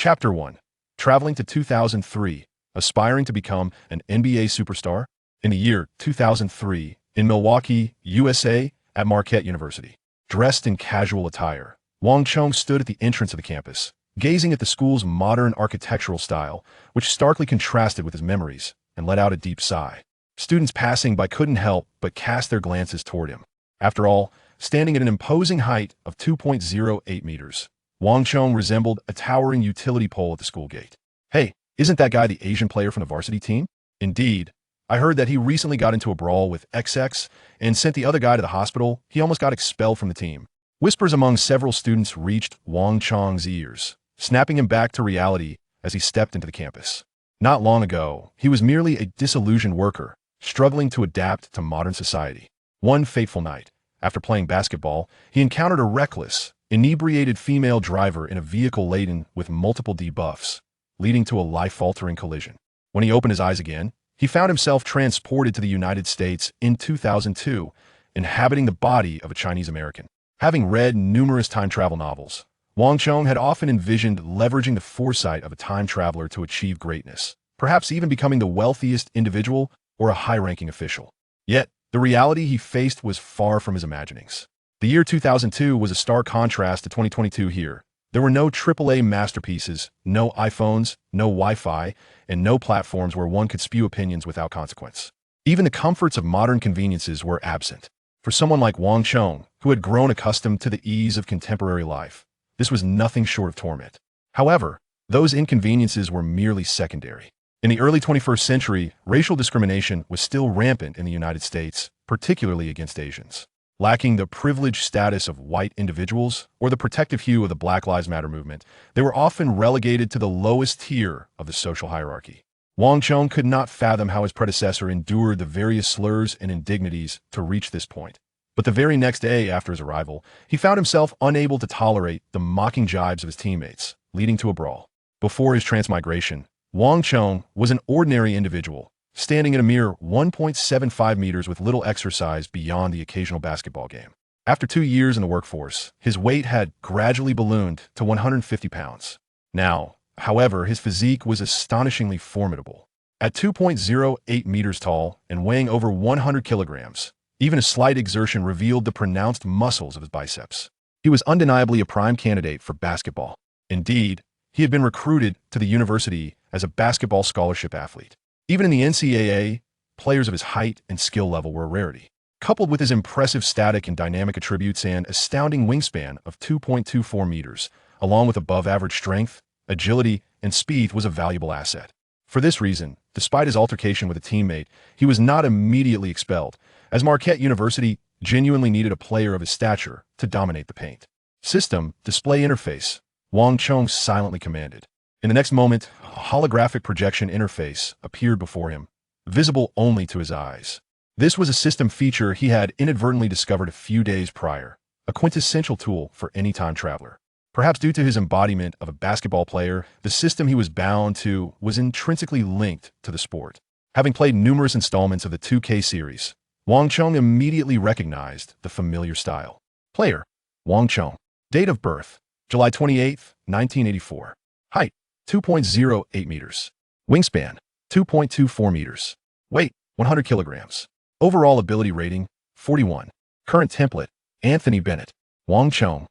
Chapter 1. Traveling to 2003, aspiring to become an NBA superstar? In the year 2003, in Milwaukee, USA, at Marquette University. Dressed in casual attire, Wang Chong stood at the entrance of the campus, gazing at the school's modern architectural style, which starkly contrasted with his memories, and let out a deep sigh. Students passing by couldn't help but cast their glances toward him. After all, standing at an imposing height of 2.08 meters, Wang Chong resembled a towering utility pole at the school gate. Hey, isn't that guy the Asian player from the varsity team? Indeed. I heard that he recently got into a brawl with XX and sent the other guy to the hospital. He almost got expelled from the team. Whispers among several students reached Wang Chong's ears, snapping him back to reality as he stepped into the campus. Not long ago, he was merely a disillusioned worker, struggling to adapt to modern society. One fateful night, after playing basketball, he encountered a reckless, inebriated female driver in a vehicle laden with multiple debuffs, leading to a life-altering collision. When he opened his eyes again, he found himself transported to the United States in 2002, inhabiting the body of a Chinese American. Having read numerous time travel novels, Wang Chong had often envisioned leveraging the foresight of a time traveler to achieve greatness, perhaps even becoming the wealthiest individual or a high-ranking official. Yet, the reality he faced was far from his imaginings. The year 2002 was a stark contrast to 2022 here. There were no AAA masterpieces, no iPhones, no Wi-Fi, and no platforms where one could spew opinions without consequence. Even the comforts of modern conveniences were absent. For someone like Wang Chong, who had grown accustomed to the ease of contemporary life, this was nothing short of torment. However, those inconveniences were merely secondary. In the early 21st century, racial discrimination was still rampant in the United States, particularly against Asians. Lacking the privileged status of white individuals or the protective hue of the Black Lives Matter movement, they were often relegated to the lowest tier of the social hierarchy. Wang Chong could not fathom how his predecessor endured the various slurs and indignities to reach this point. But the very next day after his arrival, he found himself unable to tolerate the mocking jibes of his teammates, leading to a brawl. Before his transmigration, Wang Chong was an ordinary individual, standing at a mere 1.75 meters with little exercise beyond the occasional basketball game. After 2 years in the workforce, his weight had gradually ballooned to 150 pounds. Now, however, his physique was astonishingly formidable. At 2.08 meters tall and weighing over 100 kilograms, even a slight exertion revealed the pronounced muscles of his biceps. He was undeniably a prime candidate for basketball. Indeed, he had been recruited to the university as a basketball scholarship athlete. Even in the NCAA, players of his height and skill level were a rarity. Coupled with his impressive static and dynamic attributes and astounding wingspan of 2.24 meters, along with above-average strength, agility, and speed was a valuable asset. For this reason, despite his altercation with a teammate, he was not immediately expelled, as Marquette University genuinely needed a player of his stature to dominate the paint. System Display Interface, Wang Chong silently commanded. In the next moment, a holographic projection interface appeared before him, visible only to his eyes. This was a system feature he had inadvertently discovered a few days prior, a quintessential tool for any time traveler. Perhaps due to his embodiment of a basketball player, the system he was bound to was intrinsically linked to the sport. Having played numerous installments of the 2K series, Wang Chong immediately recognized the familiar style. Player: Wang Chong. Date of birth: July 28, 1984. Height: 2.08 meters. Wingspan: 2.24 meters. Weight: 100 kilograms. Overall ability rating: 41. Current template: Anthony Bennett. Wang Chong.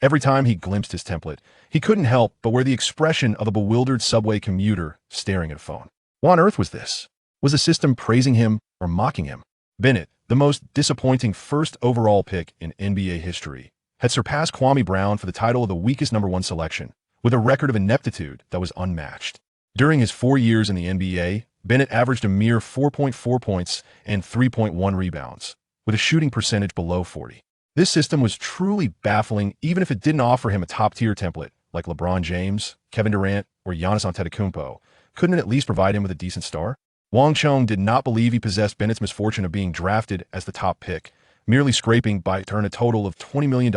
Every time he glimpsed his template, he couldn't help but wear the expression of a bewildered subway commuter staring at a phone. What on earth was this? Was the system praising him or mocking him? Bennett, the most disappointing first overall pick in NBA history, had surpassed Kwame Brown for the title of the weakest #1 selection, with a record of ineptitude that was unmatched. During his 4 years in the NBA, Bennett averaged a mere 4.4 points and 3.1 rebounds, with a shooting percentage below 40. This system was truly baffling, even if it didn't offer him a top-tier template like LeBron James, Kevin Durant, or Giannis Antetokounmpo. Couldn't it at least provide him with a decent star? Wang Chong did not believe he possessed Bennett's misfortune of being drafted as the top pick, merely scraping by to earn a total of $20 million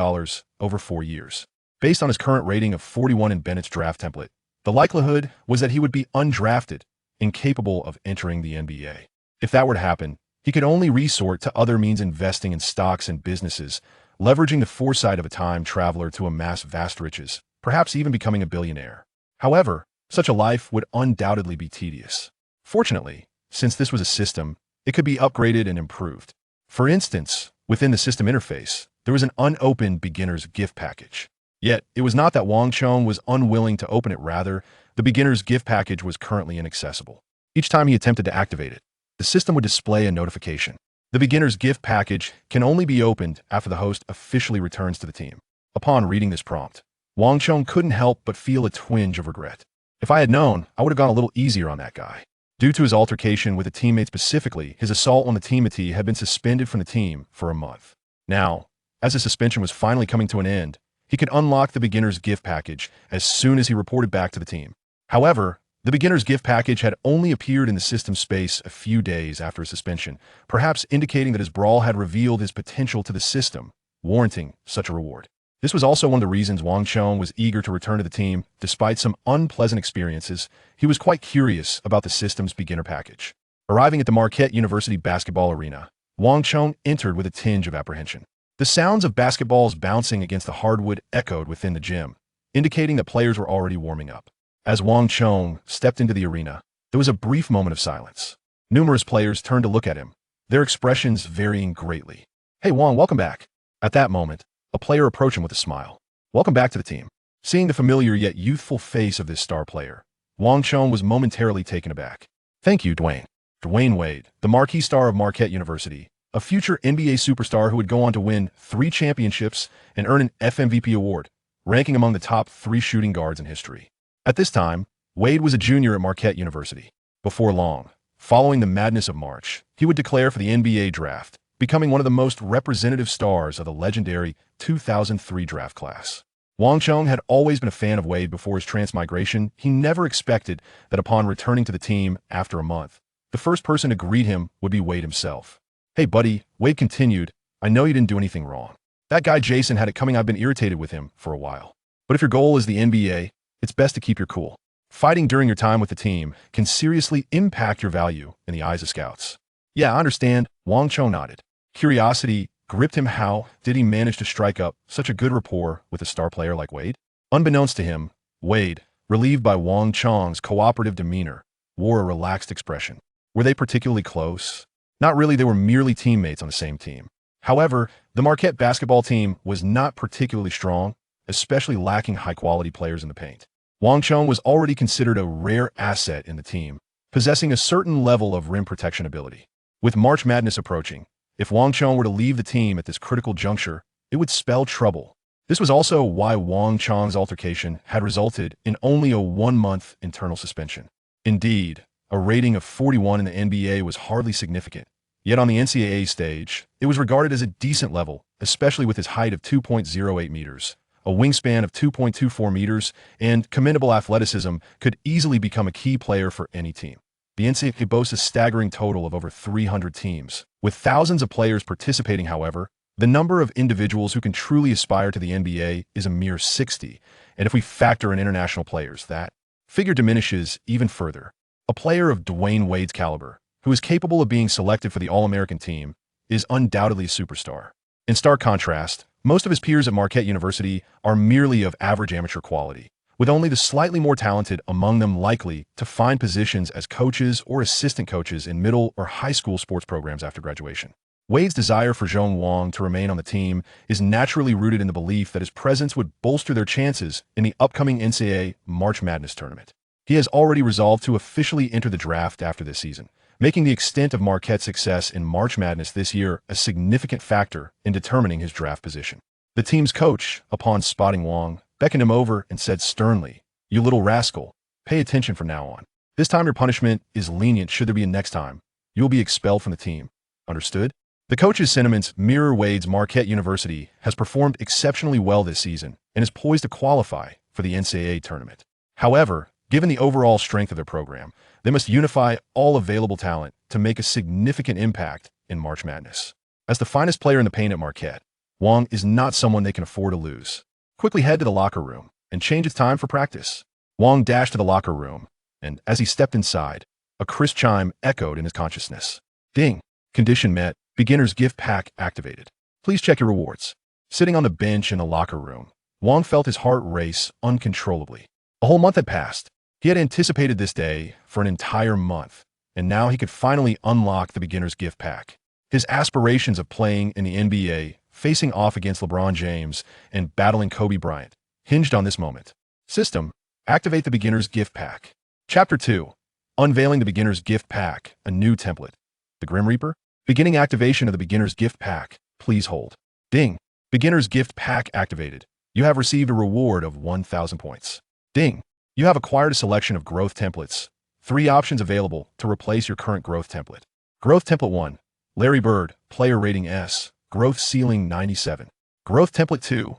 over 4 years. Based on his current rating of 41 in Bennett's draft template, the likelihood was that he would be undrafted, incapable of entering the NBA. If that were to happen, he could only resort to other means, investing in stocks and businesses, leveraging the foresight of a time traveler to amass vast riches, perhaps even becoming a billionaire. However, such a life would undoubtedly be tedious. Fortunately, since this was a system, it could be upgraded and improved. For instance, within the system interface, there was an unopened beginner's gift package. Yet, it was not that Wang Chong was unwilling to open it. Rather, the beginner's gift package was currently inaccessible. Each time he attempted to activate it, the system would display a notification. The beginner's gift package can only be opened after the host officially returns to the team. Upon reading this prompt, Wang Chong couldn't help but feel a twinge of regret. If I had known, I would have gone a little easier on that guy. Due to his altercation with a teammate, specifically his assault on the teammate, had been suspended from the team for a month. Now, as his suspension was finally coming to an end, he could unlock the beginner's gift package as soon as he reported back to the team. However, the beginner's gift package had only appeared in the system space a few days after his suspension, perhaps indicating that his brawl had revealed his potential to the system, warranting such a reward. This was also one of the reasons Wang Chong was eager to return to the team. Despite some unpleasant experiences, he was quite curious about the system's beginner package. Arriving at the Marquette University basketball arena, Wang Chong entered with a tinge of apprehension. The sounds of basketballs bouncing against the hardwood echoed within the gym, indicating that players were already warming up. As Wang Chong stepped into the arena, there was a brief moment of silence. Numerous players turned to look at him, their expressions varying greatly. "Hey Wang, welcome back." At that moment, a player approached him with a smile. "Welcome back to the team." Seeing the familiar yet youthful face of this star player, Wang Chong was momentarily taken aback. "Thank you, Dwyane." Dwyane Wade, the marquee star of Marquette University, a future NBA superstar who would go on to win 3 championships and earn an FMVP award, ranking among the top 3 shooting guards in history. At this time, Wade was a junior at Marquette University. Before long, following the madness of March, he would declare for the NBA draft, becoming one of the most representative stars of the legendary 2003 draft class. Wang Chong had always been a fan of Wade before his transmigration. He never expected that upon returning to the team after a month, the first person to greet him would be Wade himself. "Hey buddy," Wade continued, "I know you didn't do anything wrong. That guy Jason had it coming. I've been irritated with him for a while. But if your goal is the NBA, it's best to keep your cool. Fighting during your time with the team can seriously impact your value in the eyes of scouts." "Yeah, I understand," Wang Chong nodded. Curiosity gripped him. How did he manage to strike up such a good rapport with a star player like Wade? Unbeknownst to him, Wade, relieved by Wang Chong's cooperative demeanor, wore a relaxed expression. Were they particularly close? Not really. They were merely teammates on the same team. However, the Marquette basketball team was not particularly strong, especially lacking high-quality players in the paint. Wang Chong was already considered a rare asset in the team, possessing a certain level of rim protection ability. With March Madness approaching, if Wang Chong were to leave the team at this critical juncture, it would spell trouble. This was also why Wang Chong's altercation had resulted in only a 1-month internal suspension. Indeed, a rating of 41 in the NBA was hardly significant. Yet on the NCAA stage, it was regarded as a decent level, especially with his height of 2.08 meters. A wingspan of 2.24 meters and commendable athleticism could easily become a key player for any team. The NCAA boasts a staggering total of over 300 teams. With thousands of players participating, however, the number of individuals who can truly aspire to the NBA is a mere 60, and if we factor in international players, that figure diminishes even further. A player of Dwyane Wade's caliber, who is capable of being selected for the All-American team, is undoubtedly a superstar. In stark contrast, most of his peers at Marquette University are merely of average amateur quality, with only the slightly more talented among them likely to find positions as coaches or assistant coaches in middle or high school sports programs after graduation. Wade's desire for Zhong Wang to remain on the team is naturally rooted in the belief that his presence would bolster their chances in the upcoming NCAA March Madness tournament. He has already resolved to officially enter the draft after this season, making the extent of Marquette's success in March Madness this year a significant factor in determining his draft position. The team's coach, upon spotting Wang, beckoned him over and said sternly, "You little rascal, pay attention from now on. This time your punishment is lenient. Should there be a next time, you will be expelled from the team. Understood?" The coach's sentiments mirror Wade's. Marquette University has performed exceptionally well this season and is poised to qualify for the NCAA tournament. However, given the overall strength of their program, they must unify all available talent to make a significant impact in March Madness. As the finest player in the paint at Marquette, Wang is not someone they can afford to lose. Quickly head to the locker room and change its time for practice. Wang dashed to the locker room, and as he stepped inside, a crisp chime echoed in his consciousness. Ding! Condition met. Beginner's gift pack activated. Please check your rewards. Sitting on the bench in the locker room, Wang felt his heart race uncontrollably. A whole month had passed. He had anticipated this day for an entire month, and now he could finally unlock the beginner's gift pack. His aspirations of playing in the NBA, facing off against LeBron James, and battling Kobe Bryant hinged on this moment. System: activate the beginner's gift pack. Chapter 2. Unveiling the beginner's gift pack, a new template. The Grim Reaper? Beginning activation of the beginner's gift pack. Please hold. Ding. Beginner's gift pack activated. You have received a reward of 1,000 points. Ding. You have acquired a selection of growth templates. 3 options available to replace your current growth template. Growth Template 1. Larry Bird, player rating S, growth ceiling 97. Growth Template 2.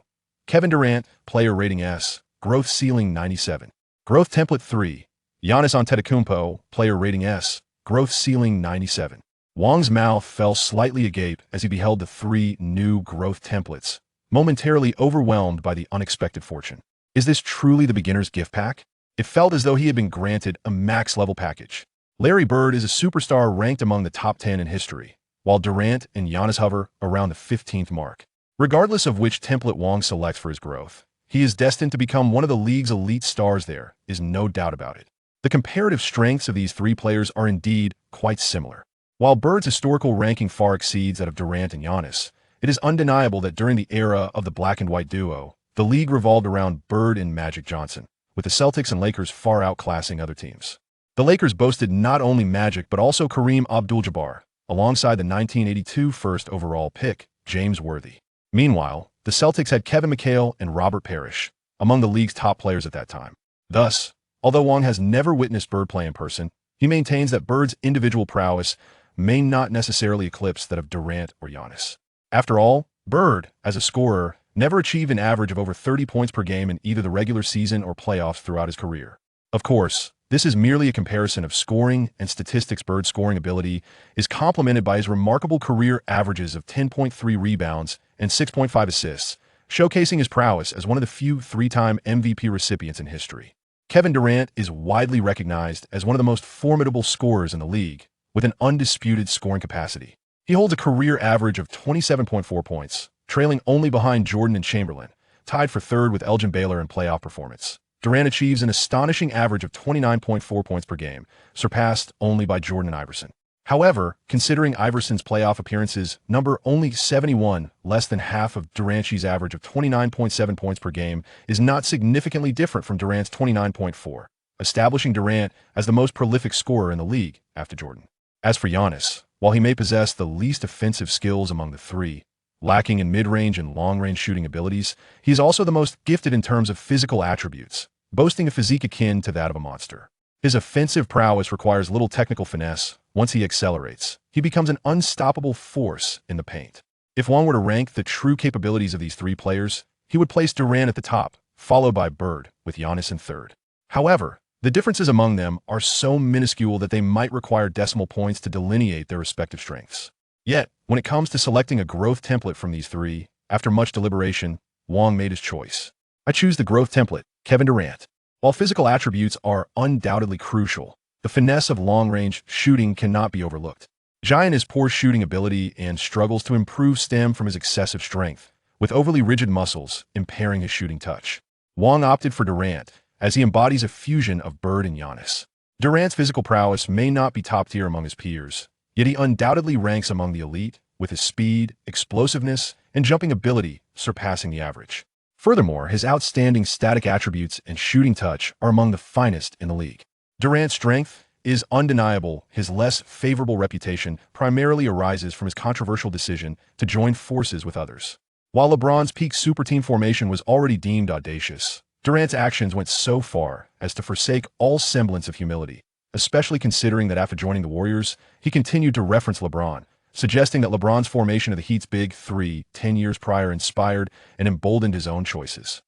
Kevin Durant, player rating S, growth ceiling 97. Growth Template 3. Giannis Antetokounmpo, player rating S, growth ceiling 97. Wang's mouth fell slightly agape as he beheld the 3 new growth templates, momentarily overwhelmed by the unexpected fortune. Is this truly the beginner's gift pack? It felt as though he had been granted a max-level package. Larry Bird is a superstar ranked among the top 10 in history, while Durant and Giannis hover around the 15th mark. Regardless of which template Wang selects for his growth, he is destined to become one of the league's elite stars. There is no doubt about it. The comparative strengths of these 3 players are indeed quite similar. While Bird's historical ranking far exceeds that of Durant and Giannis, it is undeniable that during the era of the black and white duo, the league revolved around Bird and Magic Johnson, with the Celtics and Lakers far outclassing other teams. The Lakers boasted not only Magic but also Kareem Abdul-Jabbar, alongside the 1982 first overall pick, James Worthy. Meanwhile, the Celtics had Kevin McHale and Robert Parrish, among the league's top players at that time. Thus, although Wang has never witnessed Bird play in person, he maintains that Bird's individual prowess may not necessarily eclipse that of Durant or Giannis. After all, Bird, as a scorer, never achieved an average of over 30 points per game in either the regular season or playoffs throughout his career. Of course, this is merely a comparison of scoring and statistics. Bird's scoring ability is complemented by his remarkable career averages of 10.3 rebounds and 6.5 assists, showcasing his prowess as one of the few 3-time MVP recipients in history. Kevin Durant is widely recognized as one of the most formidable scorers in the league, with an undisputed scoring capacity. He holds a career average of 27.4 points, trailing only behind Jordan and Chamberlain, tied for third with Elgin Baylor in playoff performance. Durant achieves an astonishing average of 29.4 points per game, surpassed only by Jordan and Iverson. However, considering Iverson's playoff appearances number only 71, less than half of Durant's average of 29.7 points per game is not significantly different from Durant's 29.4, establishing Durant as the most prolific scorer in the league after Jordan. As for Giannis, while he may possess the least offensive skills among the 3, lacking in mid-range and long-range shooting abilities, he is also the most gifted in terms of physical attributes, boasting a physique akin to that of a monster. His offensive prowess requires little technical finesse. Once he accelerates, he becomes an unstoppable force in the paint. If one were to rank the true capabilities of these 3 players, he would place Durant at the top, followed by Bird, with Giannis in third. However, the differences among them are so minuscule that they might require decimal points to delineate their respective strengths. Yet, when it comes to selecting a growth template from these 3, after much deliberation, Wang made his choice. I choose the growth template, Kevin Durant. While physical attributes are undoubtedly crucial, the finesse of long-range shooting cannot be overlooked. Dwyane poor shooting ability and struggles to improve stem from his excessive strength, with overly rigid muscles impairing his shooting touch. Wang opted for Durant, as he embodies a fusion of Bird and Giannis. Durant's physical prowess may not be top-tier among his peers, yet he undoubtedly ranks among the elite, with his speed, explosiveness, and jumping ability surpassing the average. Furthermore, his outstanding static attributes and shooting touch are among the finest in the league. Durant's strength is undeniable. His less favorable reputation primarily arises from his controversial decision to join forces with others. While LeBron's peak superteam formation was already deemed audacious, Durant's actions went so far as to forsake all semblance of humility, especially considering that after joining the Warriors, he continued to reference LeBron, suggesting that LeBron's formation of the Heat's Big Three 10 years prior inspired and emboldened his own choices.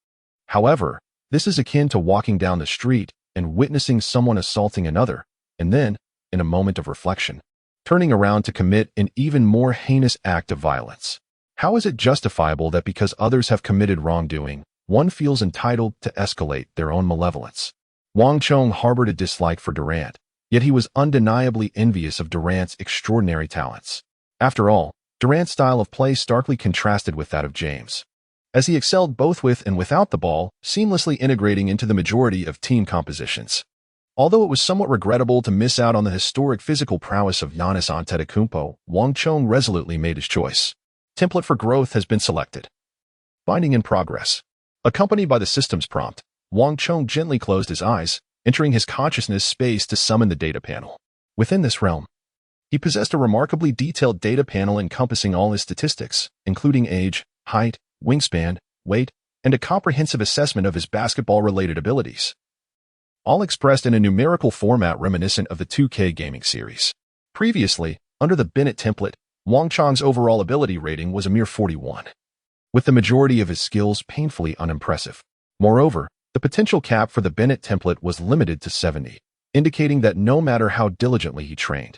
However, this is akin to walking down the street and witnessing someone assaulting another, and then, in a moment of reflection, turning around to commit an even more heinous act of violence. How is it justifiable that because others have committed wrongdoing, one feels entitled to escalate their own malevolence? Wang Chong harbored a dislike for Durant, yet he was undeniably envious of Durant's extraordinary talents. After all, Durant's style of play starkly contrasted with that of James. as he excelled both with and without the ball, seamlessly integrating into the majority of team compositions. Although it was somewhat regrettable to miss out on the historic physical prowess of Giannis Antetokounmpo, Wang Chong resolutely made his choice. Template for growth has been selected. Binding in progress. Accompanied by the system's prompt, Wang Chong gently closed his eyes, entering his consciousness space to summon the data panel. Within this realm, he possessed a remarkably detailed data panel encompassing all his statistics, including age, height, wingspan, weight, and a comprehensive assessment of his basketball-related abilities, all expressed in a numerical format reminiscent of the 2K gaming series. Previously, under the Bennett template, Wang Chong's overall ability rating was a mere 41, with the majority of his skills painfully unimpressive. Moreover, the potential cap for the Bennett template was limited to 70, indicating that no matter how diligently he trained,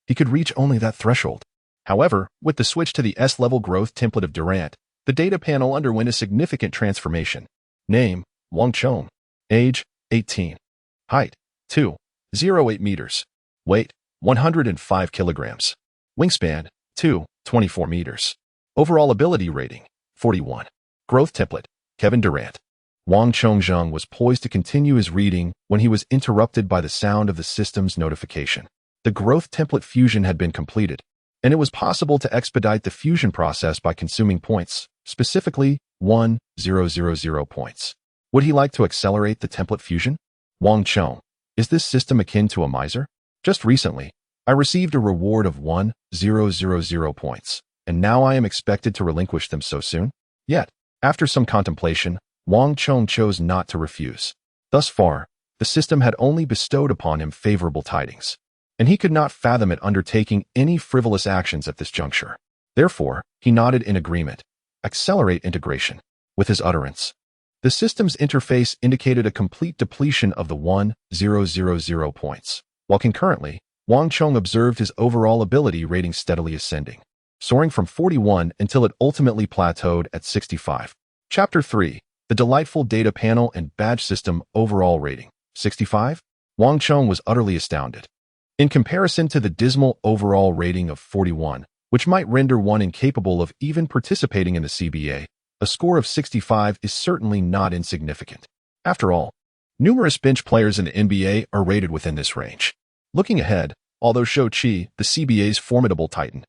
he could reach only that threshold. However, with the switch to the S-level growth template of Durant, the data panel underwent a significant transformation. Name, Wang Chong. Age, 18. Height, 2.08 meters. Weight, 105 kilograms. Wingspan, 2.24 meters. Overall ability rating, 41. Growth template, Kevin Durant. Wang Chong was poised to continue his reading when he was interrupted by the sound of the system's notification. The growth template fusion had been completed, and it was possible to expedite the fusion process by consuming points, specifically 1,000 points. Would he like to accelerate the template fusion? Wang Chong, is this system akin to a miser? Just recently, I received a reward of 1,000 points, and now I am expected to relinquish them so soon? Yet, after some contemplation, Wang Chong chose not to refuse. Thus far, the system had only bestowed upon him favorable tidings, and he could not fathom it undertaking any frivolous actions at this juncture. Therefore, he nodded in agreement. Accelerate integration. With his utterance, the system's interface indicated a complete depletion of the 1,000 points, while concurrently, Wang Chong observed his overall ability rating steadily ascending, soaring from 41 until it ultimately plateaued at 65. Chapter 3. The delightful data panel and badge system overall rating, 65? Wang Chong was utterly astounded. In comparison to the dismal overall rating of 41, which might render one incapable of even participating in the CBA, a score of 65 is certainly not insignificant. After all, numerous bench players in the NBA are rated within this range. Looking ahead, although Shou Chi, the CBA's formidable titan,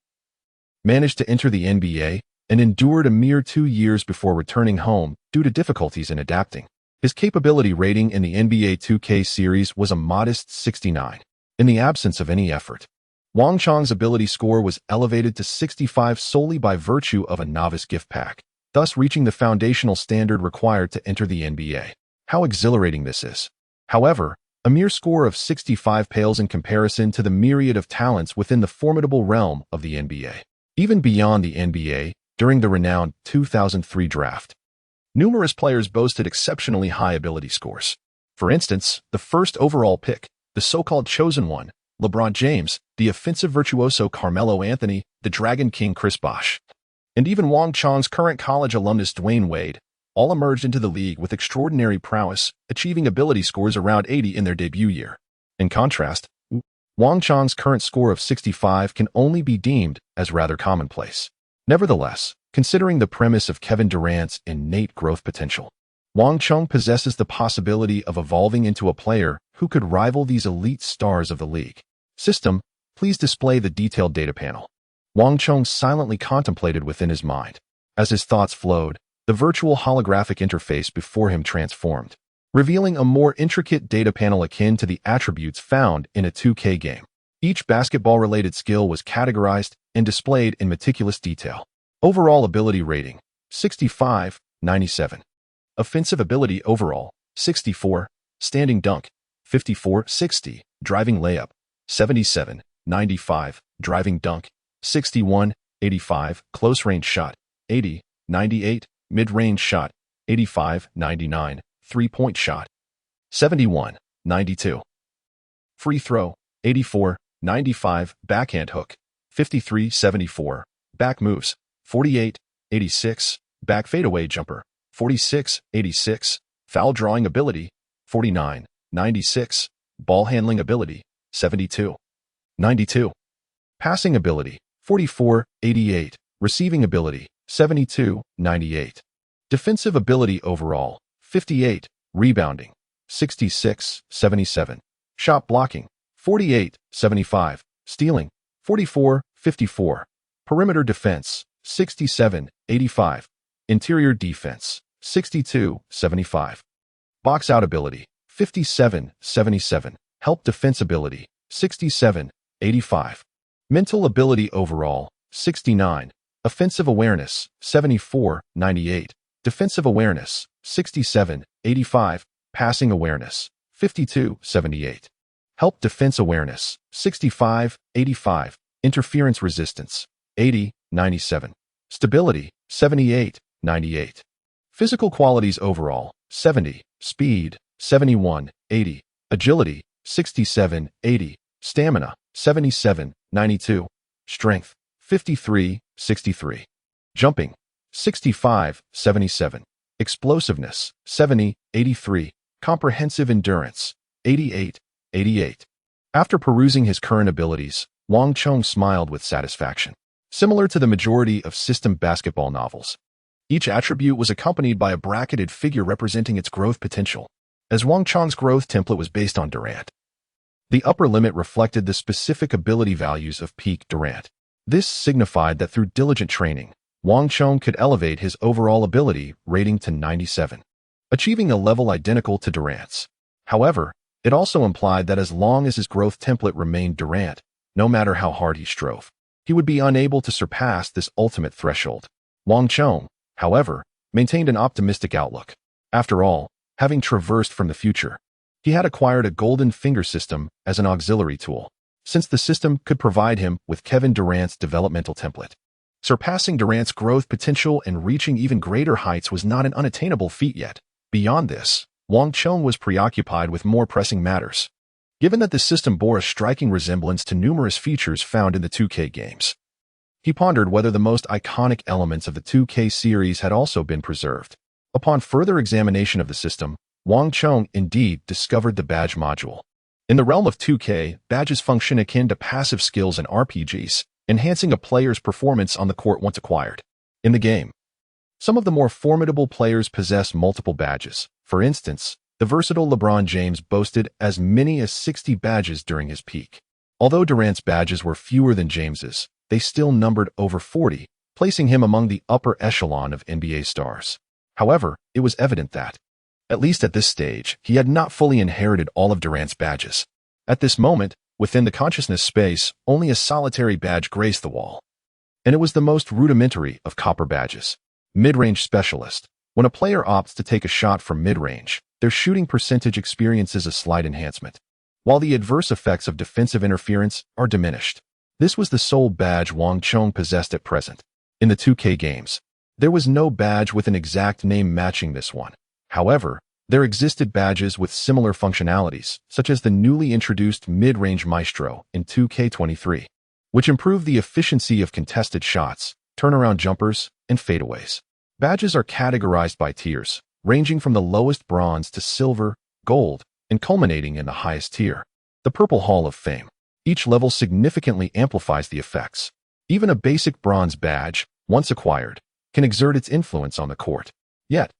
managed to enter the NBA and endured a mere 2 years before returning home due to difficulties in adapting, his capability rating in the NBA 2K series was a modest 69. In the absence of any effort, Wang Chong's ability score was elevated to 65 solely by virtue of a novice gift pack, thus reaching the foundational standard required to enter the NBA. How exhilarating this is! However, a mere score of 65 pales in comparison to the myriad of talents within the formidable realm of the NBA. Even beyond the NBA, during the renowned 2003 draft, numerous players boasted exceptionally high ability scores. For instance, the first overall pick, the so-called chosen one, LeBron James, the offensive virtuoso Carmelo Anthony, the Dragon King Chris Bosh, and even Wang Chong's current college alumnus Dwyane Wade, all emerged into the league with extraordinary prowess, achieving ability scores around 80 in their debut year. In contrast, Wang Chong's current score of 65 can only be deemed as rather commonplace. Nevertheless, considering the premise of Kevin Durant's innate growth potential, Wang Chong possesses the possibility of evolving into a player who could rival these elite stars of the league. System, please display the detailed data panel. Wang Chong silently contemplated within his mind. As his thoughts flowed, the virtual holographic interface before him transformed, revealing a more intricate data panel akin to the attributes found in a 2K game. Each basketball-related skill was categorized and displayed in meticulous detail. Overall ability rating, 65, 97. Offensive ability overall, 64. Standing dunk, 54, 60. Driving layup, 77, 95. Driving dunk, 61, 85. Close range shot, 80, 98. Mid-range shot, 85, 99. Three-point shot, 71, 92. Free throw, 84, 95. Backhand hook, 53, 74. Back moves, 48, 86. Back fadeaway jumper, 46, 86. Foul drawing ability, 49, 96. Ball handling ability, 72, 92. Passing ability, 44, 88. Receiving ability, 72, 98. Defensive ability overall, 58. Rebounding, 66, 77. Shot blocking, 48, 75. Stealing, 44, 54. Perimeter defense, 67, 85. Interior defense, 62, 75. Box out ability, 57, 77. Help defense ability, 67, 85. Mental ability overall, 69. Offensive awareness, 74, 98. Defensive awareness, 67, 85. Passing awareness, 52, 78. Help defense awareness, 65, 85. Interference resistance, 80, 97. Stability, 78, 98. Physical qualities overall, 70. Speed, 71, 80. Agility, 67, 80. Stamina, 77, 92. Strength, 53, 63. Jumping, 65, 77. Explosiveness, 70, 83. Comprehensive endurance, 88, 88. After perusing his current abilities, Wang Chong smiled with satisfaction. Similar to the majority of system basketball novels, each attribute was accompanied by a bracketed figure representing its growth potential. As Wang Chong's growth template was based on Durant, the upper limit reflected the specific ability values of peak Durant. This signified that through diligent training, Wang Chong could elevate his overall ability rating to 97, achieving a level identical to Durant's. However, it also implied that as long as his growth template remained Durant, no matter how hard he strove, he would be unable to surpass this ultimate threshold. Wang Chong, however, maintained an optimistic outlook. After all, having traversed from the future, he had acquired a golden finger system as an auxiliary tool, since the system could provide him with Kevin Durant's developmental template. Surpassing Durant's growth potential and reaching even greater heights was not an unattainable feat yet. Beyond this, Wang Chong was preoccupied with more pressing matters. Given that the system bore a striking resemblance to numerous features found in the 2K games, he pondered whether the most iconic elements of the 2K series had also been preserved. Upon further examination of the system, Wang Chong indeed discovered the badge module. In the realm of 2K, badges function akin to passive skills in RPGs, enhancing a player's performance on the court once acquired. In the game, some of the more formidable players possess multiple badges. For instance, the versatile LeBron James boasted as many as 60 badges during his peak. Although Durant's badges were fewer than James's, they still numbered over 40, placing him among the upper echelon of NBA stars. However, it was evident that, at least at this stage, he had not fully inherited all of Durant's badges. At this moment, within the consciousness space, only a solitary badge graced the wall. And it was the most rudimentary of copper badges. Mid-range specialist. When a player opts to take a shot from mid-range, their shooting percentage experiences a slight enhancement, while the adverse effects of defensive interference are diminished. This was the sole badge Wang Chong possessed at present. In the 2K games, there was no badge with an exact name matching this one. However, there existed badges with similar functionalities, such as the newly introduced mid-range maestro in 2K23, which improved the efficiency of contested shots, turnaround jumpers, and fadeaways. Badges are categorized by tiers, ranging from the lowest bronze to silver, gold, and culminating in the highest tier, the Purple Hall of Fame. Each level significantly amplifies the effects. Even a basic bronze badge, once acquired, can exert its influence on the court. Yet,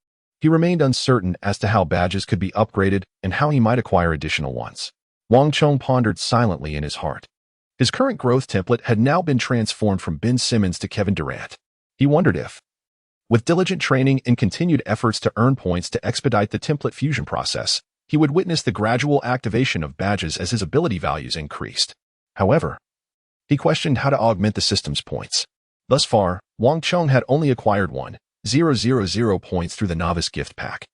he remained uncertain as to how badges could be upgraded and how he might acquire additional ones. Wang Chong pondered silently in his heart. His current growth template had now been transformed from Ben Simmons to Kevin Durant. He wondered if, with diligent training and continued efforts to earn points to expedite the template fusion process, he would witness the gradual activation of badges as his ability values increased. However, he questioned how to augment the system's points. Thus far, Wang Chong had only acquired 1,000 points through the novice gift pack,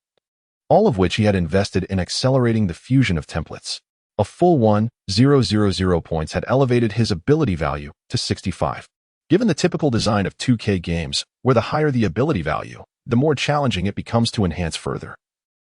all of which he had invested in accelerating the fusion of templates. A full 1,000 points had elevated his ability value to 65. Given the typical design of 2K games, where the higher the ability value, the more challenging it becomes to enhance further,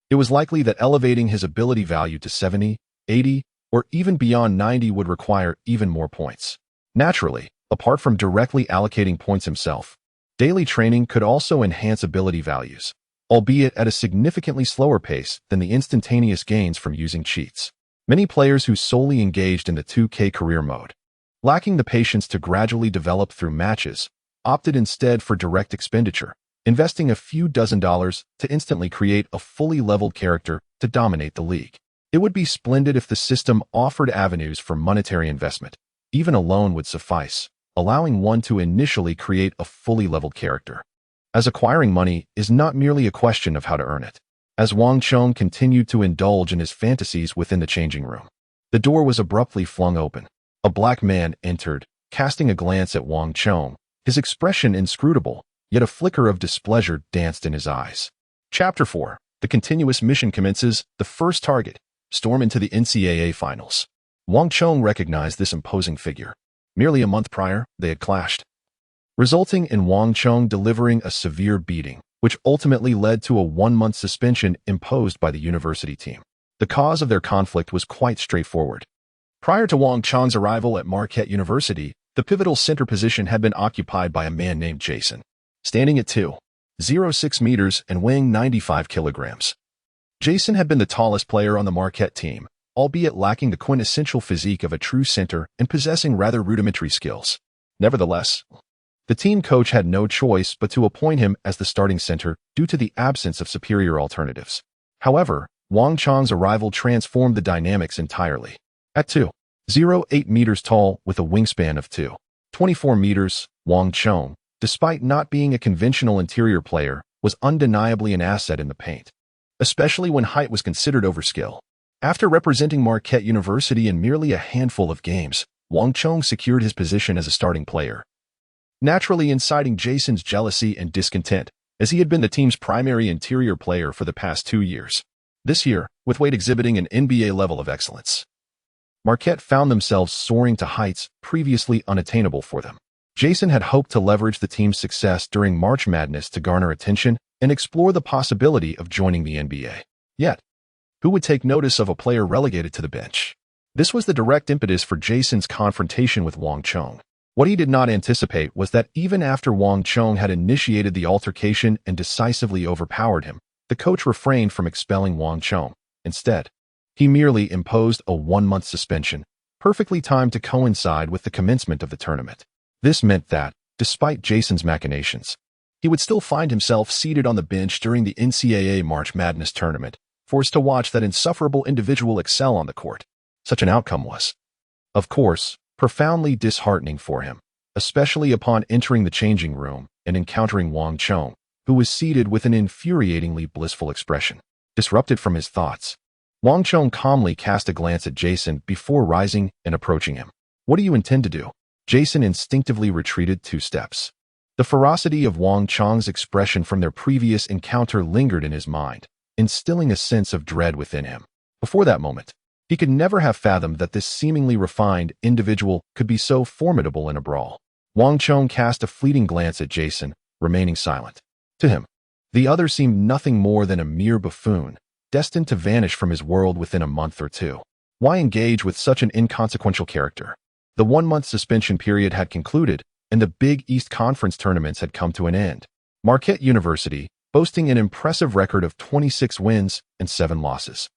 it was likely that elevating his ability value to 70, 80, or even beyond 90 would require even more points. Naturally, apart from directly allocating points himself, daily training could also enhance ability values, albeit at a significantly slower pace than the instantaneous gains from using cheats. Many players who solely engaged in the 2K career mode, lacking the patience to gradually develop through matches, opted instead for direct expenditure, investing a few dozen dollars to instantly create a fully leveled character to dominate the league. It would be splendid if the system offered avenues for monetary investment. Even a loan would suffice, allowing one to initially create a fully leveled character, as acquiring money is not merely a question of how to earn it. As Wang Chong continued to indulge in his fantasies within the changing room, the door was abruptly flung open. A black man entered, casting a glance at Wang Chong, his expression inscrutable, yet a flicker of displeasure danced in his eyes. Chapter 4. The continuous mission commences. The first target. Storm into the NCAA Finals. Wang Chong recognized this imposing figure. Merely a month prior, they had clashed, resulting in Wang Chong delivering a severe beating, which ultimately led to a 1-month suspension imposed by the university team. The cause of their conflict was quite straightforward. Prior to Wang Chong's arrival at Marquette University, the pivotal center position had been occupied by a man named Jason, standing at 2.06 meters and weighing 95 kilograms. Jason had been the tallest player on the Marquette team, albeit lacking the quintessential physique of a true center and possessing rather rudimentary skills. Nevertheless, the team coach had no choice but to appoint him as the starting center due to the absence of superior alternatives. However, Wang Chong's arrival transformed the dynamics entirely. At 2.08 meters tall with a wingspan of 2.24 meters, Wang Chong, despite not being a conventional interior player, was undeniably an asset in the paint, especially when height was considered over skill. After representing Marquette University in merely a handful of games, Wang Chong secured his position as a starting player, naturally inciting Jason's jealousy and discontent, as he had been the team's primary interior player for the past 2 years. This year, with Wade exhibiting an NBA level of excellence, Marquette found themselves soaring to heights previously unattainable for them. Jason had hoped to leverage the team's success during March Madness to garner attention and explore the possibility of joining the NBA. Yet, who would take notice of a player relegated to the bench? This was the direct impetus for Jason's confrontation with Wang Chong. What he did not anticipate was that even after Wang Chong had initiated the altercation and decisively overpowered him, the coach refrained from expelling Wang Chong. Instead, he merely imposed a 1-month suspension, perfectly timed to coincide with the commencement of the tournament. This meant that, despite Jason's machinations, he would still find himself seated on the bench during the NCAA March Madness tournament, forced to watch that insufferable individual excel on the court. Such an outcome was, of course, profoundly disheartening for him, especially upon entering the changing room and encountering Wang Chong, who was seated with an infuriatingly blissful expression. Disrupted from his thoughts, Wang Chong calmly cast a glance at Jason before rising and approaching him. "What do you intend to do?" Jason instinctively retreated 2 steps. The ferocity of Wang Chong's expression from their previous encounter lingered in his mind, instilling a sense of dread within him. Before that moment, he could never have fathomed that this seemingly refined individual could be so formidable in a brawl. Wang Chong cast a fleeting glance at Jason, remaining silent. To him, the other seemed nothing more than a mere buffoon, destined to vanish from his world within a month or two. Why engage with such an inconsequential character? The 1-month suspension period had concluded, and the Big East Conference tournaments had come to an end. Marquette University, boasting an impressive record of 26 wins and 7 losses,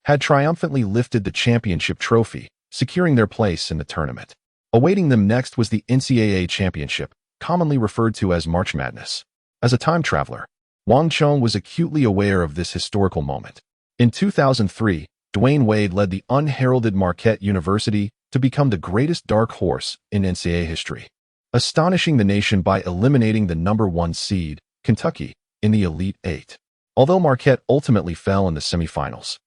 had triumphantly lifted the championship trophy, securing their place in the tournament. Awaiting them next was the NCAA championship, commonly referred to as March Madness. As a time traveler, Wang Chong was acutely aware of this historical moment. In 2003, Dwyane Wade led the unheralded Marquette University to become the greatest dark horse in NCAA history, astonishing the nation by eliminating the #1 seed, Kentucky, in the Elite Eight. Although Marquette ultimately fell in the semifinals,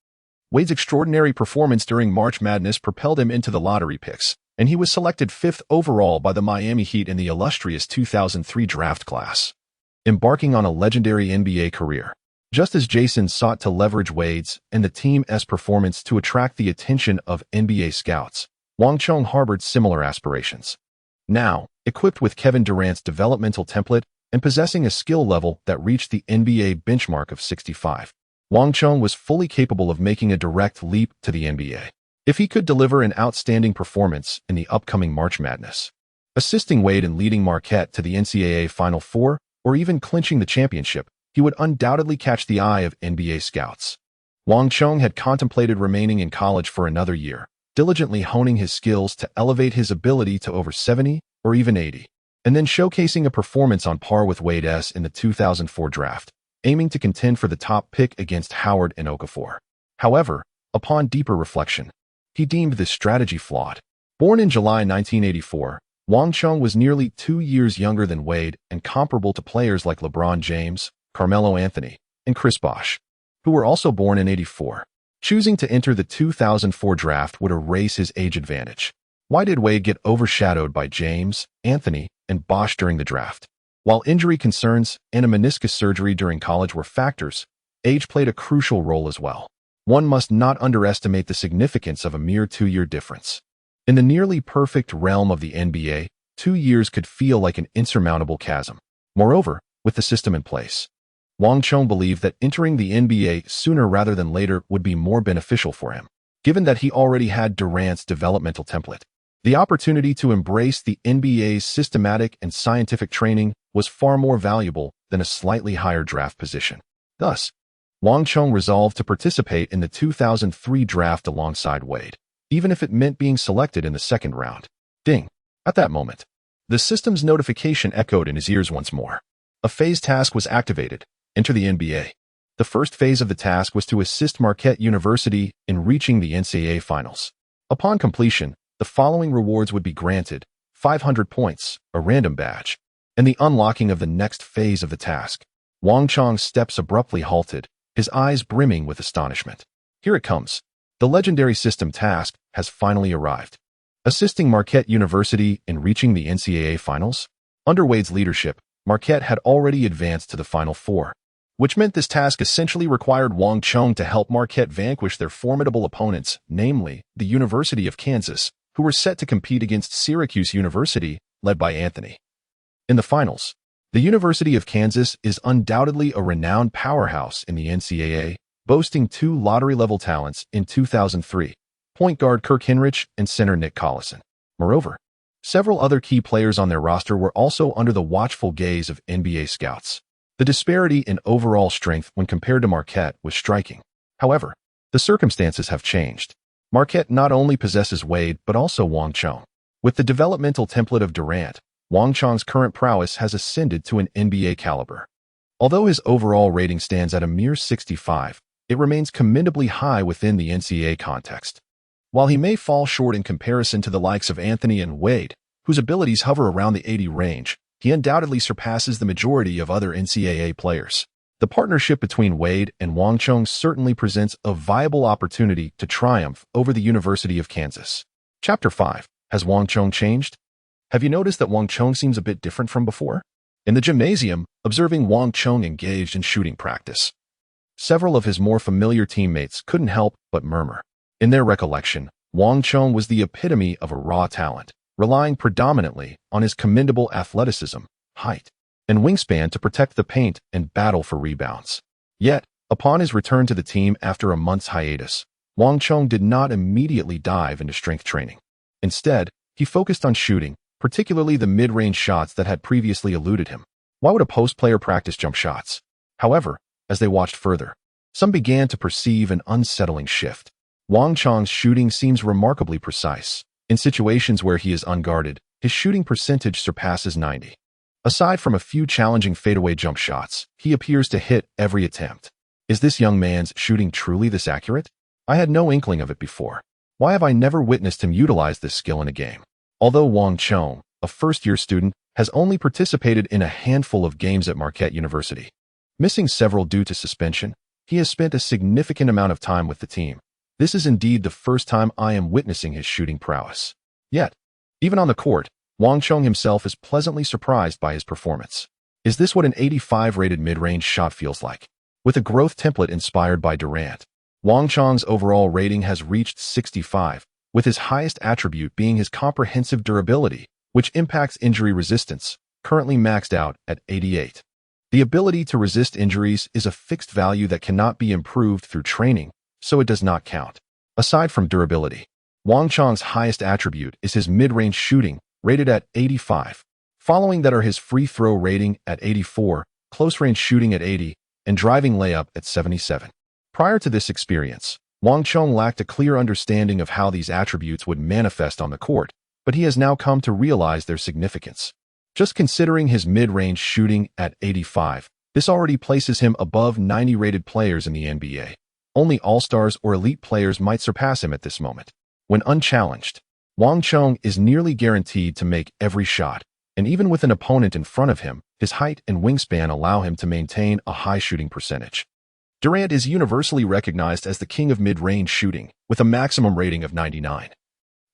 Wade's extraordinary performance during March Madness propelled him into the lottery picks, and he was selected 5th overall by the Miami Heat in the illustrious 2003 draft class, embarking on a legendary NBA career. Just as Jason sought to leverage Wade's and the team's performance to attract the attention of NBA scouts, Wang Chong harbored similar aspirations. Now, equipped with Kevin Durant's developmental template and possessing a skill level that reached the NBA benchmark of 65, Wang Chong was fully capable of making a direct leap to the NBA. If he could deliver an outstanding performance in the upcoming March Madness, assisting Wade in leading Marquette to the NCAA Final Four or even clinching the championship, he would undoubtedly catch the eye of NBA scouts. Wang Chong had contemplated remaining in college for another year, diligently honing his skills to elevate his ability to over 70 or even 80. and then showcasing a performance on par with Wade's in the 2004 draft, aiming to contend for the top pick against Howard and Okafor. However, upon deeper reflection, he deemed this strategy flawed. Born in July 1984, Wang Chong was nearly 2 years younger than Wade and comparable to players like LeBron James, Carmelo Anthony, and Chris Bosh, who were also born in '84. Choosing to enter the 2004 draft would erase his age advantage. Why did Wade get overshadowed by James, Anthony, and Bosh during the draft? While injury concerns and a meniscus surgery during college were factors, age played a crucial role as well. One must not underestimate the significance of a mere 2-year difference. In the nearly perfect realm of the NBA, 2 years could feel like an insurmountable chasm. Moreover, with the system in place, Wang Chong believed that entering the NBA sooner rather than later would be more beneficial for him, given that he already had Durant's developmental template. The opportunity to embrace the NBA's systematic and scientific training was far more valuable than a slightly higher draft position. Thus, Wang Chong resolved to participate in the 2003 draft alongside Wade, even if it meant being selected in the second round. Ding! At that moment, the system's notification echoed in his ears once more. A phase task was activated. Enter the NBA. The first phase of the task was to assist Marquette University in reaching the NCAA finals. Upon completion, the following rewards would be granted: 500 points, a random badge, and the unlocking of the next phase of the task. Wang Chong's steps abruptly halted, his eyes brimming with astonishment. Here it comes. The legendary system task has finally arrived. Assisting Marquette University in reaching the NCAA finals? Under Wade's leadership, Marquette had already advanced to the Final Four, which meant this task essentially required Wang Chong to help Marquette vanquish their formidable opponents, namely the University of Kansas, who were set to compete against Syracuse University, led by Anthony. In the finals, the University of Kansas is undoubtedly a renowned powerhouse in the NCAA, boasting 2 lottery-level talents in 2003, point guard Kirk Hinrich and center Nick Collison. Moreover, several other key players on their roster were also under the watchful gaze of NBA scouts. The disparity in overall strength when compared to Marquette was striking. However, the circumstances have changed. Marquette not only possesses Wade but also Wang Chong. With the developmental template of Durant, Wang Chong's current prowess has ascended to an NBA caliber. Although his overall rating stands at a mere 65, it remains commendably high within the NCAA context. While he may fall short in comparison to the likes of Anthony and Wade, whose abilities hover around the 80 range, he undoubtedly surpasses the majority of other NCAA players. The partnership between Wade and Wang Chong certainly presents a viable opportunity to triumph over the University of Kansas. Chapter 5. Has Wang Chong changed? Have you noticed that Wang Chong seems a bit different from before? In the gymnasium, observing Wang Chong engaged in shooting practice, several of his more familiar teammates couldn't help but murmur. In their recollection, Wang Chong was the epitome of a raw talent, relying predominantly on his commendable athleticism, height, and wingspan to protect the paint and battle for rebounds. Yet, upon his return to the team after a month's hiatus, Wang Chong did not immediately dive into strength training. Instead, he focused on shooting, particularly the mid-range shots that had previously eluded him. Why would a post-player practice jump shots? However, as they watched further, some began to perceive an unsettling shift. Wang Chong's shooting seems remarkably precise. In situations where he is unguarded, his shooting percentage surpasses 90. Aside from a few challenging fadeaway jump shots, he appears to hit every attempt. Is this young man's shooting truly this accurate? I had no inkling of it before. Why have I never witnessed him utilize this skill in a game? Although Wang Chong, a first-year student, has only participated in a handful of games at Marquette University, missing several due to suspension, he has spent a significant amount of time with the team. This is indeed the first time I am witnessing his shooting prowess. Yet, even on the court, Wang Chong himself is pleasantly surprised by his performance. Is this what an 85-rated mid-range shot feels like? With a growth template inspired by Durant, Wang Chong's overall rating has reached 65, with his highest attribute being his comprehensive durability, which impacts injury resistance, currently maxed out at 88. The ability to resist injuries is a fixed value that cannot be improved through training, so it does not count. Aside from durability, Wang Chong's highest attribute is his mid-range shooting, rated at 85. Following that are his free throw rating at 84, close-range shooting at 80, and driving layup at 77. Prior to this experience, Wang Chong lacked a clear understanding of how these attributes would manifest on the court, but he has now come to realize their significance. Just considering his mid-range shooting at 85, this already places him above 90 rated players in the NBA. Only all-stars or elite players might surpass him at this moment. When unchallenged, Wang Chong is nearly guaranteed to make every shot, and even with an opponent in front of him, his height and wingspan allow him to maintain a high shooting percentage. Durant is universally recognized as the king of mid-range shooting, with a maximum rating of 99.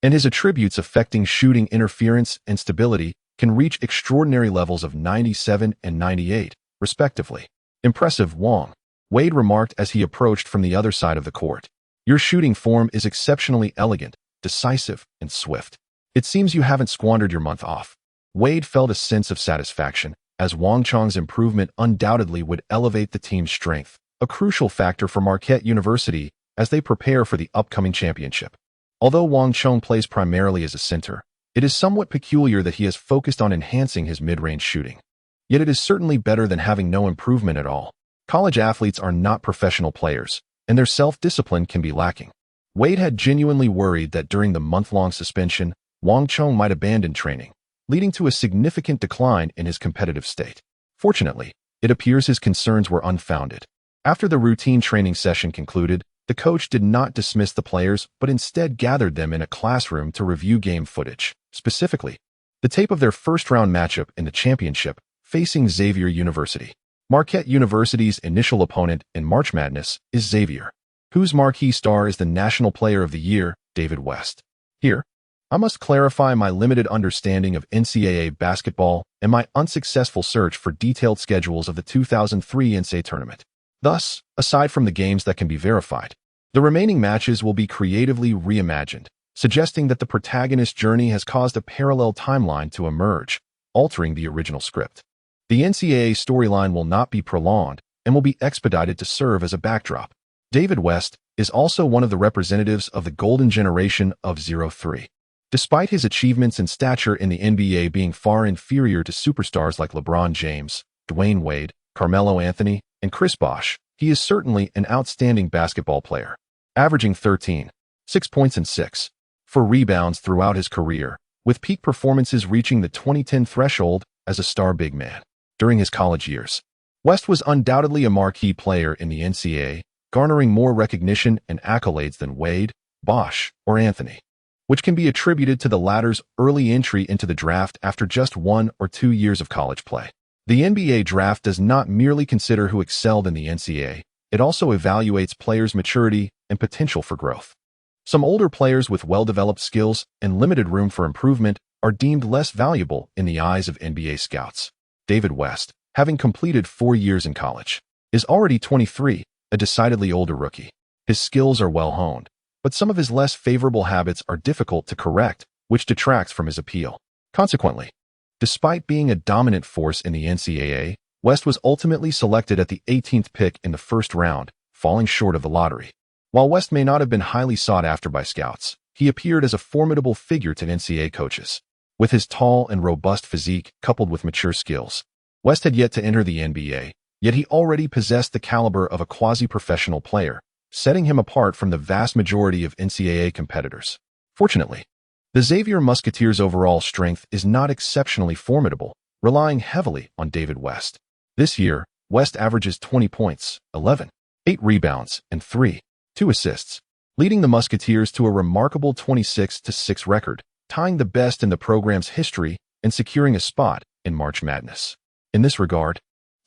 And his attributes affecting shooting interference and stability can reach extraordinary levels of 97 and 98, respectively. Impressive, Wang. Wade remarked as he approached from the other side of the court. Your shooting form is exceptionally elegant, decisive, and swift. It seems you haven't squandered your month off. Wade felt a sense of satisfaction, as Wang Chong's improvement undoubtedly would elevate the team's strength, a crucial factor for Marquette University as they prepare for the upcoming championship. Although Wang Chong plays primarily as a center, it is somewhat peculiar that he has focused on enhancing his mid-range shooting. Yet it is certainly better than having no improvement at all. College athletes are not professional players, and their self-discipline can be lacking. Wade had genuinely worried that during the month-long suspension, Wang Chong might abandon training, leading to a significant decline in his competitive state. Fortunately, it appears his concerns were unfounded. After the routine training session concluded, the coach did not dismiss the players but instead gathered them in a classroom to review game footage, specifically the tape of their first-round matchup in the championship facing Xavier University. Marquette University's initial opponent in March Madness is Xavier, whose marquee star is the National Player of the Year, David West. Here, I must clarify my limited understanding of NCAA basketball and my unsuccessful search for detailed schedules of the 2003 NCAA tournament. Thus, aside from the games that can be verified, the remaining matches will be creatively reimagined, suggesting that the protagonist's journey has caused a parallel timeline to emerge, altering the original script. The NCAA storyline will not be prolonged and will be expedited to serve as a backdrop. David West is also one of the representatives of the golden generation of 03. Despite his achievements and stature in the NBA being far inferior to superstars like LeBron James, Dwyane Wade, Carmelo Anthony, and Chris Bosh, he is certainly an outstanding basketball player, averaging 13.6 points and 6.4 rebounds throughout his career, with peak performances reaching the 2010 threshold as a star big man. During his college years, West was undoubtedly a marquee player in the NCAA, garnering more recognition and accolades than Wade, Bosh, or Anthony, which can be attributed to the latter's early entry into the draft after just 1 or 2 years of college play. The NBA draft does not merely consider who excelled in the NCAA, it also evaluates players' maturity and potential for growth. Some older players with well-developed skills and limited room for improvement are deemed less valuable in the eyes of NBA scouts. David West, having completed 4 years in college, is already 23, a decidedly older rookie. His skills are well-honed, but some of his less favorable habits are difficult to correct, which detracts from his appeal. Consequently, despite being a dominant force in the NCAA, West was ultimately selected at the 18th pick in the first round, falling short of the lottery. While West may not have been highly sought after by scouts, he appeared as a formidable figure to NCAA coaches. With his tall and robust physique coupled with mature skills, West had yet to enter the NBA, yet he already possessed the caliber of a quasi-professional player, setting him apart from the vast majority of NCAA competitors. Fortunately, the Xavier Musketeers' overall strength is not exceptionally formidable, relying heavily on David West. This year, West averages 20 points, 11.8 rebounds, and 3.2 assists, leading the Musketeers to a remarkable 26-6 record, tying the best in the program's history and securing a spot in March Madness. In this regard,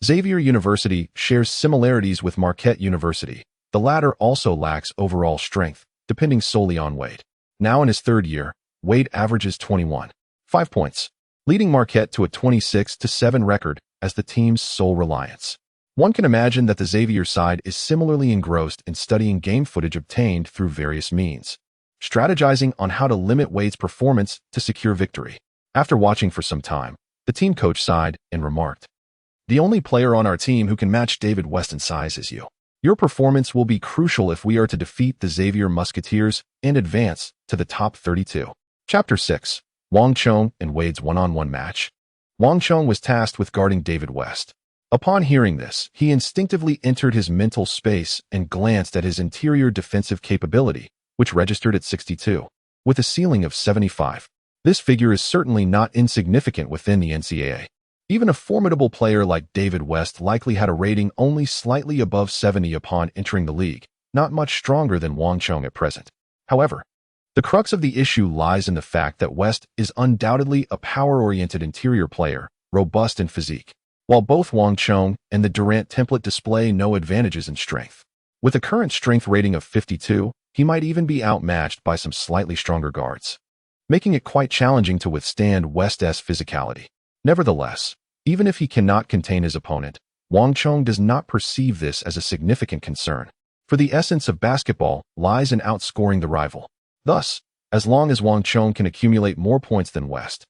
Xavier University shares similarities with Marquette University. The latter also lacks overall strength, depending solely on Wade. Now in his third year, Wade averages 21.5 points, leading Marquette to a 26-7 record as the team's sole reliance. One can imagine that the Xavier side is similarly engrossed in studying game footage obtained through various means, strategizing on how to limit Wade's performance to secure victory. After watching for some time, the team coach sighed and remarked, "The only player on our team who can match David West in size is you. Your performance will be crucial if we are to defeat the Xavier Musketeers and advance to the top 32. Chapter 6. Wang Chong and Wade's one-on-one match. Wang Chong was tasked with guarding David West. Upon hearing this, he instinctively entered his mental space and glanced at his interior defensive capability, which registered at 62, with a ceiling of 75. This figure is certainly not insignificant within the NCAA. Even a formidable player like David West likely had a rating only slightly above 70 upon entering the league, not much stronger than Wang Chong at present. However, the crux of the issue lies in the fact that West is undoubtedly a power-oriented interior player, robust in physique, while both Wang Chong and the Durant template display no advantages in strength. With a current strength rating of 52, he might even be outmatched by some slightly stronger guards, making it quite challenging to withstand West's physicality. Nevertheless, even if he cannot contain his opponent, Wang Chong does not perceive this as a significant concern, for the essence of basketball lies in outscoring the rival. Thus, as long as Wang Chong can accumulate more points than West,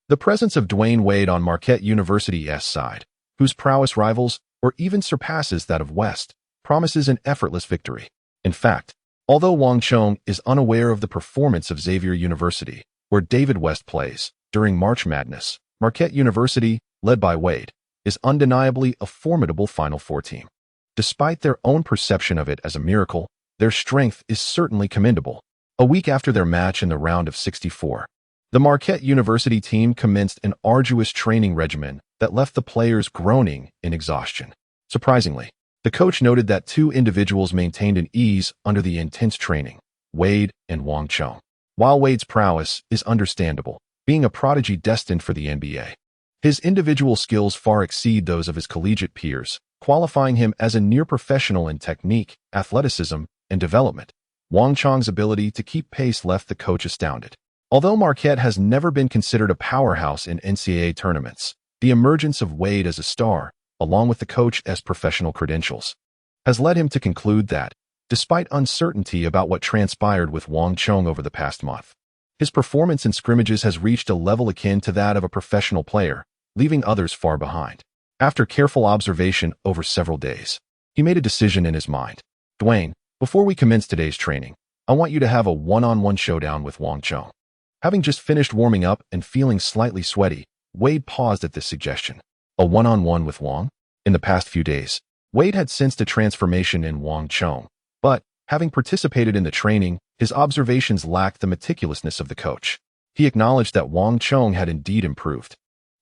the presence of Dwyane Wade on Marquette University's side, whose prowess rivals or even surpasses that of West, promises an effortless victory. In fact, although Wang Chong is unaware of the performance of Xavier University, where David West plays, during March Madness, Marquette University, led by Wade, is undeniably a formidable Final Four team. Despite their own perception of it as a miracle, their strength is certainly commendable. A week after their match in the round of 64, the Marquette University team commenced an arduous training regimen that left the players groaning in exhaustion. Surprisingly, the coach noted that two individuals maintained an ease under the intense training, Wade and Wang Chong. While Wade's prowess is understandable, being a prodigy destined for the NBA, his individual skills far exceed those of his collegiate peers, qualifying him as a near-professional in technique, athleticism, and development. Wang Chong's ability to keep pace left the coach astounded. Although Marquette has never been considered a powerhouse in NCAA tournaments, the emergence of Wade as a star, along with the coach's professional credentials, has led him to conclude that, despite uncertainty about what transpired with Wang Chong over the past month, his performance in scrimmages has reached a level akin to that of a professional player, leaving others far behind. After careful observation over several days, he made a decision in his mind. Dwyane, before we commence today's training, I want you to have a one-on-one showdown with Wang Chong. Having just finished warming up and feeling slightly sweaty, Wade paused at this suggestion. A one-on-one with Wang? In the past few days, Wade had sensed a transformation in Wang Chong, but, having participated in the training, his observations lacked the meticulousness of the coach. He acknowledged that Wang Chong had indeed improved,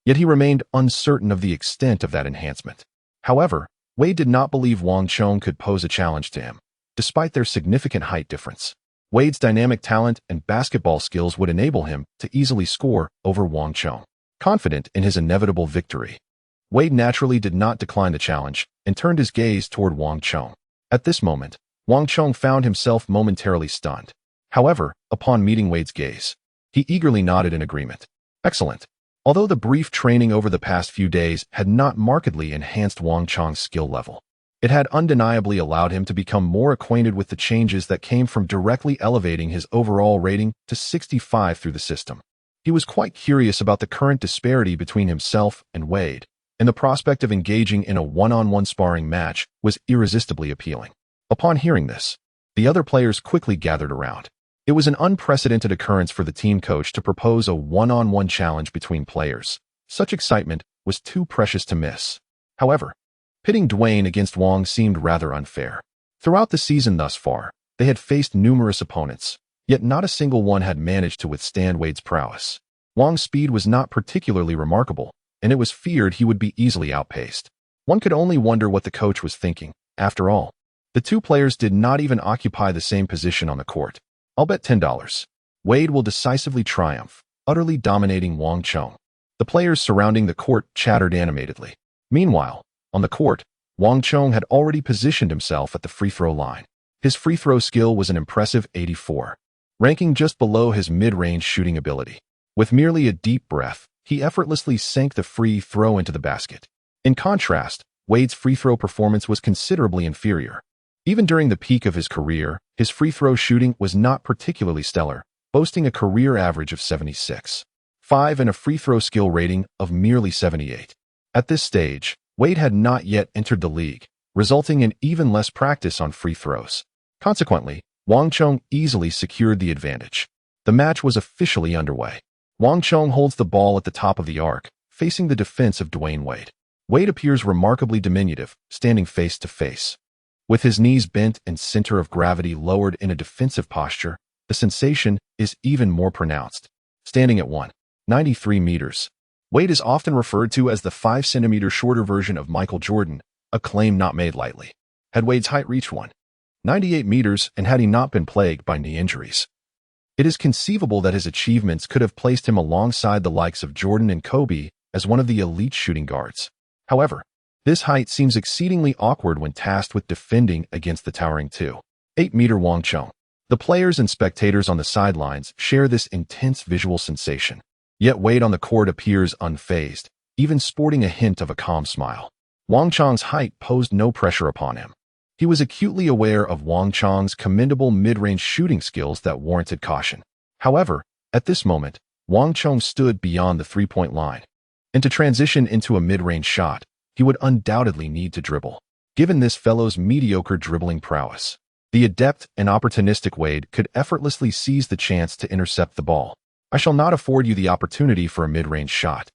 yet he remained uncertain of the extent of that enhancement. However, Wade did not believe Wang Chong could pose a challenge to him, despite their significant height difference. Wade's dynamic talent and basketball skills would enable him to easily score over Wang Chong. Confident in his inevitable victory, Wade naturally did not decline the challenge and turned his gaze toward Wang Chong. At this moment, Wang Chong found himself momentarily stunned. However, upon meeting Wade's gaze, he eagerly nodded in agreement. Excellent. Although the brief training over the past few days had not markedly enhanced Wang Chong's skill level, it had undeniably allowed him to become more acquainted with the changes that came from directly elevating his overall rating to 65 through the system. He was quite curious about the current disparity between himself and Wade, and the prospect of engaging in a one-on-one sparring match was irresistibly appealing. Upon hearing this, the other players quickly gathered around. It was an unprecedented occurrence for the team coach to propose a one-on-one challenge between players. Such excitement was too precious to miss. However, pitting Dwyane against Wang seemed rather unfair. Throughout the season thus far, they had faced numerous opponents, yet not a single one had managed to withstand Wade's prowess. Wang's speed was not particularly remarkable, and it was feared he would be easily outpaced. One could only wonder what the coach was thinking. After all, the two players did not even occupy the same position on the court. I'll bet $10. Wade will decisively triumph, utterly dominating Wang Chong. The players surrounding the court chattered animatedly. Meanwhile, on the court, Wang Chong had already positioned himself at the free throw line. His free throw skill was an impressive 84, ranking just below his mid-range shooting ability. With merely a deep breath, he effortlessly sank the free throw into the basket. In contrast, Wade's free throw performance was considerably inferior. Even during the peak of his career, his free throw shooting was not particularly stellar, boasting a career average of 76.5 and a free throw skill rating of merely 78. At this stage, Wade had not yet entered the league, resulting in even less practice on free throws. Consequently, Wang Chong easily secured the advantage. The match was officially underway. Wang Chong holds the ball at the top of the arc, facing the defense of Dwyane Wade. Wade appears remarkably diminutive, standing face to face. With his knees bent and center of gravity lowered in a defensive posture, the sensation is even more pronounced. standing at 193 meters. Wade is often referred to as the 5 centimeter shorter version of Michael Jordan, a claim not made lightly. Had Wade's height reached 198 meters and had he not been plagued by knee injuries, it is conceivable that his achievements could have placed him alongside the likes of Jordan and Kobe as one of the elite shooting guards. However, this height seems exceedingly awkward when tasked with defending against the towering 2'8" Wang Chong. The players and spectators on the sidelines share this intense visual sensation. Yet Wade on the court appears unfazed, even sporting a hint of a calm smile. Wang Chong's height posed no pressure upon him. He was acutely aware of Wang Chong's commendable mid-range shooting skills that warranted caution. However, at this moment, Wang Chong stood beyond the three-point line, and to transition into a mid-range shot, he would undoubtedly need to dribble. Given this fellow's mediocre dribbling prowess, the adept and opportunistic Wade could effortlessly seize the chance to intercept the ball. I shall not afford you the opportunity for a mid-range shot.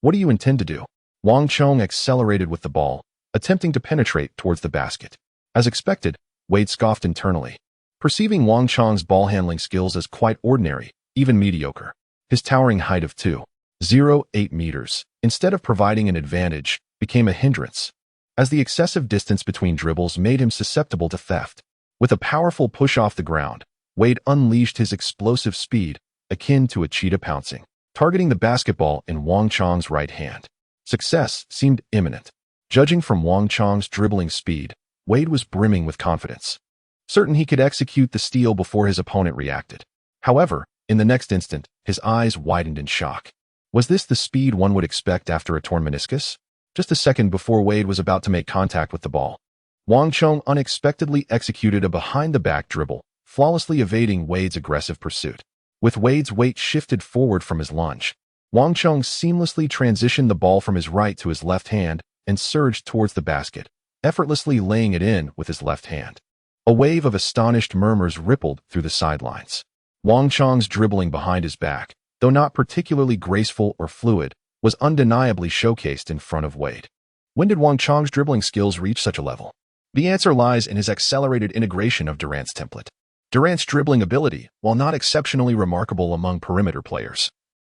What do you intend to do? Wang Chong accelerated with the ball, attempting to penetrate towards the basket. As expected, Wade scoffed internally, perceiving Wang Chong's ball-handling skills as quite ordinary, even mediocre. His towering height of 2'08" meters, instead of providing an advantage, became a hindrance, as the excessive distance between dribbles made him susceptible to theft. With a powerful push off the ground, Wade unleashed his explosive speed, akin to a cheetah pouncing, targeting the basketball in Wang Chong's right hand. Success seemed imminent. Judging from Wang Chong's dribbling speed, Wade was brimming with confidence, certain he could execute the steal before his opponent reacted. However, in the next instant, his eyes widened in shock. Was this the speed one would expect after a torn meniscus? Just a second before Wade was about to make contact with the ball, Wang Chong unexpectedly executed a behind-the-back dribble, flawlessly evading Wade's aggressive pursuit. With Wade's weight shifted forward from his lunge, Wang Chong seamlessly transitioned the ball from his right to his left hand and surged towards the basket, effortlessly laying it in with his left hand. A wave of astonished murmurs rippled through the sidelines. Wang Chong's dribbling behind his back, though not particularly graceful or fluid, was undeniably showcased in front of Wade. When did Wang Chong's dribbling skills reach such a level? The answer lies in his accelerated integration of Durant's template. Durant's dribbling ability, while not exceptionally remarkable among perimeter players,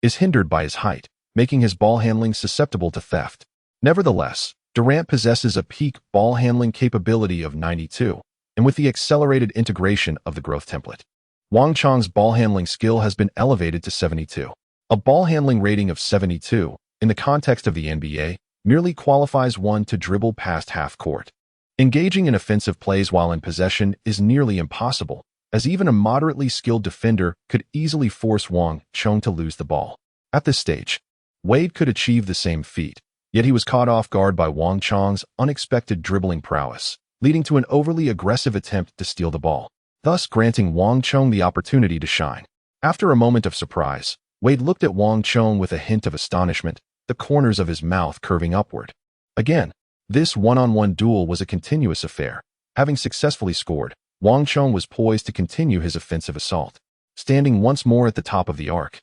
is hindered by his height, making his ball handling susceptible to theft. Nevertheless, Durant possesses a peak ball handling capability of 92, and with the accelerated integration of the growth template, Wang Chong's ball handling skill has been elevated to 72. A ball handling rating of 72, in the context of the NBA, merely qualifies one to dribble past half court. Engaging in offensive plays while in possession is nearly impossible, as even a moderately skilled defender could easily force Wang Chong to lose the ball. At this stage, Wade could achieve the same feat, yet he was caught off guard by Wang Chong's unexpected dribbling prowess, leading to an overly aggressive attempt to steal the ball, thus granting Wang Chong the opportunity to shine. After a moment of surprise, Wade looked at Wang Chong with a hint of astonishment, the corners of his mouth curving upward. Again, this one-on-one duel was a continuous affair. Having successfully scored, Wang Chong was poised to continue his offensive assault. Standing once more at the top of the arc,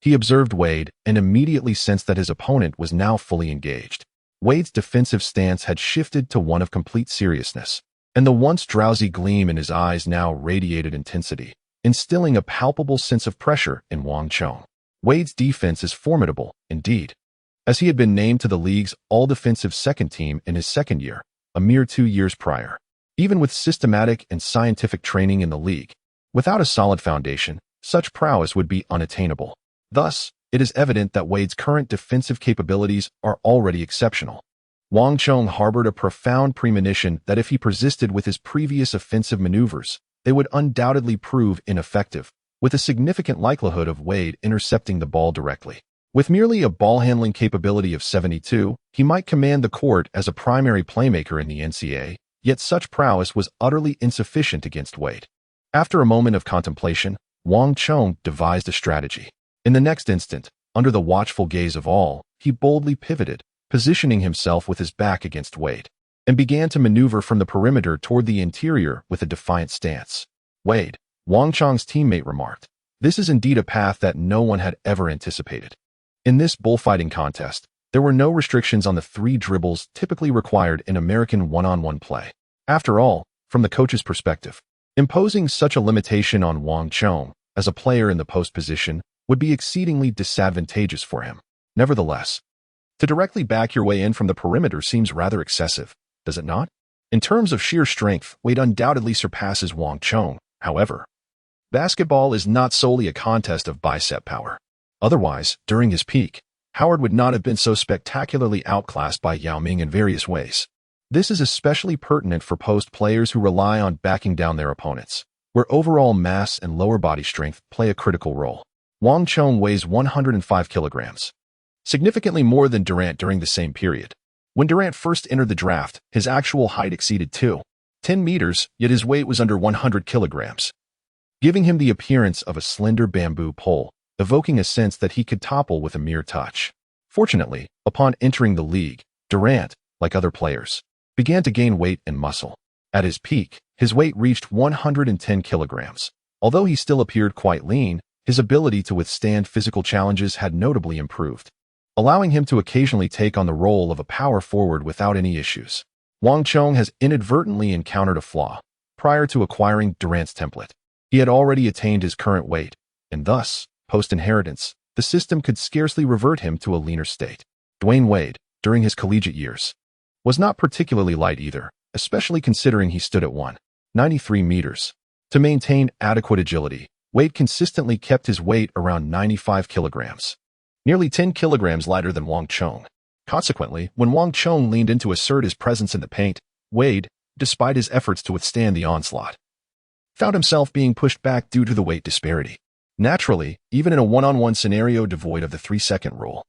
he observed Wade and immediately sensed that his opponent was now fully engaged. Wade's defensive stance had shifted to one of complete seriousness, and the once drowsy gleam in his eyes now radiated intensity, instilling a palpable sense of pressure in Wang Chong. Wade's defense is formidable, indeed, as he had been named to the league's all-defensive second team in his second year, a mere 2 years prior. Even with systematic and scientific training in the league, without a solid foundation, such prowess would be unattainable. Thus, it is evident that Wade's current defensive capabilities are already exceptional. Wang Chong harbored a profound premonition that if he persisted with his previous offensive maneuvers, they would undoubtedly prove ineffective, with a significant likelihood of Wade intercepting the ball directly. With merely a ball-handling capability of 72, he might command the court as a primary playmaker in the NCAA, yet such prowess was utterly insufficient against Wade. After a moment of contemplation, Wang Chong devised a strategy. In the next instant, under the watchful gaze of all, he boldly pivoted, positioning himself with his back against Wade, and began to maneuver from the perimeter toward the interior with a defiant stance. Wade, Wang Chong's teammate remarked, "This is indeed a path that no one had ever anticipated." In this bullfighting contest, there were no restrictions on the 3 dribbles typically required in American one-on-one play. After all, from the coach's perspective, imposing such a limitation on Wang Chong, as a player in the post position, would be exceedingly disadvantageous for him. Nevertheless, to directly back your way in from the perimeter seems rather excessive, does it not? In terms of sheer strength, Wade undoubtedly surpasses Wang Chong. However, basketball is not solely a contest of bicep power. Otherwise, during his peak, Howard would not have been so spectacularly outclassed by Yao Ming in various ways. This is especially pertinent for post players who rely on backing down their opponents, where overall mass and lower body strength play a critical role. Wang Chong weighs 105 kilograms, significantly more than Durant during the same period. When Durant first entered the draft, his actual height exceeded 10 meters, yet his weight was under 100 kilograms, giving him the appearance of a slender bamboo pole, evoking a sense that he could topple with a mere touch. Fortunately, upon entering the league, Durant, like other players, began to gain weight and muscle. At his peak, his weight reached 110 kilograms. Although he still appeared quite lean, his ability to withstand physical challenges had notably improved, allowing him to occasionally take on the role of a power forward without any issues. Wang Chong has inadvertently encountered a flaw. Prior to acquiring Durant's template, he had already attained his current weight, and thus, post-inheritance, the system could scarcely revert him to a leaner state. Dwyane Wade, during his collegiate years, was not particularly light either, especially considering he stood at 193 meters. To maintain adequate agility, Wade consistently kept his weight around 95 kilograms, nearly 10 kilograms lighter than Wang Chong. Consequently, when Wang Chong leaned in to assert his presence in the paint, Wade, despite his efforts to withstand the onslaught, found himself being pushed back due to the weight disparity. Naturally, even in a one-on-one scenario devoid of the 3-second rule,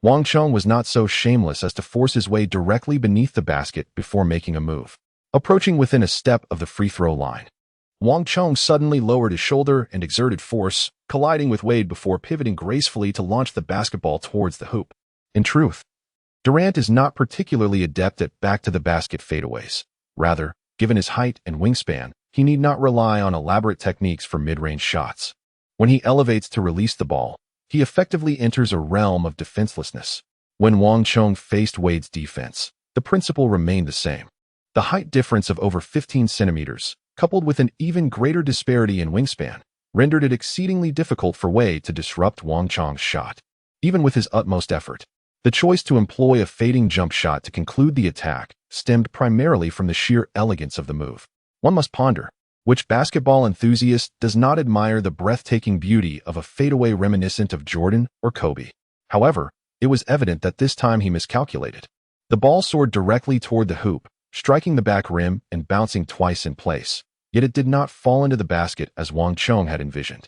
Wang Chong was not so shameless as to force his way directly beneath the basket before making a move. Approaching within a step of the free throw line, Wang Chong suddenly lowered his shoulder and exerted force, colliding with Wade before pivoting gracefully to launch the basketball towards the hoop. In truth, Durant is not particularly adept at back-to-the-basket fadeaways. Rather, given his height and wingspan, he need not rely on elaborate techniques for mid-range shots. When he elevates to release the ball, he effectively enters a realm of defenselessness. When Wang Chong faced Wade's defense, the principle remained the same. The height difference of over 15 centimeters, coupled with an even greater disparity in wingspan, rendered it exceedingly difficult for Wade to disrupt Wang Chong's shot. Even with his utmost effort, the choice to employ a fading jump shot to conclude the attack stemmed primarily from the sheer elegance of the move. One must ponder, which basketball enthusiast does not admire the breathtaking beauty of a fadeaway reminiscent of Jordan or Kobe? However, it was evident that this time he miscalculated. The ball soared directly toward the hoop, striking the back rim and bouncing twice in place, yet it did not fall into the basket as Wang Chong had envisioned.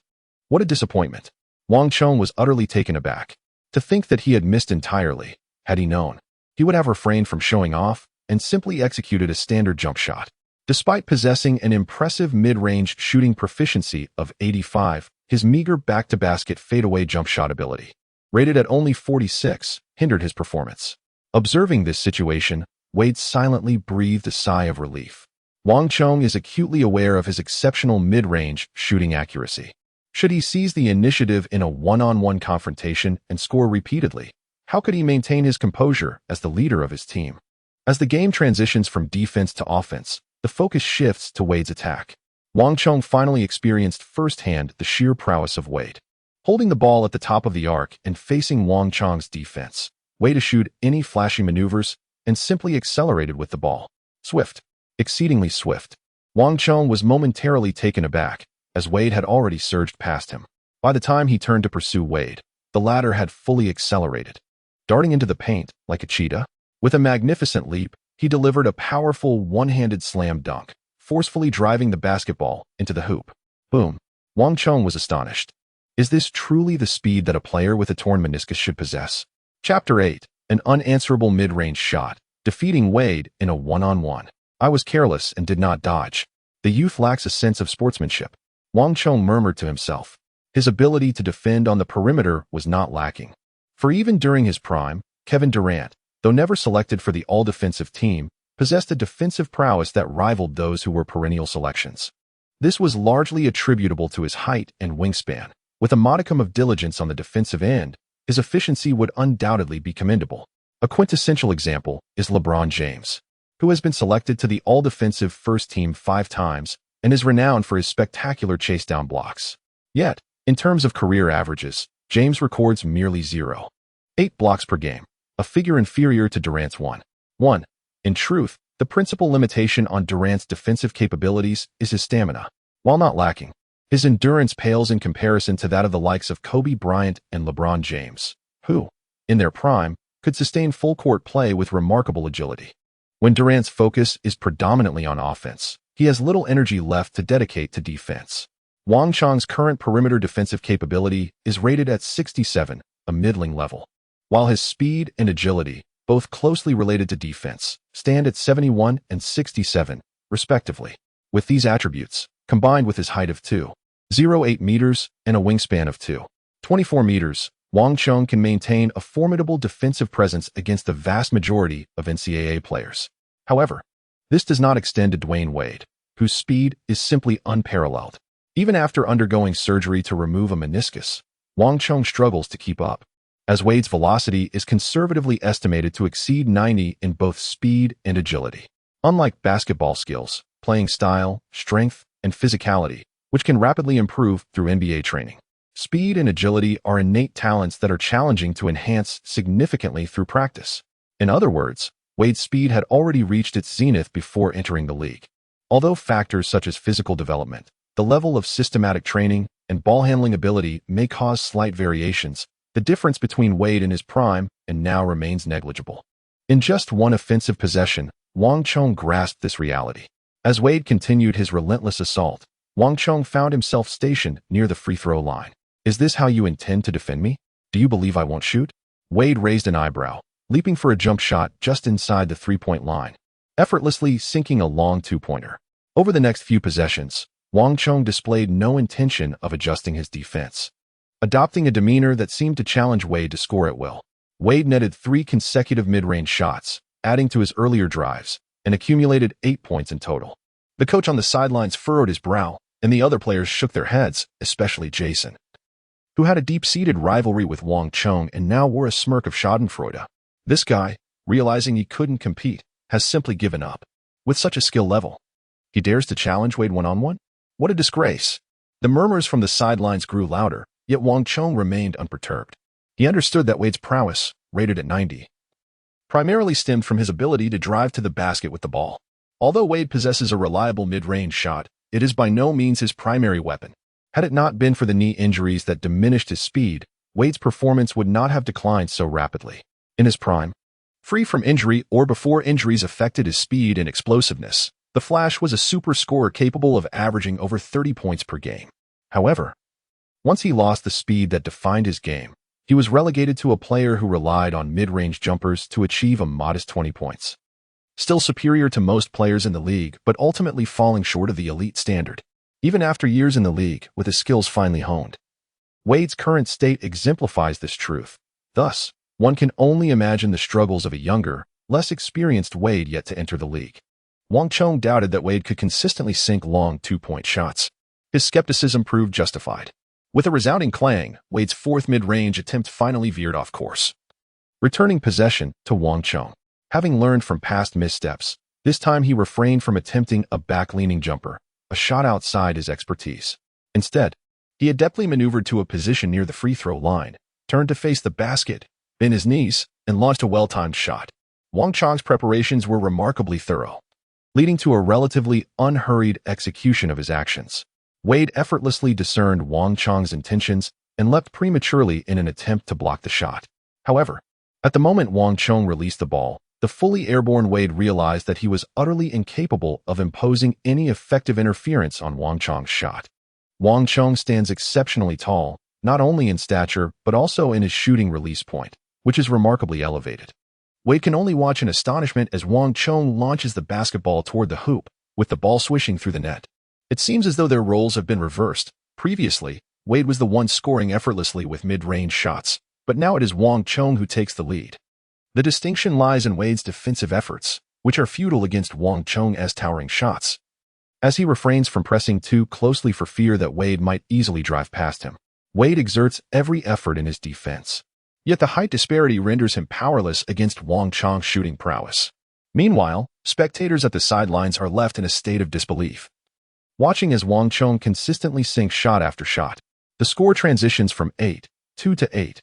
What a disappointment. Wang Chong was utterly taken aback. To think that he had missed entirely, had he known, he would have refrained from showing off and simply executed a standard jump shot. Despite possessing an impressive mid-range shooting proficiency of 85, his meager back-to-basket fadeaway jump shot ability, rated at only 46, hindered his performance. Observing this situation, Wade silently breathed a sigh of relief. Wang Chong is acutely aware of his exceptional mid-range shooting accuracy. Should he seize the initiative in a one-on-one confrontation and score repeatedly, how could he maintain his composure as the leader of his team? As the game transitions from defense to offense, the focus shifts to Wade's attack. Wang Chong finally experienced firsthand the sheer prowess of Wade. Holding the ball at the top of the arc and facing Wang Chong's defense, Wade eschewed any flashy maneuvers and simply accelerated with the ball. Swift. Exceedingly swift. Wang Chong was momentarily taken aback, as Wade had already surged past him. By the time he turned to pursue Wade, the latter had fully accelerated. Darting into the paint like a cheetah, with a magnificent leap, he delivered a powerful one-handed slam dunk, forcefully driving the basketball into the hoop. Boom. Wang Chong was astonished. Is this truly the speed that a player with a torn meniscus should possess? Chapter 8. An unanswerable mid-range shot, defeating Wade in a one-on-one. I was careless and did not dodge. The youth lacks a sense of sportsmanship, Wang Chong murmured to himself. His ability to defend on the perimeter was not lacking. For even during his prime, Kevin Durant, though never selected for the all-defensive team, possessed a defensive prowess that rivaled those who were perennial selections. This was largely attributable to his height and wingspan. With a modicum of diligence on the defensive end, his efficiency would undoubtedly be commendable. A quintessential example is LeBron James, who has been selected to the all-defensive first team 5 times and is renowned for his spectacular chase-down blocks. Yet, In terms of career averages, James records merely 0.8 blocks per game, a figure inferior to Durant's 1.1. In truth, the principal limitation on Durant's defensive capabilities is his stamina. While not lacking, his endurance pales in comparison to that of the likes of Kobe Bryant and LeBron James, who, in their prime, could sustain full-court play with remarkable agility. When Durant's focus is predominantly on offense, he has little energy left to dedicate to defense. Wang Chong's current perimeter defensive capability is rated at 67, a middling level, while his speed and agility, both closely related to defense, stand at 71 and 67, respectively. With these attributes, combined with his height of 2.08 meters and a wingspan of 2.24 meters, Wang Chong can maintain a formidable defensive presence against the vast majority of NCAA players. However, this does not extend to Dwyane Wade, whose speed is simply unparalleled. Even after undergoing surgery to remove a meniscus, Wang Chong struggles to keep up, as Wade's velocity is conservatively estimated to exceed 90 in both speed and agility. Unlike basketball skills, playing style, strength, and physicality, which can rapidly improve through NBA training, speed and agility are innate talents that are challenging to enhance significantly through practice. In other words, Wade's speed had already reached its zenith before entering the league. Although factors such as physical development, the level of systematic training, and ball handling ability may cause slight variations, the difference between Wade in his prime and now remains negligible. In just one offensive possession, Wang Chong grasped this reality. As Wade continued his relentless assault, Wang Chong found himself stationed near the free throw line. "Is this how you intend to defend me? Do you believe I won't shoot?" Wade raised an eyebrow, leaping for a jump shot just inside the three-point line, effortlessly sinking a long two-pointer. Over the next few possessions, Wang Chong displayed no intention of adjusting his defense, adopting a demeanor that seemed to challenge Wade to score at will. Wade netted 3 consecutive mid-range shots, adding to his earlier drives, and accumulated 8 points in total. The coach on the sidelines furrowed his brow, and the other players shook their heads, especially Jason, who had a deep-seated rivalry with Wang Chong and now wore a smirk of schadenfreude. This guy, realizing he couldn't compete, has simply given up. With such a skill level, he dares to challenge Wade one-on-one? What a disgrace! The murmurs from the sidelines grew louder, yet Wang Chong remained unperturbed. He understood that Wade's prowess, rated at 90, primarily stemmed from his ability to drive to the basket with the ball. Although Wade possesses a reliable mid-range shot, it is by no means his primary weapon. Had it not been for the knee injuries that diminished his speed, Wade's performance would not have declined so rapidly. In his prime, free from injury or before injuries affected his speed and explosiveness, the Flash was a super scorer capable of averaging over 30 points per game. However, once he lost the speed that defined his game, he was relegated to a player who relied on mid-range jumpers to achieve a modest 20 points. Still superior to most players in the league, but ultimately falling short of the elite standard, even after years in the league with his skills finely honed. Wade's current state exemplifies this truth. Thus, one can only imagine the struggles of a younger, less experienced Wade yet to enter the league. Wang Chong doubted that Wade could consistently sink long two-point shots. His skepticism proved justified. With a resounding clang, Wade's 4th mid-range attempt finally veered off course, returning possession to Wang Chong. Having learned from past missteps, this time he refrained from attempting a back-leaning jumper, a shot outside his expertise. Instead, he adeptly maneuvered to a position near the free throw line, turned to face the basket, bent his knees, and launched a well-timed shot. Wang Chong's preparations were remarkably thorough, leading to a relatively unhurried execution of his actions. Wade effortlessly discerned Wang Chong's intentions and leapt prematurely in an attempt to block the shot. However, at the moment Wang Chong released the ball, the fully airborne Wade realized that he was utterly incapable of imposing any effective interference on Wang Chong's shot. Wang Chong stands exceptionally tall, not only in stature but also in his shooting release point, which is remarkably elevated. Wade can only watch in astonishment as Wang Chong launches the basketball toward the hoop, with the ball swishing through the net. It seems as though their roles have been reversed. Previously, Wade was the one scoring effortlessly with mid-range shots, but now it is Wang Chong who takes the lead. The distinction lies in Wade's defensive efforts, which are futile against Wang Chong's towering shots, as he refrains from pressing too closely for fear that Wade might easily drive past him. Wade exerts every effort in his defense, yet the height disparity renders him powerless against Wang Chong's shooting prowess. Meanwhile, spectators at the sidelines are left in a state of disbelief, watching as Wang Chong consistently sinks shot after shot. The score transitions from 8-2 to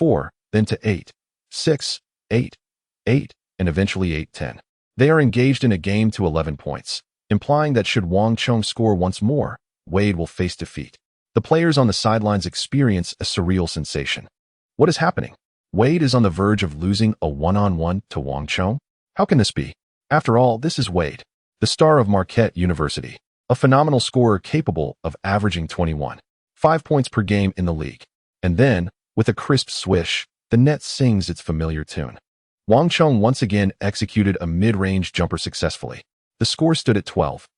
8-4, then to 8-6, 8-8, and eventually 8-10. They are engaged in a game to 11 points, implying that should Wang Chong score once more, Wade will face defeat. The players on the sidelines experience a surreal sensation. What is happening? Wade is on the verge of losing a one-on-one to Wang Chong? How can this be? After all, this is Wade, the star of Marquette University, a phenomenal scorer capable of averaging 21.5 points per game in the league. And then, with a crisp swish, the net sings its familiar tune. Wang Chong once again executed a mid-range jumper successfully. The score stood at 12-8.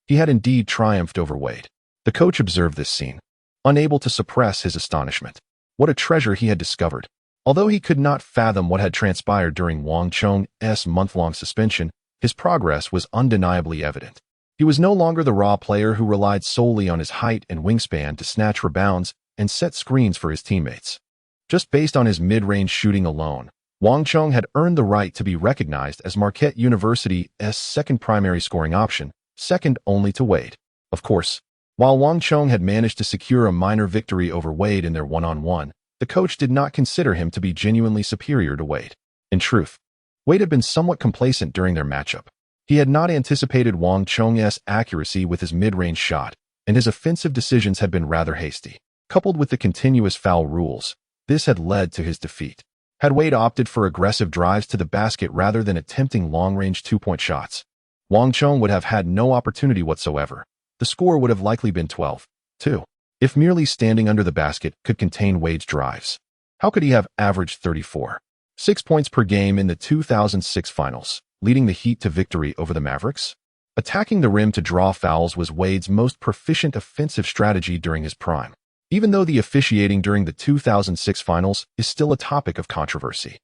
He had indeed triumphed over Wade. The coach observed this scene, unable to suppress his astonishment. What a treasure he had discovered. Although he could not fathom what had transpired during Wang Chong's month-long suspension, his progress was undeniably evident. He was no longer the raw player who relied solely on his height and wingspan to snatch rebounds and set screens for his teammates. Just based on his mid-range shooting alone, Wang Chong had earned the right to be recognized as Marquette University's second primary scoring option, second only to Wade. Of course, while Wang Chong had managed to secure a minor victory over Wade in their one-on-one, the coach did not consider him to be genuinely superior to Wade. In truth, Wade had been somewhat complacent during their matchup. He had not anticipated Wang Chong's accuracy with his mid-range shot, and his offensive decisions had been rather hasty. Coupled with the continuous foul rules, this had led to his defeat. Had Wade opted for aggressive drives to the basket rather than attempting long-range two-point shots, Wang Chong would have had no opportunity whatsoever. The score would have likely been 12-2. If merely standing under the basket could contain Wade's drives, how could he have averaged 34.6 points per game in the 2006 finals, leading the Heat to victory over the Mavericks? Attacking the rim to draw fouls was Wade's most proficient offensive strategy during his prime, even though the officiating during the 2006 finals is still a topic of controversy.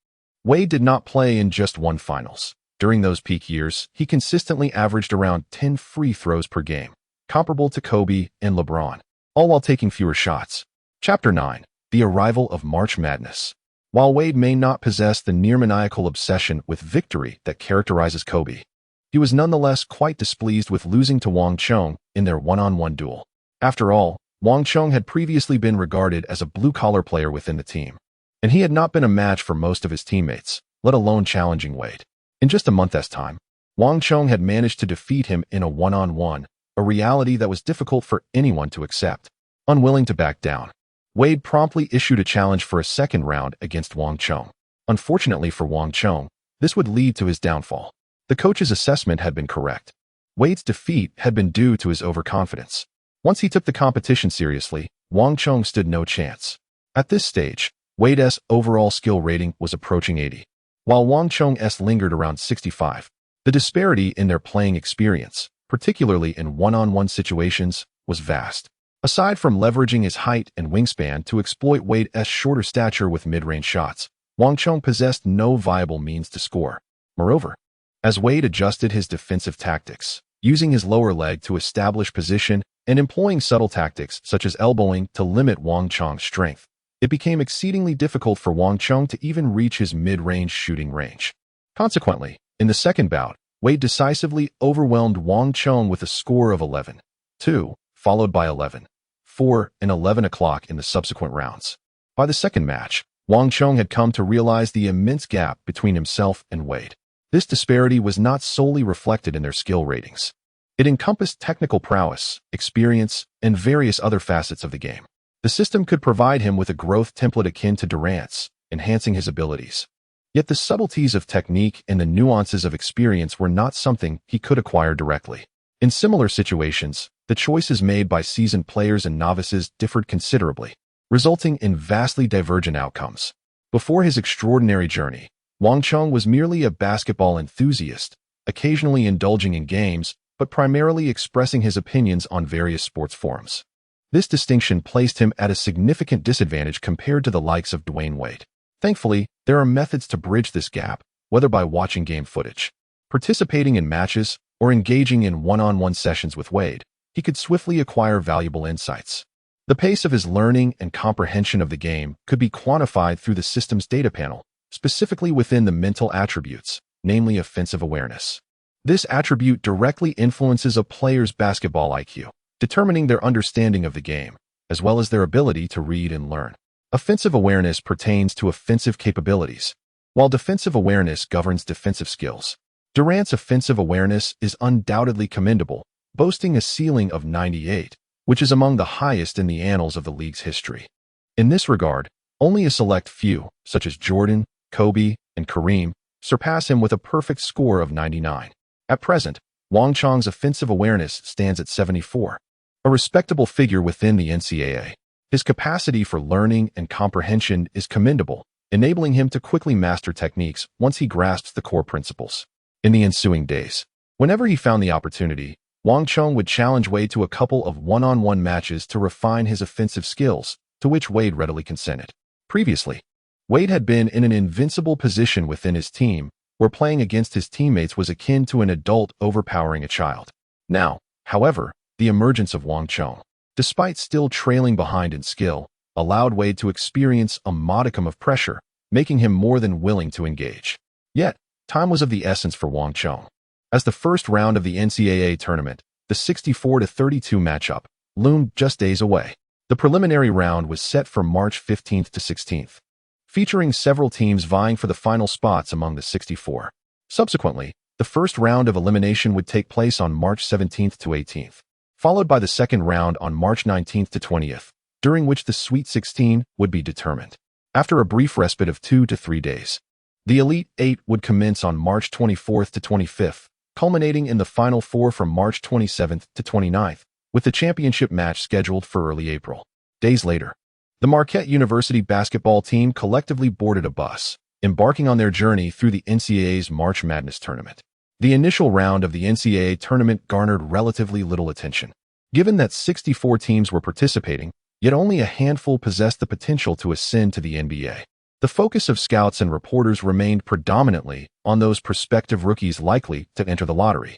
Wade did not play in just one finals. During those peak years, he consistently averaged around 10 free throws per game, comparable to Kobe and LeBron, all while taking fewer shots. Chapter 9. The Arrival of March Madness. While Wade may not possess the near-maniacal obsession with victory that characterizes Kobe, he was nonetheless quite displeased with losing to Wang Chong in their one-on-one duel. After all, Wang Chong had previously been regarded as a blue-collar player within the team, and he had not been a match for most of his teammates, let alone challenging Wade. In just a month's time, Wang Chong had managed to defeat him in a one-on-one, a reality that was difficult for anyone to accept. Unwilling to back down, Wade promptly issued a challenge for a second round against Wang Chong. Unfortunately for Wang Chong, this would lead to his downfall. The coach's assessment had been correct. Wade's defeat had been due to his overconfidence. Once he took the competition seriously, Wang Chong stood no chance. At this stage, Wade's overall skill rating was approaching 80, while Wang Chong's lingered around 65. The disparity in their playing experience, particularly in one-on-one situations, was vast. Aside from leveraging his height and wingspan to exploit Wade's shorter stature with mid-range shots, Wang Chong possessed no viable means to score. Moreover, as Wade adjusted his defensive tactics, using his lower leg to establish position and employing subtle tactics such as elbowing to limit Wang Chong's strength, it became exceedingly difficult for Wang Chong to even reach his mid-range shooting range. Consequently, in the second bout, Wade decisively overwhelmed Wang Chong with a score of 11-2, followed by 11-4 and 11 o'clock in the subsequent rounds. By the second match, Wang Chong had come to realize the immense gap between himself and Wade. This disparity was not solely reflected in their skill ratings. It encompassed technical prowess, experience, and various other facets of the game. The system could provide him with a growth template akin to Durant's, enhancing his abilities. Yet the subtleties of technique and the nuances of experience were not something he could acquire directly. In similar situations, the choices made by seasoned players and novices differed considerably, resulting in vastly divergent outcomes. Before his extraordinary journey, Wang Chong was merely a basketball enthusiast, occasionally indulging in games, but primarily expressing his opinions on various sports forums. This distinction placed him at a significant disadvantage compared to the likes of Dwyane Wade. Thankfully, there are methods to bridge this gap, whether by watching game footage, participating in matches, or engaging in one-on-one sessions with Wade. He could swiftly acquire valuable insights. The pace of his learning and comprehension of the game could be quantified through the system's data panel, specifically within the mental attributes, namely offensive awareness. This attribute directly influences a player's basketball IQ, determining their understanding of the game. as well as their ability to read and learn. Offensive awareness pertains to offensive capabilities, while defensive awareness governs defensive skills. Durant's offensive awareness is undoubtedly commendable, boasting a ceiling of 98, which is among the highest in the annals of the league's history. In this regard, only a select few, such as Jordan, Kobe, and Kareem, surpass him with a perfect score of 99. At present, Wang Chong's offensive awareness stands at 74, a respectable figure within the NCAA. His capacity for learning and comprehension is commendable, enabling him to quickly master techniques once he grasps the core principles. In the ensuing days, whenever he found the opportunity, Wang Chong would challenge Wade to a couple of one-on-one matches to refine his offensive skills, to which Wade readily consented. Previously, Wade had been in an invincible position within his team, where playing against his teammates was akin to an adult overpowering a child. Now, however, the emergence of Wang Chong, despite still trailing behind in skill, allowed Wade to experience a modicum of pressure, making him more than willing to engage. Yet, time was of the essence for Wang Chong. As the first round of the NCAA tournament, the 64-32 matchup, loomed just days away. The preliminary round was set for March 15th to 16th, featuring several teams vying for the final spots among the 64. Subsequently, the first round of elimination would take place on March 17th to 18th, followed by the second round on March 19th to 20th, during which the Sweet 16 would be determined. After a brief respite of 2 to 3 days, the Elite Eight would commence on March 24th to 25th, culminating in the Final Four from March 27th to 29th, with the championship match scheduled for early April. Days later, the Marquette University basketball team collectively boarded a bus, embarking on their journey through the NCAA's March Madness tournament. The initial round of the NCAA tournament garnered relatively little attention. Given that 64 teams were participating, yet only a handful possessed the potential to ascend to the NBA. The focus of scouts and reporters remained predominantly on those prospective rookies likely to enter the lottery,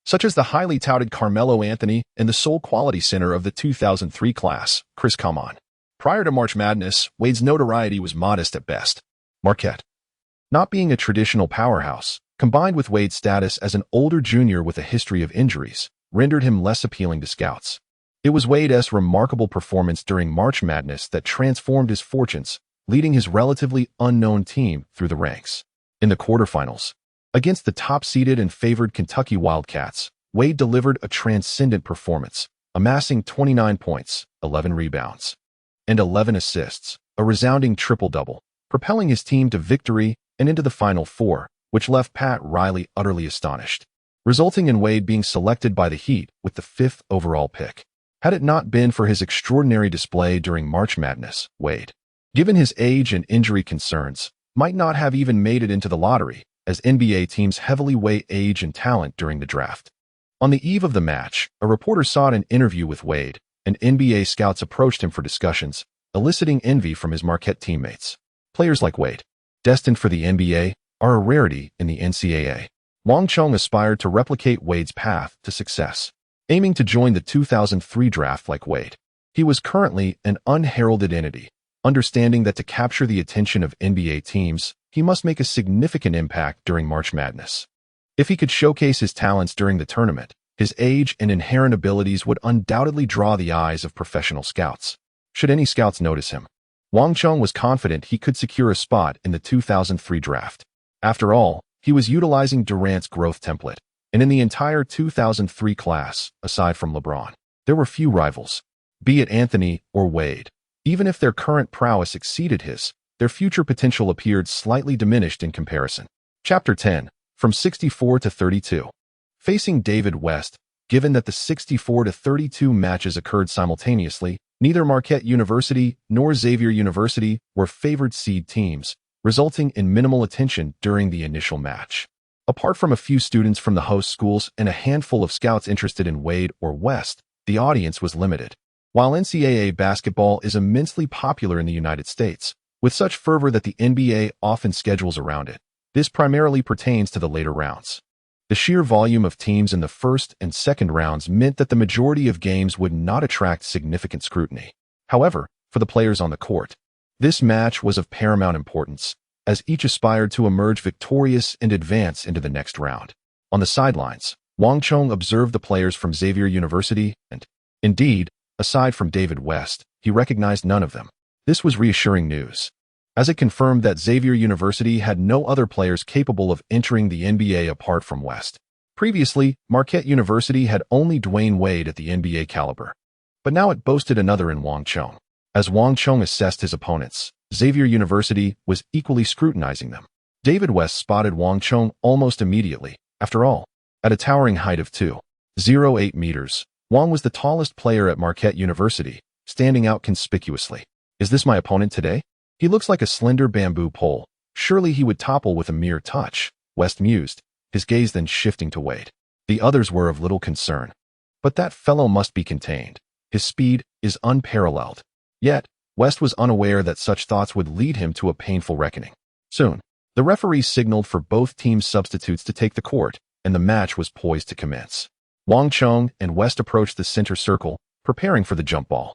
such as the highly touted Carmelo Anthony and the sole quality center of the 2003 class, Chris Kaman. Prior to March Madness, Wade's notoriety was modest at best. Marquette, not being a traditional powerhouse, combined with Wade's status as an older junior with a history of injuries, rendered him less appealing to scouts. It was Wade's remarkable performance during March Madness that transformed his fortunes, leading his relatively unknown team through the ranks. In the quarterfinals, against the top-seeded and favored Kentucky Wildcats, Wade delivered a transcendent performance, amassing 29 points, 11 rebounds, and 11 assists, a resounding triple-double, propelling his team to victory and into the Final Four, which left Pat Riley utterly astonished, resulting in Wade being selected by the Heat with the 5th overall pick. Had it not been for his extraordinary display during March Madness, Wade, given his age and injury concerns, might not have even made it into the lottery, as NBA teams heavily weigh age and talent during the draft. On the eve of the match, a reporter sought an interview with Wade, and NBA scouts approached him for discussions, eliciting envy from his Marquette teammates. Players like Wade, destined for the NBA, are a rarity in the NCAA. Wang Chong aspired to replicate Wade's path to success, aiming to join the 2003 draft like Wade. He was currently an unheralded entity, understanding that to capture the attention of NBA teams, he must make a significant impact during March Madness. If he could showcase his talents during the tournament, his age and inherent abilities would undoubtedly draw the eyes of professional scouts. Should any scouts notice him, Wang Chong was confident he could secure a spot in the 2003 draft. After all, he was utilizing Durant's growth template, and in the entire 2003 class, aside from LeBron, there were few rivals, be it Anthony or Wade. Even if their current prowess exceeded his, their future potential appeared slightly diminished in comparison. Chapter 10, From 64 to 32. Facing David West, given that the 64 to 32 matches occurred simultaneously, neither Marquette University nor Xavier University were favored seed teams, resulting in minimal attention during the initial match. Apart from a few students from the host schools and a handful of scouts interested in Wade or West, the audience was limited. While NCAA basketball is immensely popular in the United States, with such fervor that the NBA often schedules around it, this primarily pertains to the later rounds. The sheer volume of teams in the first and second rounds meant that the majority of games would not attract significant scrutiny. However, for the players on the court, this match was of paramount importance, as each aspired to emerge victorious and advance into the next round. On the sidelines, Wang Chong observed the players from Xavier University and, indeed, Aside from David West, he recognized none of them. This was reassuring news, as it confirmed that Xavier University had no other players capable of entering the NBA apart from West. Previously, Marquette University had only Dwyane Wade at the NBA caliber, but now it boasted another in Wang Chong. As Wang Chong assessed his opponents, Xavier University was equally scrutinizing them. David West spotted Wang Chong almost immediately. After all, at a towering height of 2.08 meters, Wang was the tallest player at Marquette University, standing out conspicuously. Is this my opponent today? He looks like a slender bamboo pole. Surely he would topple with a mere touch, West mused, his gaze then shifting to Wade. The others were of little concern. But that fellow must be contained. His speed is unparalleled. Yet, West was unaware that such thoughts would lead him to a painful reckoning. Soon, the referee signaled for both teams' substitutes to take the court, and the match was poised to commence. Wang Chong and West approached the center circle, preparing for the jump ball.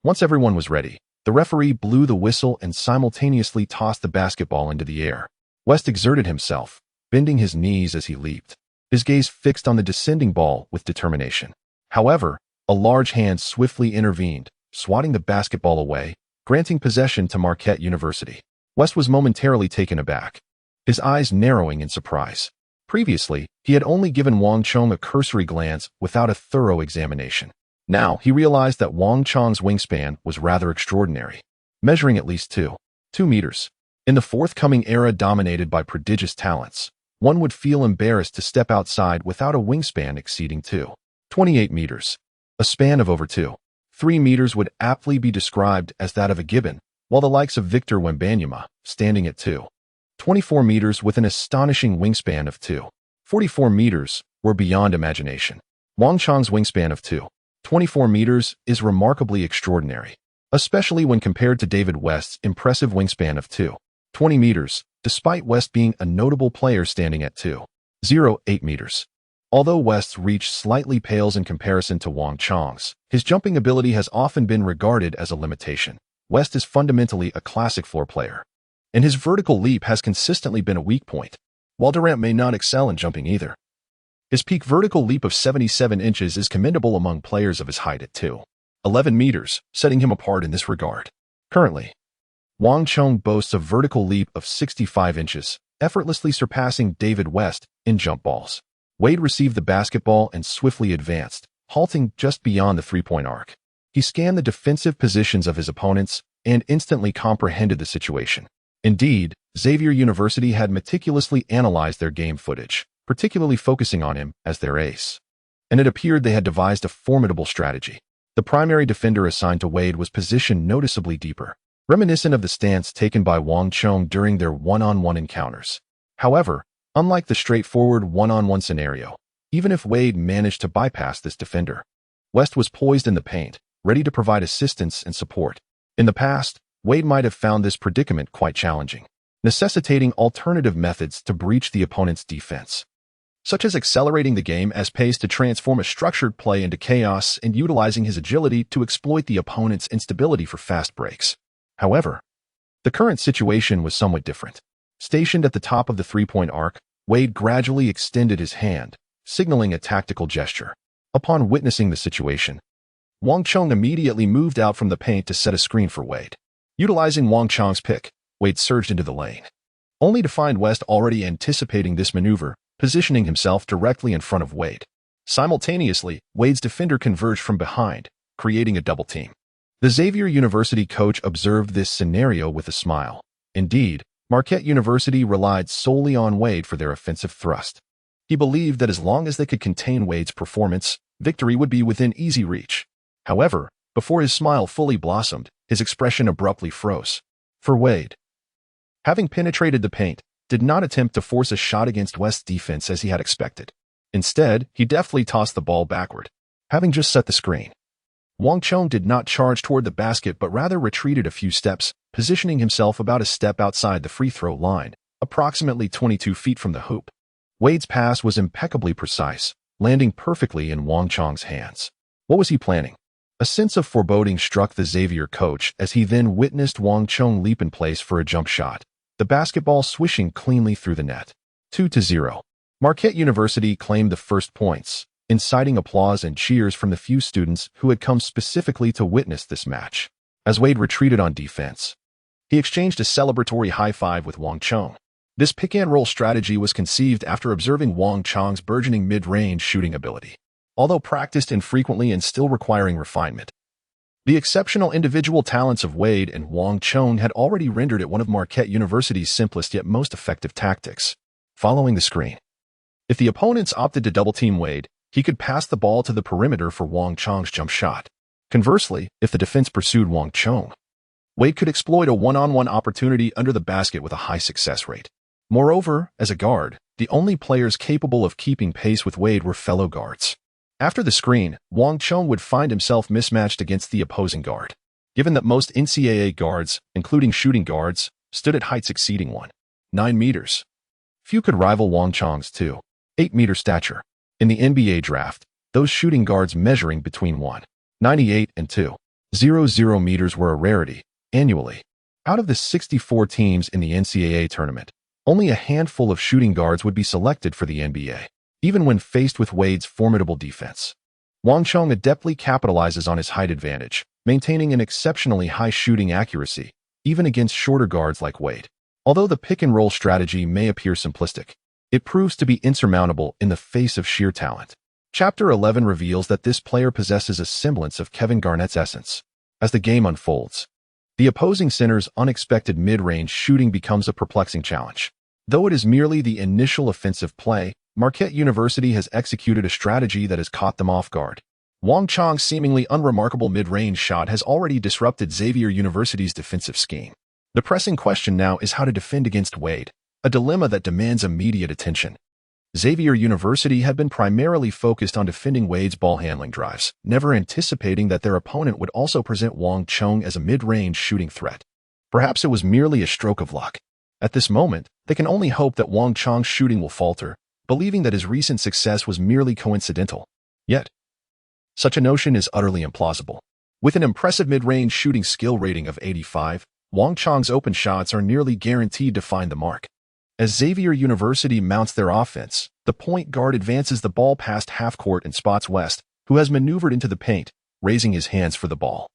Once everyone was ready, the referee blew the whistle and simultaneously tossed the basketball into the air. West exerted himself, bending his knees as he leaped, his gaze fixed on the descending ball with determination. However, a large hand swiftly intervened, swatting the basketball away, granting possession to Marquette University. West was momentarily taken aback, his eyes narrowing in surprise. Previously, he had only given Wang Chong a cursory glance without a thorough examination. Now, he realized that Wang Chong's wingspan was rather extraordinary, measuring at least 2 meters. In the forthcoming era dominated by prodigious talents, one would feel embarrassed to step outside without a wingspan exceeding 2.28 meters. A span of over 2.3 meters would aptly be described as that of a gibbon, while the likes of Victor Wembanyama, standing at 2.24 meters with an astonishing wingspan of 2.44 meters, were beyond imagination. Wang Chong's wingspan of 2.24 meters is remarkably extraordinary, especially when compared to David West's impressive wingspan of 2.20 meters, despite West being a notable player standing at 2.08 meters. Although West's reach slightly pales in comparison to Wang Chong's, his jumping ability has often been regarded as a limitation. West is fundamentally a classic floor player, and his vertical leap has consistently been a weak point, while Durant may not excel in jumping either. His peak vertical leap of 77 inches is commendable among players of his height at 2.11 meters, setting him apart in this regard. Currently, Wang Chong boasts a vertical leap of 65 inches, effortlessly surpassing David West in jump balls. Wade received the basketball and swiftly advanced, halting just beyond the three-point arc. He scanned the defensive positions of his opponents and instantly comprehended the situation. Indeed, Xavier University had meticulously analyzed their game footage, particularly focusing on him as their ace. And it appeared they had devised a formidable strategy. The primary defender assigned to Wade was positioned noticeably deeper, reminiscent of the stance taken by Wang Chong during their one-on-one encounters. However, unlike the straightforward one-on-one scenario, even if Wade managed to bypass this defender, West was poised in the paint, ready to provide assistance and support. In the past, Wade might have found this predicament quite challenging, necessitating alternative methods to breach the opponent's defense, such as accelerating the game as pace to transform a structured play into chaos and utilizing his agility to exploit the opponent's instability for fast breaks. However, the current situation was somewhat different. Stationed at the top of the three-point arc, Wade gradually extended his hand, signaling a tactical gesture. Upon witnessing the situation, Wang Chong immediately moved out from the paint to set a screen for Wade. Utilizing Wang Chong's pick, Wade surged into the lane, only to find West already anticipating this maneuver, positioning himself directly in front of Wade. Simultaneously, Wade's defender converged from behind, creating a double team. The Xavier University coach observed this scenario with a smile. Indeed, Marquette University relied solely on Wade for their offensive thrust. He believed that as long as they could contain Wade's performance, victory would be within easy reach. However, before his smile fully blossomed, his expression abruptly froze. For Wade, having penetrated the paint, did not attempt to force a shot against West's defense as he had expected. Instead, he deftly tossed the ball backward, having just set the screen. Wang Chong did not charge toward the basket but rather retreated a few steps, positioning himself about a step outside the free throw line, approximately 22 feet from the hoop. Wade's pass was impeccably precise, landing perfectly in Wang Chong's hands. What was he planning? A sense of foreboding struck the Xavier coach as he then witnessed Wang Chong leap in place for a jump shot, the basketball swishing cleanly through the net. 2-0. Marquette University claimed the first points, inciting applause and cheers from the few students who had come specifically to witness this match. As Wade retreated on defense, he exchanged a celebratory high-five with Wang Chong. This pick-and-roll strategy was conceived after observing Wang Chong's burgeoning mid-range shooting ability. Although practiced infrequently and still requiring refinement, the exceptional individual talents of Wade and Wang Chong had already rendered it one of Marquette University's simplest yet most effective tactics. Following the screen, if the opponents opted to double-team Wade, he could pass the ball to the perimeter for Wang Chong's jump shot. Conversely, if the defense pursued Wang Chong, Wade could exploit a one-on-one opportunity under the basket with a high success rate. Moreover, as a guard, the only players capable of keeping pace with Wade were fellow guards. After the screen, Wang Chong would find himself mismatched against the opposing guard. Given that most NCAA guards, including shooting guards, stood at heights exceeding 1.9 meters, few could rival Wang Chong's 2.8-meter stature. In the NBA draft, those shooting guards measuring between 1.98 and 2.00 meters were a rarity. Annually, out of the 64 teams in the NCAA tournament, only a handful of shooting guards would be selected for the NBA. Even when faced with Wade's formidable defense, Wang Chong adeptly capitalizes on his height advantage, maintaining an exceptionally high shooting accuracy, even against shorter guards like Wade. Although the pick-and-roll strategy may appear simplistic, it proves to be insurmountable in the face of sheer talent. Chapter 11 reveals that this player possesses a semblance of Kevin Garnett's essence. As the game unfolds, the opposing center's unexpected mid-range shooting becomes a perplexing challenge. Though it is merely the initial offensive play, Marquette University has executed a strategy that has caught them off guard. Wang Chong's seemingly unremarkable mid-range shot has already disrupted Xavier University's defensive scheme. The pressing question now is how to defend against Wade, a dilemma that demands immediate attention. Xavier University had been primarily focused on defending Wade's ball-handling drives, never anticipating that their opponent would also present Wang Chong as a mid-range shooting threat. Perhaps it was merely a stroke of luck. At this moment, they can only hope that Wang Chong's shooting will falter, believing that his recent success was merely coincidental. Yet, such a notion is utterly implausible. With an impressive mid-range shooting skill rating of 85, Wang Chong's open shots are nearly guaranteed to find the mark. As Xavier University mounts their offense, the point guard advances the ball past half-court and spots West, who has maneuvered into the paint, raising his hands for the ball.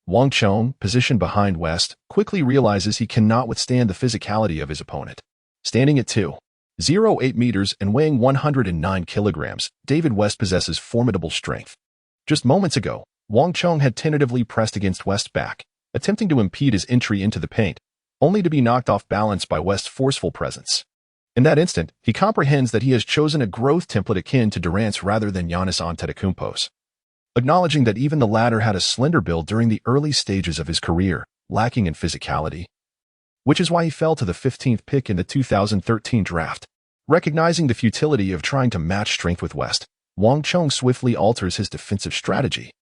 Wang Chong, positioned behind West, quickly realizes he cannot withstand the physicality of his opponent. Standing at 2.08 meters and weighing 109 kilograms, David West possesses formidable strength. Just moments ago, Wang Chong had tentatively pressed against West's back, attempting to impede his entry into the paint, only to be knocked off balance by West's forceful presence. In that instant, he comprehends that he has chosen a growth template akin to Durant's rather than Giannis Antetokounmpo's. Acknowledging that even the latter had a slender build during the early stages of his career, lacking in physicality, which is why he fell to the 15th pick in the 2013 draft. Recognizing the futility of trying to match strength with West, Wang Chong swiftly alters his defensive strategy.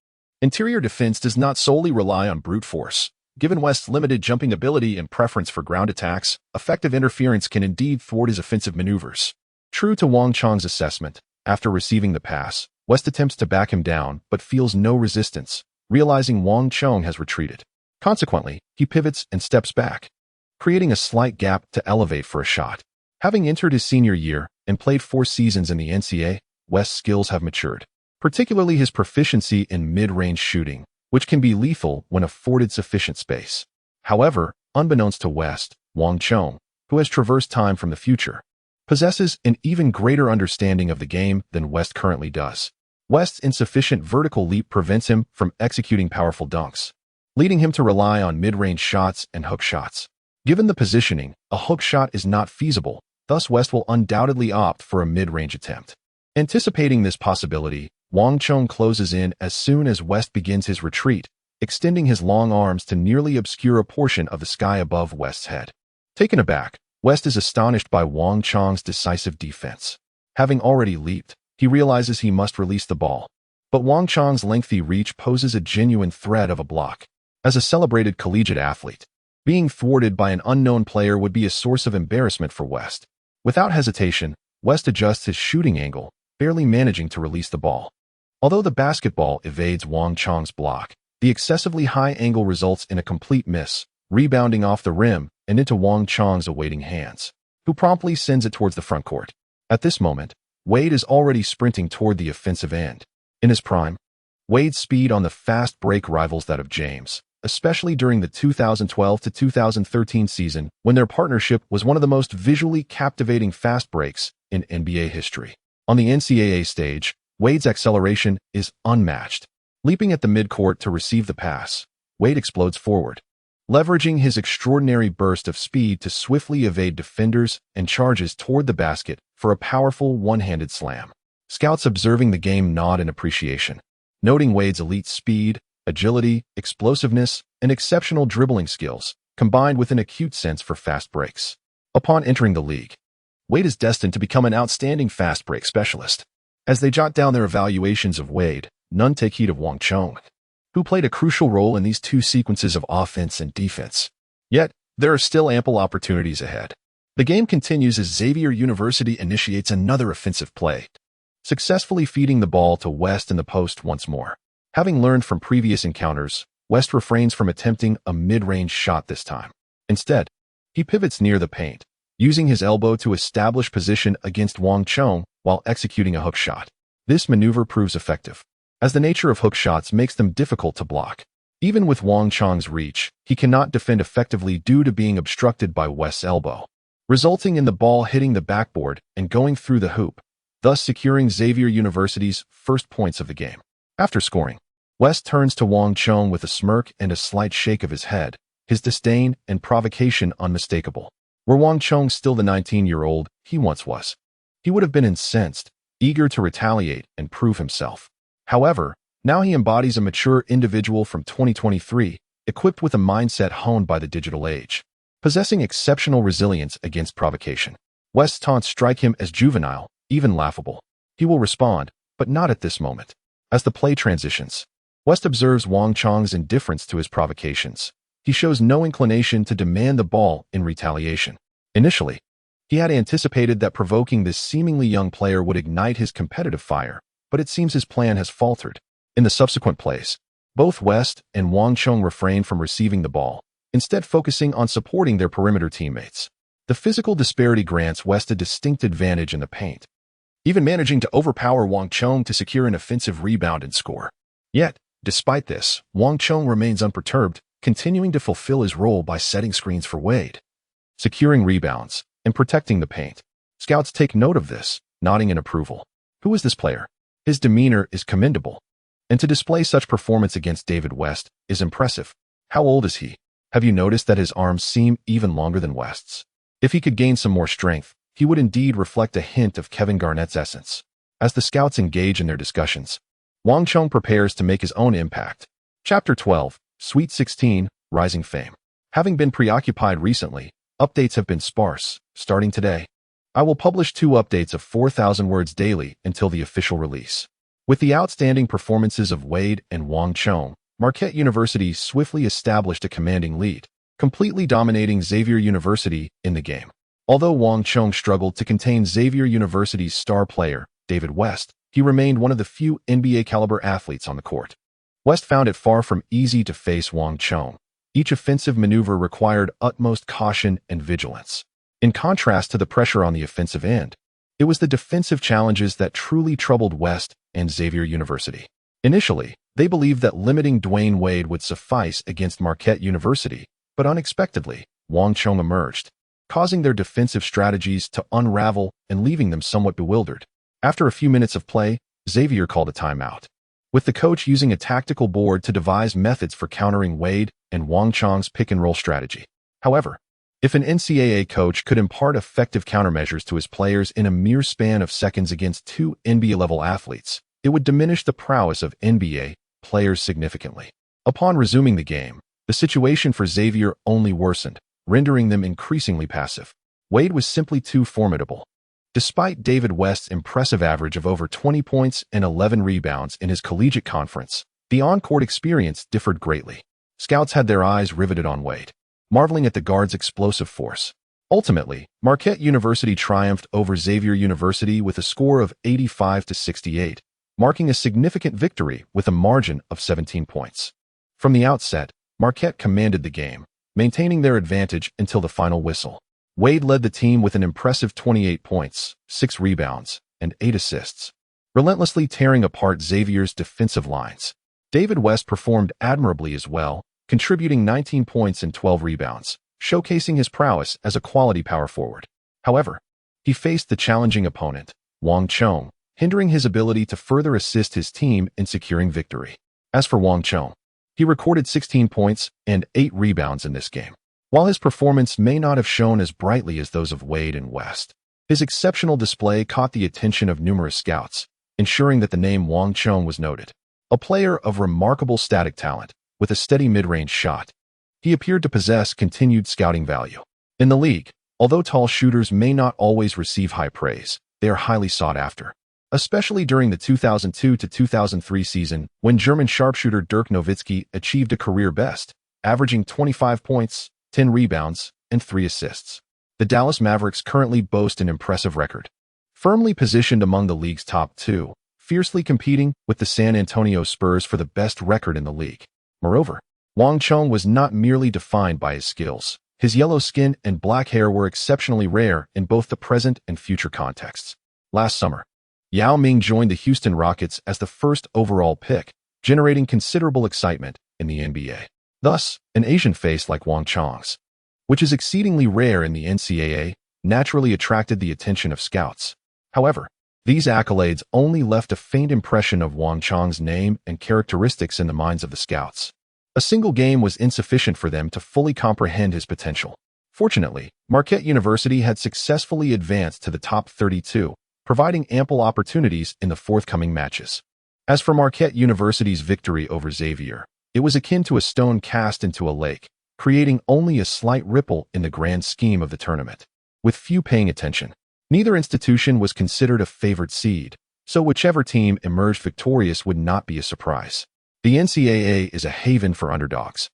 Interior defense does not solely rely on brute force. Given West's limited jumping ability and preference for ground attacks, effective interference can indeed thwart his offensive maneuvers. True to Wang Chong's assessment, after receiving the pass, West attempts to back him down but feels no resistance, realizing Wang Chong has retreated. Consequently, he pivots and steps back, creating a slight gap to elevate for a shot. Having entered his senior year and played 4 seasons in the NCAA, West's skills have matured, particularly his proficiency in mid-range shooting, which can be lethal when afforded sufficient space. However, unbeknownst to West, Wang Chong, who has traversed time from the future, possesses an even greater understanding of the game than West currently does. West's insufficient vertical leap prevents him from executing powerful dunks, leading him to rely on mid-range shots and hook shots. Given the positioning, a hook shot is not feasible, thus West will undoubtedly opt for a mid-range attempt. Anticipating this possibility, Wang Chong closes in as soon as West begins his retreat, extending his long arms to nearly obscure a portion of the sky above West's head. Taken aback, West is astonished by Wang Chong's decisive defense. Having already leaped, he realizes he must release the ball. But Wang Chong's lengthy reach poses a genuine threat of a block. As a celebrated collegiate athlete, being thwarted by an unknown player would be a source of embarrassment for West. Without hesitation, West adjusts his shooting angle, barely managing to release the ball. Although the basketball evades Wang Chong's block, the excessively high angle results in a complete miss, rebounding off the rim and into Wang Chong's awaiting hands, who promptly sends it towards the front court. At this moment, Wade is already sprinting toward the offensive end. In his prime, Wade's speed on the fast break rivals that of James, especially during the 2012 to 2013 season when their partnership was one of the most visually captivating fast breaks in NBA history. On the NCAA stage, Wade's acceleration is unmatched. Leaping at the midcourt to receive the pass, Wade explodes forward, leveraging his extraordinary burst of speed to swiftly evade defenders and charges toward the basket for a powerful one-handed slam. Scouts observing the game nod in appreciation, noting Wade's elite speed, agility, explosiveness, and exceptional dribbling skills, combined with an acute sense for fast breaks. Upon entering the league, Wade is destined to become an outstanding fast break specialist. As they jot down their evaluations of Wade, none take heed of Wang Chong, who played a crucial role in these two sequences of offense and defense. Yet, there are still ample opportunities ahead. The game continues as Xavier University initiates another offensive play, successfully feeding the ball to West in the post once more. Having learned from previous encounters, West refrains from attempting a mid-range shot this time. Instead, he pivots near the paint, using his elbow to establish position against Wang Chong while executing a hook shot. This maneuver proves effective, as the nature of hook shots makes them difficult to block. Even with Wang Chong's reach, he cannot defend effectively due to being obstructed by West's elbow, resulting in the ball hitting the backboard and going through the hoop, thus securing Xavier University's first points of the game. After scoring, West turns to Wang Chong with a smirk and a slight shake of his head, his disdain and provocation unmistakable. Were Wang Chong still the 19-year-old he once was, he would have been incensed, eager to retaliate and prove himself. However, now he embodies a mature individual from 2023, equipped with a mindset honed by the digital age, possessing exceptional resilience against provocation. West's taunts strike him as juvenile, even laughable. He will respond, but not at this moment. As the play transitions, West observes Wang Chong's indifference to his provocations. He shows no inclination to demand the ball in retaliation. Initially, he had anticipated that provoking this seemingly young player would ignite his competitive fire, but it seems his plan has faltered. In the subsequent plays, both West and Wang Chong refrain from receiving the ball, instead focusing on supporting their perimeter teammates. The physical disparity grants West a distinct advantage in the paint, even managing to overpower Wang Chong to secure an offensive rebound and score. Yet, despite this, Wang Chong remains unperturbed, continuing to fulfill his role by setting screens for Wade, securing rebounds, and protecting the paint. Scouts take note of this, nodding in approval. Who is this player? His demeanor is commendable, and to display such performance against David West is impressive. How old is he? Have you noticed that his arms seem even longer than West's? If he could gain some more strength, he would indeed reflect a hint of Kevin Garnett's essence. As the scouts engage in their discussions, Wang Chong prepares to make his own impact. Chapter 12, Sweet 16, Rising Fame. Having been preoccupied recently, updates have been sparse. Starting today, I will publish 2 updates of 4,000 words daily until the official release. With the outstanding performances of Wade and Wang Chong, Marquette University swiftly established a commanding lead, completely dominating Xavier University in the game. Although Wang Chong struggled to contain Xavier University's star player, David West, he remained one of the few NBA-caliber athletes on the court. West found it far from easy to face Wang Chong. Each offensive maneuver required utmost caution and vigilance. In contrast to the pressure on the offensive end, it was the defensive challenges that truly troubled West and Xavier University. Initially, they believed that limiting Dwyane Wade would suffice against Marquette University, but unexpectedly, Wang Chong emerged, causing their defensive strategies to unravel and leaving them somewhat bewildered. After a few minutes of play, Xavier called a timeout, with the coach using a tactical board to devise methods for countering Wade and Wang Chong's pick-and-roll strategy. However, if an NCAA coach could impart effective countermeasures to his players in a mere span of seconds against 2 NBA-level athletes, it would diminish the prowess of NBA players significantly. Upon resuming the game, the situation for Xavier only worsened, rendering them increasingly passive. Wade was simply too formidable. Despite David West's impressive average of over 20 points and 11 rebounds in his collegiate conference, the on-court experience differed greatly. Scouts had their eyes riveted on Wade, marveling at the guard's explosive force. Ultimately, Marquette University triumphed over Xavier University with a score of 85-68, marking a significant victory with a margin of 17 points. From the outset, Marquette commanded the game, maintaining their advantage until the final whistle. Wade led the team with an impressive 28 points, 6 rebounds, and 8 assists, relentlessly tearing apart Xavier's defensive lines. David West performed admirably as well, contributing 19 points and 12 rebounds, showcasing his prowess as a quality power forward. However, he faced the challenging opponent, Wang Chong, hindering his ability to further assist his team in securing victory. As for Wang Chong, he recorded 16 points and 8 rebounds in this game. While his performance may not have shone as brightly as those of Wade and West, his exceptional display caught the attention of numerous scouts, ensuring that the name Wang Chong was noted. A player of remarkable static talent, with a steady mid-range shot, he appeared to possess continued scouting value. In the league, although tall shooters may not always receive high praise, they are highly sought after, especially during the 2002 to 2003 season when German sharpshooter Dirk Nowitzki achieved a career best, averaging 25 points, 10 rebounds, and 3 assists. The Dallas Mavericks currently boast an impressive record, firmly positioned among the league's top 2, fiercely competing with the San Antonio Spurs for the best record in the league. Moreover, Wang Chong was not merely defined by his skills. His yellow skin and black hair were exceptionally rare in both the present and future contexts. Last summer, Yao Ming joined the Houston Rockets as the first overall pick, generating considerable excitement in the NBA. Thus, an Asian face like Wang Chong's, which is exceedingly rare in the NCAA, naturally attracted the attention of scouts. However, these accolades only left a faint impression of Wang Chong's name and characteristics in the minds of the scouts. A single game was insufficient for them to fully comprehend his potential. Fortunately, Marquette University had successfully advanced to the top 32, providing ample opportunities in the forthcoming matches. As for Marquette University's victory over Xavier, it was akin to a stone cast into a lake, creating only a slight ripple in the grand scheme of the tournament. With few paying attention, neither institution was considered a favored seed, so whichever team emerged victorious would not be a surprise. The NCAA is a haven for underdogs,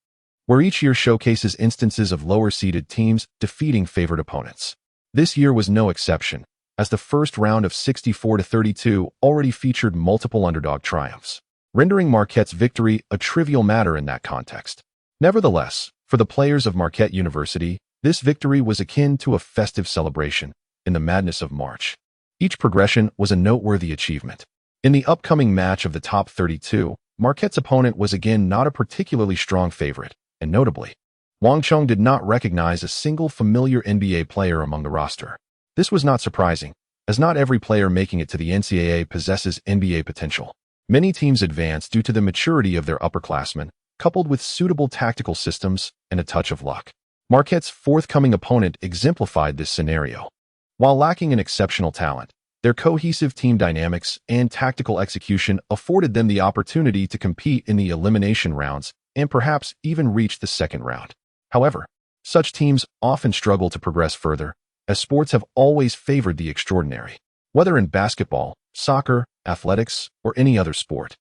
where each year showcases instances of lower-seeded teams defeating favored opponents. This year was no exception, as the first round of 64-32 already featured multiple underdog triumphs, rendering Marquette's victory a trivial matter in that context. Nevertheless, for the players of Marquette University, this victory was akin to a festive celebration in the madness of March. Each progression was a noteworthy achievement. In the upcoming match of the top 32, Marquette's opponent was again not a particularly strong favorite, and notably, Wang Chong did not recognize a single familiar NBA player among the roster. This was not surprising, as not every player making it to the NCAA possesses NBA potential. Many teams advance due to the maturity of their upperclassmen, coupled with suitable tactical systems and a touch of luck. Marquette's forthcoming opponent exemplified this scenario. While lacking in exceptional talent, their cohesive team dynamics and tactical execution afforded them the opportunity to compete in the elimination rounds and perhaps even reach the second round. However, such teams often struggle to progress further, as sports have always favored the extraordinary. Whether in basketball, soccer, athletics, or any other sport,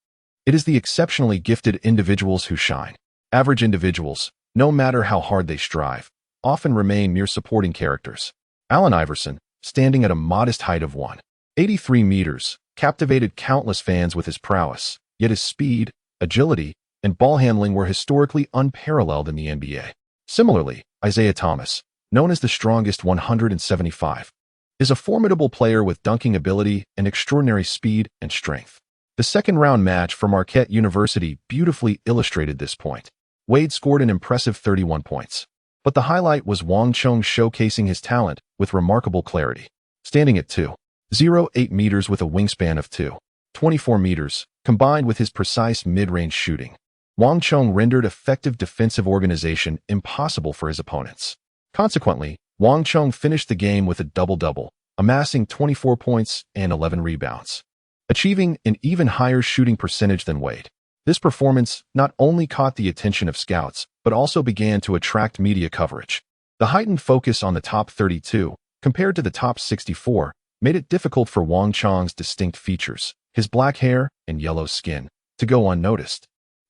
it is the exceptionally gifted individuals who shine. Average individuals, no matter how hard they strive, often remain mere supporting characters. Allen Iverson, standing at a modest height of 183 meters, captivated countless fans with his prowess, yet his speed, agility, and ball handling were historically unparalleled in the NBA. Similarly, Isaiah Thomas, known as the strongest 175, is a formidable player with dunking ability and extraordinary speed and strength. The second-round match for Marquette University beautifully illustrated this point. Wade scored an impressive 31 points, but the highlight was Wang Chong showcasing his talent with remarkable clarity. Standing at 2.08 meters with a wingspan of 2.24 meters, combined with his precise mid-range shooting, Wang Chong rendered effective defensive organization impossible for his opponents. Consequently, Wang Chong finished the game with a double-double, amassing 24 points and 11 rebounds, achieving an even higher shooting percentage than Wade. This performance not only caught the attention of scouts, but also began to attract media coverage. The heightened focus on the top 32, compared to the top 64, made it difficult for Wang Chong's distinct features, his black hair and yellow skin, to go unnoticed,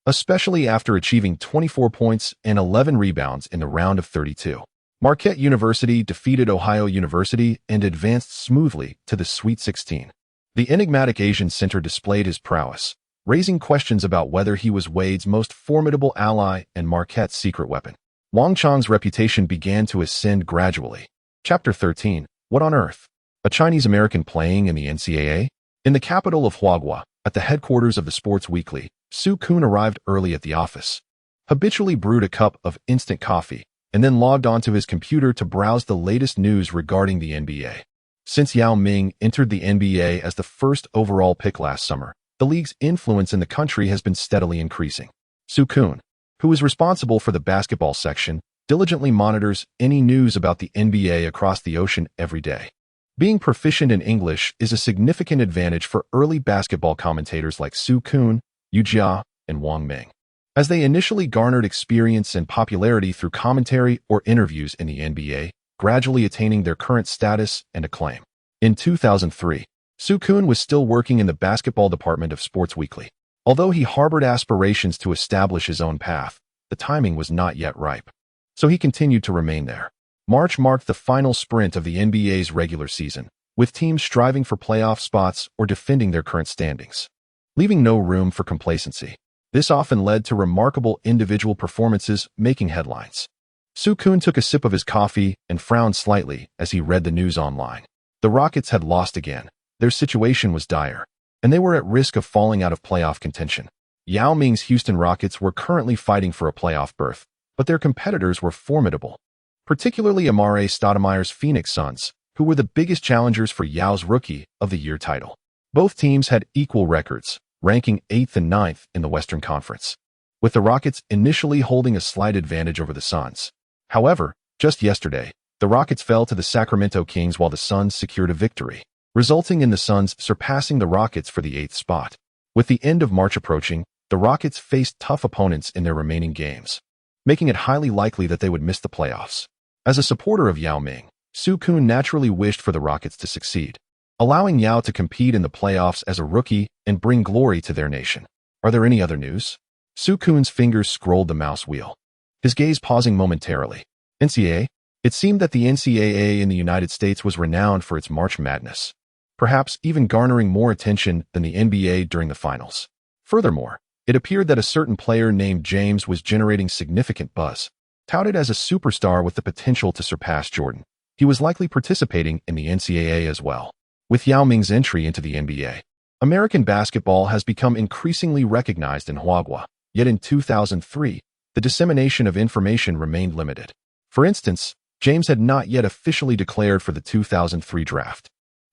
especially after achieving 24 points and 11 rebounds in the round of 32. Marquette University defeated Ohio University and advanced smoothly to the Sweet 16. The enigmatic Asian center displayed his prowess, raising questions about whether he was Wade's most formidable ally and Marquette's secret weapon. Wang Chong's reputation began to ascend gradually. Chapter 13. What on earth? a Chinese American playing in the NCAA? In the capital of Huaghua, at the headquarters of the Sports Weekly, Su Kun arrived early at the office, habitually brewed a cup of instant coffee, and then logged onto his computer to browse the latest news regarding the NBA. Since Yao Ming entered the NBA as the first overall pick last summer, the league's influence in the country has been steadily increasing. Su Kun, who is responsible for the basketball section, diligently monitors any news about the NBA across the ocean every day. Being proficient in English is a significant advantage for early basketball commentators like Su Kun, Yu Jia, and Wang Ming, as they initially garnered experience and popularity through commentary or interviews in the NBA, gradually attaining their current status and acclaim. In 2003, Su Kun was still working in the basketball department of Sports Weekly. Although he harbored aspirations to establish his own path, the timing was not yet ripe. So he continued to remain there. March marked the final sprint of the NBA's regular season, with teams striving for playoff spots or defending their current standings, leaving no room for complacency. This often led to remarkable individual performances making headlines. Su Kun took a sip of his coffee and frowned slightly as he read the news online. The Rockets had lost again. Their situation was dire, and they were at risk of falling out of playoff contention. Yao Ming's Houston Rockets were currently fighting for a playoff berth, but their competitors were formidable, particularly Amare Stoudemire's Phoenix Suns, who were the biggest challengers for Yao's Rookie of the Year title. Both teams had equal records, ranking 8th and 9th in the Western Conference, with the Rockets initially holding a slight advantage over the Suns. However, just yesterday, the Rockets fell to the Sacramento Kings while the Suns secured a victory, resulting in the Suns surpassing the Rockets for the 8th spot. With the end of March approaching, the Rockets faced tough opponents in their remaining games, making it highly likely that they would miss the playoffs. As a supporter of Yao Ming, Su Kun naturally wished for the Rockets to succeed, allowing Yao to compete in the playoffs as a rookie and bring glory to their nation. Are there any other news? Su Kun's fingers scrolled the mouse wheel, his gaze pausing momentarily. NCAA? It seemed that the NCAA in the United States was renowned for its March Madness, perhaps even garnering more attention than the NBA during the finals. Furthermore, it appeared that a certain player named James was generating significant buzz. Touted as a superstar with the potential to surpass Jordan, he was likely participating in the NCAA as well. With Yao Ming's entry into the NBA, American basketball has become increasingly recognized in Huaghua, yet in 2003, the dissemination of information remained limited. For instance, James had not yet officially declared for the 2003 draft.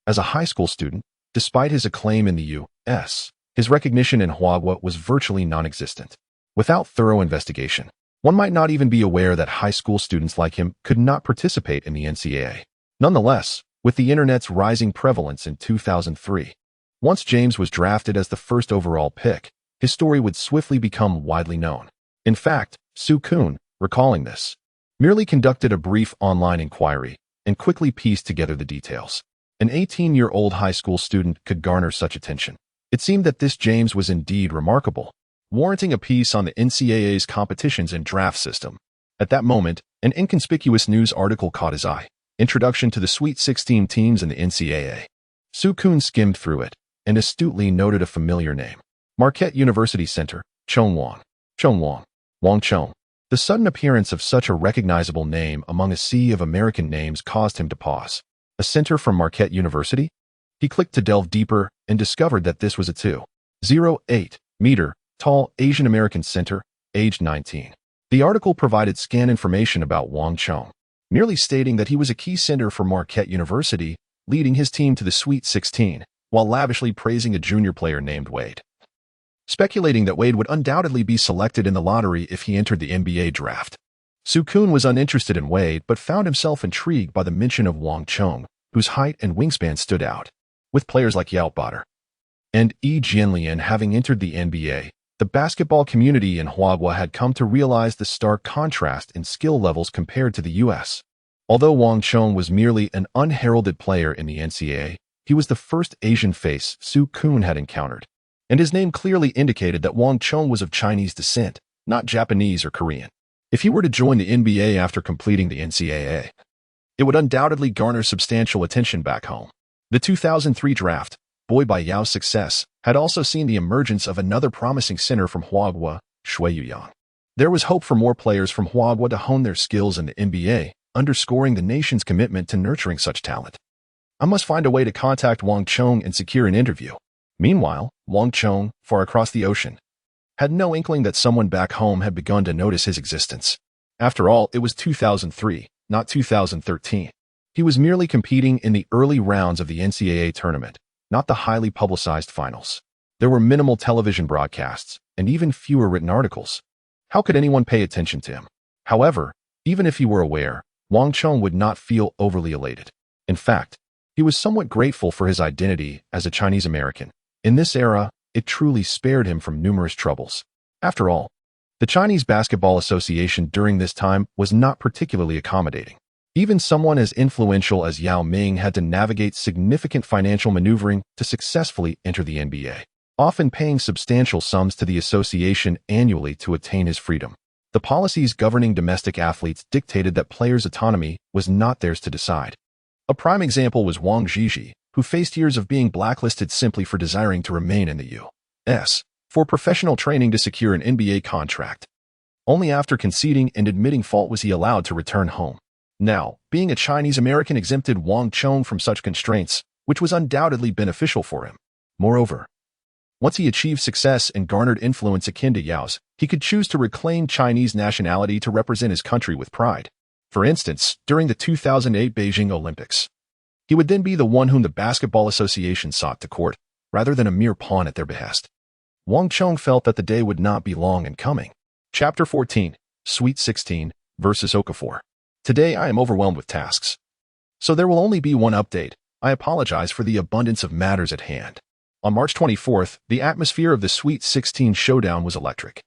As a high school student, despite his acclaim in the U.S., his recognition in Huaghua was virtually non-existent. Without thorough investigation, one might not even be aware that high school students like him could not participate in the NCAA. Nonetheless, with the internet's rising prevalence in 2003, once James was drafted as the first overall pick, his story would swiftly become widely known. In fact, Su Kun, recalling this, merely conducted a brief online inquiry and quickly pieced together the details. An 18-year-old high school student could garner such attention. It seemed that this James was indeed remarkable, warranting a piece on the NCAA's competitions and draft system. At that moment, an inconspicuous news article caught his eye. Introduction to the Sweet 16 teams in the NCAA. Su Kun skimmed through it and astutely noted a familiar name. Marquette University Center, Wang Chong. The sudden appearance of such a recognizable name among a sea of American names caused him to pause. A center from Marquette University? He clicked to delve deeper and discovered that this was a 2.08-meter tall Asian American center, aged 19. The article provided scant information about Wang Chong, merely stating that he was a key center for Marquette University, leading his team to the Sweet 16, while lavishly praising a junior player named Wade, speculating that Wade would undoubtedly be selected in the lottery if he entered the NBA draft. Su Kun was uninterested in Wade but found himself intrigued by the mention of Wang Chong, whose height and wingspan stood out. With players like Yao Bader and Jianlian having entered the NBA, the basketball community in Huaghua had come to realize the stark contrast in skill levels compared to the U.S. Although Wang Chong was merely an unheralded player in the NCAA, he was the first Asian face Su Kun had encountered, and his name clearly indicated that Wang Chong was of Chinese descent, not Japanese or Korean. If he were to join the NBA after completing the NCAA, it would undoubtedly garner substantial attention back home. The 2003 draft, buoyed by Yao's success, had also seen the emergence of another promising center from Huaghua, Shui Yuyang. There was hope for more players from Huaghua to hone their skills in the NBA, underscoring the nation's commitment to nurturing such talent. I must find a way to contact Wang Chong and secure an interview. Meanwhile, Wang Chong, far across the ocean, had no inkling that someone back home had begun to notice his existence. After all, it was 2003, not 2013. He was merely competing in the early rounds of the NCAA tournament, not the highly publicized finals. There were minimal television broadcasts, and even fewer written articles. How could anyone pay attention to him? However, even if he were aware, Wang Chong would not feel overly elated. In fact, he was somewhat grateful for his identity as a Chinese American. In this era, it truly spared him from numerous troubles. After all, the Chinese Basketball Association during this time was not particularly accommodating. Even someone as influential as Yao Ming had to navigate significant financial maneuvering to successfully enter the NBA, often paying substantial sums to the association annually to attain his freedom. The policies governing domestic athletes dictated that players' autonomy was not theirs to decide. A prime example was Wang Zhizhi, who faced years of being blacklisted simply for desiring to remain in the U.S. for professional training to secure an NBA contract. Only after conceding and admitting fault was he allowed to return home. Now, being a Chinese American exempted Wang Chong from such constraints, which was undoubtedly beneficial for him. Moreover, once he achieved success and garnered influence akin to Yao's, he could choose to reclaim Chinese nationality to represent his country with pride. For instance, during the 2008 Beijing Olympics, he would then be the one whom the Basketball Association sought to court, rather than a mere pawn at their behest. Wang Chong felt that the day would not be long in coming. Chapter 14, Sweet 16 versus Okafor. Today I am overwhelmed with tasks. So there will only be one update. I apologize for the abundance of matters at hand. On March 24th, the atmosphere of the Sweet 16 showdown was electric.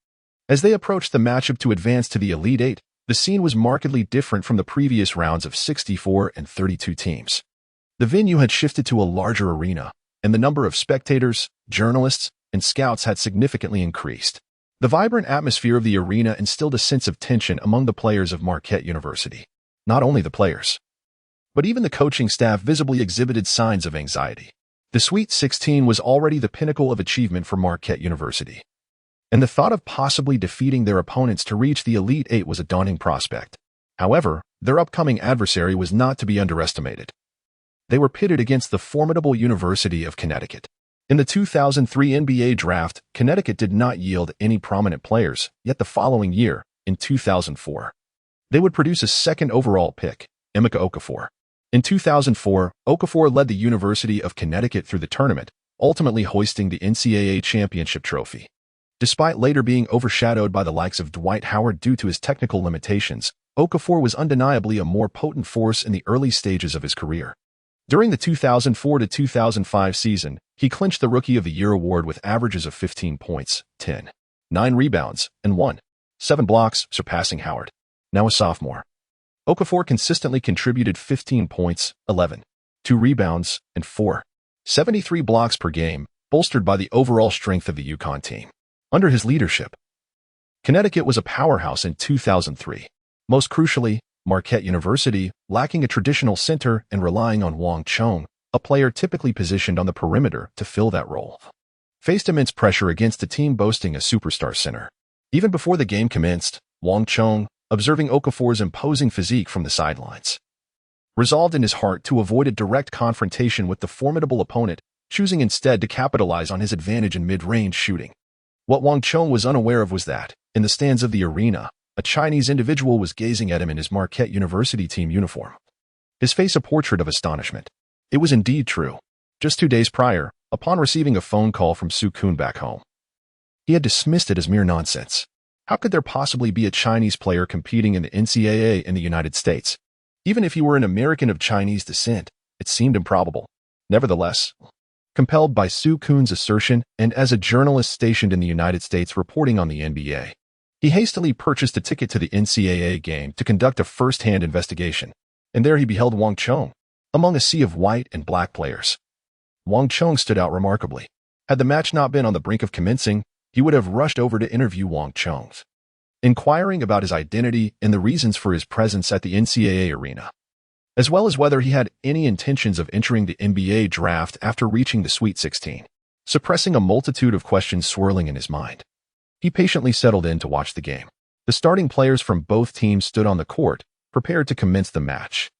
As they approached the matchup to advance to the Elite Eight, the scene was markedly different from the previous rounds of 64 and 32 teams. The venue had shifted to a larger arena, and the number of spectators, journalists, and scouts had significantly increased. The vibrant atmosphere of the arena instilled a sense of tension among the players of Marquette University. Not only the players, but even the coaching staff visibly exhibited signs of anxiety. The Sweet 16 was already the pinnacle of achievement for Marquette University, and the thought of possibly defeating their opponents to reach the Elite Eight was a daunting prospect. However, their upcoming adversary was not to be underestimated. They were pitted against the formidable University of Connecticut. In the 2003 NBA draft, Connecticut did not yield any prominent players, yet the following year, in 2004, they would produce a second overall pick, Emeka Okafor. In 2004, Okafor led the University of Connecticut through the tournament, ultimately hoisting the NCAA championship trophy. Despite later being overshadowed by the likes of Dwight Howard due to his technical limitations, Okafor was undeniably a more potent force in the early stages of his career. During the 2004-2005 season, he clinched the Rookie of the Year award with averages of 15 points, 10, 9 rebounds, and 7 blocks, surpassing Howard. Now a sophomore, Okafor consistently contributed 15 points, 11, 2 rebounds, and 73 blocks per game, bolstered by the overall strength of the UConn team. Under his leadership, Connecticut was a powerhouse in 2003. Most crucially, Marquette University, lacking a traditional center and relying on Wang Chong, a player typically positioned on the perimeter to fill that role, faced immense pressure against a team boasting a superstar center. Even before the game commenced, Wang Chong, observing Okafor's imposing physique from the sidelines, resolved in his heart to avoid a direct confrontation with the formidable opponent, choosing instead to capitalize on his advantage in mid-range shooting. What Wang Chong was unaware of was that, in the stands of the arena, a Chinese individual was gazing at him in his Marquette University team uniform, his face a portrait of astonishment. It was indeed true. Just 2 days prior, upon receiving a phone call from Su Kun back home, he had dismissed it as mere nonsense. How could there possibly be a Chinese player competing in the NCAA in the United States? Even if he were an American of Chinese descent, it seemed improbable. Nevertheless, compelled by Su Kun's assertion and as a journalist stationed in the United States reporting on the NBA, he hastily purchased a ticket to the NCAA game to conduct a first-hand investigation, and there he beheld Wang Chong, among a sea of white and black players. Wang Chong stood out remarkably. Had the match not been on the brink of commencing, he would have rushed over to interview Wang Chong, inquiring about his identity and the reasons for his presence at the NCAA arena, as well as whether he had any intentions of entering the NBA draft after reaching the Sweet 16. Suppressing a multitude of questions swirling in his mind, he patiently settled in to watch the game. The starting players from both teams stood on the court, prepared to commence the match.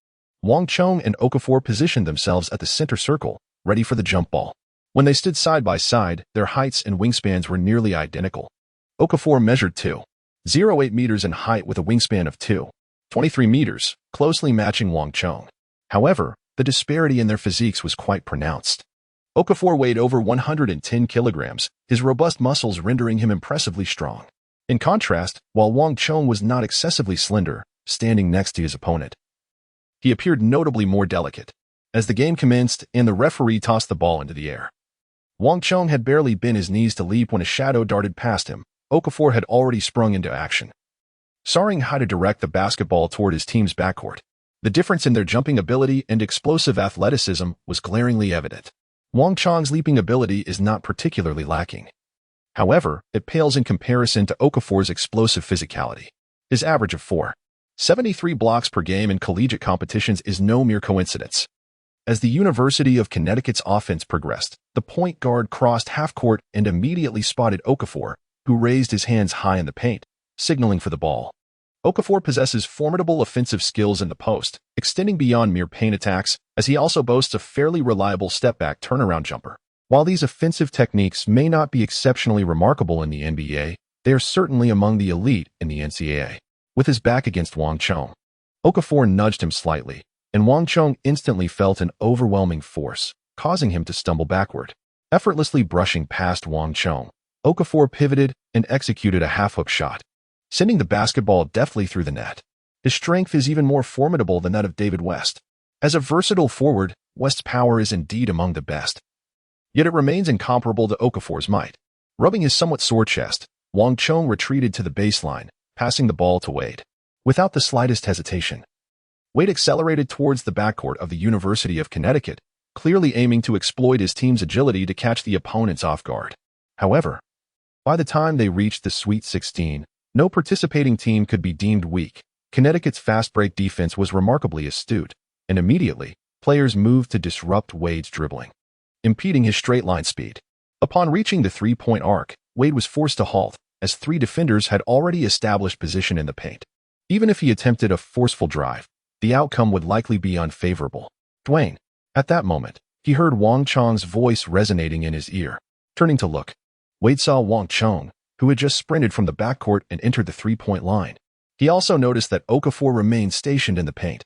Wang Chong and Okafor positioned themselves at the center circle, ready for the jump ball. When they stood side by side, their heights and wingspans were nearly identical. Okafor measured 2.08 meters in height with a wingspan of 2.23 meters, closely matching Wang Chong. However, the disparity in their physiques was quite pronounced. Okafor weighed over 110 kilograms, his robust muscles rendering him impressively strong. In contrast, while Wang Chong was not excessively slender, standing next to his opponent, he appeared notably more delicate. As the game commenced and the referee tossed the ball into the air, Wang Chong had barely bent his knees to leap when a shadow darted past him. Okafor had already sprung into action, soaring high to direct the basketball toward his team's backcourt. The difference in their jumping ability and explosive athleticism was glaringly evident. Wang Chong's leaping ability is not particularly lacking. However, it pales in comparison to Okafor's explosive physicality. His average of 4.73 blocks per game in collegiate competitions is no mere coincidence. As the University of Connecticut's offense progressed, the point guard crossed half-court and immediately spotted Okafor, who raised his hands high in the paint, signaling for the ball. Okafor possesses formidable offensive skills in the post, extending beyond mere paint attacks, as he also boasts a fairly reliable step-back turnaround jumper. While these offensive techniques may not be exceptionally remarkable in the NBA, they are certainly among the elite in the NCAA. With his back against Wang Chong, Okafor nudged him slightly, and Wang Chong instantly felt an overwhelming force, causing him to stumble backward. Effortlessly brushing past Wang Chong, Okafor pivoted and executed a half-hook shot, sending the basketball deftly through the net. His strength is even more formidable than that of David West. As a versatile forward, West's power is indeed among the best. Yet it remains incomparable to Okafor's might. Rubbing his somewhat sore chest, Wang Chong retreated to the baseline, passing the ball to Wade. Without the slightest hesitation, Wade accelerated towards the backcourt of the University of Connecticut, clearly aiming to exploit his team's agility to catch the opponents off guard. However, by the time they reached the Sweet 16, no participating team could be deemed weak. Connecticut's fast-break defense was remarkably astute, and immediately, players moved to disrupt Wade's dribbling, impeding his straight-line speed. Upon reaching the three-point arc, Wade was forced to halt, as three defenders had already established position in the paint. Even if he attempted a forceful drive, the outcome would likely be unfavorable. Dwyane. At that moment, he heard Wang Chong's voice resonating in his ear. Turning to look, Wade saw Wang Chong, who had just sprinted from the backcourt and entered the three-point line. He also noticed that Okafor remained stationed in the paint,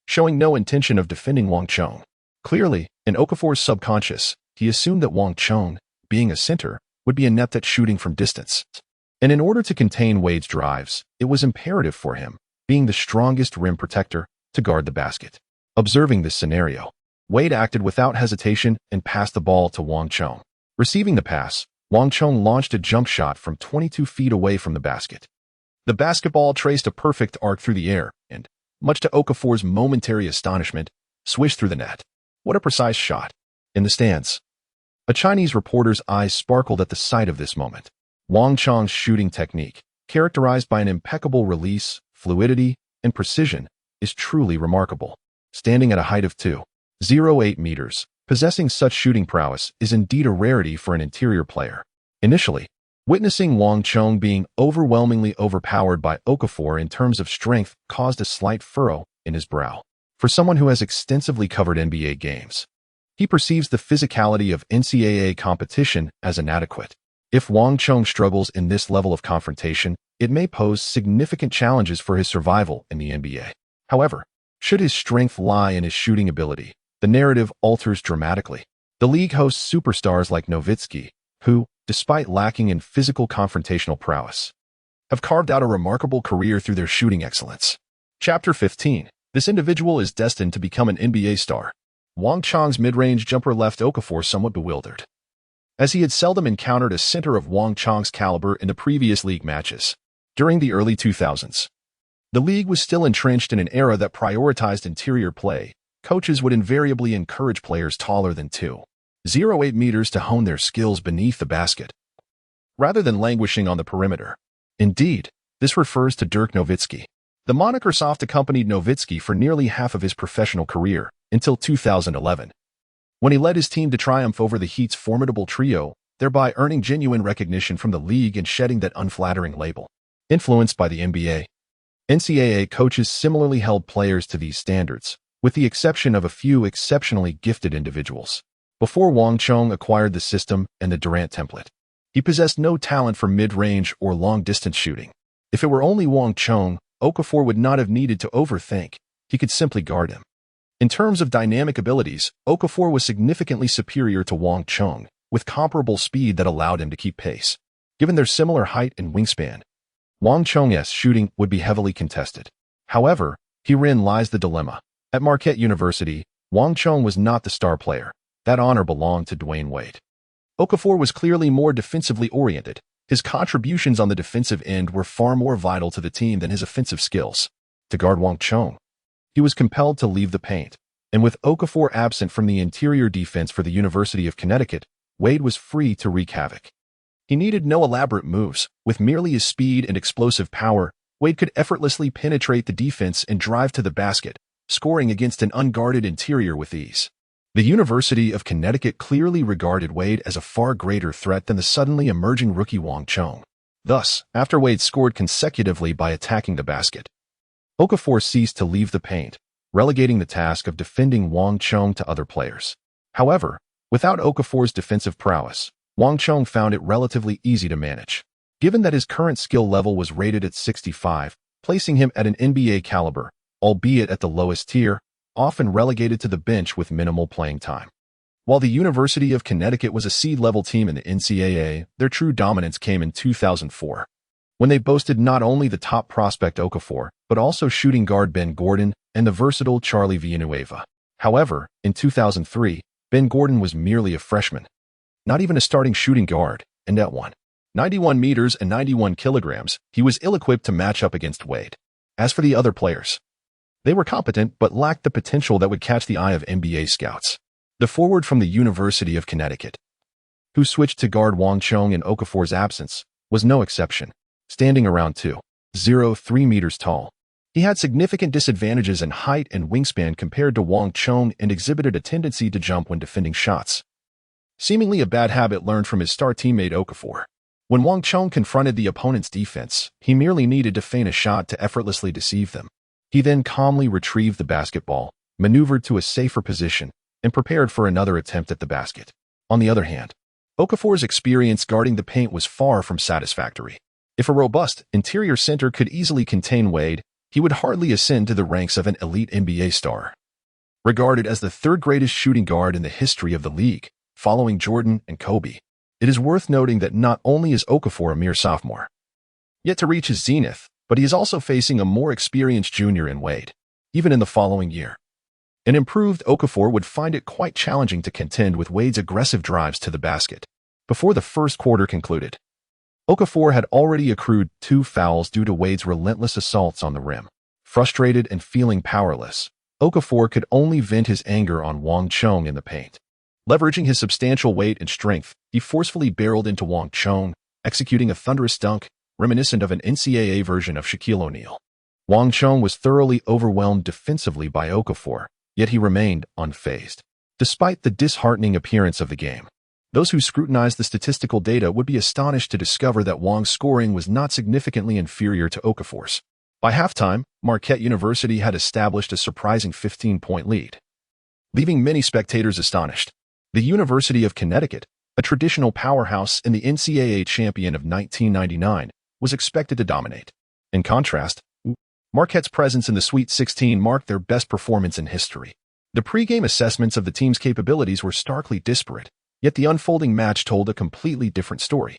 showing no intention of defending Wang Chong. Clearly, in Okafor's subconscious, he assumed that Wang Chong, being a center, would be inept at shooting from distance. And in order to contain Wade's drives, it was imperative for him, being the strongest rim protector, to guard the basket. Observing this scenario, Wade acted without hesitation and passed the ball to Wang Chong. Receiving the pass, Wang Chong launched a jump shot from 22 feet away from the basket. The basketball traced a perfect arc through the air and, much to Okafor's momentary astonishment, swished through the net. What a precise shot. In the stands, a Chinese reporter's eyes sparkled at the sight of this moment. Wang Chong's shooting technique, characterized by an impeccable release, fluidity, and precision, is truly remarkable. Standing at a height of 2.08 meters, possessing such shooting prowess is indeed a rarity for an interior player. Initially, witnessing Wang Chong being overwhelmingly overpowered by Okafor in terms of strength caused a slight furrow in his brow. For someone who has extensively covered NBA games, he perceives the physicality of NCAA competition as inadequate. If Wang Chong struggles in this level of confrontation, it may pose significant challenges for his survival in the NBA. However, should his strength lie in his shooting ability, the narrative alters dramatically. The league hosts superstars like Nowitzki, who, despite lacking in physical confrontational prowess, have carved out a remarkable career through their shooting excellence. Chapter 15. This individual is destined to become an NBA star. Wang Chong's mid-range jumper left Okafor somewhat bewildered, as he had seldom encountered a center of Wang Chong's caliber in the previous league matches. During the early 2000s, the league was still entrenched in an era that prioritized interior play. Coaches would invariably encourage players taller than 2.08 meters to hone their skills beneath the basket, rather than languishing on the perimeter. Indeed, this refers to Dirk Nowitzki. The moniker soft accompanied Nowitzki for nearly half of his professional career, until 2011, when he led his team to triumph over the Heat's formidable trio, thereby earning genuine recognition from the league and shedding that unflattering label. Influenced by the NBA, NCAA coaches similarly held players to these standards, with the exception of a few exceptionally gifted individuals. Before Wang Chong acquired the system and the Durant template, he possessed no talent for mid-range or long-distance shooting. If it were only Wang Chong, Okafor would not have needed to overthink. He could simply guard him. In terms of dynamic abilities, Okafor was significantly superior to Wang Chong, with comparable speed that allowed him to keep pace. Given their similar height and wingspan, Wang Chong's shooting would be heavily contested. However, herein lies the dilemma. At Marquette University, Wang Chong was not the star player. That honor belonged to Dwyane Wade. Okafor was clearly more defensively oriented. His contributions on the defensive end were far more vital to the team than his offensive skills. To guard Wang Chong, he was compelled to leave the paint, and with Okafor absent from the interior defense for the University of Connecticut, Wade was free to wreak havoc. He needed no elaborate moves. With merely his speed and explosive power, Wade could effortlessly penetrate the defense and drive to the basket, scoring against an unguarded interior with ease. The University of Connecticut clearly regarded Wade as a far greater threat than the suddenly emerging rookie Wang Chong. Thus, after Wade scored consecutively by attacking the basket, Okafor ceased to leave the paint, relegating the task of defending Wang Chong to other players. However, without Okafor's defensive prowess, Wang Chong found it relatively easy to manage. Given that his current skill level was rated at 65, placing him at an NBA caliber, albeit at the lowest tier, often relegated to the bench with minimal playing time. While the University of Connecticut was a seed-level team in the NCAA, their true dominance came in 2004, when they boasted not only the top prospect Okafor, but also shooting guard Ben Gordon and the versatile Charlie Villanueva. However, in 2003, Ben Gordon was merely a freshman, not even a starting shooting guard, and at 191 meters and 91 kilograms, he was ill-equipped to match up against Wade. As for the other players, they were competent but lacked the potential that would catch the eye of NBA scouts. The forward from the University of Connecticut, who switched to guard Wang Chong in Okafor's absence, was no exception, standing around 2.03 meters tall. He had significant disadvantages in height and wingspan compared to Wang Chong and exhibited a tendency to jump when defending shots, seemingly a bad habit learned from his star teammate Okafor. When Wang Chong confronted the opponent's defense, he merely needed to feign a shot to effortlessly deceive them. He then calmly retrieved the basketball, maneuvered to a safer position, and prepared for another attempt at the basket. On the other hand, Okafor's experience guarding the paint was far from satisfactory. If a robust interior center could easily contain Wade, he would hardly ascend to the ranks of an elite NBA star. Regarded as the third greatest shooting guard in the history of the league, following Jordan and Kobe, it is worth noting that not only is Okafor a mere sophomore, yet to reach his zenith, but he is also facing a more experienced junior in Wade. Even in the following year, an improved Okafor would find it quite challenging to contend with Wade's aggressive drives to the basket. Before the first quarter concluded, Okafor had already accrued 2 fouls due to Wade's relentless assaults on the rim. Frustrated and feeling powerless, Okafor could only vent his anger on Wang Chong in the paint. Leveraging his substantial weight and strength, he forcefully barreled into Wang Chong, executing a thunderous dunk, reminiscent of an NCAA version of Shaquille O'Neal. Wang Chong was thoroughly overwhelmed defensively by Okafor, yet he remained unfazed. Despite the disheartening appearance of the game, those who scrutinized the statistical data would be astonished to discover that Wang's scoring was not significantly inferior to Okafor's. By halftime, Marquette University had established a surprising 15-point lead, leaving many spectators astonished. The University of Connecticut, a traditional powerhouse and the NCAA champion of 1999, was expected to dominate. In contrast, Marquette's presence in the Sweet 16 marked their best performance in history. The pregame assessments of the team's capabilities were starkly disparate, yet the unfolding match told a completely different story.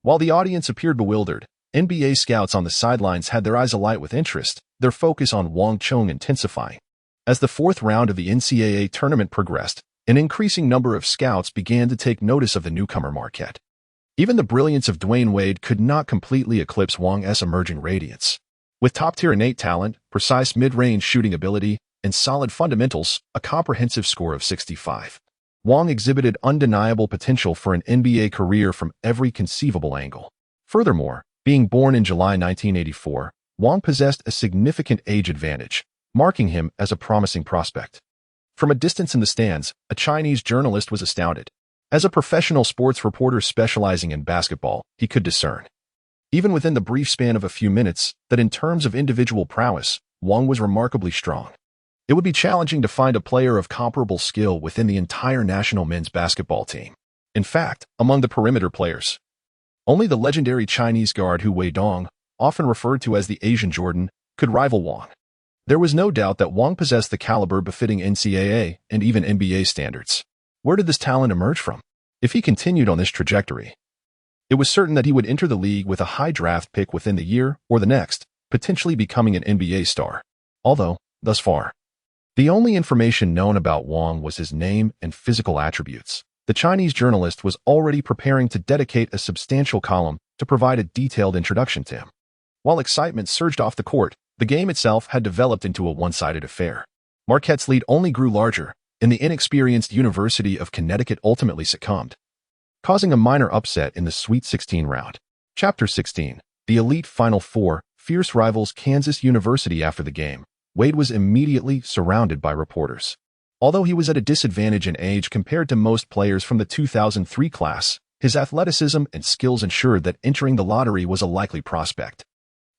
While the audience appeared bewildered, NBA scouts on the sidelines had their eyes alight with interest, their focus on Wang Chong intensifying. As the fourth round of the NCAA tournament progressed, an increasing number of scouts began to take notice of the newcomer Marquette. Even the brilliance of Dwyane Wade could not completely eclipse Wang's emerging radiance. With top-tier innate talent, precise mid-range shooting ability, and solid fundamentals, a comprehensive score of 65, Wang exhibited undeniable potential for an NBA career from every conceivable angle. Furthermore, being born in July 1984, Wang possessed a significant age advantage, marking him as a promising prospect. From a distance in the stands, a Chinese journalist was astounded. As a professional sports reporter specializing in basketball, he could discern, even within the brief span of a few minutes, that in terms of individual prowess, Wang was remarkably strong. It would be challenging to find a player of comparable skill within the entire national men's basketball team. In fact, among the perimeter players, only the legendary Chinese guard Hu Weidong, often referred to as the Asian Jordan, could rival Wang. There was no doubt that Wang possessed the caliber befitting NCAA and even NBA standards. Where did this talent emerge from? If he continued on this trajectory, it was certain that he would enter the league with a high draft pick within the year or the next, potentially becoming an NBA star. Although, thus far, the only information known about Wang was his name and physical attributes. The Chinese journalist was already preparing to dedicate a substantial column to provide a detailed introduction to him. While excitement surged off the court, the game itself had developed into a one-sided affair. Marquette's lead only grew larger, and the inexperienced University of Connecticut ultimately succumbed, causing a minor upset in the Sweet 16 round. Chapter 16, the Elite Final Four, fierce rivals Kansas University. After the game, Wade was immediately surrounded by reporters. Although he was at a disadvantage in age compared to most players from the 2003 class, his athleticism and skills ensured that entering the lottery was a likely prospect.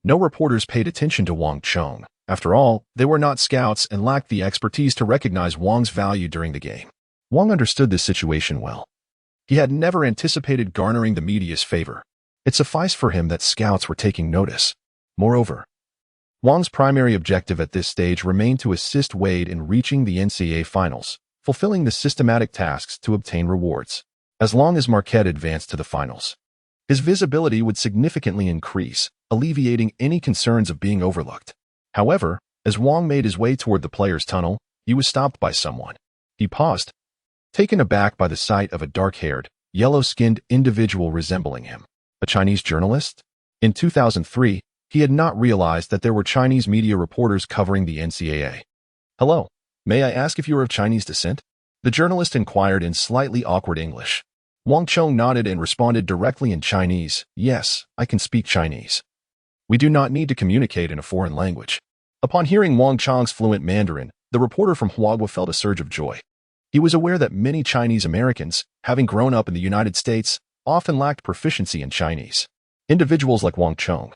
No reporters paid attention to Wang Chong. After all, they were not scouts and lacked the expertise to recognize Wang's value during the game. Wang understood this situation well. He had never anticipated garnering the media's favor. It sufficed for him that scouts were taking notice. Moreover, Wang's primary objective at this stage remained to assist Wade in reaching the NCAA finals, fulfilling the systematic tasks to obtain rewards. As long as Marquette advanced to the finals, his visibility would significantly increase, alleviating any concerns of being overlooked. However, as Wang made his way toward the players' tunnel, he was stopped by someone. He paused, taken aback by the sight of a dark-haired, yellow-skinned individual resembling him. A Chinese journalist? In 2003, he had not realized that there were Chinese media reporters covering the NCAA. "Hello, may I ask if you are of Chinese descent?" the journalist inquired in slightly awkward English. Wang Chong nodded and responded directly in Chinese, "Yes, I can speak Chinese. We do not need to communicate in a foreign language." Upon hearing Wang Chong's fluent Mandarin, the reporter from Huagua felt a surge of joy. He was aware that many Chinese Americans, having grown up in the United States, often lacked proficiency in Chinese. Individuals like Wang Chong,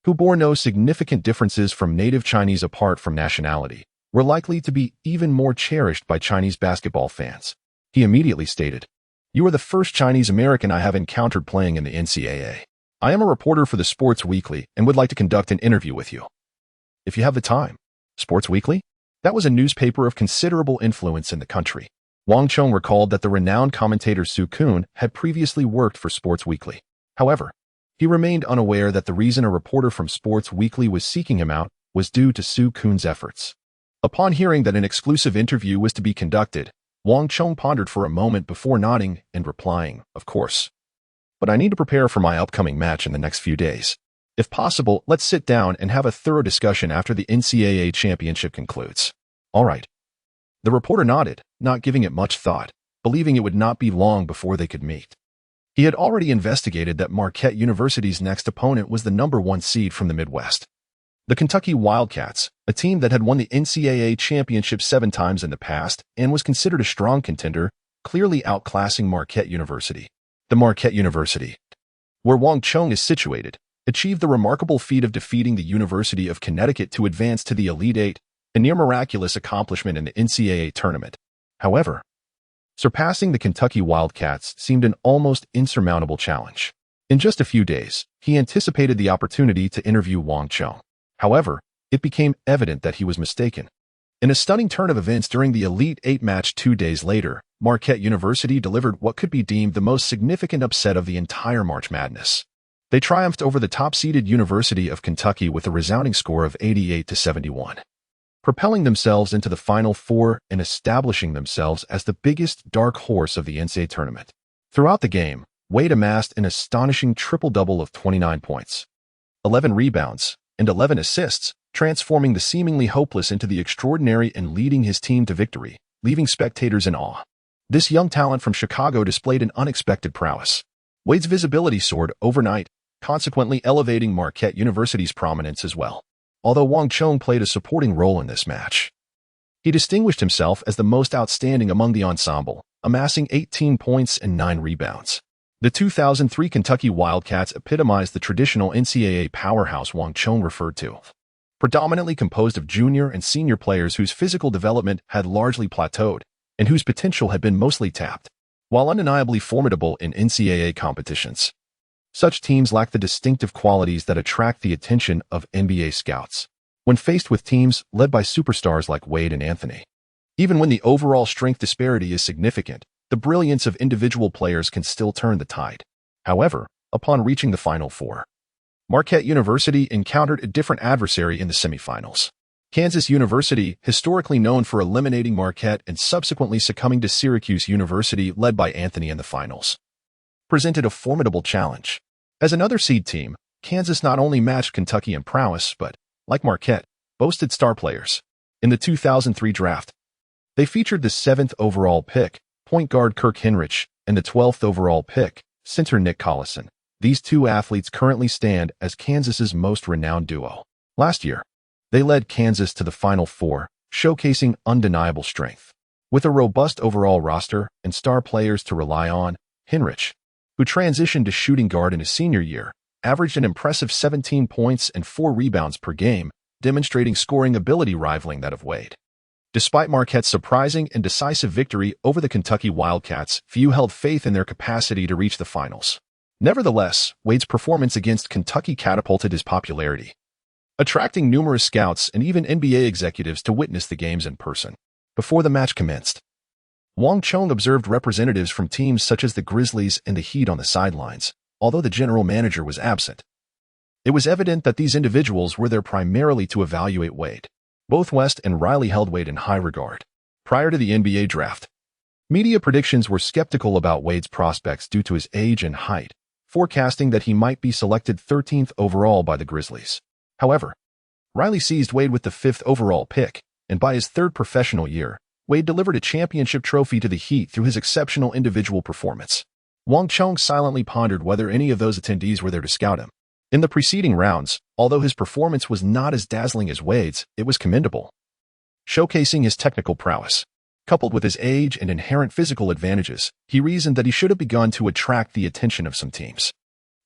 who bore no significant differences from native Chinese apart from nationality, were likely to be even more cherished by Chinese basketball fans. He immediately stated, "You are the first Chinese American I have encountered playing in the NCAA. I am a reporter for the Sports Weekly and would like to conduct an interview with you, if you have the time." Sports Weekly? That was a newspaper of considerable influence in the country. Wang Chong recalled that the renowned commentator Su Kun had previously worked for Sports Weekly. However, he remained unaware that the reason a reporter from Sports Weekly was seeking him out was due to Su Kun's efforts. Upon hearing that an exclusive interview was to be conducted, Wang Chong pondered for a moment before nodding and replying, "Of course. But I need to prepare for my upcoming match in the next few days. If possible, let's sit down and have a thorough discussion after the NCAA championship concludes." "All right." The reporter nodded, not giving it much thought, believing it would not be long before they could meet. He had already investigated that Marquette University's next opponent was the #1 seed from the Midwest, the Kentucky Wildcats, a team that had won the NCAA championship 7 times in the past and was considered a strong contender, clearly outclassing Marquette University. The Marquette University, where Wang Chong is situated, achieved the remarkable feat of defeating the University of Connecticut to advance to the Elite Eight, a near-miraculous accomplishment in the NCAA tournament. However, surpassing the Kentucky Wildcats seemed an almost insurmountable challenge. In just a few days, he anticipated the opportunity to interview Wang Chong. However, it became evident that he was mistaken. In a stunning turn of events during the Elite Eight match 2 days later, Marquette University delivered what could be deemed the most significant upset of the entire March Madness. They triumphed over the top-seeded University of Kentucky with a resounding score of 88-71. Propelling themselves into the Final Four and establishing themselves as the biggest dark horse of the NCAA tournament. Throughout the game, Wade amassed an astonishing triple-double of 29 points, 11 rebounds, and 11 assists, transforming the seemingly hopeless into the extraordinary and leading his team to victory, leaving spectators in awe. This young talent from Chicago displayed an unexpected prowess. Wade's visibility soared overnight, consequently elevating Marquette University's prominence as well. Although Wang Chong played a supporting role in this match, he distinguished himself as the most outstanding among the ensemble, amassing 18 points and 9 rebounds. The 2003 Kentucky Wildcats epitomized the traditional NCAA powerhouse Wang Chong referred to. predominantly composed of junior and senior players whose physical development had largely plateaued and whose potential had been mostly tapped. While undeniably formidable in NCAA competitions, such teams lack the distinctive qualities that attract the attention of NBA scouts. When faced with teams led by superstars like Wade and Anthony, even when the overall strength disparity is significant, the brilliance of individual players can still turn the tide. However, upon reaching the Final Four, Marquette University encountered a different adversary in the semifinals. Kansas University, historically known for eliminating Marquette and subsequently succumbing to Syracuse University led by Anthony in the finals, presented a formidable challenge. As another seed team, Kansas not only matched Kentucky in prowess, but, like Marquette, boasted star players. In the 2003 draft, they featured the 7th overall pick, point guard Kirk Hinrich, and the 12th overall pick, center Nick Collison. These two athletes currently stand as Kansas's most renowned duo. Last year, they led Kansas to the Final Four, showcasing undeniable strength. With a robust overall roster and star players to rely on, Hinrich, who transitioned to shooting guard in his senior year, averaged an impressive 17 points and 4 rebounds per game, demonstrating scoring ability rivaling that of Wade. Despite Marquette's surprising and decisive victory over the Kentucky Wildcats, few held faith in their capacity to reach the finals. Nevertheless, Wade's performance against Kentucky catapulted his popularity, attracting numerous scouts and even NBA executives to witness the games in person. Before the match commenced, Wang Chong observed representatives from teams such as the Grizzlies and the Heat on the sidelines, although the general manager was absent. It was evident that these individuals were there primarily to evaluate Wade. Both West and Riley held Wade in high regard. Prior to the NBA draft, media predictions were skeptical about Wade's prospects due to his age and height, forecasting that he might be selected 13th overall by the Grizzlies. However, Riley seized Wade with the 5th overall pick, and by his 3rd professional year, Wade delivered a championship trophy to the Heat through his exceptional individual performance. Wang Chong silently pondered whether any of those attendees were there to scout him. In the preceding rounds, although his performance was not as dazzling as Wade's, it was commendable, showcasing his technical prowess. Coupled with his age and inherent physical advantages, he reasoned that he should have begun to attract the attention of some teams.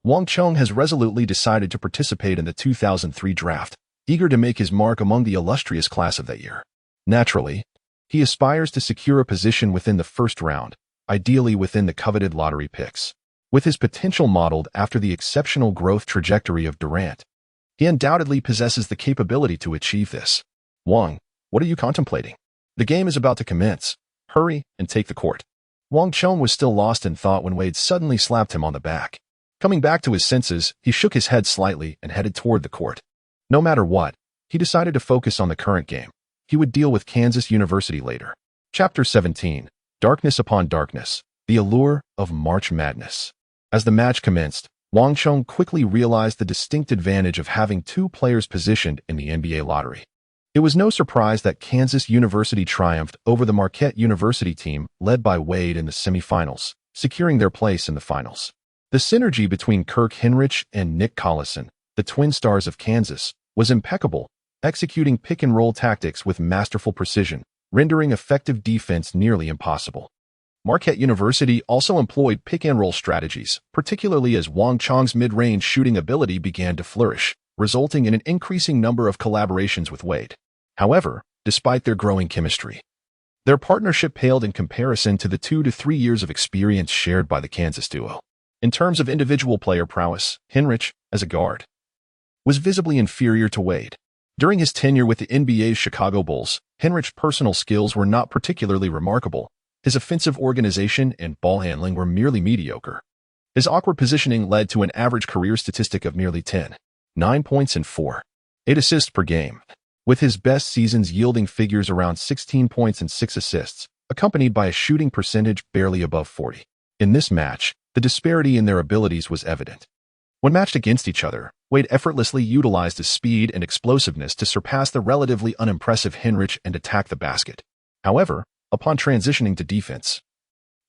Wang Chong has resolutely decided to participate in the 2003 draft, eager to make his mark among the illustrious class of that year. Naturally, he aspires to secure a position within the first round, ideally within the coveted lottery picks. With his potential modeled after the exceptional growth trajectory of Durant, he undoubtedly possesses the capability to achieve this. Wang, what are you contemplating? The game is about to commence. Hurry and take the court. Wang Chong was still lost in thought when Wade suddenly slapped him on the back. Coming back to his senses, he shook his head slightly and headed toward the court. No matter what, he decided to focus on the current game. He would deal with Kansas University later. Chapter 17. Darkness Upon Darkness. The Allure of March Madness. As the match commenced, Wang Chong quickly realized the distinct advantage of having two players positioned in the NBA lottery. It was no surprise that Kansas University triumphed over the Marquette University team led by Wade in the semifinals, securing their place in the finals. The synergy between Kirk Hinrich and Nick Collison, the twin stars of Kansas, was impeccable, executing pick-and-roll tactics with masterful precision, rendering effective defense nearly impossible. Marquette University also employed pick-and-roll strategies, particularly as Wang Chong's mid-range shooting ability began to flourish, resulting in an increasing number of collaborations with Wade. However, despite their growing chemistry, their partnership paled in comparison to the 2 to 3 years of experience shared by the Kansas duo. In terms of individual player prowess, Hinrich, as a guard, was visibly inferior to Wade. During his tenure with the NBA's Chicago Bulls, Hinrich's personal skills were not particularly remarkable. His offensive organization and ball handling were merely mediocre. His awkward positioning led to an average career statistic of merely 9 points and 4.8 assists per game, with his best seasons yielding figures around 16 points and 6 assists, accompanied by a shooting percentage barely above 40. In this match, the disparity in their abilities was evident. When matched against each other, Wade effortlessly utilized his speed and explosiveness to surpass the relatively unimpressive Hinrich and attack the basket. However, upon transitioning to defense,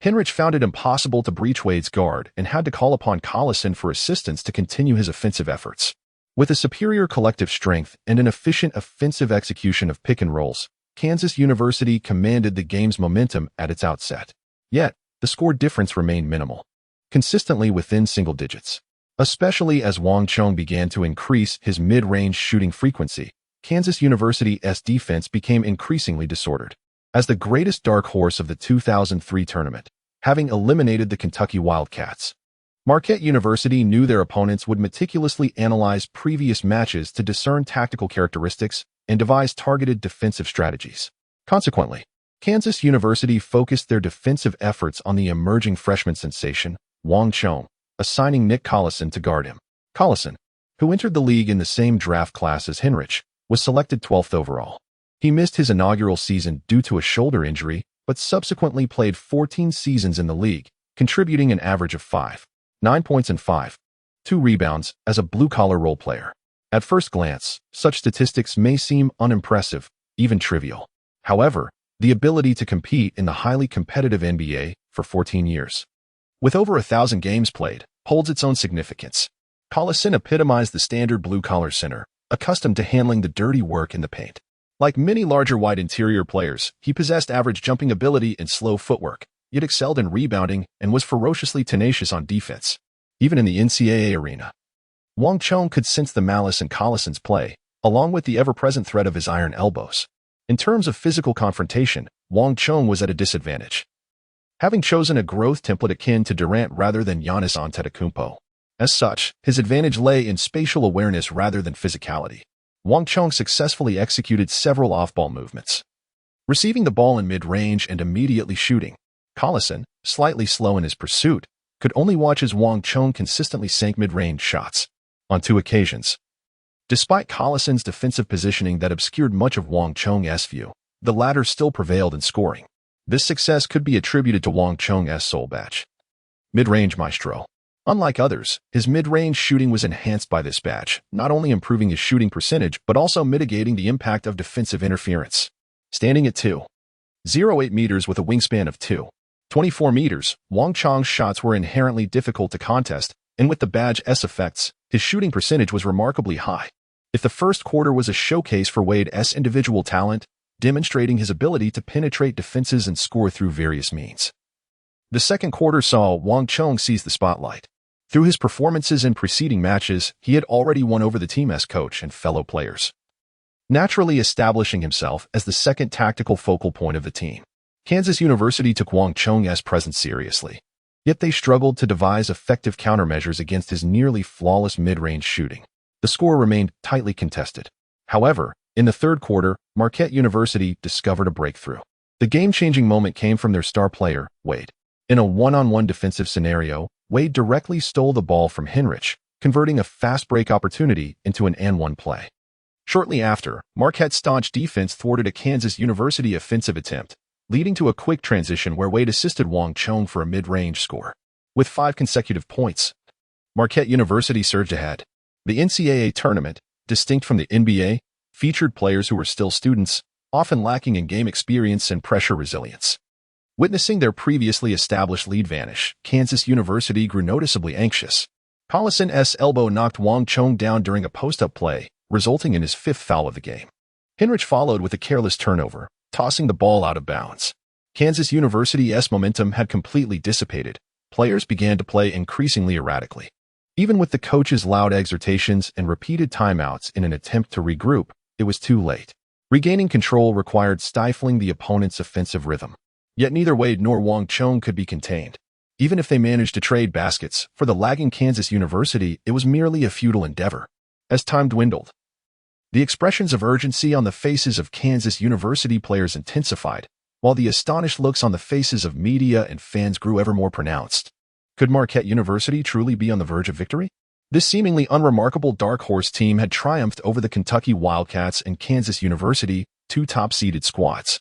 Hinrich found it impossible to breach Wade's guard and had to call upon Collison for assistance to continue his offensive efforts. With a superior collective strength and an efficient offensive execution of pick-and-rolls, Kansas University commanded the game's momentum at its outset. Yet, the score difference remained minimal, consistently within single digits. Especially as Wang Chong began to increase his mid-range shooting frequency, Kansas University's defense became increasingly disordered. As the greatest dark horse of the 2003 tournament, having eliminated the Kentucky Wildcats, Marquette University knew their opponents would meticulously analyze previous matches to discern tactical characteristics and devise targeted defensive strategies. Consequently, Kansas University focused their defensive efforts on the emerging freshman sensation, Wang Chong, assigning Nick Collison to guard him. Collison, who entered the league in the same draft class as Hinrich, was selected 12th overall. He missed his inaugural season due to a shoulder injury, but subsequently played 14 seasons in the league, contributing an average of 5.9 points and 5.2 rebounds as a blue-collar role player. At first glance, such statistics may seem unimpressive, even trivial. However, the ability to compete in the highly competitive NBA for 14 years, with over 1,000 games played, holds its own significance. Collison epitomized the standard blue-collar center, accustomed to handling the dirty work in the paint. Like many larger wide interior players, he possessed average jumping ability and slow footwork, yet excelled in rebounding and was ferociously tenacious on defense. Even in the NCAA arena, Wang Chong could sense the malice in Collison's play, along with the ever-present threat of his iron elbows. In terms of physical confrontation, Wang Chong was at a disadvantage, having chosen a growth template akin to Durant rather than Giannis Antetokounmpo. As such, his advantage lay in spatial awareness rather than physicality. Wang Chong successfully executed several off-ball movements, receiving the ball in mid-range and immediately shooting. Collison, slightly slow in his pursuit, could only watch as Wang Chong consistently sank mid-range shots. On 2 occasions, despite Collison's defensive positioning that obscured much of Wang Chong's view, the latter still prevailed in scoring. This success could be attributed to Wang Chong's soul badge, mid-range maestro. Unlike others, his mid-range shooting was enhanced by this badge, not only improving his shooting percentage but also mitigating the impact of defensive interference. Standing at 2.08 meters with a wingspan of 2.24 meters, Wang Chong's shots were inherently difficult to contest, and with the badge's effects, his shooting percentage was remarkably high. If the first quarter was a showcase for Wade's individual talent, demonstrating his ability to penetrate defenses and score through various means, the second quarter saw Wang Chong seize the spotlight. Through his performances in preceding matches, he had already won over the team's coach and fellow players, naturally establishing himself as the second tactical focal point of the team. Kansas University took Wang Chong's presence seriously, yet they struggled to devise effective countermeasures against his nearly flawless mid-range shooting. The score remained tightly contested. However, in the third quarter, Marquette University discovered a breakthrough. The game-changing moment came from their star player, Wade. In a one-on-one defensive scenario, Wade directly stole the ball from Hinrich, converting a fast break opportunity into an and-one play. Shortly after, Marquette's staunch defense thwarted a Kansas University offensive attempt, leading to a quick transition where Wade assisted Wang Chong for a mid-range score. With 5 consecutive points, Marquette University surged ahead. The NCAA tournament, distinct from the NBA, featured players who were still students, often lacking in game experience and pressure resilience. Witnessing their previously established lead vanish, Kansas University grew noticeably anxious. Collison's elbow knocked Wang Chong down during a post-up play, resulting in his 5th foul of the game. Hinrich followed with a careless turnover, tossing the ball out of bounds. Kansas University's momentum had completely dissipated. Players began to play increasingly erratically. Even with the coach's loud exhortations and repeated timeouts in an attempt to regroup, it was too late. Regaining control required stifling the opponent's offensive rhythm. Yet neither Wade nor Wang Chong could be contained. Even if they managed to trade baskets, for the lagging Kansas University, it was merely a futile endeavor. As time dwindled, the expressions of urgency on the faces of Kansas University players intensified, while the astonished looks on the faces of media and fans grew ever more pronounced. Could Marquette University truly be on the verge of victory? This seemingly unremarkable dark horse team had triumphed over the Kentucky Wildcats and Kansas University, 2 top-seeded squads,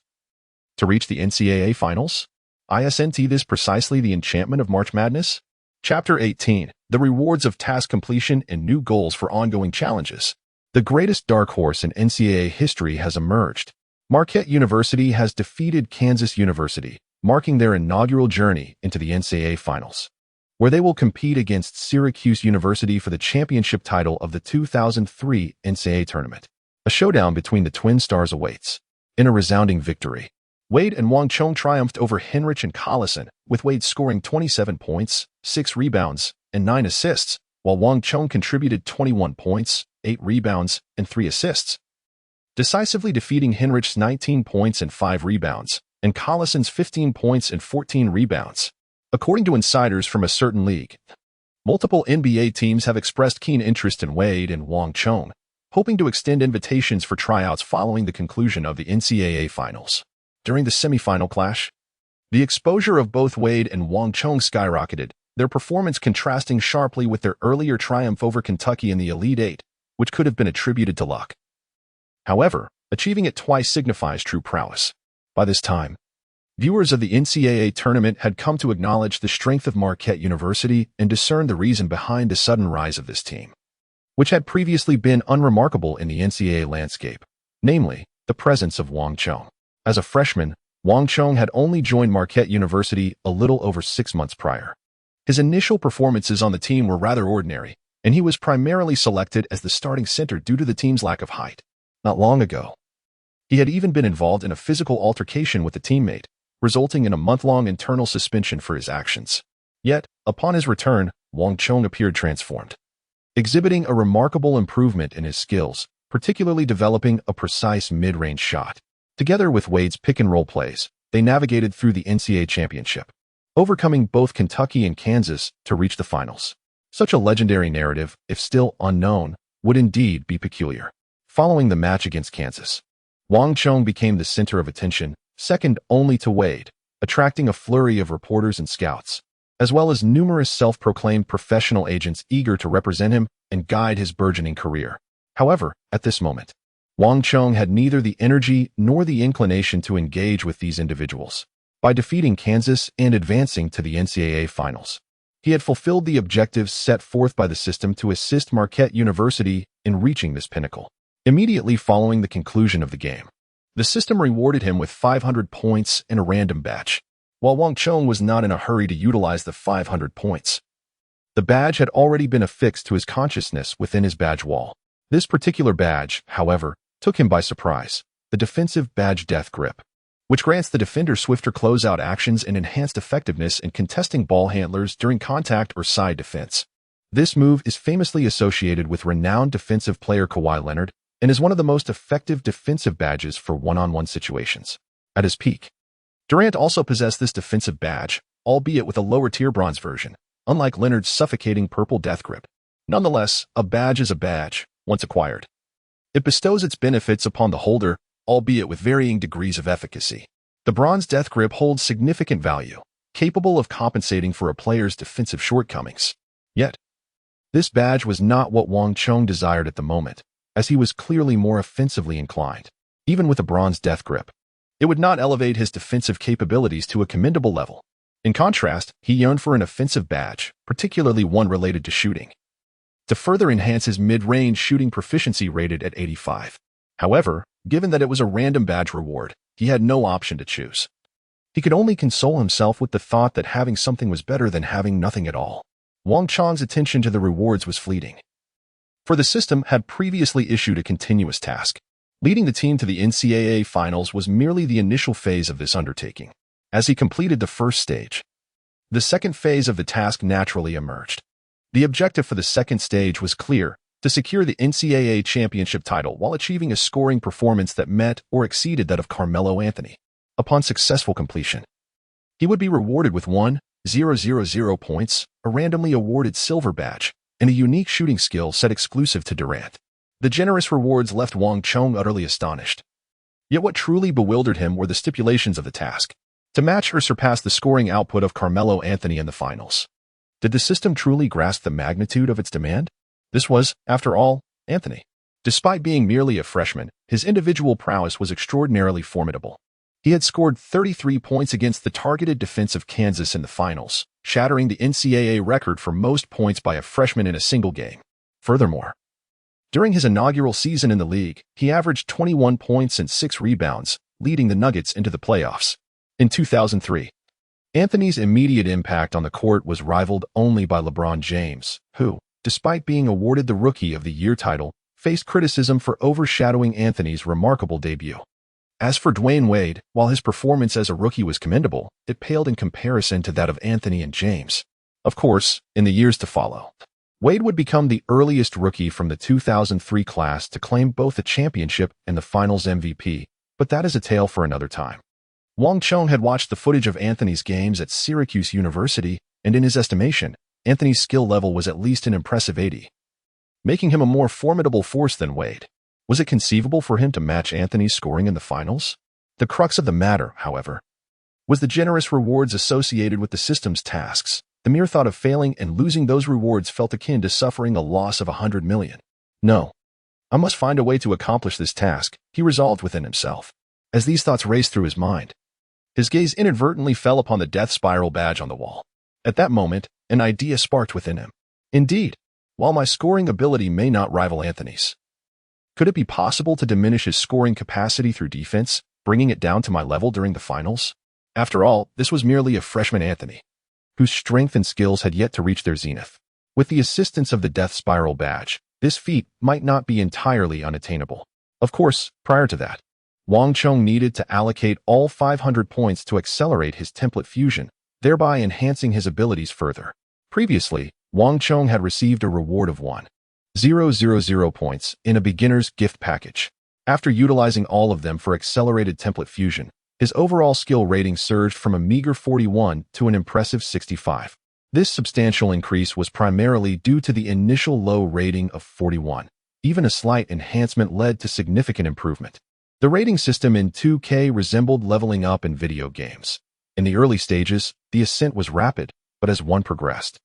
to reach the NCAA Finals? Isn't this precisely the enchantment of March Madness? Chapter 18. The Rewards of Task Completion and New Goals for Ongoing Challenges. The greatest dark horse in NCAA history has emerged. Marquette University has defeated Kansas University, marking their inaugural journey into the NCAA Finals, where they will compete against Syracuse University for the championship title of the 2003 NCAA tournament. A showdown between the twin stars awaits. In a resounding victory, Wade and Wang Chong triumphed over Hinrich and Collison, with Wade scoring 27 points, 6 rebounds, and 9 assists, while Wang Chong contributed 21 points, 8 rebounds, and 3 assists. decisively defeating Henrich's 19 points and 5 rebounds, and Collison's 15 points and 14 rebounds. According to insiders from a certain league, multiple NBA teams have expressed keen interest in Wade and Wang Chong, hoping to extend invitations for tryouts following the conclusion of the NCAA Finals. During the semifinal clash, the exposure of both Wade and Wang Chong skyrocketed, their performance contrasting sharply with their earlier triumph over Kentucky in the Elite Eight, which could have been attributed to luck. However, achieving it twice signifies true prowess. By this time, viewers of the NCAA tournament had come to acknowledge the strength of Marquette University and discern the reason behind the sudden rise of this team, which had previously been unremarkable in the NCAA landscape, namely, the presence of Wang Chong. As a freshman, Wang Chong had only joined Marquette University a little over 6 months prior. His initial performances on the team were rather ordinary, and he was primarily selected as the starting center due to the team's lack of height. Not long ago, he had even been involved in a physical altercation with a teammate, resulting in a month-long internal suspension for his actions. Yet, upon his return, Wang Chong appeared transformed, exhibiting a remarkable improvement in his skills, particularly developing a precise mid-range shot. Together with Wade's pick-and-roll plays, they navigated through the NCAA championship, overcoming both Kentucky and Kansas to reach the finals. Such a legendary narrative, if still unknown, would indeed be peculiar. Following the match against Kansas, Wang Chong became the center of attention, second only to Wade, attracting a flurry of reporters and scouts, as well as numerous self-proclaimed professional agents eager to represent him and guide his burgeoning career. However, at this moment, Wang Chong had neither the energy nor the inclination to engage with these individuals. By defeating Kansas and advancing to the NCAA Finals, he had fulfilled the objectives set forth by the system to assist Marquette University in reaching this pinnacle. Immediately following the conclusion of the game, the system rewarded him with 500 points and a random badge. While Wang Chong was not in a hurry to utilize the 500 points, the badge had already been affixed to his consciousness within his badge wall. This particular badge, however, took him by surprise, the defensive badge Death Grip, which grants the defender swifter closeout actions and enhanced effectiveness in contesting ball handlers during contact or side defense. This move is famously associated with renowned defensive player Kawhi Leonard and is one of the most effective defensive badges for one-on-one situations. At his peak, Durant also possessed this defensive badge, albeit with a lower-tier bronze version, unlike Leonard's suffocating purple Death Grip. Nonetheless, a badge is a badge, once acquired. It bestows its benefits upon the holder, albeit with varying degrees of efficacy. The bronze Death Grip holds significant value, capable of compensating for a player's defensive shortcomings. Yet, this badge was not what Wang Chong desired at the moment, as he was clearly more offensively inclined. Even with a bronze Death Grip, it would not elevate his defensive capabilities to a commendable level. In contrast, he yearned for an offensive badge, particularly one related to shooting, to further enhance his mid-range shooting proficiency rated at 85. However, given that it was a random badge reward, he had no option to choose. He could only console himself with the thought that having something was better than having nothing at all. Wang Chong's attention to the rewards was fleeting, for the system had previously issued a continuous task. Leading the team to the NCAA Finals was merely the initial phase of this undertaking. As he completed the first stage, the second phase of the task naturally emerged. The objective for the second stage was clear: to secure the NCAA championship title while achieving a scoring performance that met or exceeded that of Carmelo Anthony. Upon successful completion, he would be rewarded with 1,000 points, a randomly awarded silver badge, and a unique shooting skill set exclusive to Durant. The generous rewards left Wang Chong utterly astonished. Yet what truly bewildered him were the stipulations of the task: to match or surpass the scoring output of Carmelo Anthony in the finals. Did the system truly grasp the magnitude of its demand? This was, after all, Anthony. Despite being merely a freshman, his individual prowess was extraordinarily formidable. He had scored 33 points against the targeted defense of Kansas in the finals, shattering the NCAA record for most points by a freshman in a single game. Furthermore, during his inaugural season in the league, he averaged 21 points and 6 rebounds, leading the Nuggets into the playoffs. In 2003, Anthony's immediate impact on the court was rivaled only by LeBron James, who, despite being awarded the Rookie of the Year title, faced criticism for overshadowing Anthony's remarkable debut. As for Dwyane Wade, while his performance as a rookie was commendable, it paled in comparison to that of Anthony and James. Of course, in the years to follow, Wade would become the earliest rookie from the 2003 class to claim both the championship and the Finals MVP, but that is a tale for another time. Wang Chong had watched the footage of Anthony's games at Syracuse University, and in his estimation, Anthony's skill level was at least an impressive 80, making him a more formidable force than Wade. Was it conceivable for him to match Anthony's scoring in the finals? The crux of the matter, however, was the generous rewards associated with the system's tasks. The mere thought of failing and losing those rewards felt akin to suffering a loss of 100 million. No, I must find a way to accomplish this task, he resolved within himself. As these thoughts raced through his mind, his gaze inadvertently fell upon the death spiral badge on the wall. At that moment, an idea sparked within him. Indeed, while my scoring ability may not rival Anthony's, could it be possible to diminish his scoring capacity through defense, bringing it down to my level during the finals? After all, this was merely a freshman Anthony, whose strength and skills had yet to reach their zenith. With the assistance of the death spiral badge, this feat might not be entirely unattainable. Of course, prior to that, Wang Chong needed to allocate all 500 points to accelerate his template fusion, thereby enhancing his abilities further. Previously, Wang Chong had received a reward of 1,000 points in a beginner's gift package. After utilizing all of them for accelerated template fusion, his overall skill rating surged from a meager 41 to an impressive 65. This substantial increase was primarily due to the initial low rating of 41. Even a slight enhancement led to significant improvement. The rating system in 2K resembled leveling up in video games. In the early stages, the ascent was rapid, but as one progressed,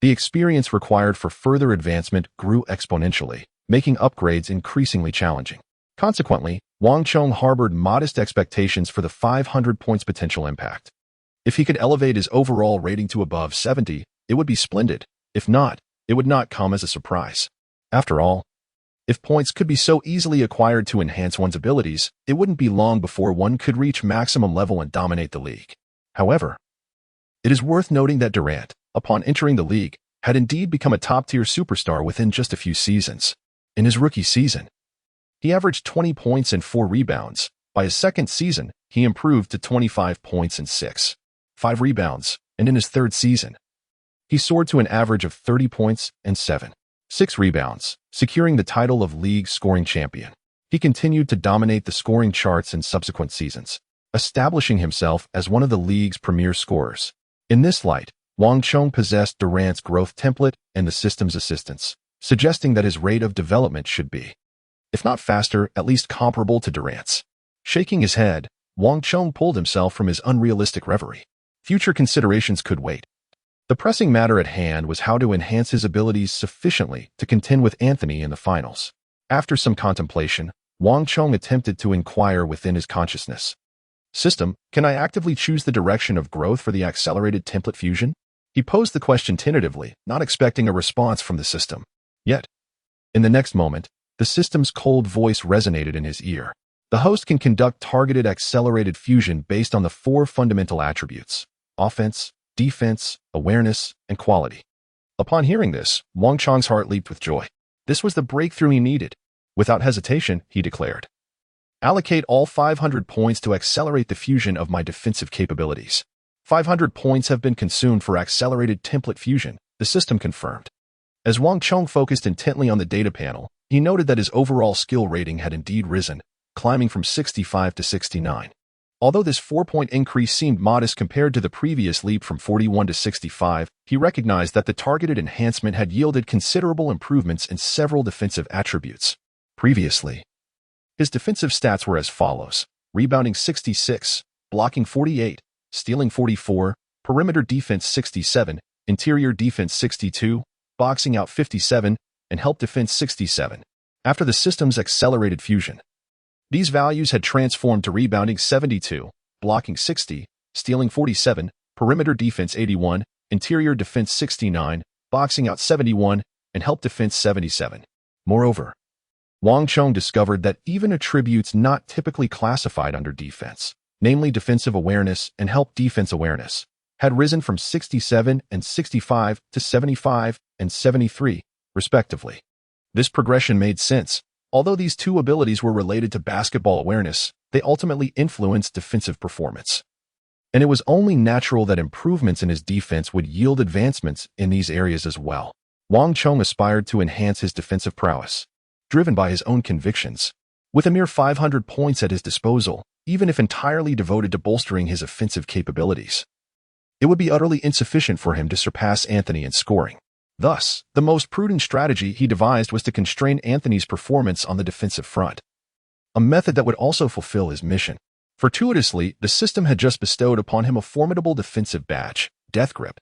the experience required for further advancement grew exponentially, making upgrades increasingly challenging. Consequently, Wang Chong harbored modest expectations for the 500 points potential impact. If he could elevate his overall rating to above 70, it would be splendid. If not, it would not come as a surprise. After all, if points could be so easily acquired to enhance one's abilities, it wouldn't be long before one could reach maximum level and dominate the league. However, it is worth noting that Durant, upon entering the league, had indeed become a top-tier superstar within just a few seasons. In his rookie season, he averaged 20 points and 4 rebounds. By his second season, he improved to 25 points and 6.5 rebounds, and in his third season, he soared to an average of 30 points and 7.6 rebounds, securing the title of league scoring champion. He continued to dominate the scoring charts in subsequent seasons, establishing himself as one of the league's premier scorers. In this light, Wang Chong possessed Durant's growth template and the system's assistance, suggesting that his rate of development should be, if not faster, at least comparable to Durant's. Shaking his head, Wang Chong pulled himself from his unrealistic reverie. Future considerations could wait. The pressing matter at hand was how to enhance his abilities sufficiently to contend with Anthony in the finals. After some contemplation, Wang Chong attempted to inquire within his consciousness. System, can I actively choose the direction of growth for the accelerated template fusion? He posed the question tentatively, not expecting a response from the system. Yet, in the next moment, the system's cold voice resonated in his ear. The host can conduct targeted accelerated fusion based on the 4 fundamental attributes: offense, defense, awareness, and quality. Upon hearing this, Wang Chong's heart leaped with joy. This was the breakthrough he needed. Without hesitation, he declared, allocate all 500 points to accelerate the fusion of my defensive capabilities. 500 points have been consumed for accelerated template fusion, the system confirmed. As Wang Chong focused intently on the data panel, he noted that his overall skill rating had indeed risen, climbing from 65 to 69. Although this 4-point increase seemed modest compared to the previous leap from 41 to 65, he recognized that the targeted enhancement had yielded considerable improvements in several defensive attributes. Previously, his defensive stats were as follows: rebounding 66, blocking 48, stealing 44, perimeter defense 67, interior defense 62, boxing out 57, and help defense 67. After the system's accelerated fusion, these values had transformed to rebounding 72, blocking 60, stealing 47, perimeter defense 81, interior defense 69, boxing out 71, and help defense 77. Moreover, Wang Chong discovered that even attributes not typically classified under defense, namely defensive awareness and help defense awareness, had risen from 67 and 65 to 75 and 73, respectively. This progression made sense. Although these two abilities were related to basketball awareness, they ultimately influenced defensive performance. And it was only natural that improvements in his defense would yield advancements in these areas as well. Wang Chong aspired to enhance his defensive prowess, driven by his own convictions. With a mere 500 points at his disposal, even if entirely devoted to bolstering his offensive capabilities, it would be utterly insufficient for him to surpass Anthony in scoring. Thus, the most prudent strategy he devised was to constrain Anthony's performance on the defensive front, a method that would also fulfill his mission. Fortuitously, the system had just bestowed upon him a formidable defensive badge, Death Grip.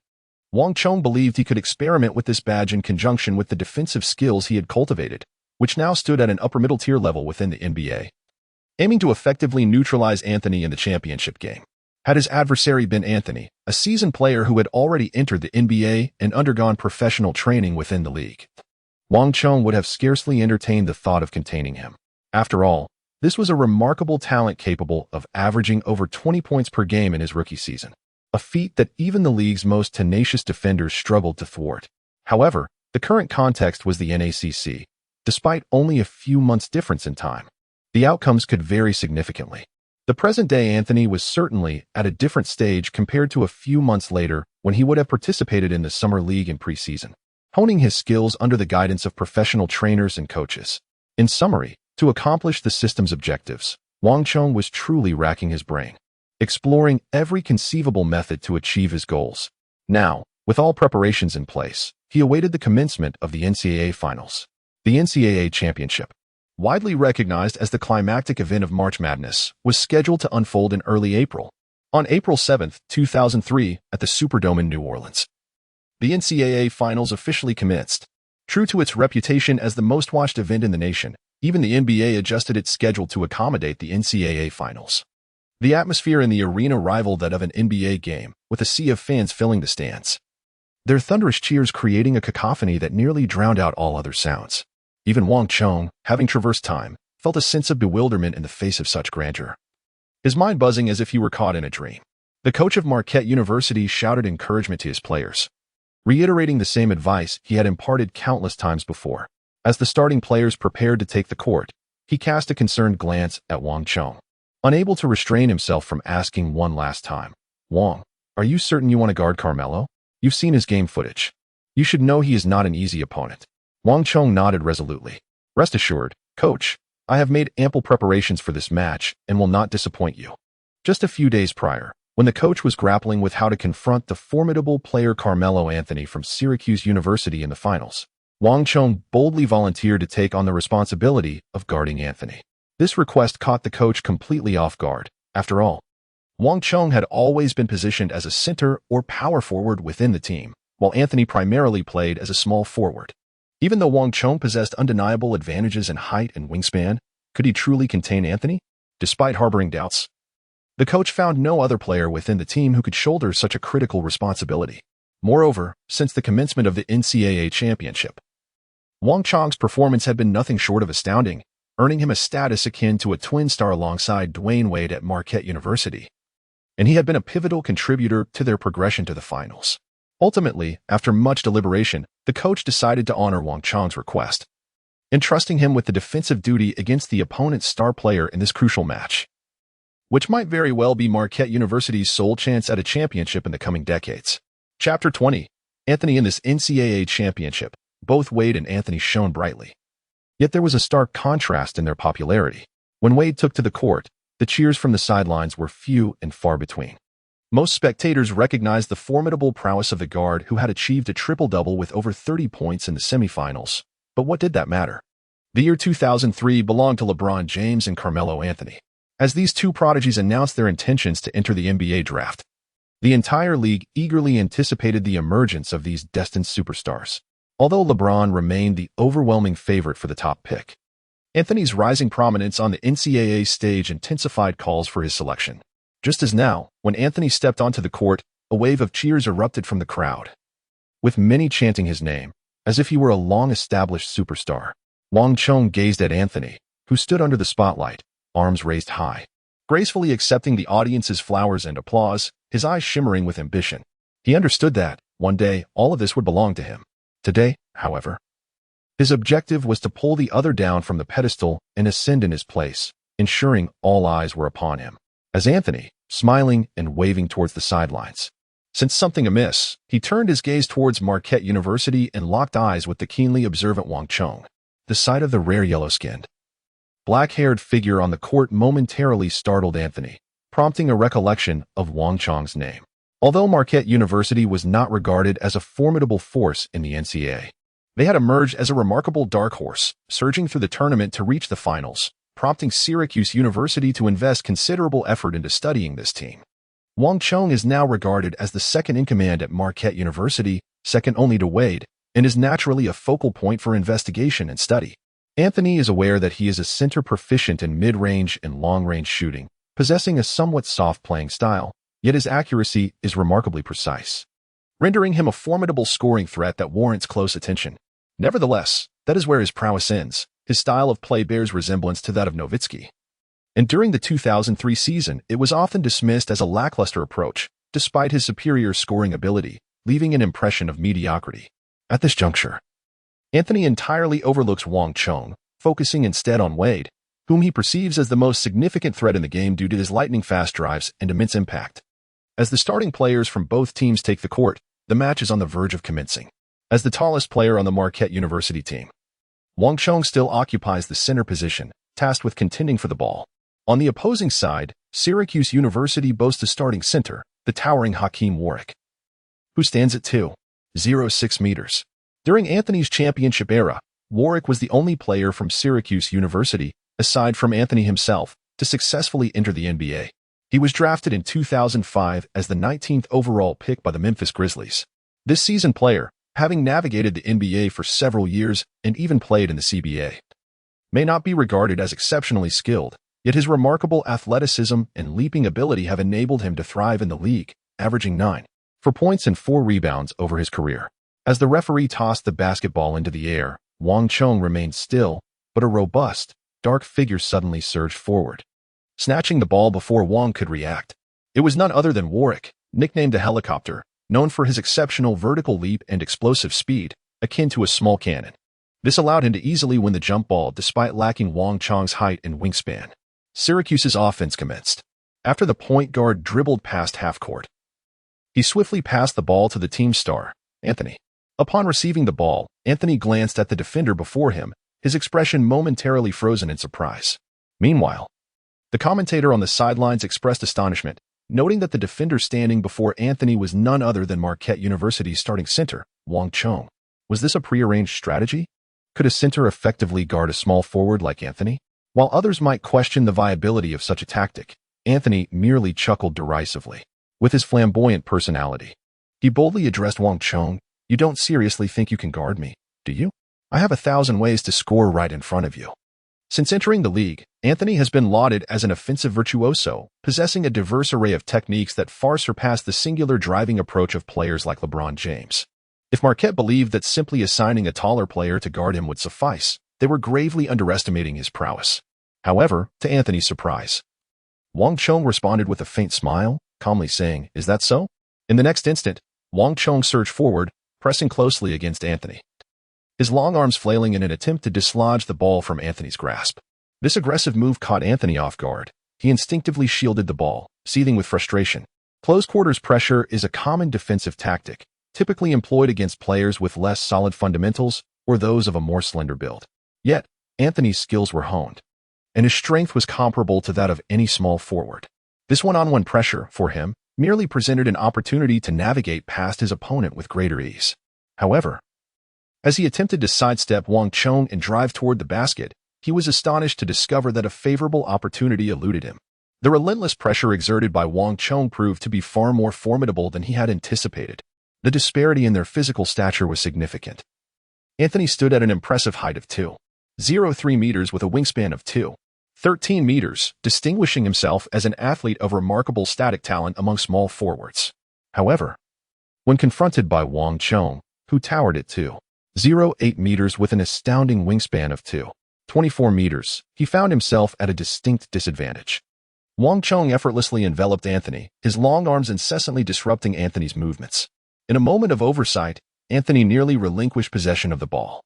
Wang Chong believed he could experiment with this badge in conjunction with the defensive skills he had cultivated, which now stood at an upper-middle tier level within the NBA, aiming to effectively neutralize Anthony in the championship game. Had his adversary been Anthony, a seasoned player who had already entered the NBA and undergone professional training within the league, Wang Chong would have scarcely entertained the thought of containing him. After all, this was a remarkable talent capable of averaging over 20 points per game in his rookie season, a feat that even the league's most tenacious defenders struggled to thwart. However, the current context was the NACC. Despite only a few months' difference in time, the outcomes could vary significantly. The present-day Anthony was certainly at a different stage compared to a few months later when he would have participated in the Summer League in preseason, honing his skills under the guidance of professional trainers and coaches. In summary, to accomplish the system's objectives, Wang Chong was truly racking his brain, exploring every conceivable method to achieve his goals. Now, with all preparations in place, he awaited the commencement of the NCAA Finals. The NCAA Championship, widely recognized as the climactic event of March Madness, was scheduled to unfold in early April, on April 7, 2003, at the Superdome in New Orleans. The NCAA Finals officially commenced. True to its reputation as the most-watched event in the nation, even the NBA adjusted its schedule to accommodate the NCAA Finals. The atmosphere in the arena rivaled that of an NBA game, with a sea of fans filling the stands, their thunderous cheers creating a cacophony that nearly drowned out all other sounds. Even Wang Chong, having traversed time, felt a sense of bewilderment in the face of such grandeur, his mind buzzing as if he were caught in a dream. The coach of Marquette University shouted encouragement to his players, reiterating the same advice he had imparted countless times before. As the starting players prepared to take the court, he cast a concerned glance at Wang Chong, unable to restrain himself from asking one last time, "Wang, are you certain you want to guard Carmelo? You've seen his game footage. You should know he is not an easy opponent." Wang Chong nodded resolutely. "Rest assured, Coach, I have made ample preparations for this match and will not disappoint you." Just a few days prior, when the coach was grappling with how to confront the formidable player Carmelo Anthony from Syracuse University in the finals, Wang Chong boldly volunteered to take on the responsibility of guarding Anthony. This request caught the coach completely off guard. After all, Wang Chong had always been positioned as a center or power forward within the team, while Anthony primarily played as a small forward. Even though Wang Chong possessed undeniable advantages in height and wingspan, could he truly contain Anthony? Despite harboring doubts, the coach found no other player within the team who could shoulder such a critical responsibility. Moreover, since the commencement of the NCAA championship, Wang Chong's performance had been nothing short of astounding, earning him a status akin to a twin star alongside Dwyane Wade at Marquette University, and he had been a pivotal contributor to their progression to the finals. Ultimately, after much deliberation, the coach decided to honor Wang Chong's request, entrusting him with the defensive duty against the opponent's star player in this crucial match, which might very well be Marquette University's sole chance at a championship in the coming decades. Chapter 20. Anthony in this NCAA championship. Both Wade and Anthony shone brightly. Yet there was a stark contrast in their popularity. When Wade took to the court, the cheers from the sidelines were few and far between. Most spectators recognized the formidable prowess of the guard who had achieved a triple-double with over 30 points in the semifinals. But what did that matter? The year 2003 belonged to LeBron James and Carmelo Anthony. As these two prodigies announced their intentions to enter the NBA draft, the entire league eagerly anticipated the emergence of these destined superstars. Although LeBron remained the overwhelming favorite for the top pick, Anthony's rising prominence on the NCAA stage intensified calls for his selection. Just as now, when Anthony stepped onto the court, a wave of cheers erupted from the crowd, with many chanting his name, as if he were a long-established superstar. Wang Chong gazed at Anthony, who stood under the spotlight, arms raised high, gracefully accepting the audience's flowers and applause, his eyes shimmering with ambition. He understood that, one day, all of this would belong to him. Today, however, his objective was to pull the other down from the pedestal and ascend in his place, ensuring all eyes were upon him. As Anthony, smiling and waving towards the sidelines, Sensed something amiss, he turned his gaze towards Marquette University and locked eyes with the keenly observant Wang Chong. The sight of the rare yellow-skinned, black-haired figure on the court momentarily startled Anthony, prompting a recollection of Wang Chong's name. Although Marquette University was not regarded as a formidable force in the NCAA, they had emerged as a remarkable dark horse, surging through the tournament to reach the finals, prompting Syracuse University to invest considerable effort into studying this team. Wang Chong is now regarded as the second-in-command at Marquette University, second only to Wade, and is naturally a focal point for investigation and study. Anthony is aware that he is a center proficient in mid-range and long-range shooting, possessing a somewhat soft playing style, yet his accuracy is remarkably precise, rendering him a formidable scoring threat that warrants close attention. Nevertheless, that is where his prowess ends. His style of play bears resemblance to that of Nowitzki, and during the 2003 season, it was often dismissed as a lackluster approach, despite his superior scoring ability, leaving an impression of mediocrity. At this juncture, Anthony entirely overlooks Wang Chong, focusing instead on Wade, whom he perceives as the most significant threat in the game due to his lightning-fast drives and immense impact. As the starting players from both teams take the court, the match is on the verge of commencing. As the tallest player on the Marquette University team, Wang Chong still occupies the center position, tasked with contending for the ball. On the opposing side, Syracuse University boasts a starting center, the towering Hakeem Warwick, who stands at 2.06 meters. During Anthony's championship era, Warwick was the only player from Syracuse University, aside from Anthony himself, to successfully enter the NBA. He was drafted in 2005 as the 19th overall pick by the Memphis Grizzlies. This seasoned player, having navigated the NBA for several years and even played in the CBA, may not be regarded as exceptionally skilled, yet his remarkable athleticism and leaping ability have enabled him to thrive in the league, averaging 9 points and 4 rebounds over his career. As the referee tossed the basketball into the air, Wang Chong remained still, but a robust, dark figure suddenly surged forward, snatching the ball before Wang could react. It was none other than Warwick, nicknamed the Helicopter, known for his exceptional vertical leap and explosive speed, akin to a small cannon. This allowed him to easily win the jump ball despite lacking Wang Chong's height and wingspan. Syracuse's offense commenced. After the point guard dribbled past half-court, he swiftly passed the ball to the team's star, Anthony. Upon receiving the ball, Anthony glanced at the defender before him, his expression momentarily frozen in surprise. Meanwhile, the commentator on the sidelines expressed astonishment, noting that the defender standing before Anthony was none other than Marquette University's starting center, Wang Chong. Was this a prearranged strategy? Could a center effectively guard a small forward like Anthony? While others might question the viability of such a tactic, Anthony merely chuckled derisively. With his flamboyant personality, he boldly addressed Wang Chong. "You don't seriously think you can guard me, do you? I have 1,000 ways to score right in front of you." Since entering the league, Anthony has been lauded as an offensive virtuoso, possessing a diverse array of techniques that far surpass the singular driving approach of players like LeBron James. If Marquette believed that simply assigning a taller player to guard him would suffice, they were gravely underestimating his prowess. However, to Anthony's surprise, Wang Chong responded with a faint smile, calmly saying, "Is that so?" In the next instant, Wang Chong surged forward, pressing closely against Anthony, his long arms flailing in an attempt to dislodge the ball from Anthony's grasp. This aggressive move caught Anthony off guard. He instinctively shielded the ball, seething with frustration. Close quarters pressure is a common defensive tactic, typically employed against players with less solid fundamentals or those of a more slender build. Yet, Anthony's skills were honed, and his strength was comparable to that of any small forward. This one-on-one pressure, for him, merely presented an opportunity to navigate past his opponent with greater ease. However, as he attempted to sidestep Wang Chong and drive toward the basket, he was astonished to discover that a favorable opportunity eluded him. The relentless pressure exerted by Wang Chong proved to be far more formidable than he had anticipated. The disparity in their physical stature was significant. Anthony stood at an impressive height of 2.03 meters with a wingspan of 2.13 meters, distinguishing himself as an athlete of remarkable static talent among small forwards. However, when confronted by Wang Chong, who towered at 2.08 meters with an astounding wingspan of 2.24 meters, he found himself at a distinct disadvantage. Wang Chong effortlessly enveloped Anthony, his long arms incessantly disrupting Anthony's movements. In a moment of oversight, Anthony nearly relinquished possession of the ball,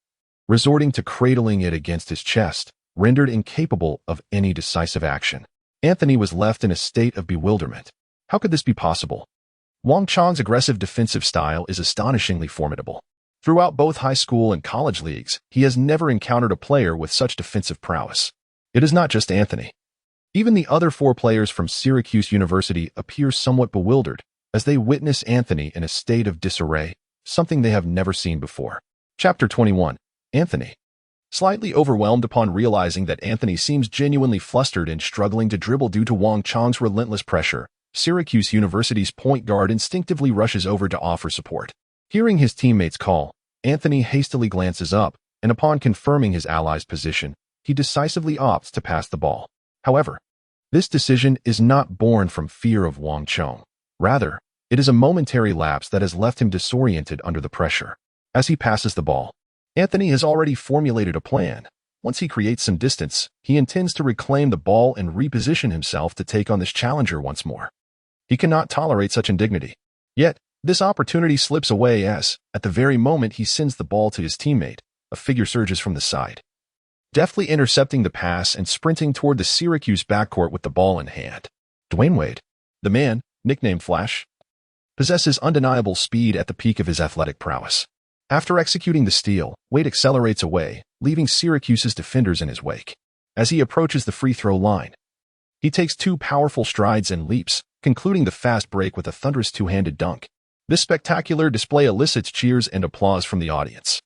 resorting to cradling it against his chest, rendered incapable of any decisive action. Anthony was left in a state of bewilderment. How could this be possible? Wang Chong's aggressive defensive style is astonishingly formidable. Throughout both high school and college leagues, he has never encountered a player with such defensive prowess. It is not just Anthony. Even the other 4 players from Syracuse University appear somewhat bewildered as they witness Anthony in a state of disarray, something they have never seen before. Chapter 21. Anthony. Slightly overwhelmed upon realizing that Anthony seems genuinely flustered and struggling to dribble due to Wang Chong's relentless pressure, Syracuse University's point guard instinctively rushes over to offer support. Hearing his teammates' call, Anthony hastily glances up, and upon confirming his ally's position, he decisively opts to pass the ball. However, this decision is not born from fear of Wang Chong. Rather, it is a momentary lapse that has left him disoriented under the pressure. As he passes the ball, Anthony has already formulated a plan. Once he creates some distance, he intends to reclaim the ball and reposition himself to take on this challenger once more. He cannot tolerate such indignity. Yet, this opportunity slips away as, at the very moment he sends the ball to his teammate, a figure surges from the side, deftly intercepting the pass and sprinting toward the Syracuse backcourt with the ball in hand. Dwyane Wade, the man, nicknamed Flash, possesses undeniable speed at the peak of his athletic prowess. After executing the steal, Wade accelerates away, leaving Syracuse's defenders in his wake. As he approaches the free throw line, he takes 2 powerful strides and leaps, concluding the fast break with a thunderous 2-handed dunk. This spectacular display elicits cheers and applause from the audience.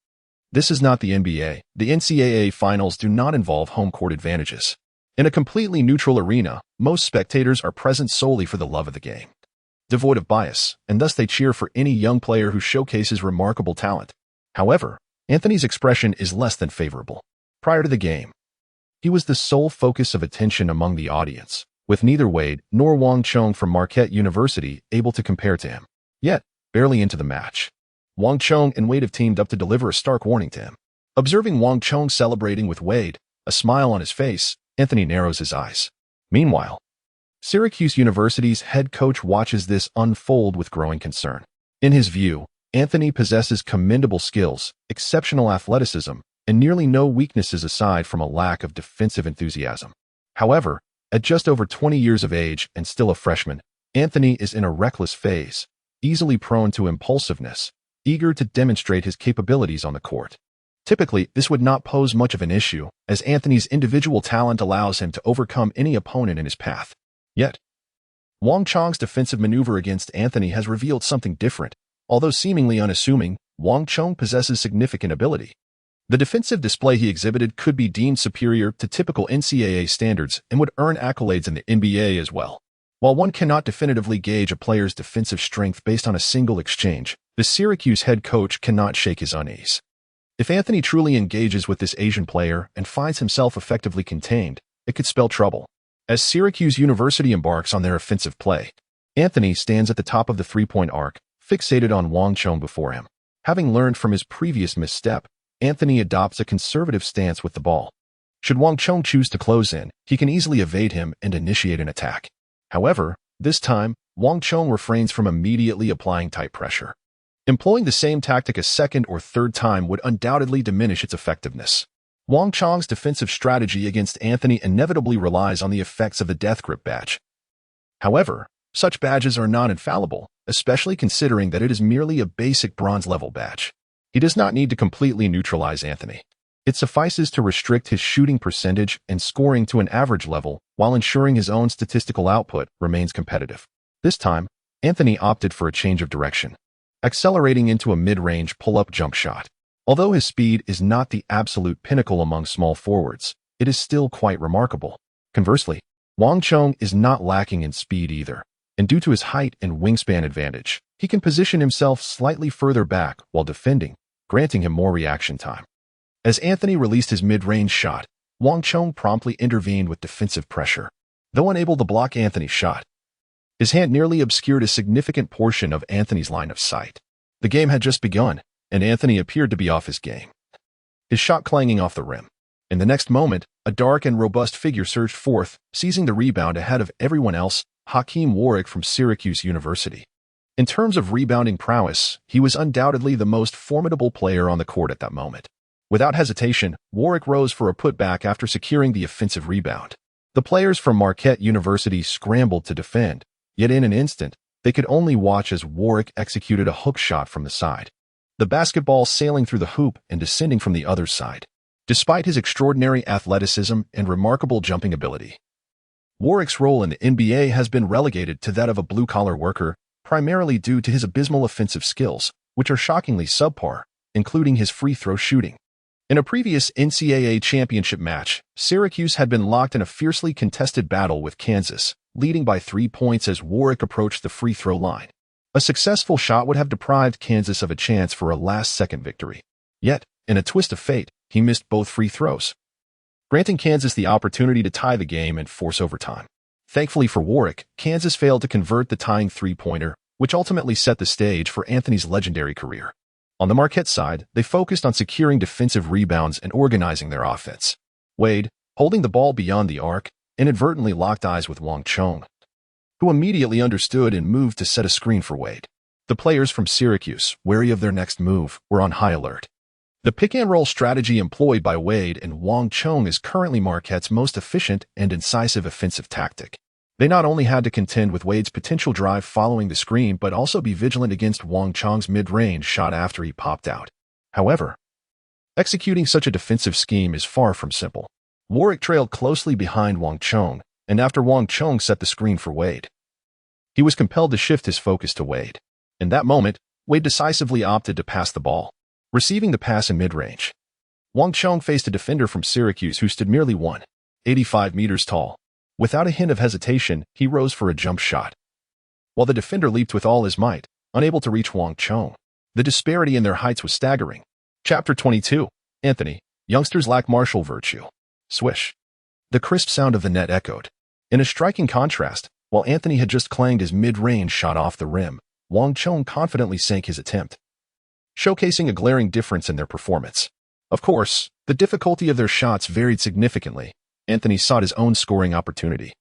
This is not the NBA. The NCAA finals do not involve home court advantages. In a completely neutral arena, most spectators are present solely for the love of the game, devoid of bias, and thus they cheer for any young player who showcases remarkable talent. However, Anthony's expression is less than favorable. Prior to the game, he was the sole focus of attention among the audience, with neither Wade nor Wang Chong from Marquette University able to compare to him. Yet, barely into the match, Wang Chong and Wade have teamed up to deliver a stark warning to him. Observing Wang Chong celebrating with Wade, a smile on his face, Anthony narrows his eyes. Meanwhile, Syracuse University's head coach watches this unfold with growing concern. In his view, Anthony possesses commendable skills, exceptional athleticism, and nearly no weaknesses aside from a lack of defensive enthusiasm. However, at just over 20 years of age and still a freshman, Anthony is in a reckless phase, easily prone to impulsiveness, eager to demonstrate his capabilities on the court. Typically, this would not pose much of an issue, as Anthony's individual talent allows him to overcome any opponent in his path. Yet, Wang Chong's defensive maneuver against Anthony has revealed something different. Although seemingly unassuming, Wang Chong possesses significant ability. The defensive display he exhibited could be deemed superior to typical NCAA standards and would earn accolades in the NBA as well. While one cannot definitively gauge a player's defensive strength based on a single exchange, the Syracuse head coach cannot shake his unease. If Anthony truly engages with this Asian player and finds himself effectively contained, it could spell trouble. As Syracuse University embarks on their offensive play, Anthony stands at the top of the three-point arc, fixated on Wang Chong before him. Having learned from his previous misstep, Anthony adopts a conservative stance with the ball. Should Wang Chong choose to close in, he can easily evade him and initiate an attack. However, this time, Wang Chong refrains from immediately applying tight pressure. Employing the same tactic a second or third time would undoubtedly diminish its effectiveness. Wang Chong's defensive strategy against Anthony inevitably relies on the effects of the death grip badge. However, such badges are not infallible, especially considering that it is merely a basic bronze-level badge. He does not need to completely neutralize Anthony. It suffices to restrict his shooting percentage and scoring to an average level while ensuring his own statistical output remains competitive. This time, Anthony opted for a change of direction, accelerating into a mid-range pull-up jump shot. Although his speed is not the absolute pinnacle among small forwards, it is still quite remarkable. Conversely, Wang Chong is not lacking in speed either, and due to his height and wingspan advantage, he can position himself slightly further back while defending, granting him more reaction time. As Anthony released his mid-range shot, Wang Chong promptly intervened with defensive pressure. Though unable to block Anthony's shot, his hand nearly obscured a significant portion of Anthony's line of sight. The game had just begun, and Anthony appeared to be off his game, his shot clanging off the rim. In the next moment, a dark and robust figure surged forth, seizing the rebound ahead of everyone else, Hakeem Warwick from Syracuse University. In terms of rebounding prowess, he was undoubtedly the most formidable player on the court at that moment. Without hesitation, Warwick rose for a putback after securing the offensive rebound. The players from Marquette University scrambled to defend, yet in an instant, They could only watch as Warwick executed a hook shot from the side, the basketball sailing through the hoop and descending from the other side. Despite his extraordinary athleticism and remarkable jumping ability, Warwick's role in the NBA has been relegated to that of a blue-collar worker, primarily due to his abysmal offensive skills, which are shockingly subpar, including his free throw shooting. In a previous NCAA championship match, Syracuse had been locked in a fiercely contested battle with Kansas, leading by 3 points as Warwick approached the free throw line. A successful shot would have deprived Kansas of a chance for a last-second victory. Yet, in a twist of fate, he missed both free throws, granting Kansas the opportunity to tie the game and force overtime. Thankfully for Warwick, Kansas failed to convert the tying three-pointer, which ultimately set the stage for Anthony's legendary career. On the Marquette side, they focused on securing defensive rebounds and organizing their offense. Wade, holding the ball beyond the arc, inadvertently locked eyes with Wang Chong, who immediately understood and moved to set a screen for Wade. The players from Syracuse, wary of their next move, were on high alert. The pick-and-roll strategy employed by Wade and Wang Chong is currently Marquette's most efficient and incisive offensive tactic. They not only had to contend with Wade's potential drive following the screen, but also be vigilant against Wang Chong's mid-range shot after he popped out. However, executing such a defensive scheme is far from simple. Warwick trailed closely behind Wang Chong, and after Wang Chong set the screen for Wade, he was compelled to shift his focus to Wade. In that moment, Wade decisively opted to pass the ball, receiving the pass in mid-range. Wang Chong faced a defender from Syracuse who stood merely 185 meters tall. Without a hint of hesitation, he rose for a jump shot, while the defender leaped with all his might, unable to reach Wang Chong. The disparity in their heights was staggering. Chapter 22. Anthony. Youngsters lack martial virtue. Swish. The crisp sound of the net echoed. In a striking contrast, while Anthony had just clanged his mid-range shot off the rim, Wang Chong confidently sank his attempt, showcasing a glaring difference in their performance. Of course, the difficulty of their shots varied significantly. Anthony sought his own scoring opportunity,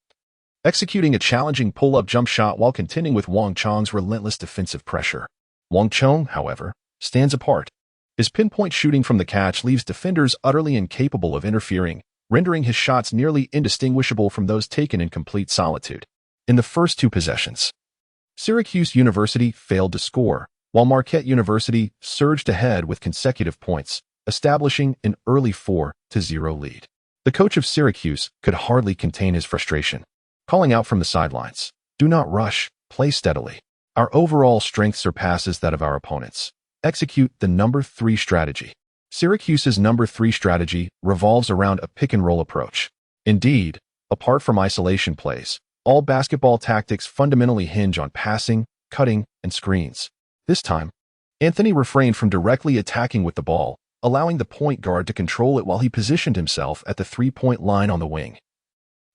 executing a challenging pull-up jump shot while contending with Wang Chong's relentless defensive pressure. Wang Chong, however, stands apart. His pinpoint shooting from the catch leaves defenders utterly incapable of interfering, rendering his shots nearly indistinguishable from those taken in complete solitude. In the first two possessions, Syracuse University failed to score, while Marquette University surged ahead with consecutive points, establishing an early 4-0 lead. The coach of Syracuse could hardly contain his frustration, calling out from the sidelines, "Do not rush, play steadily. Our overall strength surpasses that of our opponents. Execute the number 3 strategy." Syracuse's number 3 strategy revolves around a pick-and-roll approach. Indeed, apart from isolation plays, all basketball tactics fundamentally hinge on passing, cutting, and screens. This time, Anthony refrained from directly attacking with the ball, allowing the point guard to control it while he positioned himself at the three-point line on the wing,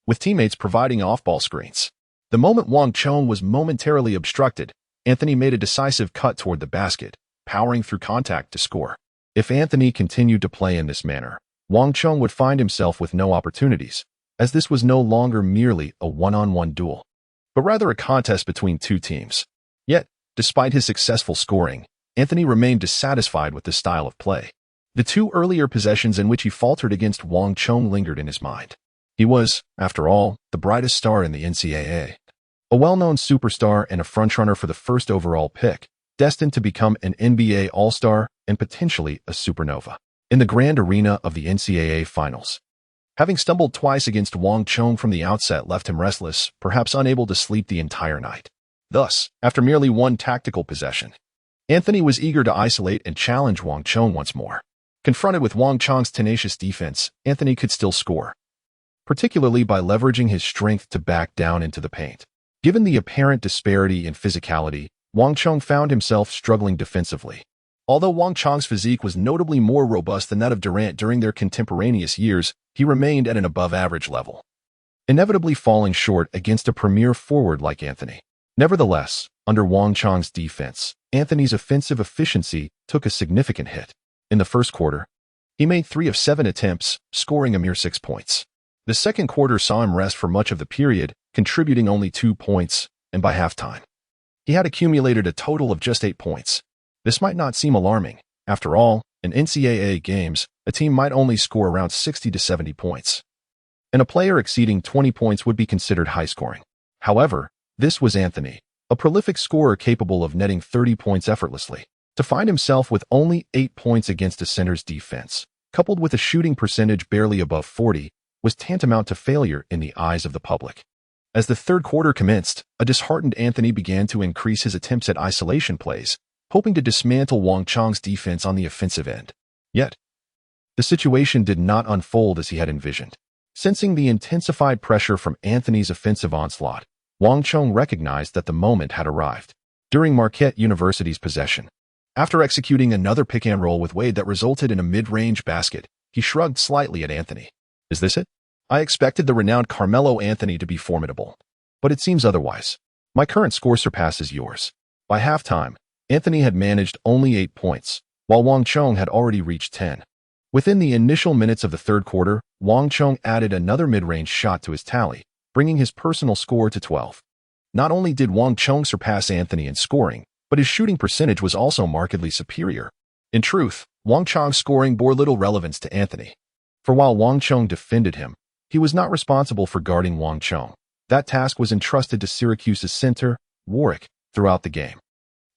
with teammates providing off-ball screens. The moment Wang Chong was momentarily obstructed, Anthony made a decisive cut toward the basket, powering through contact to score. If Anthony continued to play in this manner, Wang Chong would find himself with no opportunities, as this was no longer merely a one-on-one duel, but rather a contest between two teams. Yet, despite his successful scoring, Anthony remained dissatisfied with this style of play. The 2 earlier possessions in which he faltered against Wang Chong lingered in his mind. He was, after all, the brightest star in the NCAA, a well-known superstar and a frontrunner for the first overall pick, destined to become an NBA All-Star and potentially a supernova. In the grand arena of the NCAA Finals, having stumbled twice against Wang Chong from the outset left him restless, perhaps unable to sleep the entire night. Thus, after merely 1 tactical possession, Anthony was eager to isolate and challenge Wang Chong once more. Confronted with Wang Chong's tenacious defense, Anthony could still score, particularly by leveraging his strength to back down into the paint. Given the apparent disparity in physicality, Wang Chong found himself struggling defensively. Although Wang Chong's physique was notably more robust than that of Durant during their contemporaneous years, he remained at an above-average level, inevitably falling short against a premier forward like Anthony. Nevertheless, under Wang Chong's defense, Anthony's offensive efficiency took a significant hit. In the first quarter, he made 3 of 7 attempts, scoring a mere 6 points. The second quarter saw him rest for much of the period, contributing only 2 points, and by halftime, he had accumulated a total of just 8 points. This might not seem alarming. After all, in NCAA games, a team might only score around 60 to 70 points, and a player exceeding 20 points would be considered high-scoring. However, this was Anthony, a prolific scorer capable of netting 30 points effortlessly. To find himself with only 8 points against a center's defense, coupled with a shooting percentage barely above 40, was tantamount to failure in the eyes of the public. As the third quarter commenced, a disheartened Anthony began to increase his attempts at isolation plays, hoping to dismantle Wang Chong's defense on the offensive end. Yet, the situation did not unfold as he had envisioned. Sensing the intensified pressure from Anthony's offensive onslaught, Wang Chong recognized that the moment had arrived. During Marquette University's possession, after executing another pick-and-roll with Wade that resulted in a mid-range basket, he shrugged slightly at Anthony. "Is this it? I expected the renowned Carmelo Anthony to be formidable, but it seems otherwise. My current score surpasses yours." By halftime, Anthony had managed only 8 points, while Wang Chong had already reached 10. Within the initial minutes of the third quarter, Wang Chong added another mid-range shot to his tally, bringing his personal score to 12. Not only did Wang Chong surpass Anthony in scoring, but his shooting percentage was also markedly superior. In truth, Wang Chong's scoring bore little relevance to Anthony. For while Wang Chong defended him, he was not responsible for guarding Wang Chong. That task was entrusted to Syracuse's center, Warwick, throughout the game.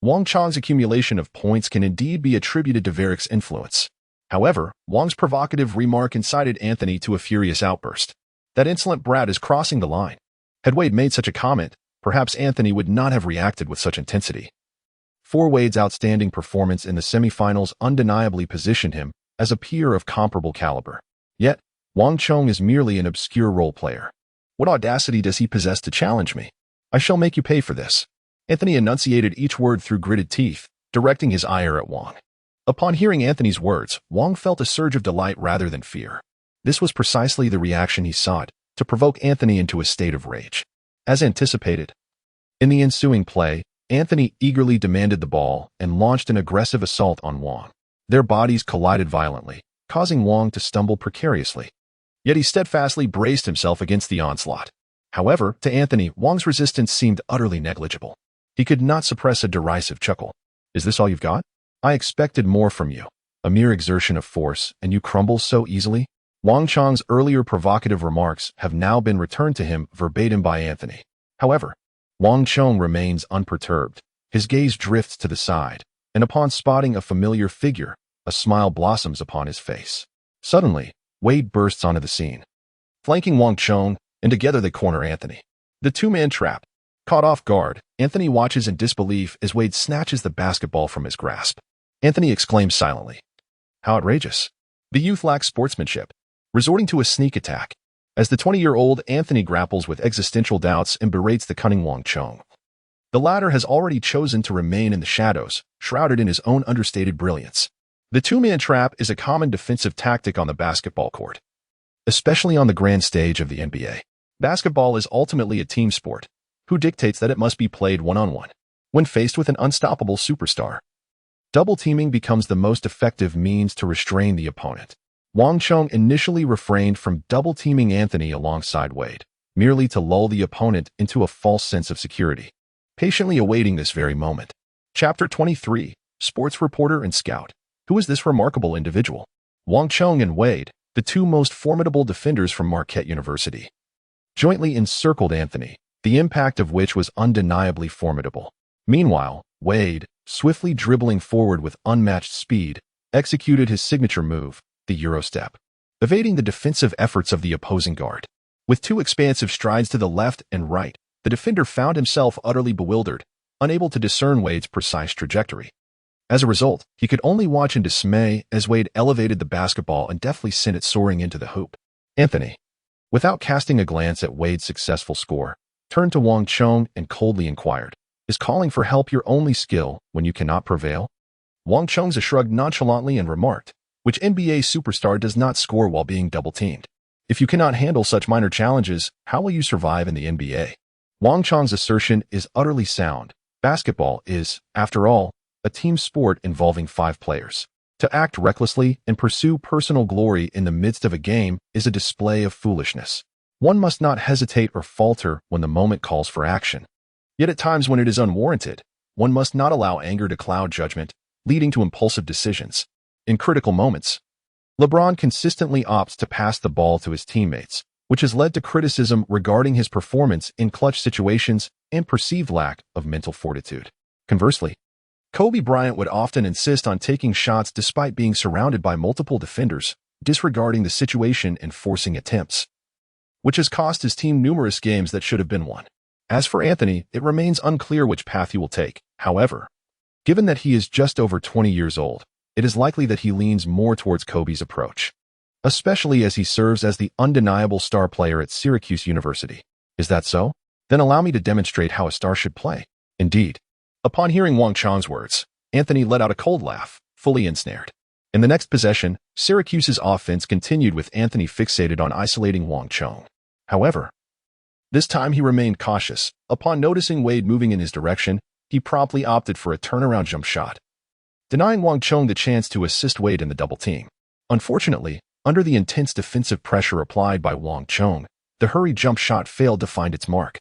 Wang Chong's accumulation of points can indeed be attributed to Varick's influence. However, Wang's provocative remark incited Anthony to a furious outburst. "That insolent brat is crossing the line." Had Wade made such a comment, perhaps Anthony would not have reacted with such intensity. For Wade's outstanding performance in the semifinals undeniably positioned him as a peer of comparable caliber. Yet, Wang Chong is merely an obscure role player. What audacity does he possess to challenge me? "I shall make you pay for this." Anthony enunciated each word through gritted teeth, directing his ire at Wang. Upon hearing Anthony's words, Wang felt a surge of delight rather than fear. This was precisely the reaction he sought, to provoke Anthony into a state of rage. As anticipated, in the ensuing play, Anthony eagerly demanded the ball and launched an aggressive assault on Wang. Their bodies collided violently, causing Wang to stumble precariously. Yet he steadfastly braced himself against the onslaught. However, to Anthony, Wang's resistance seemed utterly negligible. He could not suppress a derisive chuckle. "Is this all you've got? I expected more from you. A mere exertion of force, and you crumble so easily?" Wang Chong's earlier provocative remarks have now been returned to him verbatim by Anthony. However, Wang Chong remains unperturbed. His gaze drifts to the side, and upon spotting a familiar figure, a smile blossoms upon his face. Suddenly, Wade bursts onto the scene, flanking Wang Chong, and together they corner Anthony. The two-man trap. Caught off guard, Anthony watches in disbelief as Wade snatches the basketball from his grasp. Anthony exclaims silently, "How outrageous." The youth lacks sportsmanship, resorting to a sneak attack. As the 20-year-old Anthony grapples with existential doubts and berates the cunning Wang Chong. The latter has already chosen to remain in the shadows, shrouded in his own understated brilliance. The two-man trap is a common defensive tactic on the basketball court, especially on the grand stage of the NBA. Basketball is ultimately a team sport. Who dictates that it must be played one-on-one? When faced with an unstoppable superstar, double-teaming becomes the most effective means to restrain the opponent. Wang Chong initially refrained from double-teaming Anthony alongside Wade, merely to lull the opponent into a false sense of security, patiently awaiting this very moment. Chapter 23, Sports Reporter and Scout. Who is this remarkable individual? Wang Chong and Wade, the two most formidable defenders from Marquette University, jointly encircled Anthony, the impact of which was undeniably formidable. Meanwhile, Wade, swiftly dribbling forward with unmatched speed, executed his signature move, the Eurostep, evading the defensive efforts of the opposing guard. With two expansive strides to the left and right, the defender found himself utterly bewildered, unable to discern Wade's precise trajectory. As a result, he could only watch in dismay as Wade elevated the basketball and deftly sent it soaring into the hoop. Anthony, without casting a glance at Wade's successful score, turned to Wang Chong and coldly inquired, "Is calling for help your only skill when you cannot prevail?" Wang Chong's shrugged nonchalantly and remarked, "Which NBA superstar does not score while being double-teamed? If you cannot handle such minor challenges, how will you survive in the NBA?" Wang Chong's assertion is utterly sound. Basketball is, after all, a team sport involving 5 players. To act recklessly and pursue personal glory in the midst of a game is a display of foolishness. One must not hesitate or falter when the moment calls for action. Yet at times when it is unwarranted, one must not allow anger to cloud judgment, leading to impulsive decisions. In critical moments, LeBron consistently opts to pass the ball to his teammates, which has led to criticism regarding his performance in clutch situations and perceived lack of mental fortitude. Conversely, Kobe Bryant would often insist on taking shots despite being surrounded by multiple defenders, disregarding the situation and forcing attempts, which has cost his team numerous games that should have been won. As for Anthony, it remains unclear which path he will take. However, given that he is just over 20 years old, it is likely that he leans more towards Kobe's approach, especially as he serves as the undeniable star player at Syracuse University. Is that so? Then allow me to demonstrate how a star should play. Indeed. Upon hearing Wang Chong's words, Anthony let out a cold laugh, fully ensnared. In the next possession, Syracuse's offense continued with Anthony fixated on isolating Wang Chong. However, this time he remained cautious. Upon noticing Wade moving in his direction, he promptly opted for a turnaround jump shot, denying Wang Chong the chance to assist Wade in the double team. Unfortunately, under the intense defensive pressure applied by Wang Chong, the hurried jump shot failed to find its mark.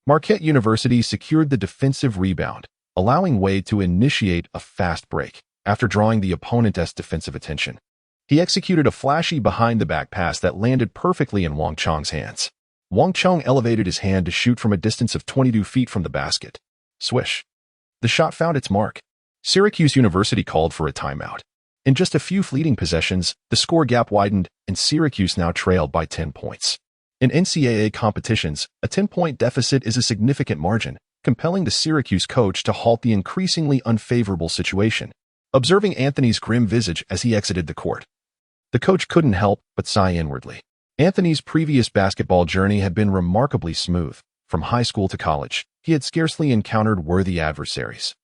Marquette University secured the defensive rebound, allowing Wade to initiate a fast break after drawing the opponent's defensive attention. He executed a flashy behind-the-back pass that landed perfectly in Wang Chong's hands. Wang Chong elevated his hand to shoot from a distance of 22 feet from the basket. Swish. The shot found its mark. Syracuse University called for a timeout. In just a few fleeting possessions, the score gap widened, and Syracuse now trailed by 10 points. In NCAA competitions, a 10-point deficit is a significant margin, compelling the Syracuse coach to halt the increasingly unfavorable situation. Observing Anthony's grim visage as he exited the court, the coach couldn't help but sigh inwardly. Anthony's previous basketball journey had been remarkably smooth. From high school to college, he had scarcely encountered worthy adversaries,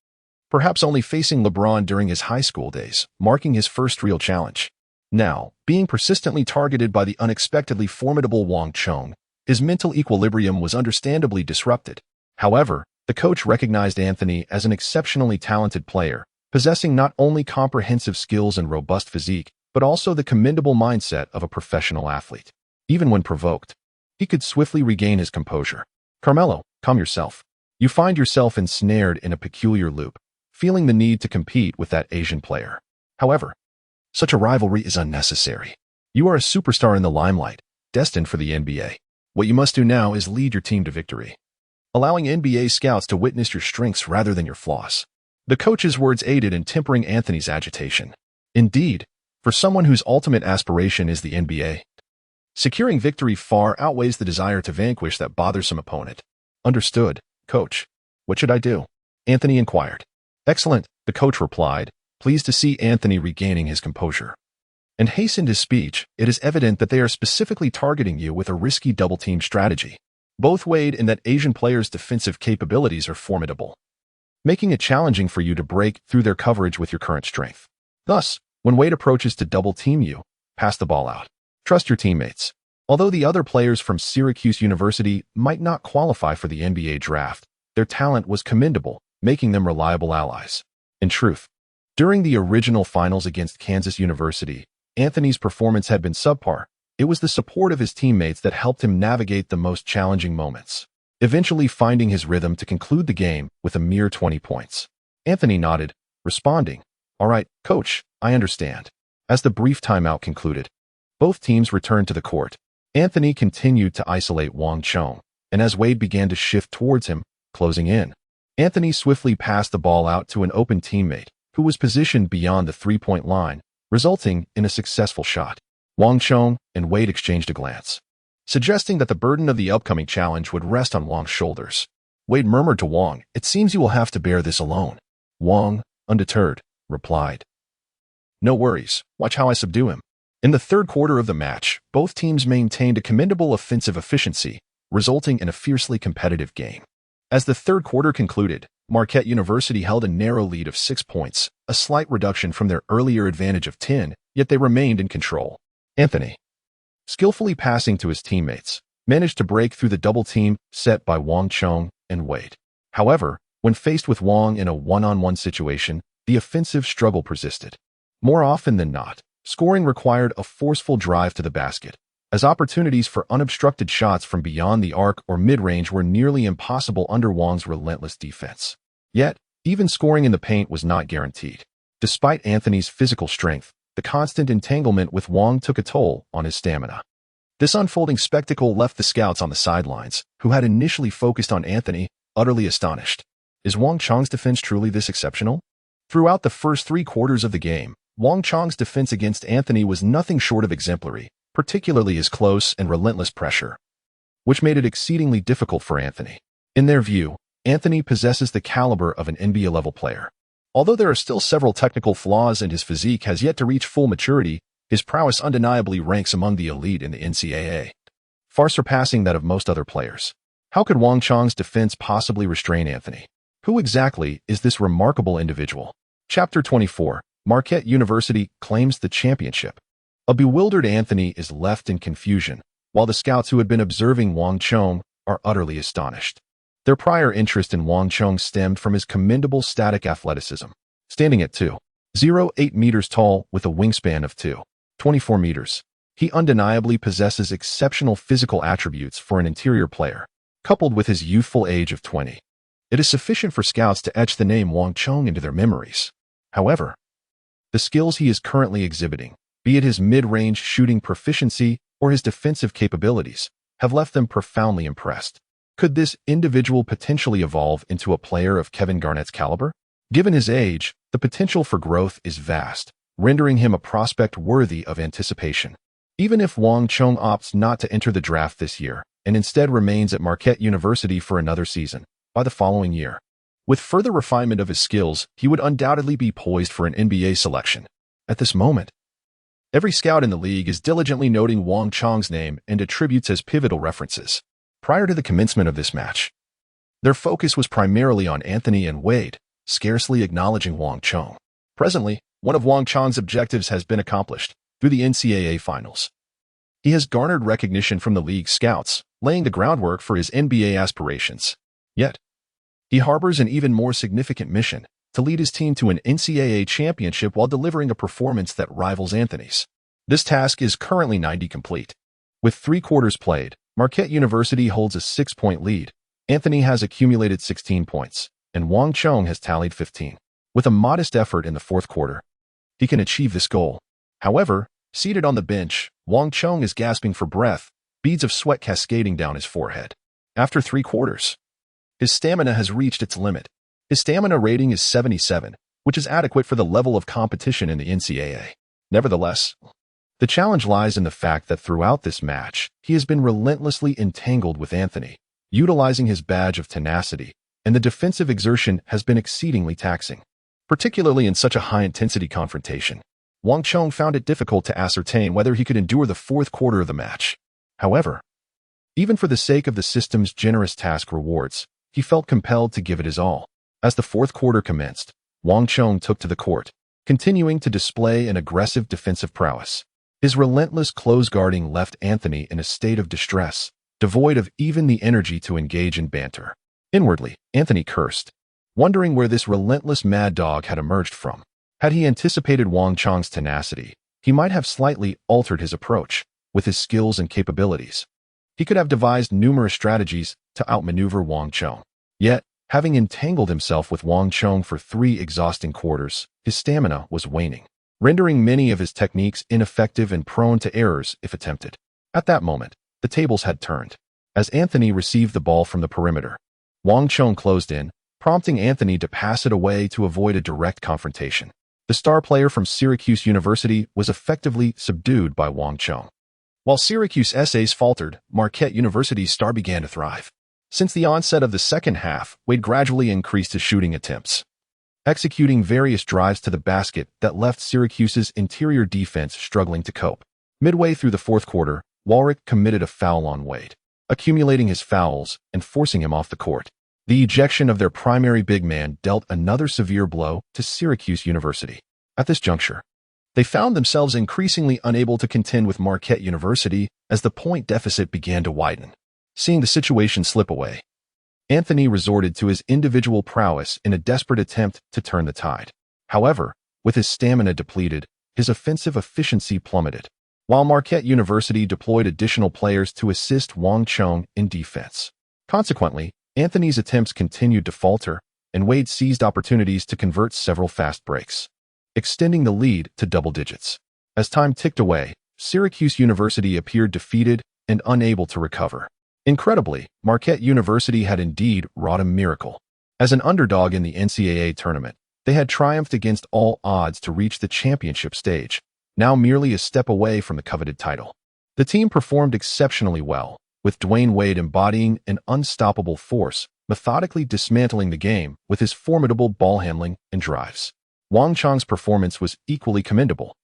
perhaps only facing LeBron during his high school days, marking his first real challenge. Now, being persistently targeted by the unexpectedly formidable Wang Chong, his mental equilibrium was understandably disrupted. However, the coach recognized Anthony as an exceptionally talented player, possessing not only comprehensive skills and robust physique, but also the commendable mindset of a professional athlete. Even when provoked, he could swiftly regain his composure. Carmelo, calm yourself. You find yourself ensnared in a peculiar loop, feeling the need to compete with that Asian player. However, such a rivalry is unnecessary. You are a superstar in the limelight, destined for the NBA. What you must do now is lead your team to victory, allowing NBA scouts to witness your strengths rather than your flaws. The coach's words aided in tempering Anthony's agitation. Indeed, for someone whose ultimate aspiration is the NBA, securing victory far outweighs the desire to vanquish that bothersome opponent. Understood, coach. What should I do? Anthony inquired. Excellent, the coach replied, pleased to see Anthony regaining his composure, and hastened his speech. It is evident that they are specifically targeting you with a risky double-team strategy. Both Wade and that Asian player's defensive capabilities are formidable, making it challenging for you to break through their coverage with your current strength. Thus, when Wade approaches to double-team you, pass the ball out. Trust your teammates. Although the other players from Syracuse University might not qualify for the NBA draft, their talent was commendable, making them reliable allies. In truth, during the original finals against Kansas University, Anthony's performance had been subpar. It was the support of his teammates that helped him navigate the most challenging moments, eventually finding his rhythm to conclude the game with a mere 20 points. Anthony nodded, responding, "All right, coach, I understand." As the brief timeout concluded, both teams returned to the court. Anthony continued to isolate Wang Chong, and as Wade began to shift towards him, closing in, Anthony swiftly passed the ball out to an open teammate who was positioned beyond the three-point line, resulting in a successful shot. Wang Chong and Wade exchanged a glance, suggesting that the burden of the upcoming challenge would rest on Wang's shoulders. Wade murmured to Wang, "It seems you will have to bear this alone." Wang, undeterred, replied, "No worries, watch how I subdue him." In the third quarter of the match, both teams maintained a commendable offensive efficiency, resulting in a fiercely competitive game. As the third quarter concluded, Marquette University held a narrow lead of 6 points, a slight reduction from their earlier advantage of 10, yet they remained in control. Anthony, skillfully passing to his teammates, managed to break through the double team set by Wang Chong and Wade. However, when faced with Wang in a one-on-one situation, the offensive struggle persisted. More often than not, scoring required a forceful drive to the basket, as opportunities for unobstructed shots from beyond the arc or mid-range were nearly impossible under Wang's relentless defense. Yet, even scoring in the paint was not guaranteed. Despite Anthony's physical strength, the constant entanglement with Wang took a toll on his stamina. This unfolding spectacle left the scouts on the sidelines, who had initially focused on Anthony, utterly astonished. Is Wang Chong's defense truly this exceptional? Throughout the first 3 quarters of the game, Wang Chong's defense against Anthony was nothing short of exemplary, particularly his close and relentless pressure, which made it exceedingly difficult for Anthony. In their view, Anthony possesses the caliber of an NBA-level player. Although there are still several technical flaws and his physique has yet to reach full maturity, his prowess undeniably ranks among the elite in the NCAA, far surpassing that of most other players. How could Wang Chong's defense possibly restrain Anthony? Who exactly is this remarkable individual? Chapter 24. Marquette University claims the championship. A bewildered Anthony is left in confusion, while the scouts who had been observing Wang Chong are utterly astonished. Their prior interest in Wang Chong stemmed from his commendable static athleticism. Standing at 2.08 meters tall with a wingspan of 2.24 meters, he undeniably possesses exceptional physical attributes for an interior player. Coupled with his youthful age of 20, it is sufficient for scouts to etch the name Wang Chong into their memories. However, the skills he is currently exhibiting, be it his mid-range shooting proficiency or his defensive capabilities, have left them profoundly impressed. Could this individual potentially evolve into a player of Kevin Garnett's caliber? Given his age, the potential for growth is vast, rendering him a prospect worthy of anticipation. Even if Wang Chong opts not to enter the draft this year and instead remains at Marquette University for another season, by the following year, with further refinement of his skills, he would undoubtedly be poised for an NBA selection. At this moment, every scout in the league is diligently noting Wang Chong's name and attributes as pivotal references. Prior to the commencement of this match, their focus was primarily on Anthony and Wade, scarcely acknowledging Wang Chong. Presently, one of Wang Chong's objectives has been accomplished through the NCAA Finals. He has garnered recognition from the league scouts, laying the groundwork for his NBA aspirations. Yet, he harbors an even more significant mission to lead his team to an NCAA championship while delivering a performance that rivals Anthony's. This task is currently 90 complete. With 3 quarters played, Marquette University holds a 6-point lead. Anthony has accumulated 16 points, and Wang Chong has tallied 15. With a modest effort in the 4th quarter, he can achieve this goal. However, seated on the bench, Wang Chong is gasping for breath, beads of sweat cascading down his forehead. After 3 quarters, his stamina has reached its limit. His stamina rating is 77, which is adequate for the level of competition in the NCAA. Nevertheless, the challenge lies in the fact that throughout this match, he has been relentlessly entangled with Anthony, utilizing his badge of tenacity, and the defensive exertion has been exceedingly taxing. Particularly in such a high-intensity confrontation, Wang Chong found it difficult to ascertain whether he could endure the 4th quarter of the match. However, even for the sake of the system's generous task rewards, he felt compelled to give it his all. As the 4th quarter commenced, Wang Chong took to the court, continuing to display an aggressive defensive prowess. His relentless close guarding left Anthony in a state of distress, devoid of even the energy to engage in banter. Inwardly, Anthony cursed, wondering where this relentless mad dog had emerged from. Had he anticipated Wang Chong's tenacity, he might have slightly altered his approach. With his skills and capabilities, he could have devised numerous strategies to outmaneuver Wang Chong. Yet, having entangled himself with Wang Chong for 3 exhausting quarters, his stamina was waning, rendering many of his techniques ineffective and prone to errors if attempted. At that moment, the tables had turned. As Anthony received the ball from the perimeter, Wang Chong closed in, prompting Anthony to pass it away to avoid a direct confrontation. The star player from Syracuse University was effectively subdued by Wang Chong. While Syracuse essays faltered, Marquette University's star began to thrive. Since the onset of the second half, Wade gradually increased his shooting attempts, executing various drives to the basket that left Syracuse's interior defense struggling to cope. Midway through the 4th quarter, Walrick committed a foul on Wade, accumulating his fouls and forcing him off the court. The ejection of their primary big man dealt another severe blow to Syracuse University. At this juncture, they found themselves increasingly unable to contend with Marquette University as the point deficit began to widen. Seeing the situation slip away, Anthony resorted to his individual prowess in a desperate attempt to turn the tide. However, with his stamina depleted, his offensive efficiency plummeted, while Marquette University deployed additional players to assist Wang Chong in defense. Consequently, Anthony's attempts continued to falter, and Wade seized opportunities to convert several fast breaks, extending the lead to double digits. As time ticked away, Syracuse University appeared defeated and unable to recover. Incredibly, Marquette University had indeed wrought a miracle. As an underdog in the NCAA tournament, they had triumphed against all odds to reach the championship stage, now merely a step away from the coveted title. The team performed exceptionally well, with Dwyane Wade embodying an unstoppable force, methodically dismantling the game with his formidable ball handling and drives. Wang Chong's performance was equally commendable.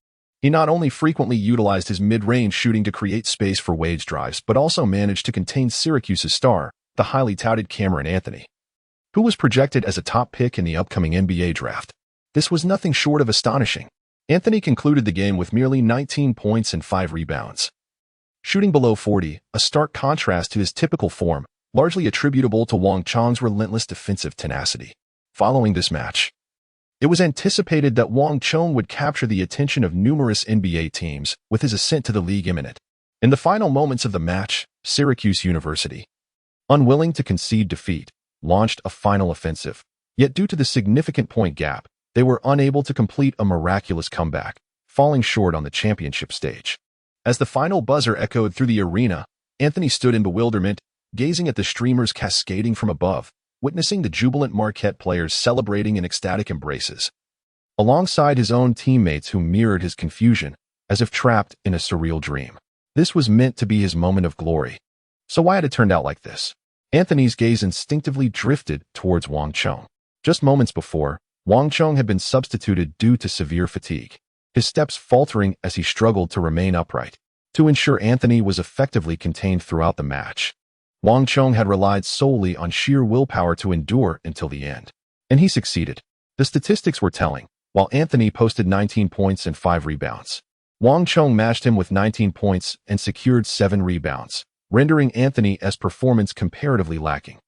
He not only frequently utilized his mid-range shooting to create space for Wade's drives, but also managed to contain Syracuse's star, the highly touted Cameron Anthony, who was projected as a top pick in the upcoming NBA draft. This was nothing short of astonishing. Anthony concluded the game with merely 19 points and 5 rebounds, shooting below 40, a stark contrast to his typical form, largely attributable to Wang Chong's relentless defensive tenacity. Following this match, it was anticipated that Wang Chong would capture the attention of numerous NBA teams, with his ascent to the league imminent. In the final moments of the match, Syracuse University, unwilling to concede defeat, launched a final offensive. Yet due to the significant point gap, they were unable to complete a miraculous comeback, falling short on the championship stage. As the final buzzer echoed through the arena, Anthony stood in bewilderment, gazing at the streamers cascading from above, witnessing the jubilant Marquette players celebrating in ecstatic embraces, alongside his own teammates who mirrored his confusion, as if trapped in a surreal dream. This was meant to be his moment of glory. So why had it turned out like this? Anthony's gaze instinctively drifted towards Wang Chong. Just moments before, Wang Chong had been substituted due to severe fatigue, his steps faltering as he struggled to remain upright. To ensure Anthony was effectively contained throughout the match, Wang Chong had relied solely on sheer willpower to endure until the end. And he succeeded. The statistics were telling. While Anthony posted 19 points and 5 rebounds, Wang Chong matched him with 19 points and secured 7 rebounds, rendering Anthony's performance comparatively lacking.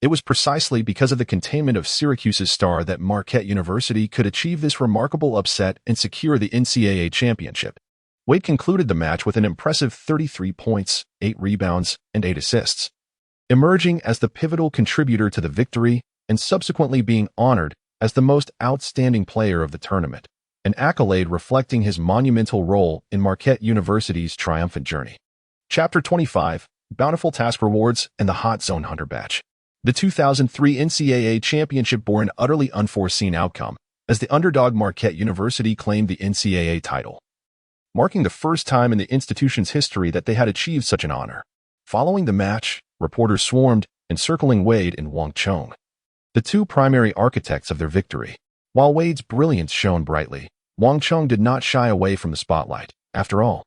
It was precisely because of the containment of Syracuse's star that Marquette University could achieve this remarkable upset and secure the NCAA championship. Wade concluded the match with an impressive 33 points, 8 rebounds, and 8 assists, emerging as the pivotal contributor to the victory and subsequently being honored as the most outstanding player of the tournament, an accolade reflecting his monumental role in Marquette University's triumphant journey. Chapter 25, Bountiful Task Rewards and the Hot Zone Hunter Badge. The 2003 NCAA championship bore an utterly unforeseen outcome, as the underdog Marquette University claimed the NCAA title, marking the first time in the institution's history that they had achieved such an honor. Following the match, reporters swarmed, encircling Wade and Wang Chong, the two primary architects of their victory. While Wade's brilliance shone brightly, Wang Chong did not shy away from the spotlight. After all,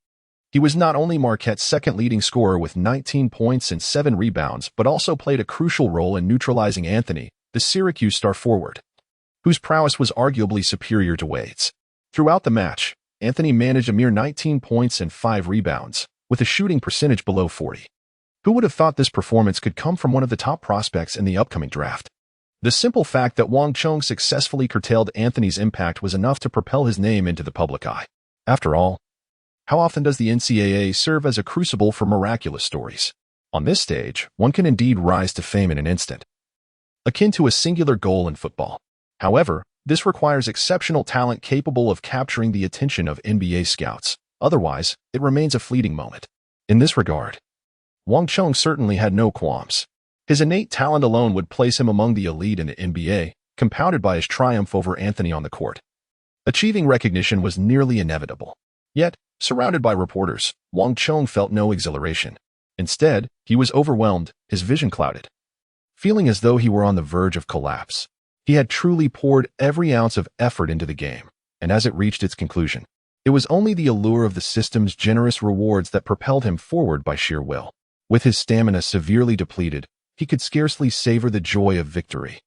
he was not only Marquette's second leading scorer with 19 points and 7 rebounds, but also played a crucial role in neutralizing Anthony, the Syracuse star forward, whose prowess was arguably superior to Wade's. Throughout the match, Anthony managed a mere 19 points and 5 rebounds, with a shooting percentage below 40. Who would have thought this performance could come from one of the top prospects in the upcoming draft? The simple fact that Wang Chong successfully curtailed Anthony's impact was enough to propel his name into the public eye. After all, how often does the NCAA serve as a crucible for miraculous stories? On this stage, one can indeed rise to fame in an instant, akin to a singular goal in football. However, this requires exceptional talent capable of capturing the attention of NBA scouts. Otherwise, it remains a fleeting moment. In this regard, Wang Chong certainly had no qualms. His innate talent alone would place him among the elite in the NBA, compounded by his triumph over Anthony on the court. Achieving recognition was nearly inevitable. Yet, surrounded by reporters, Wang Chong felt no exhilaration. Instead, he was overwhelmed, his vision clouded, feeling as though he were on the verge of collapse. He had truly poured every ounce of effort into the game, and as it reached its conclusion, it was only the allure of the system's generous rewards that propelled him forward by sheer will. With his stamina severely depleted, he could scarcely savor the joy of victory,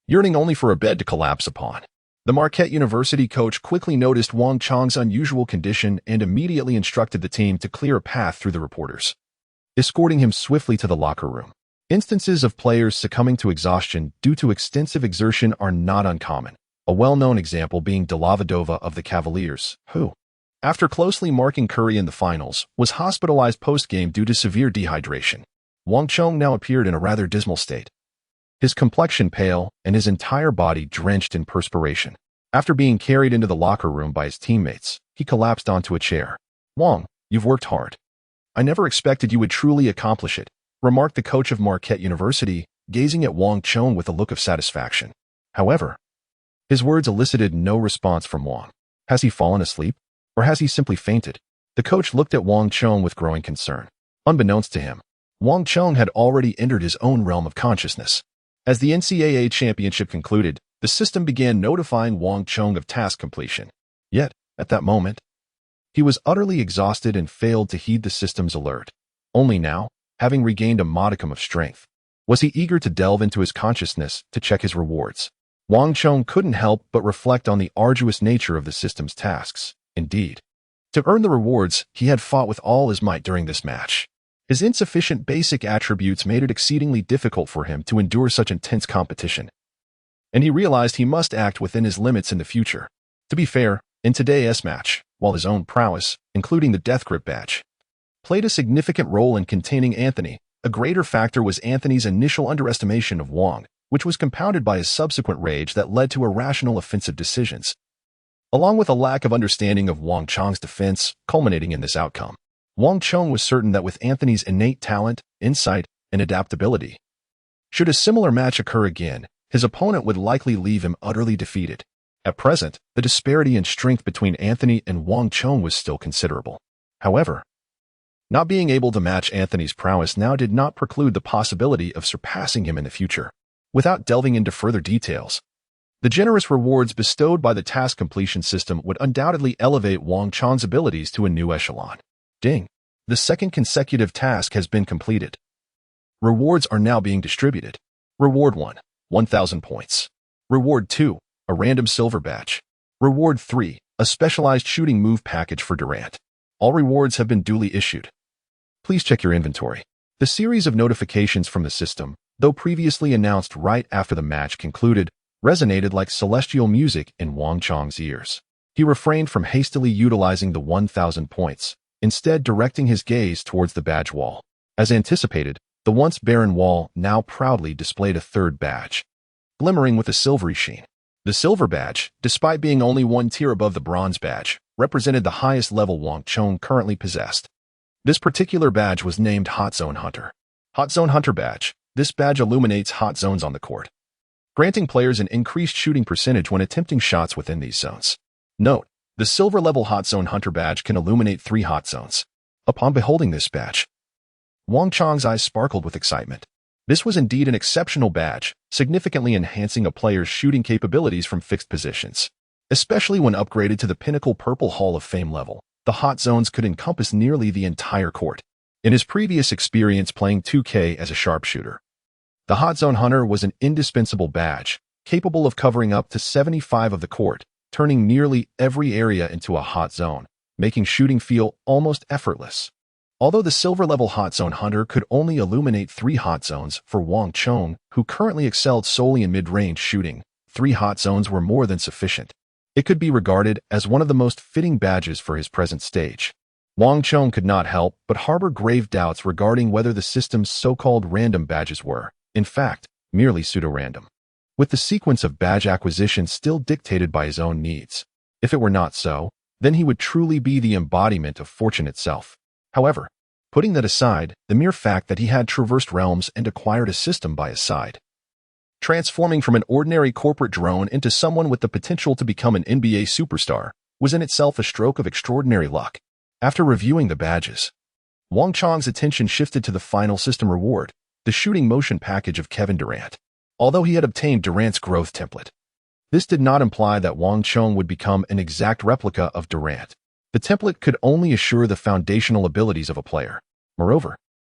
yearning only for a bed to collapse upon. The Marquette University coach quickly noticed Wang Chong's unusual condition and immediately instructed the team to clear a path through the reporters, escorting him swiftly to the locker room. Instances of players succumbing to exhaustion due to extensive exertion are not uncommon, a well-known example being Dellavedova of the Cavaliers, who, after closely marking Curry in the finals, was hospitalized post-game due to severe dehydration. Wang Chong now appeared in a rather dismal state, his complexion pale and his entire body drenched in perspiration. After being carried into the locker room by his teammates, he collapsed onto a chair. "Wang, you've worked hard. I never expected you would truly accomplish it," remarked the coach of Marquette University, gazing at Wang Chong with a look of satisfaction. However, his words elicited no response from Wang. Has he fallen asleep? Or has he simply fainted? The coach looked at Wang Chong with growing concern. Unbeknownst to him, Wang Chong had already entered his own realm of consciousness. As the NCAA championship concluded, the system began notifying Wang Chong of task completion. Yet, at that moment, he was utterly exhausted and failed to heed the system's alert. Only now, having regained a modicum of strength, was he eager to delve into his consciousness to check his rewards. Wang Chong couldn't help but reflect on the arduous nature of the system's tasks. Indeed, to earn the rewards, he had fought with all his might during this match. His insufficient basic attributes made it exceedingly difficult for him to endure such intense competition, and he realized he must act within his limits in the future. To be fair, in today's match, while his own prowess, including the Death Grip badge, played a significant role in containing Anthony, a greater factor was Anthony's initial underestimation of Wang, which was compounded by his subsequent rage that led to irrational offensive decisions, along with a lack of understanding of Wang Chong's defense, culminating in this outcome. Wang Chong was certain that with Anthony's innate talent, insight, and adaptability, should a similar match occur again, his opponent would likely leave him utterly defeated. At present, the disparity in strength between Anthony and Wang Chong was still considerable. However, not being able to match Anthony's prowess now did not preclude the possibility of surpassing him in the future. Without delving into further details, the generous rewards bestowed by the task completion system would undoubtedly elevate Wang Chong's abilities to a new echelon. Ding! The second consecutive task has been completed. Rewards are now being distributed. Reward 1, 1,000 points. Reward 2, a random silver badge. Reward 3, a specialized shooting move package for Durant. All rewards have been duly issued. Please check your inventory. The series of notifications from the system, though previously announced right after the match concluded, resonated like celestial music in Wang Chong's ears. He refrained from hastily utilizing the 1,000 points, instead directing his gaze towards the badge wall. As anticipated, the once barren wall now proudly displayed a third badge, glimmering with a silvery sheen. The silver badge, despite being only one tier above the bronze badge, represented the highest level Wang Chong currently possessed. This particular badge was named Hot Zone Hunter. Hot Zone Hunter badge. This badge illuminates hot zones on the court, granting players an increased shooting percentage when attempting shots within these zones. Note, the silver level Hot Zone Hunter badge can illuminate 3 hot zones. Upon beholding this badge, Wang Chong's eyes sparkled with excitement. This was indeed an exceptional badge, significantly enhancing a player's shooting capabilities from fixed positions. Especially when upgraded to the pinnacle Purple Hall of Fame level, the hot zones could encompass nearly the entire court. In his previous experience playing 2K as a sharpshooter, the Hot Zone Hunter was an indispensable badge, capable of covering up to 75% of the court, turning nearly every area into a hot zone, making shooting feel almost effortless. Although the silver-level Hot Zone Hunter could only illuminate 3 hot zones for Wang Chong, who currently excelled solely in mid-range shooting, 3 hot zones were more than sufficient. It could be regarded as one of the most fitting badges for his present stage. Wang Chong could not help but harbor grave doubts regarding whether the system's so-called random badges were, in fact, merely pseudo-random, with the sequence of badge acquisition still dictated by his own needs. If it were not so, then he would truly be the embodiment of fortune itself. However, putting that aside, the mere fact that he had traversed realms and acquired a system by his side, transforming from an ordinary corporate drone into someone with the potential to become an NBA superstar, was in itself a stroke of extraordinary luck. After reviewing the badges, Wang Chong's attention shifted to the final system reward, the shooting motion package of Kevin Durant. Although he had obtained Durant's growth template, this did not imply that Wang Chong would become an exact replica of Durant. The template could only assure the foundational abilities of a player. Moreover,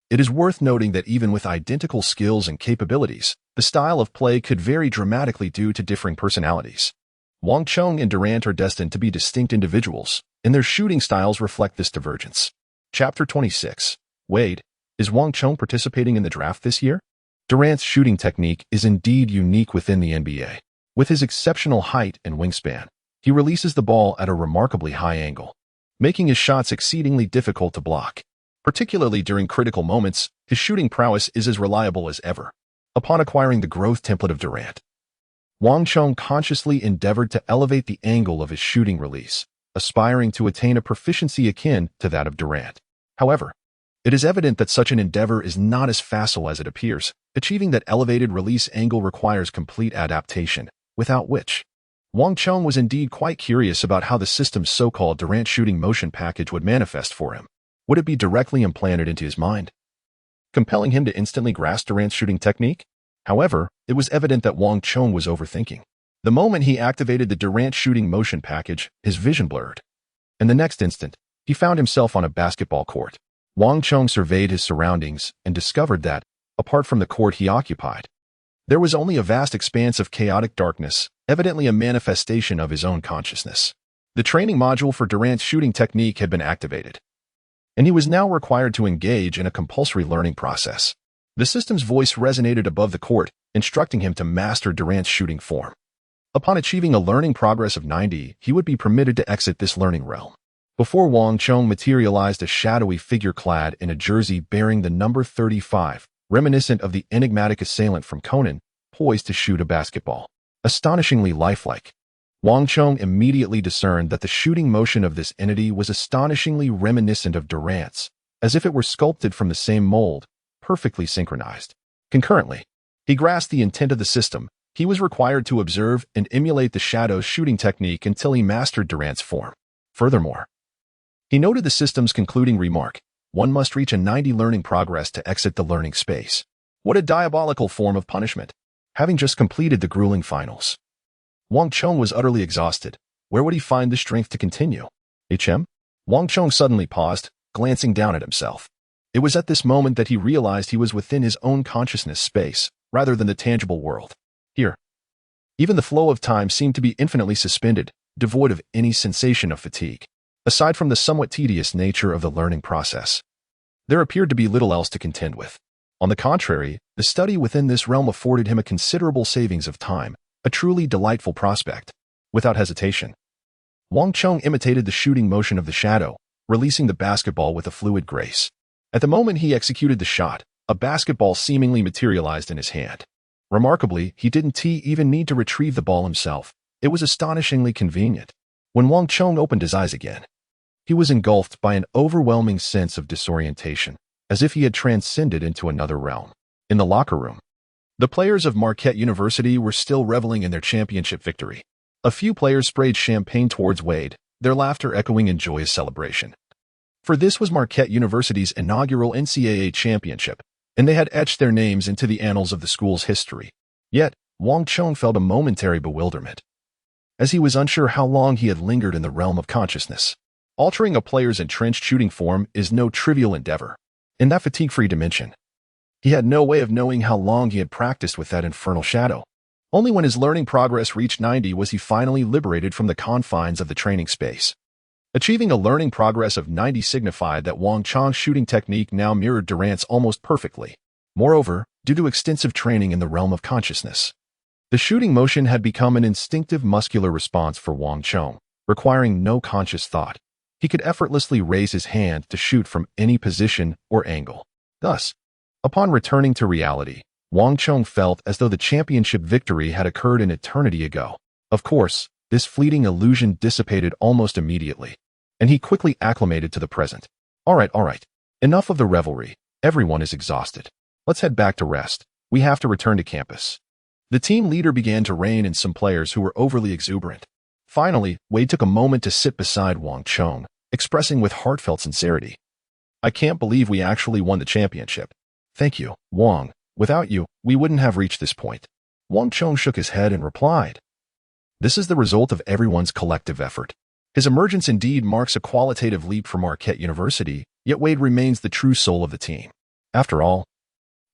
it is worth noting that even with identical skills and capabilities, the style of play could vary dramatically due to differing personalities. Wang Chong and Durant are destined to be distinct individuals, and their shooting styles reflect this divergence. Chapter 26. Wade, is Wang Chong participating in the draft this year? Durant's shooting technique is indeed unique within the NBA. With his exceptional height and wingspan, he releases the ball at a remarkably high angle, making his shots exceedingly difficult to block. Particularly during critical moments, his shooting prowess is as reliable as ever. Upon acquiring the growth template of Durant, Wang Chong consciously endeavored to elevate the angle of his shooting release, aspiring to attain a proficiency akin to that of Durant. However, It is evident that such an endeavor is not as facile as it appears. Achieving that elevated release angle requires complete adaptation, without which Wang Chong was indeed quite curious about how the system's so-called Durant shooting motion package would manifest for him. Would it be directly implanted into his mind, compelling him to instantly grasp Durant's shooting technique? However, it was evident that Wang Chong was overthinking. The moment he activated the Durant shooting motion package, his vision blurred. And the next instant, he found himself on a basketball court. Wang Chong surveyed his surroundings and discovered that, apart from the court he occupied, there was only a vast expanse of chaotic darkness, evidently a manifestation of his own consciousness. The training module for Durant's shooting technique had been activated, and he was now required to engage in a compulsory learning process. The system's voice resonated above the court, instructing him to master Durant's shooting form. Upon achieving a learning progress of 90, he would be permitted to exit this learning realm. Before Wang Chong materialized a shadowy figure clad in a jersey bearing the number 35, reminiscent of the enigmatic assailant from Conan, poised to shoot a basketball. Astonishingly lifelike. Wang Chong immediately discerned that the shooting motion of this entity was astonishingly reminiscent of Durant's, as if it were sculpted from the same mold, perfectly synchronized. Concurrently, he grasped the intent of the system. He was required to observe and emulate the Shadow's shooting technique until he mastered Durant's form. Furthermore, he noted the system's concluding remark: one must reach a 90 learning progress to exit the learning space. What a diabolical form of punishment. Having just completed the grueling finals, Wang Chong was utterly exhausted. Where would he find the strength to continue? Wang Chong suddenly paused, glancing down at himself. It was at this moment that he realized he was within his own consciousness space, rather than the tangible world. Here, even the flow of time seemed to be infinitely suspended, devoid of any sensation of fatigue. Aside from the somewhat tedious nature of the learning process, there appeared to be little else to contend with. On the contrary, the study within this realm afforded him a considerable savings of time, a truly delightful prospect. Without hesitation, Wang Chong imitated the shooting motion of the Shadow, releasing the basketball with a fluid grace. At the moment he executed the shot, a basketball seemingly materialized in his hand. Remarkably, he didn't even need to retrieve the ball himself. It was astonishingly convenient. When Wang Chong opened his eyes again, he was engulfed by an overwhelming sense of disorientation, as if he had transcended into another realm. In the locker room, the players of Marquette University were still reveling in their championship victory. A few players sprayed champagne towards Wade, their laughter echoing in joyous celebration. For this was Marquette University's inaugural NCAA championship, and they had etched their names into the annals of the school's history. Yet, Wang Chong felt a momentary bewilderment, as he was unsure how long he had lingered in the realm of consciousness. Altering a player's entrenched shooting form is no trivial endeavor. In that fatigue-free dimension, he had no way of knowing how long he had practiced with that infernal Shadow. Only when his learning progress reached 90 was he finally liberated from the confines of the training space. Achieving a learning progress of 90 signified that Wang Chong's shooting technique now mirrored Durant's almost perfectly. Moreover, due to extensive training in the realm of consciousness, the shooting motion had become an instinctive muscular response for Wang Chong, requiring no conscious thought. He could effortlessly raise his hand to shoot from any position or angle. Thus, upon returning to reality, Wang Chong felt as though the championship victory had occurred an eternity ago. Of course, this fleeting illusion dissipated almost immediately, and he quickly acclimated to the present. All right. Enough of the revelry. Everyone is exhausted. Let's head back to rest. We have to return to campus. The team leader began to rein in some players who were overly exuberant. Finally, Wade took a moment to sit beside Wang Chong, expressing with heartfelt sincerity, "I can't believe we actually won the championship. Thank you, Wang. Without you, we wouldn't have reached this point." Wang Chong shook his head and replied, "This is the result of everyone's collective effort." His emergence indeed marks a qualitative leap for Marquette University, yet Wade remains the true soul of the team. After all,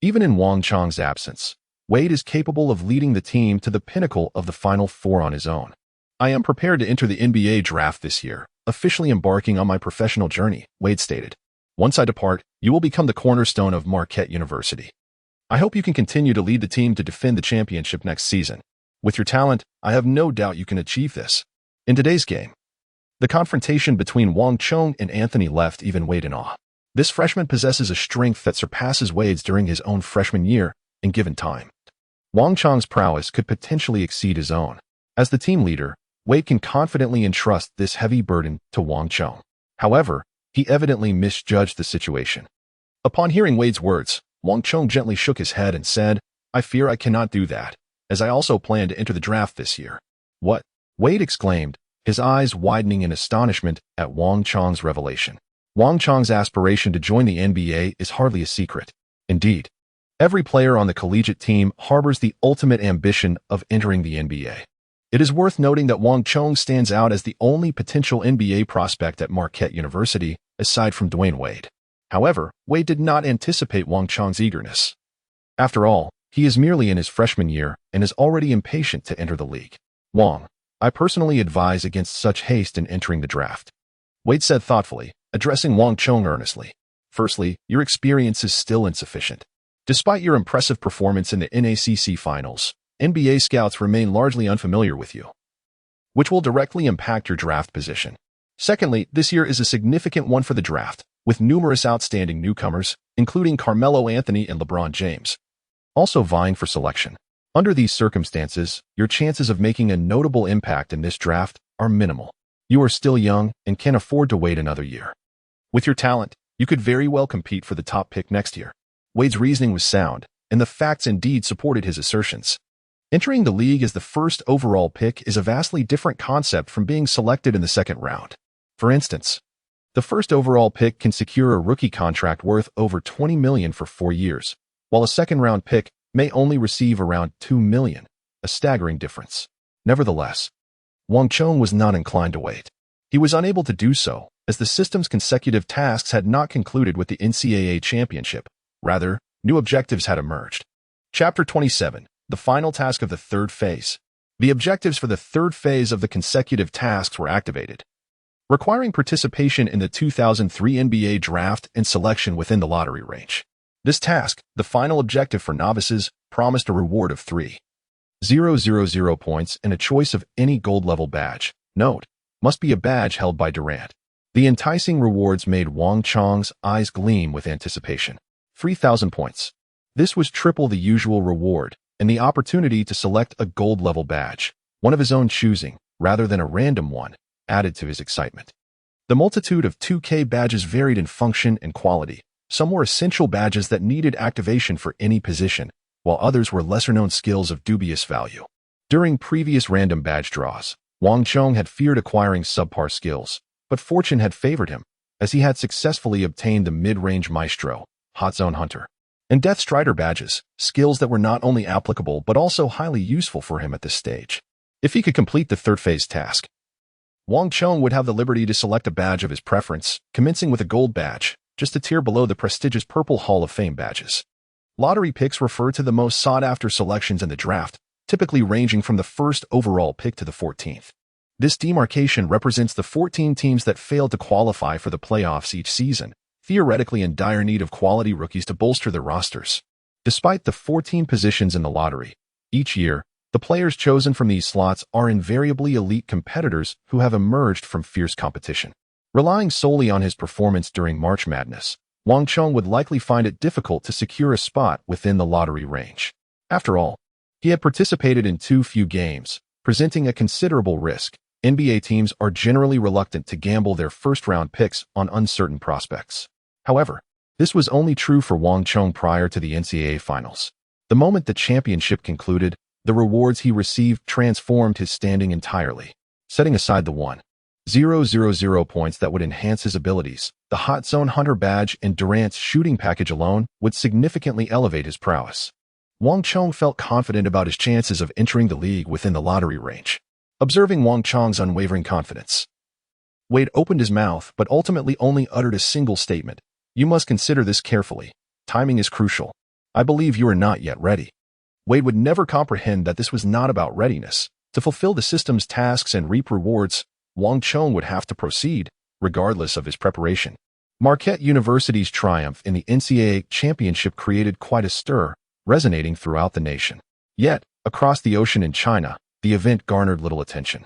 even in Wang Chong's absence, Wade is capable of leading the team to the pinnacle of the Final Four on his own. "I am prepared to enter the NBA draft this year, officially embarking on my professional journey," Wade stated. "Once I depart, you will become the cornerstone of Marquette University. I hope you can continue to lead the team to defend the championship next season. With your talent, I have no doubt you can achieve this." In today's game, the confrontation between Wang Chong and Anthony left even Wade in awe. This freshman possesses a strength that surpasses Wade's during his own freshman year, in given time. Wang Chong's prowess could potentially exceed his own. As the team leader, Wade can confidently entrust this heavy burden to Wang Chong. However, he evidently misjudged the situation. Upon hearing Wade's words, Wang Chong gently shook his head and said, "I fear I cannot do that, as I also plan to enter the draft this year." "What?" Wade exclaimed, his eyes widening in astonishment at Wang Chong's revelation. Wang Chong's aspiration to join the NBA is hardly a secret. Indeed, every player on the collegiate team harbors the ultimate ambition of entering the NBA. It is worth noting that Wang Chong stands out as the only potential NBA prospect at Marquette University, aside from Dwyane Wade. However, Wade did not anticipate Wang Chong's eagerness. After all, he is merely in his freshman year and is already impatient to enter the league. "Wang, I personally advise against such haste in entering the draft," Wade said thoughtfully, addressing Wang Chong earnestly. "Firstly, your experience is still insufficient. Despite your impressive performance in the NACC finals, NBA scouts remain largely unfamiliar with you, which will directly impact your draft position. Secondly, this year is a significant one for the draft, with numerous outstanding newcomers, including Carmelo Anthony and LeBron James, also vying for selection. Under these circumstances, your chances of making a notable impact in this draft are minimal. You are still young and can afford to wait another year. With your talent, you could very well compete for the top pick next year." Wade's reasoning was sound, and the facts indeed supported his assertions. Entering the league as the first overall pick is a vastly different concept from being selected in the second round. For instance, the first overall pick can secure a rookie contract worth over $20 million for 4 years, while a second-round pick may only receive around $2 million, a staggering difference. Nevertheless, Wang Chong was not inclined to wait. He was unable to do so, as the system's consecutive tasks had not concluded with the NCAA championship. Rather, new objectives had emerged. Chapter 27, the final task of the third phase. The objectives for the third phase of the consecutive tasks were activated, requiring participation in the 2003 NBA draft and selection within the lottery range. This task, the final objective for novices, promised a reward of 3,000 points and a choice of any gold-level badge. Note, must be a badge held by Durant. The enticing rewards made Wang Chong's eyes gleam with anticipation. 3,000 points. This was triple the usual reward, and the opportunity to select a gold-level badge, one of his own choosing, rather than a random one, added to his excitement. The multitude of 2K badges varied in function and quality. Some were essential badges that needed activation for any position, while others were lesser-known skills of dubious value. During previous random badge draws, Wang Chong had feared acquiring subpar skills, but fortune had favored him, as he had successfully obtained the mid-range Maestro, Hot Zone Hunter, and Death Strider badges, skills that were not only applicable but also highly useful for him at this stage. If he could complete the third phase task, Wang Chong would have the liberty to select a badge of his preference, commencing with a gold badge, just a tier below the prestigious Purple Hall of Fame badges. Lottery picks refer to the most sought-after selections in the draft, typically ranging from the first overall pick to the 14th. This demarcation represents the 14 teams that failed to qualify for the playoffs each season, theoretically in dire need of quality rookies to bolster their rosters. Despite the 14 positions in the lottery, each year, the players chosen from these slots are invariably elite competitors who have emerged from fierce competition. Relying solely on his performance during March Madness, Wang Chong would likely find it difficult to secure a spot within the lottery range. After all, he had participated in too few games, presenting a considerable risk. NBA teams are generally reluctant to gamble their first-round picks on uncertain prospects. However, this was only true for Wang Chong prior to the NCAA finals. The moment the championship concluded, the rewards he received transformed his standing entirely. Setting aside the 1,000 points that would enhance his abilities, the Hot Zone Hunter badge and Durant's shooting package alone would significantly elevate his prowess. Wang Chong felt confident about his chances of entering the league within the lottery range. Observing Wang Chong's unwavering confidence, Wade opened his mouth but ultimately only uttered a single statement. "You must consider this carefully. Timing is crucial. I believe you are not yet ready." Wade would never comprehend that this was not about readiness. To fulfill the system's tasks and reap rewards, Wang Chong would have to proceed, regardless of his preparation. Marquette University's triumph in the NCAA championship created quite a stir, resonating throughout the nation. Yet, across the ocean in China, the event garnered little attention.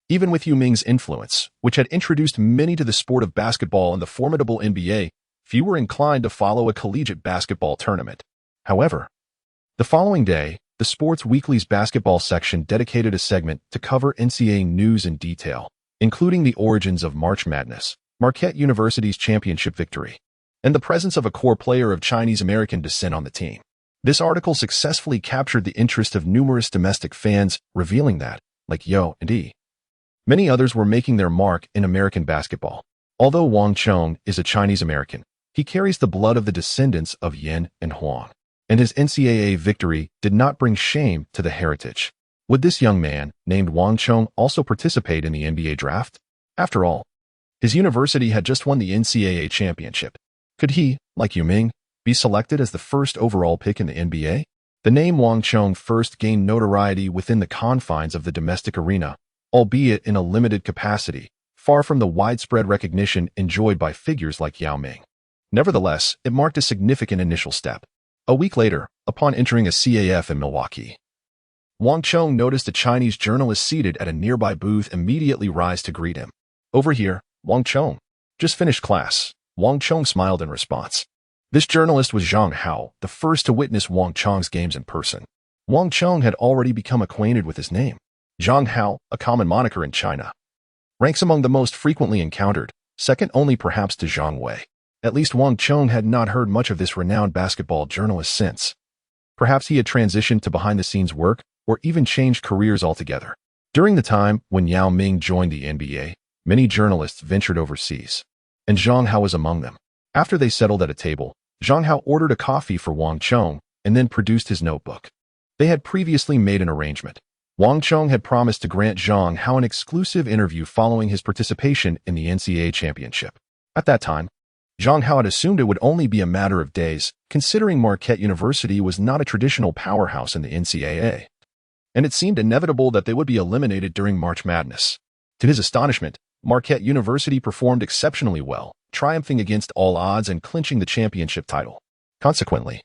Even with Yao Ming's influence, which had introduced many to the sport of basketball and the formidable NBA, few were inclined to follow a collegiate basketball tournament. However, the following day, the Sports Weekly's basketball section dedicated a segment to cover NCAA news in detail, including the origins of March Madness, Marquette University's championship victory, and the presence of a core player of Chinese-American descent on the team. This article successfully captured the interest of numerous domestic fans, revealing that, like Yo and E, many others were making their mark in American basketball. Although Wang Chong is a Chinese-American, he carries the blood of the descendants of Yin and Huang, and his NCAA victory did not bring shame to the heritage. Would this young man, named Wang Chong, also participate in the NBA draft? After all, his university had just won the NCAA championship. Could he, like Yao-Ming, be selected as the first overall pick in the NBA? The name Wang Chong first gained notoriety within the confines of the domestic arena, albeit in a limited capacity, far from the widespread recognition enjoyed by figures like Yao-Ming. Nevertheless, it marked a significant initial step. A week later, upon entering a CAF in Milwaukee, Wang Chong noticed a Chinese journalist seated at a nearby booth immediately rise to greet him. "Over here, Wang Chong. Just finished class." Wang Chong smiled in response. This journalist was Zhang Hao, the first to witness Wang Chong's games in person. Wang Chong had already become acquainted with his name. Zhang Hao, a common moniker in China, ranks among the most frequently encountered, second only perhaps to Zhang Wei. At least Wang Chong had not heard much of this renowned basketball journalist since. Perhaps he had transitioned to behind-the-scenes work or even changed careers altogether. During the time when Yao-Ming joined the NBA, many journalists ventured overseas, and Zhang Hao was among them. After they settled at a table, Zhang Hao ordered a coffee for Wang Chong and then produced his notebook. They had previously made an arrangement. Wang Chong had promised to grant Zhang Hao an exclusive interview following his participation in the NCAA championship. At that time, Zhang Hao had assumed it would only be a matter of days, considering Marquette University was not a traditional powerhouse in the NCAA, and it seemed inevitable that they would be eliminated during March Madness. To his astonishment, Marquette University performed exceptionally well, triumphing against all odds and clinching the championship title. Consequently,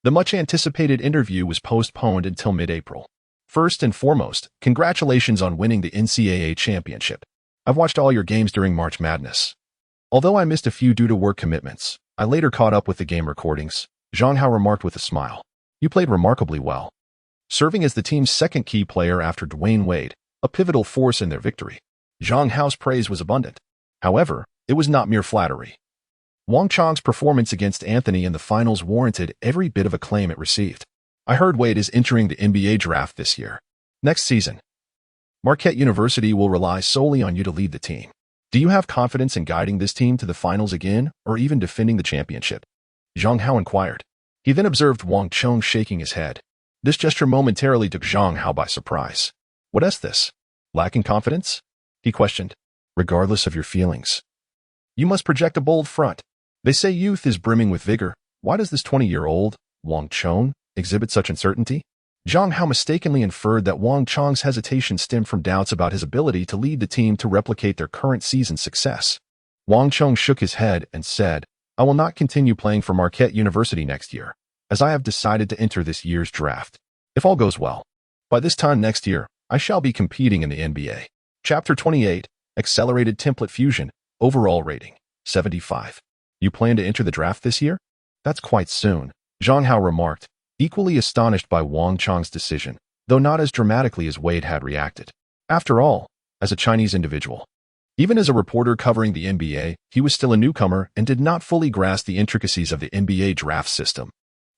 the much-anticipated interview was postponed until mid-April. First and foremost, congratulations on winning the NCAA championship. I've watched all your games during March Madness. Although I missed a few due to work commitments, I later caught up with the game recordings, Zhang Hao remarked with a smile. You played remarkably well, serving as the team's second key player after Dwyane Wade, a pivotal force in their victory. Zhang Hao's praise was abundant. However, it was not mere flattery. Wang Chong's performance against Anthony in the finals warranted every bit of acclaim it received. I heard Wade is entering the NBA draft this year. Next season, Marquette University will rely solely on you to lead the team. Do you have confidence in guiding this team to the finals again, or even defending the championship? Zhang Hao inquired. He then observed Wang Chong shaking his head. This gesture momentarily took Zhang Hao by surprise. What is this? Lacking confidence? He questioned. Regardless of your feelings, you must project a bold front. They say youth is brimming with vigor. Why does this 20-year-old, Wang Chong, exhibit such uncertainty? Zhang Hao mistakenly inferred that Wang Chong's hesitation stemmed from doubts about his ability to lead the team to replicate their current season's success. Wang Chong shook his head and said, I will not continue playing for Marquette University next year, as I have decided to enter this year's draft. If all goes well, by this time next year, I shall be competing in the NBA. Chapter 28, Accelerated Template Fusion, Overall Rating, 75. You plan to enter the draft this year? That's quite soon, Zhang Hao remarked, equally astonished by Wang Chong's decision, though not as dramatically as Wade had reacted. After all, as a Chinese individual, even as a reporter covering the NBA, he was still a newcomer and did not fully grasp the intricacies of the NBA draft system.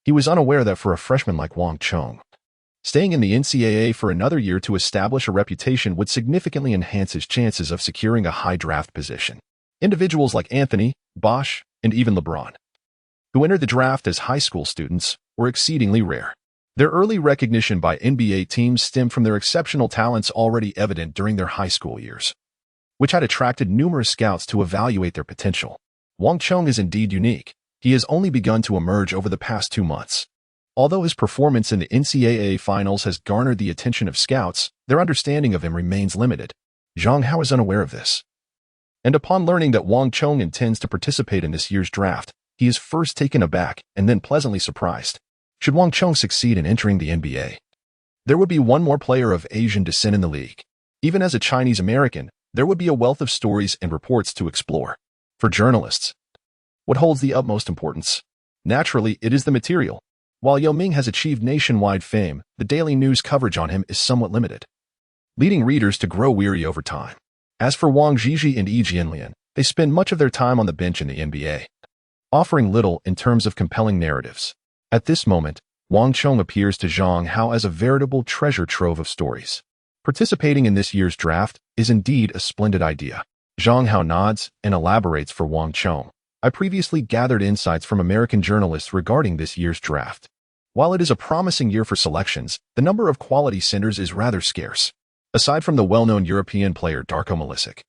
He was unaware that for a freshman like Wang Chong, staying in the NCAA for another year to establish a reputation would significantly enhance his chances of securing a high draft position. Individuals like Anthony, Bosch, and even LeBron, who entered the draft as high school students, were exceedingly rare. Their early recognition by NBA teams stemmed from their exceptional talents already evident during their high school years, which had attracted numerous scouts to evaluate their potential. Wang Chong is indeed unique. He has only begun to emerge over the past 2 months. Although his performance in the NCAA finals has garnered the attention of scouts, their understanding of him remains limited. Zhang Hao is unaware of this. And upon learning that Wang Chong intends to participate in this year's draft, he is first taken aback and then pleasantly surprised. Should Wang Chong succeed in entering the NBA, there would be one more player of Asian descent in the league. Even as a Chinese American, there would be a wealth of stories and reports to explore. For journalists, what holds the utmost importance? Naturally, it is the material. While Yao-Ming has achieved nationwide fame, the daily news coverage on him is somewhat limited, leading readers to grow weary over time. As for Wang Zhizhi and Yi Jianlian, they spend much of their time on the bench in the NBA. offering little in terms of compelling narratives. At this moment, Wang Chong appears to Zhang Hao as a veritable treasure trove of stories. Participating in this year's draft is indeed a splendid idea. Zhang Hao nods and elaborates for Wang Chong. I previously gathered insights from American journalists regarding this year's draft. While it is a promising year for selections, the number of quality centers is rather scarce. Aside from the well-known European player Darko Milicic,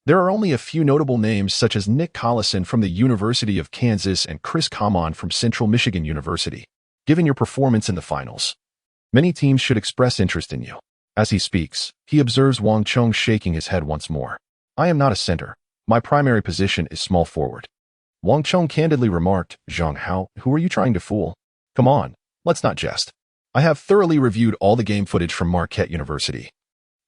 there are only a few notable names such as Nick Collison from the University of Kansas and Chris Common from Central Michigan University. Given your performance in the finals, many teams should express interest in you. As he speaks, he observes Wang Chong shaking his head once more. I am not a center. My primary position is small forward. Wang Chong candidly remarked, Zhang Hao, who are you trying to fool? Come on, let's not jest. I have thoroughly reviewed all the game footage from Marquette University,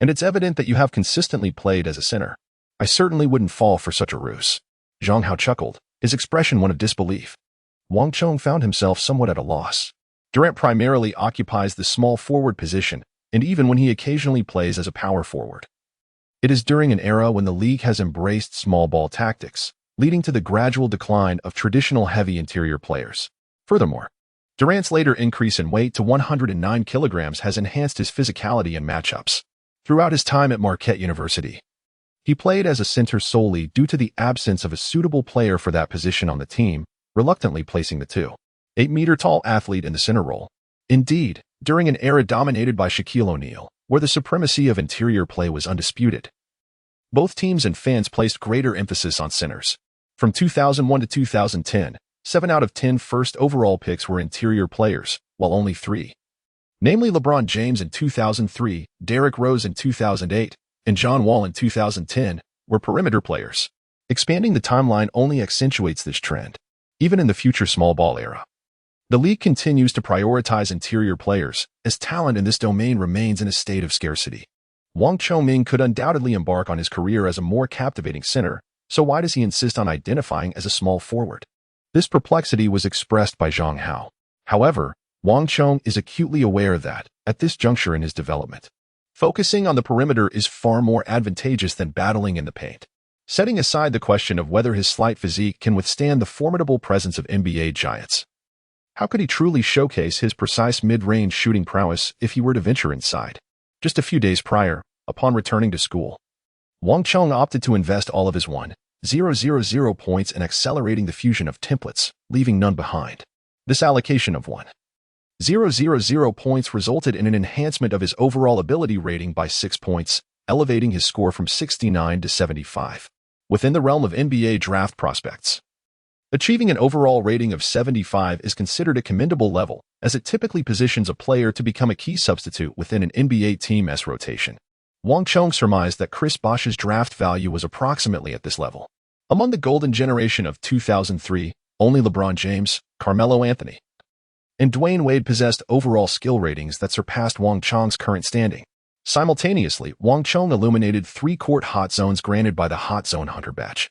and it's evident that you have consistently played as a center. I certainly wouldn't fall for such a ruse. Zhang Hao chuckled, his expression one of disbelief. Wang Chong found himself somewhat at a loss. Durant primarily occupies the small forward position, and even when he occasionally plays as a power forward. It is during an era when the league has embraced small ball tactics, leading to the gradual decline of traditional heavy interior players. Furthermore, Durant's later increase in weight to 109 kilograms has enhanced his physicality in matchups. Throughout his time at Marquette University, he played as a center solely due to the absence of a suitable player for that position on the team, reluctantly placing the 2'8" athlete in the center role. Indeed, during an era dominated by Shaquille O'Neal, where the supremacy of interior play was undisputed, both teams and fans placed greater emphasis on centers. From 2001 to 2010, 7 out of 10 first overall picks were interior players, while only 3, namely LeBron James in 2003, Derrick Rose in 2008, and John Wall in 2010, were perimeter players. Expanding the timeline only accentuates this trend. Even in the future small ball era, the league continues to prioritize interior players, as talent in this domain remains in a state of scarcity. Wang Chong could undoubtedly embark on his career as a more captivating center, so why does he insist on identifying as a small forward? This perplexity was expressed by Zhang Hao. However, Wang Chong is acutely aware that, at this juncture in his development, focusing on the perimeter is far more advantageous than battling in the paint. Setting aside the question of whether his slight physique can withstand the formidable presence of NBA giants, how could he truly showcase his precise mid-range shooting prowess if he were to venture inside? Just a few days prior, upon returning to school, Wang Chong opted to invest all of his 1,000 points in accelerating the fusion of templates, leaving none behind. This allocation of 1,000 points resulted in an enhancement of his overall ability rating by 6 points, elevating his score from 69 to 75. Within the realm of NBA draft prospects, achieving an overall rating of 75 is considered a commendable level, as it typically positions a player to become a key substitute within an NBA team's rotation. Wang Chong surmised that Chris Bosh's draft value was approximately at this level. Among the golden generation of 2003, only LeBron James, Carmelo Anthony, and Dwyane Wade possessed overall skill ratings that surpassed Wang Chong's current standing. Simultaneously, Wang Chong illuminated 3-court hot zones granted by the Hot Zone Hunter batch.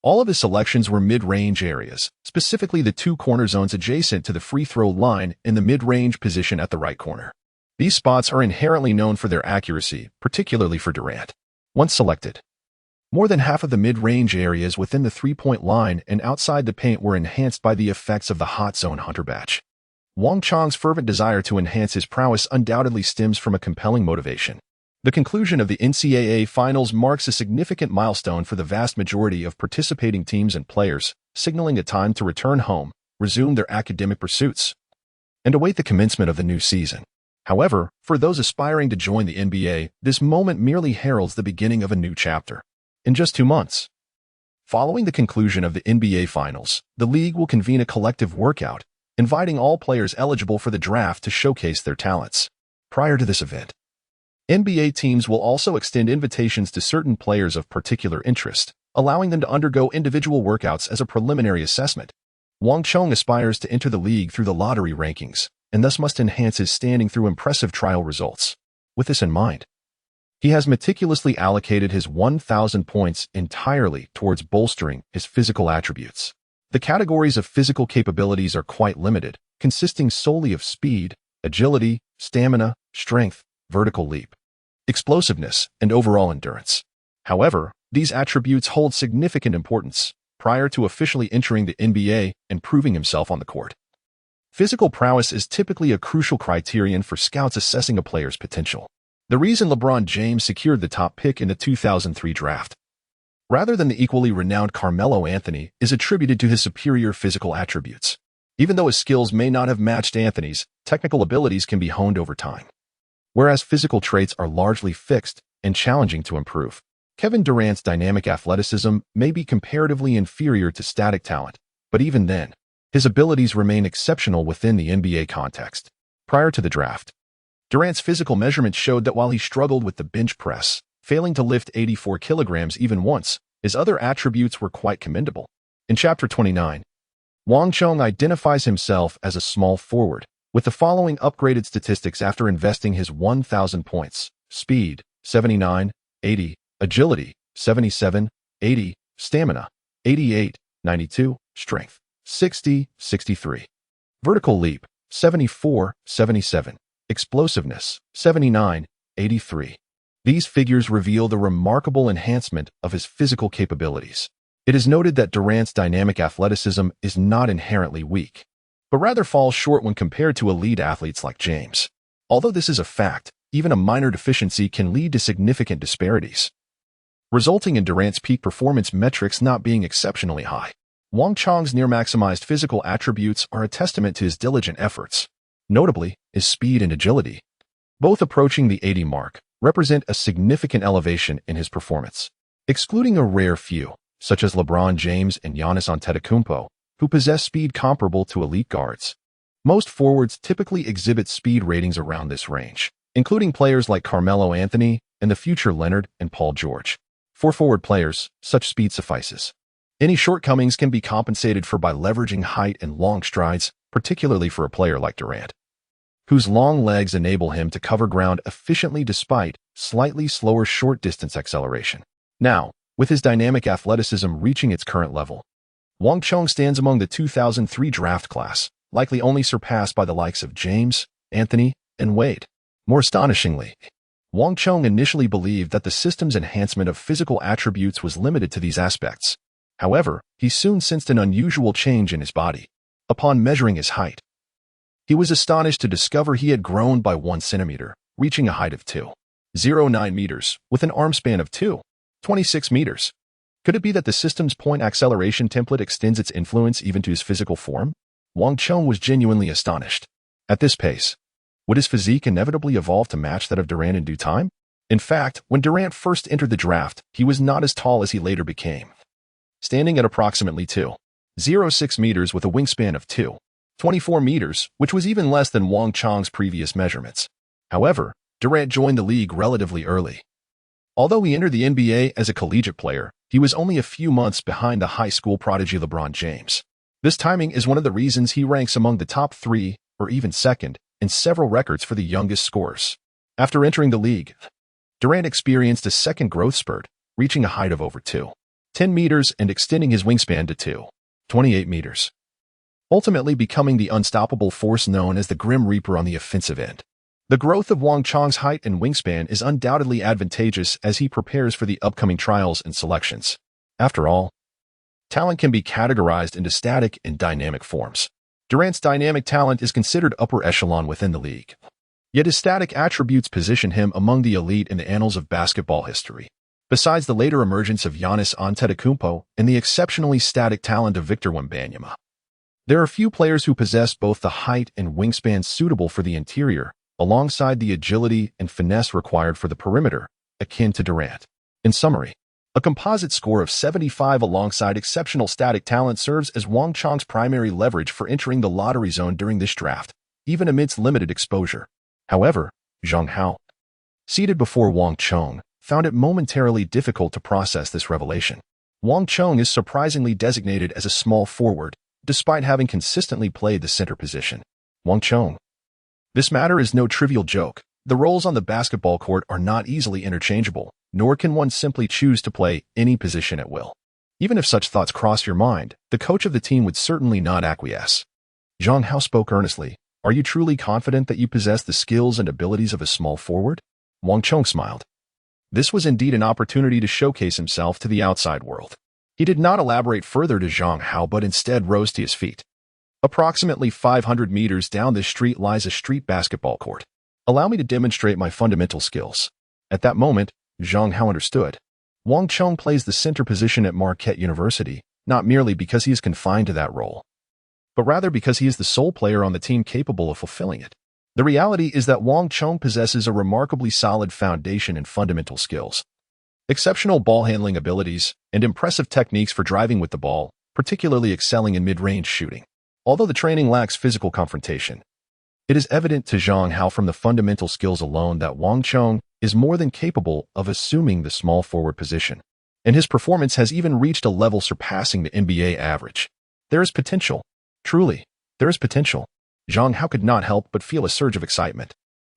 All of his selections were mid-range areas, specifically the 2 corner zones adjacent to the free throw line in the mid-range position at the right corner. These spots are inherently known for their accuracy, particularly for Durant. Once selected, more than half of the mid-range areas within the 3-point line and outside the paint were enhanced by the effects of the Hot Zone Hunter batch. Wang Chong's fervent desire to enhance his prowess undoubtedly stems from a compelling motivation. The conclusion of the NCAA Finals marks a significant milestone for the vast majority of participating teams and players, signaling a time to return home, resume their academic pursuits, and await the commencement of the new season. However, for those aspiring to join the NBA, this moment merely heralds the beginning of a new chapter. In just 2 months, following the conclusion of the NBA Finals, the league will convene a collective workout, inviting all players eligible for the draft to showcase their talents. Prior to this event, NBA teams will also extend invitations to certain players of particular interest, allowing them to undergo individual workouts as a preliminary assessment. Wang Chong aspires to enter the league through the lottery rankings, and thus must enhance his standing through impressive trial results. With this in mind, he has meticulously allocated his 1,000 points entirely towards bolstering his physical attributes. The categories of physical capabilities are quite limited, consisting solely of speed, agility, stamina, strength, vertical leap, explosiveness, and overall endurance. However, these attributes hold significant importance, prior to officially entering the NBA and proving himself on the court. Physical prowess is typically a crucial criterion for scouts assessing a player's potential. The reason LeBron James secured the top pick in the 2003 draft, rather than the equally renowned Carmelo Anthony, is attributed to his superior physical attributes. Even though his skills may not have matched Anthony's, technical abilities can be honed over time. Whereas physical traits are largely fixed and challenging to improve, Kevin Durant's dynamic athleticism may be comparatively inferior to static talent, but even then, his abilities remain exceptional within the NBA context. Prior to the draft, Durant's physical measurements showed that while he struggled with the bench press, failing to lift 84 kilograms even once, his other attributes were quite commendable. In Chapter 29, Wang Chong identifies himself as a small forward, with the following upgraded statistics after investing his 1,000 points: speed, 79, 80, agility, 77, 80, stamina, 88, 92, strength, 60, 63, vertical leap, 74, 77, explosiveness, 79, 83. These figures reveal the remarkable enhancement of his physical capabilities. It is noted that Durant's dynamic athleticism is not inherently weak, but rather falls short when compared to elite athletes like James. Although this is a fact, even a minor deficiency can lead to significant disparities, resulting in Durant's peak performance metrics not being exceptionally high. Wang Chong's near-maximized physical attributes are a testament to his diligent efforts. Notably, his speed and agility, both approaching the 80 mark, represent a significant elevation in his performance. Excluding a rare few, such as LeBron James and Giannis Antetokounmpo, who possess speed comparable to elite guards, most forwards typically exhibit speed ratings around this range, including players like Carmelo Anthony and the future Leonard and Paul George. For forward players, such speed suffices. Any shortcomings can be compensated for by leveraging height and long strides, particularly for a player like Durant, whose long legs enable him to cover ground efficiently despite slightly slower short-distance acceleration. Now, with his dynamic athleticism reaching its current level, Wang Chong stands among the 2003 draft class, likely only surpassed by the likes of James, Anthony, and Wade. More astonishingly, Wang Chong initially believed that the system's enhancement of physical attributes was limited to these aspects. However, he soon sensed an unusual change in his body. Upon measuring his height, he was astonished to discover he had grown by 1 centimeter, reaching a height of 2.09 meters, with an arm span of 2.26 meters. Could it be that the system's point acceleration template extends its influence even to his physical form? Wang Chong was genuinely astonished. At this pace, would his physique inevitably evolve to match that of Durant in due time? In fact, when Durant first entered the draft, he was not as tall as he later became, standing at approximately 2.06 meters with a wingspan of 2.24 meters, which was even less than Wang Chong's previous measurements. However, Durant joined the league relatively early. Although he entered the NBA as a collegiate player, he was only a few months behind the high school prodigy LeBron James. This timing is one of the reasons he ranks among the top 3, or even second, in several records for the youngest scorers. After entering the league, Durant experienced a second growth spurt, reaching a height of over 2.10 meters and extending his wingspan to 2.28 meters, ultimately becoming the unstoppable force known as the Grim Reaper on the offensive end. The growth of Wang Chong's height and wingspan is undoubtedly advantageous as he prepares for the upcoming trials and selections. After all, talent can be categorized into static and dynamic forms. Durant's dynamic talent is considered upper echelon within the league, yet his static attributes position him among the elite in the annals of basketball history. Besides the later emergence of Giannis Antetokounmpo and the exceptionally static talent of Victor Wembanyama, there are few players who possess both the height and wingspan suitable for the interior, alongside the agility and finesse required for the perimeter, akin to Durant. In summary, a composite score of 75 alongside exceptional static talent serves as Wang Chong's primary leverage for entering the lottery zone during this draft, even amidst limited exposure. However, Zhang Hao, seated before Wang Chong, found it momentarily difficult to process this revelation. Wang Chong is surprisingly designated as a small forward, despite having consistently played the center position. Wang Chong. This matter is no trivial joke. The roles on the basketball court are not easily interchangeable, nor can one simply choose to play any position at will. Even if such thoughts cross your mind, the coach of the team would certainly not acquiesce. Zhang Hao spoke earnestly. Are you truly confident that you possess the skills and abilities of a small forward? Wang Chong smiled. This was indeed an opportunity to showcase himself to the outside world. He did not elaborate further to Zhang Hao but instead rose to his feet. Approximately 500 meters down this street lies a street basketball court. Allow me to demonstrate my fundamental skills. At that moment, Zhang Hao understood. Wang Chong plays the center position at Marquette University, not merely because he is confined to that role, but rather because he is the sole player on the team capable of fulfilling it. The reality is that Wang Chong possesses a remarkably solid foundation in fundamental skills, exceptional ball handling abilities, and impressive techniques for driving with the ball, particularly excelling in mid-range shooting. Although the training lacks physical confrontation, it is evident to Zhang Hao from the fundamental skills alone that Wang Chong is more than capable of assuming the small forward position, and his performance has even reached a level surpassing the NBA average. There is potential. Truly, there is potential. Zhang Hao could not help but feel a surge of excitement.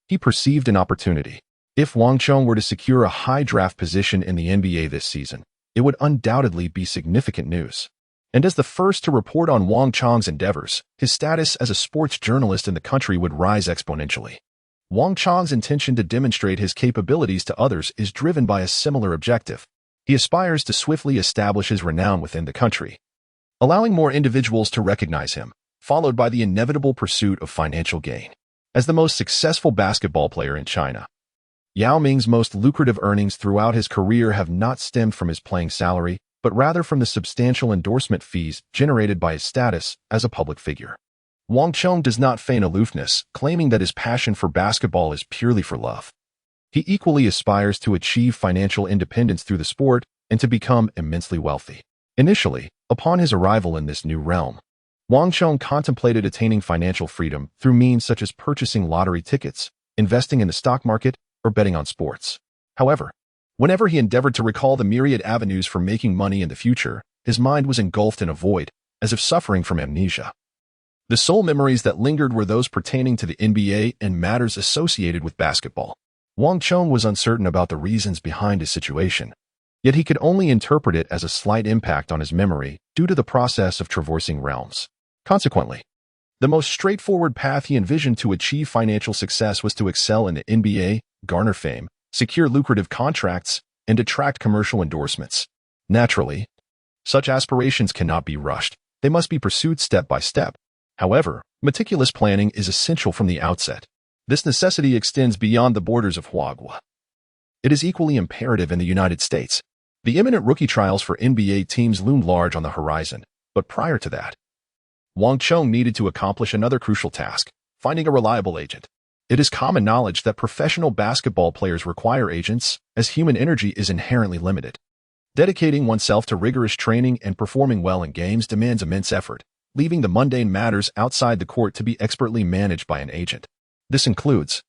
He perceived an opportunity. If Wang Chong were to secure a high draft position in the NBA this season, it would undoubtedly be significant news. And as the first to report on Wang Chong's endeavors, his status as a sports journalist in the country would rise exponentially. Wang Chong's intention to demonstrate his capabilities to others is driven by a similar objective. He aspires to swiftly establish his renown within the country, allowing more individuals to recognize him, followed by the inevitable pursuit of financial gain. As the most successful basketball player in China, Yao Ming's most lucrative earnings throughout his career have not stemmed from his playing salary, but rather from the substantial endorsement fees generated by his status as a public figure. Wang Chong does not feign aloofness, claiming that his passion for basketball is purely for love. He equally aspires to achieve financial independence through the sport and to become immensely wealthy. Initially, upon his arrival in this new realm, Wang Chong contemplated attaining financial freedom through means such as purchasing lottery tickets, investing in the stock market, or betting on sports. However, whenever he endeavored to recall the myriad avenues for making money in the future, his mind was engulfed in a void, as if suffering from amnesia. The sole memories that lingered were those pertaining to the NBA and matters associated with basketball. Wang Chong was uncertain about the reasons behind his situation, yet he could only interpret it as a slight impact on his memory due to the process of traversing realms. Consequently, the most straightforward path he envisioned to achieve financial success was to excel in the NBA, garner fame, secure lucrative contracts, and attract commercial endorsements. Naturally, such aspirations cannot be rushed. They must be pursued step by step. However, meticulous planning is essential from the outset. This necessity extends beyond the borders of Huagua. It is equally imperative in the United States. The imminent rookie trials for NBA teams loomed large on the horizon, but prior to that, Wang Chong needed to accomplish another crucial task, finding a reliable agent. It is common knowledge that professional basketball players require agents, as human energy is inherently limited. Dedicating oneself to rigorous training and performing well in games demands immense effort, leaving the mundane matters outside the court to be expertly managed by an agent. This includes,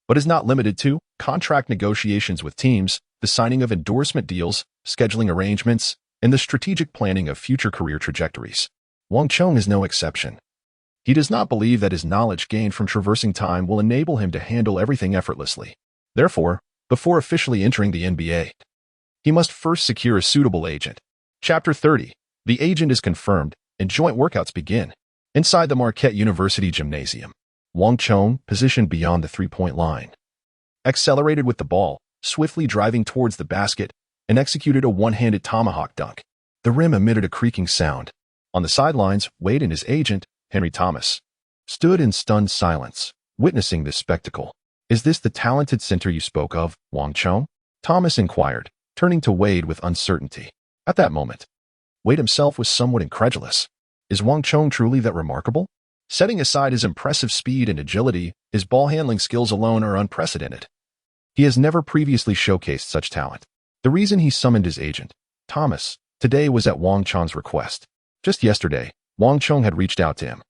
but is not limited to, contract negotiations with teams, the signing of endorsement deals, scheduling arrangements, and the strategic planning of future career trajectories. Wang Chong is no exception. He does not believe that his knowledge gained from traversing time will enable him to handle everything effortlessly. Therefore, before officially entering the NBA, he must first secure a suitable agent. Chapter 30. The agent is confirmed, and joint workouts begin. Inside the Marquette University gymnasium, Wang Chong, positioned beyond the three-point line, accelerated with the ball, swiftly driving towards the basket, and executed a one-handed tomahawk dunk. The rim emitted a creaking sound. On the sidelines, Wade and his agent, Henry Thomas, stood in stunned silence, witnessing this spectacle. "Is this the talented center you spoke of, Wang Chong?" Thomas inquired, turning to Wade with uncertainty. At that moment, Wade himself was somewhat incredulous. Is Wang Chong truly that remarkable? Setting aside his impressive speed and agility, his ball handling skills alone are unprecedented. He has never previously showcased such talent. The reason he summoned his agent, Thomas, today was at Wang Chong's request. Just yesterday, Wang Chong had reached out to him,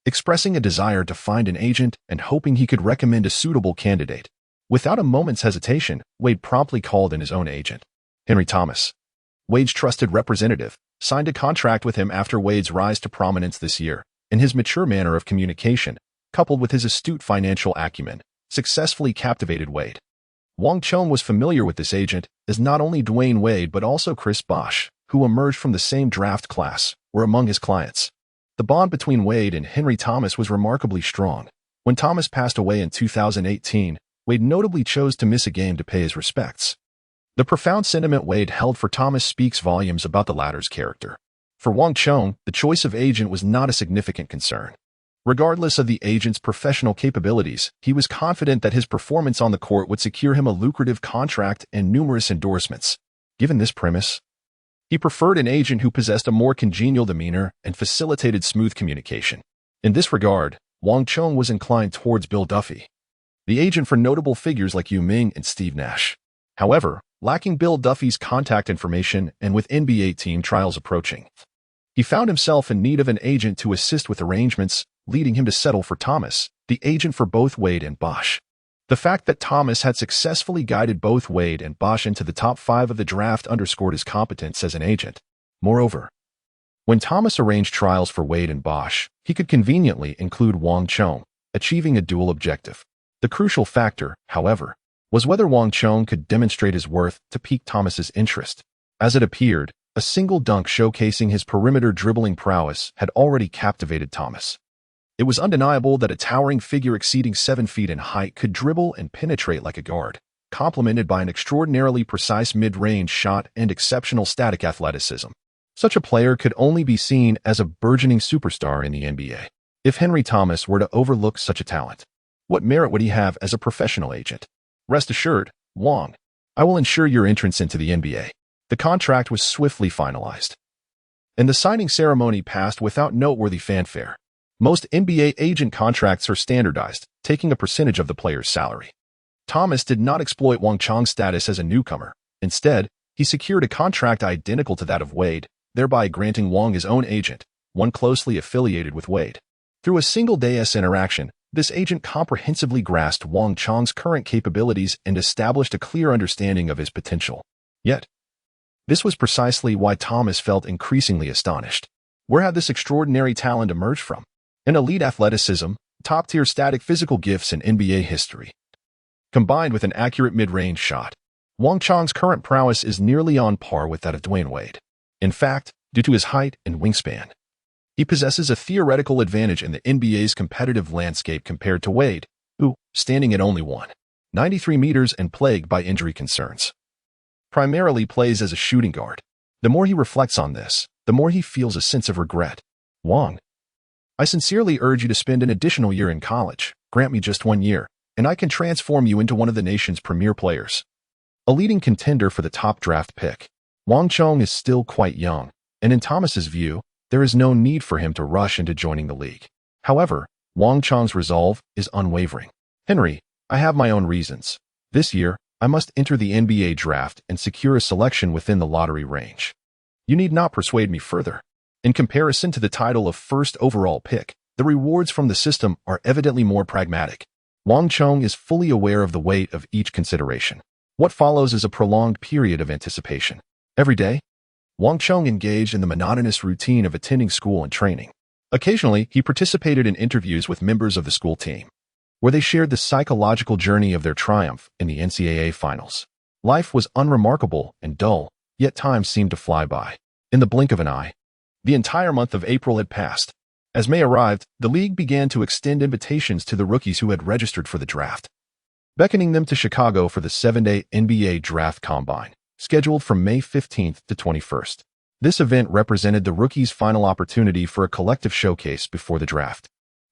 expressing a desire to find an agent and hoping he could recommend a suitable candidate. Without a moment's hesitation, Wade promptly called in his own agent, Henry Thomas. Wade's trusted representative signed a contract with him after Wade's rise to prominence this year, and his mature manner of communication, coupled with his astute financial acumen, successfully captivated Wade. Wang Chong was familiar with this agent, as not only Dwyane Wade but also Chris Bosh, who emerged from the same draft class, were among his clients. The bond between Wade and Henry Thomas was remarkably strong. When Thomas passed away in 2018, Wade notably chose to miss a game to pay his respects. The profound sentiment Wade held for Thomas speaks volumes about the latter's character. For Wang Chong, the choice of agent was not a significant concern. Regardless of the agent's professional capabilities, he was confident that his performance on the court would secure him a lucrative contract and numerous endorsements. Given this premise, he preferred an agent who possessed a more congenial demeanor and facilitated smooth communication. In this regard, Wang Chong was inclined towards Bill Duffy, the agent for notable figures like Yu Ming and Steve Nash. However, lacking Bill Duffy's contact information and with NBA team trials approaching, he found himself in need of an agent to assist with arrangements, leading him to settle for Thomas, the agent for both Wade and Bosh. The fact that Thomas had successfully guided both Wade and Bosh into the top 5 of the draft underscored his competence as an agent. Moreover, when Thomas arranged trials for Wade and Bosh, he could conveniently include Wang Chong, achieving a dual objective. The crucial factor, however, was whether Wang Chong could demonstrate his worth to pique Thomas's interest. As it appeared, a single dunk showcasing his perimeter dribbling prowess had already captivated Thomas. It was undeniable that a towering figure exceeding 7 feet in height could dribble and penetrate like a guard, complemented by an extraordinarily precise mid-range shot and exceptional static athleticism. Such a player could only be seen as a burgeoning superstar in the NBA. If Henry Thomas were to overlook such a talent, what merit would he have as a professional agent? Rest assured, Wang, I will ensure your entrance into the NBA. The contract was swiftly finalized, and the signing ceremony passed without noteworthy fanfare. Most NBA agent contracts are standardized, taking a percentage of the player's salary. Thomas did not exploit Wang Chong's status as a newcomer. Instead, he secured a contract identical to that of Wade, thereby granting Wang his own agent, one closely affiliated with Wade. Through a single day's interaction, this agent comprehensively grasped Wang Chong's current capabilities and established a clear understanding of his potential. Yet, this was precisely why Thomas felt increasingly astonished. Where had this extraordinary talent emerged from? An elite athleticism, top-tier static physical gifts in NBA history, combined with an accurate mid-range shot, Wang Chong's current prowess is nearly on par with that of Dwyane Wade. In fact, due to his height and wingspan, he possesses a theoretical advantage in the NBA's competitive landscape compared to Wade, who, standing at only 1.93 meters and plagued by injury concerns, primarily plays as a shooting guard. The more he reflects on this, the more he feels a sense of regret. Wang, I sincerely urge you to spend an additional year in college. Grant me just 1 year, and I can transform you into one of the nation's premier players. A leading contender for the top draft pick, Wang Chong is still quite young, and in Thomas's view, there is no need for him to rush into joining the league. However, Wang Chong's resolve is unwavering. Henry, I have my own reasons. This year, I must enter the NBA draft and secure a selection within the lottery range. You need not persuade me further. In comparison to the title of first overall pick, the rewards from the system are evidently more pragmatic. Wang Chong is fully aware of the weight of each consideration. What follows is a prolonged period of anticipation. Every day, Wang Chong engaged in the monotonous routine of attending school and training. Occasionally, he participated in interviews with members of the school team, where they shared the psychological journey of their triumph in the NCAA finals. Life was unremarkable and dull, yet time seemed to fly by. In the blink of an eye, the entire month of April had passed. As May arrived, the league began to extend invitations to the rookies who had registered for the draft, beckoning them to Chicago for the 7-day NBA Draft Combine, scheduled from May 15th to 21st. This event represented the rookies' final opportunity for a collective showcase before the draft,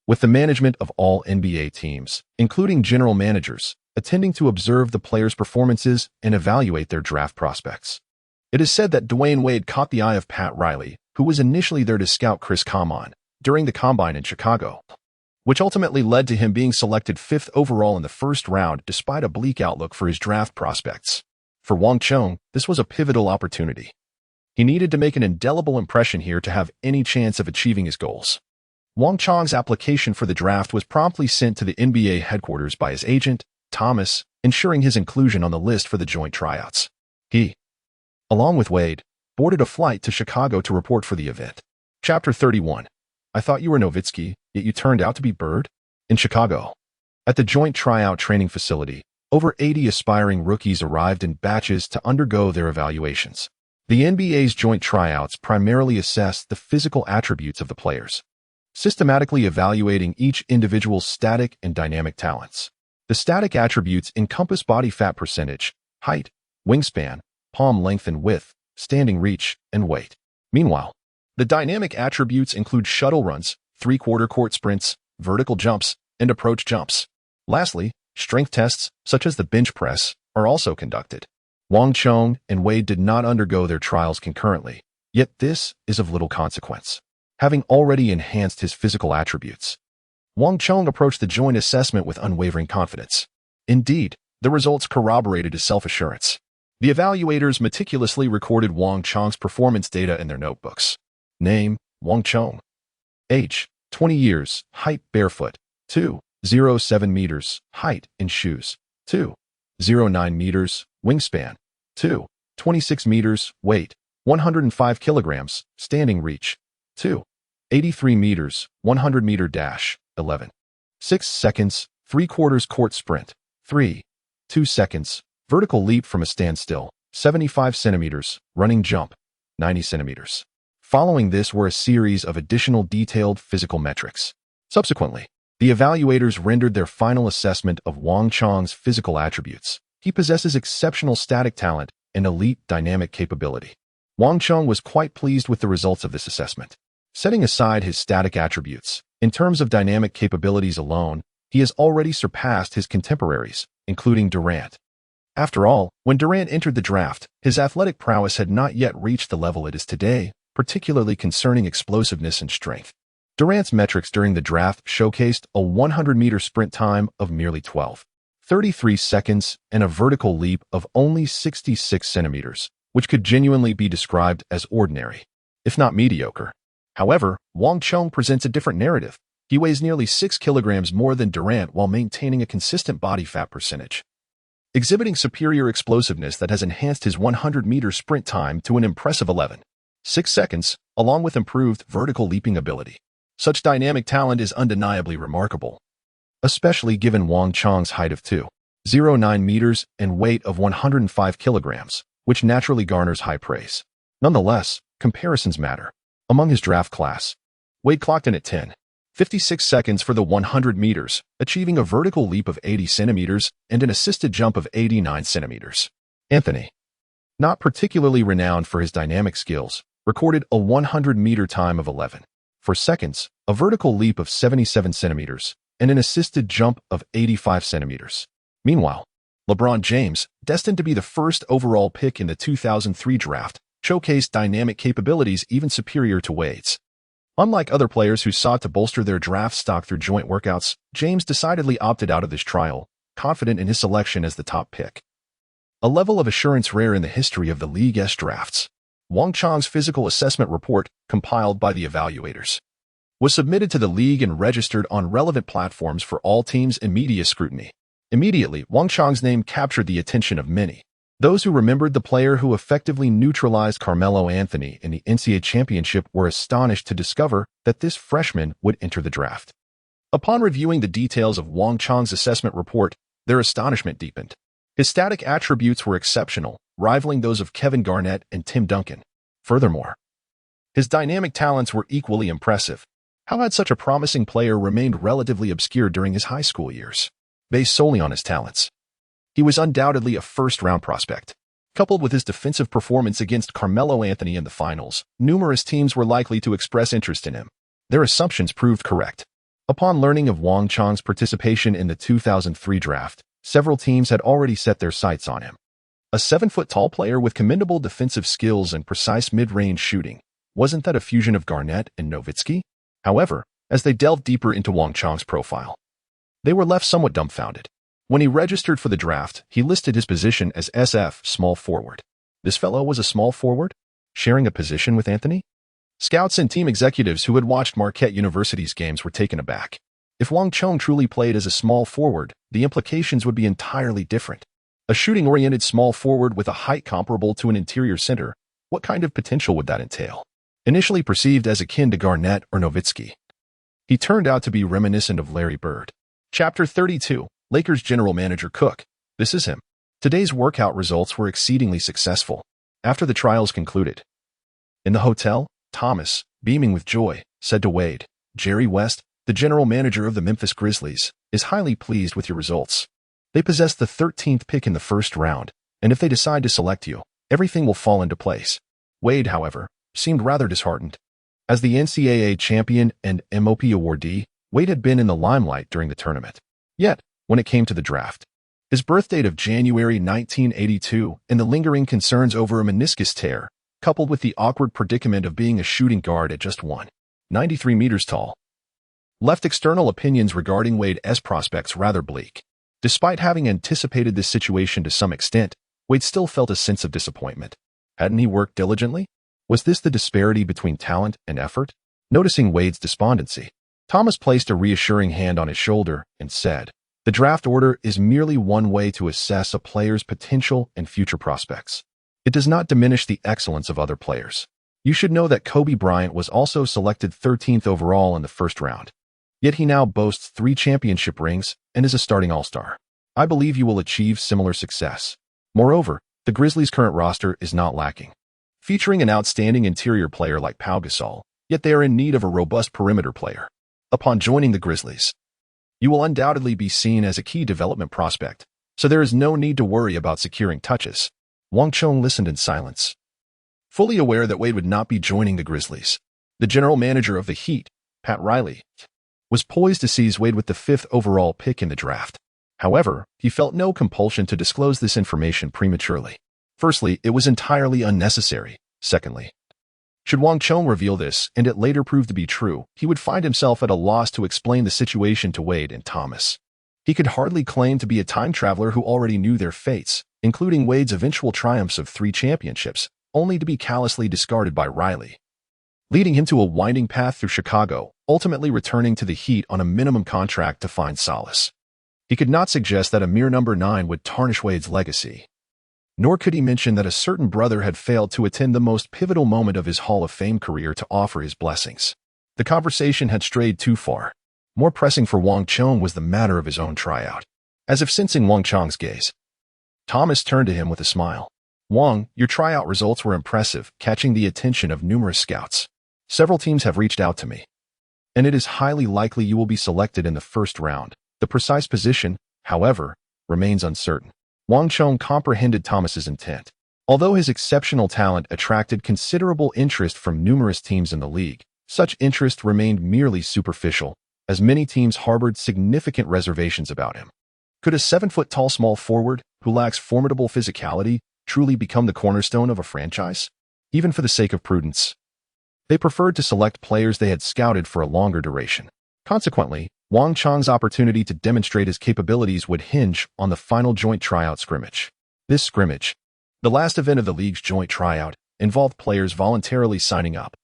with the management of all NBA teams, including general managers, attending to observe the players' performances and evaluate their draft prospects. It is said that Dwyane Wade caught the eye of Pat Riley, who was initially there to scout Chris Common during the Combine in Chicago, which ultimately led to him being selected 5th overall in the first round despite a bleak outlook for his draft prospects. For Wang Chong, this was a pivotal opportunity. He needed to make an indelible impression here to have any chance of achieving his goals. Wang Chong's application for the draft was promptly sent to the NBA headquarters by his agent, Thomas, ensuring his inclusion on the list for the joint tryouts. He, along with Wade, boarded a flight to Chicago to report for the event. Chapter 31. I thought you were Nowitzki, yet you turned out to be Bird? In Chicago, at the joint tryout training facility, over 80 aspiring rookies arrived in batches to undergo their evaluations. The NBA's joint tryouts primarily assess the physical attributes of the players, systematically evaluating each individual's static and dynamic talents. The static attributes encompass body fat percentage, height, wingspan, palm length and width, standing reach, and weight. Meanwhile, the dynamic attributes include shuttle runs, three-quarter court sprints, vertical jumps, and approach jumps. Lastly, strength tests, such as the bench press, are also conducted. Wang Chong and Wade did not undergo their trials concurrently, yet this is of little consequence, having already enhanced his physical attributes. Wang Chong approached the joint assessment with unwavering confidence. Indeed, the results corroborated his self-assurance. The evaluators meticulously recorded Wang Chong's performance data in their notebooks. Name, Wang Chong. Age, 20 years, height barefoot, 2.07 meters, height in shoes, 2.09 meters, wingspan, 2.26 meters, weight, 105 kilograms, standing reach, 2.83 meters, 100 meter dash, 11. 6 seconds, 3/4 court sprint, 3.2 seconds, vertical leap from a standstill, 75 centimeters, running jump, 90 centimeters. Following this were a series of additional detailed physical metrics. Subsequently, the evaluators rendered their final assessment of Wang Chong's physical attributes. He possesses exceptional static talent and elite dynamic capability. Wang Chong was quite pleased with the results of this assessment. Setting aside his static attributes, in terms of dynamic capabilities alone, he has already surpassed his contemporaries, including Durant. After all, when Durant entered the draft, his athletic prowess had not yet reached the level it is today, particularly concerning explosiveness and strength. Durant's metrics during the draft showcased a 100-meter sprint time of merely 12.33 seconds and a vertical leap of only 66 centimeters, which could genuinely be described as ordinary, if not mediocre. However, Wang Chong presents a different narrative. He weighs nearly 6 kilograms more than Durant while maintaining a consistent body fat percentage, exhibiting superior explosiveness that has enhanced his 100-meter sprint time to an impressive 11.6 seconds, along with improved vertical leaping ability. Such dynamic talent is undeniably remarkable, especially given Wang Chong's height of 2.09 meters and weight of 105 kilograms, which naturally garners high praise. Nonetheless, comparisons matter. Among his draft class, Wade clocked in at 10.56 seconds for the 100 meters, achieving a vertical leap of 80 centimeters and an assisted jump of 89 centimeters. Anthony, not particularly renowned for his dynamic skills, recorded a 100-meter time of 11.4 seconds, a vertical leap of 77 centimeters, and an assisted jump of 85 centimeters. Meanwhile, LeBron James, destined to be the first overall pick in the 2003 draft, showcased dynamic capabilities even superior to Wade's. Unlike other players who sought to bolster their draft stock through joint workouts, James decidedly opted out of this trial, confident in his selection as the top pick. A level of assurance rare in the history of the League's drafts. Wang Chong's physical assessment report, compiled by the evaluators, was submitted to the league and registered on relevant platforms for all teams and media scrutiny. Immediately, Wang Chong's name captured the attention of many. Those who remembered the player who effectively neutralized Carmelo Anthony in the NCAA championship were astonished to discover that this freshman would enter the draft. Upon reviewing the details of Wang Chong's assessment report, their astonishment deepened. His static attributes were exceptional, rivaling those of Kevin Garnett and Tim Duncan. Furthermore, his dynamic talents were equally impressive. How had such a promising player remained relatively obscure during his high school years? Based solely on his talents, he was undoubtedly a first-round prospect. Coupled with his defensive performance against Carmelo Anthony in the finals, numerous teams were likely to express interest in him. Their assumptions proved correct. Upon learning of Wang Chong's participation in the 2003 draft, several teams had already set their sights on him. A 7-foot-tall player with commendable defensive skills and precise mid-range shooting. Wasn't that a fusion of Garnett and Nowitzki? However, as they delved deeper into Wang Chong's profile, they were left somewhat dumbfounded. When he registered for the draft, he listed his position as SF, small forward. This fellow was a small forward, sharing a position with Anthony? Scouts and team executives who had watched Marquette University's games were taken aback. If Wang Chong truly played as a small forward, the implications would be entirely different. A shooting-oriented small forward with a height comparable to an interior center, what kind of potential would that entail? Initially perceived as akin to Garnett or Nowitzki, he turned out to be reminiscent of Larry Bird. Chapter 32. Lakers General Manager Cook. This is him. Today's workout results were exceedingly successful. After the trials concluded, in the hotel, Thomas, beaming with joy, said to Wade, "Jerry West, the general manager of the Memphis Grizzlies, is highly pleased with your results. They possessed the 13th pick in the first round, and if they decide to select you, everything will fall into place. Wade, however, seemed rather disheartened. As the NCAA champion and MOP awardee, Wade had been in the limelight during the tournament. Yet, when it came to the draft, his birth date of January 1982 and the lingering concerns over a meniscus tear, coupled with the awkward predicament of being a shooting guard at just 193 meters tall, left external opinions regarding Wade's prospects rather bleak. Despite having anticipated this situation to some extent, Wade still felt a sense of disappointment. Hadn't he worked diligently? Was this the disparity between talent and effort? Noticing Wade's despondency, Thomas placed a reassuring hand on his shoulder and said, "The draft order is merely one way to assess a player's potential and future prospects. It does not diminish the excellence of other players. You should know that Kobe Bryant was also selected 13th overall in the first round. Yet he now boasts 3 championship rings and is a starting all-star. I believe you will achieve similar success. Moreover, the Grizzlies' current roster is not lacking, featuring an outstanding interior player like Pau Gasol, yet they are in need of a robust perimeter player. Upon joining the Grizzlies, you will undoubtedly be seen as a key development prospect, so there is no need to worry about securing touches." Wang Chong listened in silence. Fully aware that Wade would not be joining the Grizzlies, the general manager of the Heat, Pat Riley, was poised to seize Wade with the 5th overall pick in the draft. However, he felt no compulsion to disclose this information prematurely. Firstly, it was entirely unnecessary. Secondly, should Wang Chong reveal this and it later prove to be true, he would find himself at a loss to explain the situation to Wade and Thomas. He could hardly claim to be a time traveler who already knew their fates, including Wade's eventual triumphs of 3 championships, only to be callously discarded by Riley, leading him to a winding path through Chicago, ultimately returning to the Heat on a minimum contract to find solace. He could not suggest that a mere number 9 would tarnish Wade's legacy. Nor could he mention that a certain brother had failed to attend the most pivotal moment of his Hall of Fame career to offer his blessings. The conversation had strayed too far. More pressing for Wang Chong was the matter of his own tryout. As if sensing Wang Chong's gaze, Thomas turned to him with a smile. "Wang, your tryout results were impressive, catching the attention of numerous scouts. Several teams have reached out to me, and it is highly likely you will be selected in the first round. The precise position, however, remains uncertain." Wang Chong comprehended Thomas's intent. Although his exceptional talent attracted considerable interest from numerous teams in the league, such interest remained merely superficial, as many teams harbored significant reservations about him. Could a 7-foot-tall small forward, who lacks formidable physicality, truly become the cornerstone of a franchise? Even for the sake of prudence, they preferred to select players they had scouted for a longer duration. Consequently, Wang Chong's opportunity to demonstrate his capabilities would hinge on the final joint tryout scrimmage. This scrimmage, the last event of the league's joint tryout, involved players voluntarily signing up,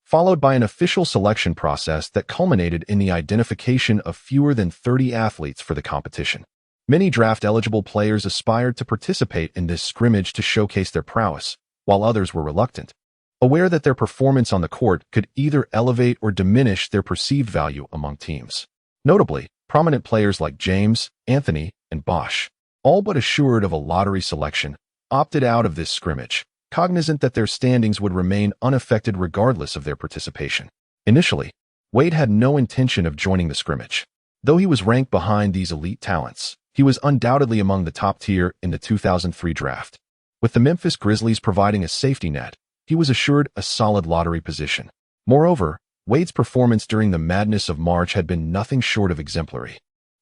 followed by an official selection process that culminated in the identification of fewer than 30 athletes for the competition. Many draft-eligible players aspired to participate in this scrimmage to showcase their prowess, while others were reluctant, aware that their performance on the court could either elevate or diminish their perceived value among teams. Notably, prominent players like James, Anthony, and Bosh, all but assured of a lottery selection, opted out of this scrimmage, cognizant that their standings would remain unaffected regardless of their participation. Initially, Wade had no intention of joining the scrimmage. Though he was ranked behind these elite talents, he was undoubtedly among the top tier in the 2003 draft. With the Memphis Grizzlies providing a safety net, he was assured a solid lottery position. Moreover, Wade's performance during the madness of March had been nothing short of exemplary,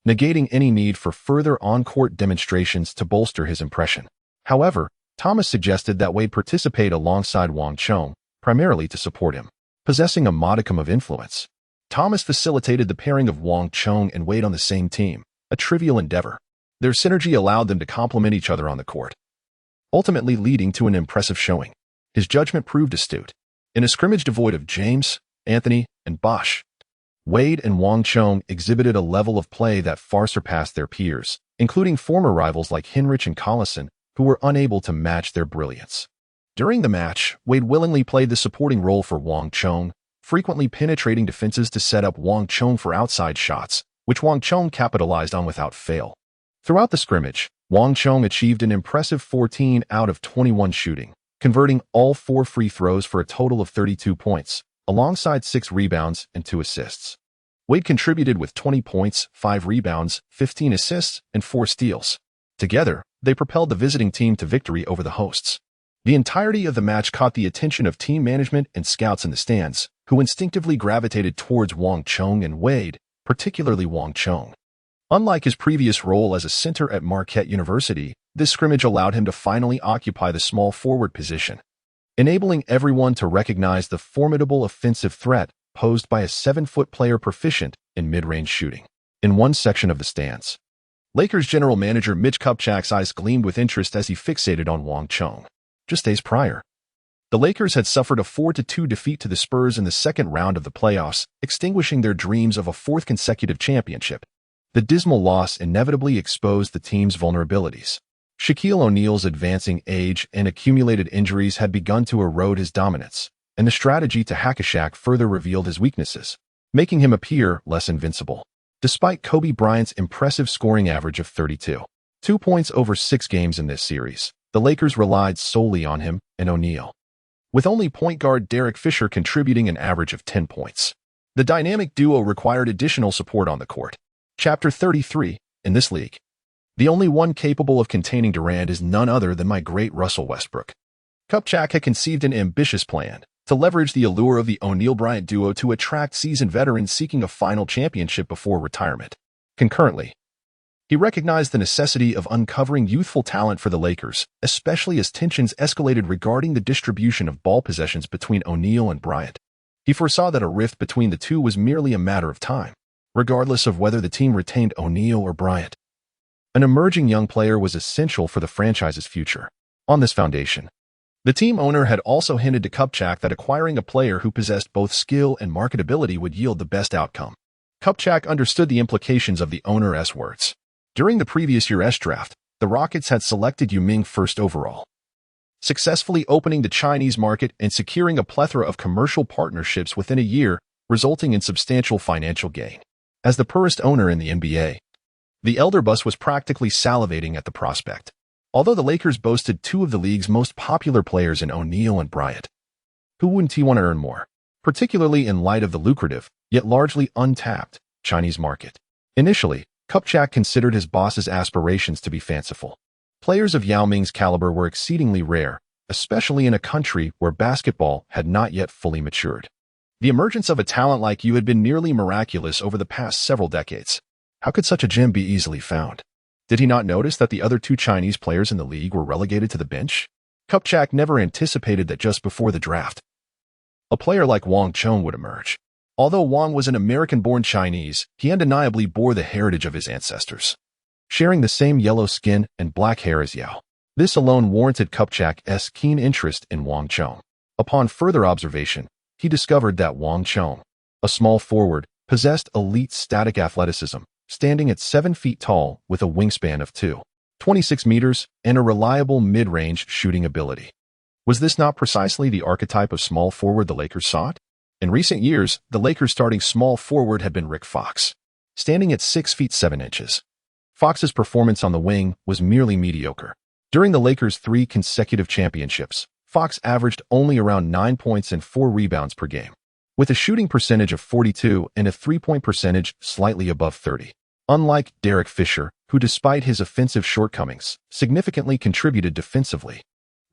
negating any need for further on-court demonstrations to bolster his impression. However, Thomas suggested that Wade participate alongside Wang Chong, primarily to support him. Possessing a modicum of influence, Thomas facilitated the pairing of Wang Chong and Wade on the same team, a trivial endeavor. Their synergy allowed them to complement each other on the court, ultimately leading to an impressive showing. His judgment proved astute. In a scrimmage devoid of James, Anthony, and Bosh, Wade and Wang Chong exhibited a level of play that far surpassed their peers, including former rivals like Hinrich and Collison, who were unable to match their brilliance. During the match, Wade willingly played the supporting role for Wang Chong, frequently penetrating defenses to set up Wang Chong for outside shots, which Wang Chong capitalized on without fail. Throughout the scrimmage, Wang Chong achieved an impressive 14 out of 21 shooting, converting all 4 free throws for a total of 32 points, alongside 6 rebounds and 2 assists. Wade contributed with 20 points, 5 rebounds, 15 assists, and 4 steals. Together, they propelled the visiting team to victory over the hosts. The entirety of the match caught the attention of team management and scouts in the stands, who instinctively gravitated towards Wang Chong and Wade, particularly Wang Chong. Unlike his previous role as a center at Marquette University, this scrimmage allowed him to finally occupy the small forward position, enabling everyone to recognize the formidable offensive threat posed by a 7-foot player proficient in mid-range shooting. In one section of the stands, Lakers general manager Mitch Kupchak's eyes gleamed with interest as he fixated on Wang Chong. Just days prior, the Lakers had suffered a 4-2 defeat to the Spurs in the second round of the playoffs, extinguishing their dreams of a fourth consecutive championship. The dismal loss inevitably exposed the team's vulnerabilities. Shaquille O'Neal's advancing age and accumulated injuries had begun to erode his dominance, and the strategy to hack a Shaq further revealed his weaknesses, making him appear less invincible. Despite Kobe Bryant's impressive scoring average of 32 points over 6 games in this series, the Lakers relied solely on him and O'Neal, with only point guard Derek Fisher contributing an average of 10 points. The dynamic duo required additional support on the court. Chapter 33. In this league, the only one capable of containing Durant is none other than my great Russell Westbrook. Kupchak had conceived an ambitious plan to leverage the allure of the O'Neal-Bryant duo to attract seasoned veterans seeking a final championship before retirement. Concurrently, he recognized the necessity of uncovering youthful talent for the Lakers, especially as tensions escalated regarding the distribution of ball possessions between O'Neal and Bryant. He foresaw that a rift between the two was merely a matter of time, regardless of whether the team retained O'Neal or Bryant. An emerging young player was essential for the franchise's future. On this foundation, the team owner had also hinted to Kupchak that acquiring a player who possessed both skill and marketability would yield the best outcome. Kupchak understood the implications of the owner's words. During the previous year's draft, the Rockets had selected Yao Ming first overall, successfully opening the Chinese market and securing a plethora of commercial partnerships within a year, resulting in substantial financial gain. As the poorest owner in the NBA, the elder-bus was practically salivating at the prospect. Although the Lakers boasted 2 of the league's most popular players in O'Neal and Bryant, who wouldn't he want to earn more, particularly in light of the lucrative, yet largely untapped, Chinese market? Initially, Kupchak considered his boss's aspirations to be fanciful. Players of Yao Ming's caliber were exceedingly rare, especially in a country where basketball had not yet fully matured. The emergence of a talent like you had been nearly miraculous over the past several decades. How could such a gem be easily found? Did he not notice that the other 2 Chinese players in the league were relegated to the bench? Kupchak never anticipated that just before the draft, a player like Wang Chong would emerge. Although Wang was an American-born Chinese, he undeniably bore the heritage of his ancestors, sharing the same yellow skin and black hair as Yao. This alone warranted Kupchak's keen interest in Wang Chong. Upon further observation, he discovered that Wang Chong, a small forward, possessed elite static athleticism, standing at 7 feet tall with a wingspan of 26 meters and a reliable mid-range shooting ability. Was this not precisely the archetype of small forward the Lakers sought? In recent years, the Lakers' starting small forward had been Rick Fox, standing at 6 feet 7 inches. Fox's performance on the wing was merely mediocre. During the Lakers' 3 consecutive championships, Fox averaged only around 9 points and 4 rebounds per game, with a shooting percentage of 42 and a three-point percentage slightly above 30. Unlike Derek Fisher, who despite his offensive shortcomings, significantly contributed defensively,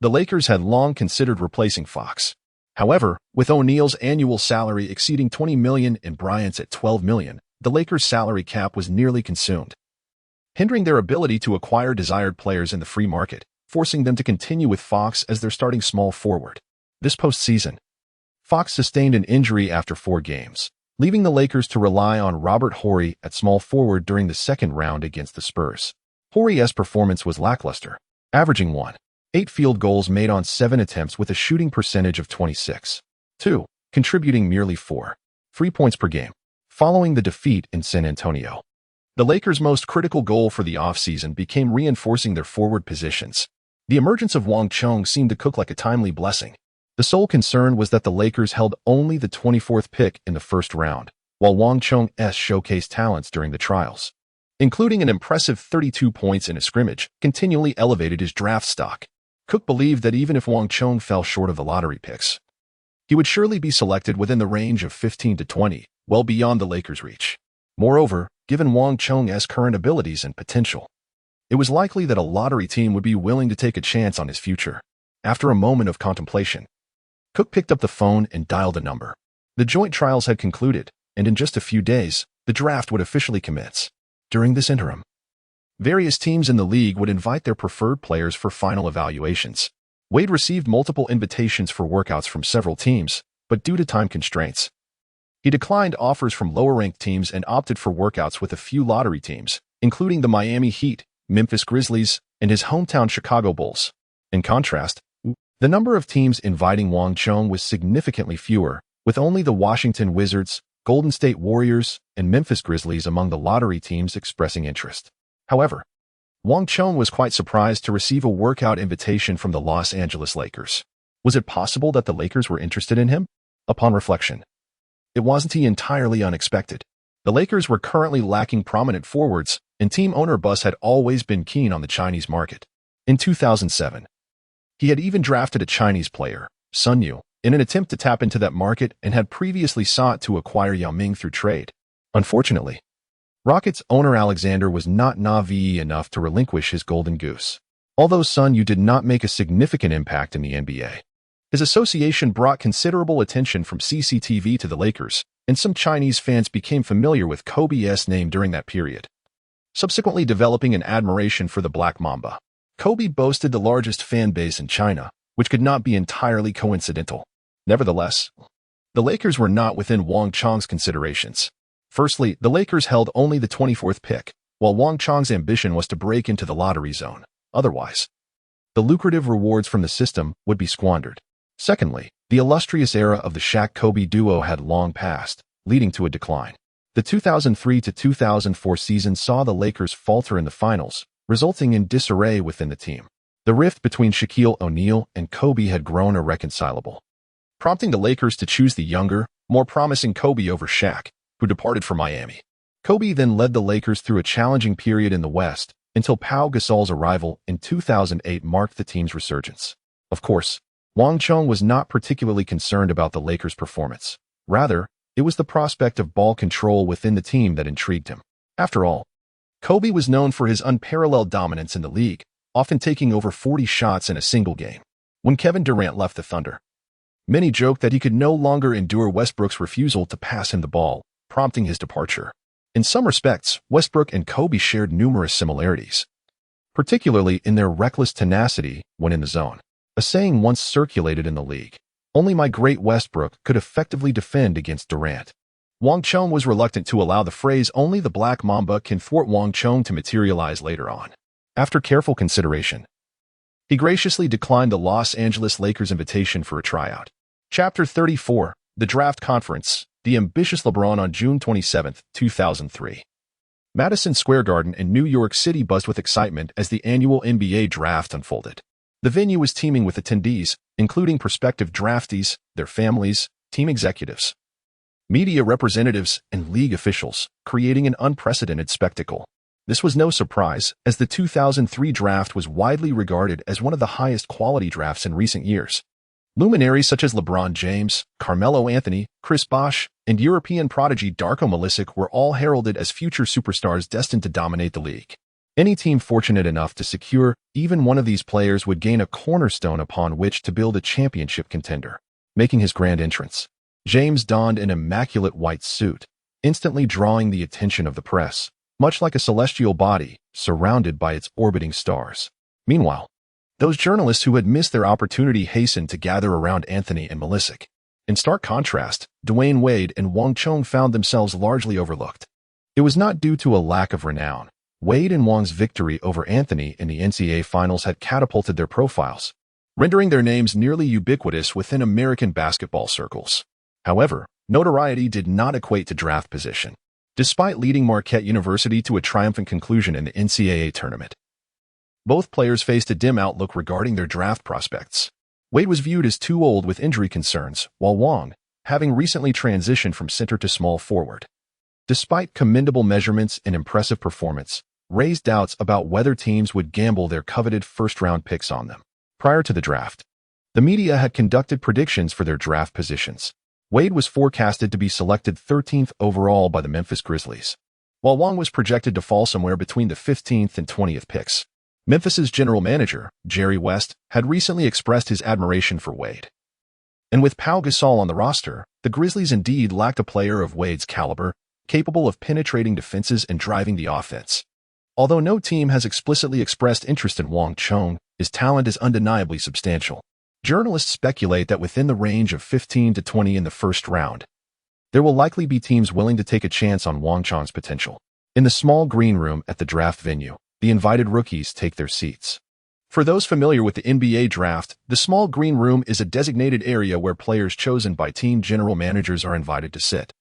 the Lakers had long considered replacing Fox. However, with O'Neal's annual salary exceeding $20 million and Bryant's at $12 million, the Lakers' salary cap was nearly consumed, hindering their ability to acquire desired players in the free market, forcing them to continue with Fox as their starting small forward. This postseason, Fox sustained an injury after 4 games, leaving the Lakers to rely on Robert Horry at small forward during the second round against the Spurs. Horry's performance was lackluster, averaging 8 field goals made on 7 attempts with a shooting percentage of 26.2, contributing merely 3 points per game. Following the defeat in San Antonio, the Lakers' most critical goal for the offseason became reinforcing their forward positions. The emergence of Wang Chong seemed to cook like a timely blessing. The sole concern was that the Lakers held only the 24th pick in the first round, while Wang Chong's showcased talents during the trials, including an impressive 32 points in a scrimmage, continually elevated his draft stock. Cook believed that even if Wang Chong fell short of the lottery picks, he would surely be selected within the range of 15 to 20, well beyond the Lakers' reach. Moreover, given Wang Chong's current abilities and potential, it was likely that a lottery team would be willing to take a chance on his future. After a moment of contemplation, Cook picked up the phone and dialed a number. The joint trials had concluded, and in just a few days, the draft would officially commence. During this interim, various teams in the league would invite their preferred players for final evaluations. Wade received multiple invitations for workouts from several teams, but due to time constraints, he declined offers from lower-ranked teams and opted for workouts with a few lottery teams, including the Miami Heat, Memphis Grizzlies, and his hometown Chicago Bulls. In contrast, the number of teams inviting Wang Chong was significantly fewer, with only the Washington Wizards, Golden State Warriors, and Memphis Grizzlies among the lottery teams expressing interest. However, Wang Chong was quite surprised to receive a workout invitation from the Los Angeles Lakers. Was it possible that the Lakers were interested in him? Upon reflection, it wasn't entirely unexpected. The Lakers were currently lacking prominent forwards, and team owner Bus had always been keen on the Chinese market. In 2007, he had even drafted a Chinese player, Sun Yu, in an attempt to tap into that market and had previously sought to acquire Yao Ming through trade. Unfortunately, Rockets owner Alexander was not naive enough to relinquish his golden goose. Although Sun Yu did not make a significant impact in the NBA, his association brought considerable attention from CCTV to the Lakers, and some Chinese fans became familiar with Kobe's name during that period, subsequently developing an admiration for the Black Mamba. Kobe boasted the largest fan base in China, which could not be entirely coincidental. Nevertheless, the Lakers were not within Wang Chong's considerations. Firstly, the Lakers held only the 24th pick, while Wang Chong's ambition was to break into the lottery zone. Otherwise, the lucrative rewards from the system would be squandered. Secondly, the illustrious era of the Shaq-Kobe duo had long passed, leading to a decline. The 2003 to 2004 season saw the Lakers falter in the finals, resulting in disarray within the team. The rift between Shaquille O'Neal and Kobe had grown irreconcilable, prompting the Lakers to choose the younger, more promising Kobe over Shaq, who departed for Miami. Kobe then led the Lakers through a challenging period in the West until Pau Gasol's arrival in 2008 marked the team's resurgence. Of course, Wang Chong was not particularly concerned about the Lakers' performance. Rather, it was the prospect of ball control within the team that intrigued him. After all, Kobe was known for his unparalleled dominance in the league, often taking over 40 shots in a single game. When Kevin Durant left the Thunder, many joked that he could no longer endure Westbrook's refusal to pass him the ball, prompting his departure. In some respects, Westbrook and Kobe shared numerous similarities, particularly in their reckless tenacity when in the zone. A saying once circulated in the league, "Only my great Westbrook could effectively defend against Durant." Wang Chong was reluctant to allow the phrase "only the Black Mamba can thwart Wang Chong" to materialize later on. After careful consideration, he graciously declined the Los Angeles Lakers' invitation for a tryout. Chapter 34, The Draft Conference, The Ambitious LeBron on June 27, 2003. Madison Square Garden in New York City buzzed with excitement as the annual NBA draft unfolded. The venue was teeming with attendees, including prospective draftees, their families, team executives, media representatives, and league officials, creating an unprecedented spectacle. This was no surprise, as the 2003 draft was widely regarded as one of the highest quality drafts in recent years. Luminaries such as LeBron James, Carmelo Anthony, Chris Bosh, and European prodigy Darko Milicic were all heralded as future superstars destined to dominate the league. Any team fortunate enough to secure even one of these players would gain a cornerstone upon which to build a championship contender. Making his grand entrance, James donned an immaculate white suit, instantly drawing the attention of the press, much like a celestial body surrounded by its orbiting stars. Meanwhile, those journalists who had missed their opportunity hastened to gather around Anthony and Milicic. In stark contrast, Dwyane Wade and Wang Chong found themselves largely overlooked. It was not due to a lack of renown. Wade and Wang's victory over Anthony in the NCAA Finals had catapulted their profiles, rendering their names nearly ubiquitous within American basketball circles. However, notoriety did not equate to draft position. Despite leading Marquette University to a triumphant conclusion in the NCAA tournament, both players faced a dim outlook regarding their draft prospects. Wade was viewed as too old with injury concerns, while Wang, having recently transitioned from center to small forward, despite commendable measurements and impressive performance, raised doubts about whether teams would gamble their coveted first-round picks on them. Prior to the draft, the media had conducted predictions for their draft positions. Wade was forecasted to be selected 13th overall by the Memphis Grizzlies. while Wang was projected to fall somewhere between the 15th and 20th picks. Memphis's general manager, Jerry West, had recently expressed his admiration for Wade. And with Pau Gasol on the roster, the Grizzlies indeed lacked a player of Wade's caliber, capable of penetrating defenses and driving the offense. Although no team has explicitly expressed interest in Wang Chong, his talent is undeniably substantial. Journalists speculate that within the range of 15 to 20 in the first round, there will likely be teams willing to take a chance on Wang Chong's potential. In the small green room at the draft venue, the invited rookies take their seats. For those familiar with the NBA draft, the small green room is a designated area where players chosen by team general managers are invited to sit.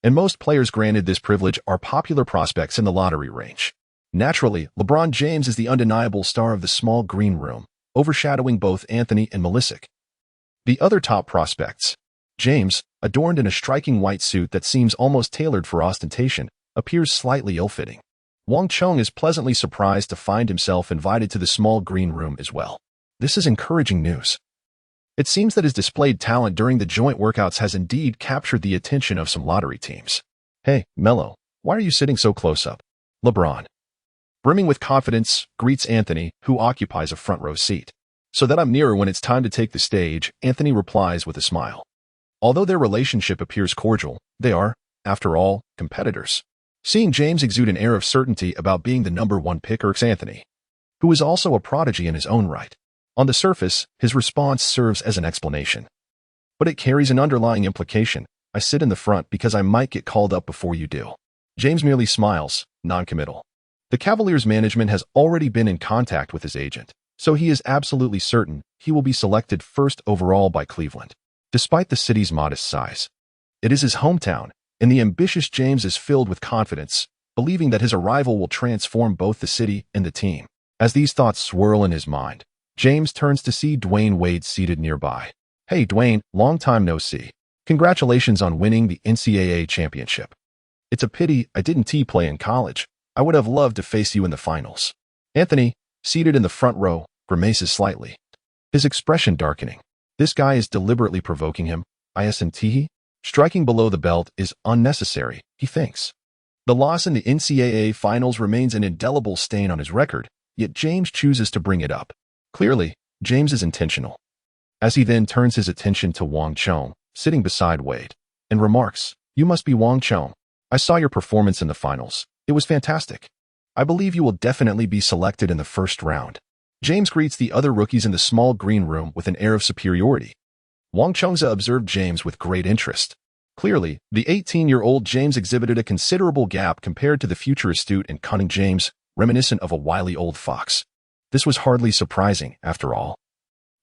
And most players granted this privilege are popular prospects in the lottery range. Naturally, LeBron James is the undeniable star of the small green room, overshadowing both Anthony and Melisic. The other top prospects, James, adorned in a striking white suit that seems almost tailored for ostentation, appears slightly ill-fitting. Wang Chong is pleasantly surprised to find himself invited to the small green room as well. This is encouraging news. It seems that his displayed talent during the joint workouts has indeed captured the attention of some lottery teams. Hey, Melo, why are you sitting so close up? LeBron, brimming with confidence, greets Anthony, who occupies a front row seat. So that I'm nearer when it's time to take the stage, Anthony replies with a smile. Although their relationship appears cordial, they are, after all, competitors. Seeing James exude an air of certainty about being the number one pick irks Anthony, who is also a prodigy in his own right. On the surface, his response serves as an explanation. But it carries an underlying implication. I sit in the front because I might get called up before you do. James merely smiles, non-committal. The Cavaliers' management has already been in contact with his agent, so he is absolutely certain he will be selected first overall by Cleveland. Despite the city's modest size, it is his hometown, and the ambitious James is filled with confidence, believing that his arrival will transform both the city and the team. As these thoughts swirl in his mind, James turns to see Dwyane Wade seated nearby. Hey Dwyane, long time no see. Congratulations on winning the NCAA championship. It's a pity I didn't play in college. I would have loved to face you in the finals. Anthony, seated in the front row, grimaces slightly, his expression darkening. This guy is deliberately provoking him. Isn't striking below the belt is unnecessary, he thinks. The loss in the NCAA finals remains an indelible stain on his record, yet James chooses to bring it up. Clearly, James is intentional. As he then turns his attention to Wang Chong, sitting beside Wade, and remarks, "You must be Wang Chong. I saw your performance in the finals. It was fantastic. I believe you will definitely be selected in the first round." James greets the other rookies in the small green room with an air of superiority. Wang Chongza observed James with great interest. Clearly, the 18-year-old James exhibited a considerable gap compared to the future astute and cunning James, reminiscent of a wily old fox. This was hardly surprising, after all.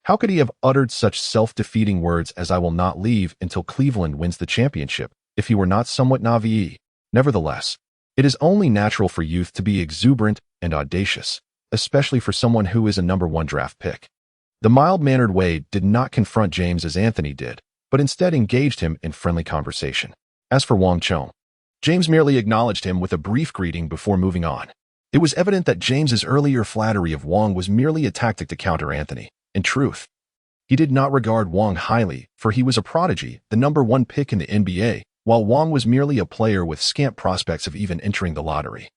How could he have uttered such self-defeating words as "I will not leave until Cleveland wins the championship" if he were not somewhat naive? Nevertheless, it is only natural for youth to be exuberant and audacious, especially for someone who is a number one draft pick. The mild-mannered Wade did not confront James as Anthony did, but instead engaged him in friendly conversation. As for Wang Chong, James merely acknowledged him with a brief greeting before moving on. It was evident that James's earlier flattery of Wang was merely a tactic to counter Anthony. In truth, he did not regard Wang highly, for he was a prodigy, the number one pick in the NBA, while Wang was merely a player with scant prospects of even entering the lottery,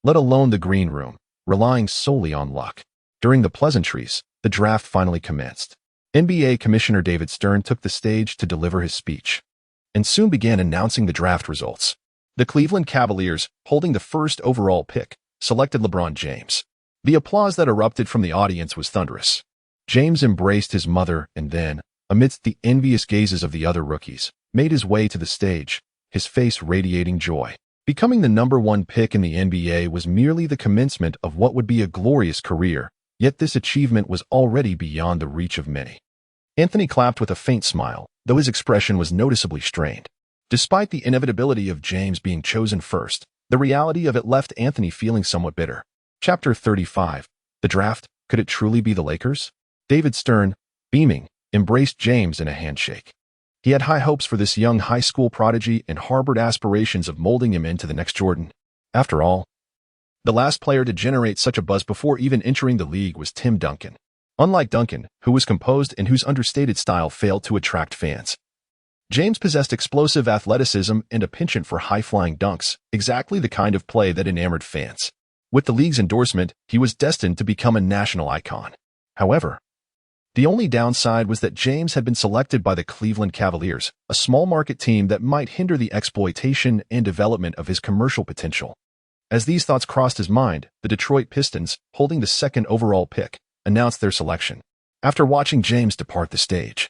let alone the green room, relying solely on luck. During the pleasantries, the draft finally commenced. NBA Commissioner David Stern took the stage to deliver his speech, and soon began announcing the draft results. The Cleveland Cavaliers, holding the first overall pick, selected LeBron James. The applause that erupted from the audience was thunderous. James embraced his mother and then, amidst the envious gazes of the other rookies, made his way to the stage, his face radiating joy. Becoming the number one pick in the NBA was merely the commencement of what would be a glorious career, yet this achievement was already beyond the reach of many. Anthony clapped with a faint smile, though his expression was noticeably strained. Despite the inevitability of James being chosen first, the reality of it left Anthony feeling somewhat bitter. Chapter 35. The draft, could it truly be the Lakers? David Stern, beaming, embraced James in a handshake. He had high hopes for this young high school prodigy and harbored aspirations of molding him into the next Jordan. After all, the last player to generate such a buzz before even entering the league was Tim Duncan. Unlike Duncan, who was composed and whose understated style failed to attract fans, James possessed explosive athleticism and a penchant for high-flying dunks, exactly the kind of play that enamored fans. With the league's endorsement, he was destined to become a national icon. However, the only downside was that James had been selected by the Cleveland Cavaliers, a small-market team that might hinder the exploitation and development of his commercial potential. As these thoughts crossed his mind, the Detroit Pistons, holding the second overall pick, announced their selection. After watching James depart the stage,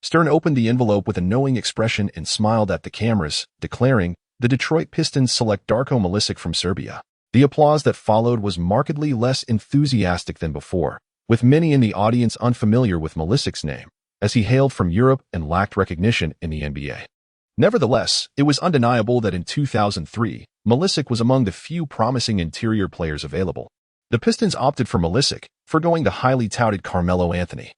Stern opened the envelope with a knowing expression and smiled at the cameras, declaring, "The Detroit Pistons select Darko Milicic from Serbia." The applause that followed was markedly less enthusiastic than before, with many in the audience unfamiliar with Milicic's name, as he hailed from Europe and lacked recognition in the NBA. Nevertheless, it was undeniable that in 2003, Milicic was among the few promising interior players available. The Pistons opted for Milicic, forgoing the highly touted Carmelo Anthony.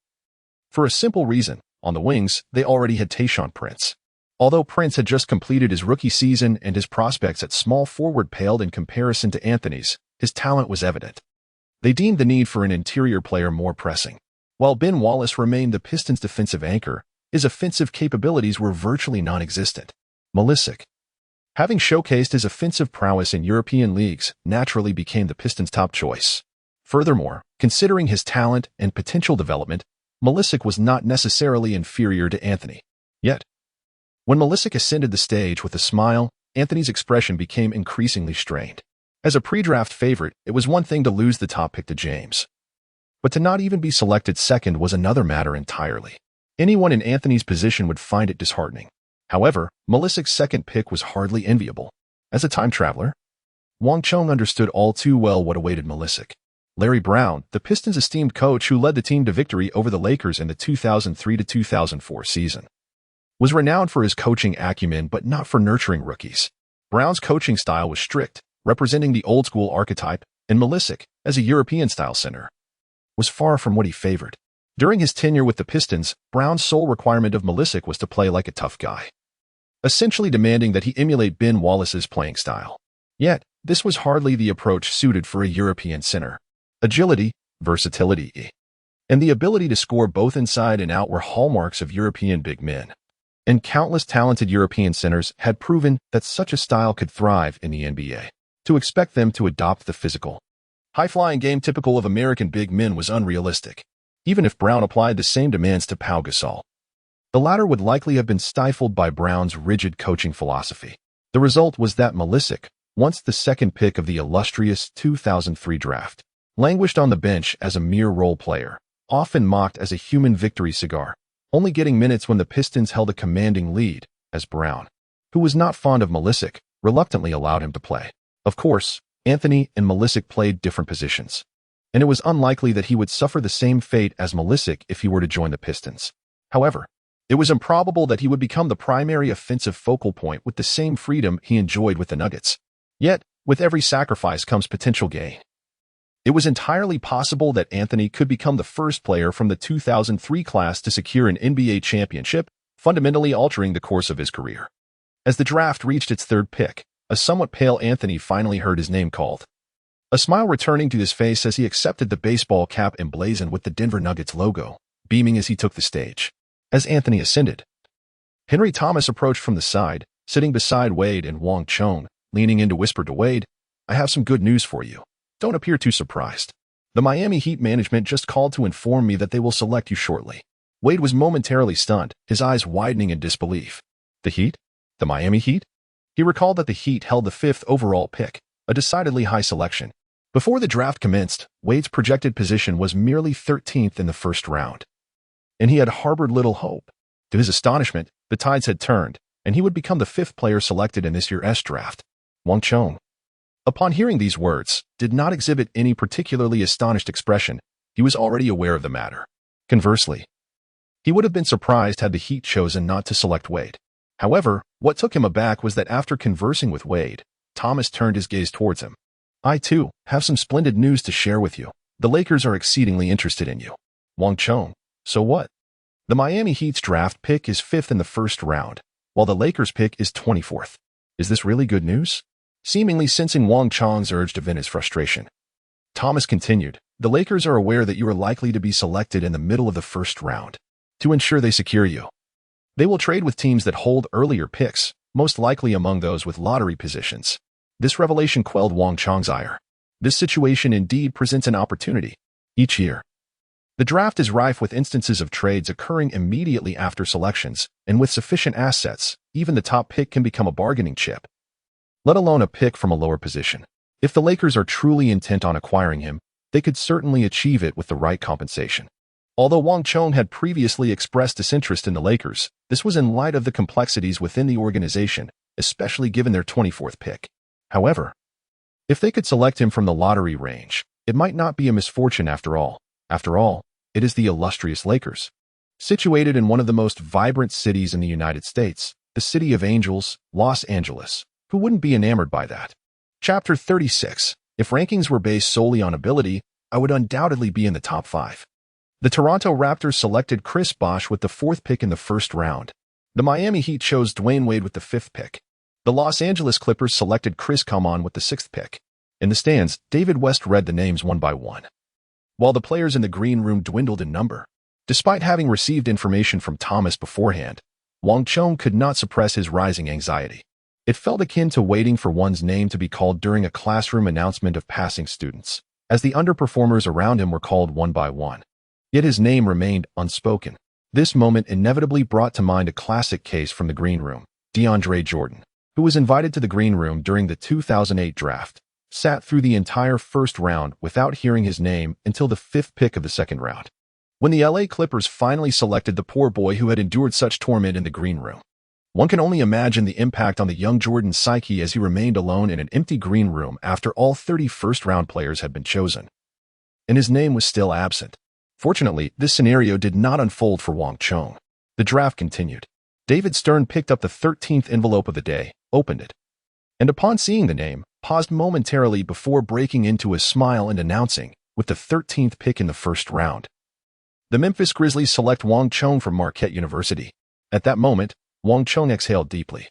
For a simple reason, on the wings, they already had Tayshaun Prince. Although Prince had just completed his rookie season and his prospects at small forward paled in comparison to Anthony's, his talent was evident. They deemed the need for an interior player more pressing. While Ben Wallace remained the Pistons' defensive anchor, his offensive capabilities were virtually non-existent. Milicic, having showcased his offensive prowess in European leagues, naturally became the Pistons' top choice. Furthermore, considering his talent and potential development, Milicic was not necessarily inferior to Anthony. Yet, when Milicic ascended the stage with a smile, Anthony's expression became increasingly strained. As a pre-draft favorite, it was one thing to lose the top pick to James. But to not even be selected second was another matter entirely. Anyone in Anthony's position would find it disheartening. However, Milicic's second pick was hardly enviable. As a time traveler, Wang Chong understood all too well what awaited Milicic. Larry Brown, the Pistons' esteemed coach who led the team to victory over the Lakers in the 2003-2004 season, was renowned for his coaching acumen but not for nurturing rookies. Brown's coaching style was strict, representing the old-school archetype, and Milicic, as a European-style center, was far from what he favored. During his tenure with the Pistons, Brown's sole requirement of Milicic was to play like a tough guy, essentially demanding that he emulate Ben Wallace's playing style. Yet, this was hardly the approach suited for a European center. Agility, versatility, and the ability to score both inside and out were hallmarks of European big men. And countless talented European centers had proven that such a style could thrive in the NBA. To expect them to adopt the physical, high-flying game typical of American big men was unrealistic. Even if Brown applied the same demands to Pau Gasol, the latter would likely have been stifled by Brown's rigid coaching philosophy. The result was that Milicic, once the second pick of the illustrious 2003 draft, languished on the bench as a mere role player, often mocked as a human victory cigar, only getting minutes when the Pistons held a commanding lead, as Brown, who was not fond of Milicic, reluctantly allowed him to play. Of course, Anthony and Milicic played different positions, and it was unlikely that he would suffer the same fate as Milicic if he were to join the Pistons. However, it was improbable that he would become the primary offensive focal point with the same freedom he enjoyed with the Nuggets. Yet, with every sacrifice comes potential gain. It was entirely possible that Anthony could become the first player from the 2003 class to secure an NBA championship, fundamentally altering the course of his career. As the draft reached its third pick, a somewhat pale Anthony finally heard his name called. A smile returning to his face as he accepted the baseball cap emblazoned with the Denver Nuggets logo, beaming as he took the stage. As Anthony ascended, Henry Thomas approached from the side, sitting beside Wade and Wang Chong, leaning in to whisper to Wade, "I have some good news for you. Don't appear too surprised. The Miami Heat management just called to inform me that they will select you shortly." Wade was momentarily stunned, his eyes widening in disbelief. The Heat? The Miami Heat? He recalled that the Heat held the 5th overall pick, a decidedly high selection. Before the draft commenced, Wade's projected position was merely 13th in the first round, and he had harbored little hope. To his astonishment, the tides had turned, and he would become the 5th player selected in this year's draft. Wang Chong, upon hearing these words, did not exhibit any particularly astonished expression. He was already aware of the matter. Conversely, he would have been surprised had the Heat chosen not to select Wade. However, what took him aback was that after conversing with Wade, Thomas turned his gaze towards him. "I, too, have some splendid news to share with you. The Lakers are exceedingly interested in you." Wang Chong, "So what?" "The Miami Heat's draft pick is 5th in the first round, while the Lakers' pick is 24th. Is this really good news?" Seemingly sensing Wang Chong's urge to vent his frustration, Thomas continued, "The Lakers are aware that you are likely to be selected in the middle of the first round. To ensure they secure you, They will trade with teams that hold earlier picks, most likely among those with lottery positions. This revelation quelled Wang Chong's ire. This situation indeed presents an opportunity. Each year, the draft is rife with instances of trades occurring immediately after selections, and with sufficient assets, even the top pick can become a bargaining chip, let alone a pick from a lower position. If the Lakers are truly intent on acquiring him, they could certainly achieve it with the right compensation. Although Wang Chong had previously expressed disinterest in the Lakers, this was in light of the complexities within the organization, especially given their 24th pick. However, if they could select him from the lottery range, it might not be a misfortune after all. After all, it is the illustrious Lakers. Situated in one of the most vibrant cities in the United States, the City of Angels, Los Angeles. Who wouldn't be enamored by that? Chapter 36. If rankings were based solely on ability, I would undoubtedly be in the top 5. The Toronto Raptors selected Chris Bosh with the 4th pick in the first round. The Miami Heat chose Dwyane Wade with the 5th pick. The Los Angeles Clippers selected Chris Common with the 6th pick. In the stands, David West read the names one by one, while the players in the green room dwindled in number. Despite having received information from Thomas beforehand, Wang Chong could not suppress his rising anxiety. It felt akin to waiting for one's name to be called during a classroom announcement of passing students, as the underperformers around him were called one by one. Yet his name remained unspoken. This moment inevitably brought to mind a classic case from the green room. DeAndre Jordan, who was invited to the green room during the 2008 draft, sat through the entire first round without hearing his name until the 5th pick of the second round, when the LA Clippers finally selected the poor boy who had endured such torment in the green room. One can only imagine the impact on the young Jordan's psyche as he remained alone in an empty green room after all 30 first-round players had been chosen, and his name was still absent. Fortunately, this scenario did not unfold for Wang Chong. The draft continued. David Stern picked up the 13th envelope of the day, opened it, and upon seeing the name, paused momentarily before breaking into a smile and announcing, with the 13th pick in the first round, the Memphis Grizzlies select Wang Chong from Marquette University. At that moment, Wang Chong exhaled deeply,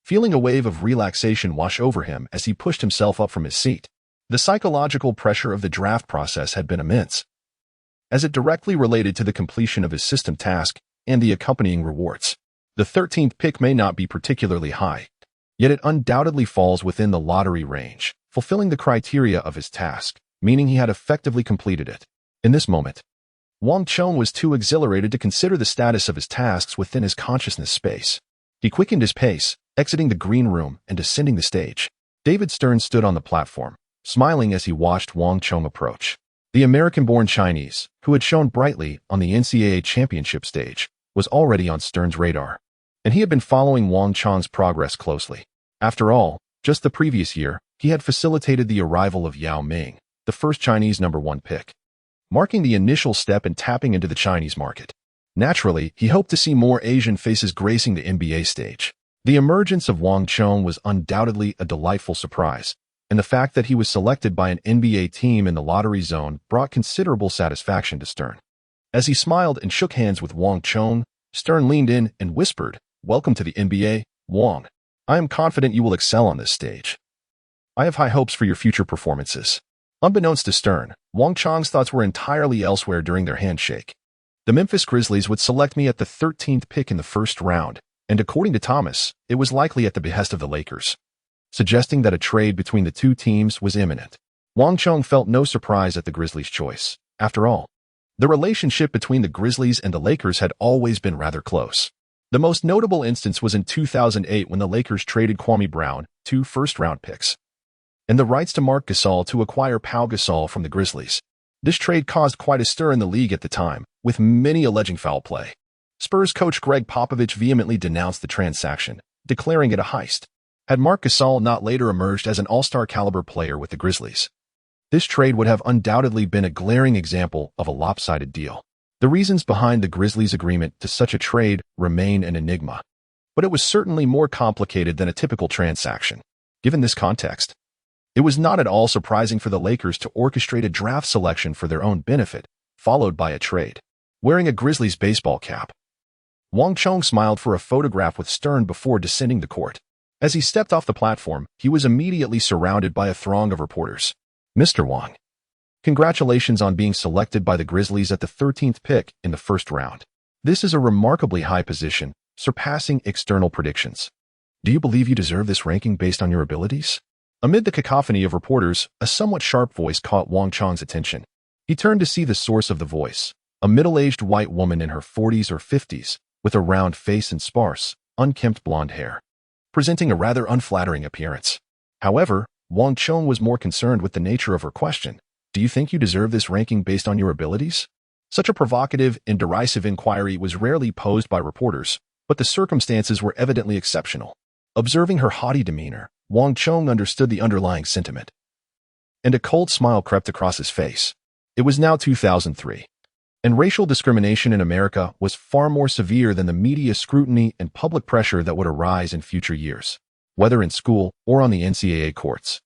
feeling a wave of relaxation wash over him as he pushed himself up from his seat. The psychological pressure of the draft process had been immense, as it directly related to the completion of his system task and the accompanying rewards. The 13th pick may not be particularly high, yet it undoubtedly falls within the lottery range, fulfilling the criteria of his task, meaning he had effectively completed it. In this moment, Wang Chong was too exhilarated to consider the status of his tasks within his consciousness space. He quickened his pace, exiting the green room and descending the stage. David Stern stood on the platform, smiling as he watched Wang Chong approach. The American-born Chinese, who had shone brightly on the NCAA championship stage, was already on Stern's radar, and he had been following Wang Chong's progress closely. After all, just the previous year, he had facilitated the arrival of Yao Ming, the first Chinese #1 pick, marking the initial step in tapping into the Chinese market. Naturally, he hoped to see more Asian faces gracing the NBA stage. The emergence of Wang Chong was undoubtedly a delightful surprise, and the fact that he was selected by an NBA team in the lottery zone brought considerable satisfaction to Stern. As he smiled and shook hands with Wang Chong, Stern leaned in and whispered, "Welcome to the NBA, Wang. I am confident you will excel on this stage. I have high hopes for your future performances." Unbeknownst to Stern, Wang Chong's thoughts were entirely elsewhere during their handshake. The Memphis Grizzlies would select me at the 13th pick in the first round, and according to Thomas, it was likely at the behest of the Lakers, suggesting that a trade between the two teams was imminent. Wang Chong felt no surprise at the Grizzlies' choice. After all, the relationship between the Grizzlies and the Lakers had always been rather close. The most notable instance was in 2008 when the Lakers traded Kwame Brown, 2 first-round picks, and the rights to Marc Gasol to acquire Pau Gasol from the Grizzlies. This trade caused quite a stir in the league at the time, with many alleging foul play. Spurs coach Greg Popovich vehemently denounced the transaction, declaring it a heist. Had Marc Gasol not later emerged as an all-star caliber player with the Grizzlies, this trade would have undoubtedly been a glaring example of a lopsided deal. The reasons behind the Grizzlies' agreement to such a trade remain an enigma, but it was certainly more complicated than a typical transaction. Given this context, it was not at all surprising for the Lakers to orchestrate a draft selection for their own benefit, followed by a trade. Wearing a Grizzlies baseball cap, Wang Chong smiled for a photograph with Stern before descending the court. As he stepped off the platform, he was immediately surrounded by a throng of reporters. "Mr. Wang, congratulations on being selected by the Grizzlies at the 13th pick in the first round. This is a remarkably high position, surpassing external predictions. Do you believe you deserve this ranking based on your abilities? Amid the cacophony of reporters, a somewhat sharp voice caught Wang Chong's attention. He turned to see the source of the voice, a middle-aged white woman in her 40s or 50s, with a round face and sparse, unkempt blonde hair, presenting a rather unflattering appearance. However, Wang Chong was more concerned with the nature of her question. Do you think you deserve this ranking based on your abilities? Such a provocative and derisive inquiry was rarely posed by reporters, but the circumstances were evidently exceptional. Observing her haughty demeanor, Wang Chong understood the underlying sentiment, and a cold smile crept across his face. It was now 2003, and racial discrimination in America was far more severe than the media scrutiny and public pressure that would arise in future years, whether in school or on the NCAA courts.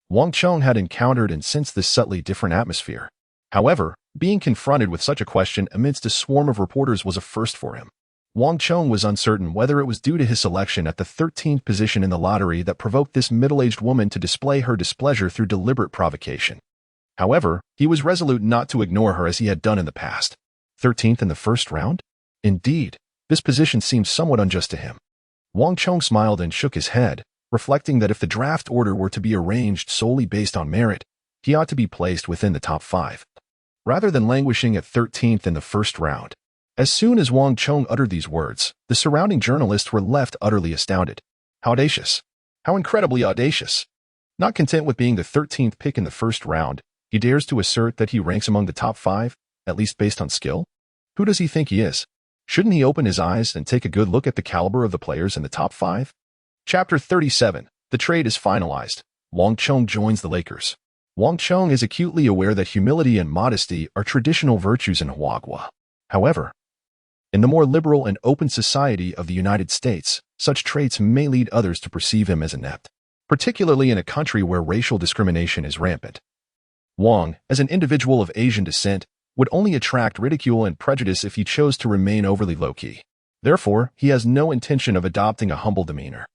Wang Chong had encountered and sensed this subtly different atmosphere. However, being confronted with such a question amidst a swarm of reporters was a first for him. Wang Chong was uncertain whether it was due to his selection at the 13th position in the lottery that provoked this middle-aged woman to display her displeasure through deliberate provocation. However, he was resolute not to ignore her as he had done in the past. 13th in the first round? Indeed, this position seemed somewhat unjust to him. Wang Chong smiled and shook his head, reflecting that if the draft order were to be arranged solely based on merit, he ought to be placed within the top 5, rather than languishing at 13th in the first round. As soon as Wang Chong uttered these words, the surrounding journalists were left utterly astounded. How audacious! How incredibly audacious! Not content with being the 13th pick in the first round, he dares to assert that he ranks among the top 5, at least based on skill? Who does he think he is? Shouldn't he open his eyes and take a good look at the caliber of the players in the top 5? Chapter 37. The trade is finalized. Wang Chong joins the Lakers. Wang Chong is acutely aware that humility and modesty are traditional virtues in Huagua. However, in the more liberal and open society of the United States, such traits may lead others to perceive him as inept, particularly in a country where racial discrimination is rampant. Wang, as an individual of Asian descent, would only attract ridicule and prejudice if he chose to remain overly low-key. Therefore, he has no intention of adopting a humble demeanor.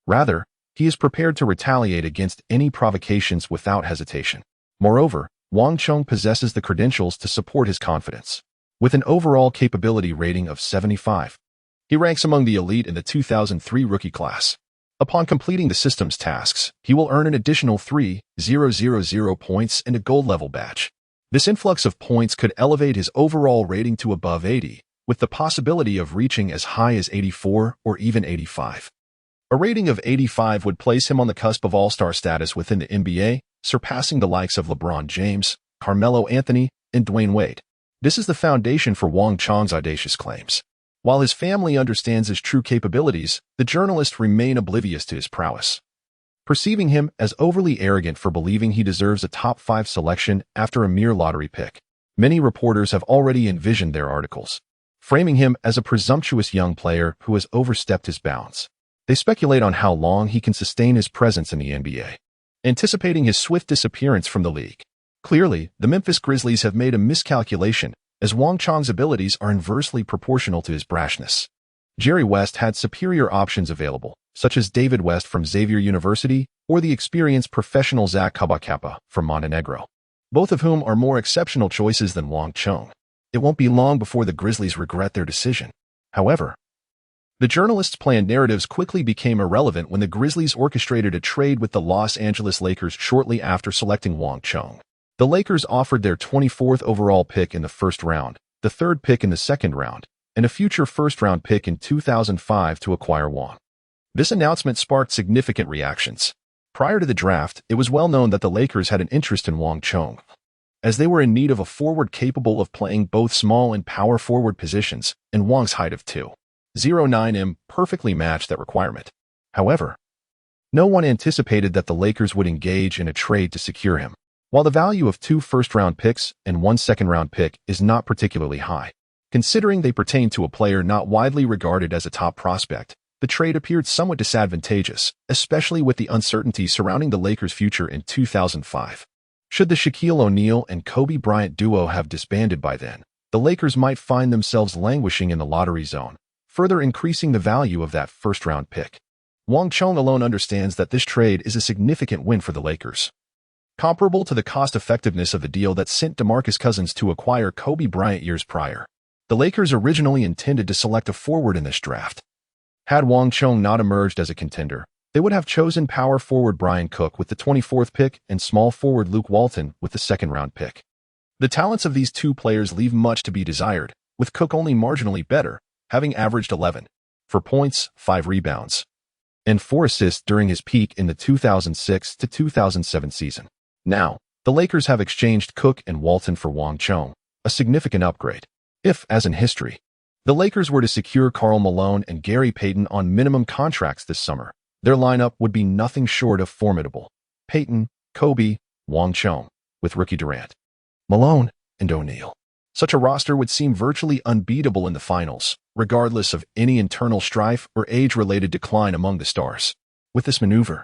Rather, he is prepared to retaliate against any provocations without hesitation. Moreover, Wang Chong possesses the credentials to support his confidence. With an overall capability rating of 75, he ranks among the elite in the 2003 rookie class. Upon completing the system's tasks, he will earn an additional 3,000 points and a gold-level badge. This influx of points could elevate his overall rating to above 80, with the possibility of reaching as high as 84 or even 85. A rating of 85 would place him on the cusp of all-star status within the NBA, surpassing the likes of LeBron James, Carmelo Anthony, and Dwyane Wade. This is the foundation for Wang Chong's audacious claims. While his family understands his true capabilities, the journalists remain oblivious to his prowess, perceiving him as overly arrogant for believing he deserves a top 5 selection after a mere lottery pick. Many reporters have already envisioned their articles, framing him as a presumptuous young player who has overstepped his bounds. They speculate on how long he can sustain his presence in the NBA, anticipating his swift disappearance from the league. Clearly, the Memphis Grizzlies have made a miscalculation, as Wang Chong's abilities are inversely proportional to his brashness. Jerry West had superior options available, such as David West from Xavier University or the experienced professional Zach Kabakapa from Montenegro, both of whom are more exceptional choices than Wang Chong. It won't be long before the Grizzlies regret their decision. However, the journalists' planned narratives quickly became irrelevant when the Grizzlies orchestrated a trade with the Los Angeles Lakers shortly after selecting Wang Chong. The Lakers offered their 24th overall pick in the first round, the 3rd pick in the second round, and a future first-round pick in 2005 to acquire Wang. This announcement sparked significant reactions. Prior to the draft, it was well known that the Lakers had an interest in Wang Chong, as they were in need of a forward capable of playing both small and power forward positions, and Wang's height of 2.09 perfectly matched that requirement. However, no one anticipated that the Lakers would engage in a trade to secure him. While the value of 2 first-round picks and 1 second-round pick is not particularly high, considering they pertain to a player not widely regarded as a top prospect, the trade appeared somewhat disadvantageous, especially with the uncertainty surrounding the Lakers' future in 2005. Should the Shaquille O'Neal and Kobe Bryant duo have disbanded by then, the Lakers might find themselves languishing in the lottery zone, further increasing the value of that first-round pick. Wang Chong alone understands that this trade is a significant win for the Lakers, comparable to the cost-effectiveness of the deal that sent DeMarcus Cousins to acquire Kobe Bryant years prior. The Lakers originally intended to select a forward in this draft, Had Wang Chong not emerged as a contender, they would have chosen power forward Brian Cook with the 24th pick and small forward Luke Walton with the second-round pick. The talents of these two players leave much to be desired, with Cook only marginally better, having averaged 11 for points, 5 rebounds, and 4 assists during his peak in the 2006 to 2007 season. Now, the Lakers have exchanged Cook and Walton for Wang Chong, a significant upgrade. If, as in history, the Lakers were to secure Karl Malone and Gary Payton on minimum contracts this summer, their lineup would be nothing short of formidable. Payton, Kobe, Wang Chong, with rookie Durant, Malone, and O'Neal. Such a roster would seem virtually unbeatable in the finals, regardless of any internal strife or age-related decline among the stars. With this maneuver,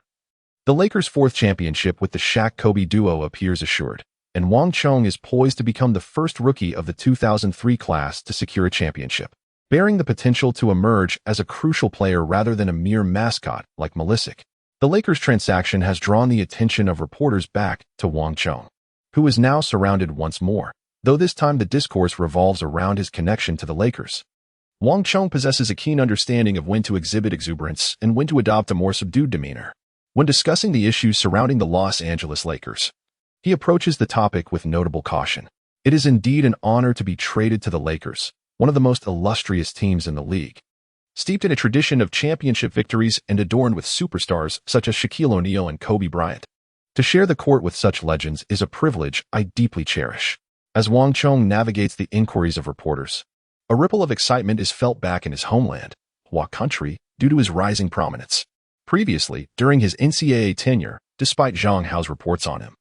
the Lakers' fourth championship with the Shaq-Kobe duo appears assured, and Wang Chong is poised to become the first rookie of the 2003 class to secure a championship, bearing the potential to emerge as a crucial player rather than a mere mascot like Malisic. The Lakers transaction has drawn the attention of reporters back to Wang Chong, who is now surrounded once more, though this time the discourse revolves around his connection to the Lakers. Wang Chong possesses a keen understanding of when to exhibit exuberance and when to adopt a more subdued demeanor. When discussing the issues surrounding the Los Angeles Lakers, he approaches the topic with notable caution. It is indeed an honor to be traded to the Lakers, one of the most illustrious teams in the league, steeped in a tradition of championship victories and adorned with superstars such as Shaquille O'Neal and Kobe Bryant. To share the court with such legends is a privilege I deeply cherish. As Wang Chong navigates the inquiries of reporters, a ripple of excitement is felt back in his homeland, Hua country, due to his rising prominence. Previously, during his NCAA tenure, despite Zhang Hao's reports on him,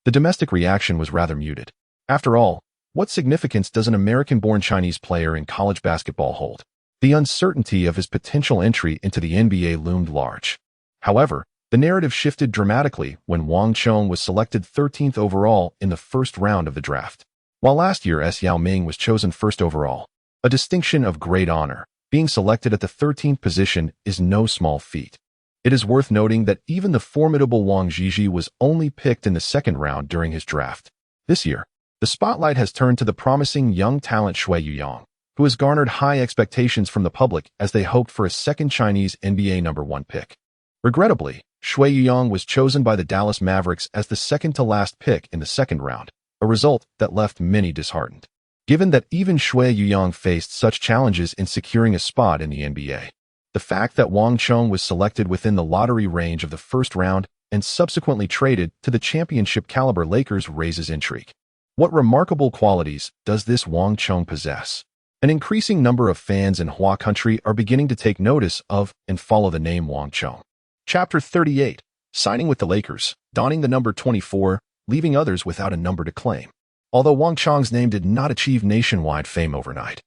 the domestic reaction was rather muted. After all, what significance does an American-born Chinese player in college basketball hold? The uncertainty of his potential entry into the NBA loomed large. However, the narrative shifted dramatically when Wang Chong was selected 13th overall in the first round of the draft. While last year Yao Ming was chosen first overall, a distinction of great honor, being selected at the 13th position is no small feat. It is worth noting that even the formidable Wang Zhizhi was only picked in the second round during his draft. This year, the spotlight has turned to the promising young talent Shui Yuyang, who has garnered high expectations from the public as they hoped for a second Chinese NBA #1 pick. Regrettably, Shui Yuyang was chosen by the Dallas Mavericks as the second-to-last pick in the second round, a result that left many disheartened. Given that even Shui Yuyang faced such challenges in securing a spot in the NBA, the fact that Wang Chong was selected within the lottery range of the first round and subsequently traded to the championship-caliber Lakers raises intrigue. What remarkable qualities does this Wang Chong possess? An increasing number of fans in Hua country are beginning to take notice of and follow the name Wang Chong. Chapter 38, signing with the Lakers, donning the number 24, leaving others without a number to claim. Although Wang Chong's name did not achieve nationwide fame overnight,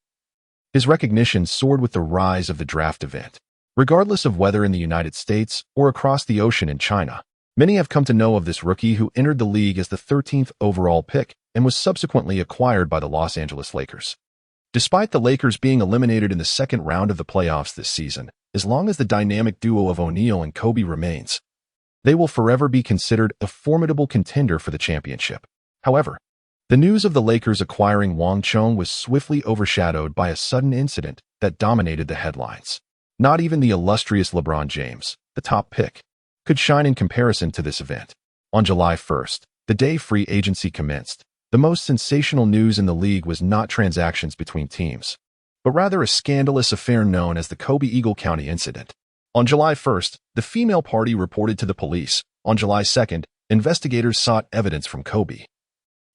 his recognition soared with the rise of the draft event. Regardless of whether in the United States or across the ocean in China, many have come to know of this rookie who entered the league as the 13th overall pick and was subsequently acquired by the Los Angeles Lakers. Despite the Lakers being eliminated in the second round of the playoffs this season, as long as the dynamic duo of O'Neal and Kobe remains, they will forever be considered a formidable contender for the championship. However, the news of the Lakers acquiring Wang Chong was swiftly overshadowed by a sudden incident that dominated the headlines. Not even the illustrious LeBron James, the top pick, could shine in comparison to this event. On July 1st, the day free agency commenced, the most sensational news in the league was not transactions between teams, but rather a scandalous affair known as the Kobe Eagle County incident. On July 1st, the female party reported to the police. On July 2nd, investigators sought evidence from Kobe.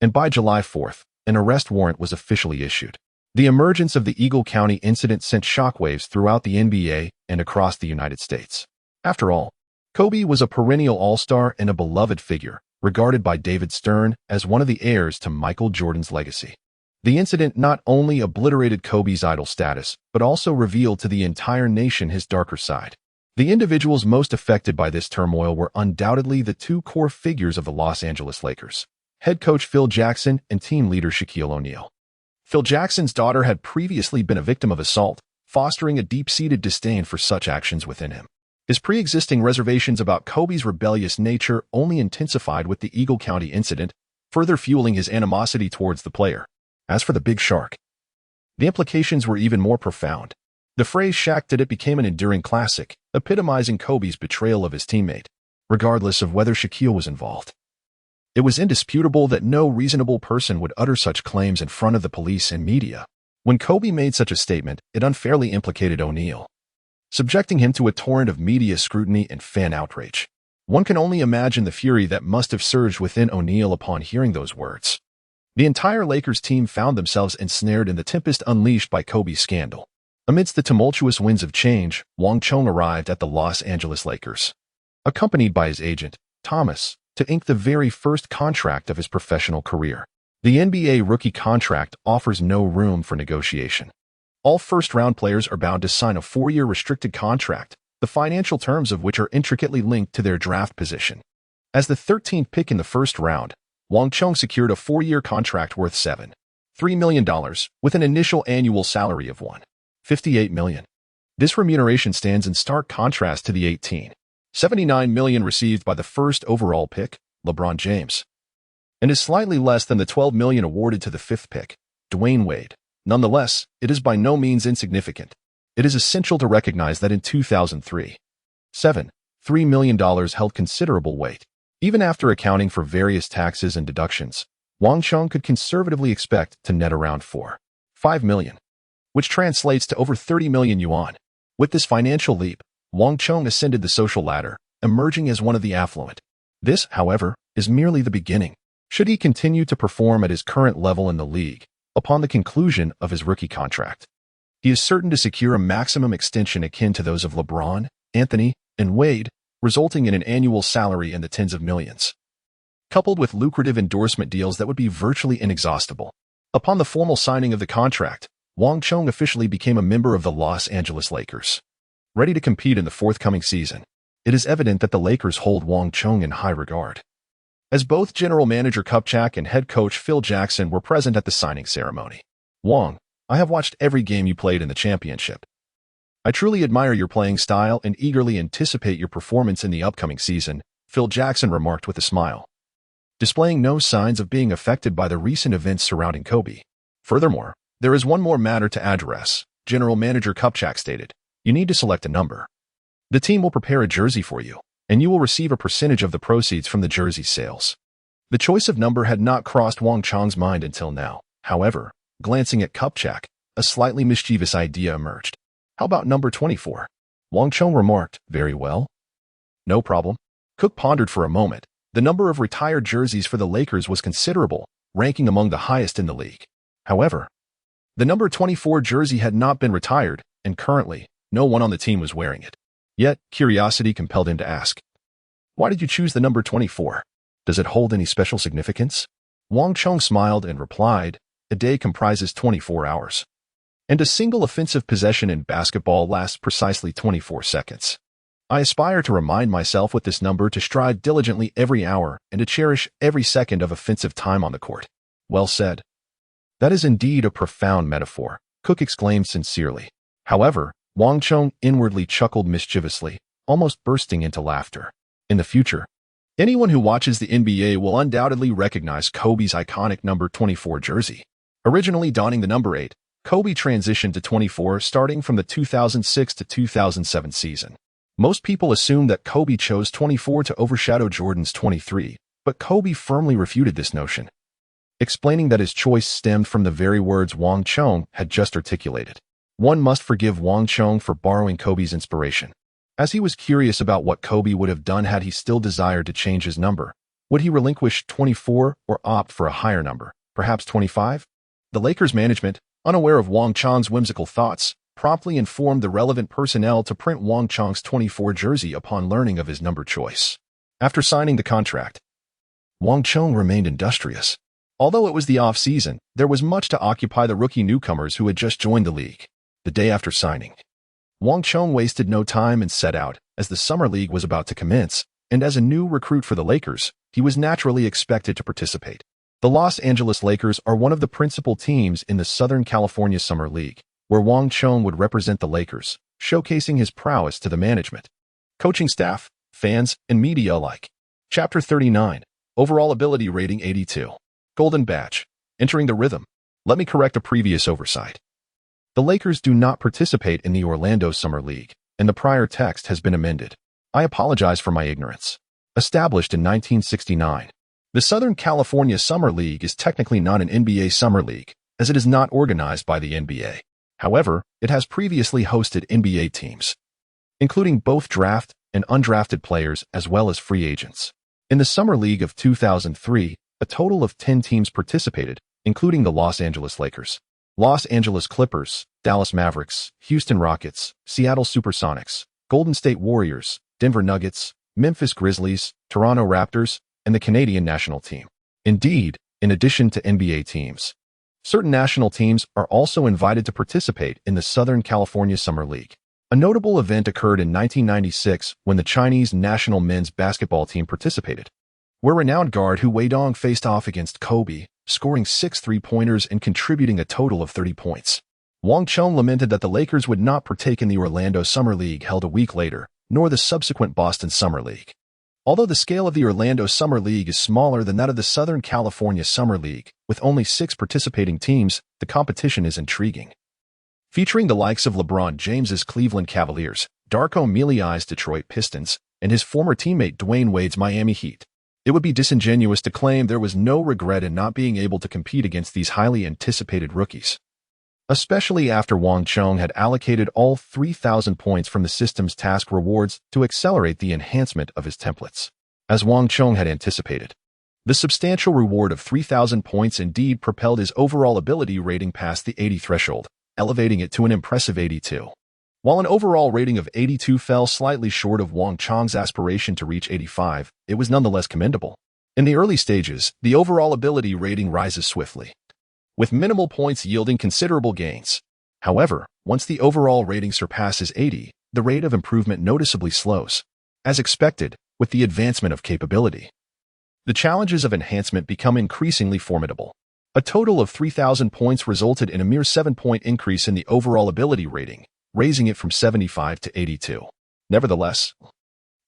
And by July 4th, an arrest warrant was officially issued. The emergence of the Eagle County incident sent shockwaves throughout the NBA and across the United States. After all, Kobe was a perennial all-star and a beloved figure, regarded by David Stern as one of the heirs to Michael Jordan's legacy. The incident not only obliterated Kobe's idol status, but also revealed to the entire nation his darker side. The individuals most affected by this turmoil were undoubtedly the two core figures of the Los Angeles Lakers, head coach Phil Jackson and team leader Shaquille O'Neal. Phil Jackson's daughter had previously been a victim of assault, fostering a deep-seated disdain for such actions within him. His pre-existing reservations about Kobe's rebellious nature only intensified with the Eagle County incident, further fueling his animosity towards the player. As for the Big Shark, the implications were even more profound. The phrase "Shaq did it" became an enduring classic, epitomizing Kobe's betrayal of his teammate, regardless of whether Shaquille was involved. It was indisputable that no reasonable person would utter such claims in front of the police and media. When Kobe made such a statement, it unfairly implicated O'Neal, subjecting him to a torrent of media scrutiny and fan outrage. One can only imagine the fury that must have surged within O'Neal upon hearing those words. The entire Lakers team found themselves ensnared in the tempest unleashed by Kobe's scandal. Amidst the tumultuous winds of change, Wang Chong arrived at the Los Angeles Lakers, accompanied by his agent, Thomas, to ink the very first contract of his professional career. The NBA rookie contract offers no room for negotiation. All first-round players are bound to sign a 4-year restricted contract, the financial terms of which are intricately linked to their draft position. As the 13th pick in the first round, Wang Chong secured a 4-year contract worth $7.3 million, with an initial annual salary of $1.58 million. This remuneration stands in stark contrast to the $18.79 million received by the first overall pick, LeBron James, and is slightly less than the $12 million awarded to the 5th pick, Dwyane Wade. Nonetheless, it is by no means insignificant. It is essential to recognize that in 2003, $7.3 million held considerable weight. Even after accounting for various taxes and deductions, Wang Chong could conservatively expect to net around $4.5 million, which translates to over 30 million yuan. With this financial leap, Wang Chong ascended the social ladder, emerging as one of the affluent. This, however, is merely the beginning. Should he continue to perform at his current level in the league, upon the conclusion of his rookie contract, he is certain to secure a maximum extension akin to those of LeBron, Anthony, and Wade, resulting in an annual salary in the tens of millions, coupled with lucrative endorsement deals that would be virtually inexhaustible. Upon the formal signing of the contract, Wang Chong officially became a member of the Los Angeles Lakers. Ready to compete in the forthcoming season, it is evident that the Lakers hold Wang Chong in high regard. As both general manager Kupchak and head coach Phil Jackson were present at the signing ceremony. "Wang, I have watched every game you played in the championship. I truly admire your playing style and eagerly anticipate your performance in the upcoming season," Phil Jackson remarked with a smile, displaying no signs of being affected by the recent events surrounding Kobe. "Furthermore, there is one more matter to address," general manager Kupchak stated. "You need to select a number. The team will prepare a jersey for you, and you will receive a percentage of the proceeds from the jersey sales." The choice of number had not crossed Wang Chong's mind until now. However, glancing at Kupchak, a slightly mischievous idea emerged. "How about number 24? Wang Chong remarked. "Very well. No problem." Cook pondered for a moment. The number of retired jerseys for the Lakers was considerable, ranking among the highest in the league. However, the number 24 jersey had not been retired, and currently, no one on the team was wearing it. Yet, curiosity compelled him to ask, "Why did you choose the number 24? Does it hold any special significance?" Wang Chong smiled and replied, "A day comprises 24 hours. And a single offensive possession in basketball lasts precisely 24 seconds. I aspire to remind myself with this number to strive diligently every hour and to cherish every second of offensive time on the court." "Well said." "That is indeed a profound metaphor," Cook exclaimed sincerely. However, Wang Chong inwardly chuckled mischievously, almost bursting into laughter. In the future, anyone who watches the NBA will undoubtedly recognize Kobe's iconic number 24 jersey. Originally donning the number 8, Kobe transitioned to 24 starting from the 2006 to 2007 season. Most people assumed that Kobe chose 24 to overshadow Jordan's 23, but Kobe firmly refuted this notion, explaining that his choice stemmed from the very words Wang Chong had just articulated. One must forgive Wang Chong for borrowing Kobe's inspiration, as he was curious about what Kobe would have done had he still desired to change his number. Would he relinquish 24 or opt for a higher number, perhaps 25? The Lakers management, unaware of Wang Chong's whimsical thoughts, promptly informed the relevant personnel to print Wang Chong's 24 jersey upon learning of his number choice. After signing the contract, Wang Chong remained industrious. Although it was the off-season, there was much to occupy the rookie newcomers who had just joined the league. The day after signing, Wang Chong wasted no time and set out, as the Summer League was about to commence, and as a new recruit for the Lakers, he was naturally expected to participate. The Los Angeles Lakers are one of the principal teams in the Southern California Summer League, where Wang Chong would represent the Lakers, showcasing his prowess to the management, coaching staff, fans, and media alike. Chapter 39. Overall Ability Rating 82. Golden Badge. Entering the Rhythm. Let me correct a previous oversight. The Lakers do not participate in the Orlando Summer League, and the prior text has been amended. I apologize for my ignorance. Established in 1969, the Southern California Summer League is technically not an NBA Summer League, as it is not organized by the NBA. However, it has previously hosted NBA teams, including both draft and undrafted players as well as free agents. In the Summer League of 2003, a total of 10 teams participated, including the Los Angeles Lakers, Los Angeles Clippers, Dallas Mavericks, Houston Rockets, Seattle Supersonics, Golden State Warriors, Denver Nuggets, Memphis Grizzlies, Toronto Raptors, and the Canadian national team. Indeed, in addition to NBA teams, certain national teams are also invited to participate in the Southern California Summer League. A notable event occurred in 1996 when the Chinese national men's basketball team participated, where renowned guard Hu Weidong faced off against Kobe, scoring 6 3-pointers and contributing a total of 30 points. Wang Chong lamented that the Lakers would not partake in the Orlando Summer League held a week later, nor the subsequent Boston Summer League. Although the scale of the Orlando Summer League is smaller than that of the Southern California Summer League, with only 6 participating teams, the competition is intriguing. Featuring the likes of LeBron James's Cleveland Cavaliers, Darko Milici's Detroit Pistons, and his former teammate Dwyane Wade's Miami Heat, it would be disingenuous to claim there was no regret in not being able to compete against these highly anticipated rookies, especially after Wang Chong had allocated all 3,000 points from the system's task rewards to accelerate the enhancement of his templates. As Wang Chong had anticipated, the substantial reward of 3,000 points indeed propelled his overall ability rating past the 80 threshold, elevating it to an impressive 82. While an overall rating of 82 fell slightly short of Wang Chong's aspiration to reach 85, it was nonetheless commendable. In the early stages, the overall ability rating rises swiftly, with minimal points yielding considerable gains. However, once the overall rating surpasses 80, the rate of improvement noticeably slows. As expected, with the advancement of capability, the challenges of enhancement become increasingly formidable. A total of 3,000 points resulted in a mere 7-point increase in the overall ability rating, raising it from 75 to 82. Nevertheless,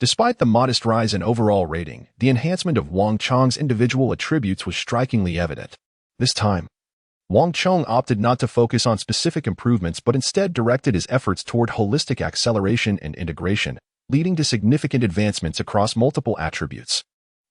despite the modest rise in overall rating, the enhancement of Wang Chong's individual attributes was strikingly evident. This time, Wang Chong opted not to focus on specific improvements but instead directed his efforts toward holistic acceleration and integration, leading to significant advancements across multiple attributes.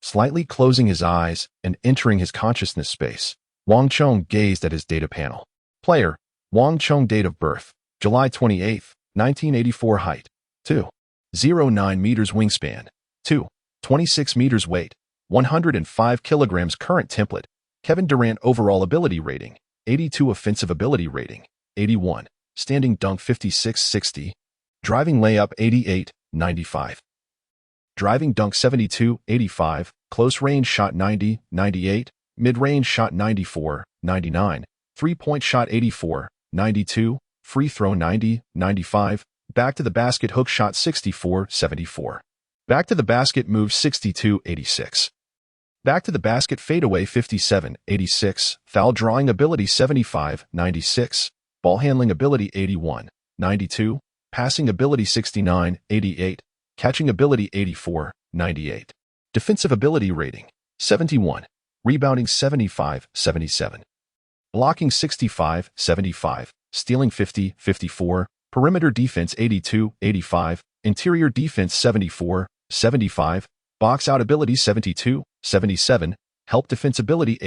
Slightly closing his eyes and entering his consciousness space, Wang Chong gazed at his data panel. Player, Wang Chong. Date of birth, July 28, 1984. Height, 2.09 meters. Wingspan, 2.26 meters. Weight, 105 kilograms. Current template, Kevin Durant. Overall ability rating, 82. Offensive ability rating, 81. Standing dunk, 56-60. Driving layup, 88-95. Driving dunk, 72-85. Close range shot, 90-98. Mid-range shot, 94-99. Three-point shot, 84-92. Free throw, 90-95. Back to the basket hook shot, 64-74. Back to the basket move, 62-86. Back to the basket fadeaway, 57-86. Foul drawing ability, 75-96. Ball handling ability, 81-92. Passing ability, 69-88. Catching ability, 84-98. Defensive ability rating, 71. Rebounding, 75-77. Blocking, 65-75. Stealing, 50-54. Perimeter defense, 82-85. Interior defense, 74-75. Box out ability, 72-77. Help defense ability,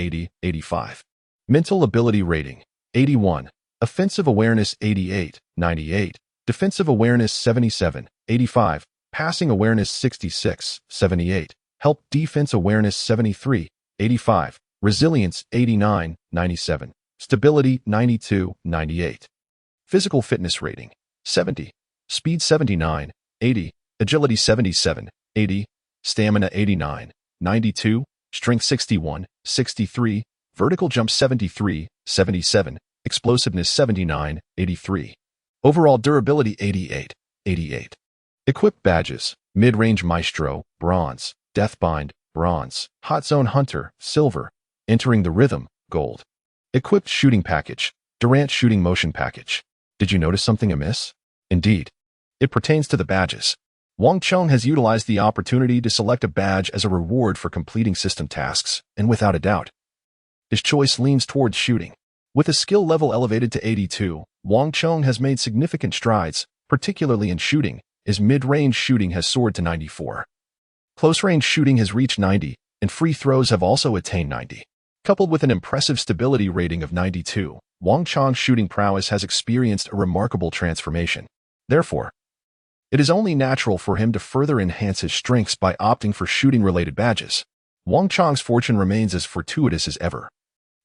80-85. Mental ability rating, 81. Offensive awareness, 88-98. Defensive awareness, 77-85. Passing awareness, 66-78. Help defense awareness, 73-85. Resilience, 89-97. Stability, 92-98. Physical fitness rating, 70. Speed, 79-80. Agility, 77-80. Stamina, 89-92. Strength, 61-63. Vertical jump, 73-77. Explosiveness, 79-83. Overall durability, 88-88. Equipped badges, Mid-Range Maestro, Bronze. Deathbind, Bronze. Hot Zone Hunter, Silver. Entering the Rhythm, Gold. Equipped Shooting Package, Durant Shooting Motion Package. Did you notice something amiss? Indeed, it pertains to the badges. Wang Chong has utilized the opportunity to select a badge as a reward for completing system tasks, and without a doubt, his choice leans towards shooting. With a skill level elevated to 82, Wang Chong has made significant strides, particularly in shooting. His mid-range shooting has soared to 94. Close-range shooting has reached 90, and free throws have also attained 90. Coupled with an impressive stability rating of 92, Wang Chong's shooting prowess has experienced a remarkable transformation. Therefore, it is only natural for him to further enhance his strengths by opting for shooting-related badges. Wang Chong's fortune remains as fortuitous as ever,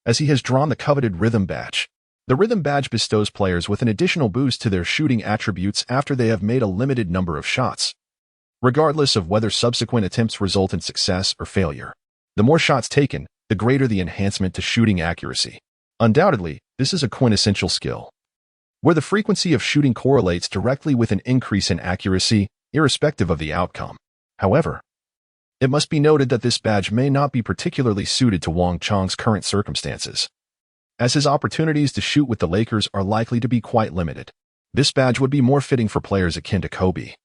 as he has drawn the coveted Rhythm Badge. The Rhythm Badge bestows players with an additional boost to their shooting attributes after they have made a limited number of shots, regardless of whether subsequent attempts result in success or failure. The more shots taken, the greater the enhancement to shooting accuracy. Undoubtedly, this is a quintessential skill, where the frequency of shooting correlates directly with an increase in accuracy, irrespective of the outcome. However, it must be noted that this badge may not be particularly suited to Wang Chong's current circumstances, as his opportunities to shoot with the Lakers are likely to be quite limited. This badge would be more fitting for players akin to Kobe,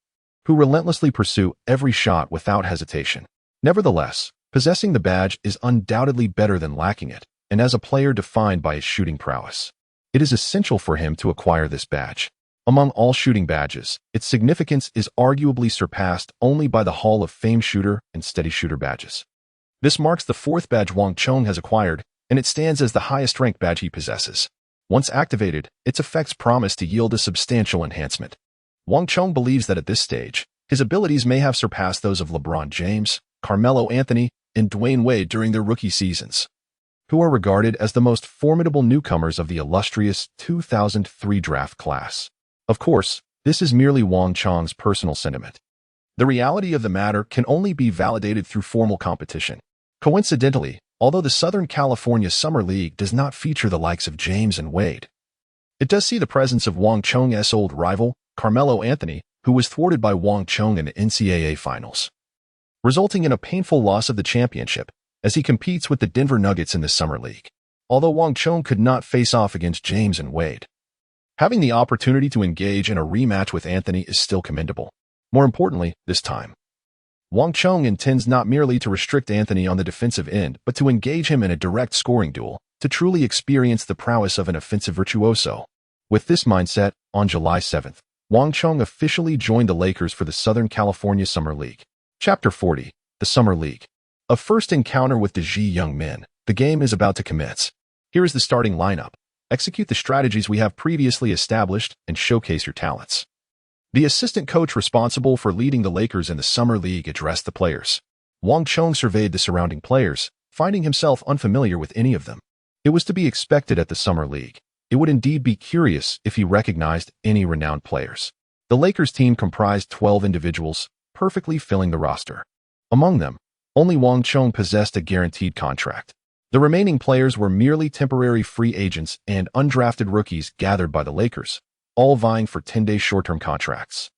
who relentlessly pursue every shot without hesitation. Nevertheless, possessing the badge is undoubtedly better than lacking it, and as a player defined by his shooting prowess, it is essential for him to acquire this badge. Among all shooting badges, its significance is arguably surpassed only by the Hall of Fame shooter and steady shooter badges. This marks the fourth badge Wang Chong has acquired, and it stands as the highest ranked badge he possesses. Once activated, its effects promise to yield a substantial enhancement. Wang Chong believes that at this stage, his abilities may have surpassed those of LeBron James, Carmelo Anthony, and Dwyane Wade during their rookie seasons, who are regarded as the most formidable newcomers of the illustrious 2003 draft class. Of course, this is merely Wang Chong's personal sentiment. The reality of the matter can only be validated through formal competition. Coincidentally, although the Southern California Summer League does not feature the likes of James and Wade, it does see the presence of Wang Chong's old rival, Carmelo Anthony, who was thwarted by Wang Chong in the NCAA Finals, resulting in a painful loss of the championship as he competes with the Denver Nuggets in the Summer League. Although Wang Chong could not face off against James and Wade, having the opportunity to engage in a rematch with Anthony is still commendable. More importantly, this time, Wang Chong intends not merely to restrict Anthony on the defensive end, but to engage him in a direct scoring duel, to truly experience the prowess of an offensive virtuoso. With this mindset, on July 7th, Wang Chong officially joined the Lakers for the Southern California Summer League. Chapter 40, the Summer League. A first encounter with the G young men. The game is about to commence. Here is the starting lineup. Execute the strategies we have previously established and showcase your talents. The assistant coach responsible for leading the Lakers in the Summer League addressed the players. Wang Chong surveyed the surrounding players, finding himself unfamiliar with any of them. It was to be expected at the Summer League. It would indeed be curious if he recognized any renowned players. The Lakers team comprised 12 individuals, perfectly filling the roster. Among them, only Wang Chong possessed a guaranteed contract. The remaining players were merely temporary free agents and undrafted rookies gathered by the Lakers, all vying for 10-day short-term contracts.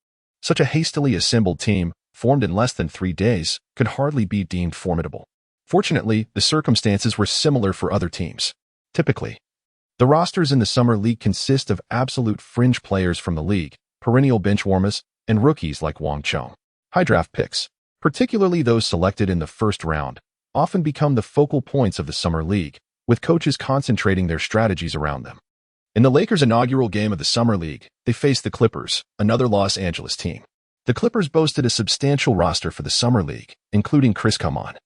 Such a hastily assembled team, formed in less than 3 days, could hardly be deemed formidable. Fortunately, the circumstances were similar for other teams. Typically, the rosters in the Summer League consist of absolute fringe players from the league, perennial benchwarmers, and rookies like Wang Chong. High draft picks, particularly those selected in the first round, often become the focal points of the Summer League, with coaches concentrating their strategies around them. In the Lakers' inaugural game of the Summer League, they faced the Clippers, another Los Angeles team. The Clippers boasted a substantial roster for the Summer League, including Chris Common,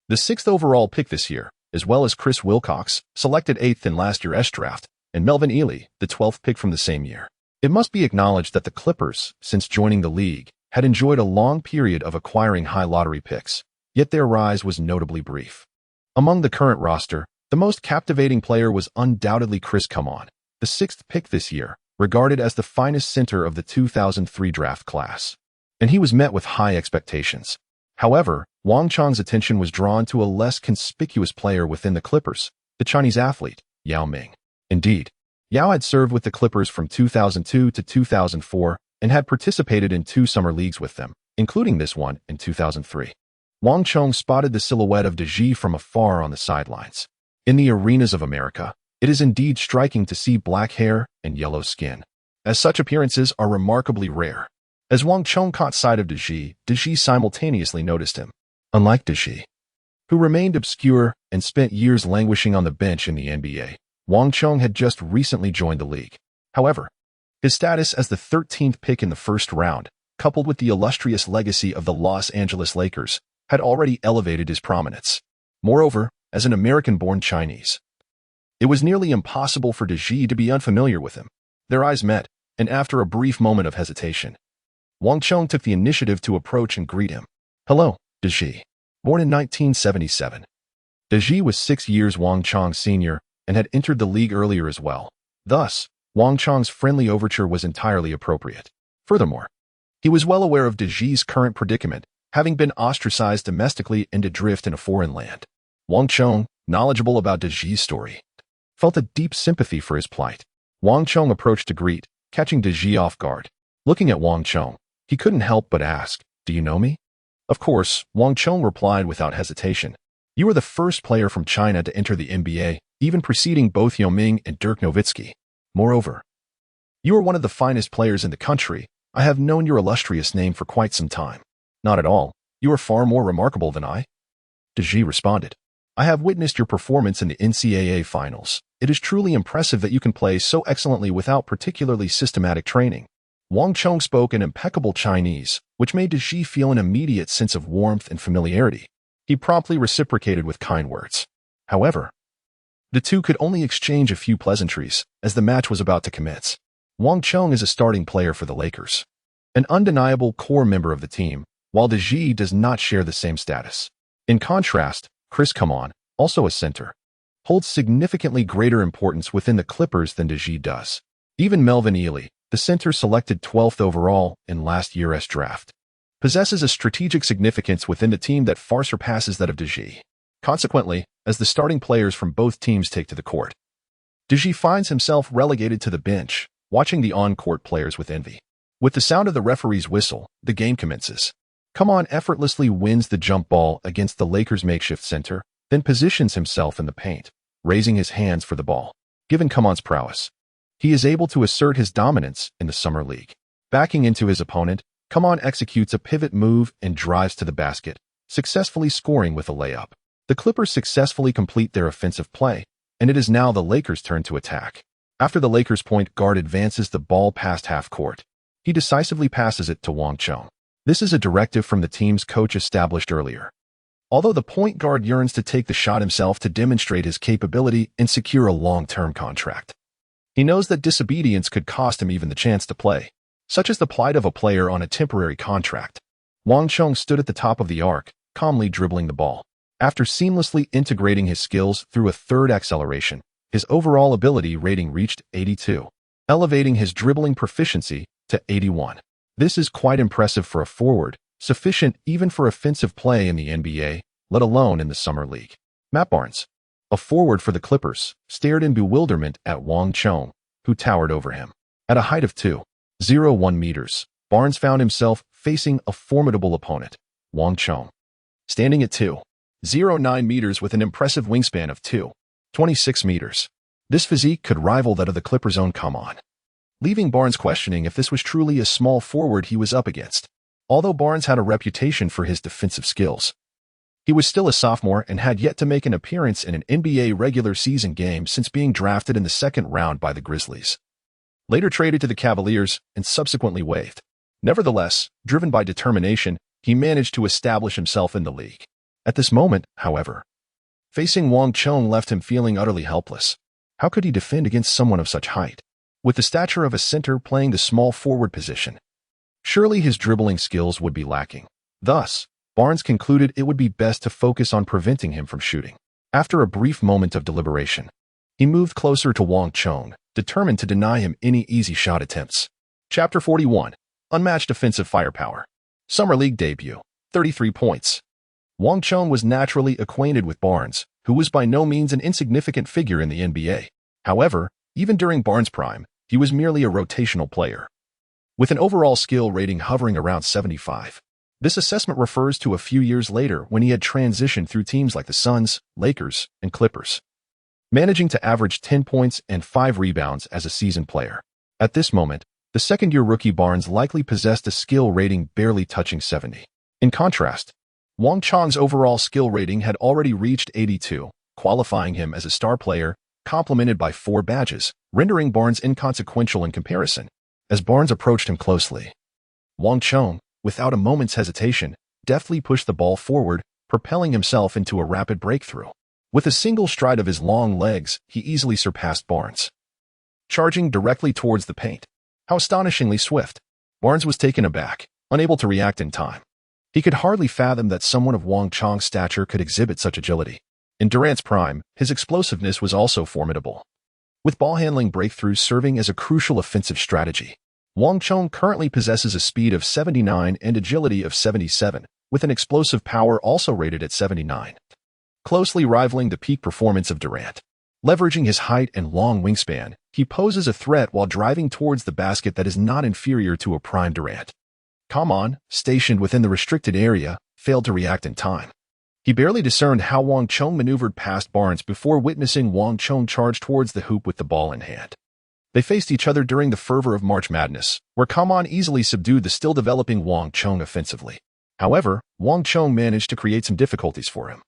the 6th overall pick this year, as well as Chris Wilcox, selected 8th in last year's draft, and Melvin Ely, the 12th pick from the same year. It must be acknowledged that the Clippers, since joining the league, had enjoyed a long period of acquiring high lottery picks, yet their rise was notably brief. Among the current roster, the most captivating player was undoubtedly Chris Common, the 6th pick this year, regarded as the finest center of the 2003 draft class, and he was met with high expectations. However, Wang Chong's attention was drawn to a less conspicuous player within the Clippers, the Chinese athlete, Yao Ming. Indeed, Yao had served with the Clippers from 2002 to 2004 and had participated in 2 summer leagues with them, including this one in 2003. Wang Chong spotted the silhouette of Dwyane from afar on the sidelines. In the arenas of America, it is indeed striking to see black hair and yellow skin, as such appearances are remarkably rare. As Wang Chong caught sight of Dwyane simultaneously noticed him. Unlike Dwyane, who remained obscure and spent years languishing on the bench in the NBA, Wang Chong had just recently joined the league. However, his status as the 13th pick in the first round, coupled with the illustrious legacy of the Los Angeles Lakers, had already elevated his prominence. Moreover, as an American-born Chinese, it was nearly impossible for Dwyane to be unfamiliar with him. Their eyes met, and after a brief moment of hesitation, Wang Chong took the initiative to approach and greet him. Hello, Dwyane. Born in 1977, Dwyane was 6 years Wang Chong's senior and had entered the league earlier as well. Thus, Wang Chong's friendly overture was entirely appropriate. Furthermore, he was well aware of Dwyane's current predicament, having been ostracized domestically and adrift in a foreign land. Wang Chong, knowledgeable about Dwyane's story, felt a deep sympathy for his plight. Wang Chong approached to greet, catching Dwyane off guard. Looking at Wang Chong, he couldn't help but ask, "Do you know me?" Of course, Wang Chong replied without hesitation. "You are the first player from China to enter the NBA, even preceding both Yao Ming and Dirk Nowitzki. Moreover, you are one of the finest players in the country. I have known your illustrious name for quite some time." "Not at all. You are far more remarkable than I," Dwyane responded. "I have witnessed your performance in the NCAA finals. It is truly impressive that you can play so excellently without particularly systematic training." Wang Chong spoke in impeccable Chinese, which made Dwyane feel an immediate sense of warmth and familiarity. He promptly reciprocated with kind words. However, the two could only exchange a few pleasantries, as the match was about to commence. Wang Chong is a starting player for the Lakers, an undeniable core member of the team, while Dwyane does not share the same status. In contrast, Chris Common, also a center, holds significantly greater importance within the Clippers than Dwyane does. Even Melvin Ely, the center selected 12th overall in last year's draft, possesses a strategic significance within the team that far surpasses that of Dwyane. Consequently, as the starting players from both teams take to the court, Dwyane finds himself relegated to the bench, watching the on-court players with envy. With the sound of the referee's whistle, the game commences. Common effortlessly wins the jump ball against the Lakers' makeshift center, then positions himself in the paint, raising his hands for the ball. Given Common's prowess, he is able to assert his dominance in the Summer League. Backing into his opponent, Common executes a pivot move and drives to the basket, successfully scoring with a layup. The Clippers successfully complete their offensive play, and it is now the Lakers' turn to attack. After the Lakers' point guard advances the ball past half court, he decisively passes it to Wang Chong. This is a directive from the team's coach established earlier. Although the point guard yearns to take the shot himself to demonstrate his capability and secure a long-term contract, he knows that disobedience could cost him even the chance to play. Such is the plight of a player on a temporary contract. Wang Chong stood at the top of the arc, calmly dribbling the ball. After seamlessly integrating his skills through a third acceleration, his overall ability rating reached 82, elevating his dribbling proficiency to 81. This is quite impressive for a forward, sufficient even for offensive play in the NBA, let alone in the Summer League. Matt Barnes, a forward for the Clippers, stared in bewilderment at Wang Chong, who towered over him. At a height of 2.01 meters, Barnes found himself facing a formidable opponent, Wang Chong. Standing at 2.09 meters with an impressive wingspan of 2.26 meters, this physique could rival that of the Clippers' own Common, leaving Barnes questioning if this was truly a small forward he was up against. Although Barnes had a reputation for his defensive skills, he was still a sophomore and had yet to make an appearance in an NBA regular season game since being drafted in the second round by the Grizzlies, later traded to the Cavaliers and subsequently waived. Nevertheless, driven by determination, he managed to establish himself in the league. At this moment, however, facing Wang Chong left him feeling utterly helpless. How could he defend against someone of such height? With the stature of a center playing the small forward position, surely his dribbling skills would be lacking. Thus, Barnes concluded it would be best to focus on preventing him from shooting. After a brief moment of deliberation, he moved closer to Wang Chong, determined to deny him any easy shot attempts. Chapter 41. Unmatched Offensive Firepower. Summer League debut. 33 points. Wang Chong was naturally acquainted with Barnes, who was by no means an insignificant figure in the NBA. However, even during Barnes' prime, he was merely a rotational player, with an overall skill rating hovering around 75. This assessment refers to a few years later when he had transitioned through teams like the Suns, Lakers, and Clippers, managing to average 10 points and 5 rebounds as a seasoned player. At this moment, the second-year rookie Barnes likely possessed a skill rating barely touching 70. In contrast, Wang Chong's overall skill rating had already reached 82, qualifying him as a star player complemented by 4 badges, rendering Barnes inconsequential in comparison. As Barnes approached him closely, Wang Chong, without a moment's hesitation, deftly pushed the ball forward, propelling himself into a rapid breakthrough. With a single stride of his long legs, he easily surpassed Barnes, charging directly towards the paint. How astonishingly swift! Barnes was taken aback, unable to react in time. He could hardly fathom that someone of Wang Chong's stature could exhibit such agility. In Durant's prime, his explosiveness was also formidable, with ball-handling breakthroughs serving as a crucial offensive strategy. Wang Chong currently possesses a speed of 79 and agility of 77, with an explosive power also rated at 79, closely rivaling the peak performance of Durant. Leveraging his height and long wingspan, he poses a threat while driving towards the basket that is not inferior to a prime Durant. Coman, stationed within the restricted area, failed to react in time. He barely discerned how Wang Chong maneuvered past Barnes before witnessing Wang Chong charge towards the hoop with the ball in hand. They faced each other during the fervor of March Madness, where Coman easily subdued the still-developing Wang Chong offensively. However, Wang Chong managed to create some difficulties for him,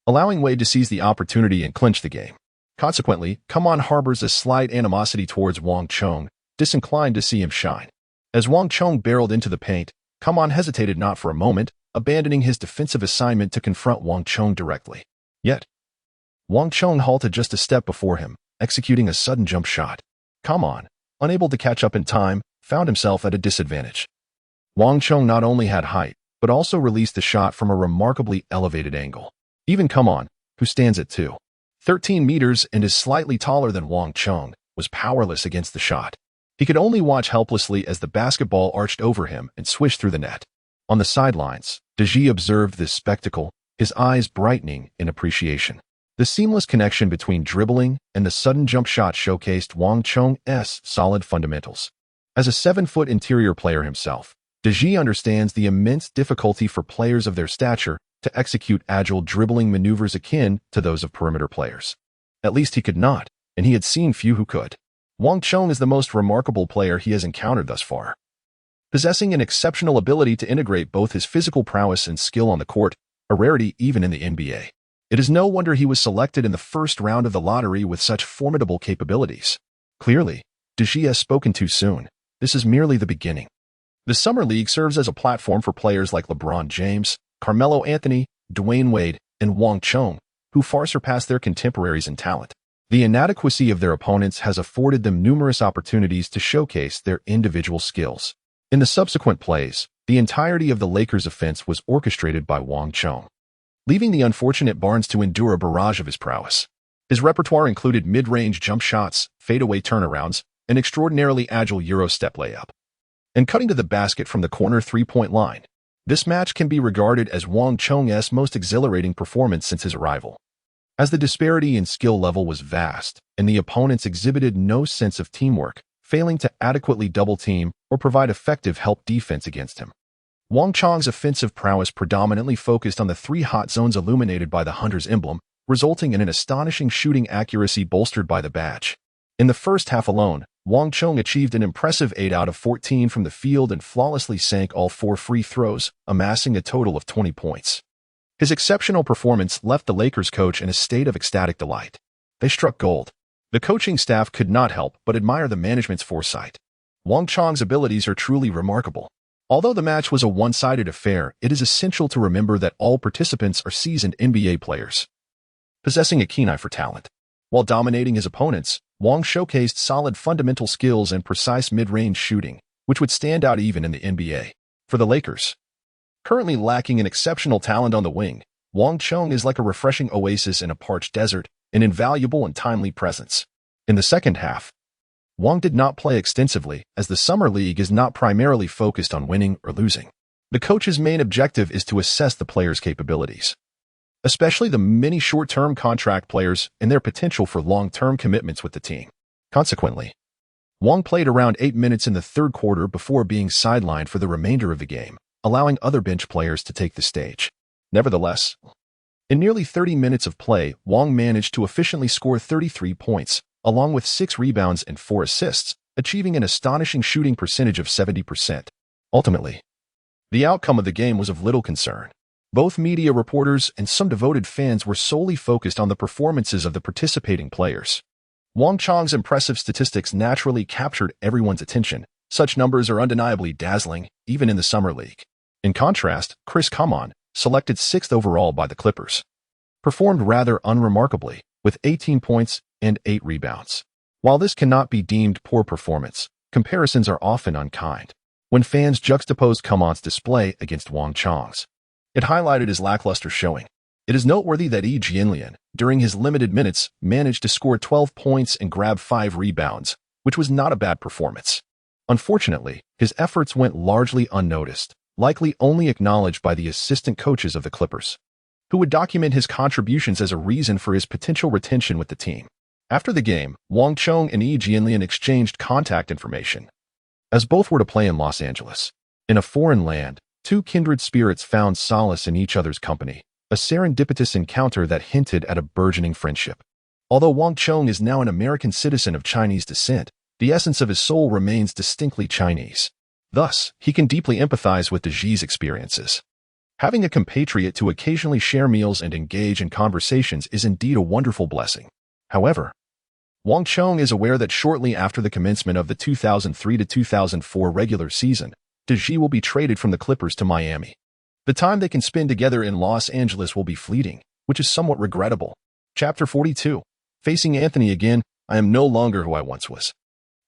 allowing Wade to seize the opportunity and clinch the game. Consequently, Coman harbors a slight animosity towards Wang Chong, disinclined to see him shine. As Wang Chong barreled into the paint, Coman hesitated not for a moment, abandoning his defensive assignment to confront Wang Chong directly. Yet, Wang Chong halted just a step before him, executing a sudden jump shot. Coman, unable to catch up in time, found himself at a disadvantage. Wang Chong not only had height, but also released the shot from a remarkably elevated angle. Even Coman, who stands at 2.13 meters and is slightly taller than Wang Chong, was powerless against the shot. He could only watch helplessly as the basketball arched over him and swished through the net. On the sidelines, Dwyane observed this spectacle, his eyes brightening in appreciation. The seamless connection between dribbling and the sudden jump shot showcased Wang Chong's solid fundamentals. As a 7-foot interior player himself, Dwyane understands the immense difficulty for players of their stature to execute agile dribbling maneuvers akin to those of perimeter players. At least he could not, and he had seen few who could. Wang Chong is the most remarkable player he has encountered thus far, possessing an exceptional ability to integrate both his physical prowess and skill on the court, a rarity even in the NBA. It is no wonder he was selected in the first round of the lottery with such formidable capabilities. Clearly, Dwyane has spoken too soon. This is merely the beginning. The Summer League serves as a platform for players like LeBron James, Carmelo Anthony, Dwyane Wade, and Wang Chong, who far surpass their contemporaries in talent. The inadequacy of their opponents has afforded them numerous opportunities to showcase their individual skills. In the subsequent plays, the entirety of the Lakers' offense was orchestrated by Wang Chong, leaving the unfortunate Barnes to endure a barrage of his prowess. His repertoire included mid-range jump shots, fadeaway turnarounds, an extraordinarily agile Euro step layup, and cutting to the basket from the corner three-point line. This match can be regarded as Wang Chong's most exhilarating performance since his arrival, as the disparity in skill level was vast, and the opponents exhibited no sense of teamwork, failing to adequately double-team or provide effective help defense against him. Wang Chong's offensive prowess predominantly focused on the 3 hot zones illuminated by the Hunter's emblem, resulting in an astonishing shooting accuracy bolstered by the badge. In the first half alone, Wang Chong achieved an impressive 8 out of 14 from the field and flawlessly sank all 4 free throws, amassing a total of 20 points. His exceptional performance left the Lakers coach in a state of ecstatic delight. They struck gold. The coaching staff could not help but admire the management's foresight. Wang Chong's abilities are truly remarkable. Although the match was a one-sided affair, it is essential to remember that all participants are seasoned NBA players, possessing a keen eye for talent. While dominating his opponents, Wang showcased solid fundamental skills and precise mid-range shooting, which would stand out even in the NBA. For the Lakers, currently lacking an exceptional talent on the wing, Wang Chong is like a refreshing oasis in a parched desert, an invaluable and timely presence. In the second half, Wang did not play extensively, as the Summer League is not primarily focused on winning or losing. The coach's main objective is to assess the players' capabilities, especially the many short-term contract players and their potential for long-term commitments with the team. Consequently, Wang played around 8 minutes in the third quarter before being sidelined for the remainder of the game, allowing other bench players to take the stage. Nevertheless, in nearly 30 minutes of play, Wang managed to efficiently score 33 points, along with 6 rebounds and 4 assists, achieving an astonishing shooting percentage of 70%. Ultimately, the outcome of the game was of little concern. Both media reporters and some devoted fans were solely focused on the performances of the participating players. Wang Chong's impressive statistics naturally captured everyone's attention. Such numbers are undeniably dazzling, even in the Summer League. In contrast, Chris Common, selected 6th overall by the Clippers, performed rather unremarkably, with 18 points and 8 rebounds. While this cannot be deemed poor performance, comparisons are often unkind. When fans juxtaposed Common's display against Wang Chong's, it highlighted his lackluster showing. It is noteworthy that Dwyane, during his limited minutes, managed to score 12 points and grab 5 rebounds, which was not a bad performance. Unfortunately, his efforts went largely unnoticed, likely only acknowledged by the assistant coaches of the Clippers, who would document his contributions as a reason for his potential retention with the team. After the game, Wang Chong and Dwyane exchanged contact information, as both were to play in Los Angeles. In a foreign land, two kindred spirits found solace in each other's company, a serendipitous encounter that hinted at a burgeoning friendship. Although Wang Chong is now an American citizen of Chinese descent, the essence of his soul remains distinctly Chinese. Thus, he can deeply empathize with Dwyaine's experiences. Having a compatriot to occasionally share meals and engage in conversations is indeed a wonderful blessing. However, Wang Chong is aware that shortly after the commencement of the 2003-2004 regular season, Dwyane will be traded from the Clippers to Miami. The time they can spend together in Los Angeles will be fleeting, which is somewhat regrettable. Chapter 42. Facing Anthony again, I am no longer who I once was.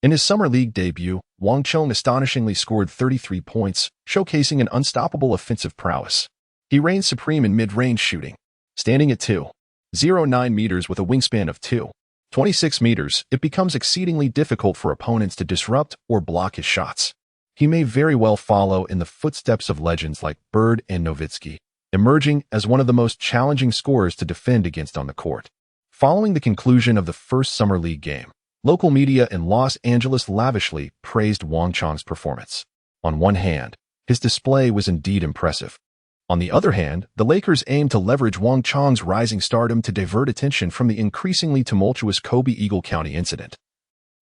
In his Summer League debut, Wang Chong astonishingly scored 33 points, showcasing an unstoppable offensive prowess. He reigned supreme in mid-range shooting, standing at 2.09 meters with a wingspan of 2.26 meters. It becomes exceedingly difficult for opponents to disrupt or block his shots. He may very well follow in the footsteps of legends like Bird and Nowitzki, emerging as one of the most challenging scorers to defend against on the court. Following the conclusion of the first Summer League game, local media in Los Angeles lavishly praised Wang Chong's performance. On one hand, his display was indeed impressive. On the other hand, the Lakers aimed to leverage Wang Chong's rising stardom to divert attention from the increasingly tumultuous Kobe-Eagle County incident,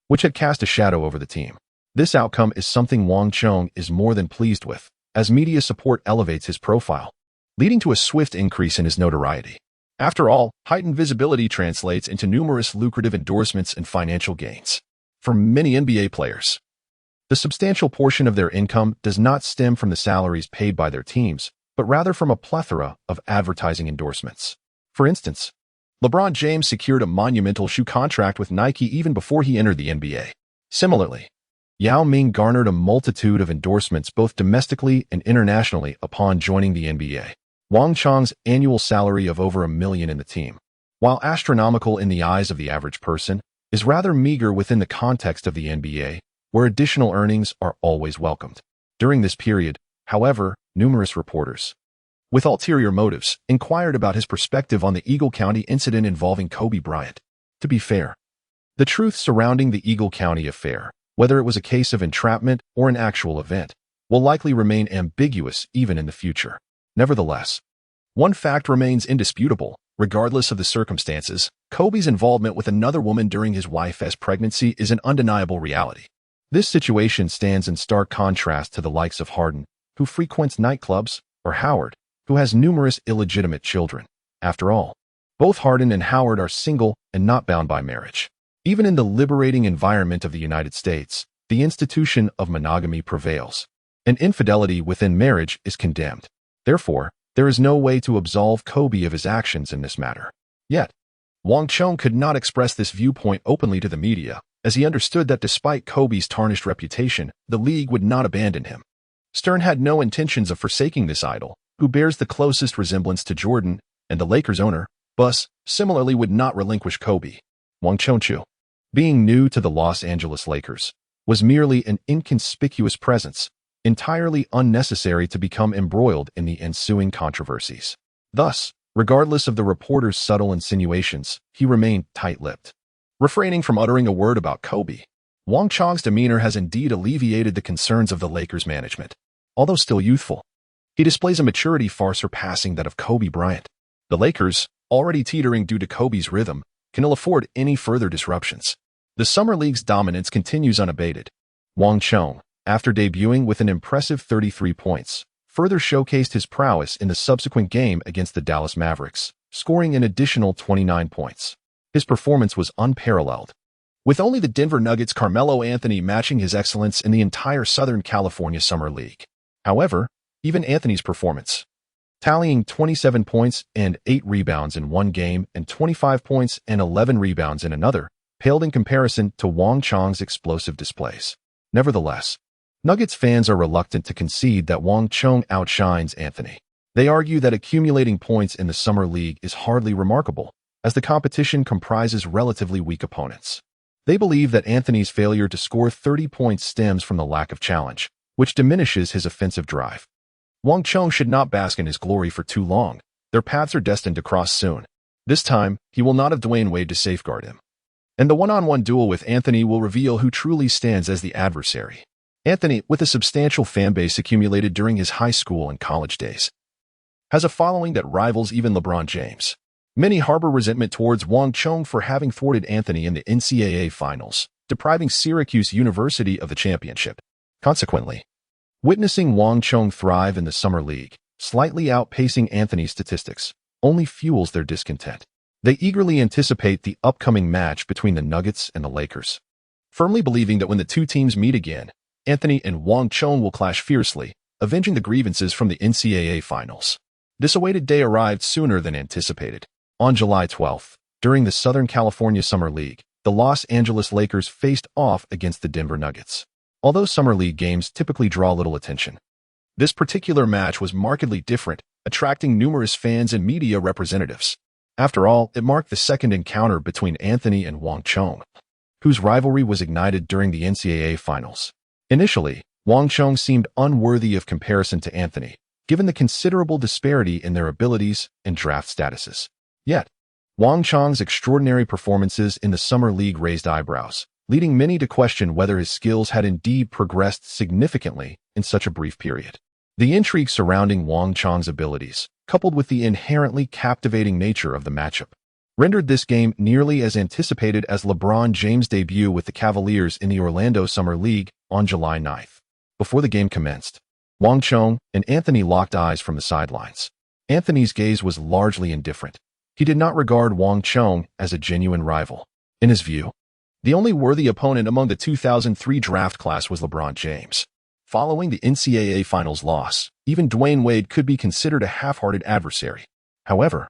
which had cast a shadow over the team. This outcome is something Wang Chong is more than pleased with, as media support elevates his profile, leading to a swift increase in his notoriety. After all, heightened visibility translates into numerous lucrative endorsements and financial gains. For many NBA players, the substantial portion of their income does not stem from the salaries paid by their teams, but rather from a plethora of advertising endorsements. For instance, LeBron James secured a monumental shoe contract with Nike even before he entered the NBA. Similarly, Yao Ming garnered a multitude of endorsements both domestically and internationally upon joining the NBA. Wang Chong's annual salary of over $1 million in the team, while astronomical in the eyes of the average person, is rather meager within the context of the NBA, where additional earnings are always welcomed. During this period, however, numerous reporters, with ulterior motives, inquired about his perspective on the Eagle County incident involving Kobe Bryant. To be fair, the truth surrounding the Eagle County affair, whether it was a case of entrapment or an actual event, will likely remain ambiguous even in the future. Nevertheless, one fact remains indisputable. Regardless of the circumstances, Kobe's involvement with another woman during his wife's pregnancy is an undeniable reality. This situation stands in stark contrast to the likes of Harden, who frequents nightclubs, or Howard, who has numerous illegitimate children. After all, both Harden and Howard are single and not bound by marriage. Even in the liberating environment of the United States, the institution of monogamy prevails, and infidelity within marriage is condemned. Therefore, there is no way to absolve Kobe of his actions in this matter. Yet, Wang Chong could not express this viewpoint openly to the media, as he understood that despite Kobe's tarnished reputation, the league would not abandon him. Stern had no intentions of forsaking this idol, who bears the closest resemblance to Jordan, and the Lakers owner, Bus, similarly would not relinquish Kobe. Wang Chong, being new to the Los Angeles Lakers, was merely an inconspicuous presence, entirely unnecessary to become embroiled in the ensuing controversies. Thus, regardless of the reporter's subtle insinuations, he remained tight-lipped, refraining from uttering a word about Kobe. Wang Chong's demeanor has indeed alleviated the concerns of the Lakers management. Although still youthful, he displays a maturity far surpassing that of Kobe Bryant. The Lakers, already teetering due to Kobe's rhythm, can ill afford any further disruptions. The Summer League's dominance continues unabated. Wang Chong, after debuting with an impressive 33 points, further showcased his prowess in the subsequent game against the Dallas Mavericks, scoring an additional 29 points. His performance was unparalleled, with only the Denver Nuggets' Carmelo Anthony matching his excellence in the entire Southern California Summer League. However, even Anthony's performance, tallying 27 points and 8 rebounds in one game and 25 points and 11 rebounds in another, paled in comparison to Wang Chong's explosive displays. Nevertheless, Nuggets fans are reluctant to concede that Wang Chong outshines Anthony. They argue that accumulating points in the Summer League is hardly remarkable, as the competition comprises relatively weak opponents. They believe that Anthony's failure to score 30 points stems from the lack of challenge, which diminishes his offensive drive. Wang Chong should not bask in his glory for too long. Their paths are destined to cross soon. This time, he will not have Dwyane Wade to safeguard him. And the one-on-one duel with Anthony will reveal who truly stands as the adversary. Anthony, with a substantial fan base accumulated during his high school and college days, has a following that rivals even LeBron James. Many harbor resentment towards Wang Chong for having thwarted Anthony in the NCAA finals, depriving Syracuse University of the championship. Consequently, witnessing Wang Chong thrive in the Summer League, slightly outpacing Anthony's statistics, only fuels their discontent. They eagerly anticipate the upcoming match between the Nuggets and the Lakers, firmly believing that when the two teams meet again, Anthony and Wang Chong will clash fiercely, avenging the grievances from the NCAA finals. This awaited day arrived sooner than anticipated. On July 12th, during the Southern California Summer League, the Los Angeles Lakers faced off against the Denver Nuggets. Although Summer League games typically draw little attention, this particular match was markedly different, attracting numerous fans and media representatives. After all, it marked the second encounter between Anthony and Wang Chong, whose rivalry was ignited during the NCAA finals. Initially, Wang Chong seemed unworthy of comparison to Anthony, given the considerable disparity in their abilities and draft statuses. Yet, Wang Chong's extraordinary performances in the Summer League raised eyebrows, leading many to question whether his skills had indeed progressed significantly in such a brief period. The intrigue surrounding Wang Chong's abilities, coupled with the inherently captivating nature of the matchup, rendered this game nearly as anticipated as LeBron James' debut with the Cavaliers in the Orlando Summer League on July 9th. Before the game commenced, Wang Chong and Anthony locked eyes from the sidelines. Anthony's gaze was largely indifferent. He did not regard Wang Chong as a genuine rival. In his view, the only worthy opponent among the 2003 draft class was LeBron James. Following the NCAA Finals loss, even Dwyane Wade could be considered a half-hearted adversary. However,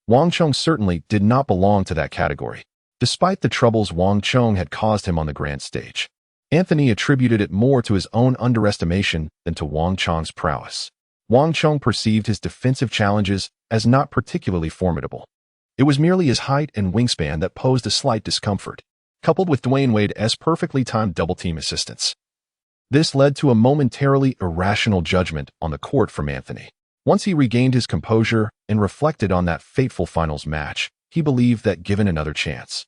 Wang Chong certainly did not belong to that category, despite the troubles Wang Chong had caused him on the grand stage. Anthony attributed it more to his own underestimation than to Wang Chong's prowess. Wang Chong perceived his defensive challenges as not particularly formidable. It was merely his height and wingspan that posed a slight discomfort, coupled with Dwyane Wade's perfectly timed double-team assistance. This led to a momentarily irrational judgment on the court from Anthony. Once he regained his composure and reflected on that fateful finals match, he believed that given another chance,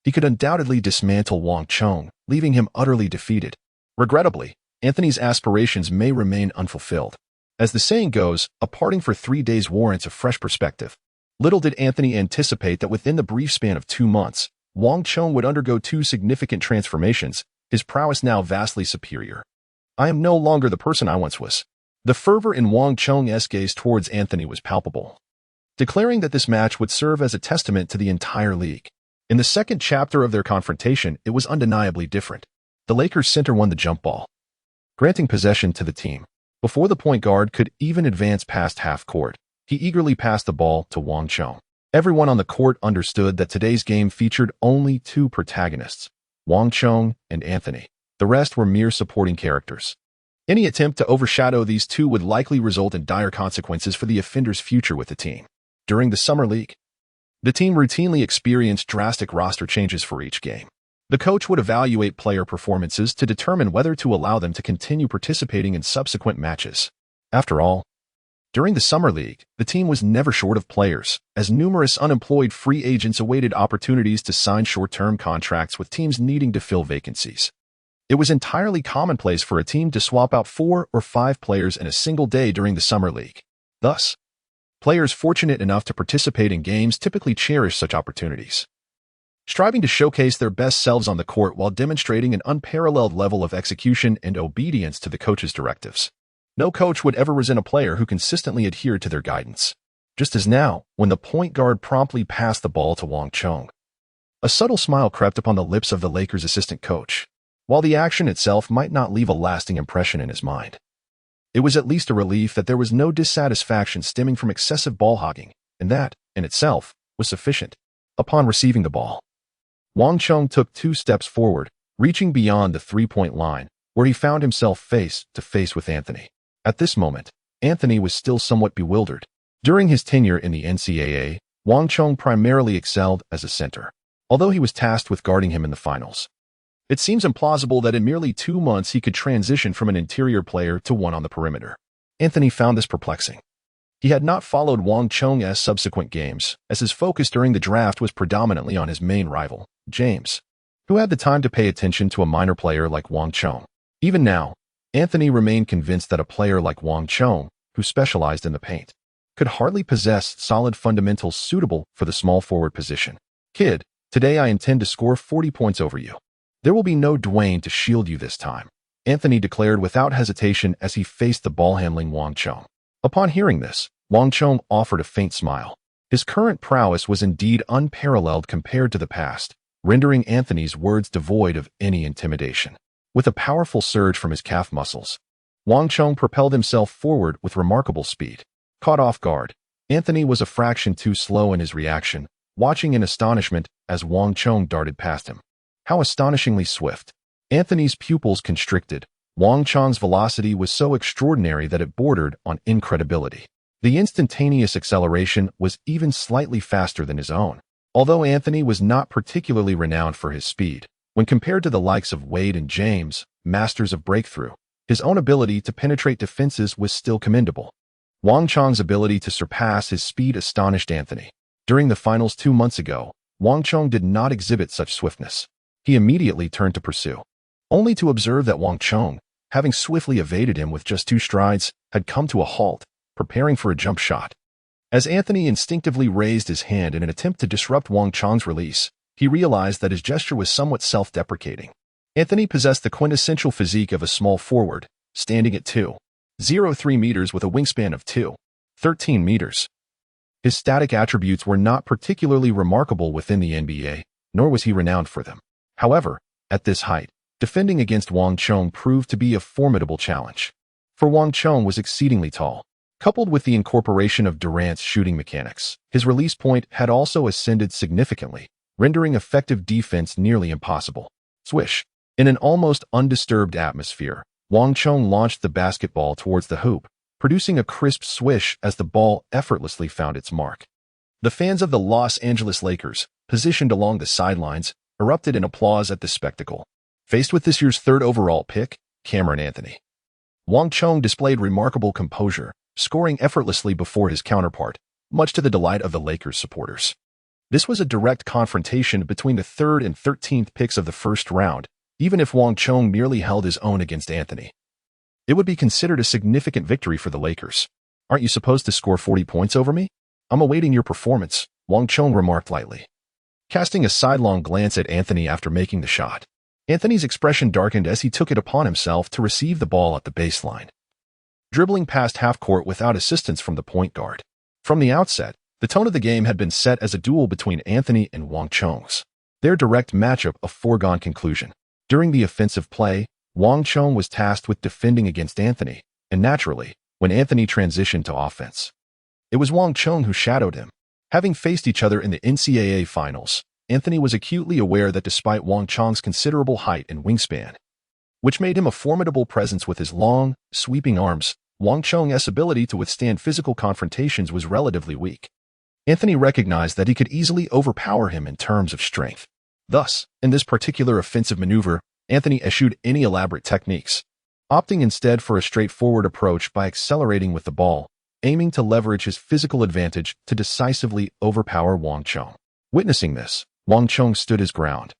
he could undoubtedly dismantle Wang Chong, leaving him utterly defeated. Regrettably, Anthony's aspirations may remain unfulfilled. As the saying goes, a parting for 3 days warrants a fresh perspective. Little did Anthony anticipate that within the brief span of 2 months, Wang Chong would undergo 2 significant transformations, his prowess now vastly superior. "I am no longer the person I once was." The fervor in Wang Chong's gaze towards Anthony was palpable, declaring that this match would serve as a testament to the entire league. In the second chapter of their confrontation, it was undeniably different. The Lakers center won the jump ball, granting possession to the team. Before the point guard could even advance past half court, he eagerly passed the ball to Wang Chong. Everyone on the court understood that today's game featured only 2 protagonists, Wang Chong and Anthony. The rest were mere supporting characters. Any attempt to overshadow these two would likely result in dire consequences for the offender's future with the team. During the Summer League, the team routinely experienced drastic roster changes for each game. The coach would evaluate player performances to determine whether to allow them to continue participating in subsequent matches. After all, during the Summer League, the team was never short of players, as numerous unemployed free agents awaited opportunities to sign short-term contracts with teams needing to fill vacancies. It was entirely commonplace for a team to swap out 4 or 5 players in a single day during the Summer League. Thus, players fortunate enough to participate in games typically cherish such opportunities, striving to showcase their best selves on the court while demonstrating an unparalleled level of execution and obedience to the coach's directives. No coach would ever resent a player who consistently adhered to their guidance. Just as now, when the point guard promptly passed the ball to Wang Chong. A subtle smile crept upon the lips of the Lakers' assistant coach, while the action itself might not leave a lasting impression in his mind. It was at least a relief that there was no dissatisfaction stemming from excessive ball hogging, and that, in itself, was sufficient. Upon receiving the ball, Wang Chong took 2 steps forward, reaching beyond the three-point line, where he found himself face to face with Anthony. At this moment, Anthony was still somewhat bewildered. During his tenure in the NCAA, Wang Chong primarily excelled as a center, although he was tasked with guarding him in the finals. It seems implausible that in merely 2 months he could transition from an interior player to one on the perimeter. Anthony found this perplexing. He had not followed Wang Chong's subsequent games, as his focus during the draft was predominantly on his main rival, James, who had the time to pay attention to a minor player like Wang Chong. Even now, Anthony remained convinced that a player like Wang Chong, who specialized in the paint, could hardly possess solid fundamentals suitable for the small forward position. Kid, today I intend to score 40 points over you. There will be no Dwyane to shield you this time, Anthony declared without hesitation as he faced the ball-handling Wang Chong. Upon hearing this, Wang Chong offered a faint smile. His current prowess was indeed unparalleled compared to the past, rendering Anthony's words devoid of any intimidation. With a powerful surge from his calf muscles, Wang Chong propelled himself forward with remarkable speed. Caught off guard, Anthony was a fraction too slow in his reaction, watching in astonishment as Wang Chong darted past him. How astonishingly swift. Anthony's pupils constricted. Wang Chong's velocity was so extraordinary that it bordered on incredibility. The instantaneous acceleration was even slightly faster than his own. Although Anthony was not particularly renowned for his speed, when compared to the likes of Wade and James, masters of breakthrough, his own ability to penetrate defenses was still commendable. Wang Chong's ability to surpass his speed astonished Anthony. During the finals 2 months ago, Wang Chong did not exhibit such swiftness. He immediately turned to pursue, only to observe that Wang Chong, having swiftly evaded him with just 2 strides, had come to a halt, preparing for a jump shot. As Anthony instinctively raised his hand in an attempt to disrupt Wang Chong's release, he realized that his gesture was somewhat self-deprecating. Anthony possessed the quintessential physique of a small forward, standing at 2.03 meters with a wingspan of 2.13 meters. His static attributes were not particularly remarkable within the NBA, nor was he renowned for them. However, at this height, defending against Wang Chong proved to be a formidable challenge. For Wang Chong was exceedingly tall. Coupled with the incorporation of Durant's shooting mechanics, his release point had also ascended significantly, rendering effective defense nearly impossible. Swish. In an almost undisturbed atmosphere, Wang Chong launched the basketball towards the hoop, producing a crisp swish as the ball effortlessly found its mark. The fans of the Los Angeles Lakers, positioned along the sidelines, erupted in applause at the spectacle. Faced with this year's 3rd overall pick, Cameron Anthony, Wang Chong displayed remarkable composure, scoring effortlessly before his counterpart, much to the delight of the Lakers supporters. This was a direct confrontation between the 3rd and 13th picks of the first round, even if Wang Chong merely held his own against Anthony. It would be considered a significant victory for the Lakers. Aren't you supposed to score 40 points over me? I'm awaiting your performance, Wang Chong remarked lightly, casting a sidelong glance at Anthony after making the shot. Anthony's expression darkened as he took it upon himself to receive the ball at the baseline, dribbling past half-court without assistance from the point guard. From the outset, the tone of the game had been set as a duel between Anthony and Wang Chong's, their direct matchup a foregone conclusion. During the offensive play, Wang Chong was tasked with defending against Anthony, and naturally, when Anthony transitioned to offense, it was Wang Chong who shadowed him. Having faced each other in the NCAA finals, Anthony was acutely aware that despite Wang Chong's considerable height and wingspan, which made him a formidable presence with his long, sweeping arms, Wang Chong's ability to withstand physical confrontations was relatively weak. Anthony recognized that he could easily overpower him in terms of strength. Thus, in this particular offensive maneuver, Anthony eschewed any elaborate techniques, opting instead for a straightforward approach by accelerating with the ball, aiming to leverage his physical advantage to decisively overpower Wang Chong. Witnessing this, Wang Chong stood his ground,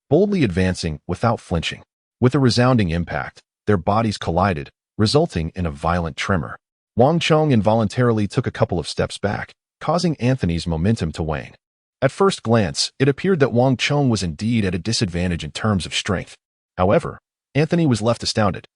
boldly advancing without flinching. With a resounding impact, their bodies collided, resulting in a violent tremor. Wang Chong involuntarily took a couple of steps back, causing Anthony's momentum to wane. At first glance, it appeared that Wang Chong was indeed at a disadvantage in terms of strength. However, Anthony was left astounded.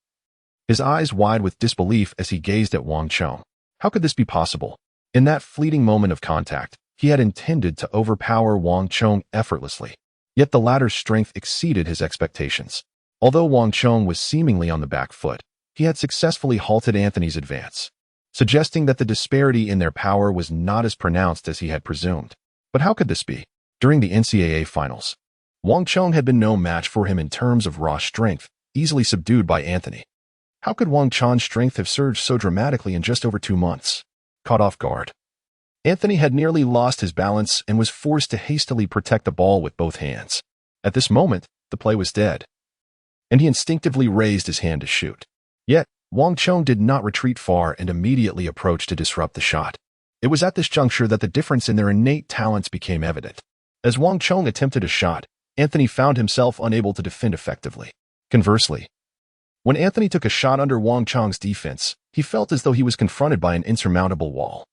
his eyes wide with disbelief as he gazed at Wang Chong. How could this be possible? In that fleeting moment of contact, he had intended to overpower Wang Chong effortlessly. Yet the latter's strength exceeded his expectations. Although Wang Chong was seemingly on the back foot, he had successfully halted Anthony's advance, suggesting that the disparity in their power was not as pronounced as he had presumed. But how could this be? During the NCAA finals, Wang Chong had been no match for him in terms of raw strength, easily subdued by Anthony. How could Wang Chong's strength have surged so dramatically in just over 2 months? Caught off guard, Anthony had nearly lost his balance and was forced to hastily protect the ball with both hands. At this moment, the play was dead, and he instinctively raised his hand to shoot. Yet, Wang Chong did not retreat far and immediately approached to disrupt the shot. It was at this juncture that the difference in their innate talents became evident. As Wang Chong attempted a shot, Anthony found himself unable to defend effectively. Conversely, when Anthony took a shot under Wang Chong's defense, he felt as though he was confronted by an insurmountable wall,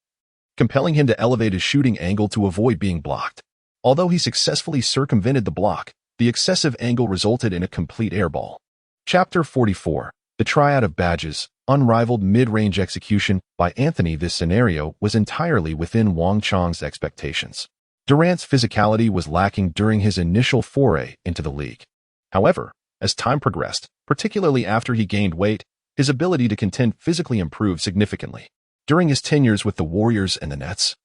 compelling him to elevate his shooting angle to avoid being blocked. Although he successfully circumvented the block, the excessive angle resulted in a complete airball. Chapter 44. The Triad of Badges, Unrivaled Mid-Range Execution by Anthony. This scenario was entirely within Wang Chong's expectations. Durant's physicality was lacking during his initial foray into the league. However, as time progressed, particularly after he gained weight, his ability to contend physically improved significantly. During his tenures with the Warriors and the Nets,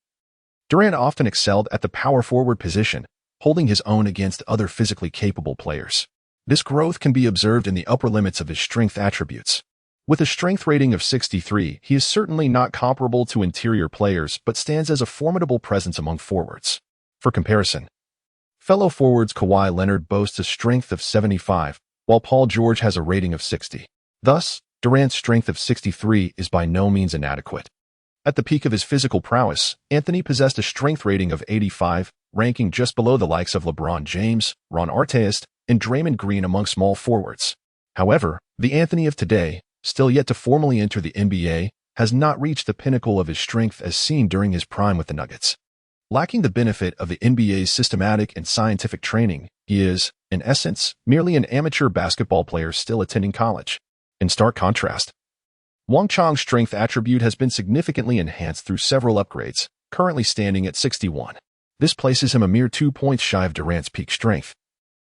Durant often excelled at the power forward position, holding his own against other physically capable players. This growth can be observed in the upper limits of his strength attributes. With a strength rating of 63, he is certainly not comparable to interior players but stands as a formidable presence among forwards. For comparison, fellow forwards Kawhi Leonard boasts a strength of 75, while Paul George has a rating of 60. Thus, Durant's strength of 63 is by no means inadequate. At the peak of his physical prowess, Anthony possessed a strength rating of 85, ranking just below the likes of LeBron James, Ron Artest, and Draymond Green among small forwards. However, the Anthony of today, still yet to formally enter the NBA, has not reached the pinnacle of his strength as seen during his prime with the Nuggets. Lacking the benefit of the NBA's systematic and scientific training, he is, in essence, merely an amateur basketball player still attending college. In stark contrast, Wang Chong's strength attribute has been significantly enhanced through several upgrades, currently standing at 61. This places him a mere 2 points shy of Durant's peak strength,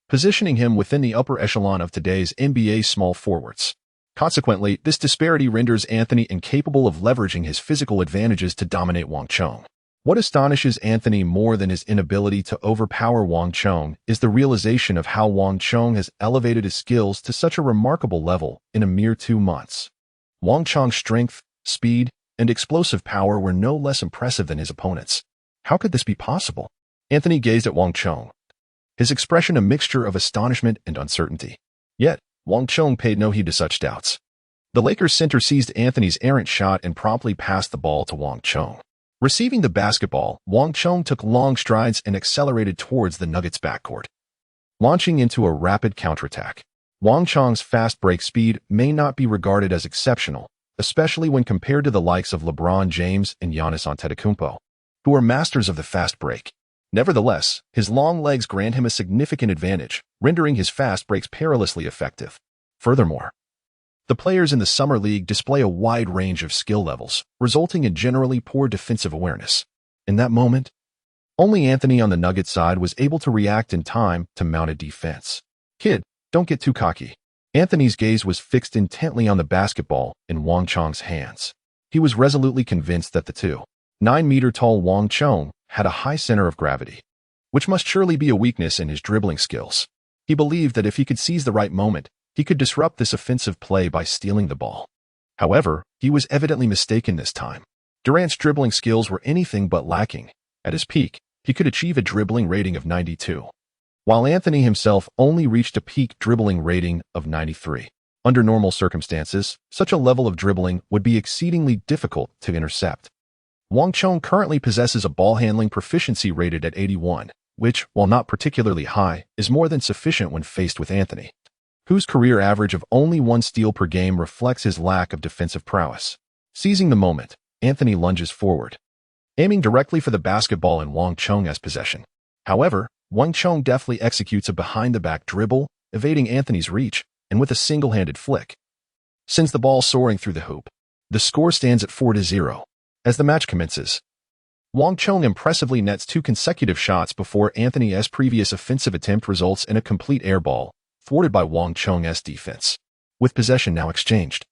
positioning him within the upper echelon of today's NBA small forwards. Consequently, this disparity renders Anthony incapable of leveraging his physical advantages to dominate Wang Chong. What astonishes Anthony more than his inability to overpower Wang Chong is the realization of how Wang Chong has elevated his skills to such a remarkable level in a mere 2 months. Wang Chong's strength, speed, and explosive power were no less impressive than his opponents. How could this be possible? Anthony gazed at Wang Chong, his expression a mixture of astonishment and uncertainty. Yet, Wang Chong paid no heed to such doubts. The Lakers center seized Anthony's errant shot and promptly passed the ball to Wang Chong. Receiving the basketball, Wang Chong took long strides and accelerated towards the Nuggets' backcourt, launching into a rapid counterattack. Wang Chong's fast break speed may not be regarded as exceptional, especially when compared to the likes of LeBron James and Giannis Antetokounmpo, who are masters of the fast break. Nevertheless, his long legs grant him a significant advantage, rendering his fast breaks perilously effective. Furthermore, the players in the Summer League display a wide range of skill levels, resulting in generally poor defensive awareness. In that moment, only Anthony on the Nuggets side was able to react in time to mount a defense. "Kid, don't get too cocky." Anthony's gaze was fixed intently on the basketball in Wang Chong's hands. He was resolutely convinced that the 2.9-meter-tall Wang Chong had a high center of gravity, which must surely be a weakness in his dribbling skills. He believed that if he could seize the right moment, he could disrupt this offensive play by stealing the ball. However, he was evidently mistaken this time. Durant's dribbling skills were anything but lacking. At his peak, he could achieve a dribbling rating of 92, while Anthony himself only reached a peak dribbling rating of 93. Under normal circumstances, such a level of dribbling would be exceedingly difficult to intercept. Wang Chong currently possesses a ball handling proficiency rated at 81, which, while not particularly high, is more than sufficient when faced with Anthony, whose career average of only 1 steal per game reflects his lack of defensive prowess. Seizing the moment, Anthony lunges forward, aiming directly for the basketball in Wang Chong's possession. However, Wang Chong deftly executes a behind-the-back dribble, evading Anthony's reach, and with a single-handed flick, sends the ball soaring through the hoop. The score stands at 4-0. As the match commences, Wang Chong impressively nets 2 consecutive shots before Anthony's previous offensive attempt results in a complete air ball, thwarted by Wang Chong's defense. With possession now exchanged,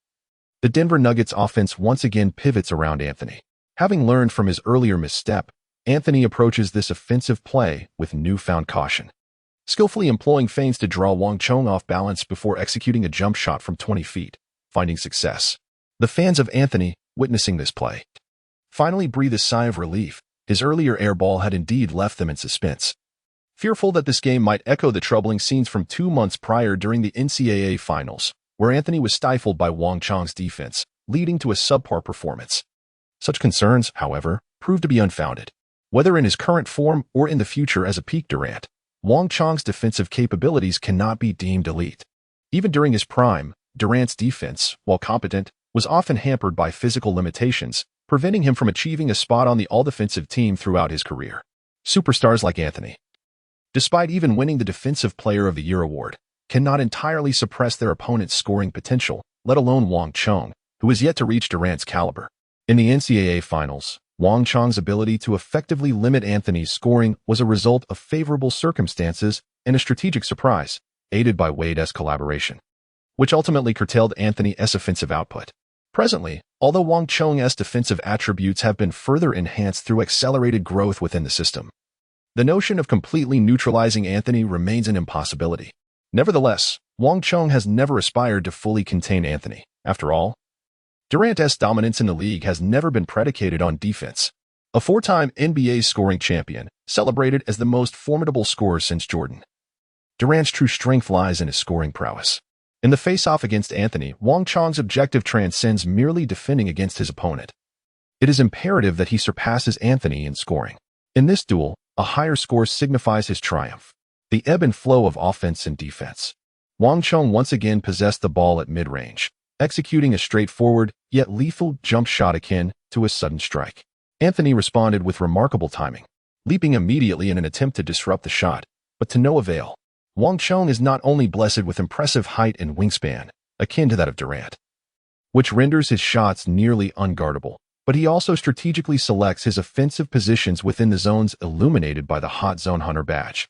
the Denver Nuggets offense once again pivots around Anthony. Having learned from his earlier misstep, Anthony approaches this offensive play with newfound caution, skillfully employing feints to draw Wang Chong off balance before executing a jump shot from 20 feet, finding success. The fans of Anthony, witnessing this play, finally breathe a sigh of relief. His earlier air ball had indeed left them in suspense, fearful that this game might echo the troubling scenes from 2 months prior during the NCAA Finals, where Anthony was stifled by Wang Chong's defense, leading to a subpar performance. Such concerns, however, proved to be unfounded. Whether in his current form or in the future as a peak Durant, Wang Chong's defensive capabilities cannot be deemed elite. Even during his prime, Durant's defense, while competent, was often hampered by physical limitations, preventing him from achieving a spot on the all-defensive team throughout his career. Superstars like Anthony, despite even winning the Defensive Player of the Year award, cannot entirely suppress their opponent's scoring potential, let alone Wang Chong, who is yet to reach Durant's caliber. In the NCAA Finals, Wang Chong's ability to effectively limit Anthony's scoring was a result of favorable circumstances and a strategic surprise, aided by Wade's collaboration, which ultimately curtailed Anthony's offensive output. Presently, although Wang Chong's defensive attributes have been further enhanced through accelerated growth within the system, the notion of completely neutralizing Anthony remains an impossibility. Nevertheless, Wang Chong has never aspired to fully contain Anthony. After all, Durant's dominance in the league has never been predicated on defense. A 4-time NBA scoring champion, celebrated as the most formidable scorer since Jordan, Durant's true strength lies in his scoring prowess. In the face-off against Anthony, Wang Chong's objective transcends merely defending against his opponent. It is imperative that he surpasses Anthony in scoring. In this duel, a higher score signifies his triumph. The ebb and flow of offense and defense. Wang Chong once again possessed the ball at mid-range, executing a straightforward, yet lethal jump shot akin to a sudden strike. Anthony responded with remarkable timing, leaping immediately in an attempt to disrupt the shot, but to no avail. Wang Chong is not only blessed with impressive height and wingspan, akin to that of Durant, which renders his shots nearly unguardable, but he also strategically selects his offensive positions within the zones illuminated by the Hot Zone Hunter badge.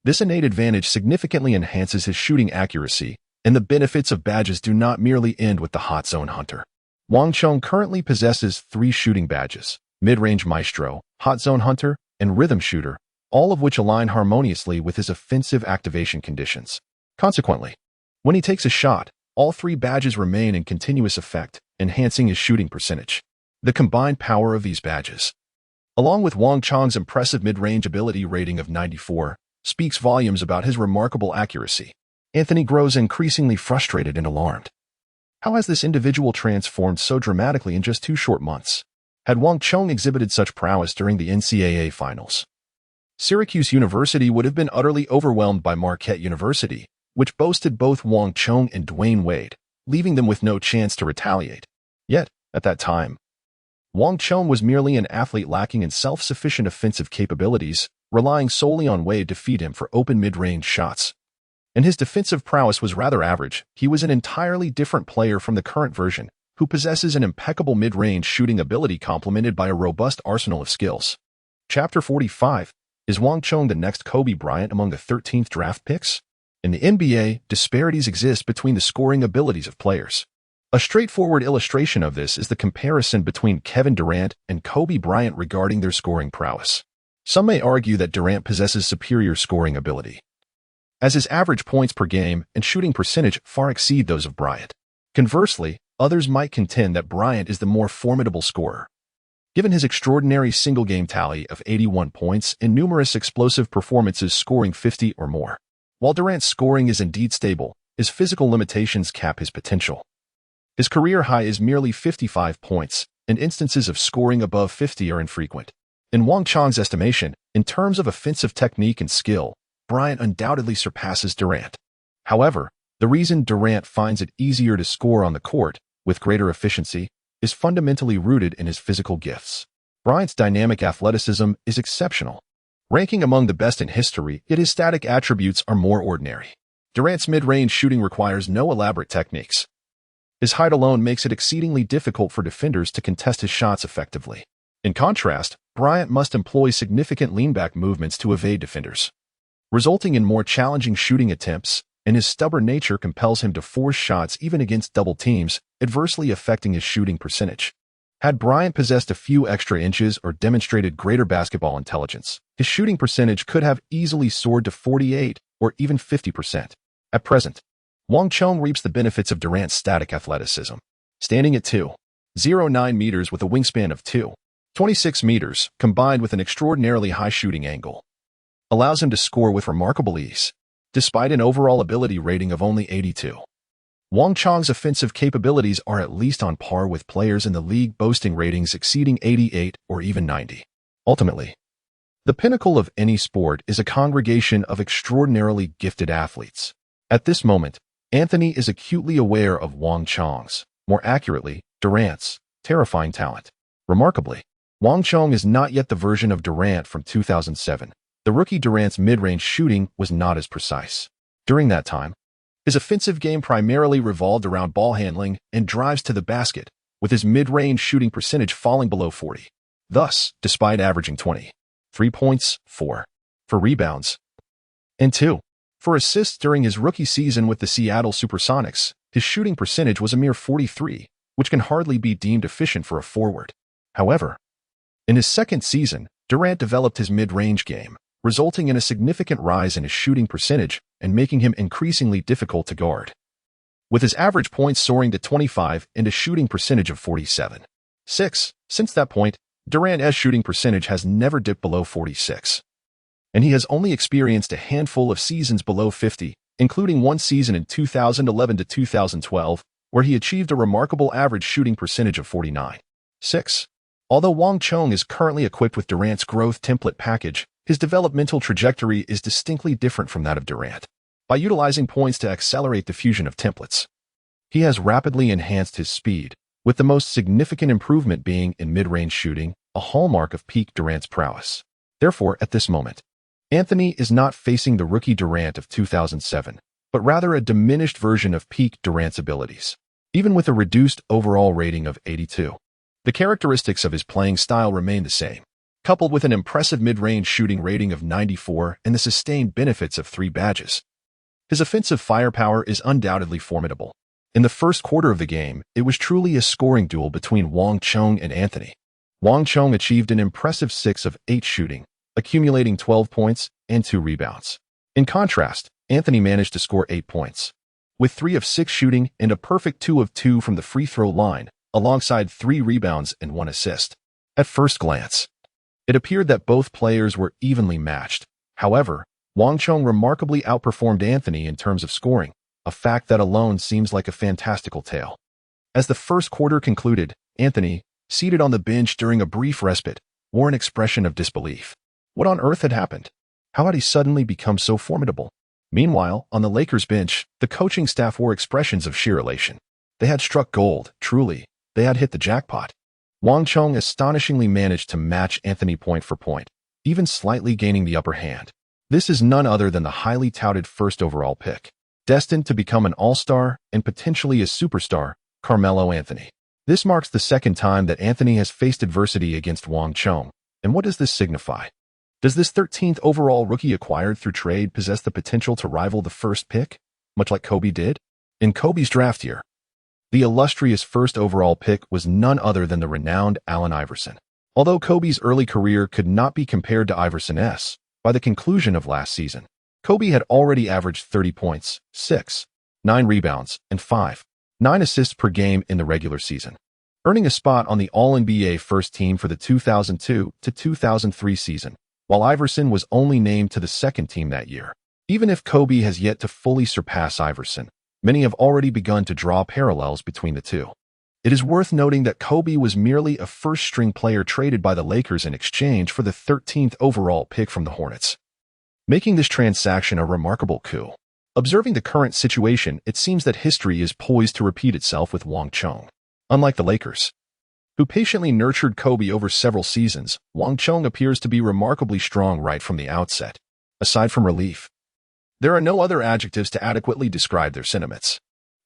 This innate advantage significantly enhances his shooting accuracy, and the benefits of badges do not merely end with the Hot Zone Hunter. Wang Chong currently possesses 3 shooting badges: Mid-Range Maestro, Hot Zone Hunter, and Rhythm Shooter, all of which align harmoniously with his offensive activation conditions. Consequently, when he takes a shot, all 3 badges remain in continuous effect, enhancing his shooting percentage. The combined power of these badges, along with Wang Chong's impressive mid-range ability rating of 94, speaks volumes about his remarkable accuracy. Anthony grows increasingly frustrated and alarmed. How has this individual transformed so dramatically in just 2 short months? Had Wang Chong exhibited such prowess during the NCAA Finals, Syracuse University would have been utterly overwhelmed by Marquette University, which boasted both Wang Chong and Dwyane Wade, leaving them with no chance to retaliate. Yet, at that time, Wang Chong was merely an athlete lacking in self-sufficient offensive capabilities, relying solely on Wade to feed him for open mid-range shots. And his defensive prowess was rather average. He was an entirely different player from the current version, who possesses an impeccable mid-range shooting ability complemented by a robust arsenal of skills. Chapter 45. Is Wang Chong the next Kobe Bryant among the 13th draft picks? In the NBA, disparities exist between the scoring abilities of players. A straightforward illustration of this is the comparison between Kevin Durant and Kobe Bryant regarding their scoring prowess. Some may argue that Durant possesses superior scoring ability, as his average points per game and shooting percentage far exceed those of Bryant. Conversely, others might contend that Bryant is the more formidable scorer, given his extraordinary single-game tally of 81 points and numerous explosive performances scoring 50 or more. While Durant's scoring is indeed stable, his physical limitations cap his potential. His career high is merely 55 points, and instances of scoring above 50 are infrequent. In Wang Chong's estimation, in terms of offensive technique and skill, Bryant undoubtedly surpasses Durant. However, the reason Durant finds it easier to score on the court, with greater efficiency, is fundamentally rooted in his physical gifts. Bryant's dynamic athleticism is exceptional. Ranking among the best in history, yet his static attributes are more ordinary. Durant's mid-range shooting requires no elaborate techniques. His height alone makes it exceedingly difficult for defenders to contest his shots effectively. In contrast, Bryant must employ significant lean-back movements to evade defenders, resulting in more challenging shooting attempts, and his stubborn nature compels him to force shots even against double teams, adversely affecting his shooting percentage. Had Bryant possessed a few extra inches or demonstrated greater basketball intelligence, his shooting percentage could have easily soared to 48 or even 50%. At present, Wang Chong reaps the benefits of Durant's static athleticism. Standing at 2.09 meters with a wingspan of 2.26 meters, combined with an extraordinarily high shooting angle, allows him to score with remarkable ease, despite an overall ability rating of only 82. Wang Chong's offensive capabilities are at least on par with players in the league boasting ratings exceeding 88 or even 90. Ultimately, the pinnacle of any sport is a congregation of extraordinarily gifted athletes. At this moment, Anthony is acutely aware of Wang Chong's, more accurately, Durant's, terrifying talent. Remarkably, Wang Chong is not yet the version of Durant from 2007. The rookie Durant's mid-range shooting was not as precise. During that time, his offensive game primarily revolved around ball handling and drives to the basket, with his mid-range shooting percentage falling below 40. Thus, despite averaging 23 points, 4 for rebounds, and 2 for assists during his rookie season with the Seattle Supersonics, his shooting percentage was a mere 43, which can hardly be deemed efficient for a forward. However, in his second season, Durant developed his mid-range game, resulting in a significant rise in his shooting percentage and making him increasingly difficult to guard. With his average points soaring to 25 and a shooting percentage of 47.6, since that point, Durant's shooting percentage has never dipped below 46. And he has only experienced a handful of seasons below 50, including one season in 2011 to 2012, where he achieved a remarkable average shooting percentage of 49.6. Although Wang Chong is currently equipped with Durant's growth template package, his developmental trajectory is distinctly different from that of Durant. By utilizing points to accelerate the fusion of templates, he has rapidly enhanced his speed, with the most significant improvement being in mid-range shooting, a hallmark of peak Durant's prowess. Therefore, at this moment, Anthony is not facing the rookie Durant of 2007, but rather a diminished version of peak Durant's abilities, even with a reduced overall rating of 82. The characteristics of his playing style remain the same, coupled with an impressive mid-range shooting rating of 94 and the sustained benefits of 3 badges. His offensive firepower is undoubtedly formidable. In the first quarter of the game, it was truly a scoring duel between Wang Chong and Anthony. Wang Chong achieved an impressive 6 of 8 shooting, accumulating 12 points and 2 rebounds. In contrast, Anthony managed to score 8 points, with 3 of 6 shooting and a perfect 2 of 2 from the free throw line, alongside 3 rebounds and 1 assist. At first glance, it appeared that both players were evenly matched. However, Wang Chong remarkably outperformed Anthony in terms of scoring, a fact that alone seems like a fantastical tale. As the first quarter concluded, Anthony, seated on the bench during a brief respite, wore an expression of disbelief. What on earth had happened? How had he suddenly become so formidable? Meanwhile, on the Lakers bench, the coaching staff wore expressions of sheer elation. They had struck gold, truly. They had hit the jackpot. Wang Chong astonishingly managed to match Anthony point for point, even slightly gaining the upper hand. This is none other than the highly touted first overall pick, destined to become an all-star and potentially a superstar, Carmelo Anthony. This marks the second time that Anthony has faced adversity against Wang Chong. And what does this signify? Does this 13th overall rookie acquired through trade possess the potential to rival the first pick, much like Kobe did? In Kobe's draft year, the illustrious first overall pick was none other than the renowned Allen Iverson. Although Kobe's early career could not be compared to Iverson's, by the conclusion of last season, Kobe had already averaged 30 points, 6.9 rebounds, and 5.9 assists per game in the regular season, earning a spot on the All-NBA first team for the 2002 to 2003 season, while Iverson was only named to the second team that year. Even if Kobe has yet to fully surpass Iverson, many have already begun to draw parallels between the two. It is worth noting that Kobe was merely a first-string player traded by the Lakers in exchange for the 13th overall pick from the Hornets, making this transaction a remarkable coup. Observing the current situation, it seems that history is poised to repeat itself with Wang Chong. Unlike the Lakers, who patiently nurtured Kobe over several seasons, Wang Chong appears to be remarkably strong right from the outset. Aside from relief, there are no other adjectives to adequately describe their sentiments.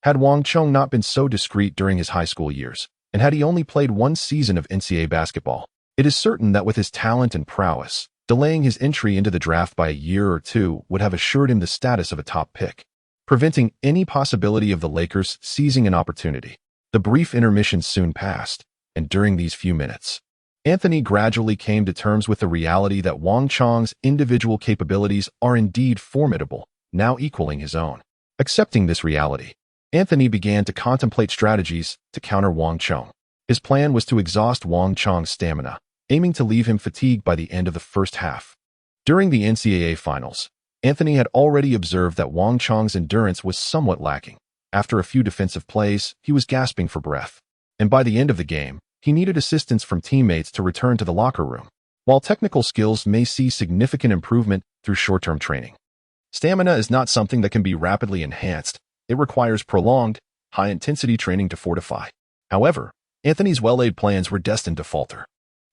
Had Wang Chong not been so discreet during his high school years, and had he only played one season of NCAA basketball, it is certain that with his talent and prowess, delaying his entry into the draft by a year or two would have assured him the status of a top pick, preventing any possibility of the Lakers seizing an opportunity. The brief intermission soon passed, and during these few minutes, Anthony gradually came to terms with the reality that Wang Chong's individual capabilities are indeed formidable, now equaling his own. Accepting this reality, Anthony began to contemplate strategies to counter Wang Chong. His plan was to exhaust Wang Chong's stamina, aiming to leave him fatigued by the end of the first half. During the NCAA finals, Anthony had already observed that Wang Chong's endurance was somewhat lacking. After a few defensive plays, he was gasping for breath. And by the end of the game, he needed assistance from teammates to return to the locker room. While technical skills may see significant improvement through short-term training, stamina is not something that can be rapidly enhanced. It requires prolonged, high-intensity training to fortify. However, Anthony's well-laid plans were destined to falter.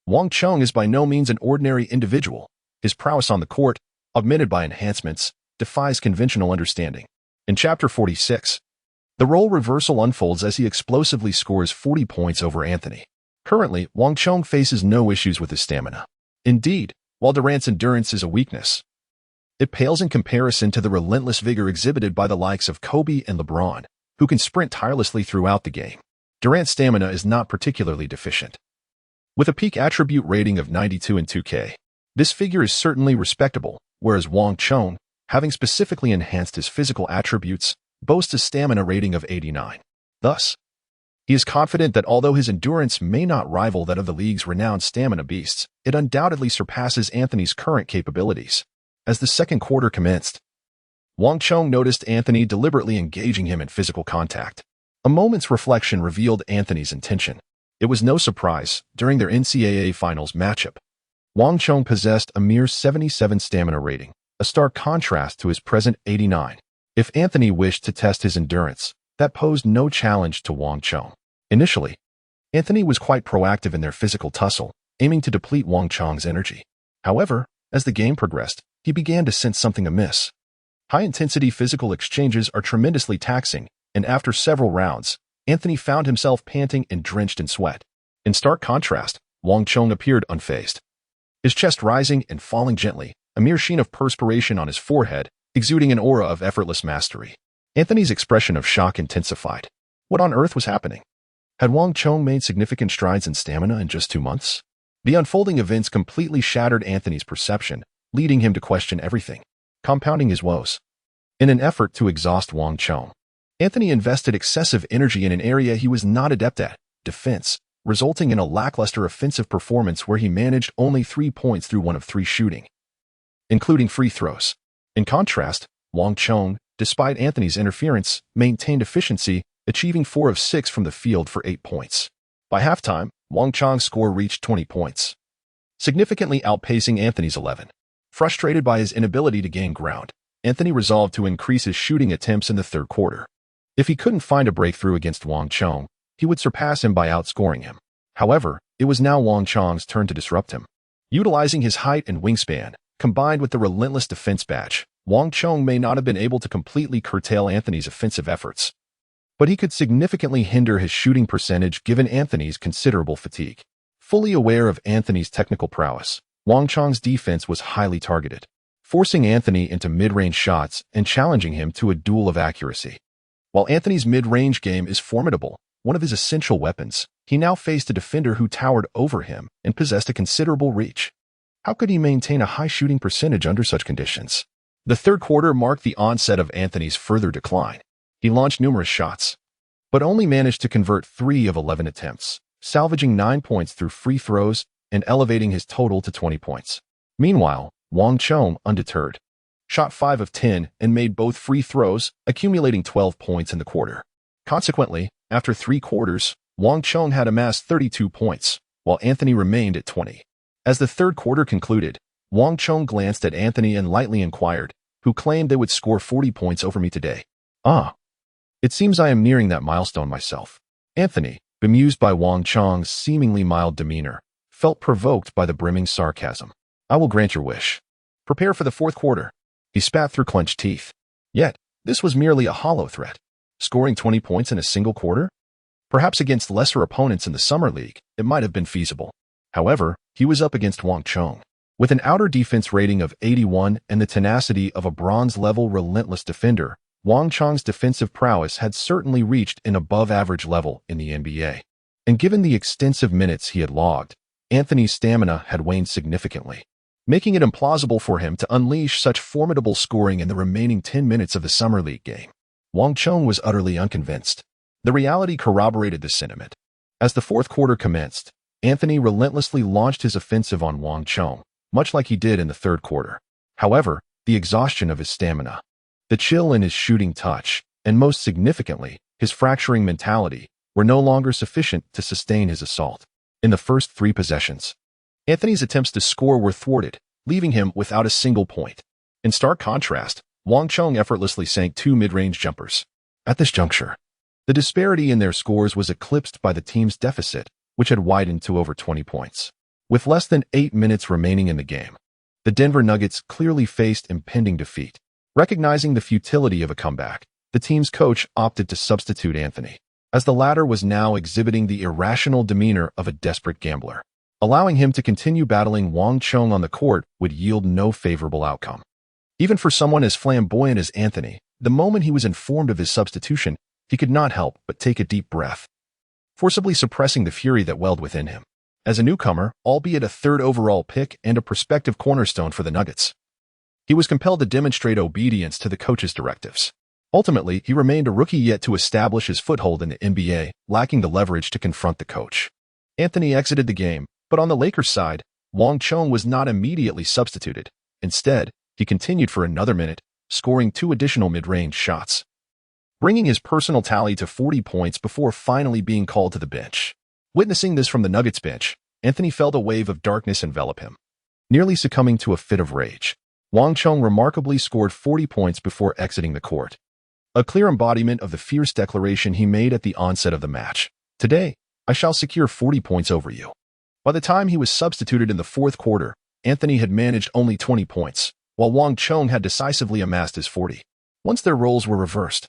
Wang Chong is by no means an ordinary individual. His prowess on the court, augmented by enhancements, defies conventional understanding. In Chapter 46, the role reversal unfolds as he explosively scores 40 points over Anthony. Currently, Wang Chong faces no issues with his stamina. Indeed, while Durant's endurance is a weakness, it pales in comparison to the relentless vigor exhibited by the likes of Kobe and LeBron, who can sprint tirelessly throughout the game. Durant's stamina is not particularly deficient. With a peak attribute rating of 92 in 2K, this figure is certainly respectable, whereas Wang Chong, having specifically enhanced his physical attributes, boasts a stamina rating of 89. Thus, he is confident that although his endurance may not rival that of the league's renowned stamina beasts, it undoubtedly surpasses Anthony's current capabilities. As the second quarter commenced, Wang Chong noticed Anthony deliberately engaging him in physical contact. A moment's reflection revealed Anthony's intention. It was no surprise, during their NCAA finals matchup, Wang Chong possessed a mere 77 stamina rating, a stark contrast to his present 89. If Anthony wished to test his endurance, that posed no challenge to Wang Chong. Initially, Anthony was quite proactive in their physical tussle, aiming to deplete Wang Chong's energy. However, as the game progressed, he began to sense something amiss. High-intensity physical exchanges are tremendously taxing, and after several rounds, Anthony found himself panting and drenched in sweat. In stark contrast, Wang Chong appeared unfazed. His chest rising and falling gently, a mere sheen of perspiration on his forehead, exuding an aura of effortless mastery. Anthony's expression of shock intensified. What on earth was happening? Had Wang Chong made significant strides in stamina in just 2 months? The unfolding events completely shattered Anthony's perception, leading him to question everything, compounding his woes. In an effort to exhaust Wang Chong, Anthony invested excessive energy in an area he was not adept at, defense, resulting in a lackluster offensive performance where he managed only 3 points through 1 of 3 shooting, including free throws. In contrast, Wang Chong, despite Anthony's interference, maintained efficiency, achieving 4 of 6 from the field for 8 points. By halftime, Wang Chong's score reached 20 points, significantly outpacing Anthony's 11. Frustrated by his inability to gain ground, Anthony resolved to increase his shooting attempts in the third quarter. If he couldn't find a breakthrough against Wang Chong, he would surpass him by outscoring him. However, it was now Wang Chong's turn to disrupt him. Utilizing his height and wingspan, combined with the relentless defense badge, Wang Chong may not have been able to completely curtail Anthony's offensive efforts, but he could significantly hinder his shooting percentage given Anthony's considerable fatigue. Fully aware of Anthony's technical prowess, Wang Chong's defense was highly targeted, forcing Anthony into mid-range shots and challenging him to a duel of accuracy. While Anthony's mid-range game is formidable, one of his essential weapons, he now faced a defender who towered over him and possessed a considerable reach. How could he maintain a high shooting percentage under such conditions? The third quarter marked the onset of Anthony's further decline. He launched numerous shots, but only managed to convert 3 of 11 attempts, salvaging 9 points through free throws and elevating his total to 20 points. Meanwhile, Wang Chong, undeterred, shot 5 of 10 and made both free throws, accumulating 12 points in the quarter. Consequently, after 3 quarters, Wang Chong had amassed 32 points, while Anthony remained at 20. As the third quarter concluded, Wang Chong glanced at Anthony and lightly inquired, who claimed they would score 40 points over me today. Ah, it seems I am nearing that milestone myself. Anthony, bemused by Wang Chong's seemingly mild demeanor, felt provoked by the brimming sarcasm. I will grant your wish. Prepare for the fourth quarter. He spat through clenched teeth. Yet, this was merely a hollow threat. scoring 20 points in a single quarter? Perhaps against lesser opponents in the Summer League, it might have been feasible. However, he was up against Wang Chong. With an outer defense rating of 81 and the tenacity of a bronze-level relentless defender, Wang Chong's defensive prowess had certainly reached an above-average level in the NBA. And given the extensive minutes he had logged, Anthony's stamina had waned significantly, making it implausible for him to unleash such formidable scoring in the remaining 10 minutes of the Summer League game. Wang Chong was utterly unconvinced. The reality corroborated this sentiment. As the fourth quarter commenced, Anthony relentlessly launched his offensive on Wang Chong, much like he did in the third quarter. However, the exhaustion of his stamina, the chill in his shooting touch, and most significantly, his fracturing mentality, were no longer sufficient to sustain his assault. In the first 3 possessions, Anthony's attempts to score were thwarted, leaving him without a single point. In stark contrast, Wang Chong effortlessly sank 2 mid-range jumpers. At this juncture, the disparity in their scores was eclipsed by the team's deficit, which had widened to over 20 points. With less than 8 minutes remaining in the game, the Denver Nuggets clearly faced impending defeat. Recognizing the futility of a comeback, the team's coach opted to substitute Anthony, as the latter was now exhibiting the irrational demeanor of a desperate gambler. Allowing him to continue battling Wang Chong on the court would yield no favorable outcome. Even for someone as flamboyant as Anthony, the moment he was informed of his substitution, he could not help but take a deep breath, forcibly suppressing the fury that welled within him. As a newcomer, albeit a 3rd overall pick and a prospective cornerstone for the Nuggets, he was compelled to demonstrate obedience to the coach's directives. Ultimately, he remained a rookie yet to establish his foothold in the NBA, lacking the leverage to confront the coach. Anthony exited the game, but on the Lakers' side, Wang Chong was not immediately substituted. Instead, he continued for another minute, scoring 2 additional mid-range shots, bringing his personal tally to 40 points before finally being called to the bench. Witnessing this from the Nuggets bench, Anthony felt a wave of darkness envelop him. Nearly succumbing to a fit of rage, Wang Chong remarkably scored 40 points before exiting the court. A clear embodiment of the fierce declaration he made at the onset of the match. "Today, I shall secure 40 points over you." By the time he was substituted in the fourth quarter, Anthony had managed only 20 points, while Wang Chong had decisively amassed his 40. Once their roles were reversed,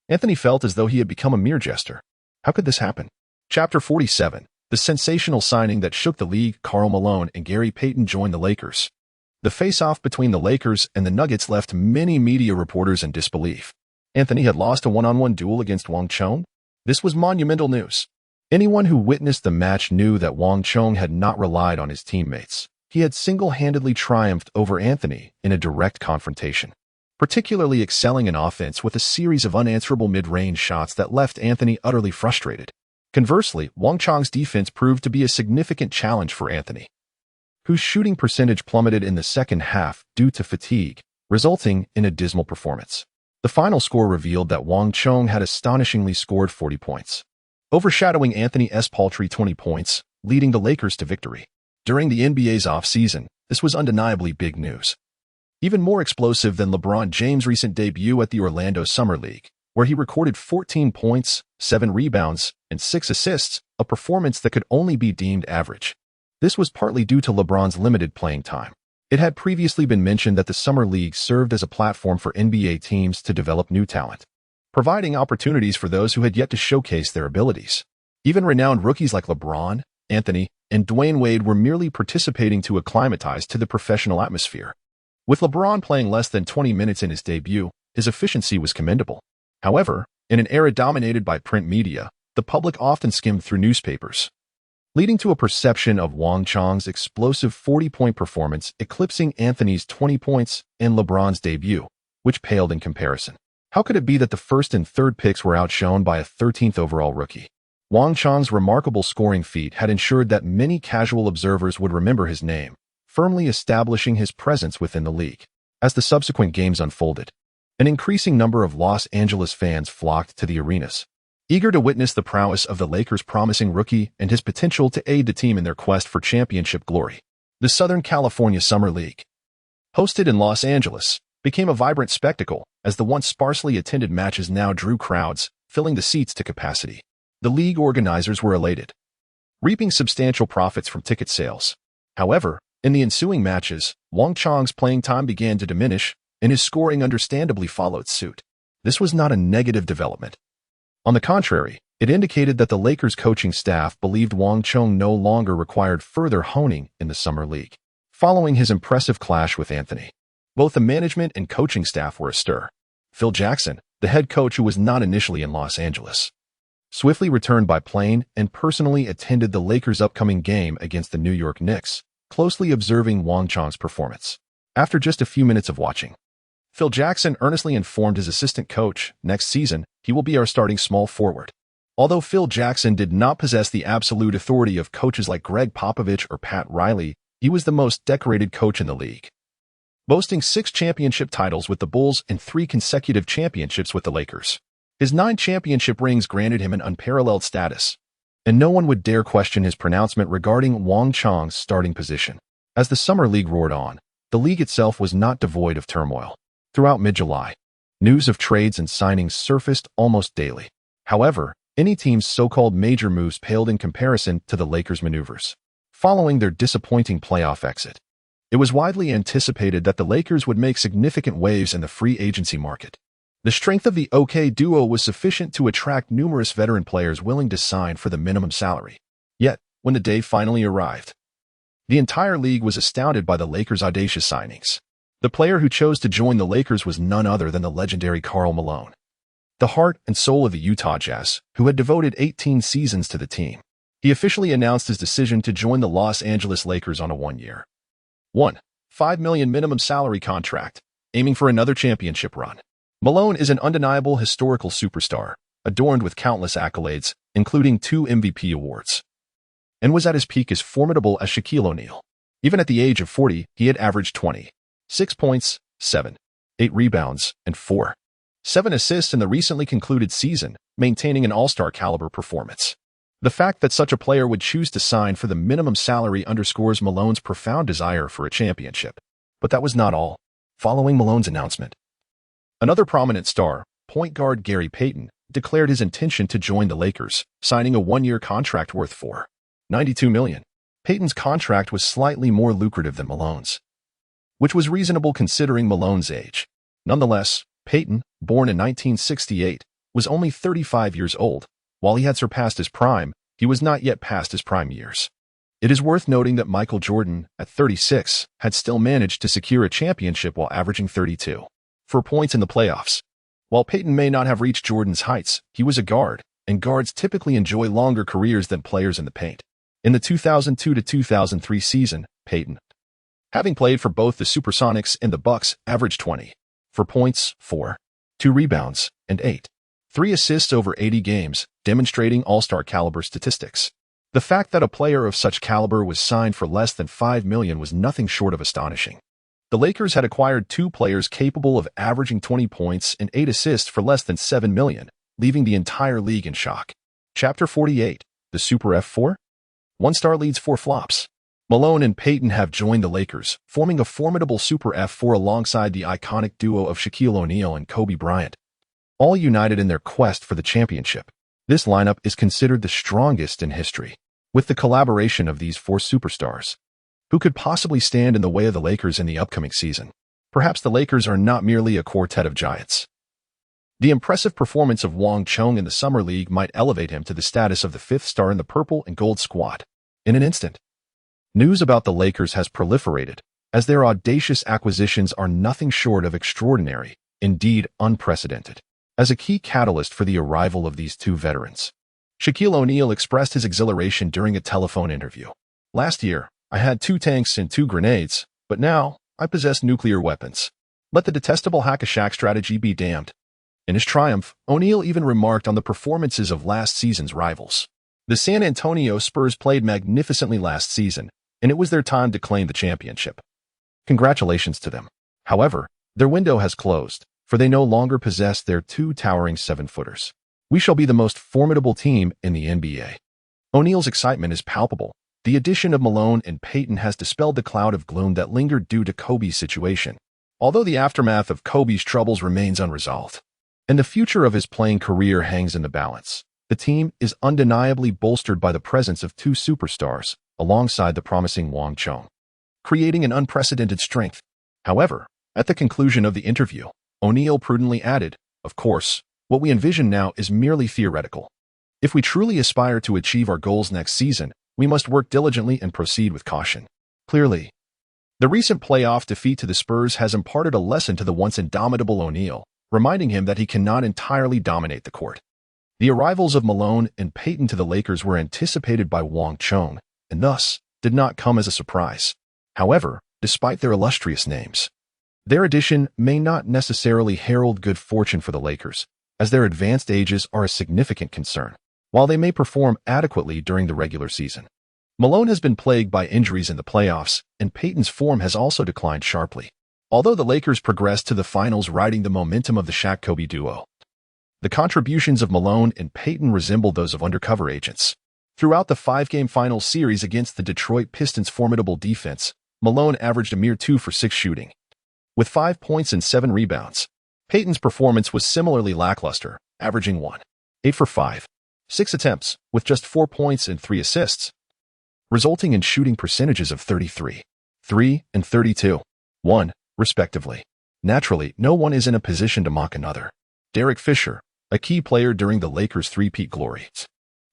Anthony felt as though he had become a mere jester. How could this happen? Chapter 47, the sensational signing that shook the league. Karl Malone and Gary Payton joined the Lakers. The face-off between the Lakers and the Nuggets left many media reporters in disbelief. Anthony had lost a one-on-one duel against Wang Chong. This was monumental news. Anyone who witnessed the match knew that Wang Chong had not relied on his teammates. He had single-handedly triumphed over Anthony in a direct confrontation, particularly excelling in offense with a series of unanswerable mid-range shots that left Anthony utterly frustrated. Conversely, Wang Chong's defense proved to be a significant challenge for Anthony, whose shooting percentage plummeted in the second half due to fatigue, resulting in a dismal performance. The final score revealed that Wang Chong had astonishingly scored 40 points, overshadowing Anthony's paltry 20 points, leading the Lakers to victory. During the NBA's off-season, this was undeniably big news. Even more explosive than LeBron James' recent debut at the Orlando Summer League, where he recorded 14 points, 7 rebounds, and 6 assists, a performance that could only be deemed average. This was partly due to LeBron's limited playing time. It had previously been mentioned that the Summer League served as a platform for NBA teams to develop new talent, providing opportunities for those who had yet to showcase their abilities. Even renowned rookies like LeBron, Anthony, and Dwyane Wade were merely participating to acclimatize to the professional atmosphere. With LeBron playing less than 20 minutes in his debut, his efficiency was commendable. However, in an era dominated by print media, the public often skimmed through newspapers, leading to a perception of Wang Chong's explosive 40-point performance eclipsing Anthony's 20 points and LeBron's debut, which paled in comparison. How could it be that the first and third picks were outshone by a 13th overall rookie? Wang Chong's remarkable scoring feat had ensured that many casual observers would remember his name, firmly establishing his presence within the league. As the subsequent games unfolded, an increasing number of Los Angeles fans flocked to the arenas, eager to witness the prowess of the Lakers' promising rookie and his potential to aid the team in their quest for championship glory. The Southern California Summer League, hosted in Los Angeles, became a vibrant spectacle as the once sparsely attended matches now drew crowds, filling the seats to capacity. The league organizers were elated, reaping substantial profits from ticket sales. However, in the ensuing matches, Wang Chong's playing time began to diminish, and his scoring understandably followed suit. This was not a negative development. On the contrary, it indicated that the Lakers coaching staff believed Wang Chong no longer required further honing in the summer league. Following his impressive clash with Anthony, both the management and coaching staff were astir. Phil Jackson, the head coach who was not initially in Los Angeles, swiftly returned by plane and personally attended the Lakers' upcoming game against the New York Knicks, closely observing Wang Chong's performance. After just a few minutes of watching, Phil Jackson earnestly informed his assistant coach, next season, he will be our starting small forward. Although Phil Jackson did not possess the absolute authority of coaches like Greg Popovich or Pat Riley, he was the most decorated coach in the league, boasting 6 championship titles with the Bulls and 3 consecutive championships with the Lakers. His 9 championship rings granted him an unparalleled status, and no one would dare question his pronouncement regarding Wang Chong's starting position. As the summer league roared on, the league itself was not devoid of turmoil. Throughout mid-July, news of trades and signings surfaced almost daily. However, any team's so-called major moves paled in comparison to the Lakers' maneuvers. Following their disappointing playoff exit, it was widely anticipated that the Lakers would make significant waves in the free agency market. The strength of the OK duo was sufficient to attract numerous veteran players willing to sign for the minimum salary. Yet, when the day finally arrived, the entire league was astounded by the Lakers' audacious signings. The player who chose to join the Lakers was none other than the legendary Karl Malone, the heart and soul of the Utah Jazz, who had devoted 18 seasons to the team. He officially announced his decision to join the Los Angeles Lakers on a 1-year, $1.5 million minimum salary contract, aiming for another championship run. Malone is an undeniable historical superstar, adorned with countless accolades, including 2 MVP awards, and was at his peak as formidable as Shaquille O'Neal. Even at the age of 40, he had averaged 6 points, 8 rebounds, and 7 assists in the recently concluded season, maintaining an all-star caliber performance. The fact that such a player would choose to sign for the minimum salary underscores Malone's profound desire for a championship. But that was not all. Following Malone's announcement, another prominent star, point guard Gary Payton, declared his intention to join the Lakers, signing a 1-year contract worth $92 million. Payton's contract was slightly more lucrative than Malone's, which was reasonable considering Malone's age. Nonetheless, Payton, born in 1968, was only 35 years old. While he had surpassed his prime, he was not yet past his prime years. It is worth noting that Michael Jordan, at 36, had still managed to secure a championship while averaging 32 points in the playoffs. While Payton may not have reached Jordan's heights, he was a guard, and guards typically enjoy longer careers than players in the paint. In the 2002-2003 season, Payton, having played for both the Supersonics and the Bucks, averaged 24 points, 2 rebounds, and 3 assists over 80 games, demonstrating all-star caliber statistics. The fact that a player of such caliber was signed for less than $5 million was nothing short of astonishing. The Lakers had acquired 2 players capable of averaging 20 points and 8 assists for less than $7 million, leaving the entire league in shock. Chapter 48, the Super F4? 1 star leads 4 flops. Malone and Payton have joined the Lakers, forming a formidable Super F4 alongside the iconic duo of Shaquille O'Neal and Kobe Bryant, all united in their quest for the championship. This lineup is considered the strongest in history. With the collaboration of these 4 superstars, who could possibly stand in the way of the Lakers in the upcoming season? Perhaps the Lakers are not merely a quartet of giants. The impressive performance of Wang Chong in the Summer League might elevate him to the status of the 5th star in the purple and gold squad. In an instant, news about the Lakers has proliferated, as their audacious acquisitions are nothing short of extraordinary, indeed unprecedented. As a key catalyst for the arrival of these 2 veterans, Shaquille O'Neal expressed his exhilaration during a telephone interview. "Last year, I had 2 tanks and 2 grenades, but now I possess nuclear weapons. Let the detestable hack-a-Shaq strategy be damned." In his triumph, O'Neal even remarked on the performances of last season's rivals. The San Antonio Spurs played magnificently last season, and it was their time to claim the championship. Congratulations to them. However, their window has closed, for they no longer possess their 2 towering 7-footers. "We shall be the most formidable team in the NBA." O'Neal's excitement is palpable. The addition of Malone and Payton has dispelled the cloud of gloom that lingered due to Kobe's situation, although the aftermath of Kobe's troubles remains unresolved, and the future of his playing career hangs in the balance. The team is undeniably bolstered by the presence of 2 superstars, alongside the promising Wang Chong, creating an unprecedented strength. However, at the conclusion of the interview, O'Neal prudently added, Of course, what we envision now is merely theoretical. If we truly aspire to achieve our goals next season, we must work diligently and proceed with caution. Clearly, the recent playoff defeat to the Spurs has imparted a lesson to the once indomitable O'Neal, reminding him that he cannot entirely dominate the court. The arrivals of Malone and Payton to the Lakers were anticipated by Wang Chong, and thus did not come as a surprise. However, despite their illustrious names, their addition may not necessarily herald good fortune for the Lakers, as their advanced ages are a significant concern, while they may perform adequately during the regular season. Malone has been plagued by injuries in the playoffs, and Payton's form has also declined sharply. Although the Lakers progressed to the finals riding the momentum of the Shaq-Kobe duo, the contributions of Malone and Payton resembled those of undercover agents. Throughout the 5-game finals series against the Detroit Pistons' formidable defense, Malone averaged a mere 2 for 6 shooting, with 5 points and 7 rebounds. Payton's performance was similarly lackluster, averaging 8 for 5, 6 attempts, with just 4 points and 3 assists, resulting in shooting percentages of 33, 3, and 32, 1, respectively. Naturally, no one is in a position to mock another. Derek Fisher, a key player during the Lakers' three-peat glory,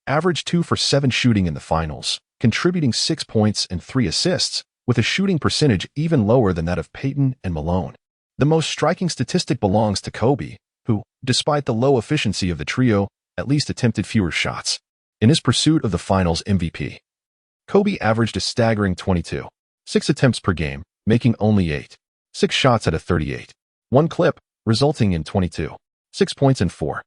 averaged 2 for 7 shooting in the finals, contributing 6 points and 3 assists, with a shooting percentage even lower than that of Payton and Malone. The most striking statistic belongs to Kobe, who, despite the low efficiency of the trio, at least attempted fewer shots. In his pursuit of the finals MVP, Kobe averaged a staggering 22.6 attempts per game, making only 8.6 shots at a 38.1 clip, resulting in 22.6 points and 4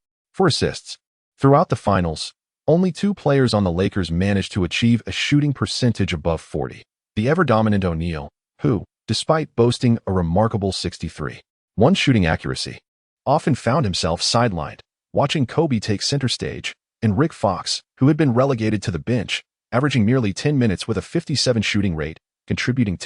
assists. Throughout the finals, only 2 players on the Lakers managed to achieve a shooting percentage above 40. The ever-dominant O'Neal, who, despite boasting a remarkable 63.1 shooting accuracy, often found himself sidelined, watching Kobe take center stage, and Rick Fox, who had been relegated to the bench, averaging merely 10 minutes with a 57 shooting rate, contributing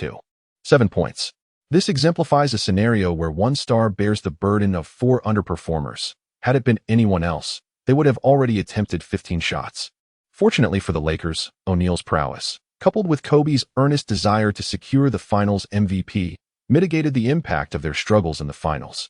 7 points. This exemplifies a scenario where one star bears the burden of 4 underperformers. Had it been anyone else, they would have already attempted 15 shots. Fortunately for the Lakers, O'Neal's prowess, coupled with Kobe's earnest desire to secure the finals MVP, mitigated the impact of their struggles in the finals,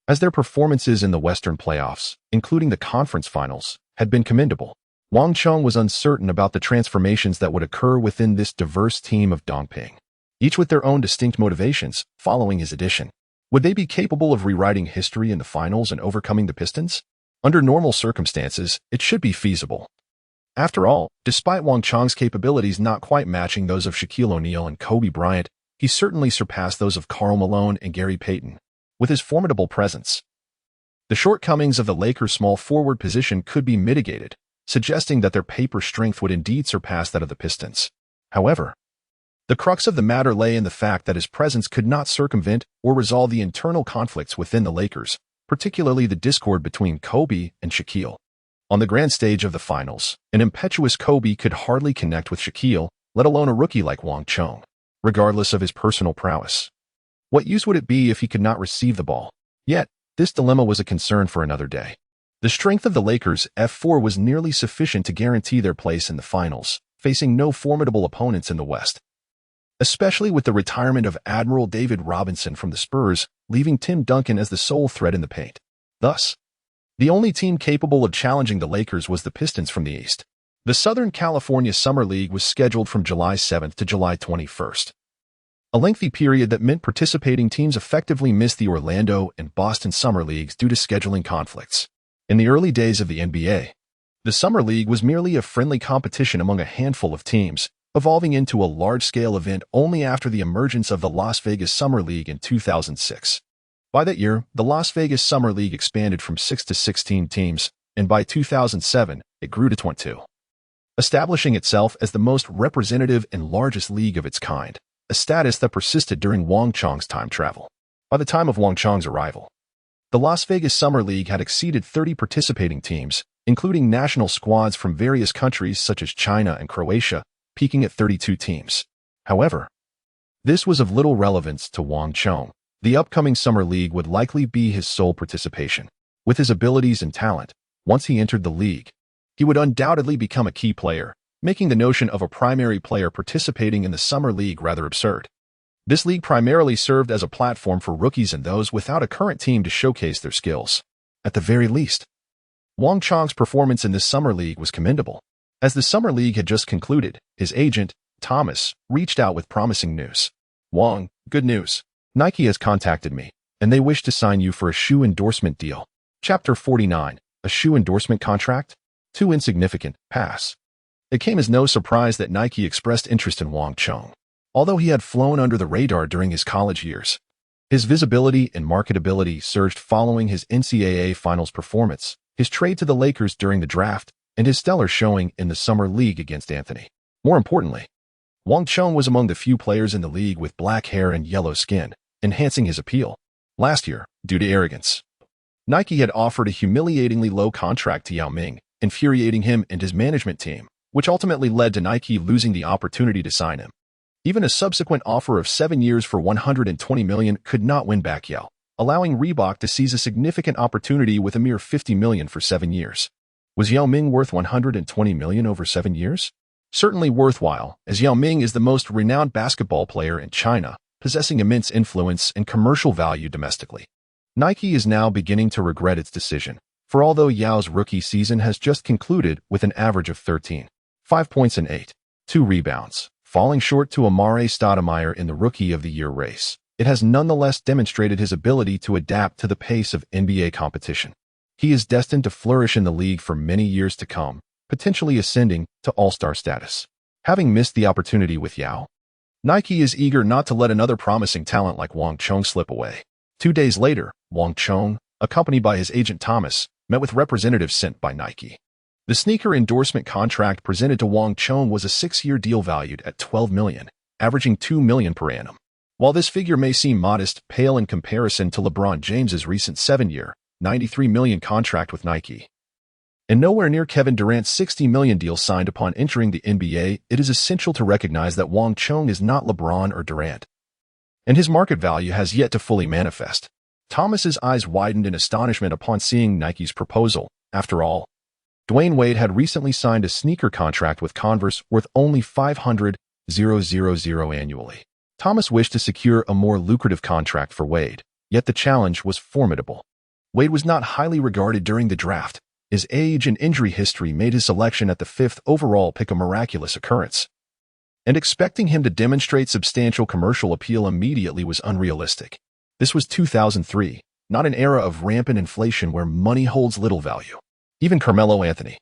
as their performances in the Western playoffs, including the conference finals, had been commendable. Wang Chong was uncertain about the transformations that would occur within this diverse team of Dongping, each with their own distinct motivations following his addition. Would they be capable of rewriting history in the finals and overcoming the Pistons? Under normal circumstances, it should be feasible. After all, despite Wang Chong's capabilities not quite matching those of Shaquille O'Neal and Kobe Bryant, he certainly surpassed those of Karl Malone and Gary Payton. With his formidable presence, the shortcomings of the Lakers' small forward position could be mitigated, suggesting that their paper strength would indeed surpass that of the Pistons. However, the crux of the matter lay in the fact that his presence could not circumvent or resolve the internal conflicts within the Lakers, particularly the discord between Kobe and Shaquille. On the grand stage of the finals, an impetuous Kobe could hardly connect with Shaquille, let alone a rookie like Wang Chong, regardless of his personal prowess. What use would it be if he could not receive the ball? Yet, this dilemma was a concern for another day. The strength of the Lakers' F4 was nearly sufficient to guarantee their place in the finals, facing no formidable opponents in the West, especially with the retirement of Admiral David Robinson from the Spurs, leaving Tim Duncan as the sole threat in the paint. Thus, the only team capable of challenging the Lakers was the Pistons from the East. The Southern California Summer League was scheduled from July 7th to July 21st, a lengthy period that meant participating teams effectively missed the Orlando and Boston Summer Leagues due to scheduling conflicts. In the early days of the NBA, the Summer League was merely a friendly competition among a handful of teams, evolving into a large-scale event only after the emergence of the Las Vegas Summer League in 2006. By that year, the Las Vegas Summer League expanded from 6 to 16 teams, and by 2007, it grew to 22, establishing itself as the most representative and largest league of its kind, a status that persisted during Wang Chong's time travel. By the time of Wang Chong's arrival, the Las Vegas Summer League had exceeded 30 participating teams, including national squads from various countries such as China and Croatia, peaking at 32 teams. However, this was of little relevance to Wang Chong. The upcoming Summer League would likely be his sole participation. With his abilities and talent, once he entered the league, he would undoubtedly become a key player, making the notion of a primary player participating in the Summer League rather absurd. This league primarily served as a platform for rookies and those without a current team to showcase their skills. at the very least. Wang Chong's performance in this summer league was commendable. As the summer league had just concluded, his agent, Thomas, reached out with promising news. "Wang, good news. Nike has contacted me, and they wish to sign you for a shoe endorsement deal." Chapter 49, a shoe endorsement contract? Too insignificant, pass. It came as no surprise that Nike expressed interest in Wang Chong. Although he had flown under the radar during his college years, his visibility and marketability surged following his NCAA Finals performance, his trade to the Lakers during the draft, and his stellar showing in the summer league against Anthony. More importantly, Wang Chong was among the few players in the league with black hair and yellow skin, enhancing his appeal. Last year, due to arrogance, Nike had offered a humiliatingly low contract to Yao Ming, infuriating him and his management team, which ultimately led to Nike losing the opportunity to sign him. Even a subsequent offer of 7 years for $120 million could not win back Yao, allowing Reebok to seize a significant opportunity with a mere $50 million for 7 years. Was Yao Ming worth $120 million over 7 years? Certainly worthwhile, as Yao Ming is the most renowned basketball player in China, possessing immense influence and commercial value domestically. Nike is now beginning to regret its decision, for although Yao's rookie season has just concluded with an average of 13.5 points and 8.2 rebounds, falling short to Amare Stoudemire in the Rookie of the Year race, it has nonetheless demonstrated his ability to adapt to the pace of NBA competition. He is destined to flourish in the league for many years to come, potentially ascending to all-star status. Having missed the opportunity with Yao, Nike is eager not to let another promising talent like Wang Chong slip away. 2 days later, Wang Chong, accompanied by his agent Thomas, met with representatives sent by Nike. The sneaker endorsement contract presented to Wang Chong was a 6-year deal valued at $12 million, averaging $2 million per annum. While this figure may seem modest, pale in comparison to LeBron James's recent 7-year, $93 million contract with Nike, and nowhere near Kevin Durant's $60 million deal signed upon entering the NBA, it is essential to recognize that Wang Chong is not LeBron or Durant, and his market value has yet to fully manifest. Thomas's eyes widened in astonishment upon seeing Nike's proposal. After all, Dwyane Wade had recently signed a sneaker contract with Converse worth only $500,000 annually. Thomas wished to secure a more lucrative contract for Wade, yet the challenge was formidable. Wade was not highly regarded during the draft. His age and injury history made his selection at the 5th overall pick a miraculous occurrence, and expecting him to demonstrate substantial commercial appeal immediately was unrealistic. This was 2003, not an era of rampant inflation where money holds little value. Even Carmelo Anthony,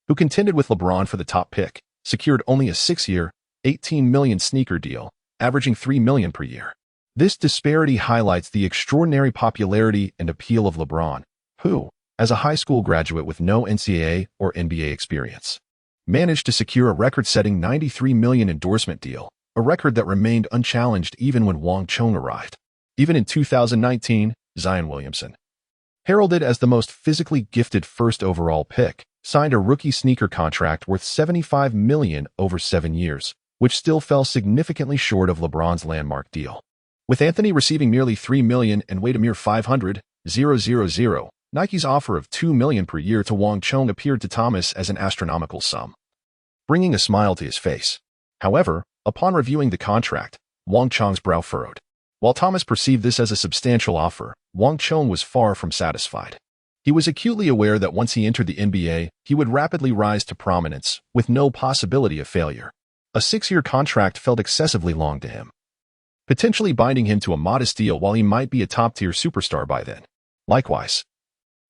who contended with LeBron for the top pick, secured only a 6-year, $18 million sneaker deal, averaging $3 million per year. This disparity highlights the extraordinary popularity and appeal of LeBron, who, as a high school graduate with no NCAA or NBA experience, managed to secure a record-setting $93 million endorsement deal, a record that remained unchallenged even when Wang Chong arrived. Even in 2019, Zion Williamson, heralded as the most physically gifted first overall pick, signed a rookie sneaker contract worth $75 million over 7 years, which still fell significantly short of LeBron's landmark deal. With Anthony receiving nearly $3 million and Wade a mere $500,000, Nike's offer of $2 million per year to Wang Chong appeared to Thomas as an astronomical sum, bringing a smile to his face. However, upon reviewing the contract, Wang Chong's brow furrowed. While Thomas perceived this as a substantial offer, Wang Chong was far from satisfied. He was acutely aware that once he entered the NBA, he would rapidly rise to prominence, with no possibility of failure. A 6-year contract felt excessively long to him, potentially binding him to a modest deal while he might be a top-tier superstar by then. Likewise,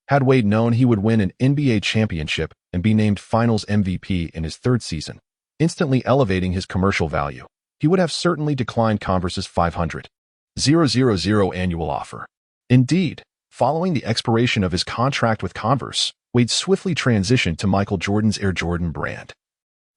had Wade known he would win an NBA championship and be named Finals MVP in his 3rd season, instantly elevating his commercial value, he would have certainly declined Converse's $500,000 annual offer. Indeed, following the expiration of his contract with Converse, Wade swiftly transitioned to Michael Jordan's Air Jordan brand,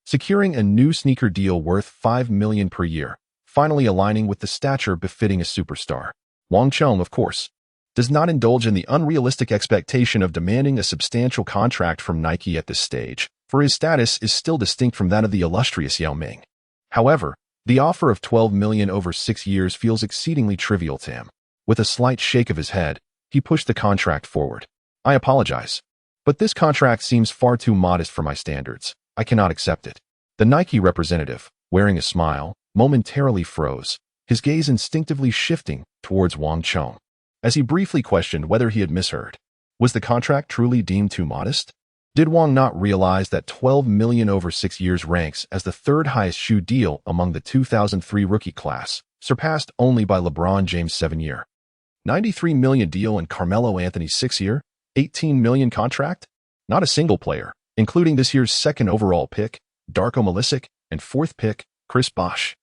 securing a new sneaker deal worth $5 million per year, finally aligning with the stature befitting a superstar. Wang Chong, of course, does not indulge in the unrealistic expectation of demanding a substantial contract from Nike at this stage, for his status is still distinct from that of the illustrious Yao Ming. However, the offer of $12 million over 6 years feels exceedingly trivial to him. With a slight shake of his head, he pushed the contract forward. "I apologize, but this contract seems far too modest for my standards. I cannot accept it." The Nike representative, wearing a smile, momentarily froze, his gaze instinctively shifting towards Wang Chong, as he briefly questioned whether he had misheard. Was the contract truly deemed too modest? Did Wang not realize that $12 million over 6 years ranks as the third highest shoe deal among the 2003 rookie class, surpassed only by LeBron James' 7-year, $93 million deal and Carmelo Anthony's 6-year, $18 million contract? Not a single player, including this year's second overall pick, Darko Milicic, and fourth pick, Chris Bosh,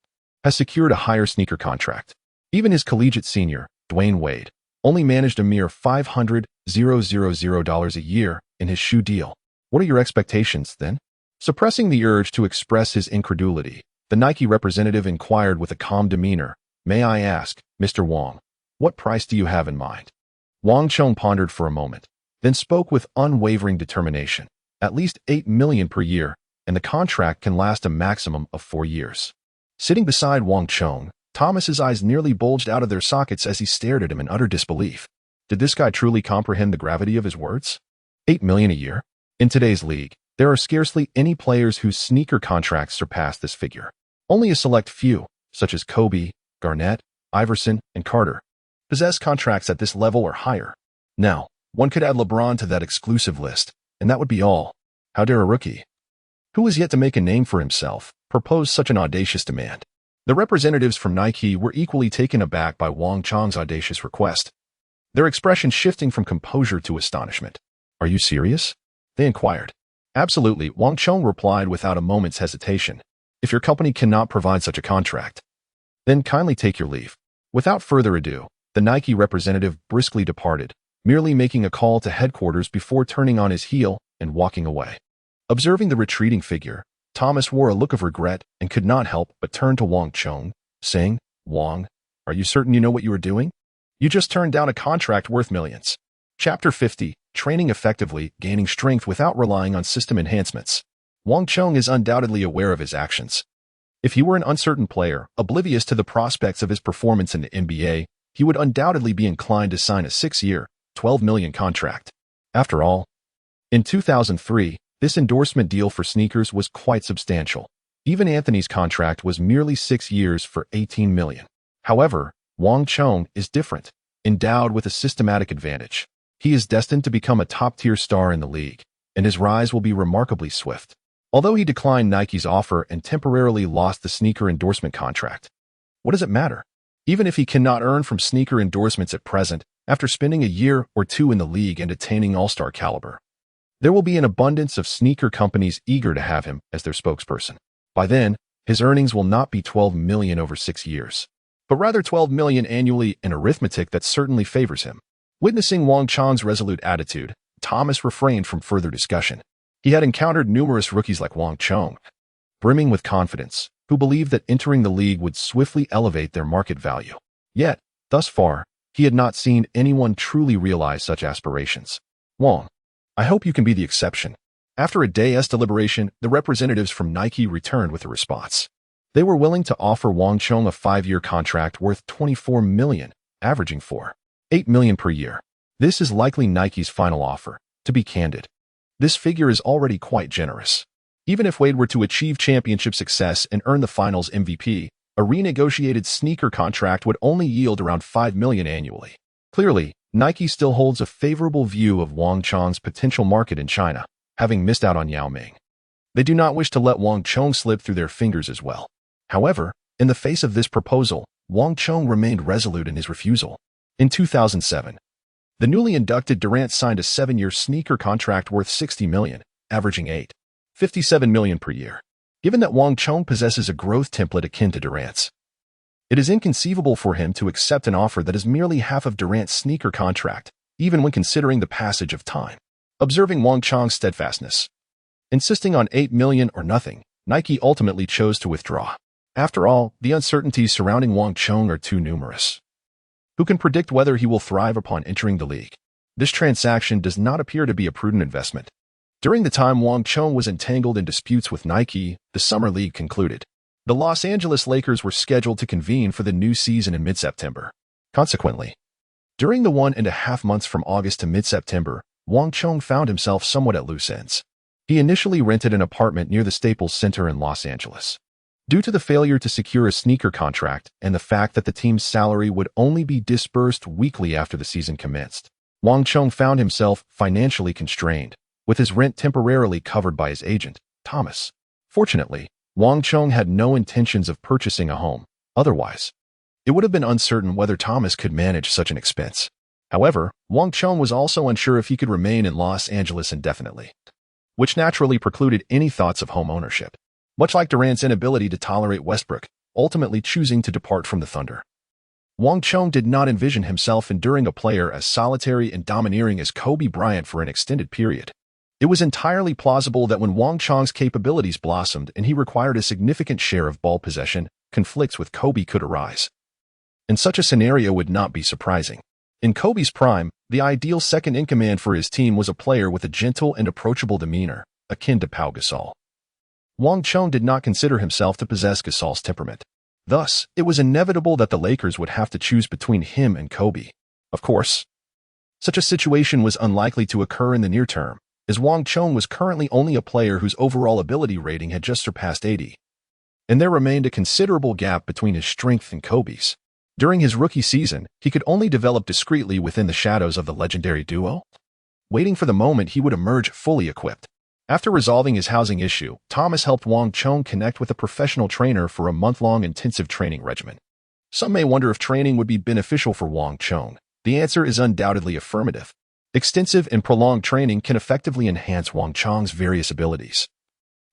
has secured a higher sneaker contract. Even his collegiate senior, Dwyane Wade, only managed a mere $500,000 a year in his shoe deal. What are your expectations, then? Suppressing the urge to express his incredulity, the Nike representative inquired with a calm demeanor, "May I ask, Mr. Wang, what price do you have in mind?" Wang Chong pondered for a moment, then spoke with unwavering determination. "At least $8 million per year, and the contract can last a maximum of 4 years." Sitting beside Wang Chong, Thomas's eyes nearly bulged out of their sockets as he stared at him in utter disbelief. Did this guy truly comprehend the gravity of his words? $8 million a year? In today's league, there are scarcely any players whose sneaker contracts surpass this figure. Only a select few, such as Kobe, Garnett, Iverson, and Carter, possess contracts at this level or higher. Now, one could add LeBron to that exclusive list, and that would be all. How dare a rookie, who has yet to make a name for himself, propose such an audacious demand? The representatives from Nike were equally taken aback by Wang Chong's audacious request, their expression shifting from composure to astonishment. "Are you serious?" they inquired. "Absolutely," Wang Chong replied without a moment's hesitation. "If your company cannot provide such a contract, then kindly take your leave." Without further ado, the Nike representative briskly departed, merely making a call to headquarters before turning on his heel and walking away. Observing the retreating figure, Thomas wore a look of regret and could not help but turn to Wang Chong, saying, "Wang, are you certain you know what you are doing? You just turned down a contract worth millions." Chapter 50, Training Effectively, Gaining Strength Without Relying on System Enhancements. Wang Chong is undoubtedly aware of his actions. If he were an uncertain player, oblivious to the prospects of his performance in the NBA, he would undoubtedly be inclined to sign a 6-year, $12 million contract. After all, in 2003, this endorsement deal for sneakers was quite substantial. Even Anthony's contract was merely 6 years for $18 million. However, Wang Chong is different, endowed with a systematic advantage. He is destined to become a top-tier star in the league, and his rise will be remarkably swift. Although he declined Nike's offer and temporarily lost the sneaker endorsement contract, what does it matter? Even if he cannot earn from sneaker endorsements at present, after spending a year or two in the league and attaining all-star caliber, there will be an abundance of sneaker companies eager to have him as their spokesperson. By then, his earnings will not be $12 million over 6 years, but rather $12 million annually, an arithmetic that certainly favors him. Witnessing Wang Chong's resolute attitude, Thomas refrained from further discussion. He had encountered numerous rookies like Wang Chong, brimming with confidence, who believed that entering the league would swiftly elevate their market value. Yet, thus far, he had not seen anyone truly realize such aspirations. "Wang, I hope you can be the exception." After a day's deliberation, the representatives from Nike returned with a response. They were willing to offer Wang Chong a 5-year contract worth $24 million, averaging $8 million per year. This is likely Nike's final offer. To be candid, this figure is already quite generous. Even if Wade were to achieve championship success and earn the finals MVP, a renegotiated sneaker contract would only yield around $5 million annually. Clearly, Nike still holds a favorable view of Wang Chong's potential market in China, having missed out on Yao Ming. They do not wish to let Wang Chong slip through their fingers as well. However, in the face of this proposal, Wang Chong remained resolute in his refusal. In 2007, the newly inducted Durant signed a 7-year sneaker contract worth $60 million, averaging $57 million per year. Given that Wang Chong possesses a growth template akin to Durant's, it is inconceivable for him to accept an offer that is merely half of Durant's sneaker contract, even when considering the passage of time. Observing Wang Chong's steadfastness, insisting on $8 million or nothing, Nike ultimately chose to withdraw. After all, the uncertainties surrounding Wang Chong are too numerous. Who can predict whether he will thrive upon entering the league? This transaction does not appear to be a prudent investment. During the time Wang Chong was entangled in disputes with Nike, the Summer League concluded. The Los Angeles Lakers were scheduled to convene for the new season in mid-September. Consequently, during the 1.5 months from August to mid-September, Wang Chong found himself somewhat at loose ends. He initially rented an apartment near the Staples Center in Los Angeles. Due to the failure to secure a sneaker contract and the fact that the team's salary would only be disbursed weekly after the season commenced, Wang Chong found himself financially constrained, with his rent temporarily covered by his agent, Thomas. Fortunately, Wang Chong had no intentions of purchasing a home. Otherwise, it would have been uncertain whether Thomas could manage such an expense. However, Wang Chong was also unsure if he could remain in Los Angeles indefinitely, which naturally precluded any thoughts of home ownership. Much like Durant's inability to tolerate Westbrook, ultimately choosing to depart from the Thunder. Wang Chong did not envision himself enduring a player as solitary and domineering as Kobe Bryant for an extended period. It was entirely plausible that when Wang Chong's capabilities blossomed and he required a significant share of ball possession, conflicts with Kobe could arise. And such a scenario would not be surprising. In Kobe's prime, the ideal second-in-command for his team was a player with a gentle and approachable demeanor, akin to Pau Gasol. Wang Chong did not consider himself to possess Gasol's temperament. Thus, it was inevitable that the Lakers would have to choose between him and Kobe. Of course, such a situation was unlikely to occur in the near term, as Wang Chong was currently only a player whose overall ability rating had just surpassed 80. And there remained a considerable gap between his strength and Kobe's. During his rookie season, he could only develop discreetly within the shadows of the legendary duo, waiting for the moment he would emerge fully equipped. After resolving his housing issue, Thomas helped Wang Chong connect with a professional trainer for a month-long intensive training regimen. Some may wonder if training would be beneficial for Wang Chong. The answer is undoubtedly affirmative. Extensive and prolonged training can effectively enhance Wang Chong's various abilities.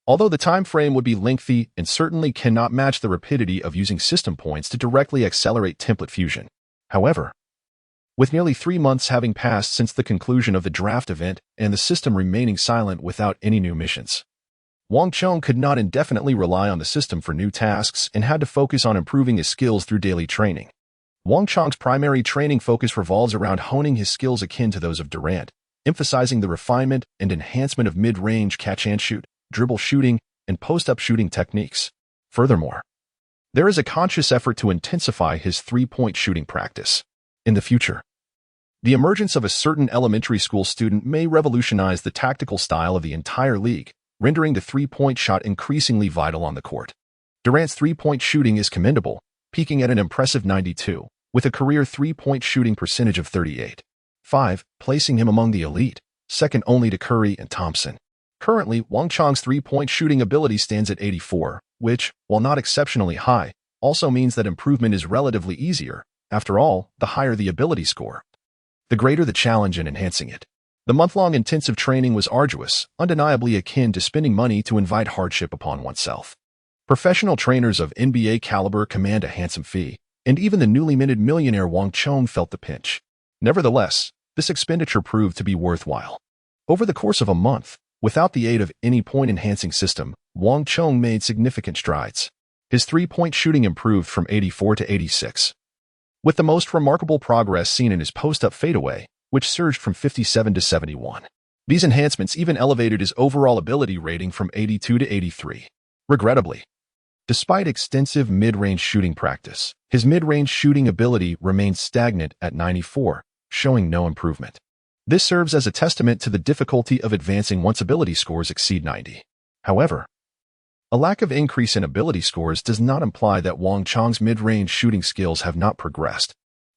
Although the time frame would be lengthy and certainly cannot match the rapidity of using system points to directly accelerate template fusion. However, with nearly 3 months having passed since the conclusion of the draft event and the system remaining silent without any new missions, Wang Chong could not indefinitely rely on the system for new tasks and had to focus on improving his skills through daily training. Wang Chong's primary training focus revolves around honing his skills akin to those of Durant, emphasizing the refinement and enhancement of mid-range catch-and-shoot, dribble shooting, and post-up shooting techniques. Furthermore, there is a conscious effort to intensify his three-point shooting practice. In the future, the emergence of a certain elementary school student may revolutionize the tactical style of the entire league, rendering the three-point shot increasingly vital on the court. Durant's three-point shooting is commendable, peaking at an impressive 92, with a career three-point shooting percentage of 38.5, placing him among the elite, second only to Curry and Thompson. Currently, Wang Chong's three-point shooting ability stands at 84, which, while not exceptionally high, also means that improvement is relatively easier. After all, the higher the ability score, the greater the challenge in enhancing it. The month-long intensive training was arduous, undeniably akin to spending money to invite hardship upon oneself. Professional trainers of NBA caliber command a handsome fee, and even the newly minted millionaire Wang Chong felt the pinch. Nevertheless, this expenditure proved to be worthwhile. Over the course of a month, without the aid of any point-enhancing system, Wang Chong made significant strides. His three-point shooting improved from 84 to 86, with the most remarkable progress seen in his post-up fadeaway, which surged from 57 to 71. These enhancements even elevated his overall ability rating from 82 to 83. Regrettably, despite extensive mid-range shooting practice, his mid-range shooting ability remained stagnant at 94, showing no improvement. This serves as a testament to the difficulty of advancing once ability scores exceed 90. However, a lack of increase in ability scores does not imply that Wang Chong's mid-range shooting skills have not progressed.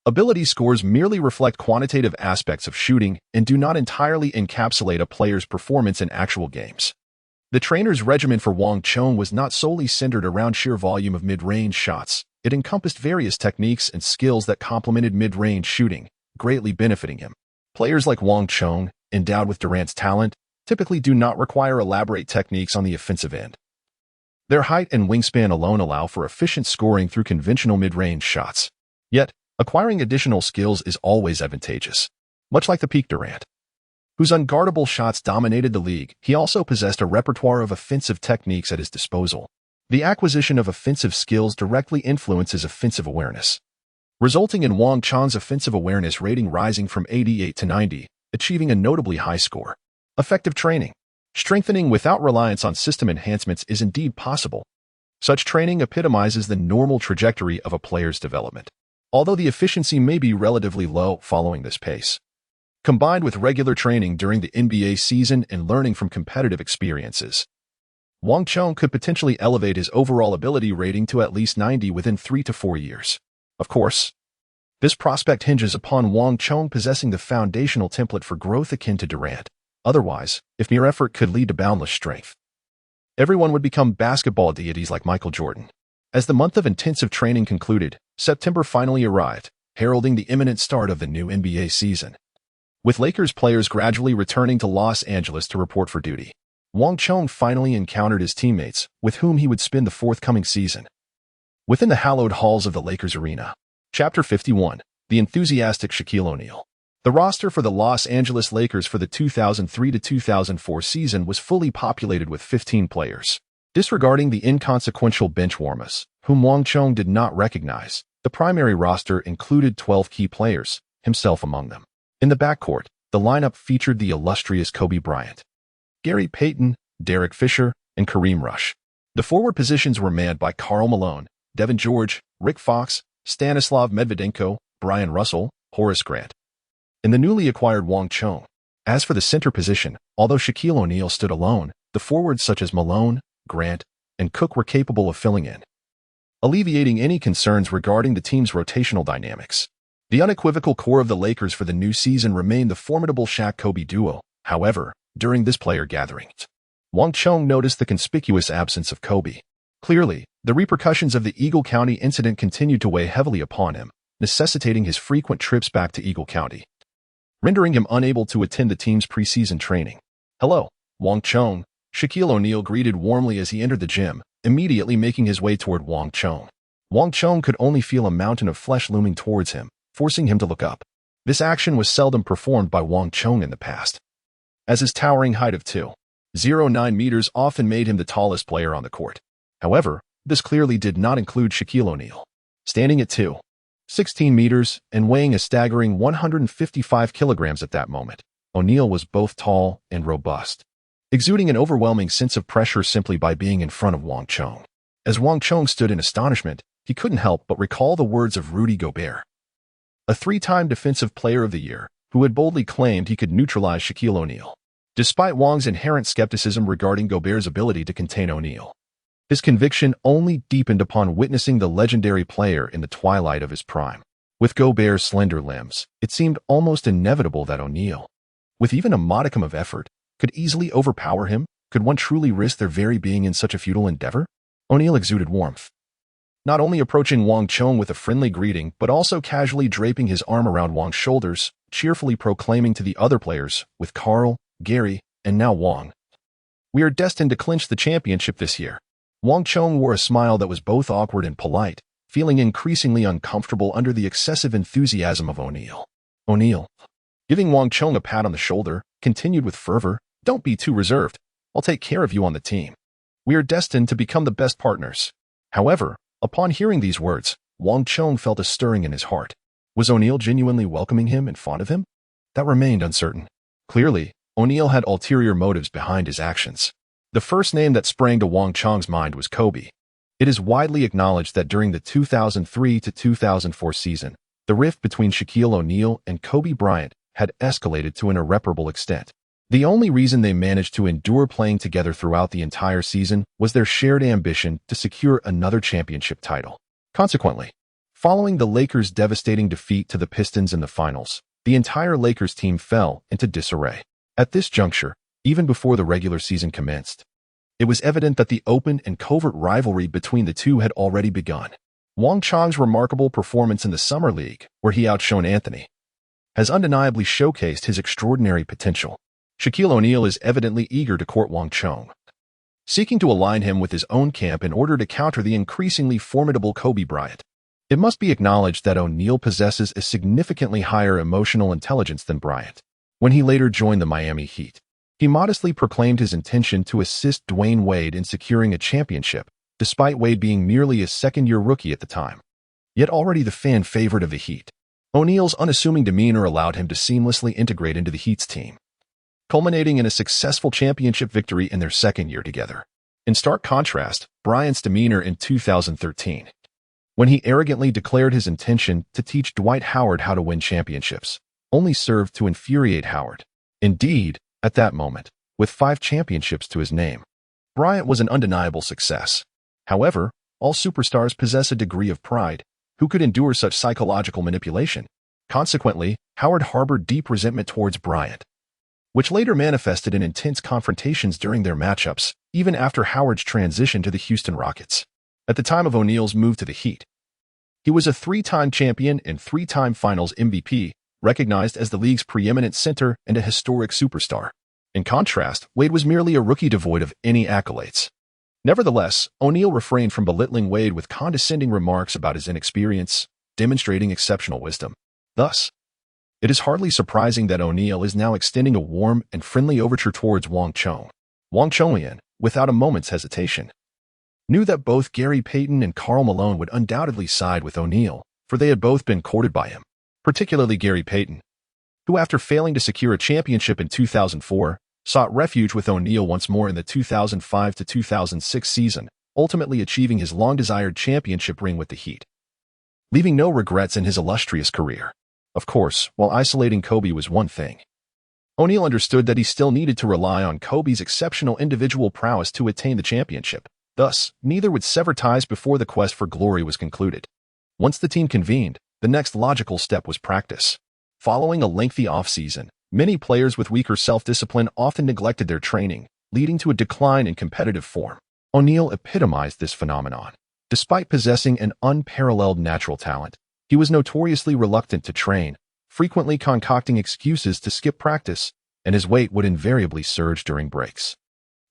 Ability scores merely reflect quantitative aspects of shooting and do not entirely encapsulate a player's performance in actual games. The trainer's regimen for Wang Chong was not solely centered around sheer volume of mid-range shots. It encompassed various techniques and skills that complemented mid-range shooting, greatly benefiting him. Players like Wang Chong, endowed with Durant's talent, typically do not require elaborate techniques on the offensive end. Their height and wingspan alone allow for efficient scoring through conventional mid-range shots. Yet, acquiring additional skills is always advantageous. Much like the peak Durant, whose unguardable shots dominated the league, he also possessed a repertoire of offensive techniques at his disposal. The acquisition of offensive skills directly influences offensive awareness, resulting in Wang Chong's offensive awareness rating rising from 88 to 90, achieving a notably high score. Effective training. Strengthening without reliance on system enhancements is indeed possible. Such training epitomizes the normal trajectory of a player's development, although the efficiency may be relatively low following this pace. Combined with regular training during the NBA season and learning from competitive experiences, Wang Chong could potentially elevate his overall ability rating to at least 90 within 3 to 4 years. Of course, This prospect hinges upon Wang Chong possessing the foundational template for growth akin to Durant. Otherwise, if mere effort could lead to boundless strength, everyone would become basketball deities like Michael Jordan. As the month of intensive training concluded, September finally arrived, heralding the imminent start of the new NBA season. With Lakers players gradually returning to Los Angeles to report for duty, Wang Chong finally encountered his teammates, with whom he would spend the forthcoming season. Within the hallowed halls of the Lakers arena. Chapter 51. The enthusiastic Shaquille O'Neal. The roster for the Los Angeles Lakers for the 2003-2004 season was fully populated with 15 players. Disregarding the inconsequential bench warmers, whom Wang Chong did not recognize, the primary roster included 12 key players, himself among them. In the backcourt, the lineup featured the illustrious Kobe Bryant, Gary Payton, Derek Fisher, and Kareem Rush. The forward positions were manned by Karl Malone, Devin George, Rick Fox, Stanislav Medvedenko, Brian Russell, Horace Grant, and the newly acquired Wang Chong. As for the center position, although Shaquille O'Neal stood alone, the forwards such as Malone, Grant, and Cook were capable of filling in, alleviating any concerns regarding the team's rotational dynamics. The unequivocal core of the Lakers for the new season remained the formidable Shaq-Kobe duo. However, during this player gathering, Wang Chong noticed the conspicuous absence of Kobe. Clearly, the repercussions of the Eagle County incident continued to weigh heavily upon him, necessitating his frequent trips back to Eagle County, rendering him unable to attend the team's preseason training. "Hello, Wang Chong," Shaquille O'Neal greeted warmly as he entered the gym, immediately making his way toward Wang Chong. Wang Chong could only feel a mountain of flesh looming towards him, forcing him to look up. This action was seldom performed by Wang Chong in the past, as his towering height of 2.09 meters often made him the tallest player on the court. However, this clearly did not include Shaquille O'Neal. Standing at 2.16 meters and weighing a staggering 155 kilograms at that moment, O'Neal was both tall and robust, exuding an overwhelming sense of pressure simply by being in front of Wang Chong. As Wang Chong stood in astonishment, he couldn't help but recall the words of Rudy Gobert, a three-time Defensive Player of the Year, who had boldly claimed he could neutralize Shaquille O'Neal. Despite Wang's inherent skepticism regarding Gobert's ability to contain O'Neal, his conviction only deepened upon witnessing the legendary player in the twilight of his prime. With Gobert's slender limbs, it seemed almost inevitable that O'Neal, with even a modicum of effort, could easily overpower him. Could one truly risk their very being in such a futile endeavor? O'Neal exuded warmth, not only approaching Wang Chong with a friendly greeting, but also casually draping his arm around Wang's shoulders, cheerfully proclaiming to the other players, with Karl, Gary, and now Wang, "We are destined to clinch the championship this year." Wang Chong wore a smile that was both awkward and polite, feeling increasingly uncomfortable under the excessive enthusiasm of O'Neal. O'Neal, giving Wang Chong a pat on the shoulder, continued with fervor, "Don't be too reserved. I'll take care of you on the team. We are destined to become the best partners." However, upon hearing these words, Wang Chong felt a stirring in his heart. Was O'Neal genuinely welcoming him and fond of him? That remained uncertain. Clearly, O'Neal had ulterior motives behind his actions. The first name that sprang to Wang Chong's mind was Kobe. It is widely acknowledged that during the 2003-2004 season, the rift between Shaquille O'Neal and Kobe Bryant had escalated to an irreparable extent. The only reason they managed to endure playing together throughout the entire season was their shared ambition to secure another championship title. Consequently, following the Lakers' devastating defeat to the Pistons in the finals, the entire Lakers team fell into disarray. At this juncture, even before the regular season commenced, it was evident that the open and covert rivalry between the two had already begun. Wang Chong's remarkable performance in the Summer League, where he outshone Anthony, has undeniably showcased his extraordinary potential. Shaquille O'Neal is evidently eager to court Wang Chong, seeking to align him with his own camp in order to counter the increasingly formidable Kobe Bryant. It must be acknowledged that O'Neal possesses a significantly higher emotional intelligence than Bryant. When he later joined the Miami Heat, he modestly proclaimed his intention to assist Dwyane Wade in securing a championship, despite Wade being merely a second-year rookie at the time. Yet already the fan favorite of the Heat, O'Neal's unassuming demeanor allowed him to seamlessly integrate into the Heat's team, culminating in a successful championship victory in their second year together. In stark contrast, Bryant's demeanor in 2013, when he arrogantly declared his intention to teach Dwight Howard how to win championships, only served to infuriate Howard. Indeed, at that moment, with 5 championships to his name, Bryant was an undeniable success. However, all superstars possess a degree of pride, Who could endure such psychological manipulation? Consequently, Howard harbored deep resentment towards Bryant, which later manifested in intense confrontations during their matchups, even after Howard's transition to the Houston Rockets. At the time of O'Neal's move to the Heat, he was a three-time champion and three-time Finals MVP, recognized as the league's preeminent center and a historic superstar. In contrast, Wade was merely a rookie devoid of any accolades. Nevertheless, O'Neal refrained from belittling Wade with condescending remarks about his inexperience, demonstrating exceptional wisdom. Thus, it is hardly surprising that O'Neal is now extending a warm and friendly overture towards Wang Chong. Wang Chong, without a moment's hesitation, knew that both Gary Payton and Karl Malone would undoubtedly side with O'Neal, for they had both been courted by him, particularly Gary Payton, who, after failing to secure a championship in 2004, sought refuge with O'Neal once more in the 2005 to 2006 season, ultimately achieving his long-desired championship ring with the Heat, leaving no regrets in his illustrious career. Of course, while isolating Kobe was one thing, O'Neal understood that he still needed to rely on Kobe's exceptional individual prowess to attain the championship. Thus, neither would sever ties before the quest for glory was concluded. Once the team convened, the next logical step was practice. Following a lengthy off-season, many players with weaker self-discipline often neglected their training, leading to a decline in competitive form. O'Neal epitomized this phenomenon. Despite possessing an unparalleled natural talent, he was notoriously reluctant to train, frequently concocting excuses to skip practice, and his weight would invariably surge during breaks.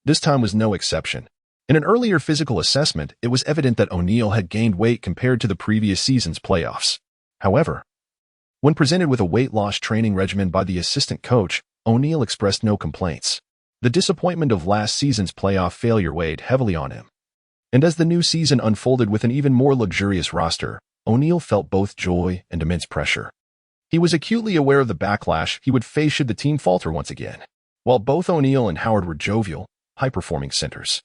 This time was no exception. In an earlier physical assessment, it was evident that O'Neal had gained weight compared to the previous season's playoffs. However, when presented with a weight loss training regimen by the assistant coach, O'Neal expressed no complaints. The disappointment of last season's playoff failure weighed heavily on him. And as the new season unfolded with an even more luxurious roster, O'Neal felt both joy and immense pressure. He was acutely aware of the backlash he would face should the team falter once again. While both O'Neal and Howard were jovial, high-performing centers,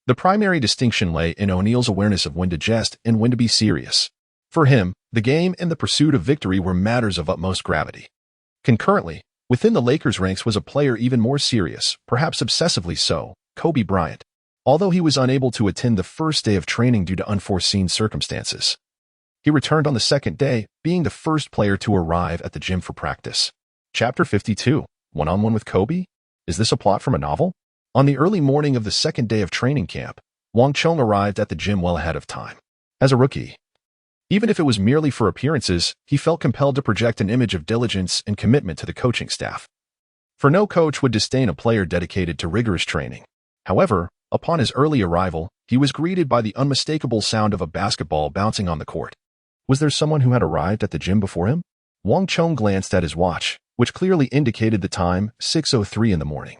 the primary distinction lay in O'Neal's awareness of when to jest and when to be serious. For him, the game and the pursuit of victory were matters of utmost gravity. Concurrently, within the Lakers' ranks was a player even more serious, perhaps obsessively so, Kobe Bryant. Although he was unable to attend the first day of training due to unforeseen circumstances, he returned on the second day, being the first player to arrive at the gym for practice. Chapter 52, One-on-One with Kobe? Is this a plot from a novel? On the early morning of the second day of training camp, Wang Chong arrived at the gym well ahead of time. As a rookie, even if it was merely for appearances, he felt compelled to project an image of diligence and commitment to the coaching staff. For no coach would disdain a player dedicated to rigorous training. However, upon his early arrival, he was greeted by the unmistakable sound of a basketball bouncing on the court. Was there someone who had arrived at the gym before him? Wang Chong glanced at his watch, which clearly indicated the time, 6:03 in the morning.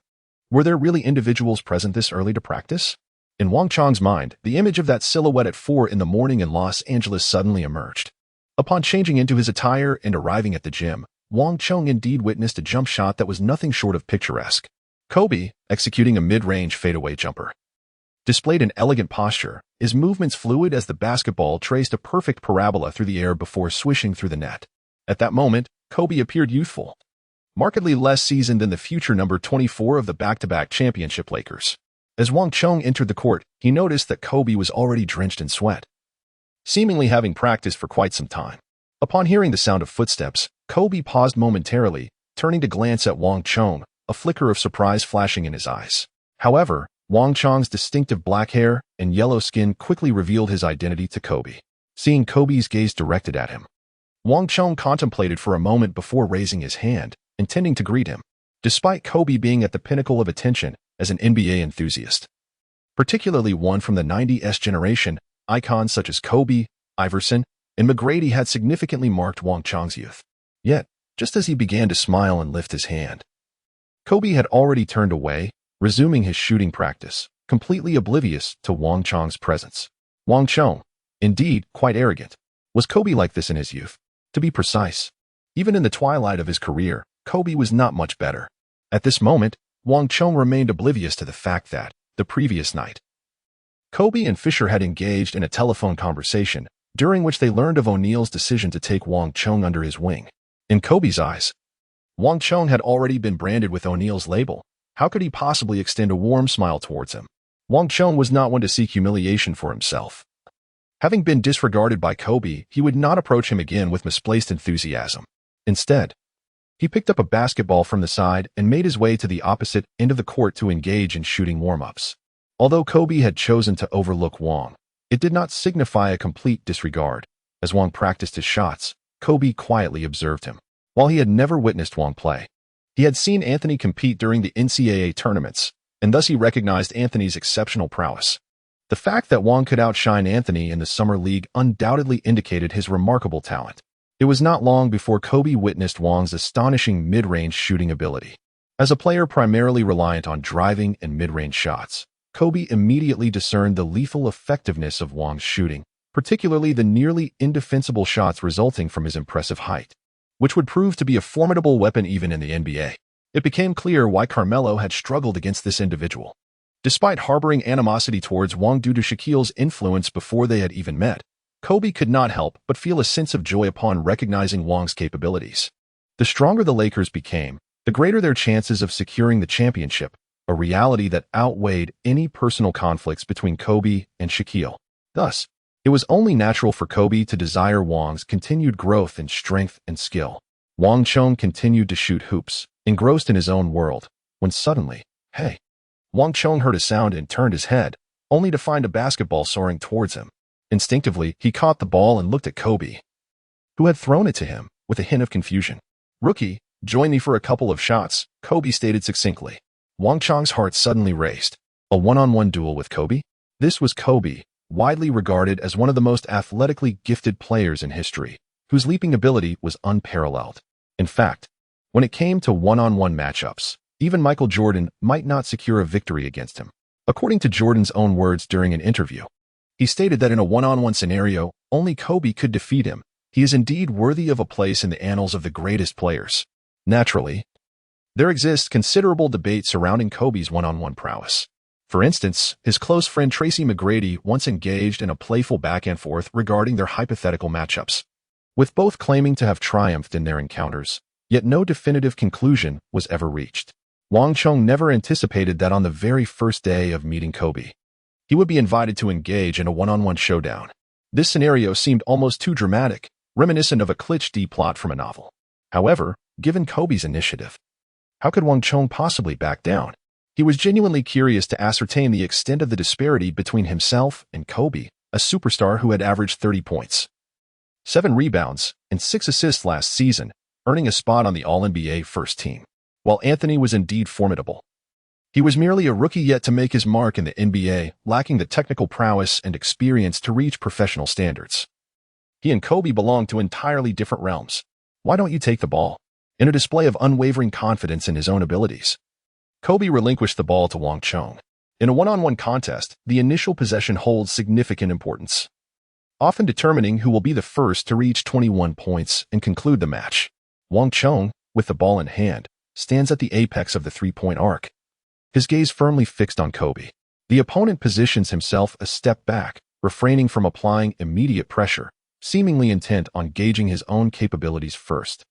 Were there really individuals present this early to practice? In Wang Chong's mind, the image of that silhouette at 4 in the morning in Los Angeles suddenly emerged. Upon changing into his attire and arriving at the gym, Wang Chong indeed witnessed a jump shot that was nothing short of picturesque. Kobe, executing a mid-range fadeaway jumper, displayed an elegant posture, his movements fluid as the basketball traced a perfect parabola through the air before swishing through the net. At that moment, Kobe appeared youthful, markedly less seasoned than the future number 24 of the back-to-back championship Lakers. As Wang Chong entered the court, he noticed that Kobe was already drenched in sweat, seemingly having practiced for quite some time. Upon hearing the sound of footsteps, Kobe paused momentarily, turning to glance at Wang Chong, a flicker of surprise flashing in his eyes. However, Wang Chong's distinctive black hair and yellow skin quickly revealed his identity to Kobe. Seeing Kobe's gaze directed at him, Wang Chong contemplated for a moment before raising his hand, intending to greet him. Despite Kobe being at the pinnacle of attention as an NBA enthusiast, particularly one from the 90s generation, icons such as Kobe, Iverson, and McGrady had significantly marked Wang Chong's youth. Yet, just as he began to smile and lift his hand, Kobe had already turned away, resuming his shooting practice, completely oblivious to Wang Chong's presence. Wang Chong, indeed quite arrogant. Was Kobe like this in his youth? To be precise, even in the twilight of his career, Kobe was not much better. At this moment, Wang Chong remained oblivious to the fact that, the previous night, Kobe and Fisher had engaged in a telephone conversation, during which they learned of O'Neal's decision to take Wang Chong under his wing. In Kobe's eyes, Wang Chong had already been branded with O'Neal's label. How could he possibly extend a warm smile towards him? Wang Chong was not one to seek humiliation for himself. Having been disregarded by Kobe, he would not approach him again with misplaced enthusiasm. Instead, he picked up a basketball from the side and made his way to the opposite end of the court to engage in shooting warm-ups. Although Kobe had chosen to overlook Wang, it did not signify a complete disregard. As Wang practiced his shots, Kobe quietly observed him. While he had never witnessed Wang play, he had seen Anthony compete during the NCAA tournaments, and thus he recognized Anthony's exceptional prowess. The fact that Wang could outshine Anthony in the Summer League undoubtedly indicated his remarkable talent. It was not long before Kobe witnessed Wang's astonishing mid-range shooting ability. As a player primarily reliant on driving and mid-range shots, Kobe immediately discerned the lethal effectiveness of Wang's shooting, particularly the nearly indefensible shots resulting from his impressive height, which would prove to be a formidable weapon even in the NBA. It became clear why Carmelo had struggled against this individual. Despite harboring animosity towards Wang due to Shaquille's influence before they had even met, Kobe could not help but feel a sense of joy upon recognizing Wang's capabilities. The stronger the Lakers became, the greater their chances of securing the championship, a reality that outweighed any personal conflicts between Kobe and Shaquille. Thus, it was only natural for Kobe to desire Wang's continued growth in strength and skill. Wang Chong continued to shoot hoops, engrossed in his own world, when suddenly, hey! Wang Chong heard a sound and turned his head, only to find a basketball soaring towards him. Instinctively, he caught the ball and looked at Kobe, who had thrown it to him, with a hint of confusion. "Rookie, join me for a couple of shots," Kobe stated succinctly. Wang Chong's heart suddenly raced. A one-on-one duel with Kobe? This was Kobe, widely regarded as one of the most athletically gifted players in history, whose leaping ability was unparalleled. In fact, when it came to one-on-one matchups, even Michael Jordan might not secure a victory against him. According to Jordan's own words during an interview, he stated that in a one-on-one scenario, only Kobe could defeat him. He is indeed worthy of a place in the annals of the greatest players. Naturally, there exists considerable debate surrounding Kobe's one-on-one prowess. For instance, his close friend Tracy McGrady once engaged in a playful back-and-forth regarding their hypothetical matchups, with both claiming to have triumphed in their encounters, yet no definitive conclusion was ever reached. Wang Chong never anticipated that on the very first day of meeting Kobe, he would be invited to engage in a one-on-one showdown. This scenario seemed almost too dramatic, reminiscent of a Clitch D plot from a novel. However, given Kobe's initiative, how could Wang Chong possibly back down? He was genuinely curious to ascertain the extent of the disparity between himself and Kobe, a superstar who had averaged 30 points, 7 rebounds, and 6 assists last season, earning a spot on the All-NBA first team. While Anthony was indeed formidable, he was merely a rookie yet to make his mark in the NBA, lacking the technical prowess and experience to reach professional standards. He and Kobe belonged to entirely different realms. "Why don't you take the ball?" In a display of unwavering confidence in his own abilities, Kobe relinquished the ball to Wang Chong. In a one-on-one contest, the initial possession holds significant importance, often determining who will be the first to reach 21 points and conclude the match. Wang Chong, with the ball in hand, stands at the apex of the three-point arc, his gaze firmly fixed on Kobe. The opponent positions himself a step back, refraining from applying immediate pressure, seemingly intent on gauging his own capabilities first.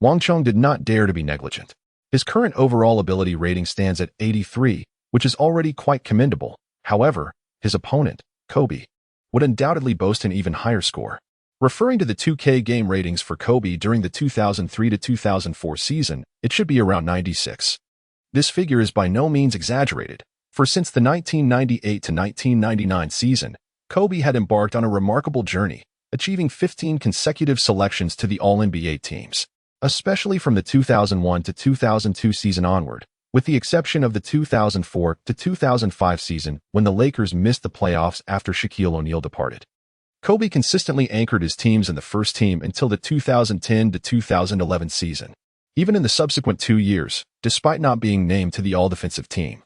Wang Chong did not dare to be negligent. His current overall ability rating stands at 83, which is already quite commendable. However, his opponent, Kobe, would undoubtedly boast an even higher score. Referring to the 2K game ratings for Kobe during the 2003-2004 season, it should be around 96. This figure is by no means exaggerated, for since the 1998-1999 season, Kobe had embarked on a remarkable journey, achieving 15 consecutive selections to the All-NBA teams, especially from the 2001-2002 season onward, with the exception of the 2004-2005 season when the Lakers missed the playoffs after Shaquille O'Neal departed. Kobe consistently anchored his teams in the first team until the 2010-2011 season. Even in the subsequent 2 years, despite not being named to the All-Defensive team,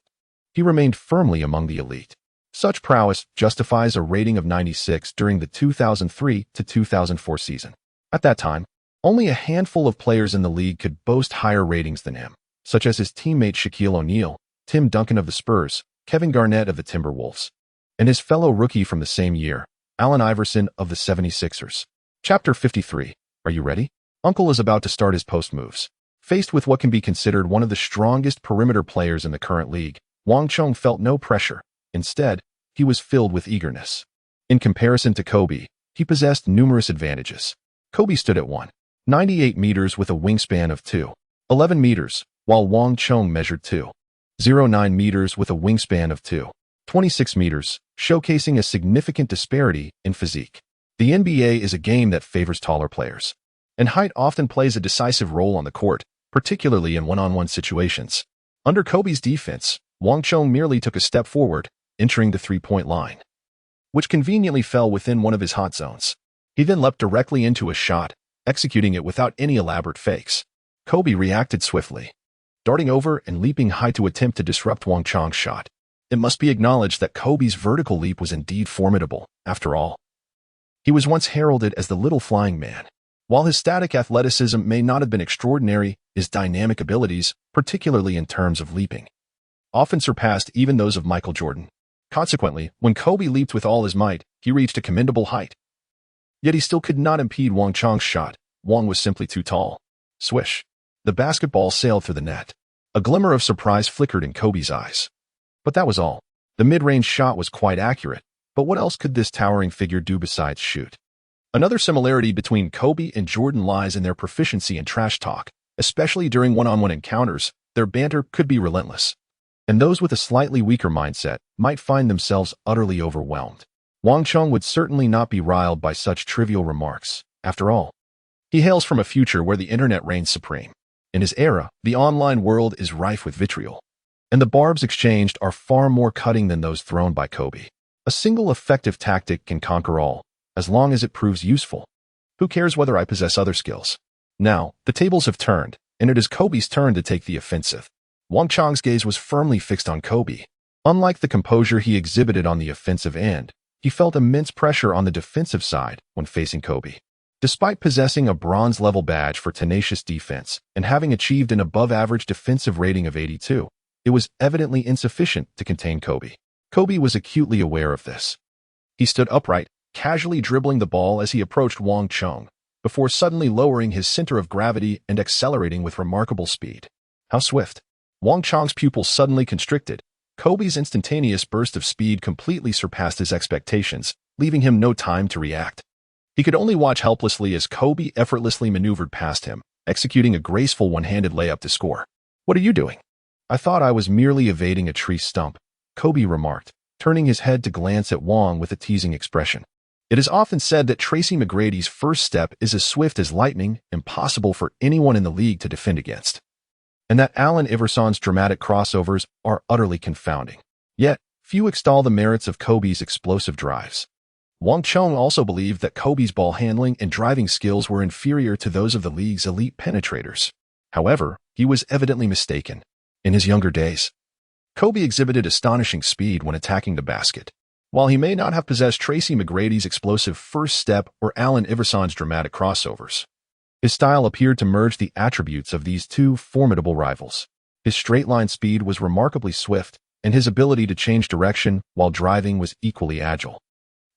he remained firmly among the elite. Such prowess justifies a rating of 96 during the 2003-2004 season. At that time, only a handful of players in the league could boast higher ratings than him, such as his teammate Shaquille O'Neal, Tim Duncan of the Spurs, Kevin Garnett of the Timberwolves, and his fellow rookie from the same year, Allen Iverson of the 76ers. Chapter 53. Are you ready? Uncle is about to start his post moves. Faced with what can be considered one of the strongest perimeter players in the current league, Wang Chong felt no pressure. Instead, he was filled with eagerness. In comparison to Kobe, he possessed numerous advantages. Kobe stood at 1.98 meters with a wingspan of 2.11 meters, while Wang Chong measured 2.09 meters with a wingspan of 2.26 meters, showcasing a significant disparity in physique. The NBA is a game that favors taller players, and height often plays a decisive role on the court, particularly in one-on-one situations. Under Kobe's defense, Wang Chong merely took a step forward, entering the three-point line, which conveniently fell within one of his hot zones. He then leapt directly into a shot, executing it without any elaborate fakes. Kobe reacted swiftly, darting over and leaping high to attempt to disrupt Wang Chong's shot. It must be acknowledged that Kobe's vertical leap was indeed formidable, after all. He was once heralded as the little flying man. While his static athleticism may not have been extraordinary, his dynamic abilities, particularly in terms of leaping, often surpassed even those of Michael Jordan. Consequently, when Kobe leaped with all his might, he reached a commendable height. Yet he still could not impede Wang Chong's shot. Wang was simply too tall. Swish. The basketball sailed through the net. A glimmer of surprise flickered in Kobe's eyes. But that was all. The mid-range shot was quite accurate, but what else could this towering figure do besides shoot? Another similarity between Kobe and Jordan lies in their proficiency in trash talk. Especially during one-on-one encounters, their banter could be relentless, and those with a slightly weaker mindset might find themselves utterly overwhelmed. Wang Chong would certainly not be riled by such trivial remarks. After all, he hails from a future where the internet reigns supreme. In his era, the online world is rife with vitriol, and the barbs exchanged are far more cutting than those thrown by Kobe. A single effective tactic can conquer all, as long as it proves useful. Who cares whether I possess other skills? Now, the tables have turned, and it is Kobe's turn to take the offensive. Wang Chong's gaze was firmly fixed on Kobe. Unlike the composure he exhibited on the offensive end, he felt immense pressure on the defensive side when facing Kobe. Despite possessing a bronze-level badge for tenacious defense and having achieved an above-average defensive rating of 82, it was evidently insufficient to contain Kobe. Kobe was acutely aware of this. He stood upright, casually dribbling the ball as he approached Wang Chong, before suddenly lowering his center of gravity and accelerating with remarkable speed. How swift! Wang Chong's pupils suddenly constricted. Kobe's instantaneous burst of speed completely surpassed his expectations, leaving him no time to react. He could only watch helplessly as Kobe effortlessly maneuvered past him, executing a graceful one-handed layup to score. "What are you doing?" "I thought I was merely evading a tree stump," Kobe remarked, turning his head to glance at Wang with a teasing expression. It is often said that Tracy McGrady's first step is as swift as lightning, impossible for anyone in the league to defend against, and that Allen Iverson's dramatic crossovers are utterly confounding. Yet, few extol the merits of Kobe's explosive drives. Wang Chong also believed that Kobe's ball handling and driving skills were inferior to those of the league's elite penetrators. However, he was evidently mistaken. In his younger days, Kobe exhibited astonishing speed when attacking the basket. While he may not have possessed Tracy McGrady's explosive first step or Allen Iverson's dramatic crossovers, his style appeared to merge the attributes of these two formidable rivals. His straight-line speed was remarkably swift, and his ability to change direction while driving was equally agile.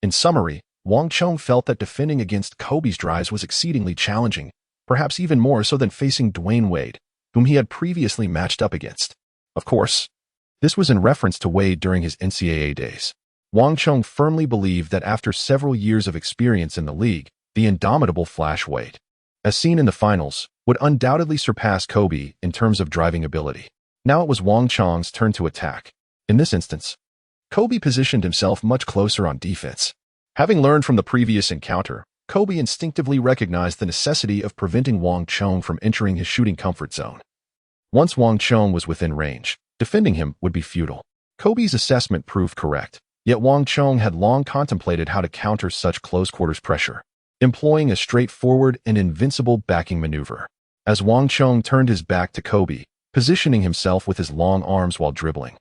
In summary, Wang Chong felt that defending against Kobe's drives was exceedingly challenging, perhaps even more so than facing Dwyane Wade, whom he had previously matched up against. Of course, this was in reference to Wade during his NCAA days. Wang Chong firmly believed that after several years of experience in the league, the indomitable Flash Wade, as seen in the finals, would undoubtedly surpass Kobe in terms of driving ability. Now it was Wang Chong's turn to attack. In this instance, Kobe positioned himself much closer on defense. Having learned from the previous encounter, Kobe instinctively recognized the necessity of preventing Wang Chong from entering his shooting comfort zone. Once Wang Chong was within range, defending him would be futile. Kobe's assessment proved correct, yet Wang Chong had long contemplated how to counter such close-quarters pressure, employing a straightforward and invincible backing maneuver. As Wang Chong turned his back to Kobe, positioning himself with his long arms while dribbling,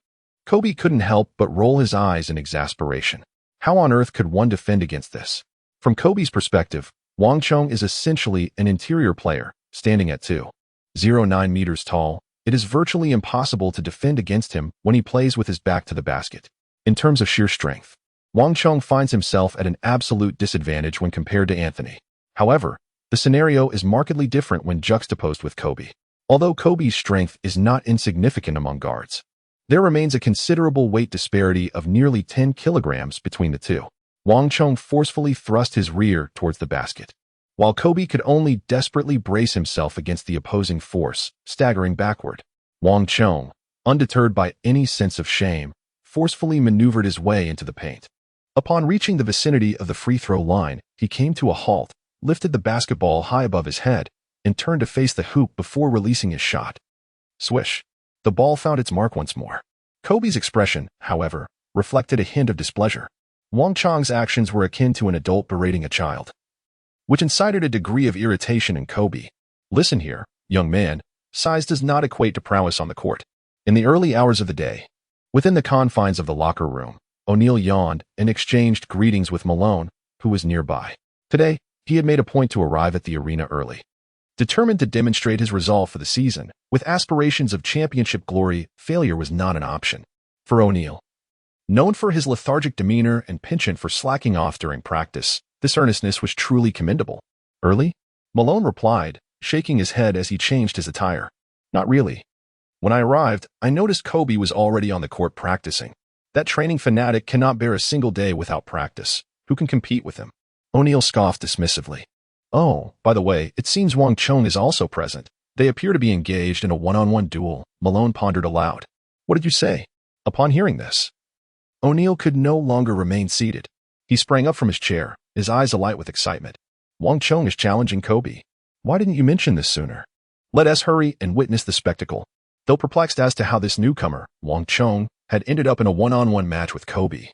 Kobe couldn't help but roll his eyes in exasperation. How on earth could one defend against this? From Kobe's perspective, Wang Chong is essentially an interior player, standing at 2.09 meters tall. It is virtually impossible to defend against him when he plays with his back to the basket. In terms of sheer strength, Wang Chong finds himself at an absolute disadvantage when compared to Anthony. However, the scenario is markedly different when juxtaposed with Kobe. Although Kobe's strength is not insignificant among guards, there remains a considerable weight disparity of nearly 10 kilograms between the two. Wang Chong forcefully thrust his rear towards the basket, while Kobe could only desperately brace himself against the opposing force, staggering backward. Wang Chong, undeterred by any sense of shame, forcefully maneuvered his way into the paint. Upon reaching the vicinity of the free throw line, he came to a halt, lifted the basketball high above his head, and turned to face the hoop before releasing his shot. Swish! The ball found its mark once more. Kobe's expression, however, reflected a hint of displeasure. Wang Chong's actions were akin to an adult berating a child, which incited a degree of irritation in Kobe. Listen here, young man, size does not equate to prowess on the court. In the early hours of the day, within the confines of the locker room, O'Neal yawned and exchanged greetings with Malone, who was nearby. Today, he had made a point to arrive at the arena early. Determined to demonstrate his resolve for the season, with aspirations of championship glory, failure was not an option. For O'Neal, known for his lethargic demeanor and penchant for slacking off during practice, this earnestness was truly commendable. Early? Malone replied, shaking his head as he changed his attire. Not really. When I arrived, I noticed Kobe was already on the court practicing. That training fanatic cannot bear a single day without practice. Who can compete with him? O'Neal scoffed dismissively. Oh, by the way, it seems Wang Chong is also present. They appear to be engaged in a one-on-one duel. Malone pondered aloud. What did you say? Upon hearing this, O'Neal could no longer remain seated. He sprang up from his chair, his eyes alight with excitement. Wang Chong is challenging Kobe. Why didn't you mention this sooner? Let us hurry and witness the spectacle. Though perplexed as to how this newcomer, Wang Chong, had ended up in a one-on-one match with Kobe,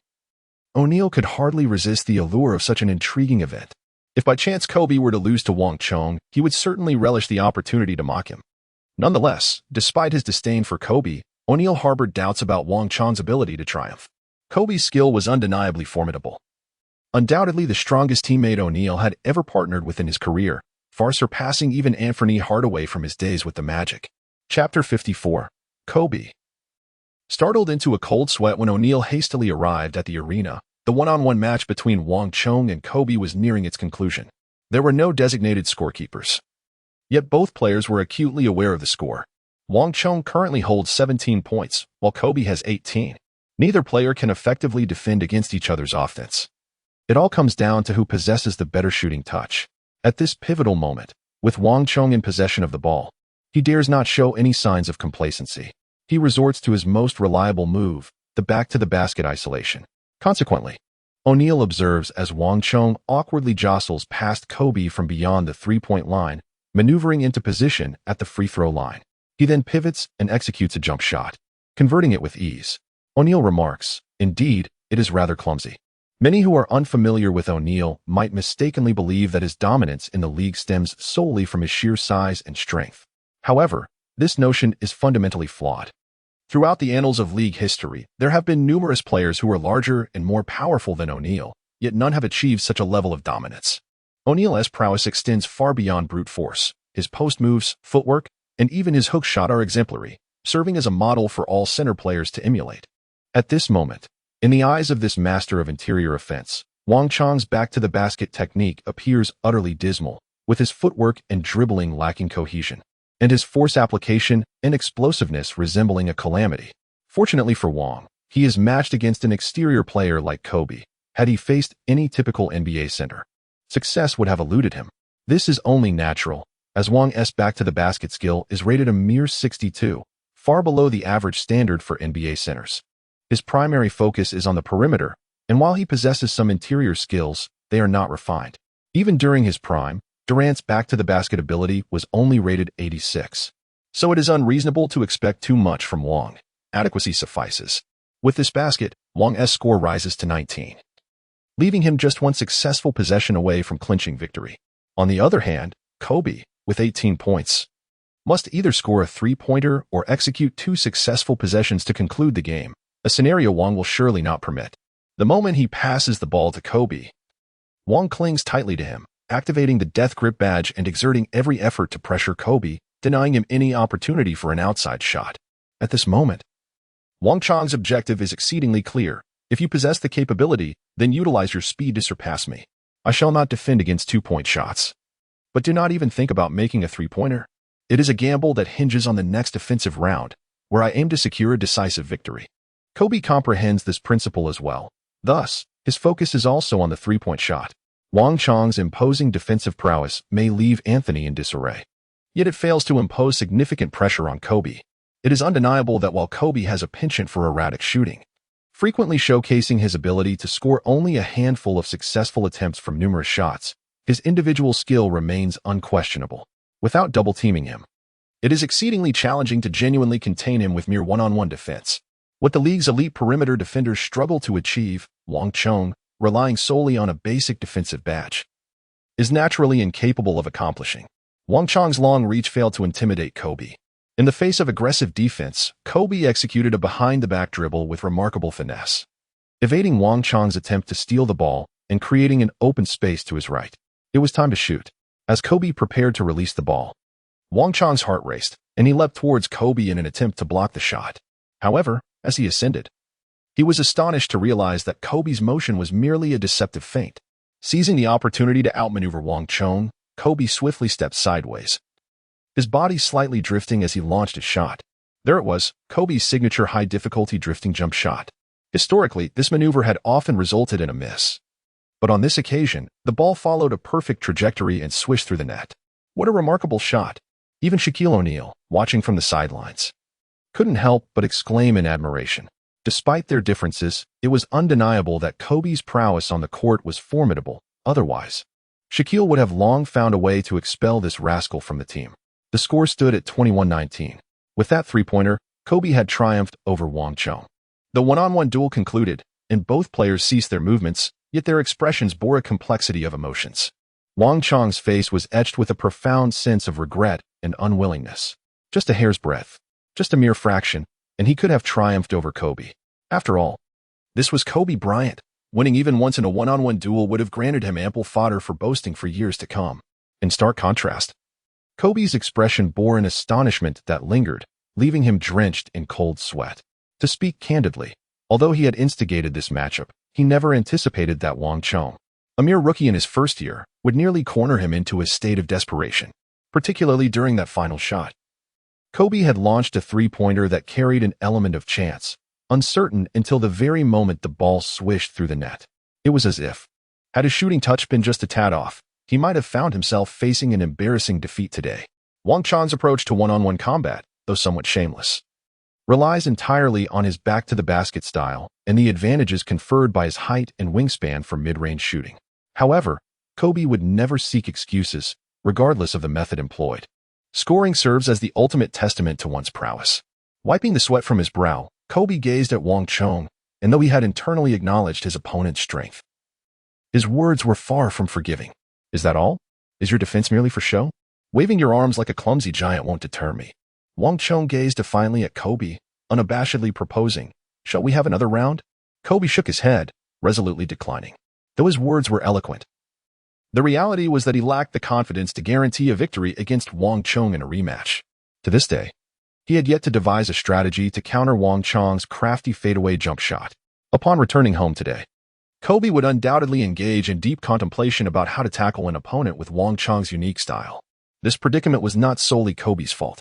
O'Neal could hardly resist the allure of such an intriguing event. If by chance Kobe were to lose to Wang Chong, he would certainly relish the opportunity to mock him. Nonetheless, despite his disdain for Kobe, O'Neal harbored doubts about Wang Chong's ability to triumph. Kobe's skill was undeniably formidable. Undoubtedly the strongest teammate O'Neal had ever partnered with in his career, far surpassing even Anthony Hardaway from his days with the Magic. Chapter 54. Kobe. Startled into a cold sweat when O'Neal hastily arrived at the arena, the one-on-one match between Wang Chong and Kobe was nearing its conclusion. There were no designated scorekeepers. Yet both players were acutely aware of the score. Wang Chong currently holds 17 points, while Kobe has 18. Neither player can effectively defend against each other's offense. It all comes down to who possesses the better shooting touch. At this pivotal moment, with Wang Chong in possession of the ball, he dares not show any signs of complacency. He resorts to his most reliable move, the back-to-the-basket isolation. Consequently, O'Neal observes as Wang Chong awkwardly jostles past Kobe from beyond the three-point line, maneuvering into position at the free throw line. He then pivots and executes a jump shot, converting it with ease. O'Neal remarks, indeed, it is rather clumsy. Many who are unfamiliar with O'Neal might mistakenly believe that his dominance in the league stems solely from his sheer size and strength. However, this notion is fundamentally flawed. Throughout the annals of league history, there have been numerous players who are larger and more powerful than O'Neal, yet none have achieved such a level of dominance. O'Neal's prowess extends far beyond brute force. His post moves, footwork, and even his hook shot are exemplary, serving as a model for all center players to emulate. At this moment, in the eyes of this master of interior offense, Wang Chong's back-to-the-basket technique appears utterly dismal, with his footwork and dribbling lacking cohesion, and his force application and explosiveness resembling a calamity. Fortunately for Wang, he is matched against an exterior player like Kobe. Had he faced any typical NBA center, success would have eluded him. This is only natural, as Wang's back-to-the-basket skill is rated a mere 62, far below the average standard for NBA centers. His primary focus is on the perimeter, and while he possesses some interior skills, they are not refined. Even during his prime, Durant's back-to-the-basket ability was only rated 86. So it is unreasonable to expect too much from Wang. Adequacy suffices. With this basket, Wang's score rises to 19, leaving him just one successful possession away from clinching victory. On the other hand, Kobe, with 18 points, must either score a three-pointer or execute two successful possessions to conclude the game, a scenario Wang will surely not permit. The moment he passes the ball to Kobe, Wang clings tightly to him, activating the death grip badge and exerting every effort to pressure Kobe, denying him any opportunity for an outside shot. At this moment, Wang Chong's objective is exceedingly clear. If you possess the capability, then utilize your speed to surpass me. I shall not defend against two-point shots. But do not even think about making a three-pointer. It is a gamble that hinges on the next offensive round, where I aim to secure a decisive victory. Kobe comprehends this principle as well. Thus, His focus is also on the three-point shot. Wang Chong's imposing defensive prowess may leave Anthony in disarray. Yet it fails to impose significant pressure on Kobe. It is undeniable that while Kobe has a penchant for erratic shooting, frequently showcasing his ability to score only a handful of successful attempts from numerous shots, his individual skill remains unquestionable. Without double-teaming him, it is exceedingly challenging to genuinely contain him with mere one-on-one defense. What the league's elite perimeter defenders struggle to achieve, Wang Chong, relying solely on a basic defensive badge, is naturally incapable of accomplishing. Wang Chong's long reach failed to intimidate Kobe. In the face of aggressive defense, Kobe executed a behind-the-back dribble with remarkable finesse, evading Wang Chong's attempt to steal the ball and creating an open space to his right. It was time to shoot. As Kobe prepared to release the ball, Wang Chong's heart raced, and he leapt towards Kobe in an attempt to block the shot. However, as he ascended, he was astonished to realize that Kobe's motion was merely a deceptive feint. Seizing the opportunity to outmaneuver Wang Chong, Kobe swiftly stepped sideways, his body slightly drifting as he launched his shot. There it was, Kobe's signature high-difficulty drifting jump shot. Historically, this maneuver had often resulted in a miss. But on this occasion, the ball followed a perfect trajectory and swished through the net. What a remarkable shot! Even Shaquille O'Neal, watching from the sidelines, couldn't help but exclaim in admiration. Despite their differences, it was undeniable that Kobe's prowess on the court was formidable. Otherwise, Shaquille would have long found a way to expel this rascal from the team. The score stood at 21-19. With that three-pointer, Kobe had triumphed over Wang Chong. The one-on-one duel concluded, and both players ceased their movements, yet their expressions bore a complexity of emotions. Wang Chong's face was etched with a profound sense of regret and unwillingness. Just a hair's breadth, just a mere fraction, and he could have triumphed over Kobe. After all, this was Kobe Bryant. Winning even once in a one-on-one duel would have granted him ample fodder for boasting for years to come. In stark contrast, Kobe's expression bore an astonishment that lingered, leaving him drenched in cold sweat. To speak candidly, although he had instigated this matchup, he never anticipated that Wang Chong, a mere rookie in his first year, would nearly corner him into a state of desperation, particularly during that final shot. Kobe had launched a three-pointer that carried an element of chance, uncertain until the very moment the ball swished through the net. It was as if, had his shooting touch been just a tad off, he might have found himself facing an embarrassing defeat today. Wang Chong's approach to one-on-one combat, though somewhat shameless, relies entirely on his back-to-the-basket style and the advantages conferred by his height and wingspan for mid-range shooting. However, Kobe would never seek excuses, regardless of the method employed. Scoring serves as the ultimate testament to one's prowess. Wiping the sweat from his brow, Kobe gazed at Wang Chong, and though he had internally acknowledged his opponent's strength, his words were far from forgiving. Is that all? Is your defense merely for show? Waving your arms like a clumsy giant won't deter me. Wang Chong gazed defiantly at Kobe, unabashedly proposing, "Shall we have another round?" Kobe shook his head, resolutely declining. Though his words were eloquent, the reality was that he lacked the confidence to guarantee a victory against Wang Chong in a rematch. To this day, he had yet to devise a strategy to counter Wang Chong's crafty fadeaway jump shot. Upon returning home today, Kobe would undoubtedly engage in deep contemplation about how to tackle an opponent with Wang Chong's unique style. This predicament was not solely Kobe's fault.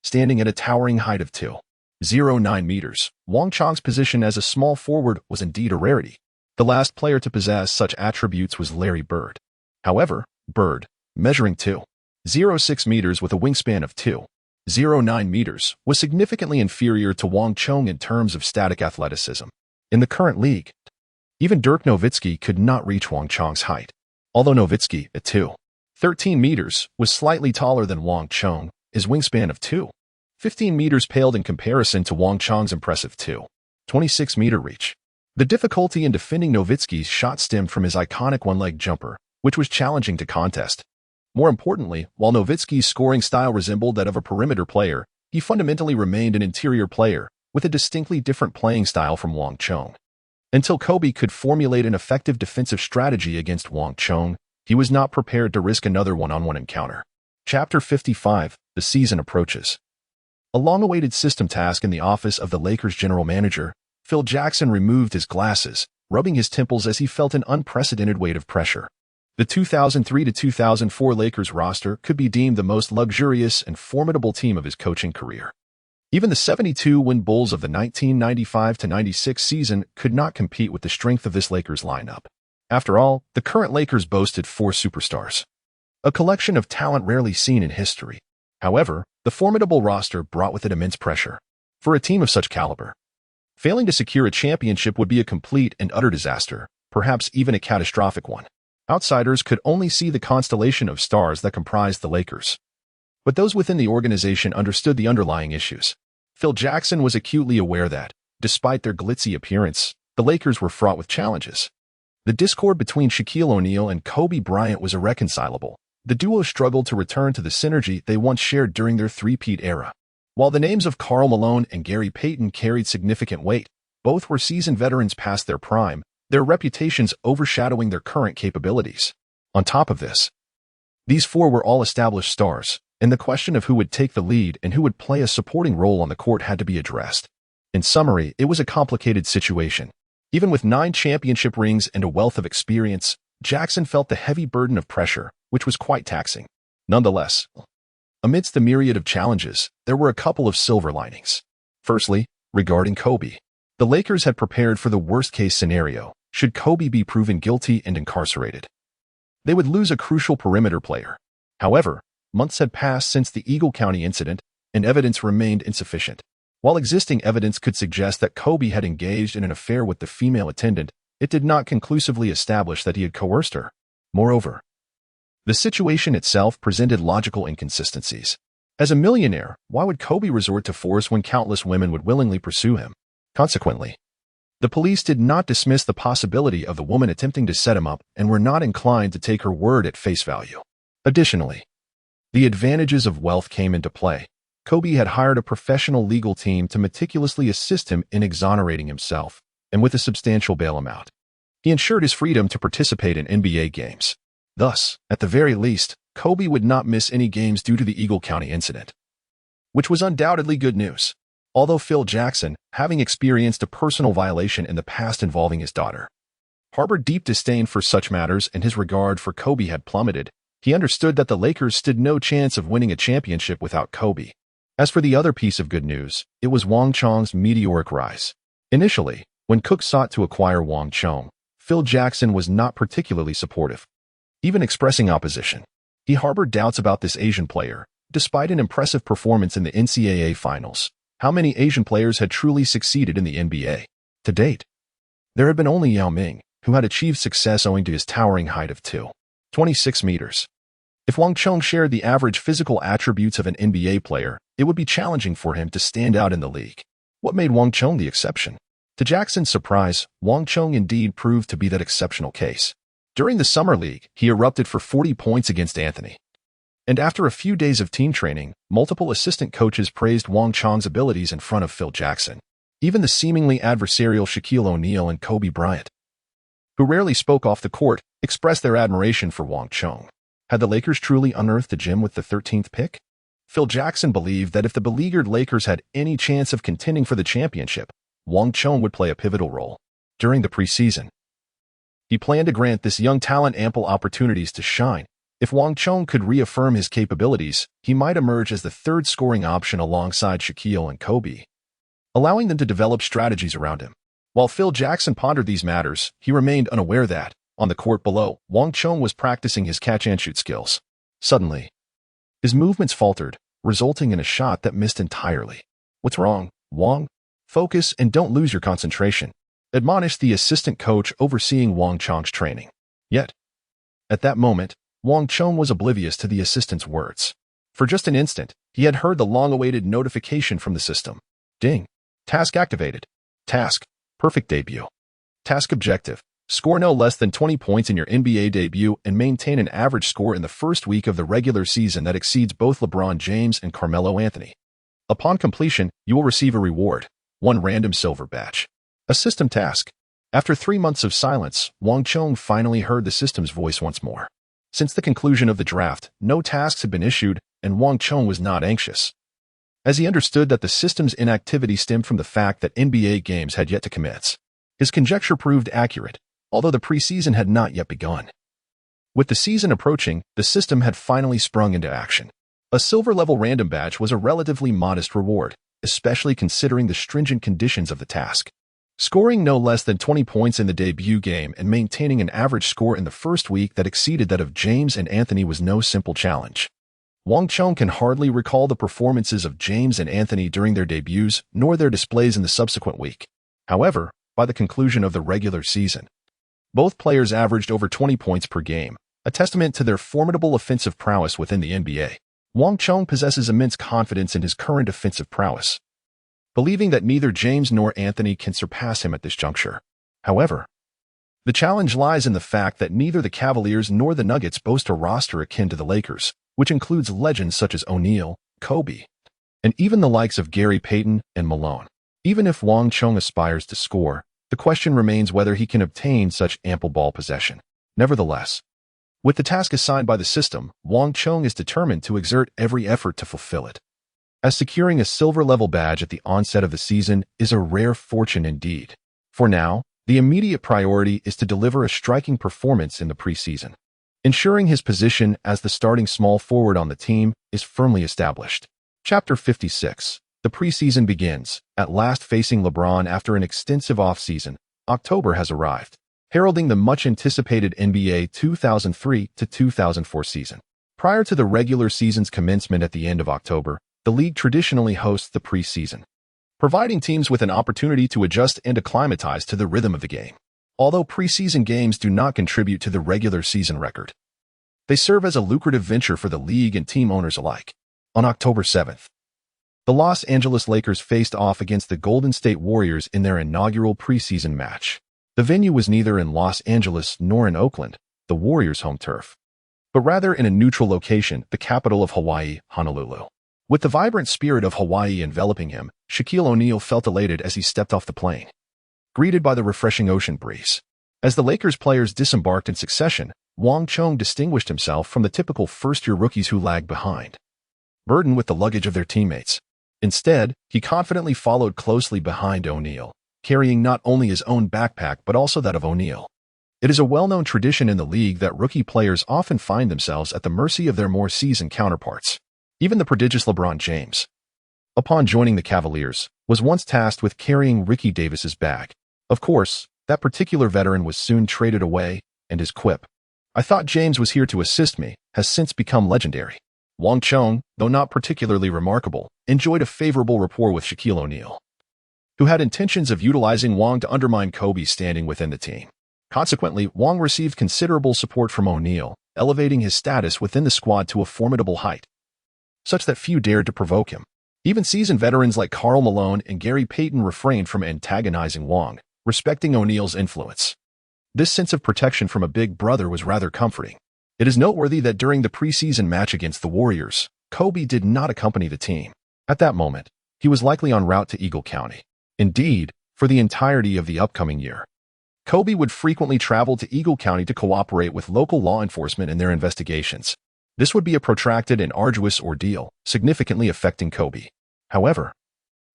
Standing at a towering height of 2.09 meters, Wang Chong's position as a small forward was indeed a rarity. The last player to possess such attributes was Larry Bird. However, Bird, measuring 2.06 meters with a wingspan of 2.09 meters, was significantly inferior to Wang Chong in terms of static athleticism. In the current league, even Dirk Nowitzki could not reach Wang Chong's height. Although Nowitzki, at 2.13 meters, was slightly taller than Wang Chong, his wingspan of 2.15 meters paled in comparison to Wang Chong's impressive 2.26 meter reach. The difficulty in defending Nowitzki's shot stemmed from his iconic one-leg jumper, which was challenging to contest. More importantly, while Nowitzki's scoring style resembled that of a perimeter player, he fundamentally remained an interior player, with a distinctly different playing style from Wang Chong. Until Kobe could formulate an effective defensive strategy against Wang Chong, he was not prepared to risk another one-on-one encounter. Chapter 55, The Season Approaches. A long-awaited system task in the office of the Lakers general manager, Phil Jackson removed his glasses, rubbing his temples as he felt an unprecedented weight of pressure. The 2003-2004 Lakers roster could be deemed the most luxurious and formidable team of his coaching career. Even the 72-win Bulls of the 1995-96 season could not compete with the strength of this Lakers lineup. After all, the current Lakers boasted 4 superstars, a collection of talent rarely seen in history. However, the formidable roster brought with it immense pressure. For a team of such caliber, failing to secure a championship would be a complete and utter disaster, perhaps even a catastrophic one. Outsiders could only see the constellation of stars that comprised the Lakers. But those within the organization understood the underlying issues. Phil Jackson was acutely aware that, despite their glitzy appearance, the Lakers were fraught with challenges. The discord between Shaquille O'Neal and Kobe Bryant was irreconcilable. The duo struggled to return to the synergy they once shared during their three-peat era. While the names of Karl Malone and Gary Payton carried significant weight, both were seasoned veterans past their prime, their reputations overshadowing their current capabilities. On top of this, these 4 were all established stars, and the question of who would take the lead and who would play a supporting role on the court had to be addressed. In summary, it was a complicated situation. Even with 9 championship rings and a wealth of experience, Jackson felt the heavy burden of pressure, which was quite taxing. Nonetheless, amidst the myriad of challenges, there were a couple of silver linings. Firstly, regarding Kobe. The Lakers had prepared for the worst-case scenario, should Kobe be proven guilty and incarcerated. They would lose a crucial perimeter player. However, months had passed since the Eagle County incident, and evidence remained insufficient. While existing evidence could suggest that Kobe had engaged in an affair with the female attendant, it did not conclusively establish that he had coerced her. Moreover, the situation itself presented logical inconsistencies. As a millionaire, why would Kobe resort to force when countless women would willingly pursue him? Consequently, the police did not dismiss the possibility of the woman attempting to set him up and were not inclined to take her word at face value. Additionally, the advantages of wealth came into play. Kobe had hired a professional legal team to meticulously assist him in exonerating himself, and with a substantial bail amount, he ensured his freedom to participate in NBA games. Thus, at the very least, Kobe would not miss any games due to the Eagle County incident, which was undoubtedly good news. Although Phil Jackson, having experienced a personal violation in the past involving his daughter, harbored deep disdain for such matters and his regard for Kobe had plummeted, he understood that the Lakers stood no chance of winning a championship without Kobe. As for the other piece of good news, it was Wang Chong's meteoric rise. Initially, when Cook sought to acquire Wang Chong, Phil Jackson was not particularly supportive, even expressing opposition. He harbored doubts about this Asian player, despite an impressive performance in the NCAA finals. How many Asian players had truly succeeded in the NBA? To date, there had been only Yao Ming, who had achieved success owing to his towering height of 2.26 meters. If Wang Chong shared the average physical attributes of an NBA player, it would be challenging for him to stand out in the league. What made Wang Chong the exception? To Jackson's surprise, Wang Chong indeed proved to be that exceptional case. During the Summer League, he erupted for 40 points against Anthony. And after a few days of team training, multiple assistant coaches praised Wang Chong's abilities in front of Phil Jackson. Even the seemingly adversarial Shaquille O'Neal and Kobe Bryant, who rarely spoke off the court, expressed their admiration for Wang Chong. Had the Lakers truly unearthed a gem with the 13th pick? Phil Jackson believed that if the beleaguered Lakers had any chance of contending for the championship, Wang Chong would play a pivotal role. During the preseason, he planned to grant this young talent ample opportunities to shine. If Wang Chong could reaffirm his capabilities, he might emerge as the third scoring option alongside Shaquille and Kobe, allowing them to develop strategies around him. While Phil Jackson pondered these matters, he remained unaware that, on the court below, Wang Chong was practicing his catch-and-shoot skills. Suddenly, his movements faltered, resulting in a shot that missed entirely. "What's wrong, Wang? Focus and don't lose your concentration," admonished the assistant coach overseeing Wang Chong's training. Yet, at that moment, Wang Chong was oblivious to the assistant's words. For just an instant, he had heard the long-awaited notification from the system. Ding. Task activated. Task. Perfect debut. Task objective. Score no less than 20 points in your NBA debut and maintain an average score in the first week of the regular season that exceeds both LeBron James and Carmelo Anthony. Upon completion, you will receive a reward, 1 random silver badge. A system task. After 3 months of silence, Wang Chong finally heard the system's voice once more. Since the conclusion of the draft, no tasks had been issued, and Wang Chong was not anxious, as he understood that the system's inactivity stemmed from the fact that NBA games had yet to commence. His conjecture proved accurate, although the preseason had not yet begun. With the season approaching, the system had finally sprung into action. A silver-level random badge was a relatively modest reward, especially considering the stringent conditions of the task. Scoring no less than 20 points in the debut game and maintaining an average score in the first week that exceeded that of James and Anthony was no simple challenge. Wang Chong can hardly recall the performances of James and Anthony during their debuts, nor their displays in the subsequent week. However, by the conclusion of the regular season, both players averaged over 20 points per game, a testament to their formidable offensive prowess within the NBA. Wang Chong possesses immense confidence in his current offensive prowess, believing that neither James nor Anthony can surpass him at this juncture. However, the challenge lies in the fact that neither the Cavaliers nor the Nuggets boast a roster akin to the Lakers, which includes legends such as O'Neal, Kobe, and even the likes of Gary Payton and Malone. Even if Wang Chong aspires to score, the question remains whether he can obtain such ample ball possession. Nevertheless, with the task assigned by the system, Wang Chong is determined to exert every effort to fulfill it, as securing a silver-level badge at the onset of the season is a rare fortune indeed. For now, the immediate priority is to deliver a striking performance in the preseason, ensuring his position as the starting small forward on the team is firmly established. Chapter 56. The preseason begins, at last facing LeBron after an extensive offseason. October has arrived, heralding the much-anticipated NBA 2003-2004 season. Prior to the regular season's commencement at the end of October, the league traditionally hosts the preseason, providing teams with an opportunity to adjust and acclimatize to the rhythm of the game. Although preseason games do not contribute to the regular season record, they serve as a lucrative venture for the league and team owners alike. On October 7th, the Los Angeles Lakers faced off against the Golden State Warriors in their inaugural preseason match. The venue was neither in Los Angeles nor in Oakland, the Warriors' home turf, but rather in a neutral location, the capital of Hawaii, Honolulu. With the vibrant spirit of Hawaii enveloping him, Shaquille O'Neal felt elated as he stepped off the plane, greeted by the refreshing ocean breeze. As the Lakers players disembarked in succession, Wang Chong distinguished himself from the typical first-year rookies who lagged behind, burdened with the luggage of their teammates. Instead, he confidently followed closely behind O'Neal, carrying not only his own backpack but also that of O'Neal. It is a well-known tradition in the league that rookie players often find themselves at the mercy of their more seasoned counterparts. Even the prodigious LeBron James, upon joining the Cavaliers, was once tasked with carrying Ricky Davis's bag. Of course, that particular veteran was soon traded away, and his quip, "I thought James was here to assist me," has since become legendary. Wang Chong, though not particularly remarkable, enjoyed a favorable rapport with Shaquille O'Neal, who had intentions of utilizing Wang to undermine Kobe's standing within the team. Consequently, Wang received considerable support from O'Neal, elevating his status within the squad to a formidable height, such that few dared to provoke him. Even seasoned veterans like Karl Malone and Gary Payton refrained from antagonizing Wang, respecting O'Neal's influence. This sense of protection from a big brother was rather comforting. It is noteworthy that during the preseason match against the Warriors, Kobe did not accompany the team. At that moment, he was likely en route to Eagle County. Indeed, for the entirety of the upcoming year, Kobe would frequently travel to Eagle County to cooperate with local law enforcement in their investigations. This would be a protracted and arduous ordeal, significantly affecting Kobe. However,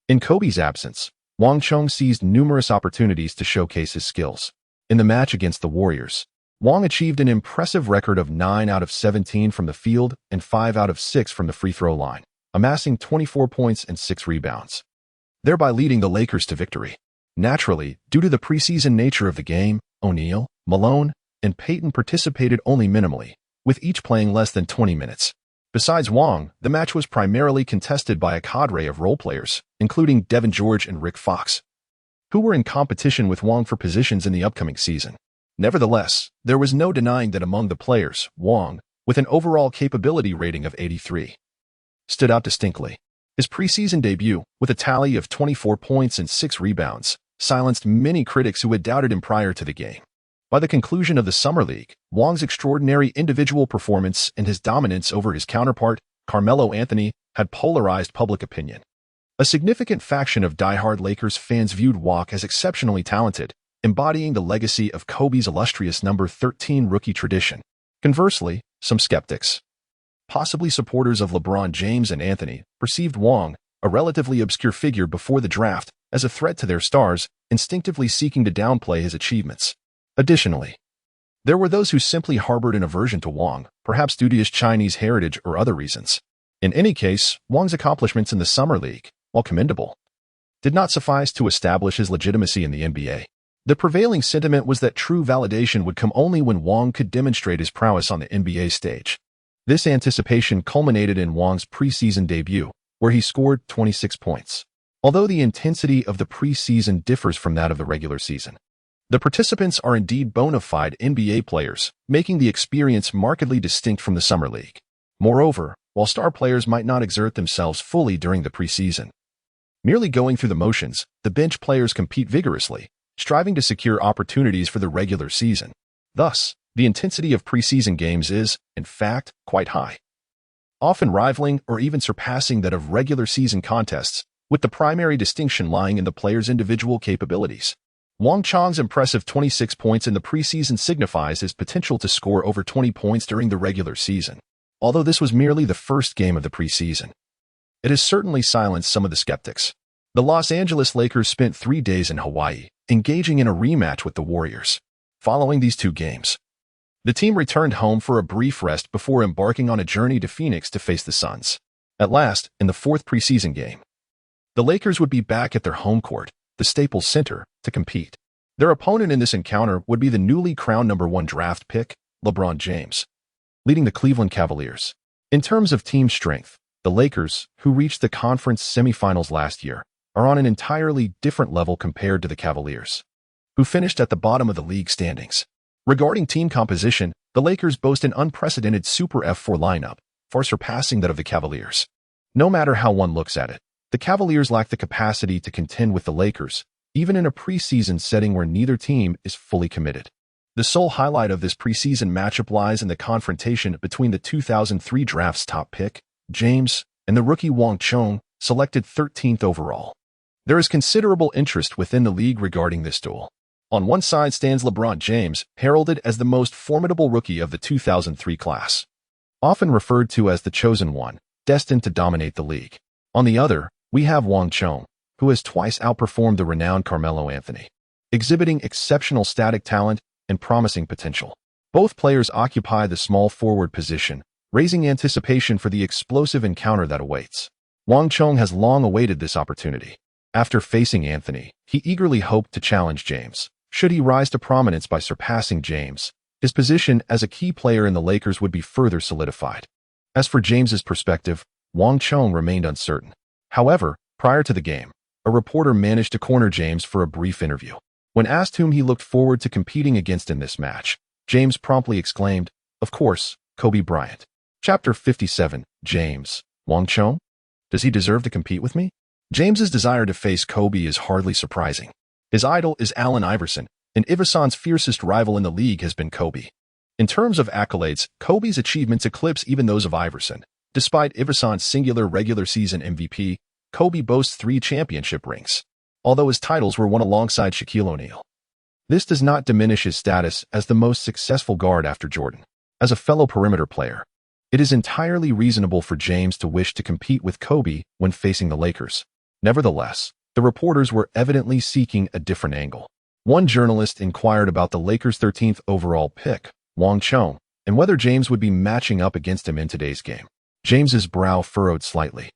in Kobe's absence, Wang Chong seized numerous opportunities to showcase his skills. In the match against the Warriors, Wang achieved an impressive record of 9 out of 17 from the field and 5 out of 6 from the free throw line, amassing 24 points and 6 rebounds, thereby leading the Lakers to victory. Naturally, due to the preseason nature of the game, O'Neal, Malone, and Payton participated only minimally, with each playing less than 20 minutes. Besides Wang, the match was primarily contested by a cadre of role players, including Devin George and Rick Fox, who were in competition with Wang for positions in the upcoming season. Nevertheless, there was no denying that among the players, Wang, with an overall capability rating of 83, stood out distinctly. His preseason debut, with a tally of 24 points and 6 rebounds, silenced many critics who had doubted him prior to the game. By the conclusion of the Summer League, Wang's extraordinary individual performance and his dominance over his counterpart, Carmelo Anthony, had polarized public opinion. A significant faction of diehard Lakers fans viewed Wang as exceptionally talented, embodying the legacy of Kobe's illustrious number 13 rookie tradition. Conversely, some skeptics, possibly supporters of LeBron James and Anthony, perceived Wang, a relatively obscure figure before the draft, as a threat to their stars, instinctively seeking to downplay his achievements. Additionally, there were those who simply harbored an aversion to Wang, perhaps due to his Chinese heritage or other reasons. In any case, Wang's accomplishments in the Summer League, while commendable, did not suffice to establish his legitimacy in the NBA. The prevailing sentiment was that true validation would come only when Wang could demonstrate his prowess on the NBA stage. This anticipation culminated in Wang's preseason debut, where he scored 26 points. Although the intensity of the preseason differs from that of the regular season, the participants are indeed bona fide NBA players, making the experience markedly distinct from the summer league. Moreover, while star players might not exert themselves fully during the preseason, merely going through the motions, the bench players compete vigorously, striving to secure opportunities for the regular season. Thus, the intensity of preseason games is, in fact, quite high, often rivaling or even surpassing that of regular season contests, with the primary distinction lying in the player's individual capabilities. Wang Chong's impressive 26 points in the preseason signifies his potential to score over 20 points during the regular season. Although this was merely the first game of the preseason, it has certainly silenced some of the skeptics. The Los Angeles Lakers spent 3 days in Hawaii, engaging in a rematch with the Warriors. Following these 2 games, the team returned home for a brief rest before embarking on a journey to Phoenix to face the Suns. At last, in the 4th preseason game, the Lakers would be back at their home court, the Staples Center, to compete. Their opponent in this encounter would be the newly crowned number 1 draft pick, LeBron James, leading the Cleveland Cavaliers. In terms of team strength, the Lakers, who reached the conference semifinals last year, are on an entirely different level compared to the Cavaliers, who finished at the bottom of the league standings. Regarding team composition, the Lakers boast an unprecedented Super F4 lineup, far surpassing that of the Cavaliers. No matter how one looks at it, the Cavaliers lack the capacity to contend with the Lakers, even in a preseason setting where neither team is fully committed. The sole highlight of this preseason matchup lies in the confrontation between the 2003 draft's top pick, James, and the rookie Wang Chong, selected 13th overall. There is considerable interest within the league regarding this duel. On one side stands LeBron James, heralded as the most formidable rookie of the 2003 class, often referred to as the chosen one, destined to dominate the league. On the other, we have Wang Chong, who has twice outperformed the renowned Carmelo Anthony, exhibiting exceptional static talent and promising potential. Both players occupy the small forward position, raising anticipation for the explosive encounter that awaits. Wang Chong has long awaited this opportunity. After facing Anthony, he eagerly hoped to challenge James. Should he rise to prominence by surpassing James, his position as a key player in the Lakers would be further solidified. As for James's perspective, Wang Chong remained uncertain. However, prior to the game, a reporter managed to corner James for a brief interview. When asked whom he looked forward to competing against in this match, James promptly exclaimed, "Of course, Kobe Bryant." Chapter 57, James. Wang Chong? Does he deserve to compete with me? James's desire to face Kobe is hardly surprising. His idol is Allen Iverson, and Iverson's fiercest rival in the league has been Kobe. In terms of accolades, Kobe's achievements eclipse even those of Iverson. Despite Iverson's singular regular season MVP, Kobe boasts 3 championship rings, although his titles were won alongside Shaquille O'Neal. This does not diminish his status as the most successful guard after Jordan. As a fellow perimeter player, it is entirely reasonable for James to wish to compete with Kobe when facing the Lakers. Nevertheless, the reporters were evidently seeking a different angle. One journalist inquired about the Lakers' 13th overall pick, Wang Chong, and whether James would be matching up against him in today's game. James's brow furrowed slightly,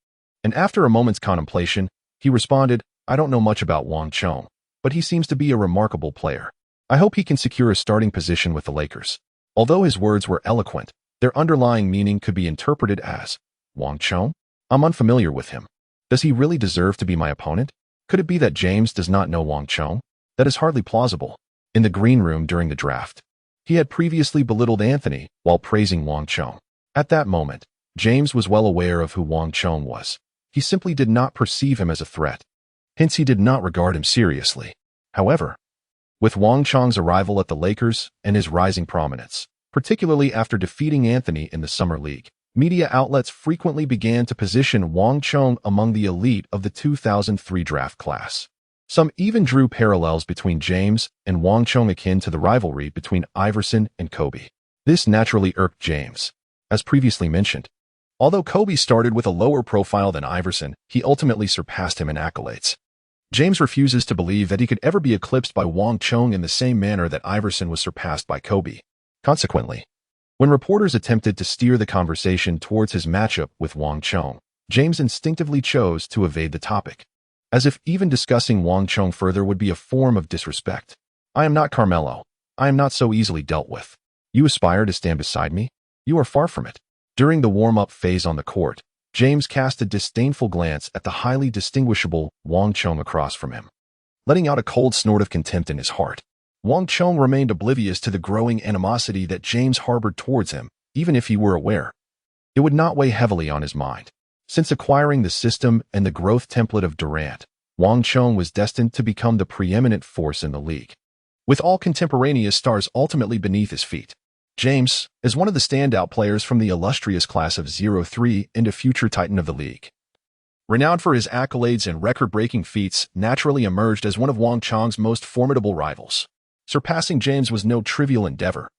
and after a moment's contemplation, he responded, "I don't know much about Wang Chong, but he seems to be a remarkable player. I hope he can secure a starting position with the Lakers." Although his words were eloquent, their underlying meaning could be interpreted as, "Wang Chong? I'm unfamiliar with him. Does he really deserve to be my opponent?" Could it be that James does not know Wang Chong? That is hardly plausible. In the green room during the draft, he had previously belittled Anthony while praising Wang Chong. At that moment, James was well aware of who Wang Chong was. He simply did not perceive him as a threat. Hence, he did not regard him seriously. However, with Wang Chong's arrival at the Lakers and his rising prominence, particularly after defeating Anthony in the Summer League, media outlets frequently began to position Wang Chong among the elite of the 2003 draft class. Some even drew parallels between James and Wang Chong akin to the rivalry between Iverson and Kobe. This naturally irked James. As previously mentioned, although Kobe started with a lower profile than Iverson, he ultimately surpassed him in accolades. James refuses to believe that he could ever be eclipsed by Wang Chong in the same manner that Iverson was surpassed by Kobe. Consequently, when reporters attempted to steer the conversation towards his matchup with Wang Chong, James instinctively chose to evade the topic, as if even discussing Wang Chong further would be a form of disrespect. I am not Carmelo. I am not so easily dealt with. You aspire to stand beside me? You are far from it. During the warm-up phase on the court, James cast a disdainful glance at the highly distinguishable Wang Chong across from him, letting out a cold snort of contempt in his heart. Wang Chong remained oblivious to the growing animosity that James harbored towards him, even if he were aware. It would not weigh heavily on his mind. Since acquiring the system and the growth template of Durant, Wang Chong was destined to become the preeminent force in the league, with all contemporaneous stars ultimately beneath his feet. James is one of the standout players from the illustrious class of 03 and a future titan of the league. Renowned for his accolades and record-breaking feats, naturally emerged as one of Wang Chong's most formidable rivals. Surpassing James was no trivial endeavor.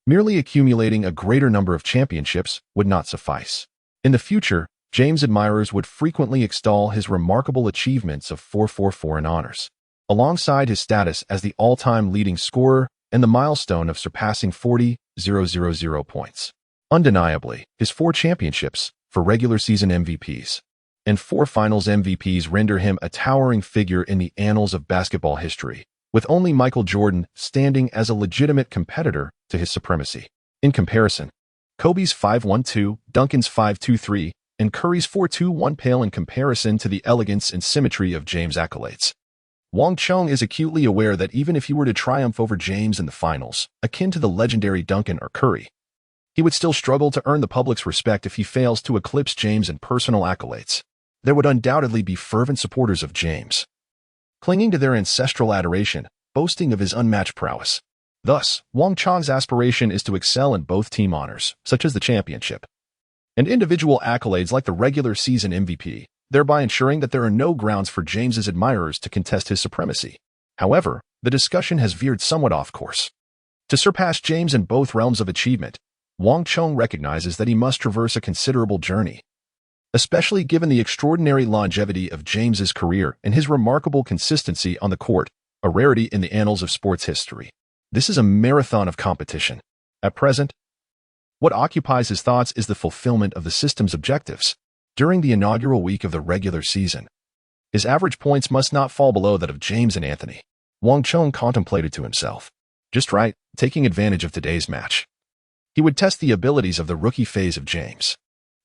Merely accumulating a greater number of championships would not suffice. In the future, James admirers would frequently extol his remarkable achievements of 444 and honors, alongside his status as the all-time leading scorer and the milestone of surpassing 40,000 points. Undeniably, his 4 championships, for regular season MVPs, and 4 finals MVPs render him a towering figure in the annals of basketball history, with only Michael Jordan standing as a legitimate competitor to his supremacy. In comparison, Kobe's 5-1-2, Duncan's 5-2-3, and Curry's 4-2-1 pale in comparison to the elegance and symmetry of James' accolades. Wang Chong is acutely aware that even if he were to triumph over James in the finals, akin to the legendary Duncan or Curry, he would still struggle to earn the public's respect if he fails to eclipse James in personal accolades. There would undoubtedly be fervent supporters of James, clinging to their ancestral adoration, boasting of his unmatched prowess. Thus, Wang Chong's aspiration is to excel in both team honors, such as the championship, and individual accolades like the regular season MVP, thereby ensuring that there are no grounds for James's admirers to contest his supremacy. However, the discussion has veered somewhat off course. To surpass James in both realms of achievement, Wang Chong recognizes that he must traverse a considerable journey, especially given the extraordinary longevity of James's career and his remarkable consistency on the court, a rarity in the annals of sports history. This is a marathon of competition. At present, what occupies his thoughts is the fulfillment of the system's objectives. During the inaugural week of the regular season, his average points must not fall below that of James and Anthony. Wang Chong contemplated to himself. Just right, taking advantage of today's match, he would test the abilities of the rookie phase of James.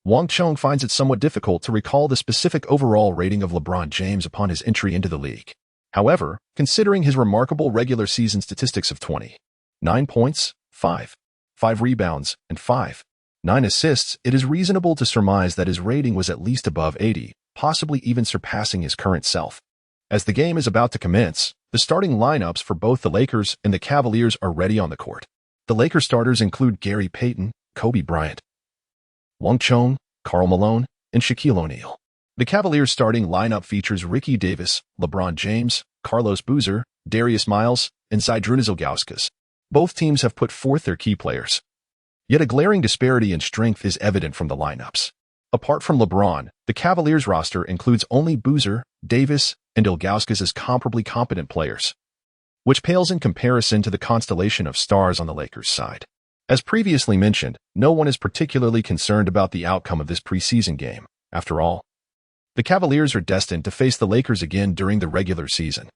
Wang Chong finds it somewhat difficult to recall the specific overall rating of LeBron James upon his entry into the league. However, considering his remarkable regular season statistics of 29 points, 5 rebounds, and 9 assists, it is reasonable to surmise that his rating was at least above 80, possibly even surpassing his current self. As the game is about to commence, the starting lineups for both the Lakers and the Cavaliers are ready on the court. The Lakers starters include Gary Payton, Kobe Bryant, Wang Chong, Karl Malone, and Shaquille O'Neal. The Cavaliers starting lineup features Ricky Davis, LeBron James, Carlos Boozer, Darius Miles, and Zydrunas Ilgauskas. Both teams have put forth their key players. Yet a glaring disparity in strength is evident from the lineups. Apart from LeBron, the Cavaliers roster includes only Boozer, Davis, and Ilgauskas as comparably competent players, which pales in comparison to the constellation of stars on the Lakers' side. As previously mentioned, no one is particularly concerned about the outcome of this preseason game. After all, the Cavaliers are destined to face the Lakers again during the regular season.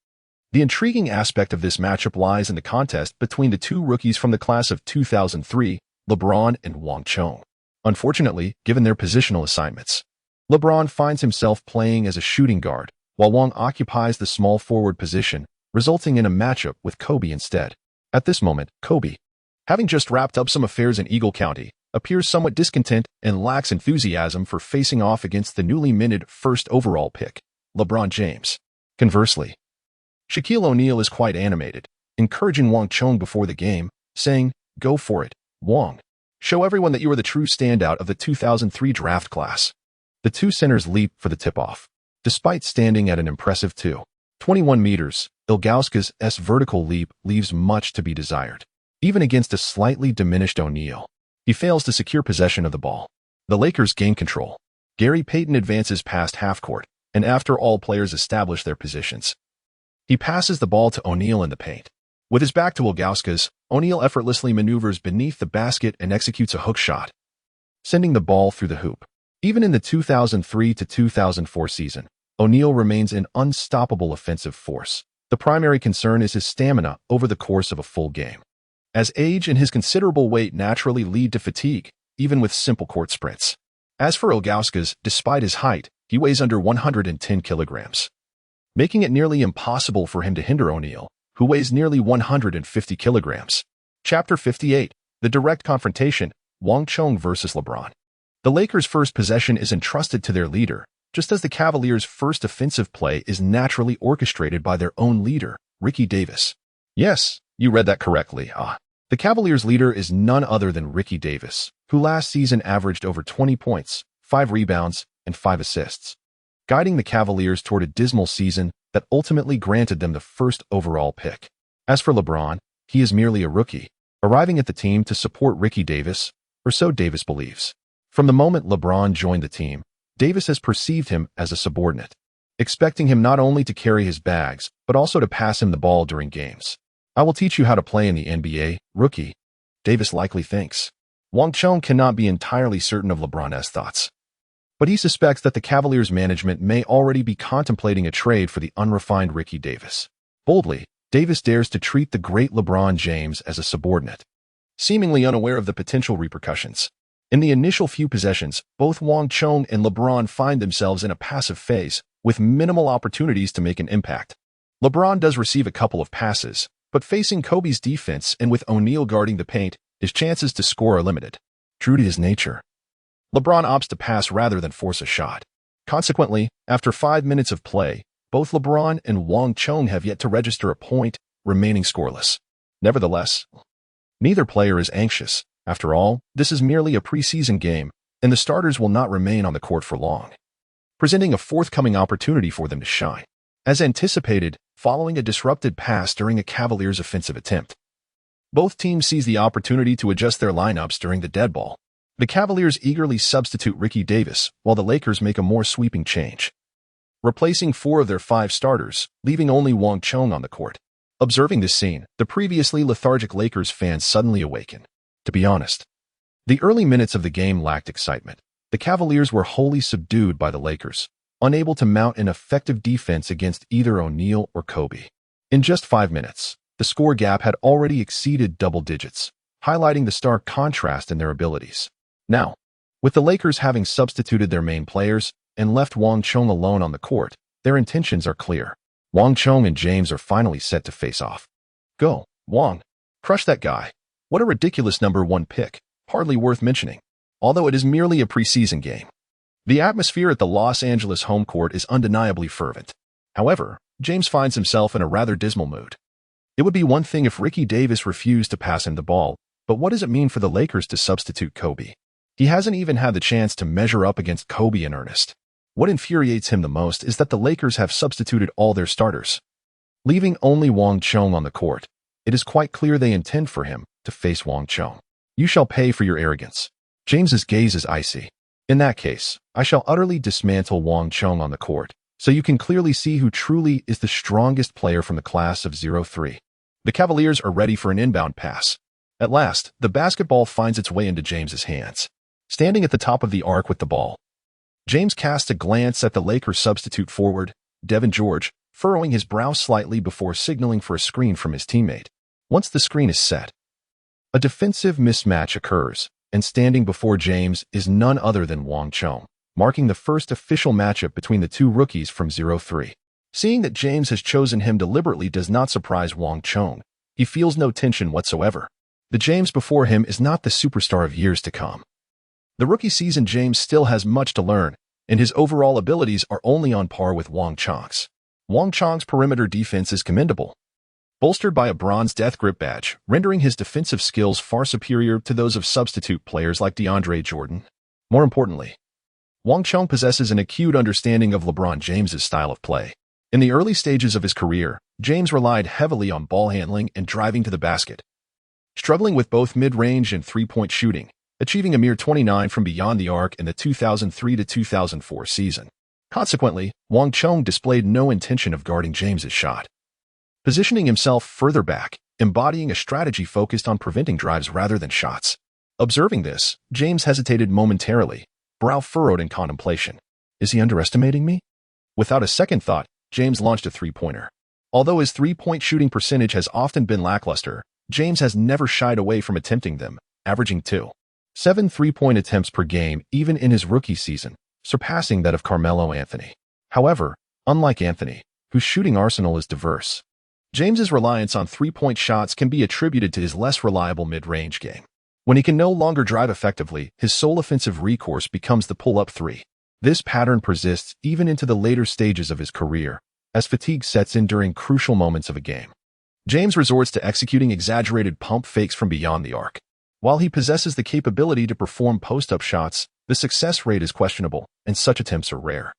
The intriguing aspect of this matchup lies in the contest between the two rookies from the class of 2003, LeBron and Wang Chong. Unfortunately, given their positional assignments, LeBron finds himself playing as a shooting guard, while Wang occupies the small forward position, resulting in a matchup with Kobe instead. At this moment, Kobe, having just wrapped up some affairs in Eagle County, appears somewhat discontent and lacks enthusiasm for facing off against the newly minted first overall pick, LeBron James. Conversely, Shaquille O'Neal is quite animated, encouraging Wang Chong before the game, saying, "Go for it, Wang. Show everyone that you are the true standout of the 2003 draft class." The two centers leap for the tip-off. Despite standing at an impressive 2.21 meters, Ilgauskas' vertical leap leaves much to be desired. Even against a slightly diminished O'Neal, he fails to secure possession of the ball. The Lakers gain control. Gary Payton advances past half-court, and after all players establish their positions, he passes the ball to O'Neal in the paint. With his back to Ilgauskas, O'Neal effortlessly maneuvers beneath the basket and executes a hook shot, sending the ball through the hoop. Even in the 2003 to 2004 season, O'Neal remains an unstoppable offensive force. The primary concern is his stamina over the course of a full game, as age and his considerable weight naturally lead to fatigue, even with simple court sprints. As for Ilgauskas, despite his height, he weighs under 110 kilograms, making it nearly impossible for him to hinder O'Neal, who weighs nearly 150 kilograms. Chapter 58, The Direct Confrontation, Wang Chong versus LeBron. The Lakers' first possession is entrusted to their leader, just as the Cavaliers' first offensive play is naturally orchestrated by their own leader, Ricky Davis. Yes, you read that correctly. The Cavaliers' leader is none other than Ricky Davis, who last season averaged over 20 points, 5 rebounds, and 5 assists, guiding the Cavaliers toward a dismal season that ultimately granted them the first overall pick. As for LeBron, he is merely a rookie, arriving at the team to support Ricky Davis, or so Davis believes. From the moment LeBron joined the team, Davis has perceived him as a subordinate, expecting him not only to carry his bags, but also to pass him the ball during games. "I will teach you how to play in the NBA, rookie," Davis likely thinks. Wang Chong cannot be entirely certain of LeBron's thoughts, but he suspects that the Cavaliers' management may already be contemplating a trade for the unrefined Ricky Davis. Boldly, Davis dares to treat the great LeBron James as a subordinate, seemingly unaware of the potential repercussions. In the initial few possessions, both Wang Chong and LeBron find themselves in a passive phase, with minimal opportunities to make an impact. LeBron does receive a couple of passes, but facing Kobe's defense and with O'Neal guarding the paint, his chances to score are limited. True to his nature, LeBron opts to pass rather than force a shot. Consequently, after 5 minutes of play, both LeBron and Wang Chong have yet to register a point, remaining scoreless. Nevertheless, neither player is anxious. After all, this is merely a preseason game, and the starters will not remain on the court for long, presenting a forthcoming opportunity for them to shine. As anticipated, following a disrupted pass during a Cavaliers' offensive attempt, both teams seize the opportunity to adjust their lineups during the dead ball. The Cavaliers eagerly substitute Ricky Davis, while the Lakers make a more sweeping change, replacing 4 of their 5 starters, leaving only Wang Chong on the court. Observing this scene, the previously lethargic Lakers fans suddenly awaken. To be honest, the early minutes of the game lacked excitement. The Cavaliers were wholly subdued by the Lakers, unable to mount an effective defense against either O'Neal or Kobe. In just 5 minutes, the score gap had already exceeded double digits, highlighting the stark contrast in their abilities. Now, with the Lakers having substituted their main players and left Wang Chong alone on the court, their intentions are clear. Wang Chong and James are finally set to face off. "Go, Wang. Crush that guy. What a ridiculous #1 pick, hardly worth mentioning, although it is merely a preseason game." The atmosphere at the Los Angeles home court is undeniably fervent. However, James finds himself in a rather dismal mood. It would be one thing if Ricky Davis refused to pass him the ball, but what does it mean for the Lakers to substitute Kobe? He hasn't even had the chance to measure up against Kobe in earnest. What infuriates him the most is that the Lakers have substituted all their starters, leaving only Wang Chong on the court. It is quite clear they intend for him to face Wang Chong. "You shall pay for your arrogance." James's gaze is icy. "In that case, I shall utterly dismantle Wang Chong on the court, so you can clearly see who truly is the strongest player from the class of 03. The Cavaliers are ready for an inbound pass. At last, the basketball finds its way into James's hands. Standing at the top of the arc with the ball, James casts a glance at the Lakers substitute forward, Devin George, furrowing his brow slightly before signaling for a screen from his teammate. Once the screen is set, a defensive mismatch occurs, and standing before James is none other than Wang Chong, marking the first official matchup between the two rookies from 03. Seeing that James has chosen him deliberately does not surprise Wang Chong. He feels no tension whatsoever. The James before him is not the superstar of years to come. The rookie season James still has much to learn, and his overall abilities are only on par with Wang Chong's. Wang Chong's perimeter defense is commendable, bolstered by a bronze death grip badge, rendering his defensive skills far superior to those of substitute players like DeAndre Jordan. More importantly, Wang Chong possesses an acute understanding of LeBron James's style of play. In the early stages of his career, James relied heavily on ball handling and driving to the basket, struggling with both mid-range and three-point shooting, achieving a mere 29 from beyond the arc in the 2003 to 2004 season. Consequently, Wang Chong displayed no intention of guarding James's shot, positioning himself further back, embodying a strategy focused on preventing drives rather than shots. Observing this, James hesitated momentarily, brow furrowed in contemplation. Is he underestimating me? Without a second thought, James launched a three-pointer. Although his three-point shooting percentage has often been lackluster, James has never shied away from attempting them, averaging 2.7 three-point attempts per game even in his rookie season, surpassing that of Carmelo Anthony. However, unlike Anthony, whose shooting arsenal is diverse, James's reliance on three-point shots can be attributed to his less reliable mid-range game. When he can no longer drive effectively, his sole offensive recourse becomes the pull-up three. This pattern persists even into the later stages of his career, as fatigue sets in during crucial moments of a game. James resorts to executing exaggerated pump fakes from beyond the arc. While he possesses the capability to perform post-up shots, the success rate is questionable, and such attempts are rare,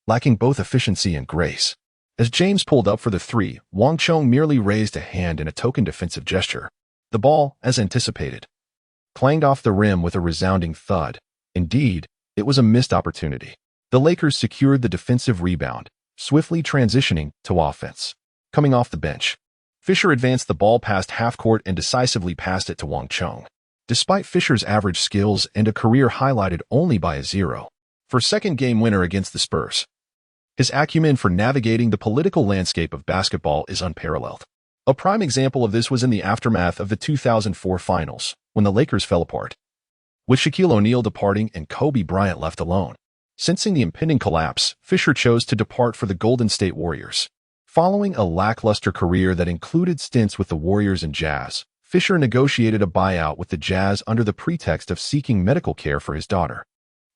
lacking both efficiency and grace. As James pulled up for the three, Wang Chong merely raised a hand in a token defensive gesture. The ball, as anticipated, clanged off the rim with a resounding thud. Indeed, it was a missed opportunity. The Lakers secured the defensive rebound, swiftly transitioning to offense. Coming off the bench, Fisher advanced the ball past half-court and decisively passed it to Wang Chong. Despite Fisher's average skills and a career highlighted only by a 0 for second game winner against the Spurs, his acumen for navigating the political landscape of basketball is unparalleled. A prime example of this was in the aftermath of the 2004 finals, when the Lakers fell apart, with Shaquille O'Neal departing and Kobe Bryant left alone. Sensing the impending collapse, Fisher chose to depart for the Golden State Warriors. Following a lackluster career that included stints with the Warriors and Jazz, Fisher negotiated a buyout with the Jazz under the pretext of seeking medical care for his daughter.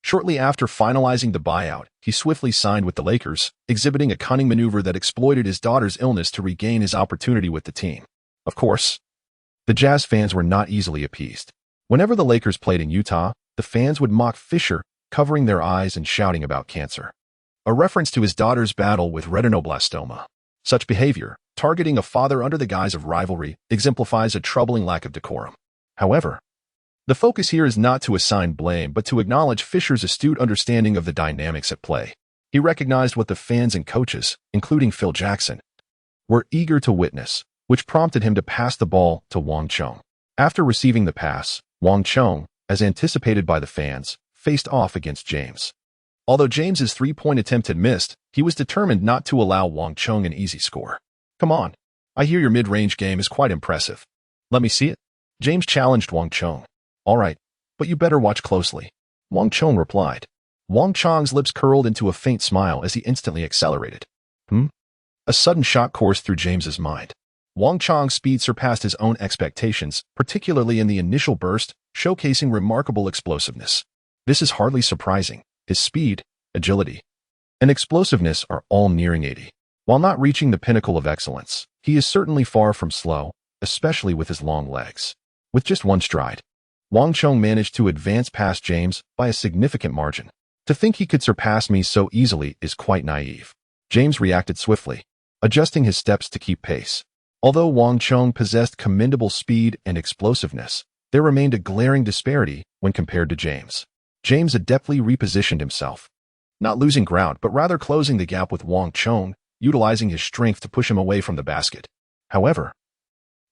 Shortly after finalizing the buyout, he swiftly signed with the Lakers, exhibiting a cunning maneuver that exploited his daughter's illness to regain his opportunity with the team. Of course, the Jazz fans were not easily appeased. Whenever the Lakers played in Utah, the fans would mock Fisher, covering their eyes and shouting about cancer, a reference to his daughter's battle with retinoblastoma. Such behavior, targeting a father under the guise of rivalry, exemplifies a troubling lack of decorum. However, the focus here is not to assign blame but to acknowledge Fisher's astute understanding of the dynamics at play. He recognized what the fans and coaches, including Phil Jackson, were eager to witness, which prompted him to pass the ball to Wang Chong. After receiving the pass, Wang Chong, as anticipated by the fans, faced off against James. Although James's three-point attempt had missed, he was determined not to allow Wang Chong an easy score. "Come on, I hear your mid-range game is quite impressive. Let me see it." James challenged Wang Chong. "All right, but you better watch closely," Wang Chong replied. Wang Chong's lips curled into a faint smile as he instantly accelerated. A sudden shock coursed through James's mind. Wang Chong's speed surpassed his own expectations, particularly in the initial burst, showcasing remarkable explosiveness. This is hardly surprising. His speed, agility, and explosiveness are all nearing 80. While not reaching the pinnacle of excellence, he is certainly far from slow, especially with his long legs. With just one stride, Wang Chong managed to advance past James by a significant margin. To think he could surpass me so easily is quite naive. James reacted swiftly, adjusting his steps to keep pace. Although Wang Chong possessed commendable speed and explosiveness, there remained a glaring disparity when compared to James. James adeptly repositioned himself, not losing ground but rather closing the gap with Wang Chong, utilizing his strength to push him away from the basket. However,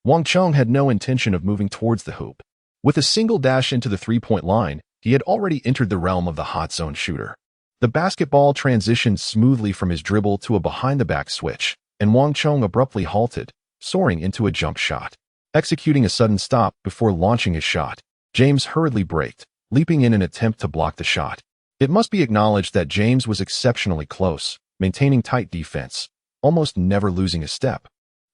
Wang Chong had no intention of moving towards the hoop. With a single dash into the three-point line, he had already entered the realm of the hot zone shooter. The basketball transitioned smoothly from his dribble to a behind-the-back switch, and Wang Chong abruptly halted, soaring into a jump shot. Executing a sudden stop before launching his shot, James hurriedly braked, leaping in an attempt to block the shot. It must be acknowledged that James was exceptionally close, maintaining tight defense, almost never losing a step.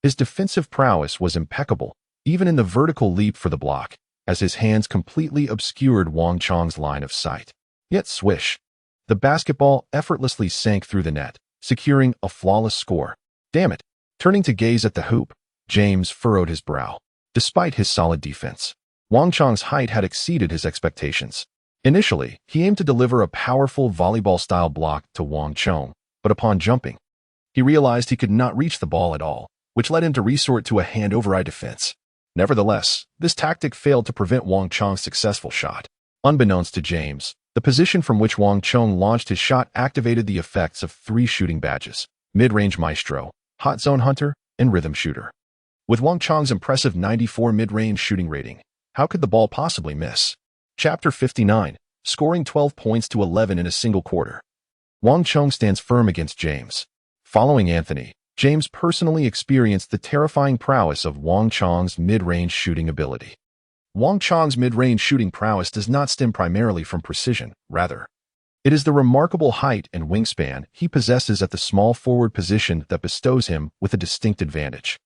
His defensive prowess was impeccable, even in the vertical leap for the block, as his hands completely obscured Wang Chong's line of sight. Yet swish, the basketball effortlessly sank through the net, securing a flawless score. Damn it! Turning to gaze at the hoop, James furrowed his brow. Despite his solid defense, Wang Chong's height had exceeded his expectations. Initially, he aimed to deliver a powerful volleyball-style block to Wang Chong, but upon jumping, he realized he could not reach the ball at all, which led him to resort to a hand-over-eye defense. Nevertheless, this tactic failed to prevent Wang Chong's successful shot. Unbeknownst to James, the position from which Wang Chong launched his shot activated the effects of 3 shooting badges: mid-range maestro, hot zone hunter, and rhythm shooter. With Wang Chong's impressive 94 mid-range shooting rating, how could the ball possibly miss? Chapter 59. scoring 12 points to 11 in a single quarter. Wang Chong stands firm against James. Following Anthony, James personally experienced the terrifying prowess of Wang Chong's mid-range shooting ability. Wang Chong's mid-range shooting prowess does not stem primarily from precision, rather. It is the remarkable height and wingspan he possesses at the small forward position that bestows him with a distinct advantage.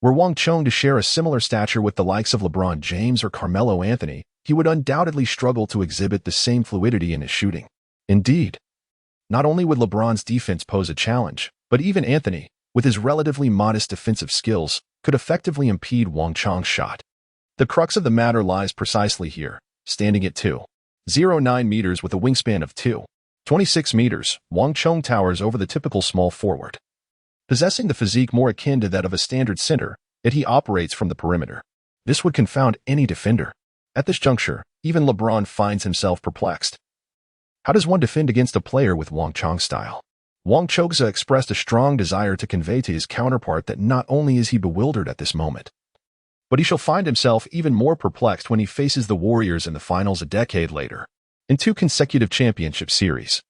Were Wang Chong to share a similar stature with the likes of LeBron James or Carmelo Anthony, he would undoubtedly struggle to exhibit the same fluidity in his shooting. Indeed, not only would LeBron's defense pose a challenge, but even Anthony, with his relatively modest defensive skills, could effectively impede Wang Chong's shot. The crux of the matter lies precisely here, standing at 2.09 meters with a wingspan of 2.26 meters, Wang Chong towers over the typical small forward. Possessing the physique more akin to that of a standard center, yet he operates from the perimeter. This would confound any defender. At this juncture, even LeBron finds himself perplexed. How does one defend against a player with Wang Chong's style? Wang Chong expressed a strong desire to convey to his counterpart that not only is he bewildered at this moment, but he shall find himself even more perplexed when he faces the Warriors in the finals a decade later. In 2 consecutive championship series,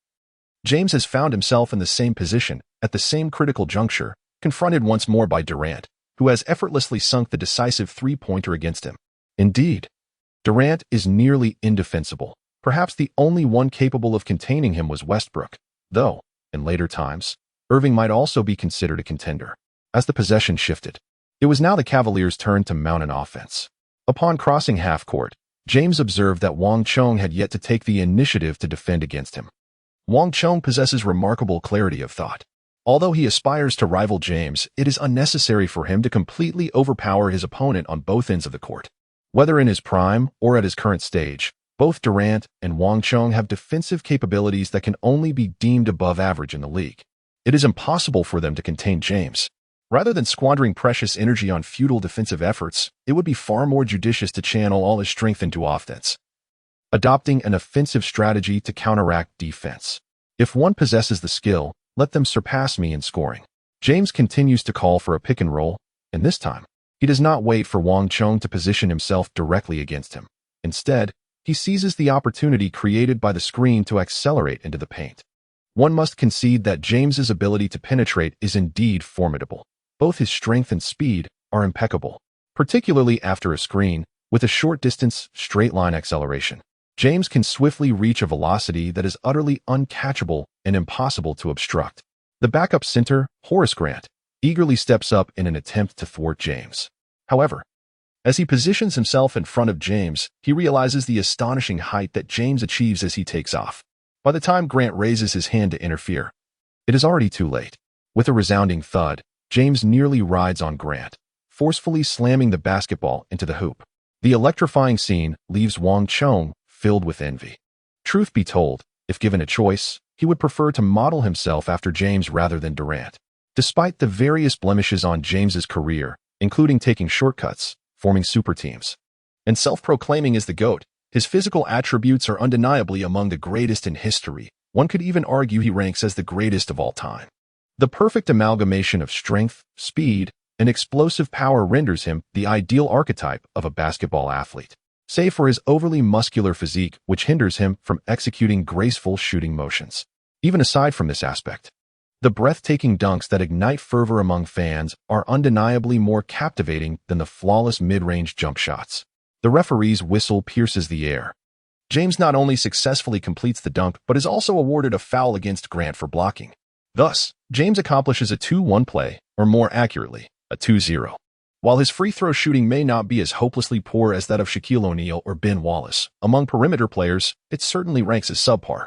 James has found himself in the same position, at the same critical juncture, confronted once more by Durant, who has effortlessly sunk the decisive three-pointer against him. Indeed, Durant is nearly indefensible. Perhaps the only one capable of containing him was Westbrook, though, in later times, Irving might also be considered a contender. As the possession shifted, it was now the Cavaliers' turn to mount an offense. Upon crossing half-court, James observed that Wang Chong had yet to take the initiative to defend against him. Wang Chong possesses remarkable clarity of thought. Although he aspires to rival James, it is unnecessary for him to completely overpower his opponent on both ends of the court. Whether in his prime or at his current stage, both Durant and Wang Chong have defensive capabilities that can only be deemed above average in the league. It is impossible for them to contain James. Rather than squandering precious energy on futile defensive efforts, it would be far more judicious to channel all his strength into offense, adopting an offensive strategy to counteract defense. If one possesses the skill, let them surpass me in scoring. James continues to call for a pick and roll, and this time, he does not wait for Wang Chong to position himself directly against him. Instead, he seizes the opportunity created by the screen to accelerate into the paint. One must concede that James's ability to penetrate is indeed formidable. Both his strength and speed are impeccable, particularly after a screen, with a short-distance, straight-line acceleration. James can swiftly reach a velocity that is utterly uncatchable and impossible to obstruct. The backup center, Horace Grant, eagerly steps up in an attempt to thwart James. However, as he positions himself in front of James, he realizes the astonishing height that James achieves as he takes off. By the time Grant raises his hand to interfere, it is already too late. With a resounding thud, James nearly rides on Grant, forcefully slamming the basketball into the hoop. The electrifying scene leaves Wang Chong filled with envy. Truth be told, if given a choice, he would prefer to model himself after James rather than Durant. Despite the various blemishes on James's career, including taking shortcuts, forming super teams, and self-proclaiming as the GOAT, his physical attributes are undeniably among the greatest in history. One could even argue he ranks as the greatest of all time. The perfect amalgamation of strength, speed, and explosive power renders him the ideal archetype of a basketball athlete, save for his overly muscular physique, which hinders him from executing graceful shooting motions. Even aside from this aspect, the breathtaking dunks that ignite fervor among fans are undeniably more captivating than the flawless mid-range jump shots. The referee's whistle pierces the air. James not only successfully completes the dunk, but is also awarded a foul against Grant for blocking. Thus, James accomplishes a 2-1 play, or more accurately, a 2-0. While his free throw shooting may not be as hopelessly poor as that of Shaquille O'Neal or Ben Wallace, among perimeter players, it certainly ranks as subpar.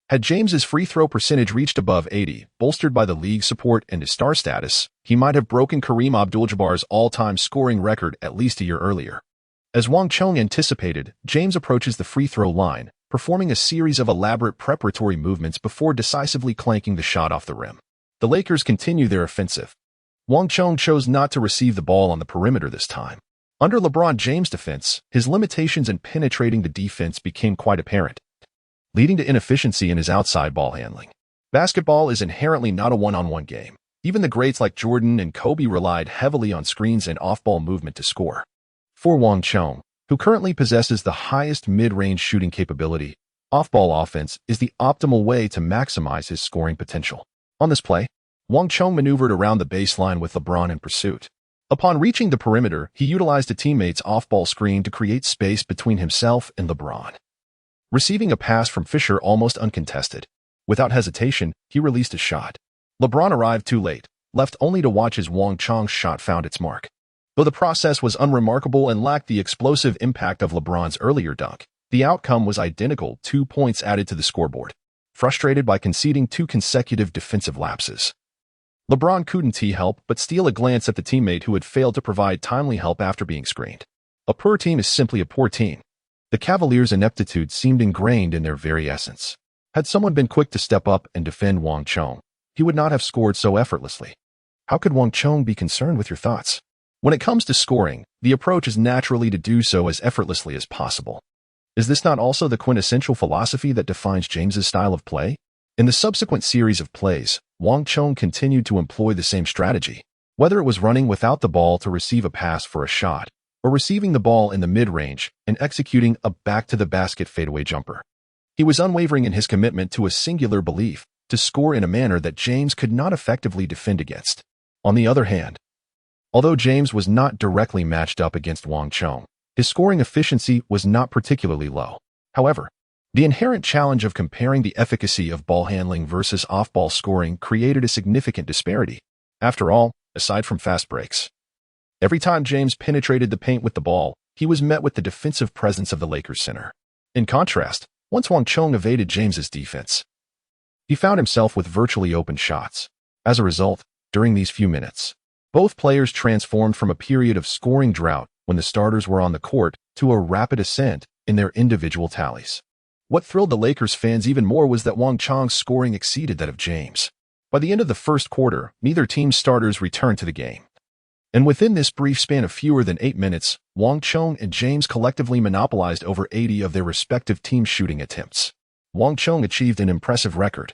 Had James's free throw percentage reached above 80, bolstered by the league's support and his star status, he might have broken Kareem Abdul-Jabbar's all-time scoring record at least a year earlier. As Wang Chong anticipated, James approaches the free throw line, performing a series of elaborate preparatory movements before decisively clanking the shot off the rim. The Lakers continue their offensive. Wang Chong chose not to receive the ball on the perimeter this time. Under LeBron James' defense, his limitations in penetrating the defense became quite apparent, leading to inefficiency in his outside ball handling. Basketball is inherently not a one-on-one game. Even the greats like Jordan and Kobe relied heavily on screens and off-ball movement to score. For Wang Chong, who currently possesses the highest mid-range shooting capability, off-ball offense is the optimal way to maximize his scoring potential. On this play, Wang Chong maneuvered around the baseline with LeBron in pursuit. Upon reaching the perimeter, he utilized a teammate's off-ball screen to create space between himself and LeBron. Receiving a pass from Fisher almost uncontested, without hesitation, he released a shot. LeBron arrived too late, left only to watch as Wang Chong's shot found its mark. Though the process was unremarkable and lacked the explosive impact of LeBron's earlier dunk, the outcome was identical, 2 points added to the scoreboard. Frustrated by conceding 2 consecutive defensive lapses, LeBron couldn't help but steal a glance at the teammate who had failed to provide timely help after being screened. A poor team is simply a poor team. The Cavaliers' ineptitude seemed ingrained in their very essence. Had someone been quick to step up and defend Wang Chong, he would not have scored so effortlessly. How could Wang Chong be concerned with your thoughts? When it comes to scoring, the approach is naturally to do so as effortlessly as possible. Is this not also the quintessential philosophy that defines James's style of play? In the subsequent series of plays, Wang Chong continued to employ the same strategy, whether it was running without the ball to receive a pass for a shot, or receiving the ball in the mid-range and executing a back-to-the-basket fadeaway jumper. He was unwavering in his commitment to a singular belief, to score in a manner that James could not effectively defend against. On the other hand, although James was not directly matched up against Wang Chong, his scoring efficiency was not particularly low. However, the inherent challenge of comparing the efficacy of ball handling versus off-ball scoring created a significant disparity. After all, aside from fast breaks, every time James penetrated the paint with the ball, he was met with the defensive presence of the Lakers center. In contrast, once Wang Chong evaded James's defense, he found himself with virtually open shots. As a result, during these few minutes, both players transformed from a period of scoring drought when the starters were on the court to a rapid ascent in their individual tallies. What thrilled the Lakers fans even more was that Wang Chong's scoring exceeded that of James. By the end of the first quarter, neither team's starters returned to the game. And within this brief span of fewer than 8 minutes, Wang Chong and James collectively monopolized over 80 of their respective team shooting attempts. Wang Chong achieved an impressive record,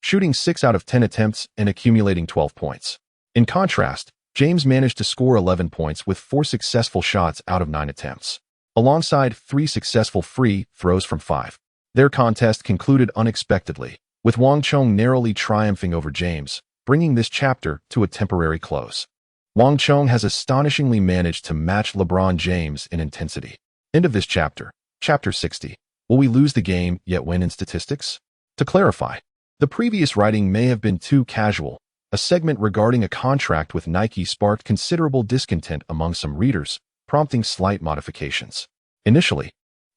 shooting 6 out of 10 attempts and accumulating 12 points. In contrast, James managed to score 11 points with 4 successful shots out of 9 attempts, alongside 3 successful free throws from 5. Their contest concluded unexpectedly, with Wang Chong narrowly triumphing over James, bringing this chapter to a temporary close. Wang Chong has astonishingly managed to match LeBron James in intensity. End of this chapter. Chapter 60. Will we lose the game yet win in statistics? To clarify, the previous writing may have been too casual. A segment regarding a contract with Nike sparked considerable discontent among some readers, prompting slight modifications. Initially,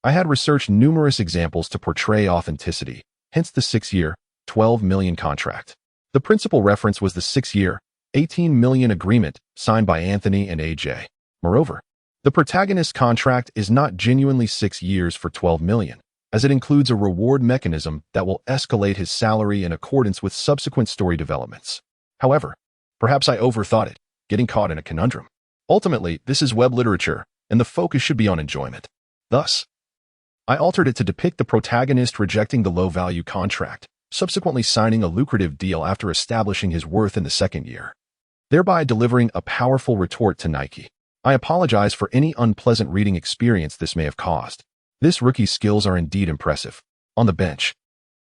I had researched numerous examples to portray authenticity, hence the 6-year, $12 million contract. The principal reference was the 6-year, $18 million agreement signed by Anthony and AJ. Moreover, the protagonist's contract is not genuinely 6 years for $12 million, as it includes a reward mechanism that will escalate his salary in accordance with subsequent story developments. However, perhaps I overthought it, getting caught in a conundrum. Ultimately, this is web literature, and the focus should be on enjoyment. Thus, I altered it to depict the protagonist rejecting the low-value contract, subsequently signing a lucrative deal after establishing his worth in the 2nd year, thereby delivering a powerful retort to Nike. I apologize for any unpleasant reading experience this may have caused. This rookie's skills are indeed impressive. On the bench,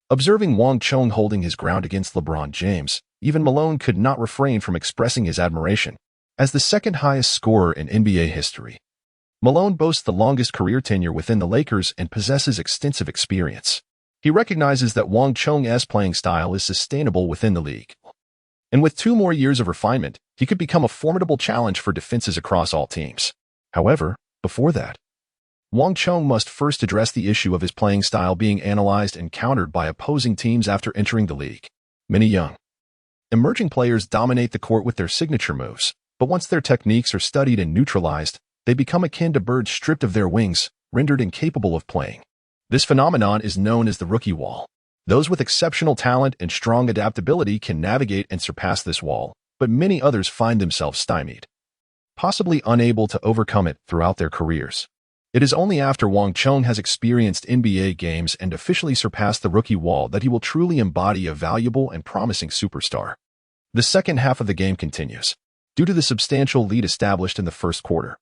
observing Wang Chong holding his ground against LeBron James, even Malone could not refrain from expressing his admiration. As the second highest scorer in NBA history, Malone boasts the longest career tenure within the Lakers and possesses extensive experience. He recognizes that Wang Chong's playing style is sustainable within the league, and with 2 more years of refinement, he could become a formidable challenge for defenses across all teams. However, before that, Wang Chong must first address the issue of his playing style being analyzed and countered by opposing teams after entering the league. Many young, emerging players dominate the court with their signature moves, but once their techniques are studied and neutralized, they become akin to birds stripped of their wings, rendered incapable of playing. This phenomenon is known as the rookie wall. Those with exceptional talent and strong adaptability can navigate and surpass this wall, but many others find themselves stymied, possibly unable to overcome it throughout their careers. It is only after Wang Chong has experienced NBA games and officially surpassed the rookie wall that he will truly embody a valuable and promising superstar. The second half of the game continues. Due to the substantial lead established in the first quarter,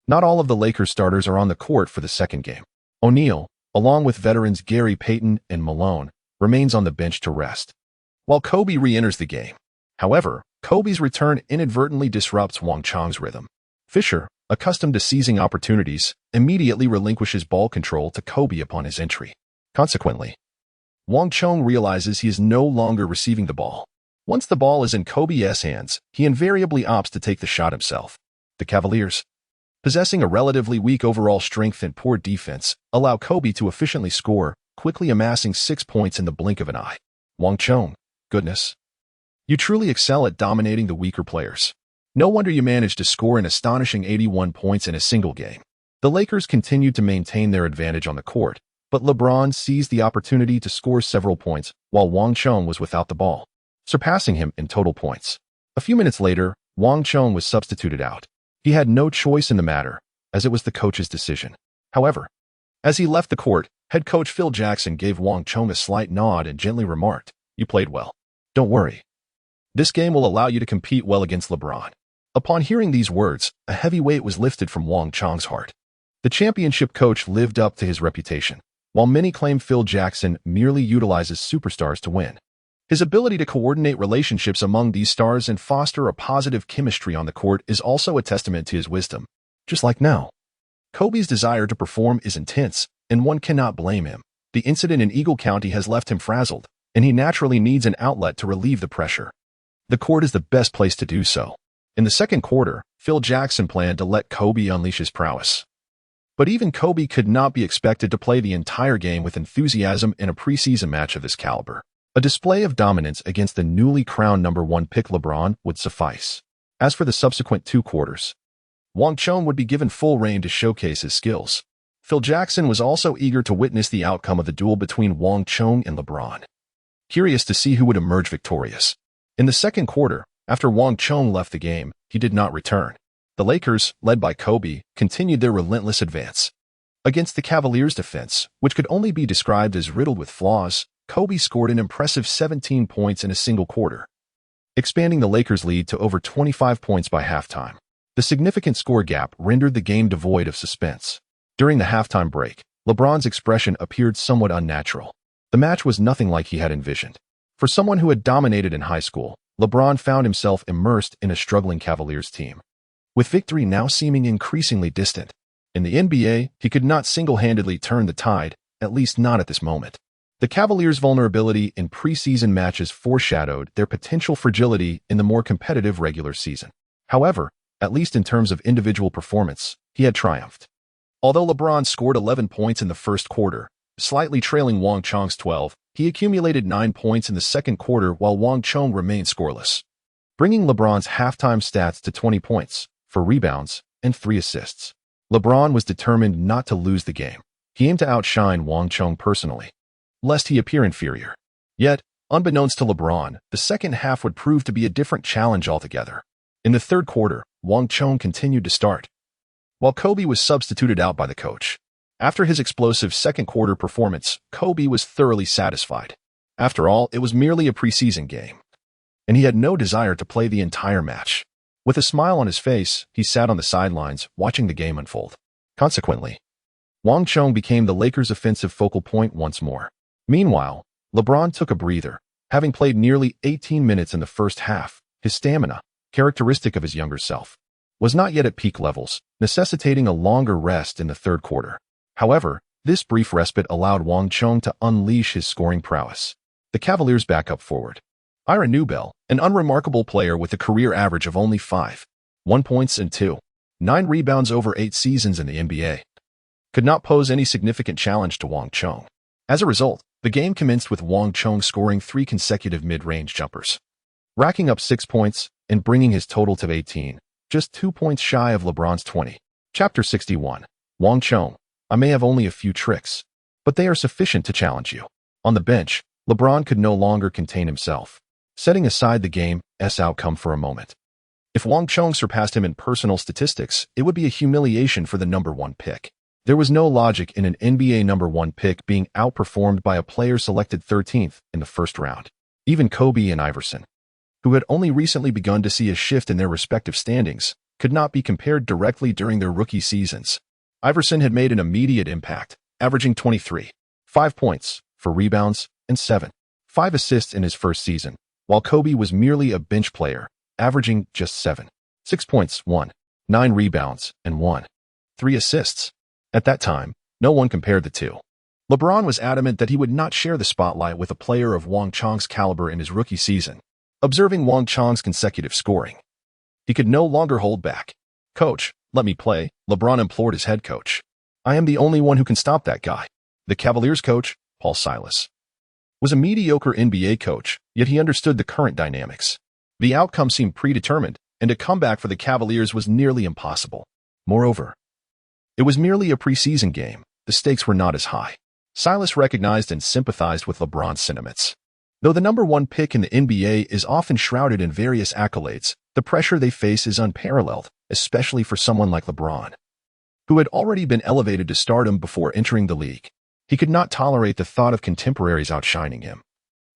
not all of the Lakers starters are on the court for the second game. O'Neal, along with veterans Gary Payton and Malone, remains on the bench to rest, while Kobe re-enters the game. However, Kobe's return inadvertently disrupts Wang Chong's rhythm. Fisher, accustomed to seizing opportunities, immediately relinquishes ball control to Kobe upon his entry. Consequently, Wang Chong realizes he is no longer receiving the ball. Once the ball is in Kobe's hands, he invariably opts to take the shot himself. The Cavaliers, possessing a relatively weak overall strength and poor defense, allow Kobe to efficiently score, quickly amassing 6 points in the blink of an eye. Wang Chong, goodness. You truly excel at dominating the weaker players. No wonder you managed to score an astonishing 81 points in a single game. The Lakers continued to maintain their advantage on the court, but LeBron seized the opportunity to score several points while Wang Chong was without the ball, surpassing him in total points. A few minutes later, Wang Chong was substituted out. He had no choice in the matter, as it was the coach's decision. However, as he left the court, head coach Phil Jackson gave Wang Chong a slight nod and gently remarked, "You played well. Don't worry. This game will allow you to compete well against LeBron." Upon hearing these words, a heavy weight was lifted from Wang Chong's heart. The championship coach lived up to his reputation, while many claim Phil Jackson merely utilizes superstars to win. His ability to coordinate relationships among these stars and foster a positive chemistry on the court is also a testament to his wisdom. Just like now, Kobe's desire to perform is intense, and one cannot blame him. The incident in Eagle County has left him frazzled, and he naturally needs an outlet to relieve the pressure. The court is the best place to do so. In the second quarter, Phil Jackson planned to let Kobe unleash his prowess. But even Kobe could not be expected to play the entire game with enthusiasm in a preseason match of this caliber. A display of dominance against the newly crowned #1 pick LeBron would suffice. As for the subsequent 2 quarters, Wang Chong would be given full reign to showcase his skills. Phil Jackson was also eager to witness the outcome of the duel between Wang Chong and LeBron, curious to see who would emerge victorious. In the second quarter, after Wang Chong left the game, he did not return. The Lakers, led by Kobe, continued their relentless advance. Against the Cavaliers' defense, which could only be described as riddled with flaws, Kobe scored an impressive 17 points in a single quarter, expanding the Lakers' lead to over 25 points by halftime. The significant score gap rendered the game devoid of suspense. During the halftime break, LeBron's expression appeared somewhat unnatural. The match was nothing like he had envisioned. For someone who had dominated in high school, LeBron found himself immersed in a struggling Cavaliers team, with victory now seeming increasingly distant. In the NBA, he could not single-handedly turn the tide, at least not at this moment. The Cavaliers' vulnerability in preseason matches foreshadowed their potential fragility in the more competitive regular season. However, at least in terms of individual performance, he had triumphed. Although LeBron scored 11 points in the first quarter, slightly trailing Wang Chong's 12, he accumulated 9 points in the second quarter while Wang Chong remained scoreless, bringing LeBron's halftime stats to 20 points, 4 rebounds, and 3 assists. LeBron was determined not to lose the game. He aimed to outshine Wang Chong personally, lest he appear inferior. Yet, unbeknownst to LeBron, the second half would prove to be a different challenge altogether. In the third quarter, Wang Chong continued to start, while Kobe was substituted out by the coach. After his explosive second quarter performance, Kobe was thoroughly satisfied. After all, it was merely a preseason game, and he had no desire to play the entire match. With a smile on his face, he sat on the sidelines, watching the game unfold. Consequently, Wang Chong became the Lakers' offensive focal point once more. Meanwhile, LeBron took a breather. Having played nearly 18 minutes in the first half, his stamina, characteristic of his younger self, was not yet at peak levels, necessitating a longer rest in the third quarter. However, this brief respite allowed Wang Chong to unleash his scoring prowess. The Cavaliers' backup forward, Ira Newbell, an unremarkable player with a career average of only 5.1 points and 2.9 rebounds over 8 seasons in the NBA, could not pose any significant challenge to Wang Chong. As a result, the game commenced with Wang Chong scoring 3 consecutive mid-range jumpers, racking up 6 points and bringing his total to 18, just 2 points shy of LeBron's 20. Chapter 61. Wang Chong. I may have only a few tricks, but they are sufficient to challenge you. On the bench, LeBron could no longer contain himself, setting aside the game's outcome for a moment. If Wang Chong surpassed him in personal statistics, it would be a humiliation for the #1 pick. There was no logic in an NBA #1 pick being outperformed by a player selected 13th in the first round. Even Kobe and Iverson, who had only recently begun to see a shift in their respective standings, could not be compared directly during their rookie seasons. Iverson had made an immediate impact, averaging 23, 5 points, 4 rebounds, and 5 assists in his first season, while Kobe was merely a bench player, averaging just 6 points, 9 rebounds, and 3 assists. At that time, no one compared the two. LeBron was adamant that he would not share the spotlight with a player of Wang Chong's caliber in his rookie season. Observing Wang Chong's consecutive scoring, he could no longer hold back. "Coach, let me play," LeBron implored his head coach. "I am the only one who can stop that guy." The Cavaliers coach, Paul Silas, was a mediocre NBA coach, yet he understood the current dynamics. The outcome seemed predetermined, and a comeback for the Cavaliers was nearly impossible. Moreover, it was merely a preseason game. The stakes were not as high. Silas recognized and sympathized with LeBron's sentiments. Though the number 1 pick in the NBA is often shrouded in various accolades, the pressure they face is unparalleled, especially for someone like LeBron, who had already been elevated to stardom before entering the league. He could not tolerate the thought of contemporaries outshining him,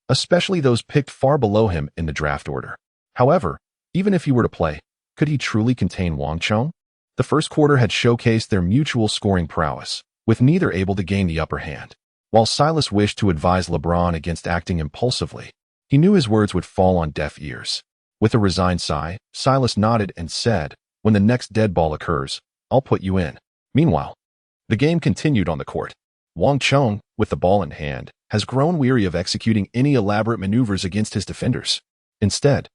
especially those picked far below him in the draft order. However, even if he were to play, could he truly contain Wang Chong? The first quarter had showcased their mutual scoring prowess, with neither able to gain the upper hand. While Silas wished to advise LeBron against acting impulsively, he knew his words would fall on deaf ears. With a resigned sigh, Silas nodded and said, "When the next dead ball occurs, I'll put you in." Meanwhile, the game continued on the court. Wang Chong, with the ball in hand, has grown weary of executing any elaborate maneuvers against his defenders. Instead,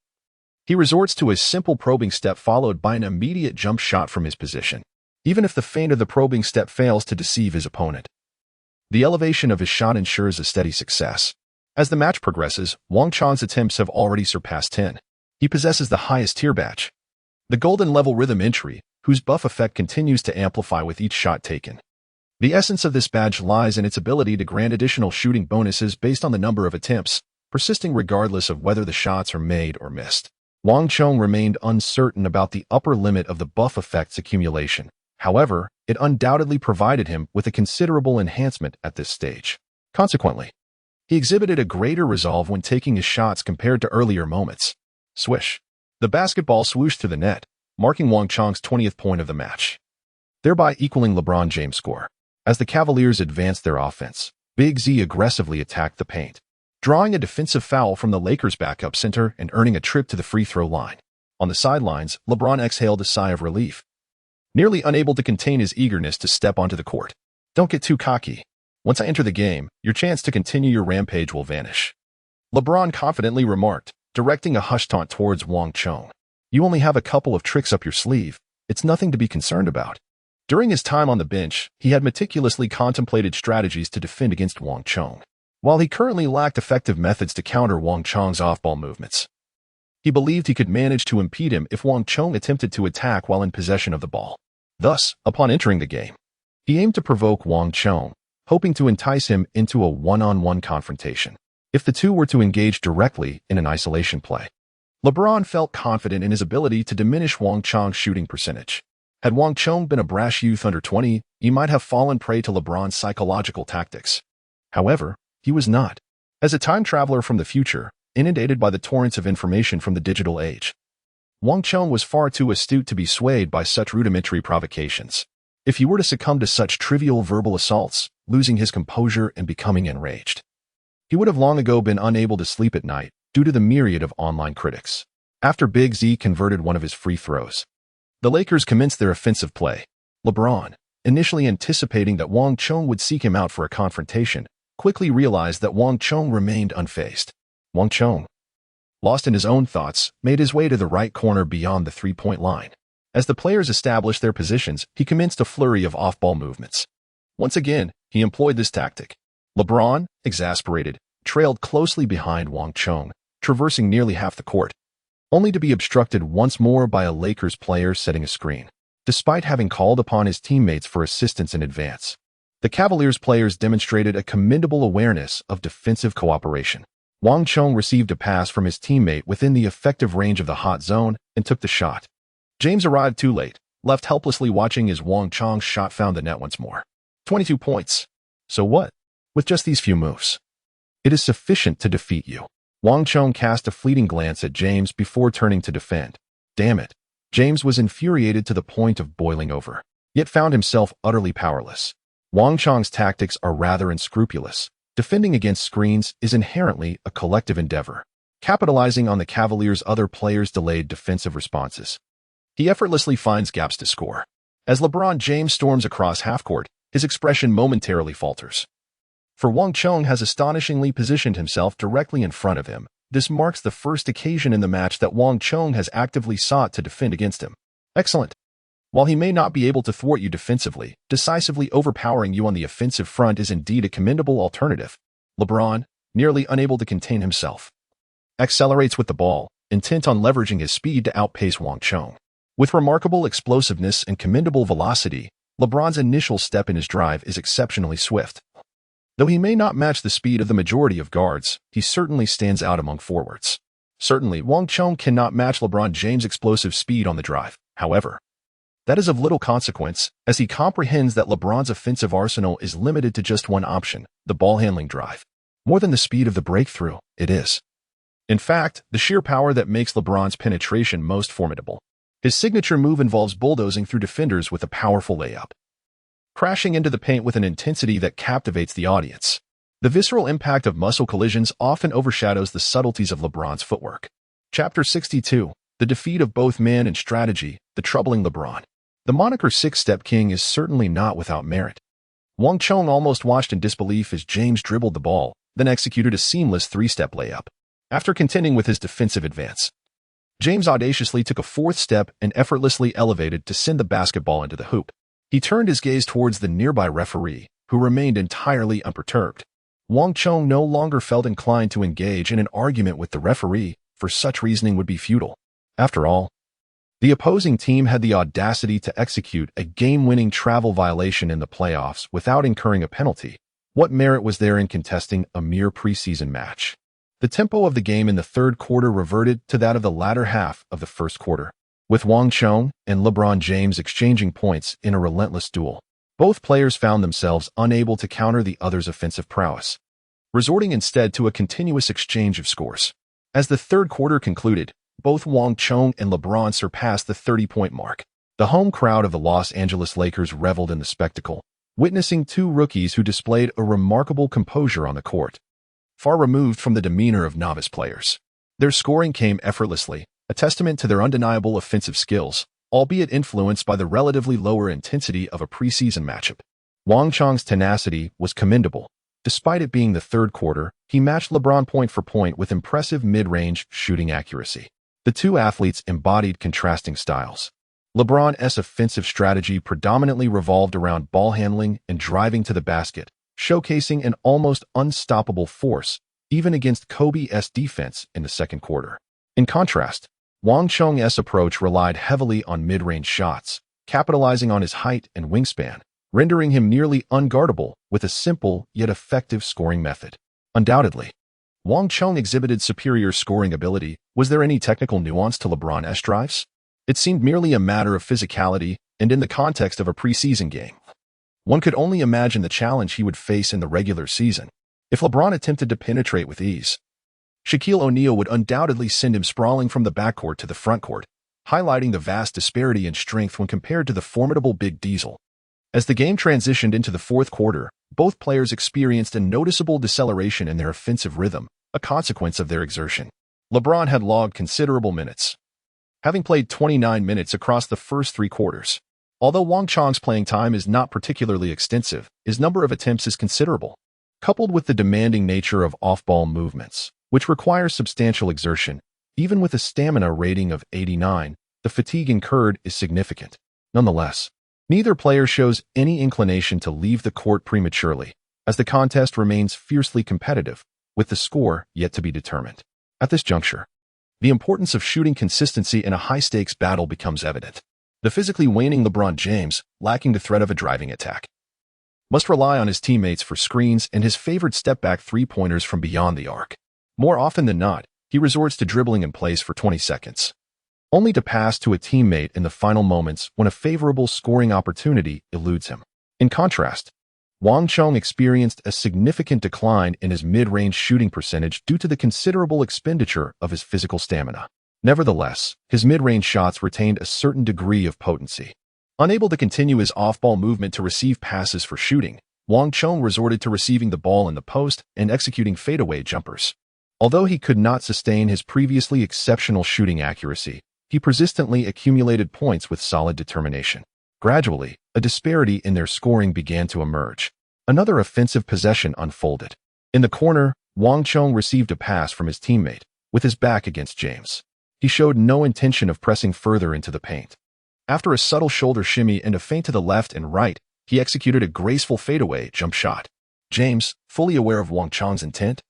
he resorts to a simple probing step followed by an immediate jump shot from his position, even if the feint of the probing step fails to deceive his opponent. The elevation of his shot ensures a steady success. As the match progresses, Wang Chong's attempts have already surpassed 10. He possesses the highest tier badge, the golden level rhythm entry, whose buff effect continues to amplify with each shot taken. The essence of this badge lies in its ability to grant additional shooting bonuses based on the number of attempts, persisting regardless of whether the shots are made or missed. Wang Chong remained uncertain about the upper limit of the buff effect's accumulation. However, it undoubtedly provided him with a considerable enhancement at this stage. Consequently, he exhibited a greater resolve when taking his shots compared to earlier moments. Swish. The basketball swooshed to the net, marking Wang Chong's 20th point of the match, thereby equaling LeBron James' score. As the Cavaliers advanced their offense, Big Z aggressively attacked the paint, drawing a defensive foul from the Lakers' backup center and earning a trip to the free throw line. On the sidelines, LeBron exhaled a sigh of relief, nearly unable to contain his eagerness to step onto the court. "Don't get too cocky. Once I enter the game, your chance to continue your rampage will vanish," LeBron confidently remarked, directing a hush taunt towards Wang Chong. "You only have a couple of tricks up your sleeve. It's nothing to be concerned about." During his time on the bench, he had meticulously contemplated strategies to defend against Wang Chong. While he currently lacked effective methods to counter Wang Chong's off-ball movements, he believed he could manage to impede him if Wang Chong attempted to attack while in possession of the ball. Thus, upon entering the game, he aimed to provoke Wang Chong, hoping to entice him into a one-on-one confrontation. If the two were to engage directly in an isolation play, LeBron felt confident in his ability to diminish Wang Chong's shooting percentage. Had Wang Chong been a brash youth under 20, he might have fallen prey to LeBron's psychological tactics. However, he was not. As a time traveler from the future, inundated by the torrents of information from the digital age, Wang Chong was far too astute to be swayed by such rudimentary provocations. If he were to succumb to such trivial verbal assaults, losing his composure and becoming enraged, he would have long ago been unable to sleep at night due to the myriad of online critics. After Big Z converted one of his free throws, the Lakers commenced their offensive play. LeBron, initially anticipating that Wang Chong would seek him out for a confrontation, quickly realized that Wang Chong remained unfazed. Wang Chong, lost in his own thoughts, made his way to the right corner beyond the three-point line. As the players established their positions, he commenced a flurry of off-ball movements. Once again, he employed this tactic. LeBron, exasperated, trailed closely behind Wang Chong, traversing nearly half the court, only to be obstructed once more by a Lakers player setting a screen. Despite having called upon his teammates for assistance in advance, the Cavaliers players demonstrated a commendable awareness of defensive cooperation. Wang Chong received a pass from his teammate within the effective range of the hot zone and took the shot. James arrived too late, left helplessly watching as Wang Chong's shot found the net once more. 22 points. So what? With just these few moves, it is sufficient to defeat you. Wang Chong cast a fleeting glance at James before turning to defend. Damn it. James was infuriated to the point of boiling over, yet found himself utterly powerless. Wang Chong's tactics are rather unscrupulous. Defending against screens is inherently a collective endeavor, capitalizing on the Cavaliers' other players' delayed defensive responses. He effortlessly finds gaps to score. As LeBron James storms across half-court, his expression momentarily falters. For Wang Chong has astonishingly positioned himself directly in front of him. This marks the first occasion in the match that Wang Chong has actively sought to defend against him. Excellent. While he may not be able to thwart you defensively, decisively overpowering you on the offensive front is indeed a commendable alternative. LeBron, nearly unable to contain himself, accelerates with the ball, intent on leveraging his speed to outpace Wang Chong. With remarkable explosiveness and commendable velocity, LeBron's initial step in his drive is exceptionally swift. Though he may not match the speed of the majority of guards, he certainly stands out among forwards. Certainly, Wang Chong cannot match LeBron James' explosive speed on the drive. However, that is of little consequence, as he comprehends that LeBron's offensive arsenal is limited to just one option, the ball-handling drive. More than the speed of the breakthrough, it is, in fact, the sheer power that makes LeBron's penetration most formidable. His signature move involves bulldozing through defenders with a powerful layup, crashing into the paint with an intensity that captivates the audience. The visceral impact of muscle collisions often overshadows the subtleties of LeBron's footwork. Chapter 62. The defeat of both man and strategy, the troubling LeBron. The moniker Six-Step King is certainly not without merit. Wang Chong almost watched in disbelief as James dribbled the ball, then executed a seamless three-step layup. After contending with his defensive advance, James audaciously took a fourth step and effortlessly elevated to send the basketball into the hoop. He turned his gaze towards the nearby referee, who remained entirely unperturbed. Wang Chong no longer felt inclined to engage in an argument with the referee, for such reasoning would be futile. After all, the opposing team had the audacity to execute a game-winning travel violation in the playoffs without incurring a penalty. What merit was there in contesting a mere preseason match? The tempo of the game in the third quarter reverted to that of the latter half of the first quarter, with Wang Chong and LeBron James exchanging points in a relentless duel. Both players found themselves unable to counter the other's offensive prowess, resorting instead to a continuous exchange of scores. As the third quarter concluded, both Wang Chong and LeBron surpassed the 30-point mark. The home crowd of the Los Angeles Lakers reveled in the spectacle, witnessing two rookies who displayed a remarkable composure on the court, far removed from the demeanor of novice players. Their scoring came effortlessly, a testament to their undeniable offensive skills, albeit influenced by the relatively lower intensity of a preseason matchup. Wang Chong's tenacity was commendable. Despite it being the third quarter, he matched LeBron point for point with impressive mid-range shooting accuracy. The two athletes embodied contrasting styles. LeBron's offensive strategy predominantly revolved around ball handling and driving to the basket, showcasing an almost unstoppable force, even against Kobe's defense in the second quarter. In contrast, Wang Chong's approach relied heavily on mid-range shots, capitalizing on his height and wingspan, rendering him nearly unguardable with a simple yet effective scoring method. Undoubtedly, Wang Chong exhibited superior scoring ability. Was there any technical nuance to LeBron's drives? It seemed merely a matter of physicality, and in the context of a preseason game, one could only imagine the challenge he would face in the regular season. If LeBron attempted to penetrate with ease, Shaquille O'Neal would undoubtedly send him sprawling from the backcourt to the frontcourt, highlighting the vast disparity in strength when compared to the formidable Big Diesel. As the game transitioned into the fourth quarter, both players experienced a noticeable deceleration in their offensive rhythm, a consequence of their exertion. LeBron had logged considerable minutes, having played 29 minutes across the first three quarters. Although Wang Chong's playing time is not particularly extensive, his number of attempts is considerable. Coupled with the demanding nature of off-ball movements, which requires substantial exertion, even with a stamina rating of 89, the fatigue incurred is significant. Nonetheless, neither player shows any inclination to leave the court prematurely, as the contest remains fiercely competitive, with the score yet to be determined. At this juncture, the importance of shooting consistency in a high-stakes battle becomes evident. The physically waning LeBron James, lacking the threat of a driving attack, must rely on his teammates for screens and his favored step-back three-pointers from beyond the arc. More often than not, he resorts to dribbling in place for 20 seconds, only to pass to a teammate in the final moments when a favorable scoring opportunity eludes him. In contrast, Wang Chong experienced a significant decline in his mid-range shooting percentage due to the considerable expenditure of his physical stamina. Nevertheless, his mid-range shots retained a certain degree of potency. Unable to continue his off-ball movement to receive passes for shooting, Wang Chong resorted to receiving the ball in the post and executing fadeaway jumpers. Although he could not sustain his previously exceptional shooting accuracy, he persistently accumulated points with solid determination. Gradually, a disparity in their scoring began to emerge. Another offensive possession unfolded. In the corner, Wang Chong received a pass from his teammate, with his back against James. He showed no intention of pressing further into the paint. After a subtle shoulder shimmy and a feint to the left and right, he executed a graceful fadeaway jump shot. James, fully aware of Wang Chong's intent,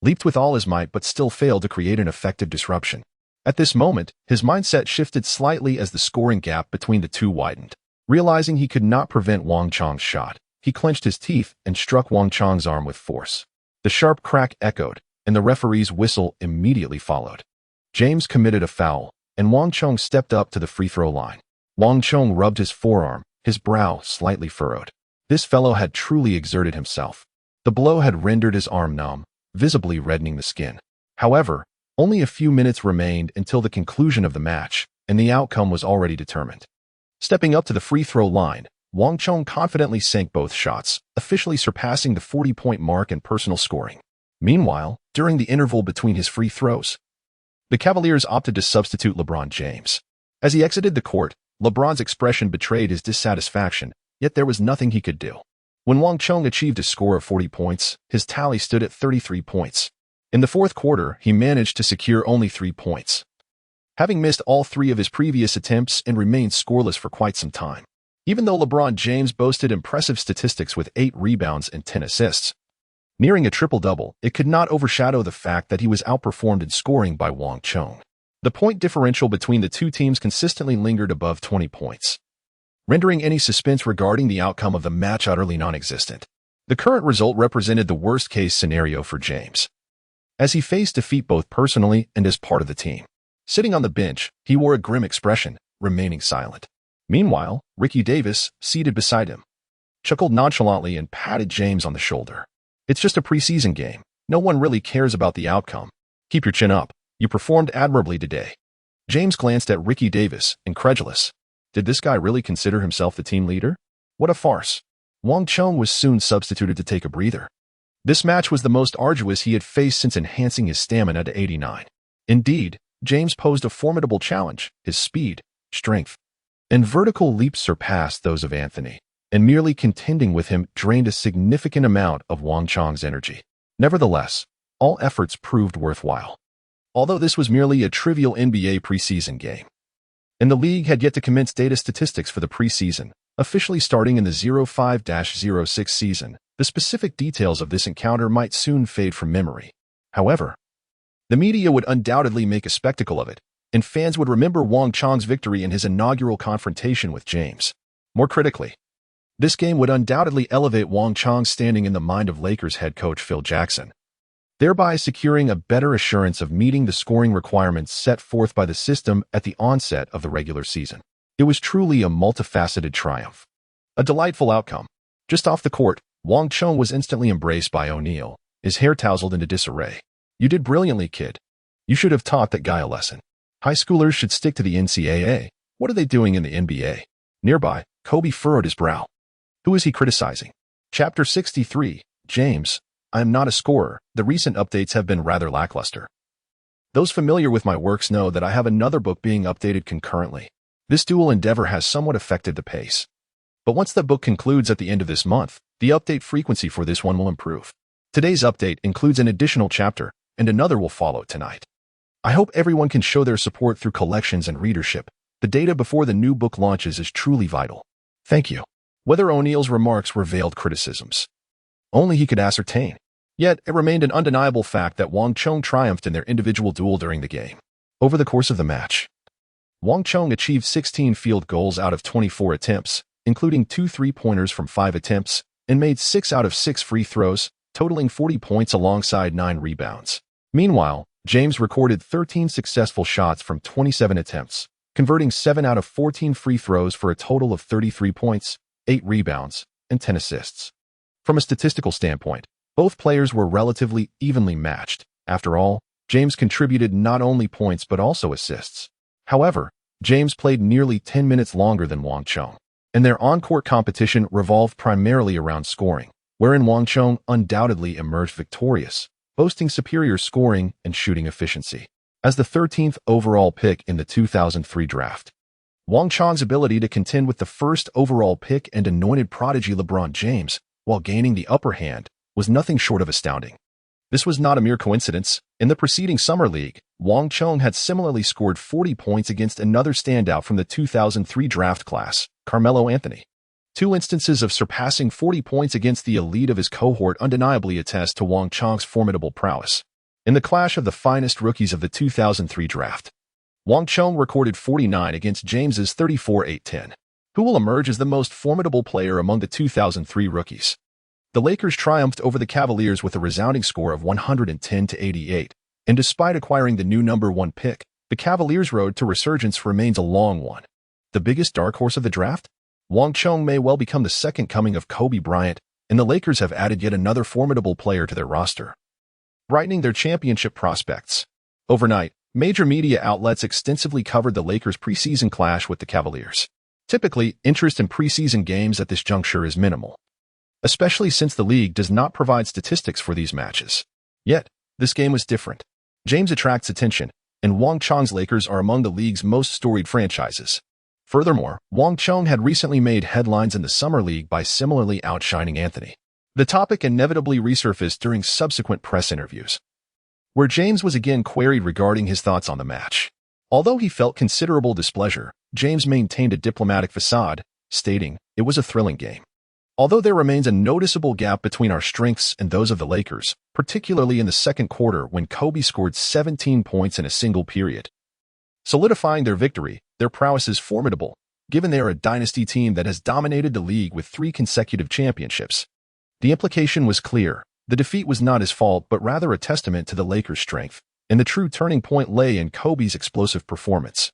leaped with all his might but still failed to create an effective disruption. At this moment, his mindset shifted slightly as the scoring gap between the two widened. Realizing he could not prevent Wang Chong's shot, he clenched his teeth and struck Wang Chong's arm with force. The sharp crack echoed, and the referee's whistle immediately followed. James committed a foul, and Wang Chong stepped up to the free throw line. Wang Chong rubbed his forearm, his brow slightly furrowed. This fellow had truly exerted himself. The blow had rendered his arm numb, visibly reddening the skin. However, only a few minutes remained until the conclusion of the match, and the outcome was already determined. Stepping up to the free throw line, Wang Chong confidently sank both shots, officially surpassing the 40-point mark in personal scoring. Meanwhile, during the interval between his free throws, the Cavaliers opted to substitute LeBron James. As he exited the court, LeBron's expression betrayed his dissatisfaction, yet there was nothing he could do. When Wang Chong achieved a score of 40 points, his tally stood at 33 points. In the fourth quarter, he managed to secure only 3 points, having missed all 3 of his previous attempts and remained scoreless for quite some time. Even though LeBron James boasted impressive statistics with 8 rebounds and 10 assists, nearing a triple-double, it could not overshadow the fact that he was outperformed in scoring by Wang Chong. The point differential between the two teams consistently lingered above 20 points, rendering any suspense regarding the outcome of the match utterly non-existent. The current result represented the worst-case scenario for James, as he faced defeat both personally and as part of the team. Sitting on the bench, he wore a grim expression, remaining silent. Meanwhile, Ricky Davis, seated beside him, chuckled nonchalantly and patted James on the shoulder. "It's just a preseason game. No one really cares about the outcome. Keep your chin up. You performed admirably today." James glanced at Ricky Davis, incredulous. Did this guy really consider himself the team leader? What a farce. Wang Chong was soon substituted to take a breather. This match was the most arduous he had faced since enhancing his stamina to 89. Indeed, James posed a formidable challenge. His speed, strength, and vertical leaps surpassed those of Anthony, and merely contending with him drained a significant amount of Wang Chong's energy. Nevertheless, all efforts proved worthwhile. Although this was merely a trivial NBA preseason game, and the league had yet to commence data statistics for the preseason, officially starting in the 05-06 season, the specific details of this encounter might soon fade from memory. However, the media would undoubtedly make a spectacle of it, and fans would remember Wang Chong's victory in his inaugural confrontation with James. More critically, this game would undoubtedly elevate Wang Chong's standing in the mind of Lakers head coach Phil Jackson, thereby securing a better assurance of meeting the scoring requirements set forth by the system at the onset of the regular season. It was truly a multifaceted triumph. A delightful outcome. Just off the court, Wang Chong was instantly embraced by O'Neal, his hair tousled into disarray. "You did brilliantly, kid. You should have taught that guy a lesson. High schoolers should stick to the NCAA. What are they doing in the NBA?" Nearby, Kobe furrowed his brow. Who is he criticizing? Chapter 63, James. I am not a scorer. The recent updates have been rather lackluster. Those familiar with my works know that I have another book being updated concurrently. This dual endeavor has somewhat affected the pace. But once the book concludes at the end of this month, the update frequency for this one will improve. Today's update includes an additional chapter, and another will follow tonight. I hope everyone can show their support through collections and readership. The data before the new book launches is truly vital. Thank you. Whether O'Neal's remarks were veiled criticisms, only he could ascertain. Yet, it remained an undeniable fact that Wang Chong triumphed in their individual duel during the game. Over the course of the match, Wang Chong achieved 16 field goals out of 24 attempts, including 2 3-pointers from 5 attempts, and made 6 out of 6 free throws, totaling 40 points alongside 9 rebounds. Meanwhile, James recorded 13 successful shots from 27 attempts, converting 7 out of 14 free throws for a total of 33 points, 8 rebounds, and 10 assists. From a statistical standpoint, both players were relatively evenly matched. After all, James contributed not only points but also assists. However, James played nearly 10 minutes longer than Wang Chong, and their on-court competition revolved primarily around scoring, wherein Wang Chong undoubtedly emerged victorious, boasting superior scoring and shooting efficiency. As the 13th overall pick in the 2003 draft, Wang Chong's ability to contend with the first overall pick and anointed prodigy LeBron James while gaining the upper hand was nothing short of astounding. This was not a mere coincidence. In the preceding summer league, Wang Chong had similarly scored 40 points against another standout from the 2003 draft class, Carmelo Anthony. Two instances of surpassing 40 points against the elite of his cohort undeniably attest to Wang Chong's formidable prowess. In the clash of the finest rookies of the 2003 draft, Wang Chong recorded 49 against James's 34-8-10. Who will emerge as the most formidable player among the 2003 rookies? The Lakers triumphed over the Cavaliers with a resounding score of 110-88, and despite acquiring the new number 1 pick, the Cavaliers' road to resurgence remains a long one. The biggest dark horse of the draft? Wang Chong may well become the second coming of Kobe Bryant, and the Lakers have added yet another formidable player to their roster, brightening their championship prospects. Overnight, major media outlets extensively covered the Lakers' preseason clash with the Cavaliers. Typically, interest in preseason games at this juncture is minimal, especially since the league does not provide statistics for these matches. Yet, this game was different. James attracts attention, and Wang Chong's Lakers are among the league's most storied franchises. Furthermore, Wang Chong had recently made headlines in the Summer League by similarly outshining Anthony. The topic inevitably resurfaced during subsequent press interviews, where James was again queried regarding his thoughts on the match. Although he felt considerable displeasure, James maintained a diplomatic facade, stating, "It was a thrilling game. Although there remains a noticeable gap between our strengths and those of the Lakers, particularly in the second quarter when Kobe scored 17 points in a single period, solidifying their victory, their prowess is formidable, given they are a dynasty team that has dominated the league with 3 consecutive championships." The implication was clear. The defeat was not his fault, but rather a testament to the Lakers' strength, and the true turning point lay in Kobe's explosive performance,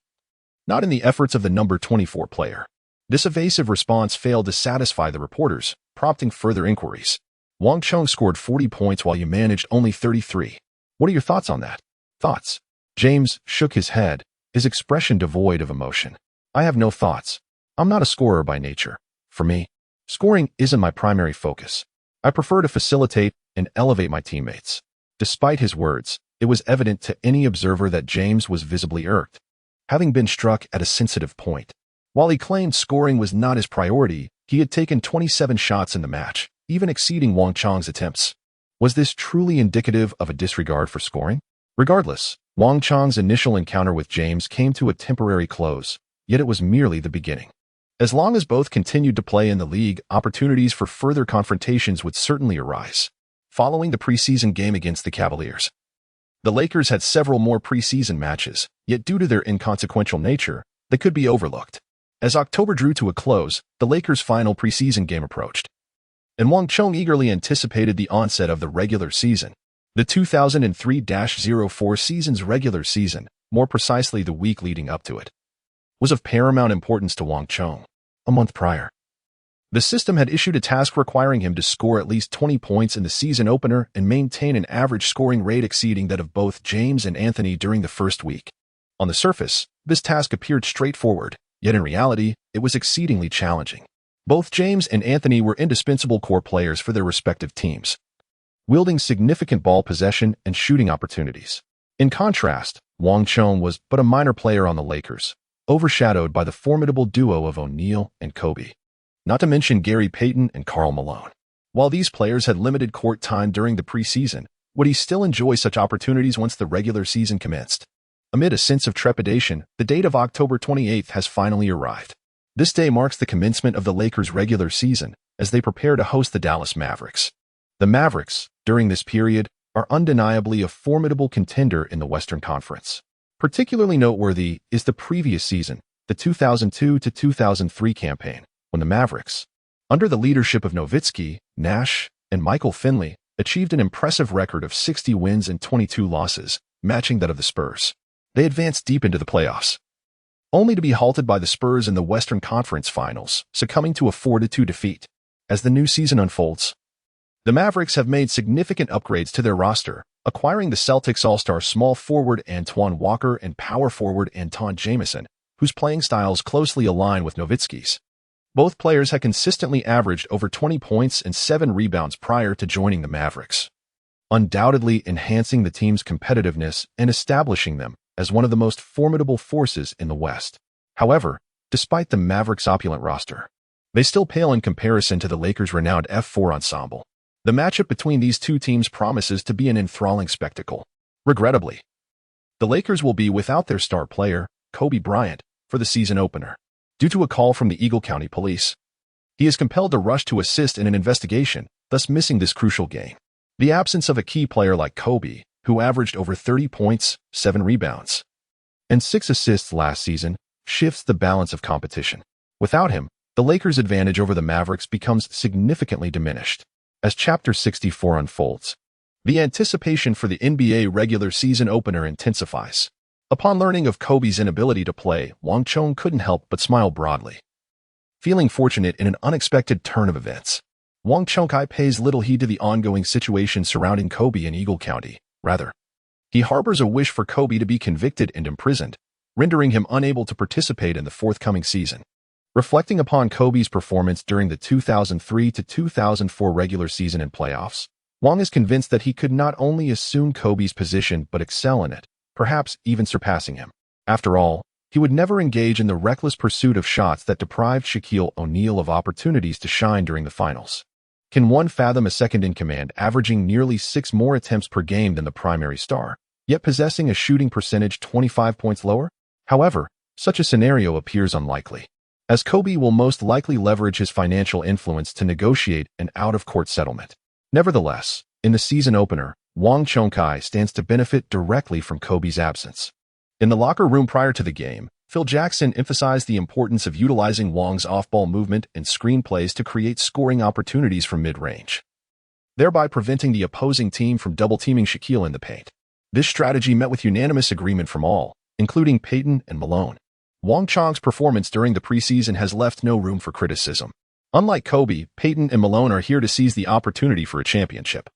not in the efforts of the number 24 player. This evasive response failed to satisfy the reporters, prompting further inquiries. Wang Chong scored 40 points while you managed only 33. What are your thoughts on that? Thoughts? James shook his head, his expression devoid of emotion. I have no thoughts. I'm not a scorer by nature. For me, scoring isn't my primary focus. I prefer to facilitate and elevate my teammates. Despite his words, it was evident to any observer that James was visibly irked, having been struck at a sensitive point. While he claimed scoring was not his priority, he had taken 27 shots in the match, even exceeding Wang Chong's attempts. Was this truly indicative of a disregard for scoring? Regardless, Wang Chong's initial encounter with James came to a temporary close, yet it was merely the beginning. As long as both continued to play in the league, opportunities for further confrontations would certainly arise. Following the preseason game against the Cavaliers, the Lakers had several more preseason matches, yet due to their inconsequential nature, they could be overlooked. As October drew to a close, the Lakers' final preseason game approached, and Wang Chong eagerly anticipated the onset of the regular season. The 2003-04 season's regular season, more precisely the week leading up to it, was of paramount importance to Wang Chong. A month prior, the system had issued a task requiring him to score at least 20 points in the season opener and maintain an average scoring rate exceeding that of both James and Anthony during the first week. On the surface, this task appeared straightforward, yet in reality, it was exceedingly challenging. Both James and Anthony were indispensable core players for their respective teams, wielding significant ball possession and shooting opportunities. In contrast, Wang Chong was but a minor player on the Lakers, overshadowed by the formidable duo of O'Neal and Kobe, not to mention Gary Payton and Karl Malone. While these players had limited court time during the preseason, would he still enjoy such opportunities once the regular season commenced? Amid a sense of trepidation, the date of October 28th has finally arrived. This day marks the commencement of the Lakers' regular season as they prepare to host the Dallas Mavericks. The Mavericks, during this period, are undeniably a formidable contender in the Western Conference. Particularly noteworthy is the previous season, the 2002-2003 campaign, when the Mavericks, under the leadership of Nowitzki, Nash, and Michael Finley, achieved an impressive record of 60 wins and 22 losses, matching that of the Spurs. They advanced deep into the playoffs, only to be halted by the Spurs in the Western Conference Finals, succumbing to a 4-2 defeat. As the new season unfolds, the Mavericks have made significant upgrades to their roster, acquiring the Celtics all-star small forward Antoine Walker and power forward Anton Jamison, whose playing styles closely align with Nowitzki's. Both players had consistently averaged over 20 points and 7 rebounds prior to joining the Mavericks, undoubtedly enhancing the team's competitiveness and establishing them as one of the most formidable forces in the West. However, despite the Mavericks' opulent roster, they still pale in comparison to the Lakers' renowned F4 ensemble. The matchup between these two teams promises to be an enthralling spectacle. Regrettably, the Lakers will be without their star player, Kobe Bryant, for the season opener. Due to a call from the Eagle County Police, he is compelled to rush to assist in an investigation, thus missing this crucial game. The absence of a key player like Kobe, who averaged over 30 points, 7 rebounds, and 6 assists last season, shifts the balance of competition. Without him, the Lakers' advantage over the Mavericks becomes significantly diminished. As Chapter 64 unfolds, the anticipation for the NBA regular season opener intensifies. Upon learning of Kobe's inability to play, Wang Chong couldn't help but smile broadly. Feeling fortunate in an unexpected turn of events, Wang Chong pays little heed to the ongoing situation surrounding Kobe in Eagle County. Rather, he harbors a wish for Kobe to be convicted and imprisoned, rendering him unable to participate in the forthcoming season. Reflecting upon Kobe's performance during the 2003 to 2004 regular season and playoffs, Wang is convinced that he could not only assume Kobe's position but excel in it, perhaps even surpassing him. After all, he would never engage in the reckless pursuit of shots that deprived Shaquille O'Neal of opportunities to shine during the finals. Can one fathom a second-in-command averaging nearly 6 more attempts per game than the primary star, yet possessing a shooting percentage 25 points lower? However, such a scenario appears unlikely, as Kobe will most likely leverage his financial influence to negotiate an out-of-court settlement. Nevertheless, in the season opener, Wang Chong stands to benefit directly from Kobe's absence. In the locker room prior to the game, Phil Jackson emphasized the importance of utilizing Wang's off-ball movement and screen plays to create scoring opportunities from mid-range, thereby preventing the opposing team from double-teaming Shaquille in the paint. This strategy met with unanimous agreement from all, including Payton and Malone. Wang Chong's performance during the preseason has left no room for criticism. Unlike Kobe, Payton and Malone are here to seize the opportunity for a championship,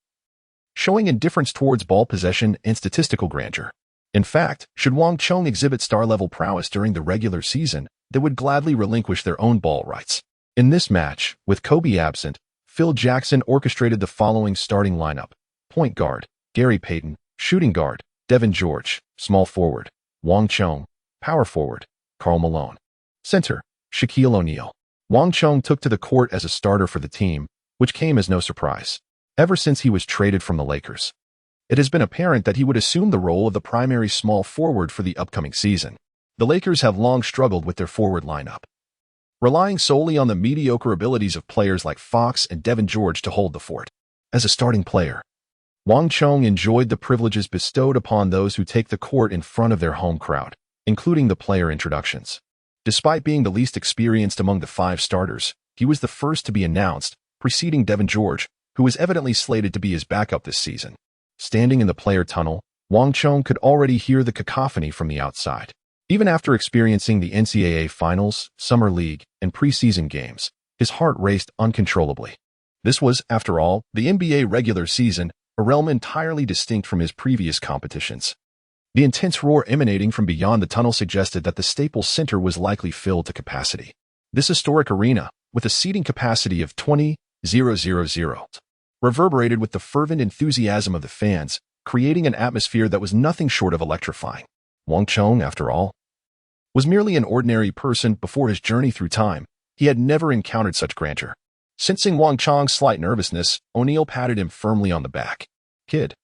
showing indifference towards ball possession and statistical grandeur. In fact, should Wang Chong exhibit star-level prowess during the regular season, they would gladly relinquish their own ball rights. In this match, with Kobe absent, Phil Jackson orchestrated the following starting lineup: point guard, Gary Payton; shooting guard, Devin George; small forward, Wang Chong; power forward, Karl Malone; center, Shaquille O'Neal. Wang Chong took to the court as a starter for the team, which came as no surprise. Ever since he was traded from the Lakers, it has been apparent that he would assume the role of the primary small forward for the upcoming season. The Lakers have long struggled with their forward lineup, relying solely on the mediocre abilities of players like Fox and Devin George to hold the fort. As a starting player, Wang Chong enjoyed the privileges bestowed upon those who take the court in front of their home crowd, including the player introductions. Despite being the least experienced among the 5 starters, he was the first to be announced, preceding Devin George, who was evidently slated to be his backup this season. Standing in the player tunnel, Wang Chong could already hear the cacophony from the outside. Even after experiencing the NCAA Finals, Summer League, and preseason games, his heart raced uncontrollably. This was, after all, the NBA regular season, a realm entirely distinct from his previous competitions. The intense roar emanating from beyond the tunnel suggested that the Staples Center was likely filled to capacity. This historic arena, with a seating capacity of 20,000, reverberated with the fervent enthusiasm of the fans, creating an atmosphere that was nothing short of electrifying. Wang Chong, after all, was merely an ordinary person before his journey through time. He had never encountered such grandeur. Sensing Wang Chong's slight nervousness, O'Neal patted him firmly on the back. "Kid,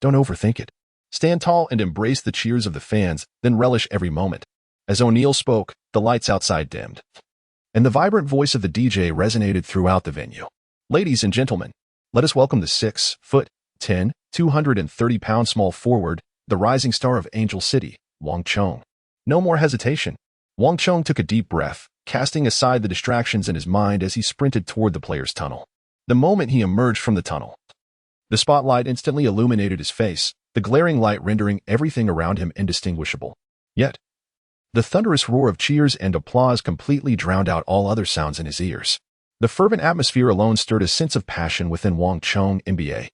don't overthink it. Stand tall and embrace the cheers of the fans, then relish every moment." As O'Neal spoke, the lights outside dimmed, and the vibrant voice of the DJ resonated throughout the venue. "Ladies and gentlemen, let us welcome the 6'10", 230-pound small forward, the rising star of Angel City, Wang Chong." No more hesitation. Wang Chong took a deep breath, casting aside the distractions in his mind as he sprinted toward the players' tunnel. The moment he emerged from the tunnel, the spotlight instantly illuminated his face, the glaring light rendering everything around him indistinguishable. Yet, the thunderous roar of cheers and applause completely drowned out all other sounds in his ears. The fervent atmosphere alone stirred a sense of passion within Wang Chong, NBA.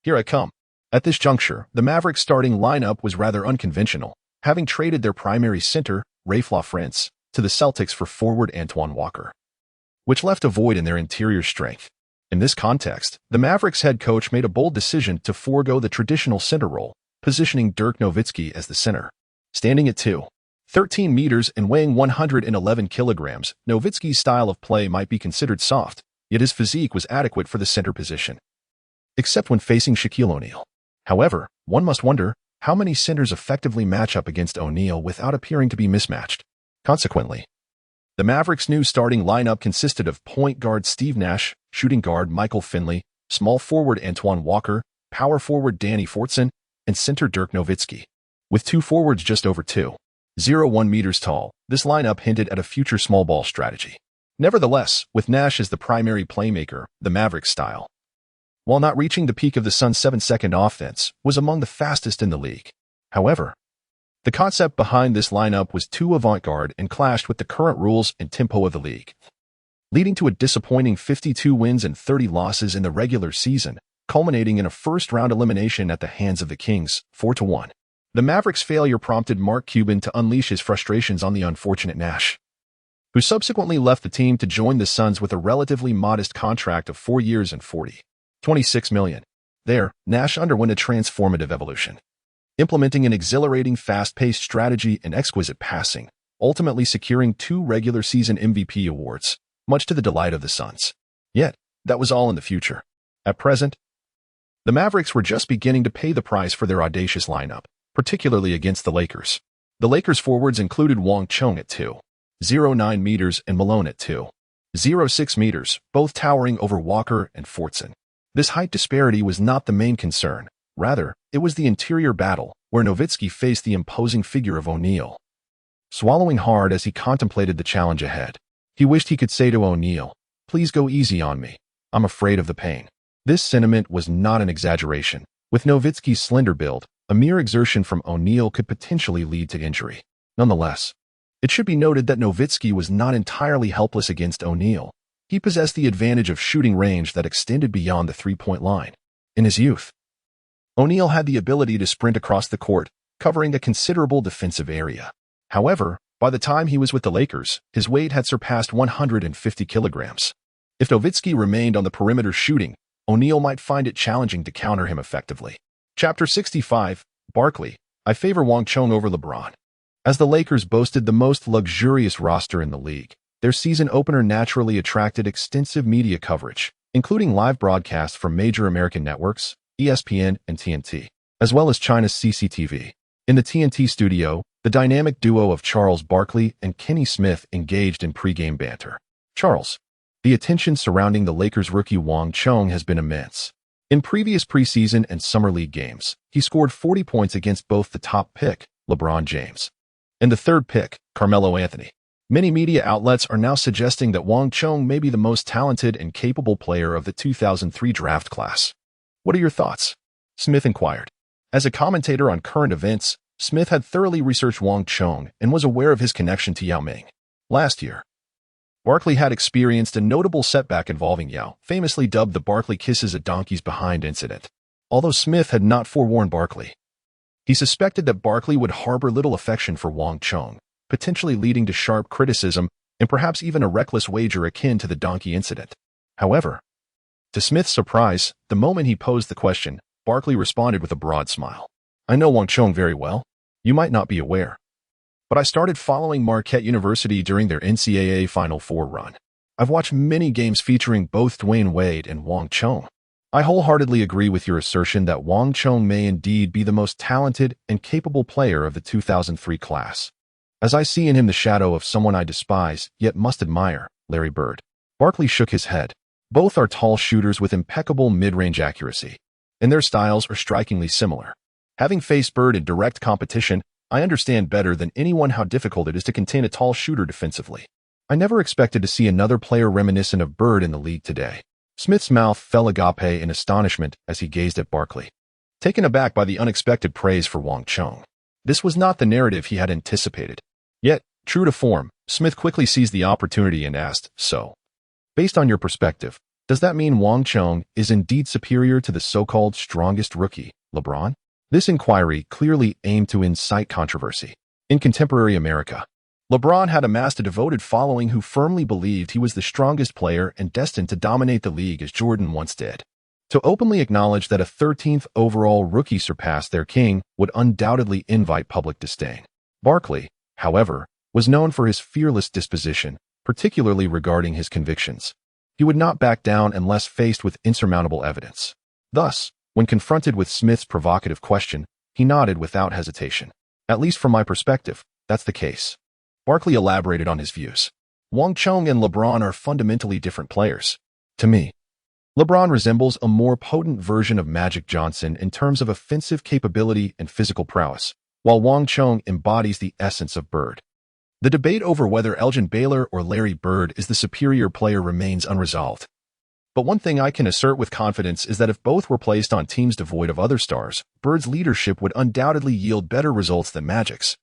"Here I come." At this juncture, the Mavericks' starting lineup was rather unconventional, having traded their primary center, Raef LaFrance, to the Celtics for forward Antoine Walker, which left a void in their interior strength. In this context, the Mavericks head coach made a bold decision to forego the traditional center role, positioning Dirk Nowitzki as the center. Standing at 2.13 meters and weighing 111 kilograms, Nowitzki's style of play might be considered soft, yet his physique was adequate for the center position, except when facing Shaquille O'Neal. However, one must wonder how many centers effectively match up against O'Neal without appearing to be mismatched. Consequently, the Mavericks' new starting lineup consisted of point guard Steve Nash, shooting guard Michael Finley, small forward Antoine Walker, power forward Danny Fortson, and center Dirk Nowitzki. With two forwards just over 2.01 meters tall, this lineup hinted at a future small ball strategy. Nevertheless, with Nash as the primary playmaker, the Mavericks style, while not reaching the peak of the Suns' 7-second offense, was among the fastest in the league. However, the concept behind this lineup was too avant-garde and clashed with the current rules and tempo of the league, leading to a disappointing 52 wins and 30 losses in the regular season, culminating in a first-round elimination at the hands of the Kings, 4-1. The Mavericks' failure prompted Mark Cuban to unleash his frustrations on the unfortunate Nash, who subsequently left the team to join the Suns with a relatively modest contract of 4 years and $26 million. There, Nash underwent a transformative evolution, implementing an exhilarating fast-paced strategy and exquisite passing, ultimately securing 2 regular season MVP awards, much to the delight of the Suns. Yet, that was all in the future. At present, the Mavericks were just beginning to pay the price for their audacious lineup, particularly against the Lakers. The Lakers' forwards included Wang Chong at 2.09 meters and Malone at 2.06 meters, both towering over Walker and Fortson. This height disparity was not the main concern. Rather, it was the interior battle, where Nowitzki faced the imposing figure of O'Neal. Swallowing hard as he contemplated the challenge ahead, he wished he could say to O'Neal, "Please go easy on me. I'm afraid of the pain." This sentiment was not an exaggeration. With Nowitzki's slender build, a mere exertion from O'Neal could potentially lead to injury. Nonetheless, it should be noted that Nowitzki was not entirely helpless against O'Neal. He possessed the advantage of shooting range that extended beyond the three-point line. In his youth, O'Neal had the ability to sprint across the court, covering a considerable defensive area. However, by the time he was with the Lakers, his weight had surpassed 150 kilograms. If Nowitzki remained on the perimeter shooting, O'Neal might find it challenging to counter him effectively. Chapter 65, Barkley. I favor Wang Chong over LeBron. As the Lakers boasted the most luxurious roster in the league, their season opener naturally attracted extensive media coverage, including live broadcasts from major American networks, ESPN and TNT, as well as China's CCTV. In the TNT studio, the dynamic duo of Charles Barkley and Kenny Smith engaged in pregame banter. Charles. The attention surrounding the Lakers rookie Wang Chong has been immense. In previous preseason and summer league games, he scored 40 points against both the top pick, LeBron James, and the third pick, Carmelo Anthony. Many media outlets are now suggesting that Wang Chong may be the most talented and capable player of the 2003 draft class. What are your thoughts? Smith inquired. As a commentator on current events, Smith had thoroughly researched Wang Chong and was aware of his connection to Yao Ming. Last year, Barkley had experienced a notable setback involving Yao, famously dubbed the Barkley kisses a donkey's behind incident. Although Smith had not forewarned Barkley, he suspected that Barkley would harbor little affection for Wang Chong, potentially leading to sharp criticism and perhaps even a reckless wager akin to the donkey incident. However, to Smith's surprise, the moment he posed the question, Barkley responded with a broad smile. I know Wang Chong very well. You might not be aware, but I started following Marquette University during their NCAA Final Four run. I've watched many games featuring both Dwyane Wade and Wang Chong. I wholeheartedly agree with your assertion that Wang Chong may indeed be the most talented and capable player of the 2003 class, as I see in him the shadow of someone I despise yet must admire, Larry Bird. Barkley shook his head. Both are tall shooters with impeccable mid-range accuracy, and their styles are strikingly similar. Having faced Bird in direct competition, I understand better than anyone how difficult it is to contain a tall shooter defensively. I never expected to see another player reminiscent of Bird in the league today. Smith's mouth fell agape in astonishment as he gazed at Barkley, taken aback by the unexpected praise for Wang Chong. This was not the narrative he had anticipated. Yet, true to form, Smith quickly seized the opportunity and asked, so, based on your perspective, does that mean Wang Chong is indeed superior to the so-called strongest rookie, LeBron? This inquiry clearly aimed to incite controversy. In contemporary America, LeBron had amassed a devoted following who firmly believed he was the strongest player and destined to dominate the league as Jordan once did. To openly acknowledge that a 13th overall rookie surpassed their king would undoubtedly invite public disdain. Barkley, however, was known for his fearless disposition, particularly regarding his convictions. He would not back down unless faced with insurmountable evidence. Thus, when confronted with Smith's provocative question, he nodded without hesitation. At least from my perspective, that's the case. Barkley elaborated on his views. Wang Chong and LeBron are fundamentally different players. To me, LeBron resembles a more potent version of Magic Johnson in terms of offensive capability and physical prowess, while Wang Chong embodies the essence of Bird. The debate over whether Elgin Baylor or Larry Bird is the superior player remains unresolved. But one thing I can assert with confidence is that if both were placed on teams devoid of other stars, Bird's leadership would undoubtedly yield better results than Magic's.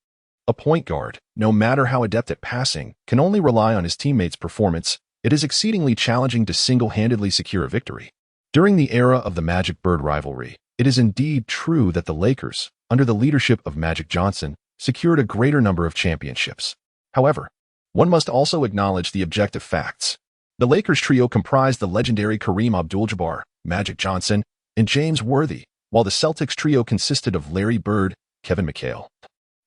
A point guard, no matter how adept at passing, can only rely on his teammates' performance. It is exceedingly challenging to single-handedly secure a victory. During the era of the Magic-Bird rivalry, it is indeed true that the Lakers, under the leadership of Magic Johnson, secured a greater number of championships. However, one must also acknowledge the objective facts. The Lakers trio comprised the legendary Kareem Abdul-Jabbar, Magic Johnson, and James Worthy, while the Celtics trio consisted of Larry Bird, Kevin McHale,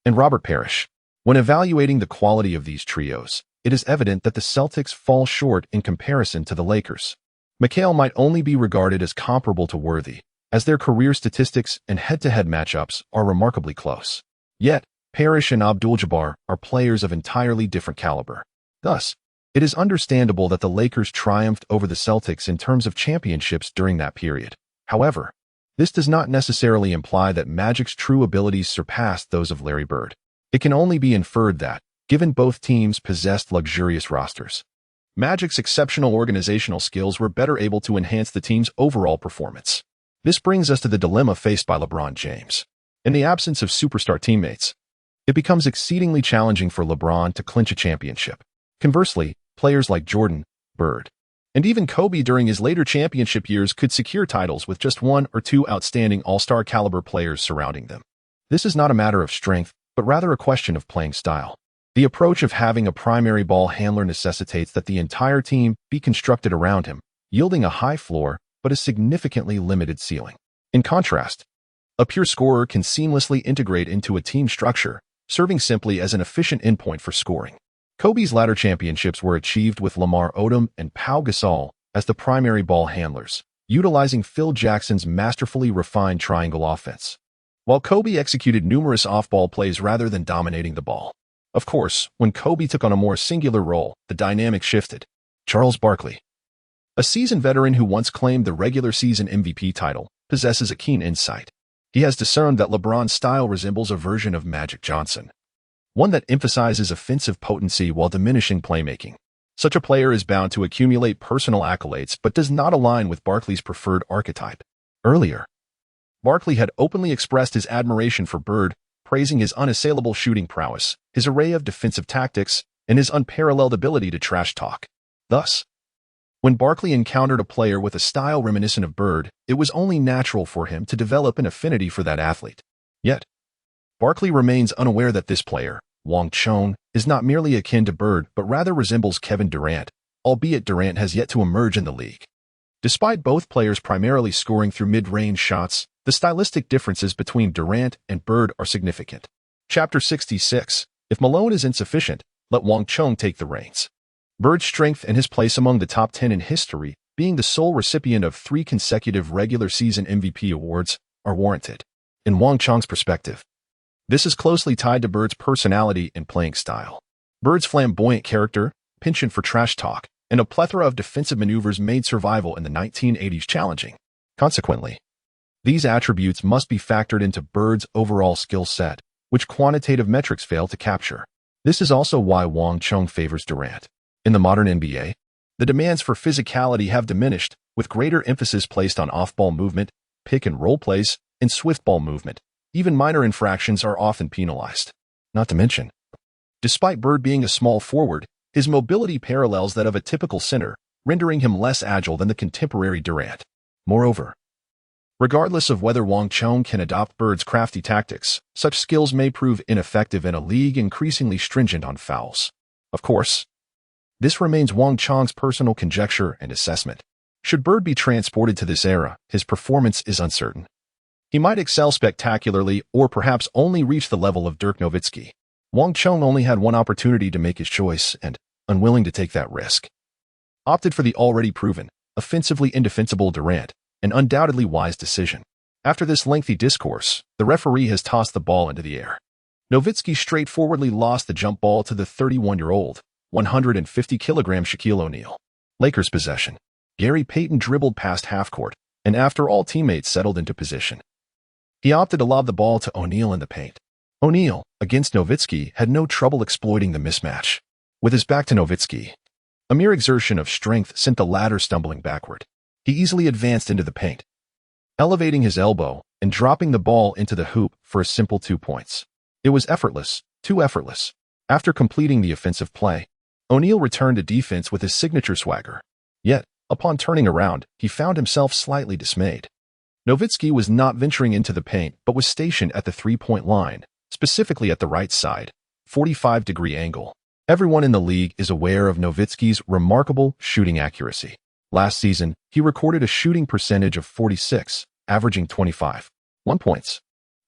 and Robert Parrish. When evaluating the quality of these trios, it is evident that the Celtics fall short in comparison to the Lakers. McHale might only be regarded as comparable to Worthy, as their career statistics and head-to-head matchups are remarkably close. Yet, Parrish and Abdul-Jabbar are players of entirely different caliber. Thus, it is understandable that the Lakers triumphed over the Celtics in terms of championships during that period. However, this does not necessarily imply that Magic's true abilities surpassed those of Larry Bird. It can only be inferred that, given both teams possessed luxurious rosters, Magic's exceptional organizational skills were better able to enhance the team's overall performance. This brings us to the dilemma faced by LeBron James. In the absence of superstar teammates, it becomes exceedingly challenging for LeBron to clinch a championship. Conversely, players like Jordan, Bird, and even Kobe during his later championship years could secure titles with just one or two outstanding all-star caliber players surrounding them. This is not a matter of strength, but rather a question of playing style. The approach of having a primary ball handler necessitates that the entire team be constructed around him, yielding a high floor but a significantly limited ceiling. In contrast, a pure scorer can seamlessly integrate into a team structure, serving simply as an efficient endpoint for scoring. Kobe's latter championships were achieved with Lamar Odom and Pau Gasol as the primary ball handlers, utilizing Phil Jackson's masterfully refined triangle offense, while Kobe executed numerous off-ball plays rather than dominating the ball. Of course, when Kobe took on a more singular role, the dynamic shifted. Charles Barkley, a seasoned veteran who once claimed the regular season MVP title, possesses a keen insight. He has discerned that LeBron's style resembles a version of Magic Johnson, one that emphasizes offensive potency while diminishing playmaking. Such a player is bound to accumulate personal accolades but does not align with Barkley's preferred archetype. Earlier, Barkley had openly expressed his admiration for Bird, praising his unassailable shooting prowess, his array of defensive tactics, and his unparalleled ability to trash talk. Thus, when Barkley encountered a player with a style reminiscent of Bird, it was only natural for him to develop an affinity for that athlete. Yet, Barkley remains unaware that this player, Wang Chong, is not merely akin to Bird but rather resembles Kevin Durant, albeit Durant has yet to emerge in the league. Despite both players primarily scoring through mid-range shots, the stylistic differences between Durant and Bird are significant. Chapter 66. If Malone is insufficient, let Wang Chong take the reins. Bird's strength and his place among the top 10 in history, being the sole recipient of 3 consecutive regular season MVP awards, are warranted. In Wang Chong's perspective, this is closely tied to Bird's personality and playing style. Bird's flamboyant character, penchant for trash talk, and a plethora of defensive maneuvers made survival in the 1980s challenging. Consequently, these attributes must be factored into Bird's overall skill set, which quantitative metrics fail to capture. This is also why Wang Chong favors Durant. In the modern NBA, the demands for physicality have diminished, with greater emphasis placed on off-ball movement, pick-and-roll plays, and swift ball movement. Even minor infractions are often penalized. Not to mention, despite Bird being a small forward, his mobility parallels that of a typical center, rendering him less agile than the contemporary Durant. Moreover, Regardless of whether Wang Chong can adopt Bird's crafty tactics, such skills may prove ineffective in a league increasingly stringent on fouls. Of course, this remains Wang Chong's personal conjecture and assessment. Should Bird be transported to this era, his performance is uncertain. He might excel spectacularly or perhaps only reach the level of Dirk Nowitzki. Wang Chong only had one opportunity to make his choice and, unwilling to take that risk, opted for the already proven, offensively indefensible Durant, an undoubtedly wise decision. After this lengthy discourse, the referee has tossed the ball into the air. Nowitzki straightforwardly lost the jump ball to the 31-year-old, 150-kilogram Shaquille O'Neal. Lakers possession. Gary Payton dribbled past half-court, and after all teammates settled into position, he opted to lob the ball to O'Neal in the paint. O'Neal, against Nowitzki, had no trouble exploiting the mismatch. With his back to Nowitzki, a mere exertion of strength sent the latter stumbling backward. He easily advanced into the paint, elevating his elbow and dropping the ball into the hoop for a simple 2 points. It was effortless, too effortless. After completing the offensive play, O'Neal returned to defense with his signature swagger. Yet, upon turning around, he found himself slightly dismayed. Nowitzki was not venturing into the paint but was stationed at the three-point line, specifically at the right side, 45-degree angle. Everyone in the league is aware of Nowitzki's remarkable shooting accuracy. Last season, he recorded a shooting percentage of 46, averaging 25.1 points,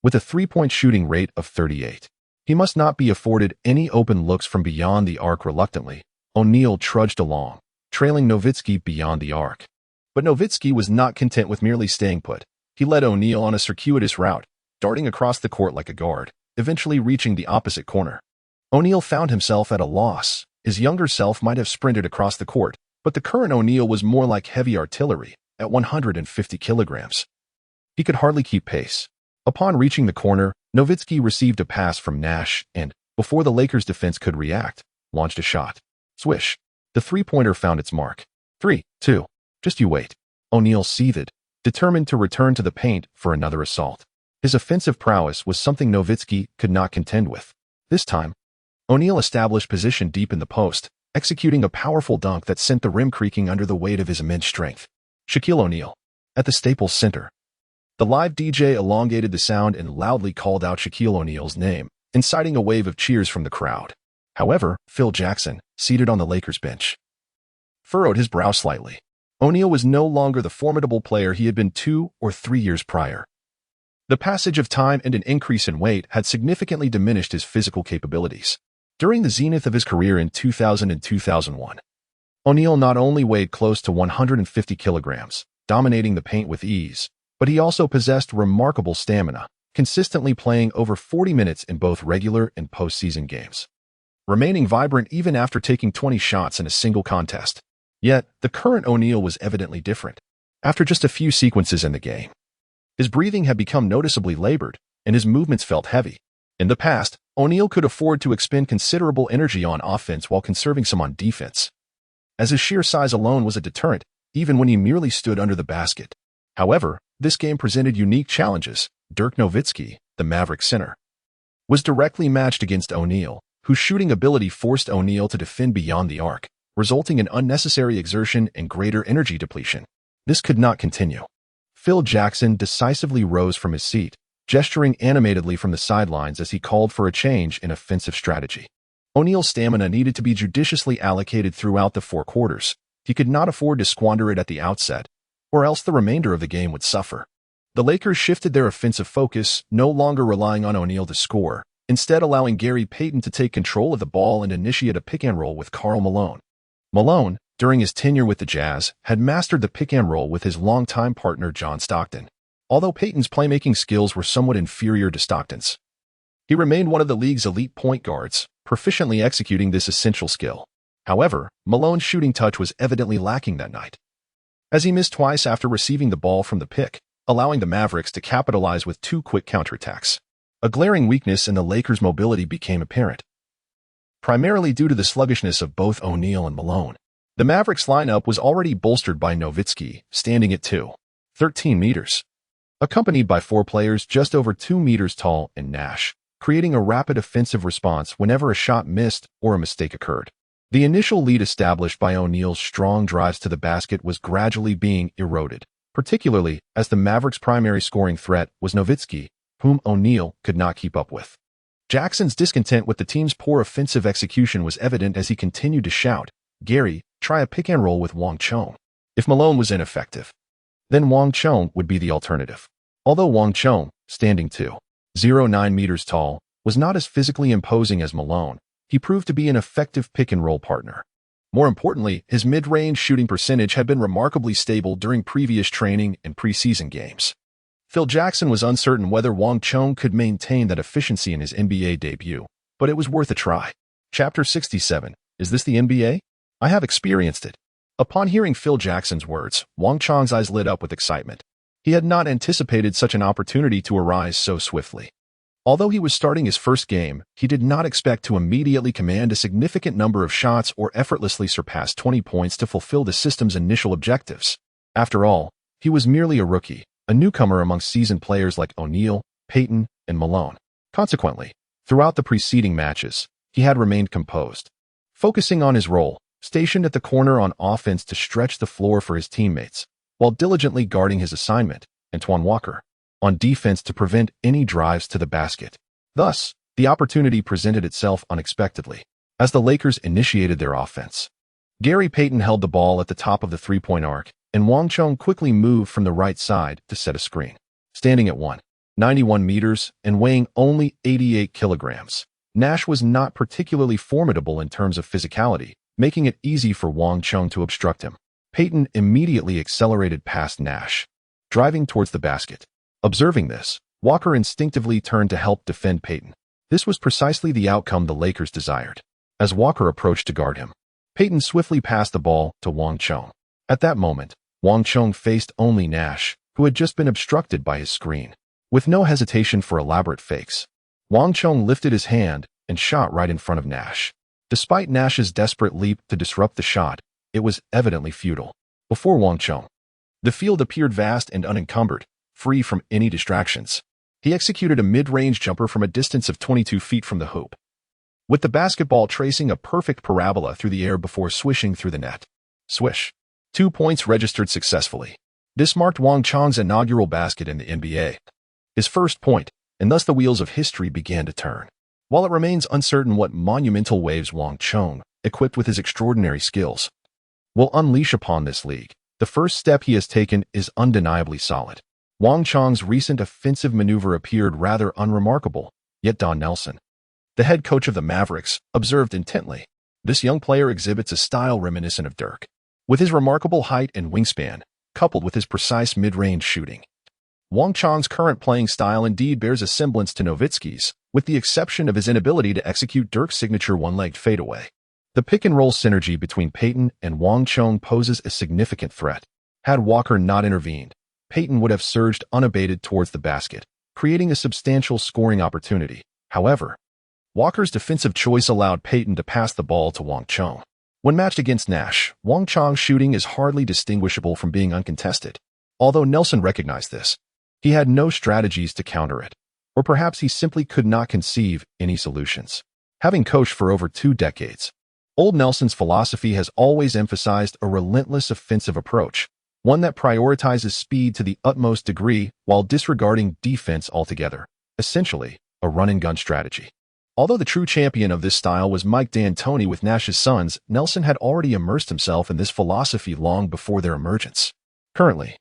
with a three-point shooting rate of 38. He must not be afforded any open looks from beyond the arc. Reluctantly, O'Neal trudged along, trailing Nowitzki beyond the arc. But Nowitzki was not content with merely staying put. He led O'Neal on a circuitous route, darting across the court like a guard, eventually reaching the opposite corner. O'Neal found himself at a loss. His younger self might have sprinted across the court, but the current O'Neal was more like heavy artillery, at 150 kilograms. He could hardly keep pace. Upon reaching the corner, Nowitzki received a pass from Nash and, before the Lakers' defense could react, launched a shot. Swish. The three-pointer found its mark. 3, 2. Just you wait. O'Neal seethed, determined to return to the paint for another assault. His offensive prowess was something Nowitzki could not contend with. This time, O'Neal established position deep in the post, executing a powerful dunk that sent the rim creaking under the weight of his immense strength. Shaquille O'Neal, at the Staples Center. The live DJ elongated the sound and loudly called out Shaquille O'Neal's name, inciting a wave of cheers from the crowd. However, Phil Jackson, seated on the Lakers bench, furrowed his brow slightly. O'Neal was no longer the formidable player he had been 2 or 3 years prior. The passage of time and an increase in weight had significantly diminished his physical capabilities. During the zenith of his career in 2000 and 2001, O'Neal not only weighed close to 150 kilograms, dominating the paint with ease, but he also possessed remarkable stamina, consistently playing over 40 minutes in both regular and postseason games, remaining vibrant even after taking 20 shots in a single contest. Yet, the current O'Neal was evidently different. After just a few sequences in the game, his breathing had become noticeably labored, and his movements felt heavy. In the past, O'Neal could afford to expend considerable energy on offense while conserving some on defense, as his sheer size alone was a deterrent, even when he merely stood under the basket. However, this game presented unique challenges. Dirk Nowitzki, the Maverick center, was directly matched against O'Neal, whose shooting ability forced O'Neal to defend beyond the arc, resulting in unnecessary exertion and greater energy depletion. This could not continue. Phil Jackson decisively rose from his seat, gesturing animatedly from the sidelines as he called for a change in offensive strategy. O'Neal's stamina needed to be judiciously allocated throughout the 4 quarters. He could not afford to squander it at the outset, or else the remainder of the game would suffer. The Lakers shifted their offensive focus, no longer relying on O'Neal to score, instead allowing Gary Payton to take control of the ball and initiate a pick-and-roll with Karl Malone. Malone, during his tenure with the Jazz, had mastered the pick-and-roll with his longtime partner John Stockton. Although Payton's playmaking skills were somewhat inferior to Stockton's, he remained one of the league's elite point guards, proficiently executing this essential skill. However, Malone's shooting touch was evidently lacking that night, as he missed twice after receiving the ball from the pick, allowing the Mavericks to capitalize with 2 quick counterattacks. A glaring weakness in the Lakers' mobility became apparent, primarily due to the sluggishness of both O'Neal and Malone. The Mavericks lineup was already bolstered by Nowitzki, standing at 2.13 meters, accompanied by 4 players just over 2 meters tall and Nash, creating a rapid offensive response whenever a shot missed or a mistake occurred. The initial lead established by O'Neal's strong drives to the basket was gradually being eroded, particularly as the Mavericks' primary scoring threat was Nowitzki, whom O'Neal could not keep up with. Jackson's discontent with the team's poor offensive execution was evident as he continued to shout, "Gary, try a pick-and-roll with Wang Chong." If Malone was ineffective, then Wang Chong would be the alternative. Although Wang Chong, standing 2.09 meters tall, was not as physically imposing as Malone, he proved to be an effective pick-and-roll partner. More importantly, his mid-range shooting percentage had been remarkably stable during previous training and preseason games. Phil Jackson was uncertain whether Wang Chong could maintain that efficiency in his NBA debut, but it was worth a try. Chapter 67. Is this the NBA? I have experienced it. Upon hearing Phil Jackson's words, Wang Chong's eyes lit up with excitement. He had not anticipated such an opportunity to arise so swiftly. Although he was starting his first game, he did not expect to immediately command a significant number of shots or effortlessly surpass 20 points to fulfill the system's initial objectives. After all, he was merely a rookie, a newcomer among seasoned players like O'Neal, Payton, and Malone. Consequently, throughout the preceding matches, he had remained composed, focusing on his role, stationed at the corner on offense to stretch the floor for his teammates, while diligently guarding his assignment, Antoine Walker, on defense to prevent any drives to the basket. Thus, the opportunity presented itself unexpectedly, as the Lakers initiated their offense. Gary Payton held the ball at the top of the three-point arc, and Wang Chong quickly moved from the right side to set a screen. Standing at 1.91 meters and weighing only 88 kilograms, Nash was not particularly formidable in terms of physicality, making it easy for Wang Chong to obstruct him. Payton immediately accelerated past Nash, driving towards the basket. Observing this, Walker instinctively turned to help defend Payton. This was precisely the outcome the Lakers desired. As Walker approached to guard him, Payton swiftly passed the ball to Wang Chong. At that moment, Wang Chong faced only Nash, who had just been obstructed by his screen. With no hesitation for elaborate fakes, Wang Chong lifted his hand and shot right in front of Nash. Despite Nash's desperate leap to disrupt the shot, it was evidently futile. Before Wang Chong, the field appeared vast and unencumbered, free from any distractions. He executed a mid-range jumper from a distance of 22 feet from the hoop, with the basketball tracing a perfect parabola through the air before swishing through the net. Swish. 2 points registered successfully. This marked Wang Chong's inaugural basket in the NBA. His first point, and thus the wheels of history began to turn. While it remains uncertain what monumental waves Wang Chong, equipped with his extraordinary skills, will unleash upon this league, the first step he has taken is undeniably solid. Wang Chong's recent offensive maneuver appeared rather unremarkable, yet Don Nelson, the head coach of the Mavericks, observed intently. This young player exhibits a style reminiscent of Dirk. With his remarkable height and wingspan, coupled with his precise mid-range shooting, Wang Chong's current playing style indeed bears a semblance to Nowitzki's, with the exception of his inability to execute Dirk's signature one-legged fadeaway. The pick-and-roll synergy between Payton and Wang Chong poses a significant threat. Had Walker not intervened, Payton would have surged unabated towards the basket, creating a substantial scoring opportunity. However, Walker's defensive choice allowed Payton to pass the ball to Wang Chong. When matched against Nash, Wang Chong's shooting is hardly distinguishable from being uncontested. Although Nelson recognized this, he had no strategies to counter it, or perhaps he simply could not conceive any solutions. Having coached for over 2 decades, Old Nelson's philosophy has always emphasized a relentless offensive approach, one that prioritizes speed to the utmost degree while disregarding defense altogether, essentially a run-and-gun strategy. Although the true champion of this style was Mike D'Antoni with Nash's Suns, Nelson had already immersed himself in this philosophy long before their emergence. Currently,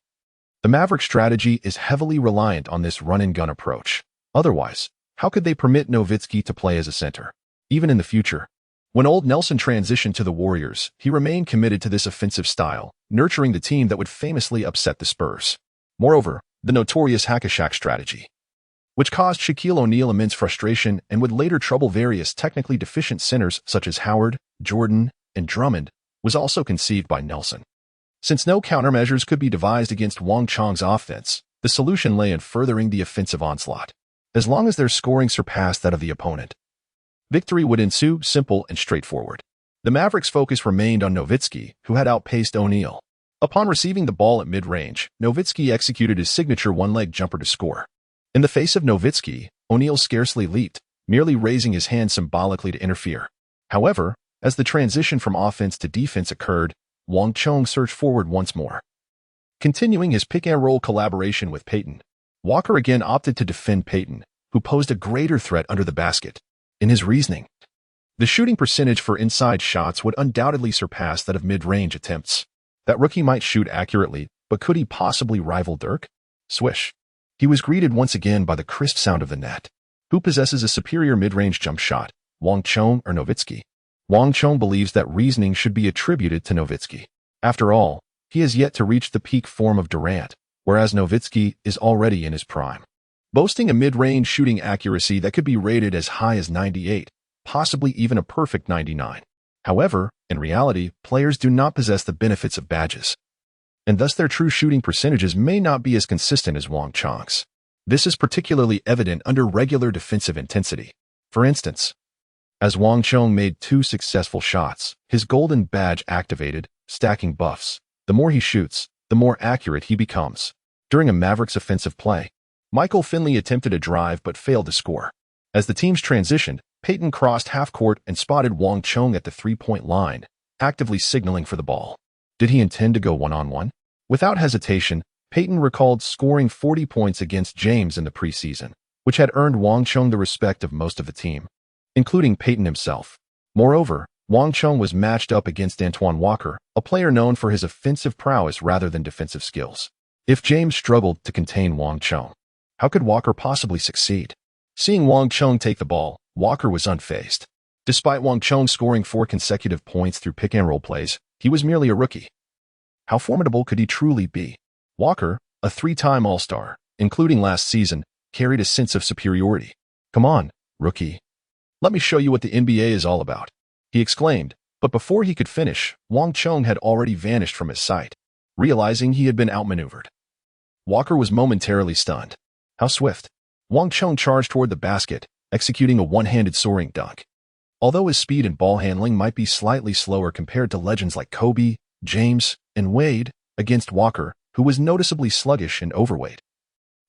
the Maverick strategy is heavily reliant on this run-and-gun approach. Otherwise, how could they permit Nowitzki to play as a center? Even in the future, when Old Nelson transitioned to the Warriors, he remained committed to this offensive style, nurturing the team that would famously upset the Spurs. Moreover, the notorious hack-a-Shaq strategy, which caused Shaquille O'Neal immense frustration and would later trouble various technically deficient centers such as Howard, Jordan, and Drummond, was also conceived by Nelson. Since no countermeasures could be devised against Wang Chong's offense, the solution lay in furthering the offensive onslaught. As long as their scoring surpassed that of the opponent, victory would ensue, simple and straightforward. The Mavericks' focus remained on Nowitzki, who had outpaced O'Neal. Upon receiving the ball at mid-range, Nowitzki executed his signature one-leg jumper to score. In the face of Nowitzki, O'Neal scarcely leaped, merely raising his hand symbolically to interfere. However, as the transition from offense to defense occurred, Wang Chong surged forward once more. Continuing his pick-and-roll collaboration with Payton, Walker again opted to defend Payton, who posed a greater threat under the basket. In his reasoning, the shooting percentage for inside shots would undoubtedly surpass that of mid-range attempts. That rookie might shoot accurately, but could he possibly rival Dirk? Swish. He was greeted once again by the crisp sound of the net. Who possesses a superior mid-range jump shot, Wang Chong or Nowitzki? Wang Chong believes that reasoning should be attributed to Nowitzki. After all, he has yet to reach the peak form of Durant, whereas Nowitzki is already in his prime, boasting a mid-range shooting accuracy that could be rated as high as 98, possibly even a perfect 99. However, in reality, players do not possess the benefits of badges, and thus their true shooting percentages may not be as consistent as Wang Chong's. This is particularly evident under regular defensive intensity. For instance, as Wang Chong made 2 successful shots, his golden badge activated, stacking buffs. The more he shoots, the more accurate he becomes. During a Mavericks offensive play, Michael Finley attempted a drive but failed to score. As the teams transitioned, Payton crossed half-court and spotted Wang Chong at the three-point line, actively signaling for the ball. Did he intend to go one-on-one? Without hesitation, Payton recalled scoring 40 points against James in the preseason, which had earned Wang Chong the respect of most of the team, including Payton himself. Moreover, Wang Chong was matched up against Antoine Walker, a player known for his offensive prowess rather than defensive skills. If James struggled to contain Wang Chong, how could Walker possibly succeed? Seeing Wang Chong take the ball, Walker was unfazed. Despite Wang Chong scoring 4 consecutive points through pick-and-roll plays, he was merely a rookie. How formidable could he truly be? Walker, a 3-time All-Star, including last season, carried a sense of superiority. "Come on, rookie. Let me show you what the NBA is all about," he exclaimed, but before he could finish, Wang Chong had already vanished from his sight. Realizing he had been outmaneuvered, Walker was momentarily stunned. How swift! Wang Chong charged toward the basket, executing a one-handed soaring dunk. Although his speed and ball handling might be slightly slower compared to legends like Kobe, James, and Wade, against Walker, who was noticeably sluggish and overweight,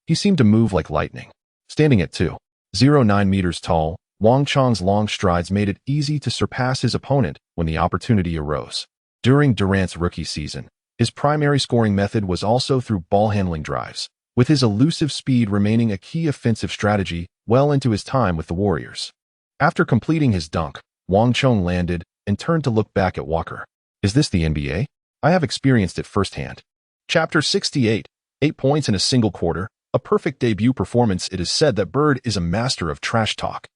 he seemed to move like lightning. Standing at 2.09 meters tall, Wang Chong's long strides made it easy to surpass his opponent when the opportunity arose. During Durant's rookie season, his primary scoring method was also through ball-handling drives, with his elusive speed remaining a key offensive strategy well into his time with the Warriors. After completing his dunk, Wang Chong landed and turned to look back at Walker. "Is this the NBA? I have experienced it firsthand." Chapter 68, 8 points in a single quarter, a perfect debut performance. It is said that Bird is a master of trash talk.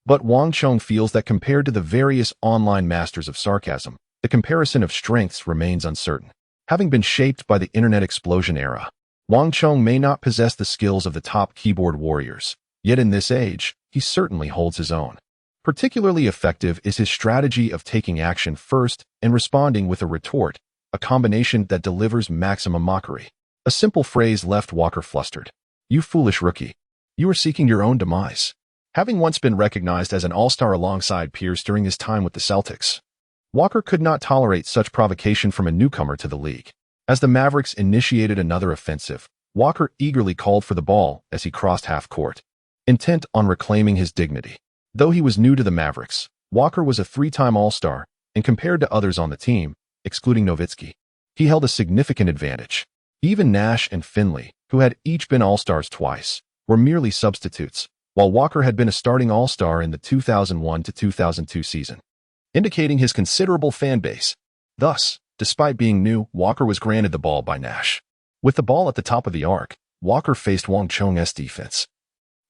But Wang Chong feels that compared to the various online masters of sarcasm, the comparison of strengths remains uncertain. Having been shaped by the internet explosion era, Wang Chong may not possess the skills of the top keyboard warriors, yet in this age, he certainly holds his own. Particularly effective is his strategy of taking action first and responding with a retort, a combination that delivers maximum mockery. A simple phrase left Walker flustered. "You foolish rookie. You are seeking your own demise." Having once been recognized as an all-star alongside Pierce during his time with the Celtics, Walker could not tolerate such provocation from a newcomer to the league. As the Mavericks initiated another offensive, Walker eagerly called for the ball as he crossed half-court, intent on reclaiming his dignity. Though he was new to the Mavericks, Walker was a 3-time All-Star, and compared to others on the team, excluding Nowitzki, he held a significant advantage. Even Nash and Finley, who had each been All-Stars twice, were merely substitutes, while Walker had been a starting All-Star in the 2001 to 2002 season, indicating his considerable fan base. Thus, despite being new, Walker was granted the ball by Nash. With the ball at the top of the arc, Walker faced Wang Chong's defense,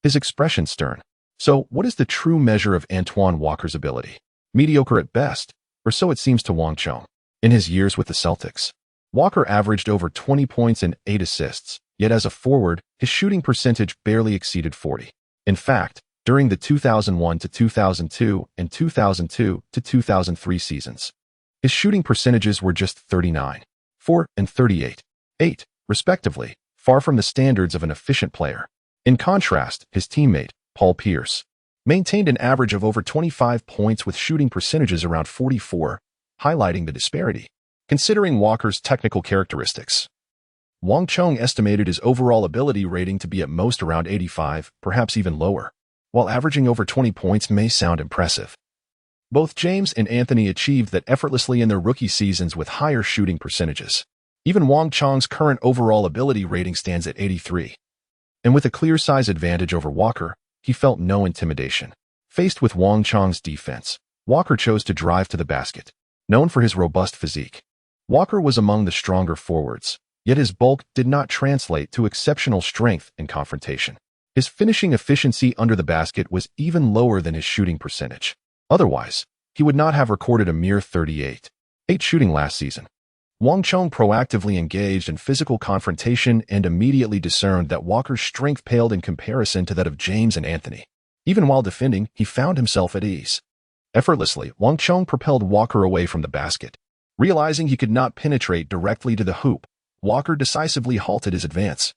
his expression stern. So, what is the true measure of Antoine Walker's ability? Mediocre at best, or so it seems to Wang Chong. In his years with the Celtics, Walker averaged over 20 points and 8 assists, yet as a forward, his shooting percentage barely exceeded 40. In fact, during the 2001 to 2002 and 2002 to 2003 seasons, his shooting percentages were just 39, 4, and 38, 8, respectively, far from the standards of an efficient player. In contrast, his teammate, Paul Pierce, maintained an average of over 25 points with shooting percentages around 44, highlighting the disparity. Considering Walker's technical characteristics, Wang Chong estimated his overall ability rating to be at most around 85, perhaps even lower. While averaging over 20 points may sound impressive, both James and Anthony achieved that effortlessly in their rookie seasons with higher shooting percentages. Even Wang Chong's current overall ability rating stands at 83. And with a clear size advantage over Walker, he felt no intimidation. Faced with Wang Chong's defense, Walker chose to drive to the basket. Known for his robust physique, Walker was among the stronger forwards, yet his bulk did not translate to exceptional strength in confrontation. His finishing efficiency under the basket was even lower than his shooting percentage. Otherwise, he would not have recorded a mere 38.8 shooting last season. Wang Chong proactively engaged in physical confrontation and immediately discerned that Walker's strength paled in comparison to that of James and Anthony. Even while defending, he found himself at ease. Effortlessly, Wang Chong propelled Walker away from the basket. Realizing he could not penetrate directly to the hoop, Walker decisively halted his advance,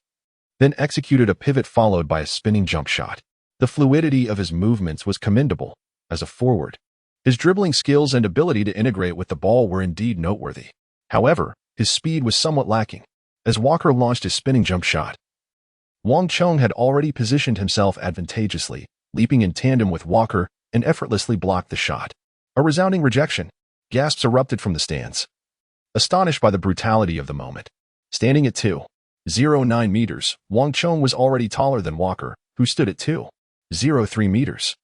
then executed a pivot followed by a spinning jump shot. The fluidity of his movements was commendable. As a forward, his dribbling skills and ability to integrate with the ball were indeed noteworthy. However, his speed was somewhat lacking. As Walker launched his spinning jump shot, Wang Chong had already positioned himself advantageously, leaping in tandem with Walker and effortlessly blocked the shot. A resounding rejection. Gasps erupted from the stands, astonished by the brutality of the moment. Standing at 2.09 meters, Wang Chong was already taller than Walker, who stood at 2.03 meters.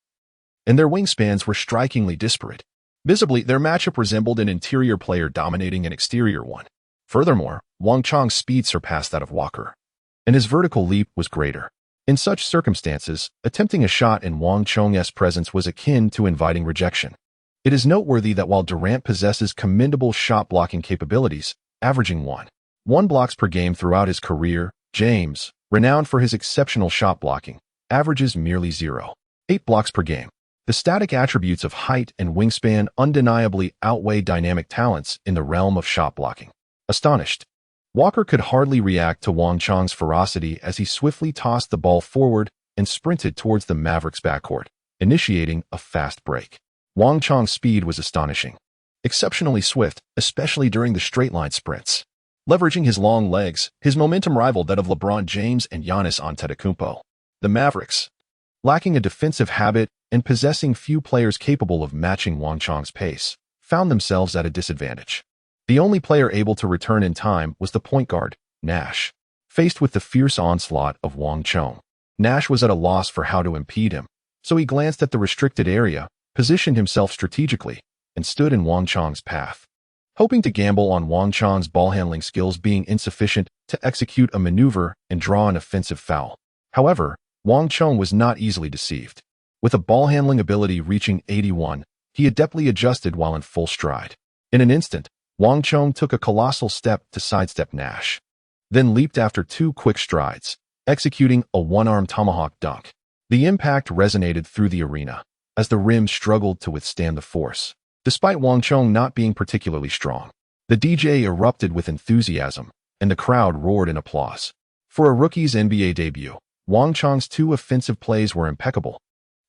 And their wingspans were strikingly disparate. Visibly, their matchup resembled an interior player dominating an exterior one. Furthermore, Wang Chong's speed surpassed that of Walker, and his vertical leap was greater. In such circumstances, attempting a shot in Wang Chong's presence was akin to inviting rejection. It is noteworthy that while Durant possesses commendable shot-blocking capabilities, averaging 1 blocks per game throughout his career, James, renowned for his exceptional shot blocking, averages merely 0.8 blocks per game. The static attributes of height and wingspan undeniably outweigh dynamic talents in the realm of shot blocking. Astonished, Walker could hardly react to Wang Chong's ferocity as he swiftly tossed the ball forward and sprinted towards the Mavericks' backcourt, initiating a fast break. Wang Chong's speed was astonishing, exceptionally swift, especially during the straight-line sprints. Leveraging his long legs, his momentum rivaled that of LeBron James and Giannis Antetokounmpo. The Mavericks, lacking a defensive habit and possessing few players capable of matching Wang Chong's pace, found themselves at a disadvantage. The only player able to return in time was the point guard, Nash. Faced with the fierce onslaught of Wang Chong, Nash was at a loss for how to impede him, so he glanced at the restricted area, positioned himself strategically, and stood in Wang Chong's path. Hoping to gamble on Wang Chong's ball-handling skills being insufficient to execute a maneuver and draw an offensive foul. However, Wang Chong was not easily deceived. With a ball-handling ability reaching 81, he adeptly adjusted while in full stride. In an instant, Wang Chong took a colossal step to sidestep Nash, then leaped after 2 quick strides, executing a one-arm tomahawk dunk. The impact resonated through the arena, as the rim struggled to withstand the force. Despite Wang Chong not being particularly strong, the DJ erupted with enthusiasm, and the crowd roared in applause. For a rookie's NBA debut, Wang Chong's 2 offensive plays were impeccable,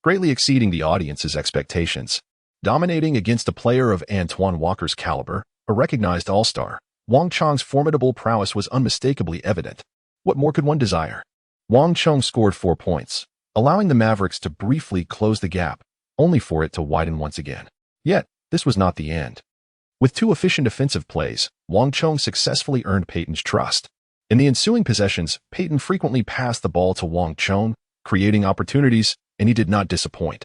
greatly exceeding the audience's expectations. Dominating against a player of Antoine Walker's caliber, a recognized all-star, Wang Chong's formidable prowess was unmistakably evident. What more could one desire? Wang Chong scored 4 points, allowing the Mavericks to briefly close the gap, only for it to widen once again. Yet, this was not the end. With 2 efficient offensive plays, Wang Chong successfully earned Peyton's trust. In the ensuing possessions, Peyton frequently passed the ball to Wang Chong, creating opportunities, and he did not disappoint,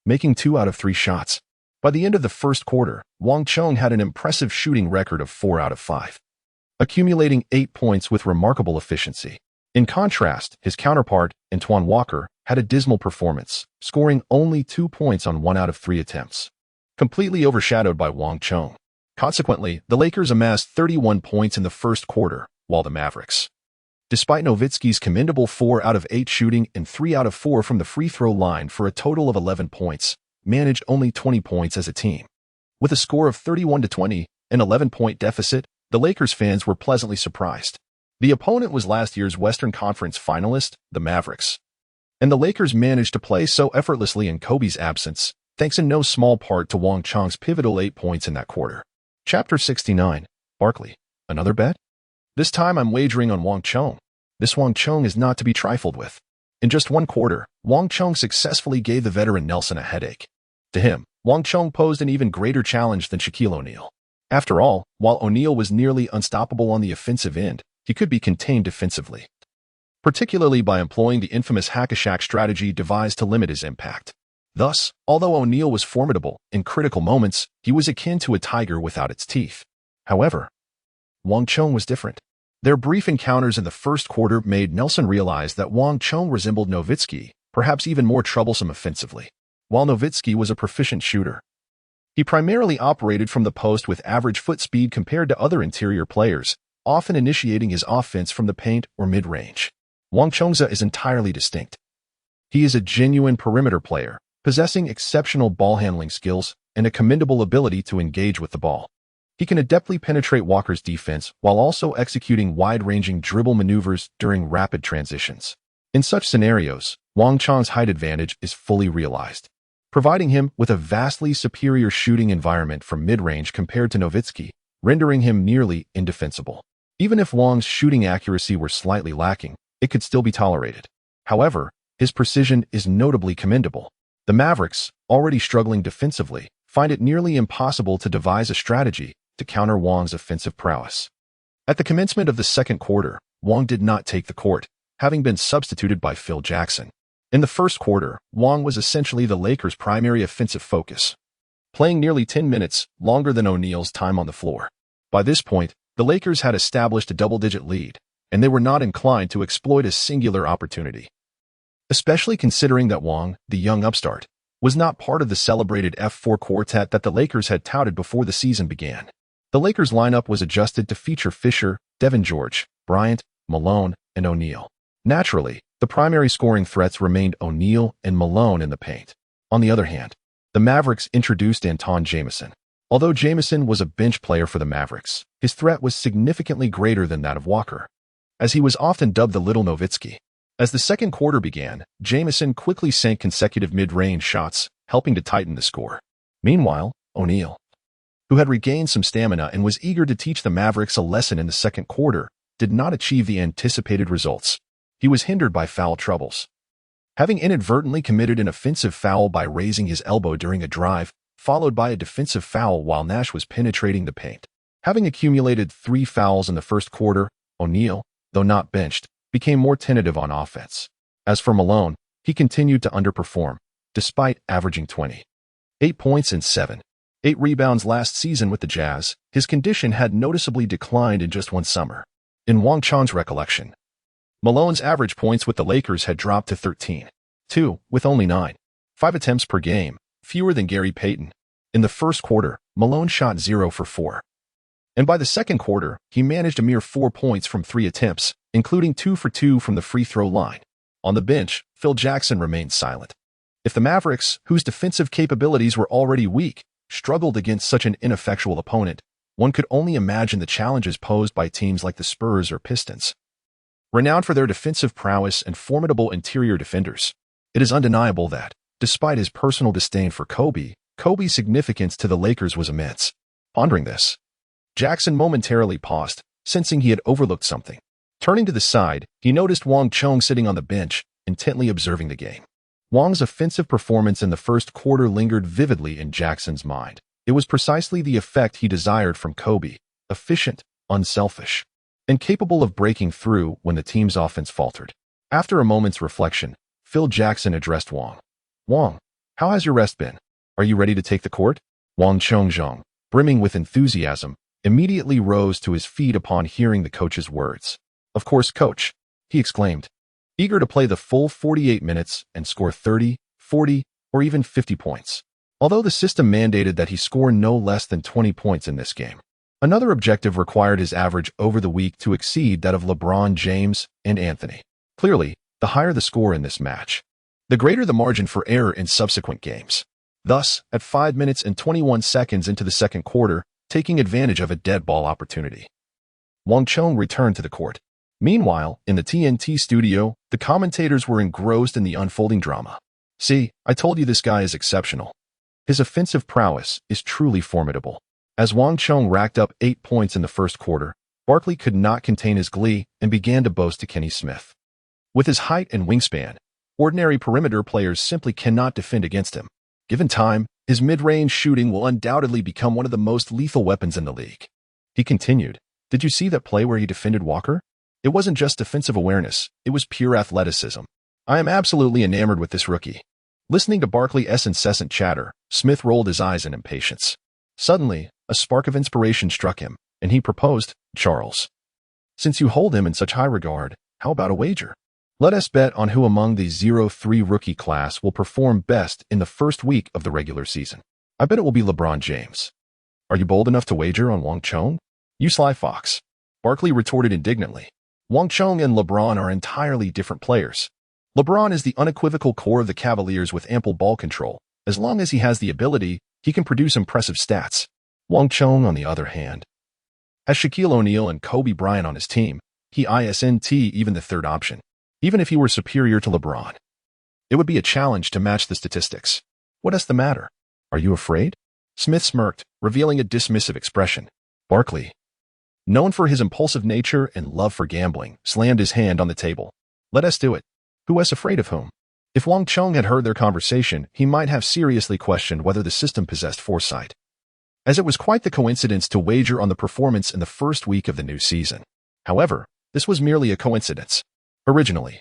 making 2 out of 3 shots. By the end of the first quarter, Wang Chong had an impressive shooting record of 4 out of 5, accumulating 8 points with remarkable efficiency. In contrast, his counterpart, Antoine Walker, had a dismal performance, scoring only 2 points on 1 out of 3 attempts, completely overshadowed by Wang Chong. Consequently, the Lakers amassed 31 points in the first quarter, while the Mavericks, despite Nowitzki's commendable 4 out of 8 shooting and 3 out of 4 from the free throw line for a total of 11 points, managed only 20 points as a team. With a score of 31-20, an 11-point deficit, the Lakers fans were pleasantly surprised. The opponent was last year's Western Conference finalist, the Mavericks, and the Lakers managed to play so effortlessly in Kobe's absence, thanks in no small part to Wang Chong's pivotal 8 points in that quarter. Chapter 69, Barkley. Another bet? This time I'm wagering on Wang Chong. This Wang Chong is not to be trifled with. In just 1 quarter, Wang Chong successfully gave the veteran Nelson a headache. To him, Wang Chong posed an even greater challenge than Shaquille O'Neal. After all, while O'Neal was nearly unstoppable on the offensive end, he could be contained defensively, particularly by employing the infamous hack-a-shack strategy devised to limit his impact. Thus, although O'Neal was formidable, in critical moments, he was akin to a tiger without its teeth. However, Wang Chong was different. Their brief encounters in the first quarter made Nelson realize that Wang Chong resembled Nowitzki, perhaps even more troublesome offensively. While Nowitzki was a proficient shooter, he primarily operated from the post with average foot speed compared to other interior players, often initiating his offense from the paint or mid-range. Wang Chong's is entirely distinct. He is a genuine perimeter player, possessing exceptional ball-handling skills and a commendable ability to engage with the ball. He can adeptly penetrate Walker's defense while also executing wide-ranging dribble maneuvers during rapid transitions. In such scenarios, Wang Chong's height advantage is fully realized, providing him with a vastly superior shooting environment from mid-range compared to Nowitzki, rendering him nearly indefensible. Even if Wang's shooting accuracy were slightly lacking, it could still be tolerated. However, his precision is notably commendable. The Mavericks, already struggling defensively, find it nearly impossible to devise a strategy to counter Wang's offensive prowess. At the commencement of the second quarter, Wang did not take the court, having been substituted by Phil Jackson. In the first quarter, Wang was essentially the Lakers' primary offensive focus, playing nearly 10 minutes, longer than O'Neal's time on the floor. By this point, the Lakers had established a double-digit lead, and they were not inclined to exploit a singular opportunity. Especially considering that Wang, the young upstart, was not part of the celebrated F4 quartet that the Lakers had touted before the season began. The Lakers' lineup was adjusted to feature Fisher, Devin George, Bryant, Malone, and O'Neal. Naturally, the primary scoring threats remained O'Neal and Malone in the paint. On the other hand, the Mavericks introduced Antawn Jamison. Although Jamison was a bench player for the Mavericks, his threat was significantly greater than that of Walker, as he was often dubbed the Little Nowitzki. As the second quarter began, Jamison quickly sank consecutive mid-range shots, helping to tighten the score. Meanwhile, O'Neal, who had regained some stamina and was eager to teach the Mavericks a lesson in the second quarter, did not achieve the anticipated results. He was hindered by foul troubles, having inadvertently committed an offensive foul by raising his elbow during a drive, followed by a defensive foul while Nash was penetrating the paint. Having accumulated 3 fouls in the first quarter, O'Neal, though not benched, became more tentative on offense. As for Malone, he continued to underperform, despite averaging 28 points and 7.8 rebounds last season with the Jazz. His condition had noticeably declined in just one summer. In Wang Chong's recollection, Malone's average points with the Lakers had dropped to 13.2, with only 9.5 attempts per game, fewer than Gary Payton. In the first quarter, Malone shot 0 for 4. And by the second quarter, he managed a mere 4 points from 3 attempts, including 2 for 2 from the free throw line. On the bench, Phil Jackson remained silent. If the Mavericks, whose defensive capabilities were already weak, struggled against such an ineffectual opponent, one could only imagine the challenges posed by teams like the Spurs or Pistons. Renowned for their defensive prowess and formidable interior defenders, it is undeniable that, despite his personal disdain for Kobe's significance to the Lakers was immense. Pondering this, Jackson momentarily paused, sensing he had overlooked something. Turning to the side, he noticed Wang Chong sitting on the bench, intently observing the game. Wang's offensive performance in the first quarter lingered vividly in Jackson's mind. It was precisely the effect he desired from Kobe, efficient, unselfish, and capable of breaking through when the team's offense faltered. After a moment's reflection, Phil Jackson addressed Wang. "Wang, how has your rest been? Are you ready to take the court?" Wang Chong, brimming with enthusiasm, immediately rose to his feet upon hearing the coach's words. "Of course, coach," he exclaimed, eager to play the full 48 minutes and score 30, 40, or even 50 points. Although the system mandated that he score no less than 20 points in this game, another objective required his average over the week to exceed that of LeBron James and Anthony. Clearly, the higher the score in this match, the greater the margin for error in subsequent games. Thus, at 5 minutes and 21 seconds into the second quarter, taking advantage of a dead ball opportunity, Wang Chong returned to the court. Meanwhile, in the TNT studio, the commentators were engrossed in the unfolding drama. "See, I told you this guy is exceptional. His offensive prowess is truly formidable." As Wang Chong racked up 8 points in the first quarter, Barkley could not contain his glee and began to boast to Kenny Smith. With his height and wingspan, ordinary perimeter players simply cannot defend against him. Given time, His mid-range shooting will undoubtedly become one of the most lethal weapons in the league. He continued, "Did you see that play where he defended Walker? It wasn't just defensive awareness, it was pure athleticism. I am absolutely enamored with this rookie." Listening to Barkley's incessant chatter, Smith rolled his eyes in impatience. Suddenly, a spark of inspiration struck him, and he proposed, "Charles, since you hold him in such high regard, how about a wager? Let us bet on who among the 0-3 rookie class will perform best in the first week of the regular season. I bet it will be LeBron James. Are you bold enough to wager on Wang Chong?" "You sly fox," Barkley retorted indignantly. "Wang Chong and LeBron are entirely different players. LeBron is the unequivocal core of the Cavaliers with ample ball control. As long as he has the ability, he can produce impressive stats. Wang Chong, on the other hand, has Shaquille O'Neal and Kobe Bryant on his team. He isn't even the third option. Even if he were superior to LeBron, it would be a challenge to match the statistics. What is the matter? Are you afraid?" Smith smirked, revealing a dismissive expression. Barkley, known for his impulsive nature and love for gambling, slammed his hand on the table. "Let us do it. Who is afraid of whom?" If Wang Chong had heard their conversation, he might have seriously questioned whether the system possessed foresight, as it was quite the coincidence to wager on the performance in the first week of the new season. However, this was merely a coincidence. Originally,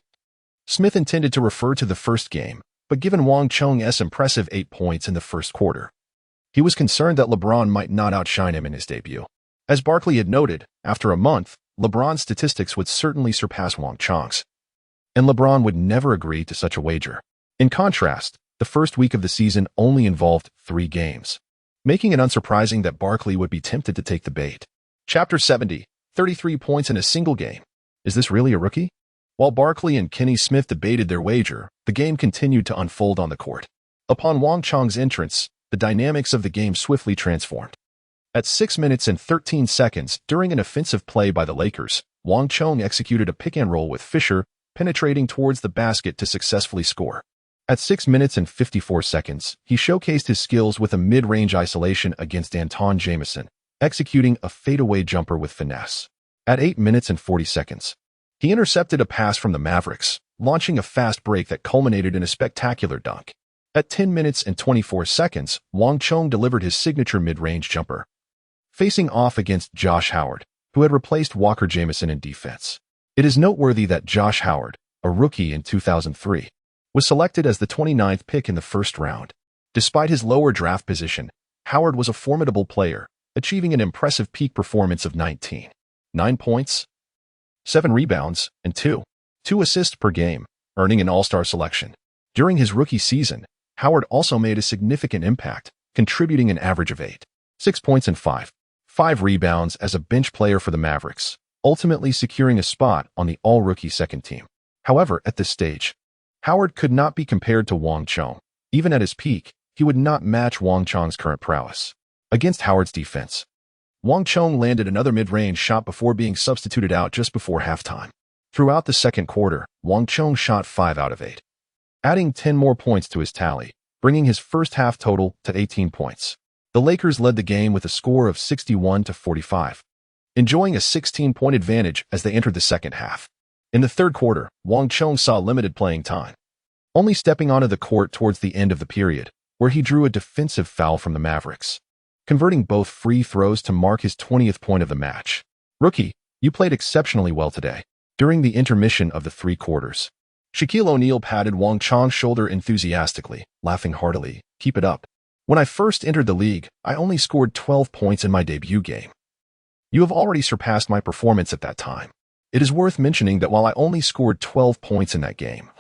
Smith intended to refer to the first game, but given Wang Chong's impressive 8 points in the first quarter, he was concerned that LeBron might not outshine him in his debut. As Barkley had noted, after a month, LeBron's statistics would certainly surpass Wang Chong's, and LeBron would never agree to such a wager. In contrast, the first week of the season only involved 3 games, making it unsurprising that Barkley would be tempted to take the bait. Chapter 70, 33 points in a single game. Is this really a rookie? While Barkley and Kenny Smith debated their wager, the game continued to unfold on the court. Upon Wang Chong's entrance, the dynamics of the game swiftly transformed. At 6 minutes and 13 seconds, during an offensive play by the Lakers, Wang Chong executed a pick-and-roll with Fisher, penetrating towards the basket to successfully score. At 6 minutes and 54 seconds, he showcased his skills with a mid-range isolation against Anton Jamison, executing a fadeaway jumper with finesse. At 8 minutes and 40 seconds, he intercepted a pass from the Mavericks, launching a fast break that culminated in a spectacular dunk. At 10 minutes and 24 seconds, Wang Chong delivered his signature mid-range jumper, facing off against Josh Howard, who had replaced Walker Jamison in defense. It is noteworthy that Josh Howard, a rookie in 2003, was selected as the 29th pick in the first round. Despite his lower draft position, Howard was a formidable player, achieving an impressive peak performance of 9 points, 7 rebounds, and 2 assists per game, earning an All-Star selection. During his rookie season, Howard also made a significant impact, contributing an average of 6 points and 5 rebounds as a bench player for the Mavericks, ultimately securing a spot on the All-Rookie second team. However, at this stage, Howard could not be compared to Wang Chong. Even at his peak, he would not match Wang Chong's current prowess. Against Howard's defense, Wang Chong landed another mid-range shot before being substituted out just before halftime. Throughout the second quarter, Wang Chong shot 5 out of 8, adding 10 more points to his tally, bringing his first half total to 18 points. The Lakers led the game with a score of 61-45, enjoying a 16-point advantage as they entered the second half. In the third quarter, Wang Chong saw limited playing time, only stepping onto the court towards the end of the period, where he drew a defensive foul from the Mavericks, converting both free throws to mark his 20th point of the match. "Rookie, you played exceptionally well today." During the intermission of the 3 quarters, Shaquille O'Neal patted Wang Chong's shoulder enthusiastically, laughing heartily. "Keep it up. When I first entered the league, I only scored 12 points in my debut game. You have already surpassed my performance at that time. It is worth mentioning that while I only scored 12 points in that game,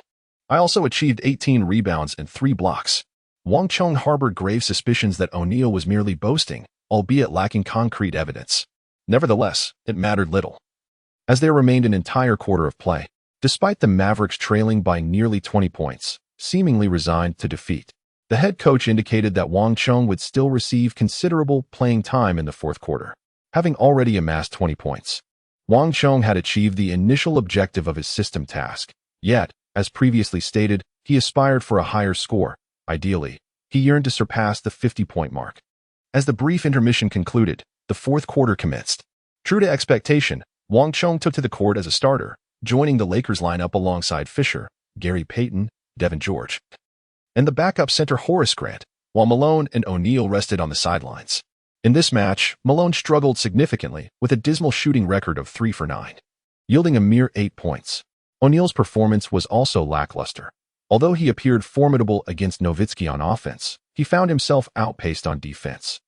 I also achieved 18 rebounds and 3 blocks." Wang Chong harbored grave suspicions that O'Neal was merely boasting, albeit lacking concrete evidence. Nevertheless, it mattered little, as there remained an entire quarter of play. Despite the Mavericks trailing by nearly 20 points, seemingly resigned to defeat, the head coach indicated that Wang Chong would still receive considerable playing time in the fourth quarter. Having already amassed 20 points, Wang Chong had achieved the initial objective of his system task. Yet, as previously stated, he aspired for a higher score. Ideally, he yearned to surpass the 50-point mark. As the brief intermission concluded, the fourth quarter commenced. True to expectation, Wang Chong took to the court as a starter, joining the Lakers lineup alongside Fisher, Gary Payton, Devin George, and the backup center Horace Grant. while Malone and O'Neal rested on the sidelines. In this match, Malone struggled significantly with a dismal shooting record of 3 for 9, yielding a mere 8 points. O'Neal's performance was also lackluster. Although he appeared formidable against Nowitzki on offense, he found himself outpaced on defense,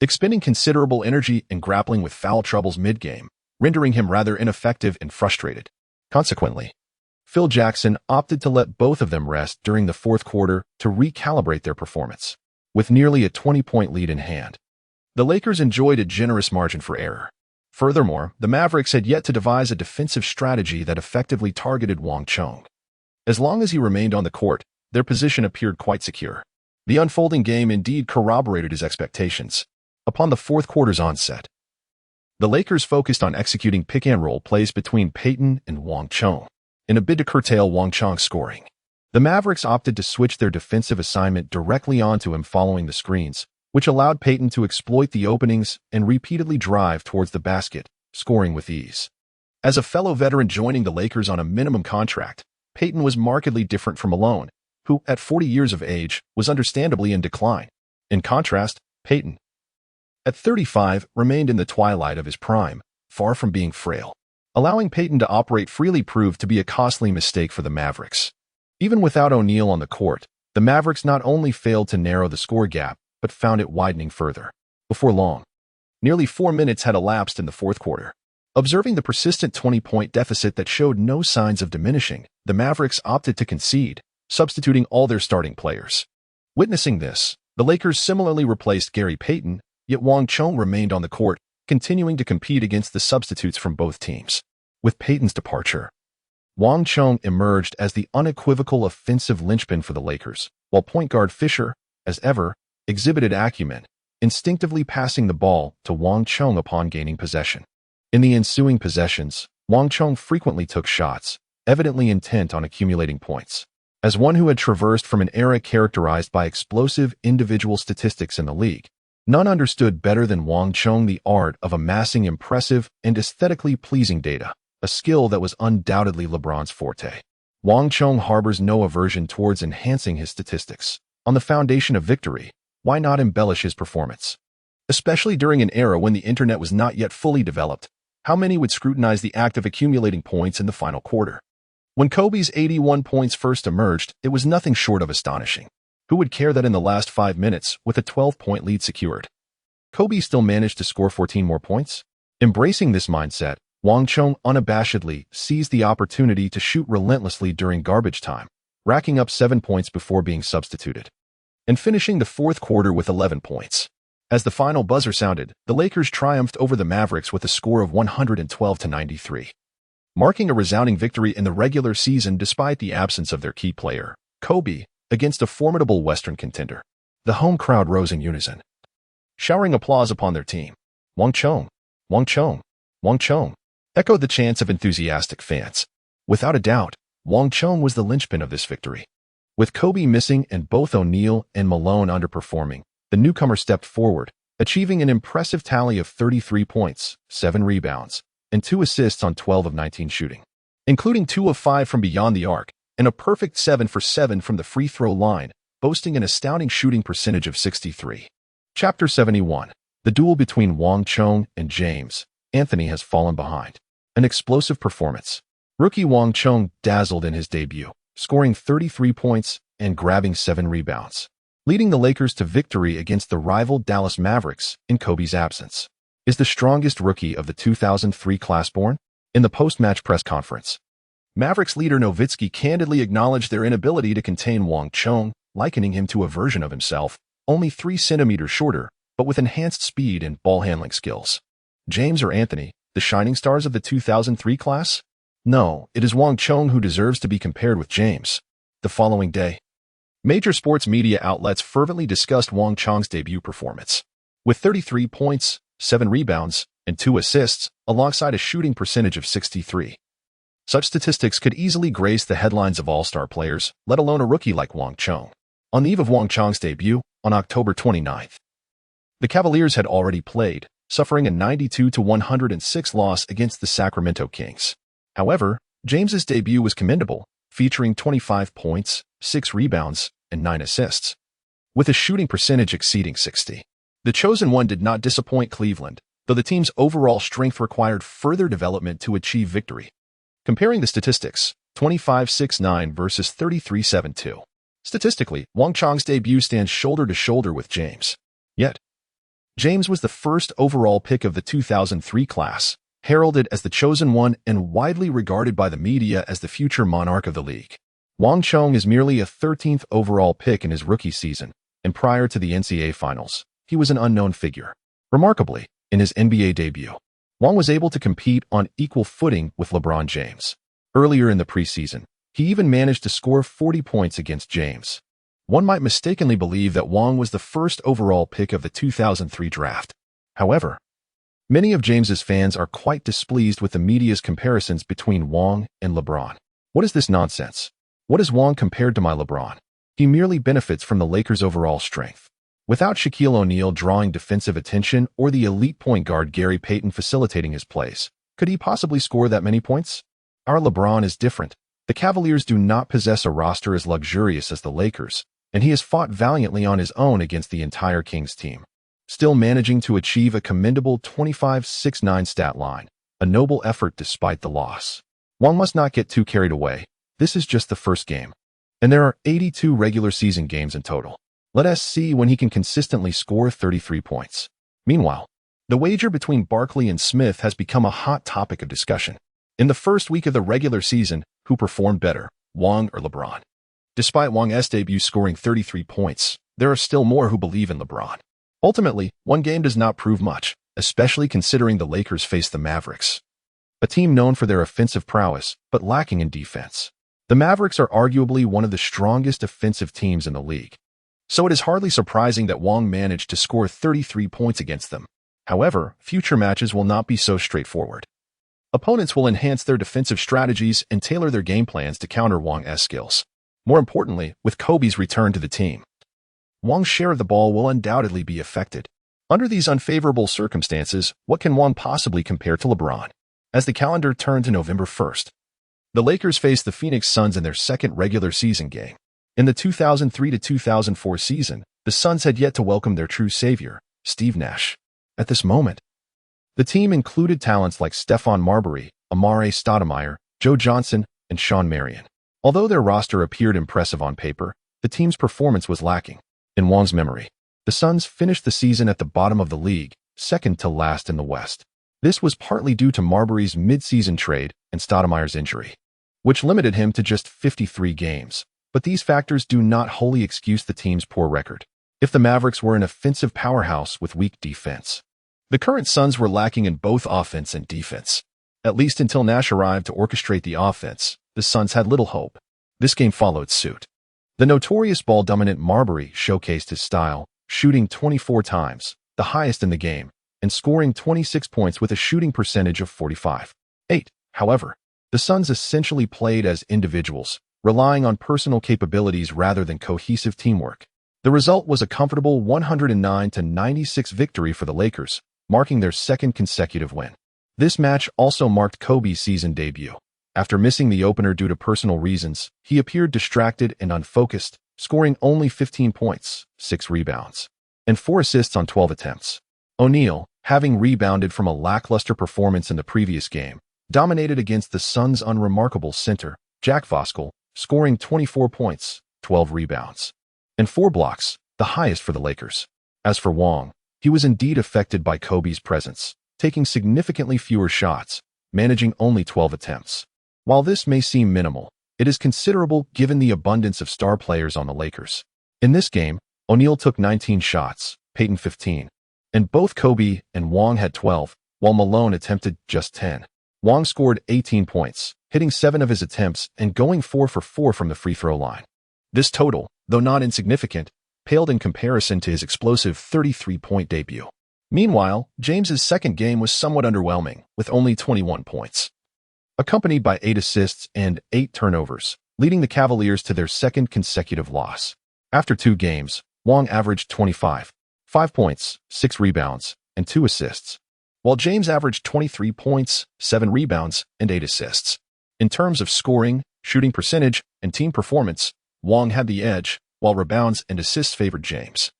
expending considerable energy and grappling with foul troubles mid-game, rendering him rather ineffective and frustrated. Consequently, Phil Jackson opted to let both of them rest during the fourth quarter to recalibrate their performance. With nearly a 20-point lead in hand, the Lakers enjoyed a generous margin for error. Furthermore, the Mavericks had yet to devise a defensive strategy that effectively targeted Wang Chong. As long as he remained on the court, their position appeared quite secure. The unfolding game indeed corroborated his expectations. Upon the fourth quarter's onset, the Lakers focused on executing pick-and-roll plays between Payton and Wang Chong in a bid to curtail Wang Chong's scoring. The Mavericks opted to switch their defensive assignment directly onto him following the screens, which allowed Payton to exploit the openings and repeatedly drive towards the basket, scoring with ease. As a fellow veteran joining the Lakers on a minimum contract, Payton was markedly different from Malone, who, at 40 years of age, was understandably in decline. In contrast, Payton, at 35, remained in the twilight of his prime, far from being frail. Allowing Payton to operate freely proved to be a costly mistake for the Mavericks. Even without O'Neal on the court, the Mavericks not only failed to narrow the score gap, but found it widening further. Before long, nearly 4 minutes had elapsed in the fourth quarter. Observing the persistent 20-point deficit that showed no signs of diminishing, the Mavericks opted to concede, substituting all their starting players. Witnessing this, the Lakers similarly replaced Gary Payton, yet Wang Chong remained on the court, continuing to compete against the substitutes from both teams. With Payton's departure, Wang Chong emerged as the unequivocal offensive linchpin for the Lakers, while point guard Fisher, as ever, exhibited acumen, instinctively passing the ball to Wang Chong upon gaining possession. In the ensuing possessions, Wang Chong frequently took shots, evidently intent on accumulating points. As one who had traversed from an era characterized by explosive individual statistics in the league, none understood better than Wang Chong the art of amassing impressive and aesthetically pleasing data, a skill that was undoubtedly LeBron's forte. Wang Chong harbors no aversion towards enhancing his statistics. On the foundation of victory, why not embellish his performance? Especially during an era when the internet was not yet fully developed, how many would scrutinize the act of accumulating points in the final quarter? When Kobe's 81 points first emerged, it was nothing short of astonishing. Who would care that in the last 5 minutes, with a 12-point lead secured, Kobe still managed to score 14 more points? Embracing this mindset, Wang Chong unabashedly seized the opportunity to shoot relentlessly during garbage time, racking up 7 points before being substituted, and finishing the fourth quarter with 11 points. As the final buzzer sounded, the Lakers triumphed over the Mavericks with a score of 112-93, marking a resounding victory in the regular season despite the absence of their key player, Kobe, against a formidable Western contender. The home crowd rose in unison, showering applause upon their team. Wang Chong, Wang Chong, Wang Chong, echoed the chants of enthusiastic fans. Without a doubt, Wang Chong was the linchpin of this victory. With Kobe missing and both O'Neal and Malone underperforming, the newcomer stepped forward, achieving an impressive tally of 33 points, 7 rebounds, and 2 assists on 12 of 19 shooting, including 2 of 5 from beyond the arc, and a perfect 7 for 7 from the free throw line, boasting an astounding shooting percentage of 63. Chapter 71. The duel between Wang Chong and James Anthony has fallen behind. An explosive performance. Rookie Wang Chong dazzled in his debut, scoring 33 points and grabbing 7 rebounds, leading the Lakers to victory against the rival Dallas Mavericks in Kobe's absence. Is the strongest rookie of the 2003 class born? In the post-match press conference, Mavericks leader Nowitzki candidly acknowledged their inability to contain Wang Chong, likening him to a version of himself, only 3 centimeters shorter, but with enhanced speed and ball-handling skills. James or Anthony, the shining stars of the 2003 class? No, it is Wang Chong who deserves to be compared with James. The following day, major sports media outlets fervently discussed Wang Chong's debut performance. With 33 points, 7 rebounds, and 2 assists, alongside a shooting percentage of 63. Such statistics could easily grace the headlines of all-star players, let alone a rookie like Wang Chong. On the eve of Wang Chong's debut, on October 29th, the Cavaliers had already played, suffering a 92-106 loss against the Sacramento Kings. However, James's debut was commendable, featuring 25 points, 6 rebounds, and 9 assists. with a shooting percentage exceeding 60. The chosen one did not disappoint Cleveland, though the team's overall strength required further development to achieve victory. Comparing the statistics, 25-6-9 versus 33-7-2. Statistically, Wang Chong's debut stands shoulder to shoulder with James. Yet, James was the first overall pick of the 2003 class, heralded as the chosen one and widely regarded by the media as the future monarch of the league. Wang Chong is merely a 13th overall pick in his rookie season, and prior to the NCAA Finals, he was an unknown figure. Remarkably, in his NBA debut, Wang was able to compete on equal footing with LeBron James. Earlier in the preseason, he even managed to score 40 points against James. One might mistakenly believe that Wang was the first overall pick of the 2003 draft. However, many of James's fans are quite displeased with the media's comparisons between Wang and LeBron. What is this nonsense? What is Wang compared to my LeBron? He merely benefits from the Lakers' overall strength. Without Shaquille O'Neal drawing defensive attention or the elite point guard Gary Payton facilitating his plays, could he possibly score that many points? Our LeBron is different. The Cavaliers do not possess a roster as luxurious as the Lakers, and he has fought valiantly on his own against the entire Kings team, still managing to achieve a commendable 25-6-9 stat line, a noble effort despite the loss. Wang must not get too carried away. This is just the first game, and there are 82 regular season games in total. Let us see when he can consistently score 33 points. Meanwhile, the wager between Barkley and Smith has become a hot topic of discussion. In the first week of the regular season, who performed better, Wang or LeBron? Despite Wang's debut scoring 33 points, there are still more who believe in LeBron. Ultimately, one game does not prove much, especially considering the Lakers face the Mavericks, a team known for their offensive prowess, but lacking in defense. The Mavericks are arguably one of the strongest offensive teams in the league, so it is hardly surprising that Wang managed to score 33 points against them. However, future matches will not be so straightforward. Opponents will enhance their defensive strategies and tailor their game plans to counter Wang's skills. More importantly, with Kobe's return to the team, Wang's share of the ball will undoubtedly be affected. Under these unfavorable circumstances, what can Wang possibly compare to LeBron? As the calendar turned to November 1st, the Lakers faced the Phoenix Suns in their second regular season game. In the 2003-2004 season, the Suns had yet to welcome their true savior, Steve Nash. At this moment, the team included talents like Stephon Marbury, Amare Stoudemire, Joe Johnson, and Shawn Marion. Although their roster appeared impressive on paper, the team's performance was lacking. In Wang's memory, the Suns finished the season at the bottom of the league, second to last in the West. This was partly due to Marbury's mid-season trade and Stoudemire's injury, which limited him to just 53 games. But these factors do not wholly excuse the team's poor record. If the Mavericks were an offensive powerhouse with weak defense, the current Suns were lacking in both offense and defense. At least until Nash arrived to orchestrate the offense, the Suns had little hope. This game followed suit. The notorious ball-dominant Marbury showcased his style, shooting 24 times, the highest in the game, and scoring 26 points with a shooting percentage of 45.8. However, the Suns essentially played as individuals, relying on personal capabilities rather than cohesive teamwork. The result was a comfortable 109-96 victory for the Lakers, marking their second consecutive win. This match also marked Kobe's season debut. After missing the opener due to personal reasons, he appeared distracted and unfocused, scoring only 15 points, 6 rebounds, and 4 assists on 12 attempts. O'Neal, having rebounded from a lackluster performance in the previous game, dominated against the Suns' unremarkable center, Jack Voskuhl, scoring 24 points, 12 rebounds, and 4 blocks, the highest for the Lakers. As for Wang, he was indeed affected by Kobe's presence, taking significantly fewer shots, managing only 12 attempts. While this may seem minimal, it is considerable given the abundance of star players on the Lakers. In this game, O'Neal took 19 shots, Payton 15, and both Kobe and Wang had 12, while Malone attempted just 10. Wang scored 18 points, hitting 7 of his attempts and going 4 for 4 from the free throw line. This total, though not insignificant, paled in comparison to his explosive 33-point debut. Meanwhile, James's second game was somewhat underwhelming, with only 21 points, accompanied by 8 assists and 8 turnovers, leading the Cavaliers to their second consecutive loss. After 2 games, Wang averaged 25, 5 points, 6 rebounds, and 2 assists, while James averaged 23 points, 7 rebounds, and 8 assists. In terms of scoring, shooting percentage, and team performance, Wang had the edge, while rebounds and assists favored James.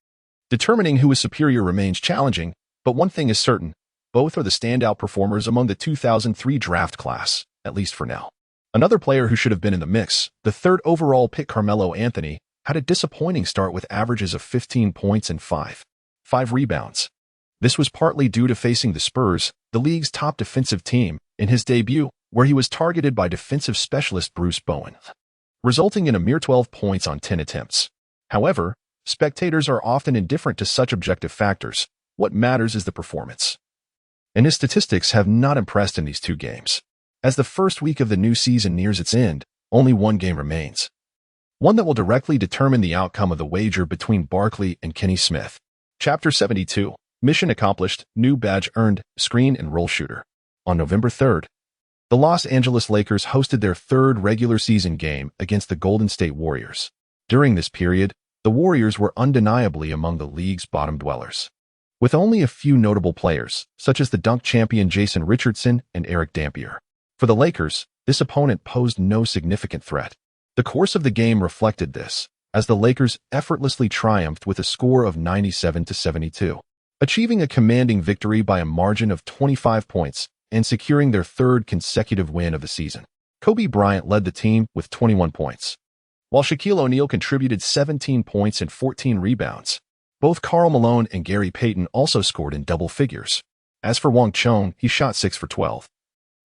Determining who is superior remains challenging, but one thing is certain: both are the standout performers among the 2003 draft class, at least for now. Another player who should have been in the mix, the third overall pick Carmelo Anthony, had a disappointing start with averages of 15 points and 5 rebounds. This was partly due to facing the Spurs, the league's top defensive team, in his debut, where he was targeted by defensive specialist Bruce Bowen, resulting in a mere 12 points on 10 attempts. However, spectators are often indifferent to such objective factors. What matters is the performance. And his statistics have not impressed in these 2 games. As the first week of the new season nears its end, only one game remains. One that will directly determine the outcome of the wager between Barkley and Kenny Smith. Chapter 72. Mission accomplished, new badge earned, screen and roll shooter. On November 3rd, the Los Angeles Lakers hosted their 3rd regular season game against the Golden State Warriors. During this period, the Warriors were undeniably among the league's bottom dwellers, with only a few notable players, such as the dunk champion Jason Richardson and Eric Dampier. For the Lakers, this opponent posed no significant threat. The course of the game reflected this, as the Lakers effortlessly triumphed with a score of 97-72, achieving a commanding victory by a margin of 25 points and securing their 3rd consecutive win of the season. Kobe Bryant led the team with 21 points, while Shaquille O'Neal contributed 17 points and 14 rebounds. Both Karl Malone and Gary Payton also scored in double figures. As for Wang Chong, he shot 6 for 12,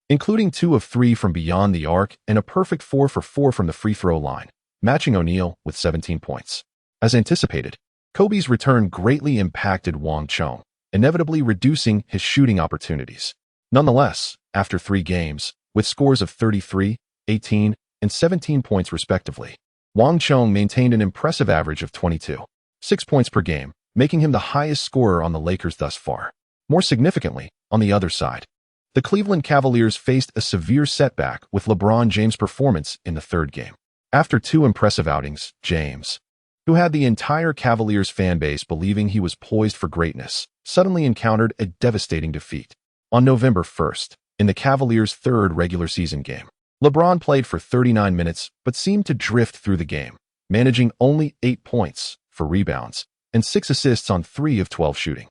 including 2 of 3 from beyond the arc and a perfect 4 for 4 from the free throw line, matching O'Neal with 17 points. As anticipated, Kobe's return greatly impacted Wang Chong, inevitably reducing his shooting opportunities. Nonetheless, after 3 games, with scores of 33, 18, and 17 points respectively, Wang Chong maintained an impressive average of 22.6 points per game, making him the highest scorer on the Lakers thus far. More significantly, on the other side, the Cleveland Cavaliers faced a severe setback with LeBron James' performance in the 3rd game. After 2 impressive outings, James, who had the entire Cavaliers fan base believing he was poised for greatness, suddenly encountered a devastating defeat. On November 1st, in the Cavaliers' 3rd regular season game, LeBron played for 39 minutes but seemed to drift through the game, managing only 8 points, 4 rebounds, and 6 assists on 3 of 12 shooting.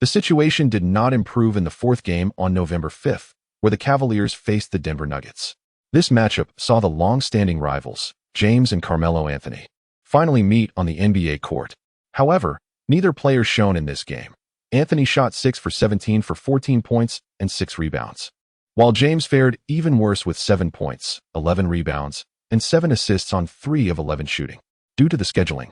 The situation did not improve in the 4th game on November 5th, where the Cavaliers faced the Denver Nuggets. This matchup saw the long-standing rivals, James and Carmelo Anthony, finally meet on the NBA court. However, neither player shone in this game. Anthony shot 6 for 17 for 14 points and 6 rebounds, while James fared even worse with 7 points, 11 rebounds, and 7 assists on 3 of 11 shooting. Due to the scheduling,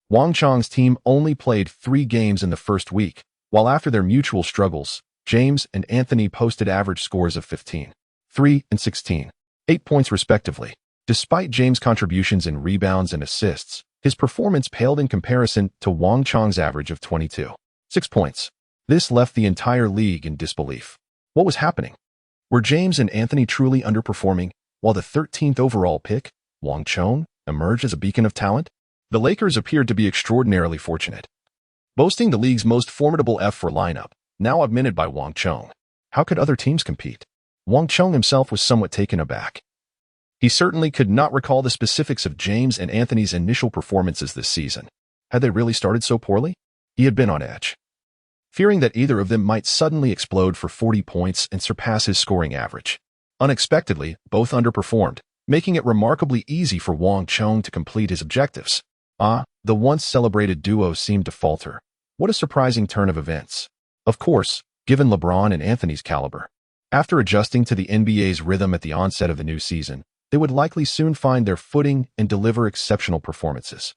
Wang Chong's team only played 3 games in the first week, while after their mutual struggles, James and Anthony posted average scores of 15, 3, and 16, 8 points respectively. Despite James' contributions in rebounds and assists, his performance paled in comparison to Wang Chong's average of 22.6 points. This left the entire league in disbelief. What was happening? Were James and Anthony truly underperforming, while the 13th overall pick, Wang Chong, emerged as a beacon of talent? The Lakers appeared to be extraordinarily fortunate, boasting the league's most formidable F4 lineup, now augmented by Wang Chong. How could other teams compete? Wang Chong himself was somewhat taken aback. He certainly could not recall the specifics of James and Anthony's initial performances this season. Had they really started so poorly? He had been on edge, fearing that either of them might suddenly explode for 40 points and surpass his scoring average. Unexpectedly, both underperformed, making it remarkably easy for Wang Chong to complete his objectives. The once celebrated duo seemed to falter. What a surprising turn of events. Of course, given LeBron and Anthony's caliber. After adjusting to the NBA's rhythm at the onset of the new season, they would likely soon find their footing and deliver exceptional performances.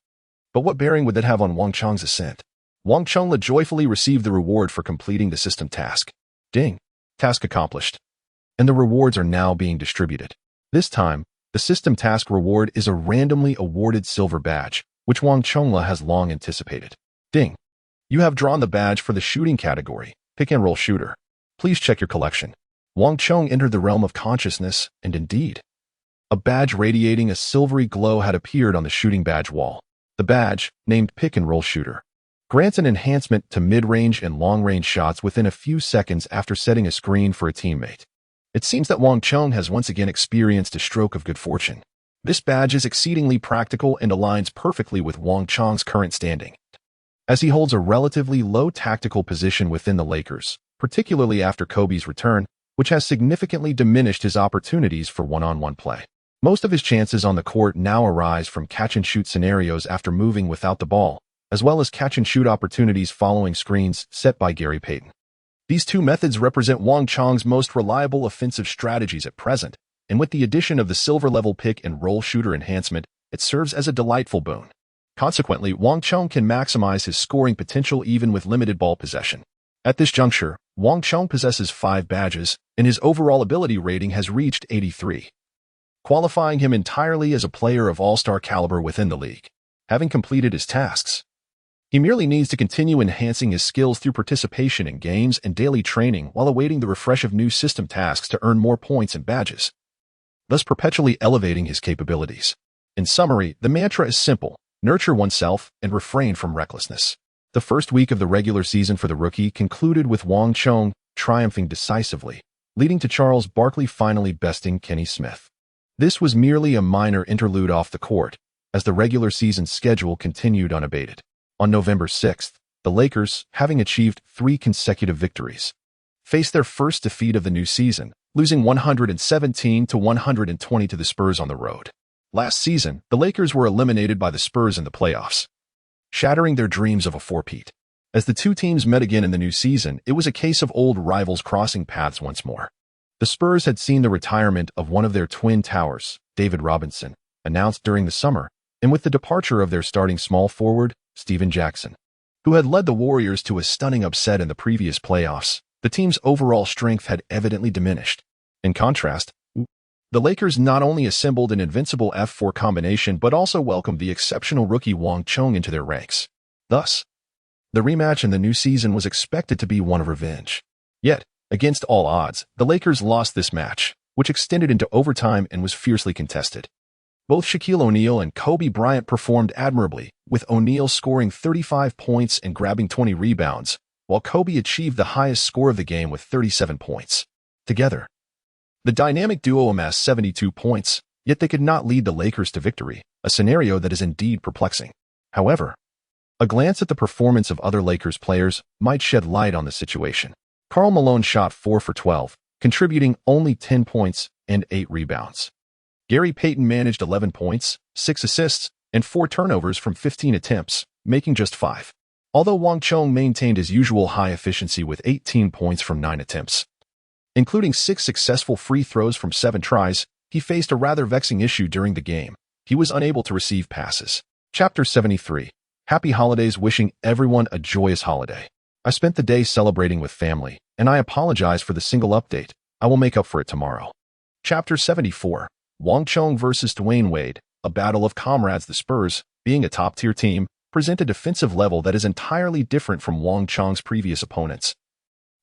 But what bearing would that have on Wang Chong's ascent? Wang Chong joyfully received the reward for completing the system task. Ding! Task accomplished. And the rewards are now being distributed. This time, the system task reward is a randomly awarded silver badge, which Wang Chong has long anticipated. Ding! You have drawn the badge for the shooting category, pick and roll shooter. Please check your collection. Wang Chong entered the realm of consciousness, and indeed, a badge radiating a silvery glow had appeared on the shooting badge wall. The badge, named Pick and Roll Shooter, grants an enhancement to mid-range and long-range shots within a few seconds after setting a screen for a teammate. It seems that Wang Chong has once again experienced a stroke of good fortune. This badge is exceedingly practical and aligns perfectly with Wang Chong's current standing, as he holds a relatively low tactical position within the Lakers, particularly after Kobe's return, which has significantly diminished his opportunities for one-on-one play. Most of his chances on the court now arise from catch-and-shoot scenarios after moving without the ball, as well as catch-and-shoot opportunities following screens set by Gary Payton. These two methods represent Wang Chong's most reliable offensive strategies at present, and with the addition of the silver-level pick and roll shooter enhancement, it serves as a delightful boon. Consequently, Wang Chong can maximize his scoring potential even with limited ball possession. At this juncture, Wang Chong possesses 5 badges, and his overall ability rating has reached 83, qualifying him entirely as a player of all-star caliber within the league. Having completed his tasks, he merely needs to continue enhancing his skills through participation in games and daily training while awaiting the refresh of new system tasks to earn more points and badges, thus perpetually elevating his capabilities. In summary, the mantra is simple: nurture oneself and refrain from recklessness. The first week of the regular season for the rookie concluded with Wang Chong triumphing decisively, leading to Charles Barkley finally besting Kenny Smith. This was merely a minor interlude off the court, as the regular season schedule continued unabated. On November 6th, the Lakers, having achieved 3 consecutive victories, faced their first defeat of the new season, losing 117-120 to the Spurs on the road. Last season, the Lakers were eliminated by the Spurs in the playoffs, shattering their dreams of a four-peat. As the two teams met again in the new season, it was a case of old rivals crossing paths once more. The Spurs had seen the retirement of one of their twin towers, David Robinson, announced during the summer, and with the departure of their starting small forward, Stephen Jackson, who had led the Warriors to a stunning upset in the previous playoffs, the team's overall strength had evidently diminished. In contrast, the Lakers not only assembled an invincible F4 combination but also welcomed the exceptional rookie Wang Chong into their ranks. Thus, the rematch in the new season was expected to be one of revenge. Yet, against all odds, the Lakers lost this match, which extended into overtime and was fiercely contested. Both Shaquille O'Neal and Kobe Bryant performed admirably, with O'Neal scoring 35 points and grabbing 20 rebounds, while Kobe achieved the highest score of the game with 37 points. Together, the dynamic duo amassed 72 points, yet they could not lead the Lakers to victory, a scenario that is indeed perplexing. However, a glance at the performance of other Lakers players might shed light on the situation. Karl Malone shot 4 for 12, contributing only 10 points and 8 rebounds. Gary Payton managed 11 points, 6 assists, and 4 turnovers from 15 attempts, making just 5. Although Wang Chong maintained his usual high efficiency with 18 points from 9 attempts, including 6 successful free throws from 7 tries, he faced a rather vexing issue during the game. He was unable to receive passes. Chapter 73. Happy Holidays. Wishing everyone a joyous holiday. I spent the day celebrating with family, and I apologize for the single update. I will make up for it tomorrow. Chapter 74. Wang Chong versus Dwyane Wade, a battle of comrades. The Spurs, being a top-tier team, present a defensive level that is entirely different from Wang Chong's previous opponents,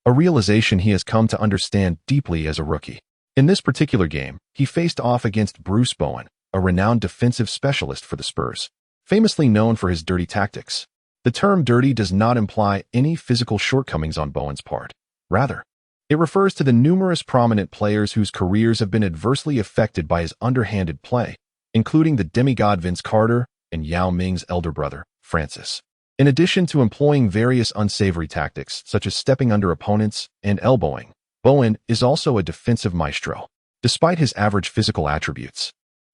a realization he has come to understand deeply as a rookie. In this particular game, he faced off against Bruce Bowen, a renowned defensive specialist for the Spurs, famously known for his dirty tactics. The term dirty does not imply any physical shortcomings on Bowen's part. Rather, it refers to the numerous prominent players whose careers have been adversely affected by his underhanded play, including the demigod Vince Carter and Yao Ming's elder brother, Francis. In addition to employing various unsavory tactics, such as stepping under opponents and elbowing, Bowen is also a defensive maestro. Despite his average physical attributes,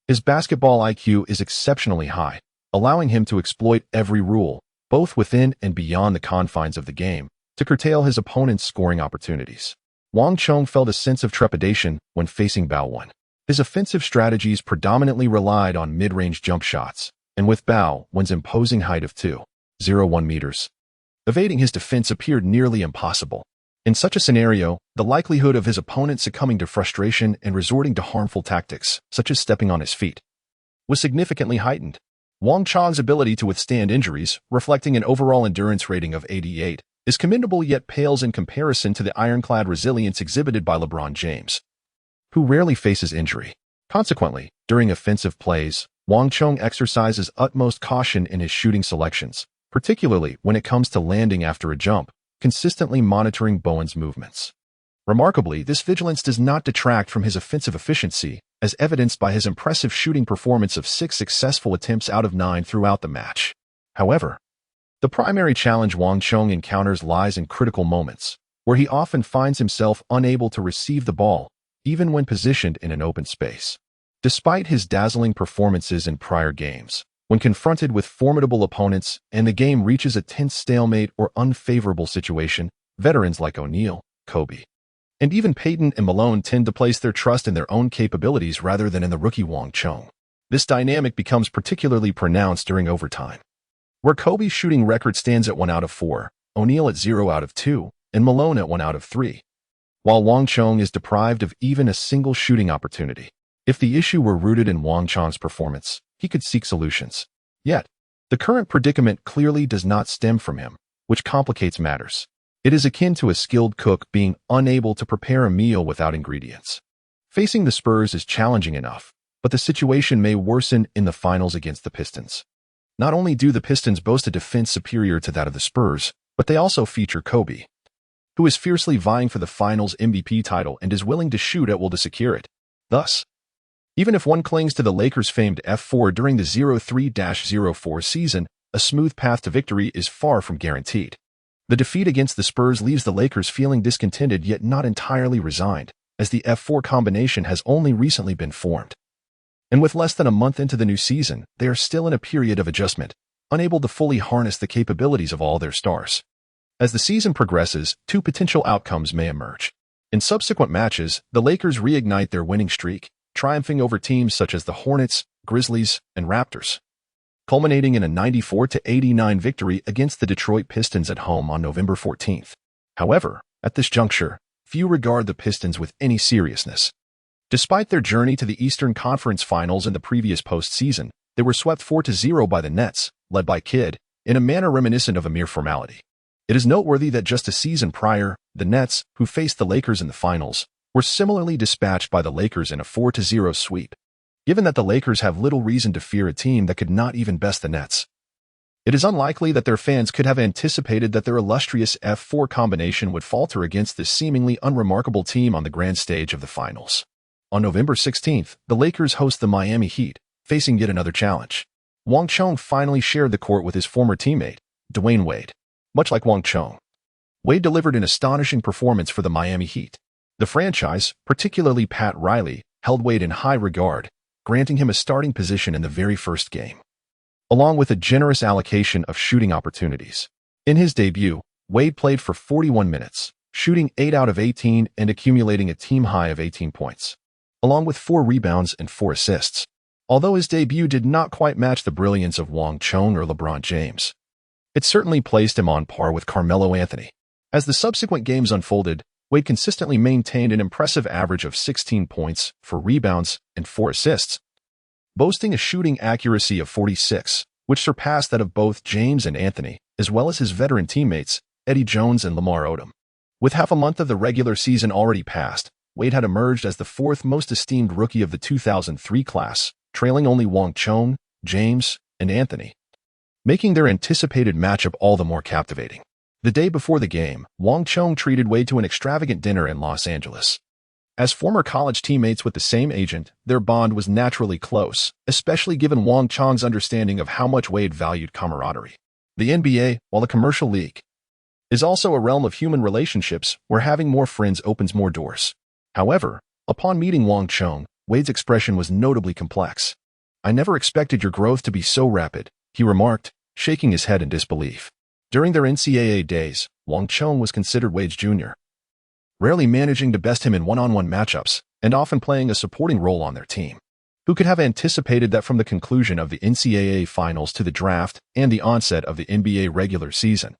his basketball IQ is exceptionally high, allowing him to exploit every rule, both within and beyond the confines of the game, to curtail his opponent's scoring opportunities. Wang Chong felt a sense of trepidation when facing Dwyane. His offensive strategies predominantly relied on mid-range jump shots, and with Dwyane's imposing height of 2.01 meters, evading his defense appeared nearly impossible. In such a scenario, the likelihood of his opponent succumbing to frustration and resorting to harmful tactics, such as stepping on his feet, was significantly heightened. Wang Chong's ability to withstand injuries, reflecting an overall endurance rating of 88, is commendable yet pales in comparison to the ironclad resilience exhibited by LeBron James, who rarely faces injury. Consequently, during offensive plays, Wang Chong exercises utmost caution in his shooting selections, particularly when it comes to landing after a jump, consistently monitoring Bowen's movements. Remarkably, this vigilance does not detract from his offensive efficiency, as evidenced by his impressive shooting performance of 6 successful attempts out of 9 throughout the match. However, the primary challenge Wang Chong encounters lies in critical moments, where he often finds himself unable to receive the ball, even when positioned in an open space. Despite his dazzling performances in prior games, when confronted with formidable opponents and the game reaches a tense stalemate or unfavorable situation, veterans like O'Neal, Kobe, and even Payton and Malone tend to place their trust in their own capabilities rather than in the rookie Wang Chong. This dynamic becomes particularly pronounced during overtime, where Kobe's shooting record stands at 1 out of 4, O'Neal at 0 out of 2, and Malone at 1 out of 3, while Wang Chong is deprived of even a single shooting opportunity. If the issue were rooted in Wang Chong's performance, he could seek solutions. Yet, the current predicament clearly does not stem from him, which complicates matters. It is akin to a skilled cook being unable to prepare a meal without ingredients. Facing the Spurs is challenging enough, but the situation may worsen in the finals against the Pistons. Not only do the Pistons boast a defense superior to that of the Spurs, but they also feature Kobe, who is fiercely vying for the finals MVP title and is willing to shoot at will to secure it. Thus, even if one clings to the Lakers' famed F4 during the 03-04 season, a smooth path to victory is far from guaranteed. The defeat against the Spurs leaves the Lakers feeling discontented yet not entirely resigned, as the F4 combination has only recently been formed. And with less than a month into the new season, they are still in a period of adjustment, unable to fully harness the capabilities of all their stars. As the season progresses, 2 potential outcomes may emerge. In subsequent matches, the Lakers reignite their winning streak, triumphing over teams such as the Hornets, Grizzlies, and Raptors, culminating in a 94-89 victory against the Detroit Pistons at home on November 14th. However, at this juncture, few regard the Pistons with any seriousness. Despite their journey to the Eastern Conference Finals in the previous postseason, they were swept 4-0 by the Nets, led by Kidd, in a manner reminiscent of a mere formality. It is noteworthy that just a season prior, the Nets, who faced the Lakers in the finals, were similarly dispatched by the Lakers in a 4-0 sweep. Given that the Lakers have little reason to fear a team that could not even best the Nets, it is unlikely that their fans could have anticipated that their illustrious F4 combination would falter against this seemingly unremarkable team on the grand stage of the finals. On November 16th, the Lakers host the Miami Heat, facing yet another challenge. Wang Chong finally shared the court with his former teammate, Dwyane Wade. Much like Wang Chong, Wade delivered an astonishing performance for the Miami Heat. The franchise, particularly Pat Riley, held Wade in high regard, granting him a starting position in the very first game, along with a generous allocation of shooting opportunities. In his debut, Wade played for 41 minutes, shooting 8 out of 18 and accumulating a team high of 18 points, along with 4 rebounds and 4 assists. Although his debut did not quite match the brilliance of Wang Chong or LeBron James, it certainly placed him on par with Carmelo Anthony. As the subsequent games unfolded, Wade consistently maintained an impressive average of 16 points, 4 rebounds, and 4 assists, boasting a shooting accuracy of 46, which surpassed that of both James and Anthony, as well as his veteran teammates, Eddie Jones and Lamar Odom. With half a month of the regular season already passed, Wade had emerged as the 4th most esteemed rookie of the 2003 class, trailing only Wang Chong, James, and Anthony, making their anticipated matchup all the more captivating. The day before the game, Wang Chong treated Wade to an extravagant dinner in Los Angeles. As former college teammates with the same agent, their bond was naturally close, especially given Wang Chong's understanding of how much Wade valued camaraderie. The NBA, while a commercial league, is also a realm of human relationships where having more friends opens more doors. However, upon meeting Wang Chong, Wade's expression was notably complex. "I never expected your growth to be so rapid," he remarked, shaking his head in disbelief. During their NCAA days, Wang Chong was considered Wade's junior, rarely managing to best him in one-on-one matchups and often playing a supporting role on their team. Who could have anticipated that from the conclusion of the NCAA finals to the draft and the onset of the NBA regular season,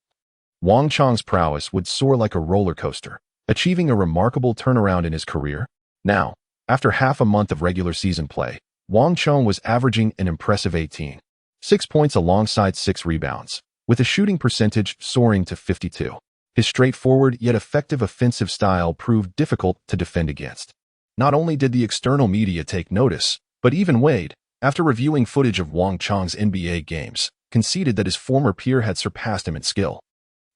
Wang Chong's prowess would soar like a roller coaster, achieving a remarkable turnaround in his career? Now, after half a month of regular season play, Wang Chong was averaging an impressive 18.6 points alongside 6 rebounds, with a shooting percentage soaring to 52. His straightforward yet effective offensive style proved difficult to defend against. Not only did the external media take notice, but even Wade, after reviewing footage of Wang Chong's NBA games, conceded that his former peer had surpassed him in skill.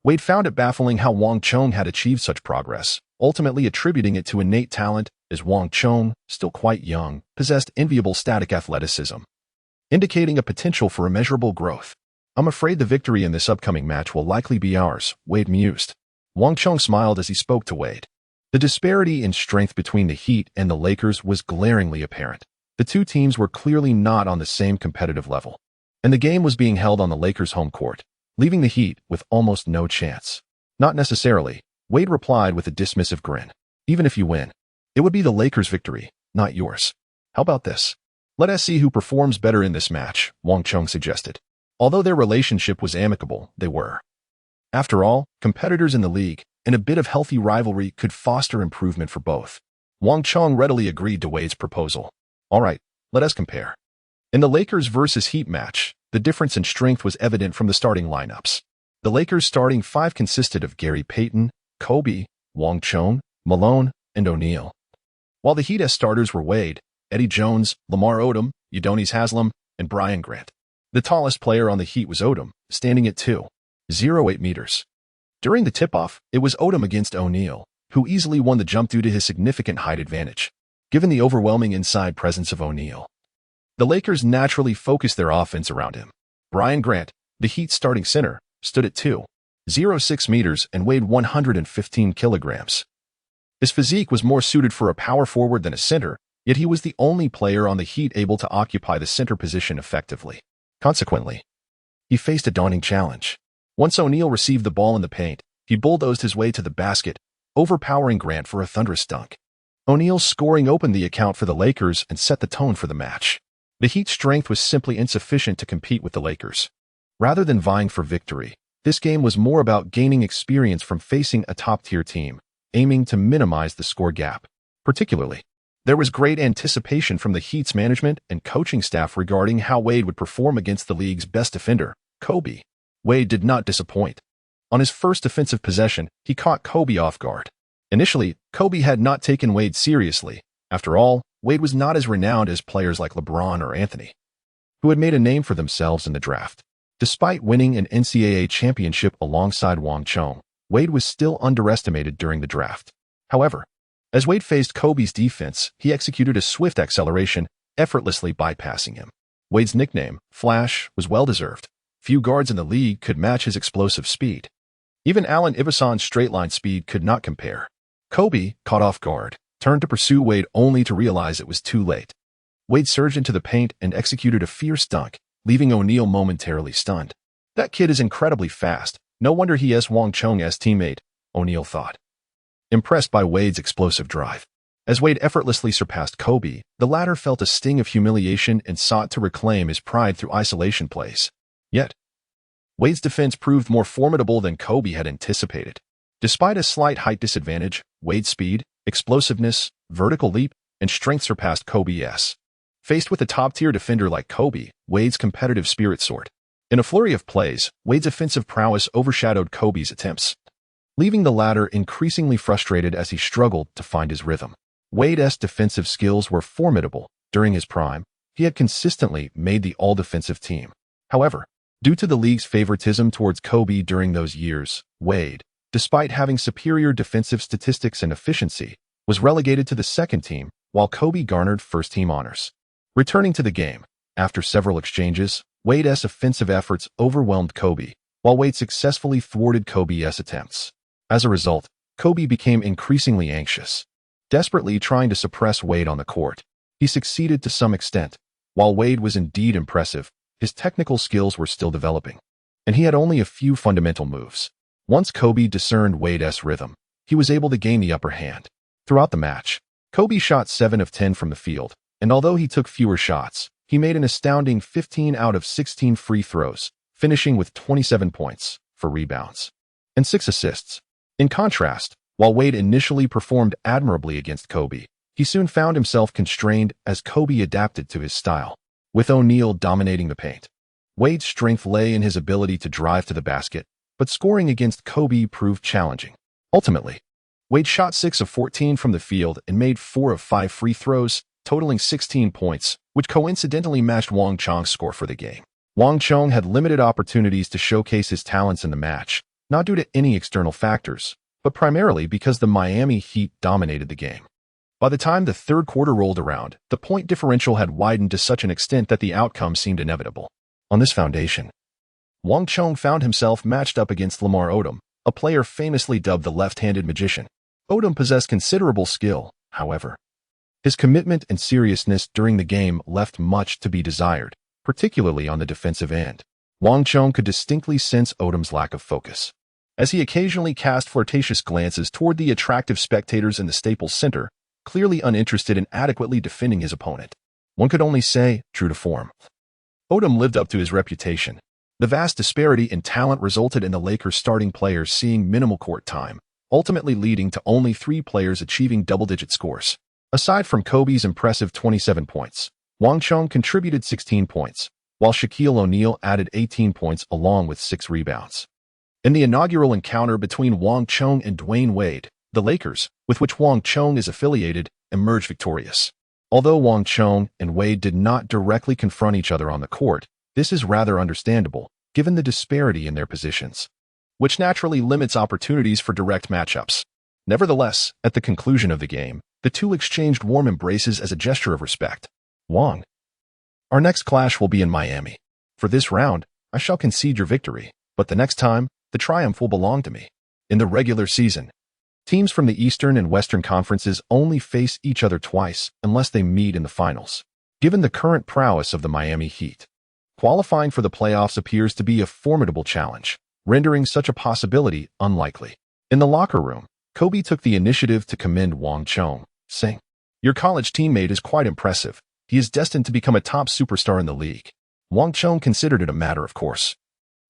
Wade found it baffling how Wang Chong had achieved such progress, ultimately attributing it to innate talent, as Wang Chong, still quite young, possessed enviable static athleticism, indicating a potential for immeasurable growth. "I'm afraid the victory in this upcoming match will likely be ours," Wade mused. Wang Chong smiled as he spoke to Wade. The disparity in strength between the Heat and the Lakers was glaringly apparent. The two teams were clearly not on the same competitive level, and the game was being held on the Lakers' home court, leaving the Heat with almost no chance. "Not necessarily," Wade replied with a dismissive grin. "Even if you win, it would be the Lakers' victory, not yours. How about this? Let us see who performs better in this match," Wang Chong suggested. Although their relationship was amicable, they were, after all, competitors in the league, and a bit of healthy rivalry could foster improvement for both. Wang Chong readily agreed to Wade's proposal. "All right, let us compare." In the Lakers versus Heat match, the difference in strength was evident from the starting lineups. The Lakers' starting five consisted of Gary Payton, Kobe, Wang Chong, Malone, and O'Neal, while the Heat's starters were Wade, Eddie Jones, Lamar Odom, Udonis Haslem, and Brian Grant. The tallest player on the Heat was Odom, standing at 2.08 meters. During the tip-off, it was Odom against O'Neal, who easily won the jump due to his significant height advantage, given the overwhelming inside presence of O'Neal. The Lakers naturally focused their offense around him. Brian Grant, the Heat's starting center, stood at 2.06 meters and weighed 115 kilograms. His physique was more suited for a power forward than a center, yet he was the only player on the Heat able to occupy the center position effectively. Consequently, he faced a daunting challenge. Once O'Neal received the ball in the paint, he bulldozed his way to the basket, overpowering Grant for a thunderous dunk. O'Neal's scoring opened the account for the Lakers and set the tone for the match. The Heat's strength was simply insufficient to compete with the Lakers. Rather than vying for victory, this game was more about gaining experience from facing a top-tier team, aiming to minimize the score gap. Particularly, there was great anticipation from the Heat's management and coaching staff regarding how Wade would perform against the league's best defender, Kobe. Wade did not disappoint. On his first defensive possession, he caught Kobe off guard. Initially, Kobe had not taken Wade seriously. After all, Wade was not as renowned as players like LeBron or Anthony, who had made a name for themselves in the draft. Despite winning an NCAA championship alongside Wang Chong, Wade was still underestimated during the draft. However, as Wade faced Kobe's defense, he executed a swift acceleration, effortlessly bypassing him. Wade's nickname, Flash, was well-deserved. Few guards in the league could match his explosive speed. Even Allen Iverson's straight-line speed could not compare. Kobe, caught off guard, turned to pursue Wade only to realize it was too late. Wade surged into the paint and executed a fierce dunk, leaving O'Neal momentarily stunned. "That kid is incredibly fast. No wonder he is Wang Chong's teammate," O'Neal thought, impressed by Wade's explosive drive. As Wade effortlessly surpassed Kobe, the latter felt a sting of humiliation and sought to reclaim his pride through isolation plays. Yet, Wade's defense proved more formidable than Kobe had anticipated. Despite a slight height disadvantage, Wade's speed, explosiveness, vertical leap, and strength surpassed Kobe's. Faced with a top-tier defender like Kobe, Wade's competitive spirit soared. In a flurry of plays, Wade's offensive prowess overshadowed Kobe's attempts, leaving the latter increasingly frustrated as he struggled to find his rhythm. Wade's defensive skills were formidable. During his prime, he had consistently made the all-defensive team. However, due to the league's favoritism towards Kobe during those years, Wade, despite having superior defensive statistics and efficiency, was relegated to the second team, while Kobe garnered first-team honors. Returning to the game, after several exchanges, Wade's offensive efforts overwhelmed Kobe, while Wade successfully thwarted Kobe's attempts. As a result, Kobe became increasingly anxious. Desperately trying to suppress Wade on the court, he succeeded to some extent. While Wade was indeed impressive, his technical skills were still developing, and he had only a few fundamental moves. Once Kobe discerned Wade's rhythm, he was able to gain the upper hand. Throughout the match, Kobe shot 7 of 10 from the field, and although he took fewer shots, he made an astounding 15 out of 16 free throws, finishing with 27 points, 4 rebounds, and 6 assists. In contrast, while Wade initially performed admirably against Kobe, he soon found himself constrained as Kobe adapted to his style. With O'Neal dominating the paint, Wade's strength lay in his ability to drive to the basket, but scoring against Kobe proved challenging. Ultimately, Wade shot 6 of 14 from the field and made 4 of 5 free throws, totaling 16 points, which coincidentally matched Wang Chong's score for the game. Wang Chong had limited opportunities to showcase his talents in the match, not due to any external factors, but primarily because the Miami Heat dominated the game. By the time the third quarter rolled around, the point differential had widened to such an extent that the outcome seemed inevitable. On this foundation, Wang Chong found himself matched up against Lamar Odom, a player famously dubbed the left-handed magician. Odom possessed considerable skill, however. His commitment and seriousness during the game left much to be desired, particularly on the defensive end. Wang Chong could distinctly sense Odom's lack of focus, as he occasionally cast flirtatious glances toward the attractive spectators in the Staples Center, clearly uninterested in adequately defending his opponent. One could only say, true to form, Odom lived up to his reputation. The vast disparity in talent resulted in the Lakers' starting players seeing minimal court time, ultimately leading to only 3 players achieving double-digit scores. Aside from Kobe's impressive 27 points, Wang Chong contributed 16 points, while Shaquille O'Neal added 18 points along with 6 rebounds. In the inaugural encounter between Wang Chong and Dwyane Wade, the Lakers, with which Wang Chong is affiliated, emerged victorious. Although Wang Chong and Wade did not directly confront each other on the court, this is rather understandable, given the disparity in their positions, which naturally limits opportunities for direct matchups. Nevertheless, at the conclusion of the game, the two exchanged warm embraces as a gesture of respect. Wang, our next clash will be in Miami. For this round, I shall concede your victory, but the next time, the triumph will belong to me. In the regular season, teams from the Eastern and Western Conferences only face each other twice unless they meet in the finals. Given the current prowess of the Miami Heat, qualifying for the playoffs appears to be a formidable challenge, rendering such a possibility unlikely. In the locker room, Kobe took the initiative to commend Wang Chong, saying, "Your college teammate is quite impressive. He is destined to become a top superstar in the league." Wang Chong considered it a matter of course,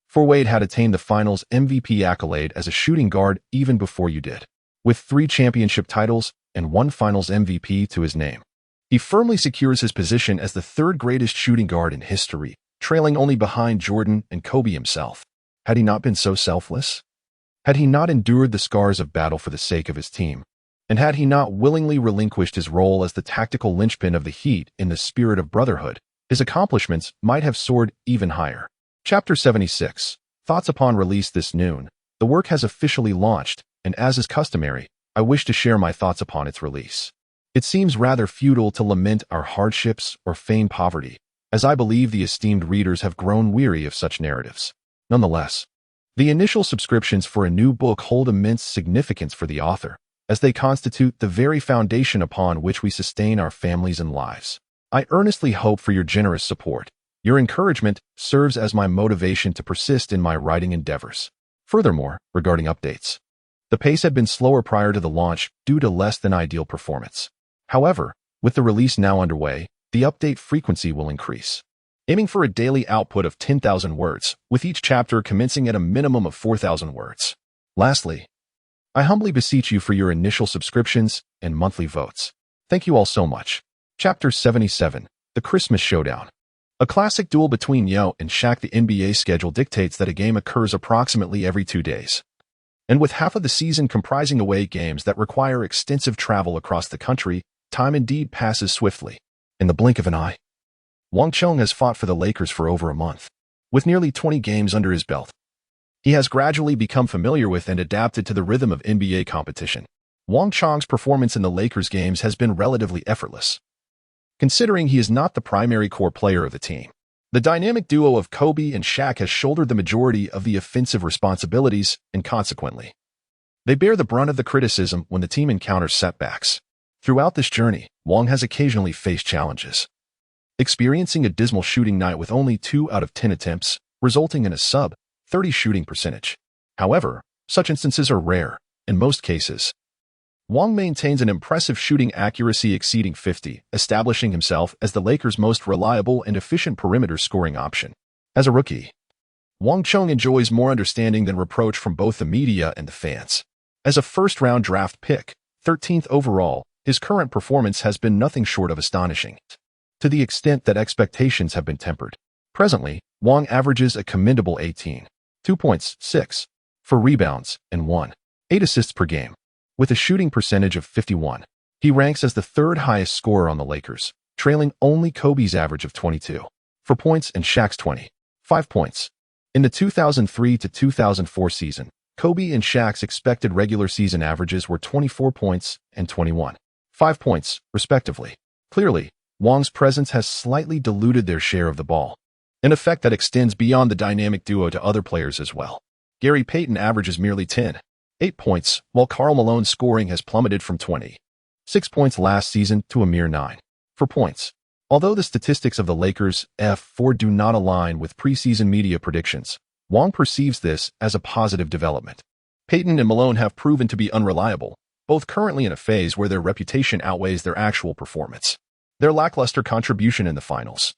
for Wade had attained the Finals MVP accolade as a shooting guard even before you did. With 3 championship titles and 1 Finals MVP to his name, he firmly secures his position as the 3rd greatest shooting guard in history, trailing only behind Jordan and Kobe himself. Had he not been so selfless? Had he not endured the scars of battle for the sake of his team? And had he not willingly relinquished his role as the tactical linchpin of the Heat in the spirit of brotherhood, his accomplishments might have soared even higher. Chapter 76. Thoughts upon release this noon. The work has officially launched, and as is customary, I wish to share my thoughts upon its release. It seems rather futile to lament our hardships or feign poverty, as I believe the esteemed readers have grown weary of such narratives. Nonetheless, the initial subscriptions for a new book hold immense significance for the author, as they constitute the very foundation upon which we sustain our families and lives. I earnestly hope for your generous support. Your encouragement serves as my motivation to persist in my writing endeavors. Furthermore, regarding updates, the pace had been slower prior to the launch due to less than ideal performance. However, with the release now underway, the update frequency will increase, aiming for a daily output of 10,000 words, with each chapter commencing at a minimum of 4,000 words. Lastly, I humbly beseech you for your initial subscriptions and monthly votes. Thank you all so much. Chapter 77. The Christmas Showdown. A classic duel between Yo and Shaq. The NBA schedule dictates that a game occurs approximately every 2 days. And with half of the season comprising away games that require extensive travel across the country, time indeed passes swiftly. In the blink of an eye, Wang Chong has fought for the Lakers for over a month. With nearly 20 games under his belt, he has gradually become familiar with and adapted to the rhythm of NBA competition. Wang Chong's performance in the Lakers games has been relatively effortless, considering he is not the primary core player of the team. The dynamic duo of Kobe and Shaq has shouldered the majority of the offensive responsibilities, and consequently, they bear the brunt of the criticism when the team encounters setbacks. Throughout this journey, Wang has occasionally faced challenges, experiencing a dismal shooting night with only 2 out of 10 attempts, resulting in a sub-30 shooting percentage. However, such instances are rare. In most cases, Wang maintains an impressive shooting accuracy exceeding 50, establishing himself as the Lakers' most reliable and efficient perimeter scoring option. As a rookie, Wang Chong enjoys more understanding than reproach from both the media and the fans. As a first-round draft pick, 13th overall, his current performance has been nothing short of astonishing, to the extent that expectations have been tempered. Presently, Wang averages a commendable 18, 2 points, 6, 4 rebounds, and 1.8 assists per game. With a shooting percentage of 51, he ranks as the 3rd highest scorer on the Lakers, trailing only Kobe's average of 22 4 points and Shaq's 25 points. In the 2003 to 2004 season, Kobe and Shaq's expected regular season averages were 24 points and 21 5 points, respectively. Clearly, Wang's presence has slightly diluted their share of the ball, an effect that extends beyond the dynamic duo to other players as well. Gary Payton averages merely 10.8 points, while Karl Malone's scoring has plummeted from 26 points last season to a mere 9.4 points. Although the statistics of the Lakers' F4 do not align with preseason media predictions, Wang perceives this as a positive development. Payton and Malone have proven to be unreliable, both currently in a phase where their reputation outweighs their actual performance. Their lackluster contribution in the finals,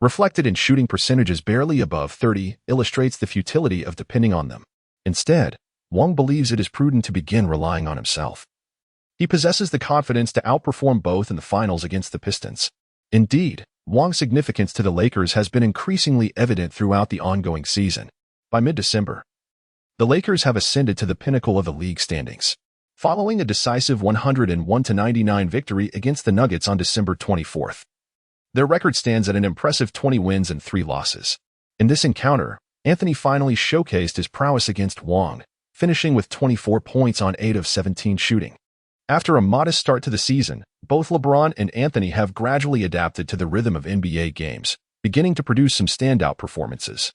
reflected in shooting percentages barely above 30, illustrates the futility of depending on them. Instead, Wang believes it is prudent to begin relying on himself. He possesses the confidence to outperform both in the finals against the Pistons. Indeed, Wang's significance to the Lakers has been increasingly evident throughout the ongoing season. By mid-December, the Lakers have ascended to the pinnacle of the league standings, following a decisive 101-99 victory against the Nuggets on December 24th. Their record stands at an impressive 20 wins and 3 losses. In this encounter, Anthony finally showcased his prowess against Wang, finishing with 24 points on 8 of 17 shooting. After a modest start to the season, both LeBron and Anthony have gradually adapted to the rhythm of NBA games, beginning to produce some standout performances,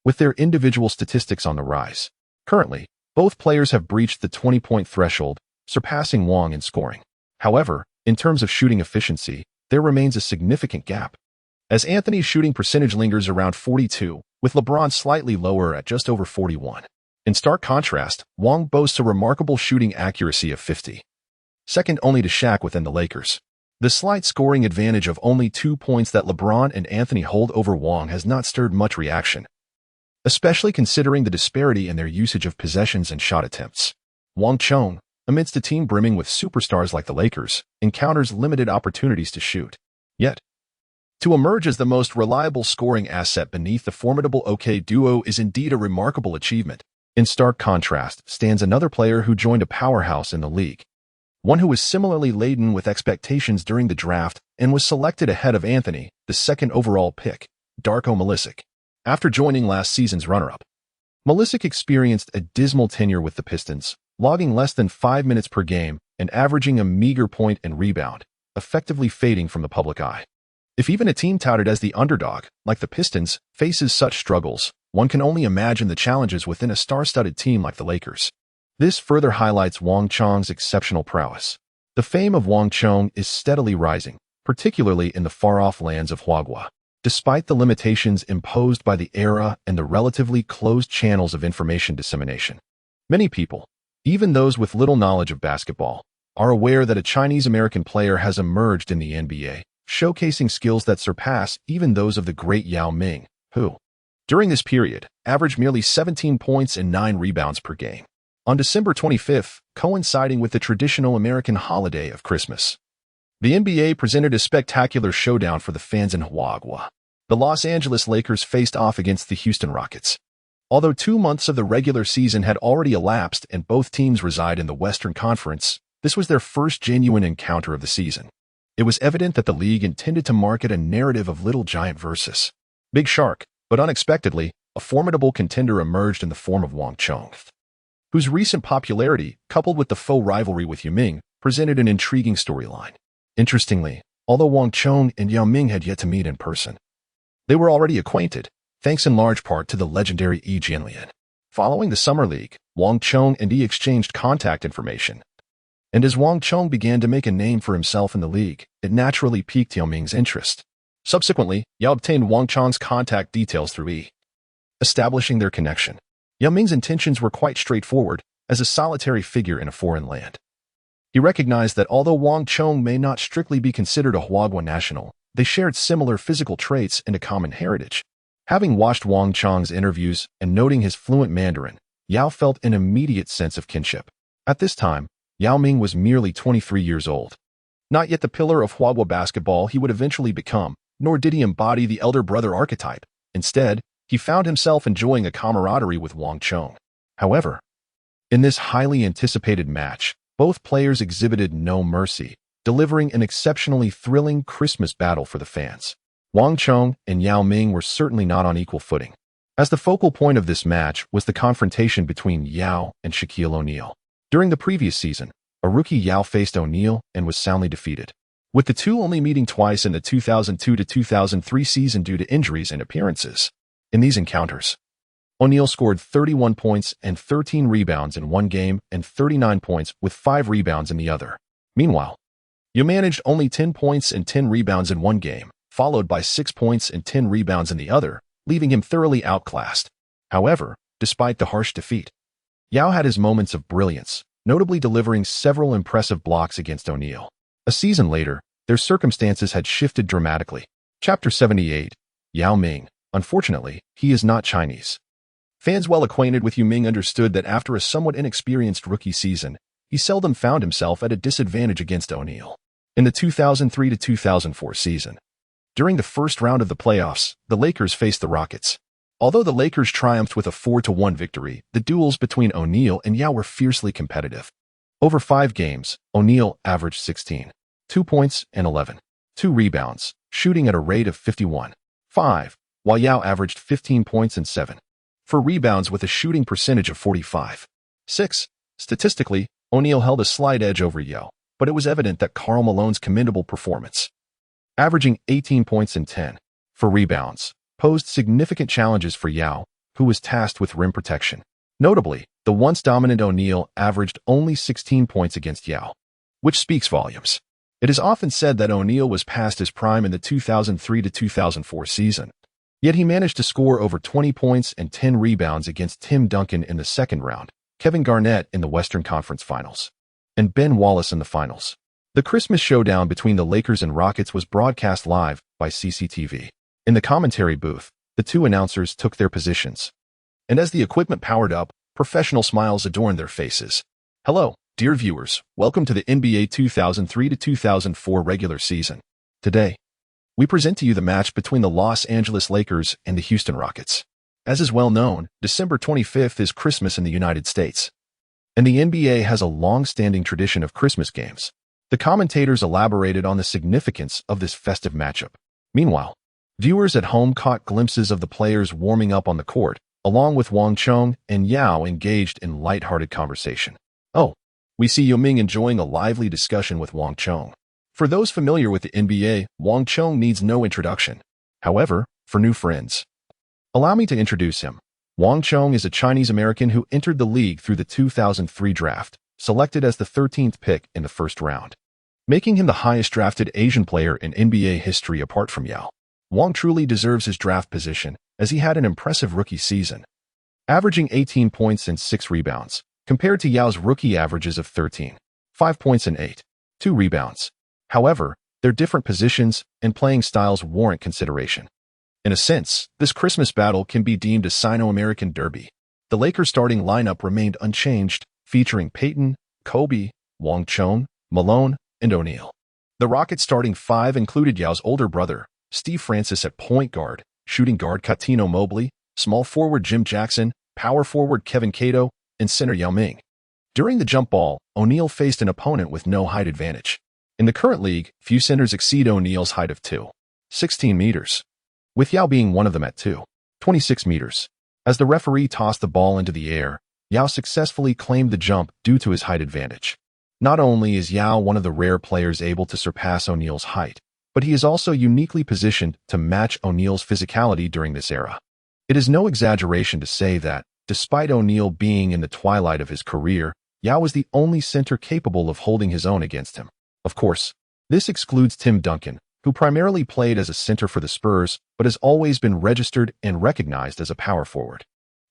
with their individual statistics on the rise. Currently, both players have breached the 20-point threshold, surpassing Wang in scoring. However, in terms of shooting efficiency, there remains a significant gap, as Anthony's shooting percentage lingers around 42, with LeBron slightly lower at just over 41. In stark contrast, Wang boasts a remarkable shooting accuracy of 50, second only to Shaq within the Lakers. The slight scoring advantage of only 2 points that LeBron and Anthony hold over Wang has not stirred much reaction, especially considering the disparity in their usage of possessions and shot attempts. Wang Chong, amidst a team brimming with superstars like the Lakers, encounters limited opportunities to shoot. Yet, to emerge as the most reliable scoring asset beneath the formidable OK duo is indeed a remarkable achievement. In stark contrast stands another player who joined a powerhouse in the league, one who was similarly laden with expectations during the draft and was selected ahead of Anthony, the second overall pick, Darko Milicic. After joining last season's runner-up, Milicic experienced a dismal tenure with the Pistons, logging less than 5 minutes per game and averaging a meager point and rebound, effectively fading from the public eye. If even a team touted as the underdog, like the Pistons, faces such struggles, one can only imagine the challenges within a star-studded team like the Lakers. This further highlights Wang Chong's exceptional prowess. The fame of Wang Chong is steadily rising, particularly in the far-off lands of Huaguo. Despite the limitations imposed by the era and the relatively closed channels of information dissemination, many people, even those with little knowledge of basketball, are aware that a Chinese-American player has emerged in the NBA, showcasing skills that surpass even those of the great Yao Ming, who, during this period, averaged merely 17 points and 9 rebounds per game. On December 25th, coinciding with the traditional American holiday of Christmas, the NBA presented a spectacular showdown for the fans in Huaguo. The Los Angeles Lakers faced off against the Houston Rockets. Although 2 months of the regular season had already elapsed and both teams reside in the Western Conference, this was their first genuine encounter of the season. It was evident that the league intended to market a narrative of Little Giant versus Big Shark, but unexpectedly, a formidable contender emerged in the form of Wang Chong, whose recent popularity, coupled with the faux rivalry with Yao Ming, presented an intriguing storyline. Interestingly, although Wang Chong and Yao Ming had yet to meet in person, they were already acquainted, thanks in large part to the legendary Yi Jianlian. Following the Summer League, Wang Chong and Yi exchanged contact information, and as Wang Chong began to make a name for himself in the league, it naturally piqued Yao Ming's interest. Subsequently, Yao obtained Wang Chong's contact details through Yi, establishing their connection. Yao Ming's intentions were quite straightforward, as a solitary figure in a foreign land. He recognized that although Wang Chong may not strictly be considered a Huaguo national, they shared similar physical traits and a common heritage. Having watched Wang Chong's interviews and noting his fluent Mandarin, Yao felt an immediate sense of kinship. At this time, Yao Ming was merely 23 years old. Not yet the pillar of Huaguo basketball he would eventually become, nor did he embody the elder brother archetype. Instead, he found himself enjoying a camaraderie with Wang Chong. However, in this highly anticipated match, both players exhibited no mercy, delivering an exceptionally thrilling Christmas battle for the fans. Wang Chong and Yao Ming were certainly not on equal footing, as the focal point of this match was the confrontation between Yao and Shaquille O'Neal. During the previous season, A rookie Yao faced O'Neal and was soundly defeated, with the two only meeting twice in the 2002 to 2003 season due to injuries and appearances. In these encounters, O'Neal scored 31 points and 13 rebounds in one game and 39 points with 5 rebounds in the other. Meanwhile, Yao managed only 10 points and 10 rebounds in one game, followed by 6 points and 10 rebounds in the other, leaving him thoroughly outclassed. However, despite the harsh defeat, Yao had his moments of brilliance, notably delivering several impressive blocks against O'Neal. A season later, their circumstances had shifted dramatically. Chapter 78. Yao Ming. Unfortunately, he is not Chinese. Fans well acquainted with Yao Ming understood that after a somewhat inexperienced rookie season, he seldom found himself at a disadvantage against O'Neal. In the 2003 to 2004 season, during the first round of the playoffs, the Lakers faced the Rockets. Although the Lakers triumphed with a 4-1 victory, the duels between O'Neal and Yao were fiercely competitive. Over 5 games, O'Neal averaged 16, 2 points and 11, 2 rebounds, shooting at a rate of 51.5, while Yao averaged 15 points and 7, 4 rebounds with a shooting percentage of 45.6. Statistically, O'Neal held a slight edge over Yao, but it was evident that Karl Malone's commendable performance, averaging 18 points and 10, 4 rebounds, posed significant challenges for Yao, who was tasked with rim protection. Notably, the once dominant O'Neal averaged only 16 points against Yao, which speaks volumes. It is often said that O'Neal was past his prime in the 2003 to 2004 season, yet he managed to score over 20 points and 10 rebounds against Tim Duncan in the second round, Kevin Garnett in the Western Conference Finals, and Ben Wallace in the finals. The Christmas showdown between the Lakers and Rockets was broadcast live by CCTV. In the commentary booth, the two announcers took their positions, and as the equipment powered up, professional smiles adorned their faces. Hello, dear viewers, welcome to the NBA 2003 to 2004 regular season. Today, we present to you the match between the Los Angeles Lakers and the Houston Rockets. As is well known, December 25th is Christmas in the United States, and the NBA has a long-standing tradition of Christmas games. The commentators elaborated on the significance of this festive matchup. Meanwhile, viewers at home caught glimpses of the players warming up on the court, along with Wang Chong and Yao engaged in light-hearted conversation. Oh, we see Yao Ming enjoying a lively discussion with Wang Chong. For those familiar with the NBA, Wang Chong needs no introduction. However, for new friends, allow me to introduce him. Wang Chong is a Chinese-American who entered the league through the 2003 draft, selected as the 13th pick in the first round, making him the highest-drafted Asian player in NBA history apart from Yao. Wang truly deserves his draft position, as he had an impressive rookie season, averaging 18 points and 6 rebounds, compared to Yao's rookie averages of 13, 5 points and 8, 2 rebounds. However, their different positions and playing styles warrant consideration. In a sense, this Christmas battle can be deemed a Sino-American derby. The Lakers' starting lineup remained unchanged, featuring Peyton, Kobe, Wang Chong, Malone, and O'Neal. The Rockets' starting 5 included Yao's older brother, Steve Francis at point guard, shooting guard Cuttino Mobley, small forward Jim Jackson, power forward Kevin Cato, and center Yao Ming. During the jump ball, O'Neal faced an opponent with no height advantage. In the current league, few centers exceed O'Neal's height of 2.16 meters, with Yao being one of them at 2.26 meters. As the referee tossed the ball into the air, Yao successfully claimed the jump due to his height advantage. Not only is Yao one of the rare players able to surpass O'Neal's height, but he is also uniquely positioned to match O'Neal's physicality during this era. It is no exaggeration to say that, despite O'Neal being in the twilight of his career, Yao was the only center capable of holding his own against him. Of course, this excludes Tim Duncan, who primarily played as a center for the Spurs, but has always been registered and recognized as a power forward.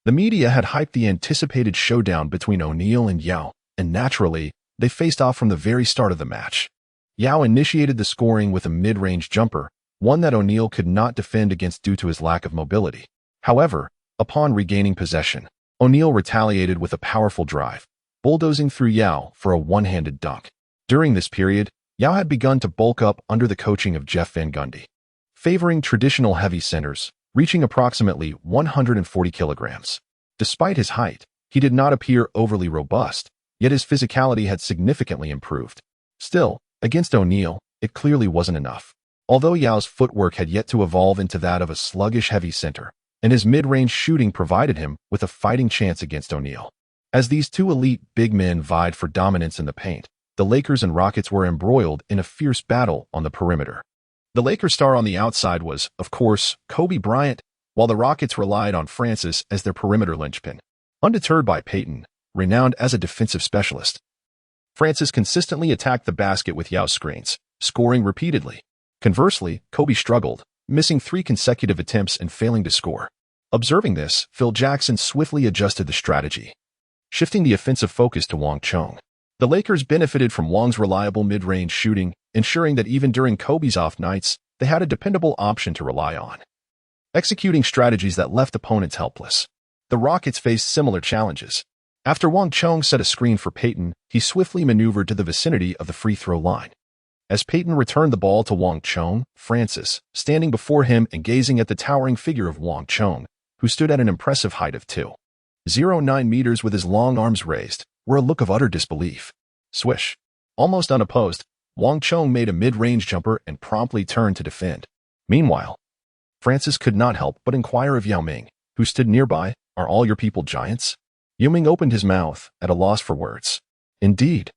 The media had hyped the anticipated showdown between O'Neal and Yao, and naturally, they faced off from the very start of the match. Yao initiated the scoring with a mid-range jumper, one that O'Neal could not defend against due to his lack of mobility. However, upon regaining possession, O'Neal retaliated with a powerful drive, bulldozing through Yao for a one-handed dunk. During this period, Yao had begun to bulk up under the coaching of Jeff Van Gundy, favoring traditional heavy centers, reaching approximately 140 kilograms. Despite his height, he did not appear overly robust, yet his physicality had significantly improved. Still, against O'Neal, it clearly wasn't enough. Although Yao's footwork had yet to evolve into that of a sluggish heavy center, and his mid-range shooting provided him with a fighting chance against O'Neal. As these two elite big men vied for dominance in the paint, the Lakers and Rockets were embroiled in a fierce battle on the perimeter. The Lakers star on the outside was, of course, Kobe Bryant, while the Rockets relied on Francis as their perimeter linchpin. Undeterred by Payton, renowned as a defensive specialist, Francis consistently attacked the basket with yaw screens, scoring repeatedly. Conversely, Kobe struggled, missing 3 consecutive attempts and failing to score. Observing this, Phil Jackson swiftly adjusted the strategy, shifting the offensive focus to Wang Chong. The Lakers benefited from Wang's reliable mid-range shooting, ensuring that even during Kobe's off nights, they had a dependable option to rely on, executing strategies that left opponents helpless. The Rockets faced similar challenges. After Wang Chong set a screen for Payton, he swiftly maneuvered to the vicinity of the free throw line. As Payton returned the ball to Wang Chong, Francis, standing before him and gazing at the towering figure of Wang Chong, who stood at an impressive height of 2.09 meters with his long arms raised, were a look of utter disbelief. Swish. Almost unopposed, Wang Chong made a mid-range jumper and promptly turned to defend. Meanwhile, Francis could not help but inquire of Yao Ming, who stood nearby, "Are all your people giants?" Yao Ming opened his mouth, at a loss for words. Indeed.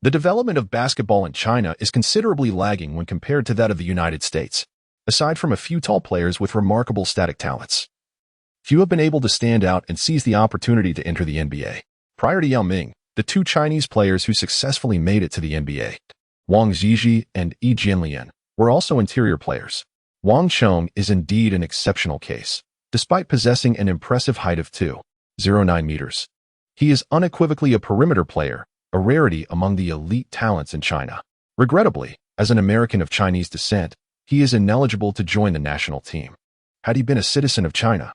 The development of basketball in China is considerably lagging when compared to that of the United States. Aside from a few tall players with remarkable static talents, few have been able to stand out and seize the opportunity to enter the NBA. Prior to Yao Ming, the 2 Chinese players who successfully made it to the NBA, Wang Zhizhi and Yi Jianlian, were also interior players. Wang Chong is indeed an exceptional case. Despite possessing an impressive height of 2.09 meters, he is unequivocally a perimeter player, a rarity among the elite talents in China. Regrettably, as an American of Chinese descent, he is ineligible to join the national team. Had he been a citizen of China,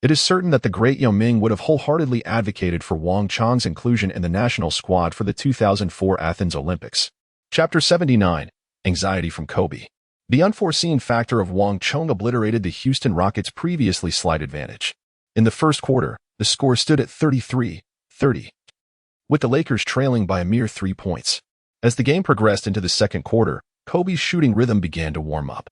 it is certain that the great Yao Ming would have wholeheartedly advocated for Wang Chong's inclusion in the national squad for the 2004 Athens Olympics. Chapter 79. Anxiety from Kobe. The unforeseen factor of Wang Chong obliterated the Houston Rockets' previously slight advantage. In the first quarter, the score stood at 33-30, with the Lakers trailing by a mere 3 points. As the game progressed into the second quarter, Kobe's shooting rhythm began to warm up,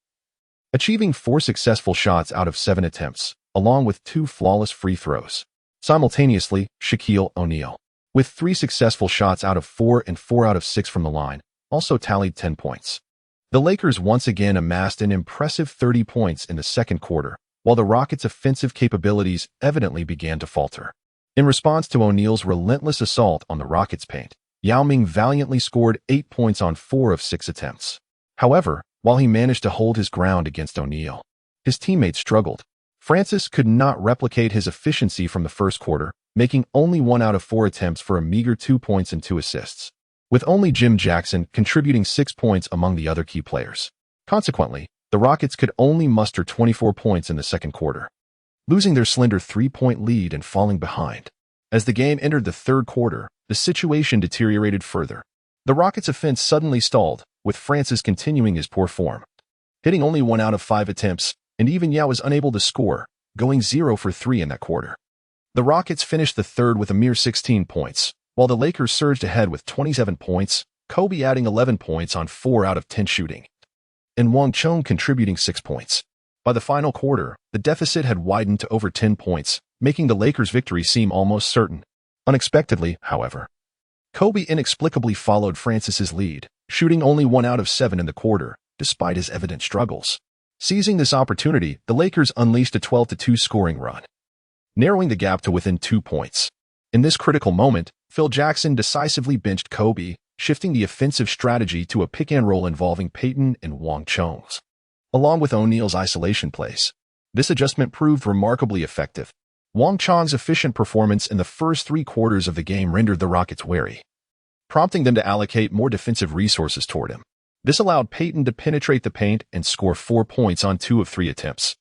achieving 4 successful shots out of 7 attempts, along with 2 flawless free throws. Simultaneously, Shaquille O'Neal, with 3 successful shots out of 4 and 4 out of 6 from the line, also tallied 10 points. The Lakers once again amassed an impressive 30 points in the second quarter, while the Rockets' offensive capabilities evidently began to falter. In response to O'Neal's relentless assault on the Rockets' paint, Yao Ming valiantly scored 8 points on 4 of 6 attempts. However, while he managed to hold his ground against O'Neal, his teammates struggled. Francis could not replicate his efficiency from the first quarter, making only 1 out of 4 attempts for a meager 2 points and 2 assists, with only Jim Jackson contributing 6 points among the other key players. Consequently, the Rockets could only muster 24 points in the second quarter, losing their slender 3-point lead and falling behind. As the game entered the third quarter, the situation deteriorated further. The Rockets' offense suddenly stalled, with Francis continuing his poor form, hitting only 1 out of 5 attempts, and even Yao was unable to score, going 0 for 3 in that quarter. The Rockets finished the third with a mere 16 points, while the Lakers surged ahead with 27 points, Kobe adding 11 points on 4 out of 10 shooting, and Wang Chong contributing 6 points. By the final quarter, the deficit had widened to over 10 points, making the Lakers' victory seem almost certain. Unexpectedly, however, Kobe inexplicably followed Francis's lead, shooting only 1 out of 7 in the quarter, despite his evident struggles. Seizing this opportunity, the Lakers unleashed a 12-2 scoring run, narrowing the gap to within 2 points. In this critical moment, Phil Jackson decisively benched Kobe, shifting the offensive strategy to a pick-and-roll involving Payton and Wang Chong, along with O'Neal's isolation plays. This adjustment proved remarkably effective. Wang Chong's efficient performance in the first 3 quarters of the game rendered the Rockets wary, prompting them to allocate more defensive resources toward him. This allowed Payton to penetrate the paint and score 4 points on 2 of 3 attempts,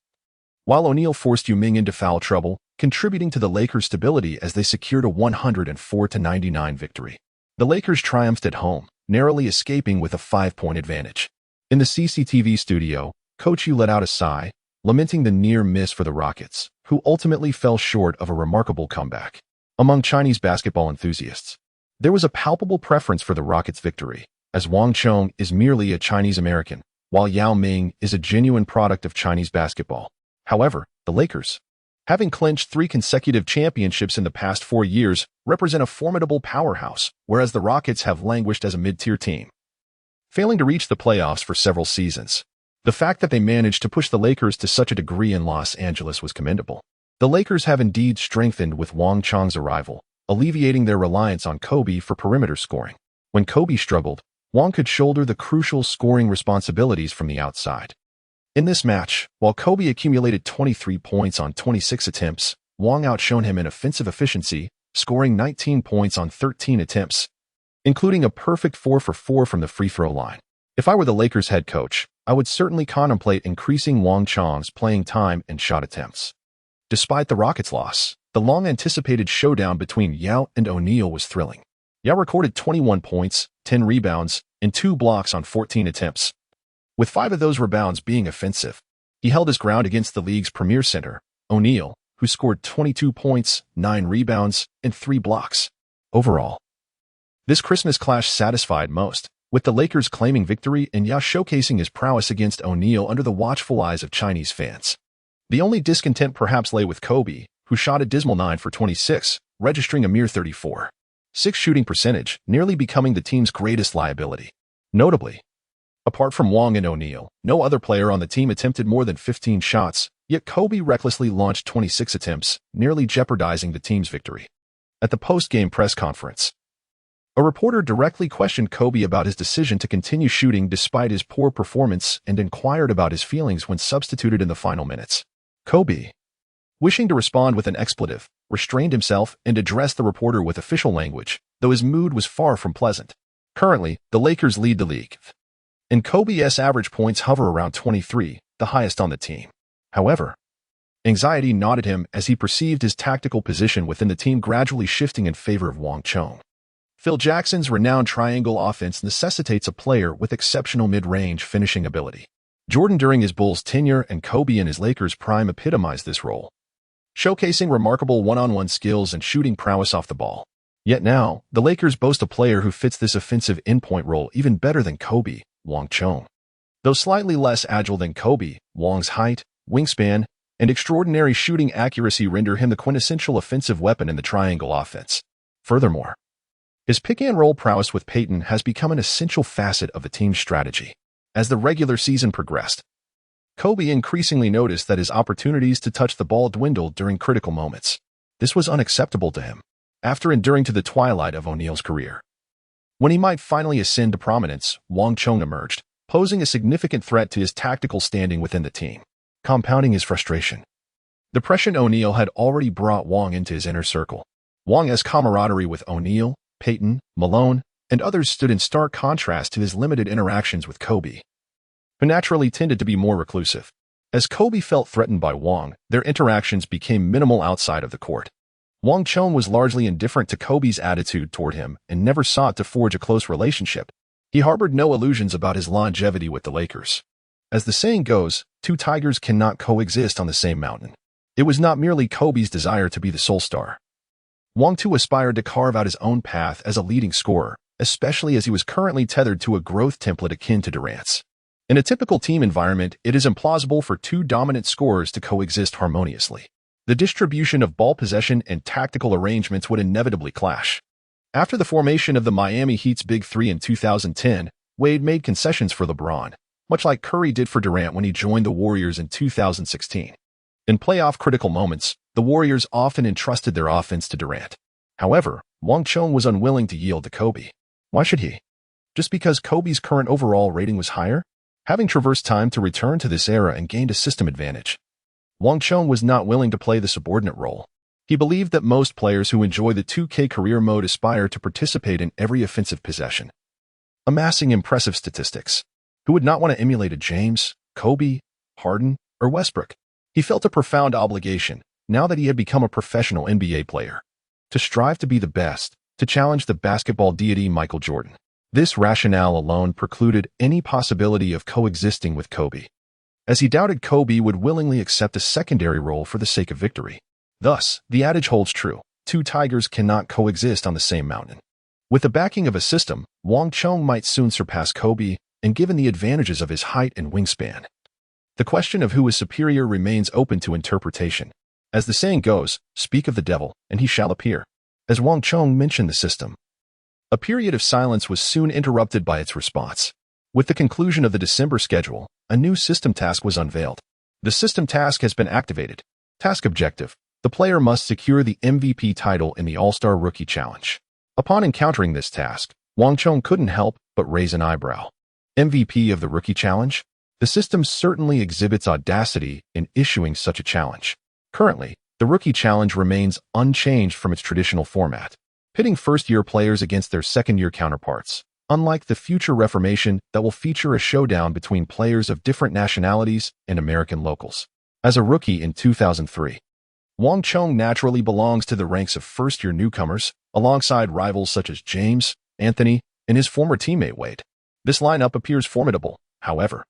while O'Neal forced Yao Ming into foul trouble, contributing to the Lakers' stability as they secured a 104-99 victory. The Lakers triumphed at home, narrowly escaping with a 5-point advantage. In the CCTV studio, Coach Yu let out a sigh, lamenting the near miss for the Rockets, who ultimately fell short of a remarkable comeback. Among Chinese basketball enthusiasts, there was a palpable preference for the Rockets' victory, as Wang Chong is merely a Chinese American, while Yao Ming is a genuine product of Chinese basketball. However, the Lakers, having clinched 3 consecutive championships in the past 4 years, represent a formidable powerhouse, whereas the Rockets have languished as a mid-tier team, failing to reach the playoffs for several seasons. The fact that they managed to push the Lakers to such a degree in Los Angeles was commendable. The Lakers have indeed strengthened with Wang Chong's arrival, alleviating their reliance on Kobe for perimeter scoring. When Kobe struggled, Wang could shoulder the crucial scoring responsibilities from the outside. In this match, while Kobe accumulated 23 points on 26 attempts, Wang outshone him in offensive efficiency, scoring 19 points on 13 attempts, including a perfect 4 for 4 from the free throw line. If I were the Lakers head coach, I would certainly contemplate increasing Wang Chong's playing time and shot attempts. Despite the Rockets' loss, the long-anticipated showdown between Yao and O'Neal was thrilling. Yao recorded 21 points, 10 rebounds, and 2 blocks on 14 attempts, with 5 of those rebounds being offensive. He held his ground against the league's premier center, O'Neal, who scored 22 points, 9 rebounds, and 3 blocks. Overall, this Christmas clash satisfied most, with the Lakers claiming victory and Yao showcasing his prowess against O'Neal under the watchful eyes of Chinese fans. The only discontent perhaps lay with Kobe, who shot a dismal 9 for 26, registering a mere 34.6 shooting percentage, nearly becoming the team's greatest liability. Notably, apart from Wang and O'Neal, no other player on the team attempted more than 15 shots, yet Kobe recklessly launched 26 attempts, nearly jeopardizing the team's victory. At the post-game press conference, a reporter directly questioned Kobe about his decision to continue shooting despite his poor performance and inquired about his feelings when substituted in the final minutes. Kobe, wishing to respond with an expletive, restrained himself and addressed the reporter with official language, though his mood was far from pleasant. Currently, the Lakers lead the league, and Kobe's average points hover around 23, the highest on the team. However, anxiety gnawed him as he perceived his tactical position within the team gradually shifting in favor of Wang Chong. Phil Jackson's renowned triangle offense necessitates a player with exceptional mid-range finishing ability. Jordan during his Bulls tenure and Kobe in his Lakers prime epitomized this role, showcasing remarkable one-on-one skills and shooting prowess off the ball. Yet now, the Lakers boast a player who fits this offensive endpoint role even better than Kobe, Wang Chong. Though slightly less agile than Kobe, Wang's height, wingspan, and extraordinary shooting accuracy render him the quintessential offensive weapon in the triangle offense. Furthermore, his pick-and-roll prowess with Payton has become an essential facet of the team's strategy. As the regular season progressed, Kobe increasingly noticed that his opportunities to touch the ball dwindled during critical moments. This was unacceptable to him, after enduring to the twilight of O'Neal's career. When he might finally ascend to prominence, Wang Chong emerged, posing a significant threat to his tactical standing within the team, compounding his frustration. The pressure O'Neal had already brought Wang into his inner circle. Wang's camaraderie with O'Neal, Payton, Malone, and others stood in stark contrast to his limited interactions with Kobe, who naturally tended to be more reclusive. As Kobe felt threatened by Wang, their interactions became minimal outside of the court. Wang Chong was largely indifferent to Kobe's attitude toward him and never sought to forge a close relationship. He harbored no illusions about his longevity with the Lakers. As the saying goes, 2 tigers cannot coexist on the same mountain. It was not merely Kobe's desire to be the sole star. Wang too aspired to carve out his own path as a leading scorer, especially as he was currently tethered to a growth template akin to Durant's. In a typical team environment, it is implausible for 2 dominant scorers to coexist harmoniously. The distribution of ball possession and tactical arrangements would inevitably clash. After the formation of the Miami Heat's Big Three in 2010, Wade made concessions for LeBron, much like Curry did for Durant when he joined the Warriors in 2016. In playoff critical moments, the Warriors often entrusted their offense to Durant. However, Wang Chong was unwilling to yield to Kobe. Why should he? Just because Kobe's current overall rating was higher? Having traversed time to return to this era and gained a system advantage, Wang Chong was not willing to play the subordinate role. He believed that most players who enjoy the 2K career mode aspire to participate in every offensive possession, amassing impressive statistics. Who would not want to emulate a James, Kobe, Harden, or Westbrook? He felt a profound obligation, now that he had become a professional NBA player, to strive to be the best, to challenge the basketball deity Michael Jordan. This rationale alone precluded any possibility of coexisting with Kobe, as he doubted Kobe would willingly accept a secondary role for the sake of victory. Thus, the adage holds true: 2 tigers cannot coexist on the same mountain. With the backing of a system, Wang Chong might soon surpass Kobe, and given the advantages of his height and wingspan, the question of who is superior remains open to interpretation. As the saying goes, speak of the devil, and he shall appear. As Wang Chong mentioned the system, a period of silence was soon interrupted by its response. With the conclusion of the December schedule, a new system task was unveiled. The system task has been activated. Task objective: the player must secure the MVP title in the All-Star Rookie Challenge. Upon encountering this task, Wang Chong couldn't help but raise an eyebrow. MVP of the Rookie Challenge? The system certainly exhibits audacity in issuing such a challenge. Currently, the Rookie Challenge remains unchanged from its traditional format, pitting first-year players against their second-year counterparts, unlike the future reformation that will feature a showdown between players of different nationalities and American locals. As a rookie in 2003, Wang Chong naturally belongs to the ranks of first-year newcomers, alongside rivals such as James, Anthony, and his former teammate Wade. This lineup appears formidable. However,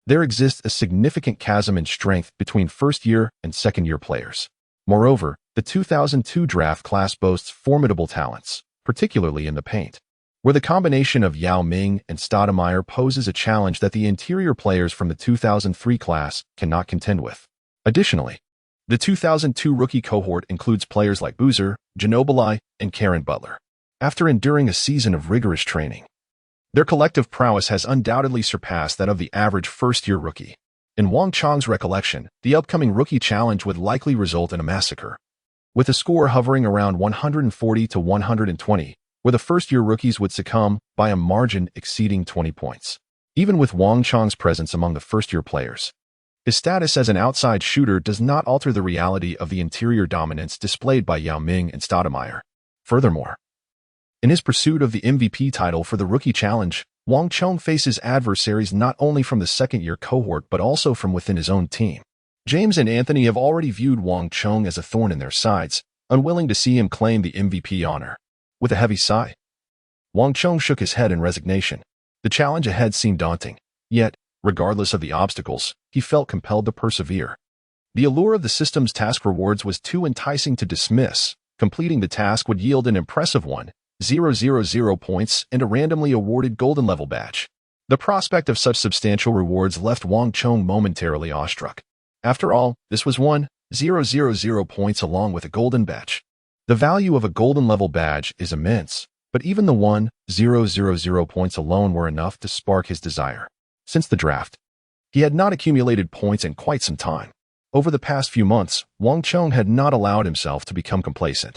there exists a significant chasm in strength between first-year and second-year players. Moreover, the 2002 draft class boasts formidable talents, particularly in the paint, where the combination of Yao Ming and Stoudemire poses a challenge that the interior players from the 2003 class cannot contend with. Additionally, the 2002 rookie cohort includes players like Boozer, Ginobili, and Karen Butler. After enduring a season of rigorous training, their collective prowess has undoubtedly surpassed that of the average first-year rookie. In Wang Chong's recollection, the upcoming Rookie Challenge would likely result in a massacre, with a score hovering around 140 to 120, where the first-year rookies would succumb by a margin exceeding 20 points. Even with Wang Chong's presence among the first-year players, his status as an outside shooter does not alter the reality of the interior dominance displayed by Yao Ming and Stoudemire. Furthermore, in his pursuit of the MVP title for the Rookie Challenge, Wang Chong faces adversaries not only from the second-year cohort but also from within his own team. James and Anthony have already viewed Wang Chong as a thorn in their sides, unwilling to see him claim the MVP honor. With a heavy sigh, Wang Chong shook his head in resignation. The challenge ahead seemed daunting, yet, regardless of the obstacles, he felt compelled to persevere. The allure of the system's task rewards was too enticing to dismiss. Completing the task would yield an impressive 1,000 points and a randomly awarded golden level badge. The prospect of such substantial rewards left Wang Chong momentarily awestruck. After all, this was 1,000 points along with a golden badge. The value of a golden level badge is immense, but even the 1,000 points alone were enough to spark his desire. Since the draft, he had not accumulated points in quite some time. Over the past few months, Wang Chong had not allowed himself to become complacent.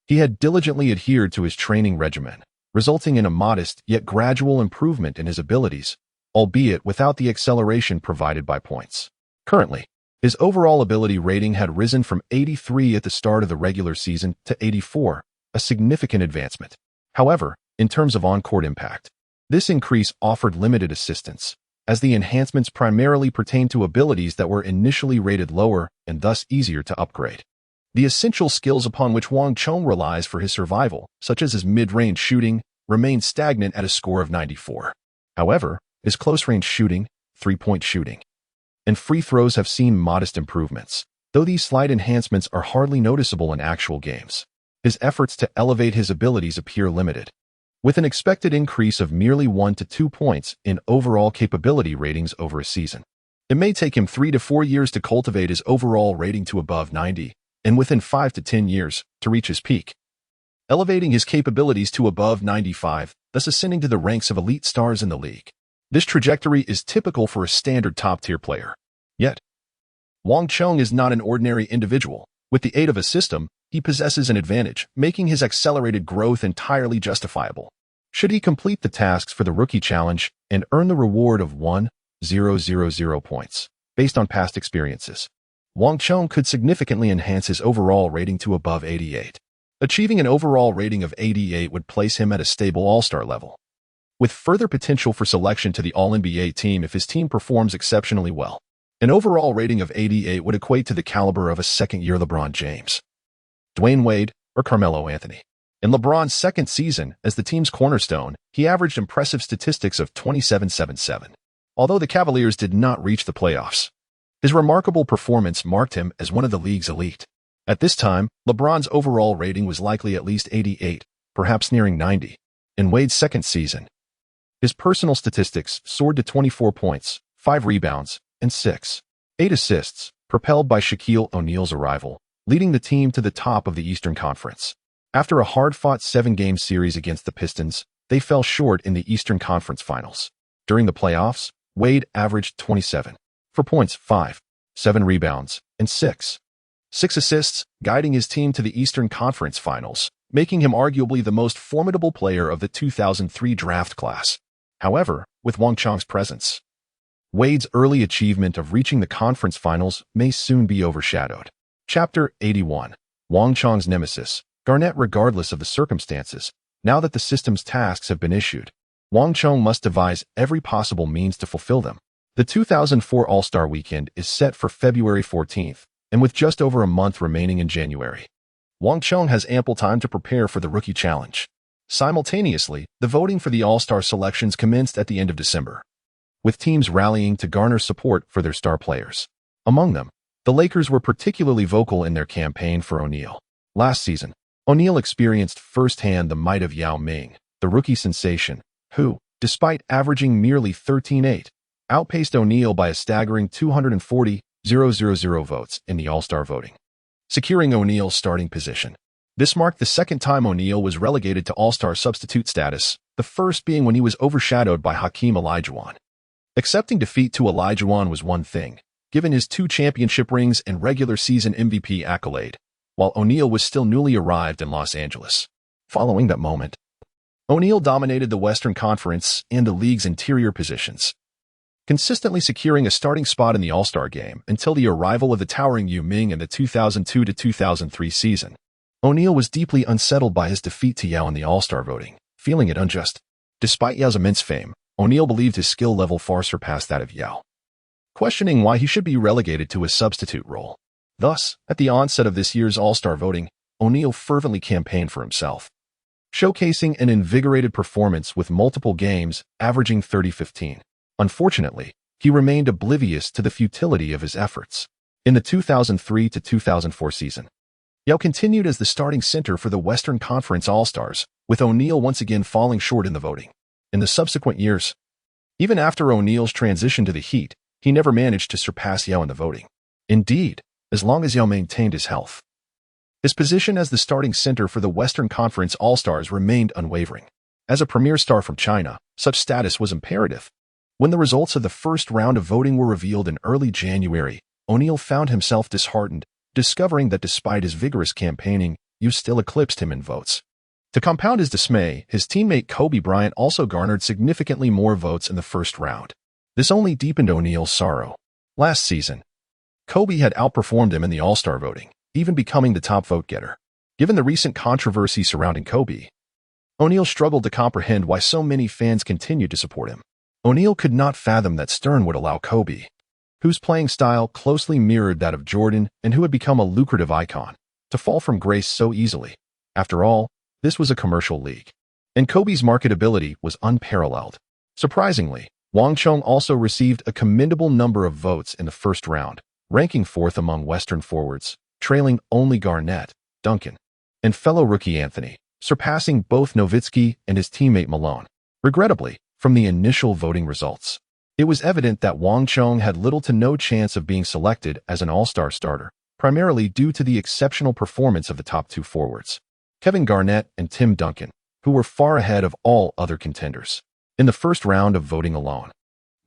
He had diligently adhered to his training regimen, resulting in a modest yet gradual improvement in his abilities, albeit without the acceleration provided by points. Currently, his overall ability rating had risen from 83 at the start of the regular season to 84, a significant advancement. However, in terms of on-court impact, this increase offered limited assistance, as the enhancements primarily pertained to abilities that were initially rated lower and thus easier to upgrade. The essential skills upon which Wang Chong relies for his survival, such as his mid-range shooting, remained stagnant at a score of 94. However, his close-range shooting, three-point shooting, and free throws have seen modest improvements, though these slight enhancements are hardly noticeable in actual games. His efforts to elevate his abilities appear limited, with an expected increase of merely 1 to 2 points in overall capability ratings over a season. It may take him 3 to 4 years to cultivate his overall rating to above 90, and within 5 to 10 years to reach his peak, elevating his capabilities to above 95, thus ascending to the ranks of elite stars in the league. This trajectory is typical for a standard top-tier player. Yet, Wang Chong is not an ordinary individual. With the aid of a system, he possesses an advantage, making his accelerated growth entirely justifiable. Should he complete the tasks for the Rookie Challenge and earn the reward of 1,000 points, based on past experiences, Wang Chong could significantly enhance his overall rating to above 88. Achieving an overall rating of 88 would place him at a stable all-star level, with further potential for selection to the All-NBA team if his team performs exceptionally well. An overall rating of 88 would equate to the caliber of a second-year LeBron James, Dwyane Wade, or Carmelo Anthony. In LeBron's second season as the team's cornerstone, he averaged impressive statistics of 27-7-7. Although the Cavaliers did not reach the playoffs, his remarkable performance marked him as one of the league's elite. At this time, LeBron's overall rating was likely at least 88, perhaps nearing 90. In Wade's second season, his personal statistics soared to 24 points, 5 rebounds, and 8 assists, propelled by Shaquille O'Neal's arrival. leading the team to the top of the Eastern Conference. After a hard-fought 7-game series against the Pistons, they fell short in the Eastern Conference Finals. During the playoffs, Wade averaged 27 points, 7 rebounds, and 6 assists, guiding his team to the Eastern Conference Finals, making him arguably the most formidable player of the 2003 draft class. However, with Wang Chong's presence, Wade's early achievement of reaching the conference finals may soon be overshadowed. Chapter 81. Wang Chong's nemesis, Garnett. Regardless of the circumstances, now that the system's tasks have been issued, Wang Chong must devise every possible means to fulfill them. The 2004 All-Star Weekend is set for February 14th, and with just over a month remaining in January, Wang Chong has ample time to prepare for the Rookie Challenge. Simultaneously, the voting for the All-Star selections commenced at the end of December, with teams rallying to garner support for their star players. Among them, the Lakers were particularly vocal in their campaign for O'Neal. Last season, O'Neal experienced firsthand the might of Yao Ming, the rookie sensation, who, despite averaging merely 13.8, outpaced O'Neal by a staggering 240,000 votes in the All-Star voting, securing O'Neal's starting position. This marked the second time O'Neal was relegated to All-Star substitute status, the first being when he was overshadowed by Hakeem Olajuwon. Accepting defeat to Olajuwon was one thing, given his 2 championship rings and regular season MVP accolade, while O'Neal was still newly arrived in Los Angeles. Following that moment, O'Neal dominated the Western Conference and the league's interior positions, consistently securing a starting spot in the All-Star game until the arrival of the towering Yao Ming in the 2002-2003 season. O'Neal was deeply unsettled by his defeat to Yao in the All-Star voting, feeling it unjust. Despite Yao's immense fame, O'Neal believed his skill level far surpassed that of Yao, questioning why he should be relegated to a substitute role. Thus, at the onset of this year's All-Star voting, O'Neal fervently campaigned for himself, showcasing an invigorated performance with multiple games averaging 30-15. Unfortunately, he remained oblivious to the futility of his efforts. In the 2003-2004 season, Yao continued as the starting center for the Western Conference All-Stars, with O'Neal once again falling short in the voting. In the subsequent years, even after O'Neal's transition to the Heat, he never managed to surpass Yao in the voting. Indeed, as long as Yao maintained his health, his position as the starting center for the Western Conference All-Stars remained unwavering. As a premier star from China, such status was imperative. When the results of the first round of voting were revealed in early January, O'Neal found himself disheartened, discovering that despite his vigorous campaigning, Yao still eclipsed him in votes. To compound his dismay, his teammate Kobe Bryant also garnered significantly more votes in the first round. This only deepened O'Neal's sorrow. Last season, Kobe had outperformed him in the All-Star voting, even becoming the top vote-getter. Given the recent controversy surrounding Kobe, O'Neal struggled to comprehend why so many fans continued to support him. O'Neal could not fathom that Stern would allow Kobe, whose playing style closely mirrored that of Jordan and who had become a lucrative icon, to fall from grace so easily. After all, this was a commercial league, and Kobe's marketability was unparalleled. Surprisingly, Wang Chong also received a commendable number of votes in the first round, ranking 4th among Western forwards, trailing only Garnett, Duncan, and fellow rookie Anthony, surpassing both Nowitzki and his teammate Malone. Regrettably, from the initial voting results, it was evident that Wang Chong had little to no chance of being selected as an All-Star starter, primarily due to the exceptional performance of the top 2 forwards, Kevin Garnett and Tim Duncan, who were far ahead of all other contenders. In the first round of voting alone,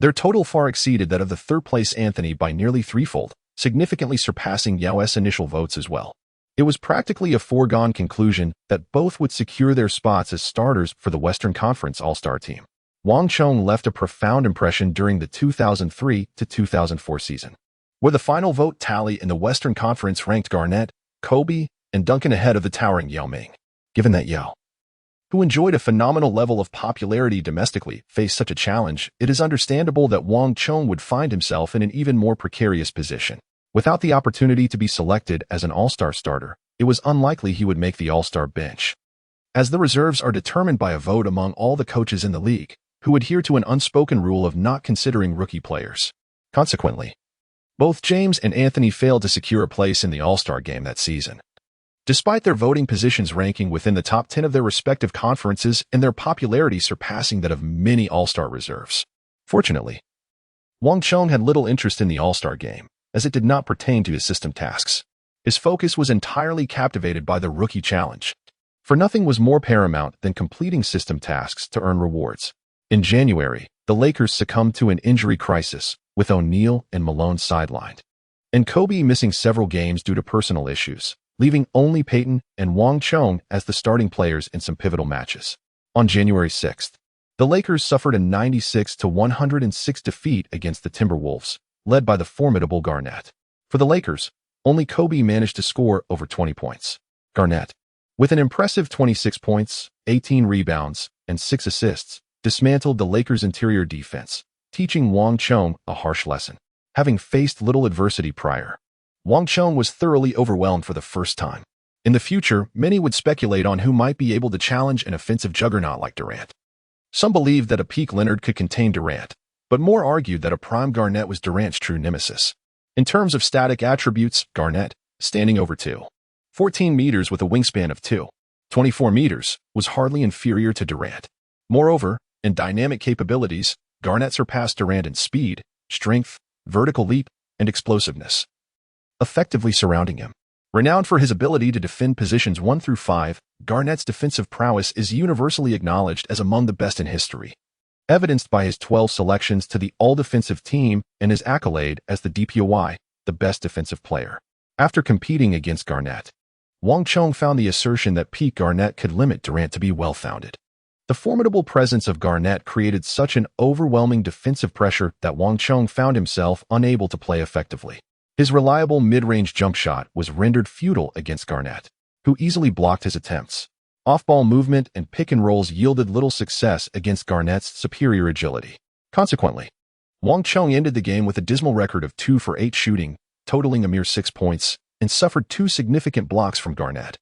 their total far exceeded that of the third-place Anthony by nearly threefold, significantly surpassing Yao's initial votes as well. It was practically a foregone conclusion that both would secure their spots as starters for the Western Conference All-Star team. Wang Chong left a profound impression during the 2003-2004 season, where the final vote tally in the Western Conference ranked Garnett, Kobe, and Duncan ahead of the towering Yao Ming. Given that Yao, who enjoyed a phenomenal level of popularity domestically, faced such a challenge, it is understandable that Wang Chong would find himself in an even more precarious position. Without the opportunity to be selected as an All-Star starter, it was unlikely he would make the All-Star bench, as the reserves are determined by a vote among all the coaches in the league, who adhere to an unspoken rule of not considering rookie players. Consequently, both James and Anthony failed to secure a place in the All-Star game that season, despite their voting positions ranking within the top 10 of their respective conferences and their popularity surpassing that of many All-Star reserves. Fortunately, Wang Chong had little interest in the All-Star game, as it did not pertain to his system tasks. His focus was entirely captivated by the rookie challenge. For nothing was more paramount than completing system tasks to earn rewards. In January, the Lakers succumbed to an injury crisis, with O'Neal and Malone sidelined, and Kobe missing several games due to personal issues, leaving only Payton and Wang Chong as the starting players in some pivotal matches. On January 6th, the Lakers suffered a 96-106 defeat against the Timberwolves, led by the formidable Garnett. For the Lakers, only Kobe managed to score over 20 points. Garnett, with an impressive 26 points, 18 rebounds, and 6 assists, dismantled the Lakers' interior defense, teaching Wang Chong a harsh lesson. Having faced little adversity prior, Wang Chong was thoroughly overwhelmed for the first time. In the future, many would speculate on who might be able to challenge an offensive juggernaut like Durant. Some believed that a peak Leonard could contain Durant, but more argued that a prime Garnett was Durant's true nemesis. In terms of static attributes, Garnett, standing over 2.14 meters with a wingspan of 2.24 meters, was hardly inferior to Durant. Moreover, in dynamic capabilities, Garnett surpassed Durant in speed, strength, vertical leap, and explosiveness, effectively surrounding him. Renowned for his ability to defend positions 1 through 5, Garnett's defensive prowess is universally acknowledged as among the best in history, evidenced by his 12 selections to the All-Defensive Team and his accolade as the DPOY, the best defensive player. After competing against Garnett, Wang Chong found the assertion that peak Garnett could limit Durant to be well-founded. The formidable presence of Garnett created such an overwhelming defensive pressure that Wang Chong found himself unable to play effectively. His reliable mid-range jump shot was rendered futile against Garnett, who easily blocked his attempts. Off-ball movement and pick-and-rolls yielded little success against Garnett's superior agility. Consequently, Wang Chong ended the game with a dismal record of 2 for 8 shooting, totaling a mere 6 points, and suffered 2 significant blocks from Garnett,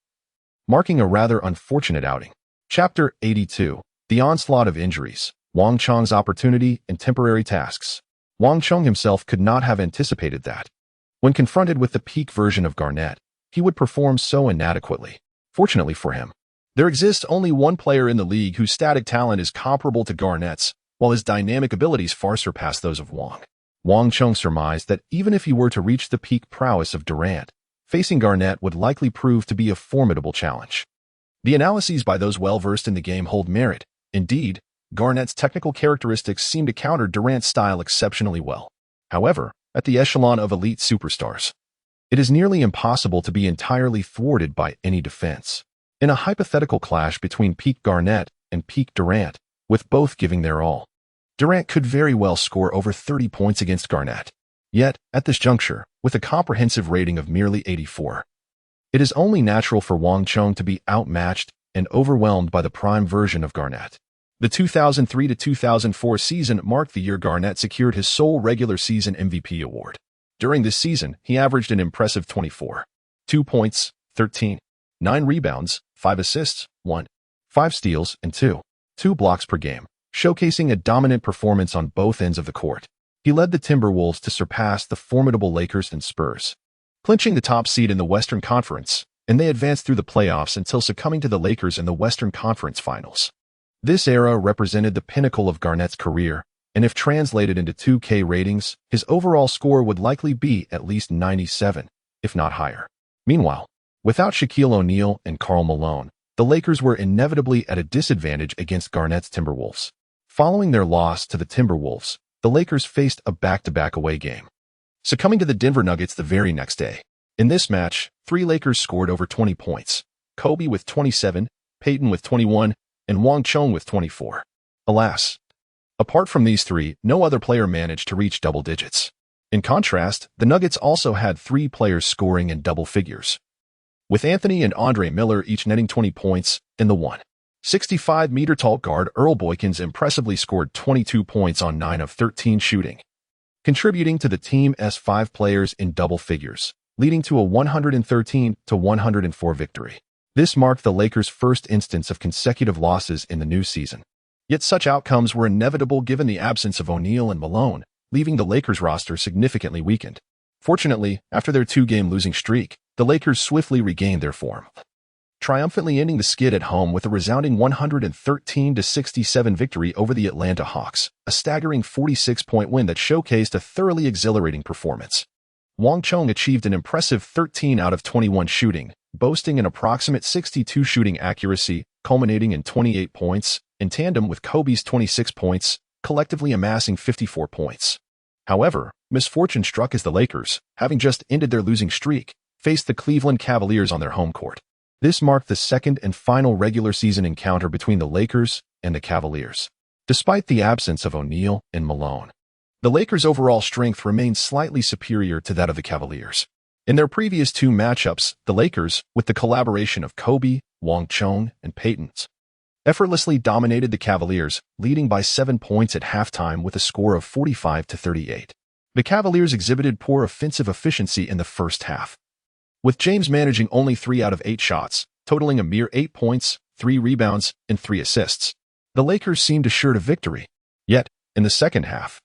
marking a rather unfortunate outing. Chapter 82. The Onslaught of Injuries. Wang Chong's Opportunity and Temporary Tasks. Wang Chong himself could not have anticipated that, when confronted with the peak version of Garnett, he would perform so inadequately. Fortunately for him, there exists only one player in the league whose static talent is comparable to Garnett's, while his dynamic abilities far surpass those of Wang. Wang Chong surmised that even if he were to reach the peak prowess of Durant, facing Garnett would likely prove to be a formidable challenge. The analyses by those well-versed in the game hold merit. Indeed, Garnett's technical characteristics seem to counter Durant's style exceptionally well. However, at the echelon of elite superstars, it is nearly impossible to be entirely thwarted by any defense. In a hypothetical clash between peak Garnett and peak Durant, with both giving their all, Durant could very well score over 30 points against Garnett. Yet, at this juncture, with a comprehensive rating of merely 84, it is only natural for Wang Chong to be outmatched and overwhelmed by the prime version of Garnett. The 2003-2004 season marked the year Garnett secured his sole regular season MVP award. During this season, he averaged an impressive 24.2 points, 13.9 rebounds, 5 assists, 1.5 steals, and 2.2 blocks per game, showcasing a dominant performance on both ends of the court. He led the Timberwolves to surpass the formidable Lakers and Spurs, clinching the top seed in the Western Conference, and they advanced through the playoffs until succumbing to the Lakers in the Western Conference Finals. This era represented the pinnacle of Garnett's career, and if translated into 2K ratings, his overall score would likely be at least 97, if not higher. Meanwhile, without Shaquille O'Neal and Karl Malone, the Lakers were inevitably at a disadvantage against Garnett's Timberwolves. Following their loss to the Timberwolves, the Lakers faced a back-to-back away game, succumbing to the Denver Nuggets the very next day. In this match, 3 Lakers scored over 20 points, Kobe with 27, Payton with 21, and Wang Chong with 24. Alas, apart from these 3, no other player managed to reach double digits. In contrast, the Nuggets also had 3 players scoring in double figures, with Anthony and Andre Miller each netting 20 points, and the 165-meter-tall guard Earl Boykins impressively scored 22 points on 9 of 13 shooting, contributing to the team's 5 players in double figures, leading to a 113-104 victory. This marked the Lakers' first instance of consecutive losses in the new season. Yet such outcomes were inevitable given the absence of O'Neal and Malone, leaving the Lakers roster significantly weakened. Fortunately, after their 2-game losing streak, the Lakers swiftly regained their form, triumphantly ending the skid at home with a resounding 113-67 victory over the Atlanta Hawks, a staggering 46-point win that showcased a thoroughly exhilarating performance. Wang Chong achieved an impressive 13 out of 21 shooting, boasting an approximate 62 shooting accuracy, culminating in 28 points, in tandem with Kobe's 26 points, collectively amassing 54 points. However, misfortune struck as the Lakers, having just ended their losing streak, faced the Cleveland Cavaliers on their home court. This marked the second and final regular season encounter between the Lakers and the Cavaliers. Despite the absence of O'Neal and Malone, the Lakers' overall strength remained slightly superior to that of the Cavaliers. In their previous two matchups, the Lakers, with the collaboration of Kobe, Wang Chong, and Payton, effortlessly dominated the Cavaliers, leading by 7 points at halftime with a score of 45-38. The Cavaliers exhibited poor offensive efficiency in the first half, with James managing only 3 out of 8 shots, totaling a mere 8 points, 3 rebounds, and 3 assists. The Lakers seemed assured of victory. Yet, in the second half,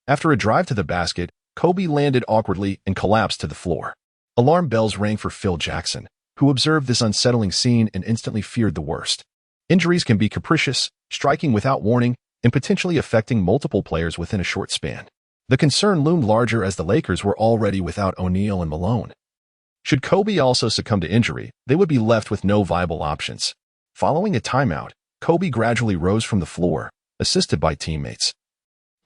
after a drive to the basket, Kobe landed awkwardly and collapsed to the floor. Alarm bells rang for Phil Jackson, who observed this unsettling scene and instantly feared the worst. Injuries can be capricious, striking without warning, and potentially affecting multiple players within a short span. The concern loomed larger as the Lakers were already without O'Neal and Malone. Should Kobe also succumb to injury, they would be left with no viable options. Following a timeout, Kobe gradually rose from the floor, assisted by teammates.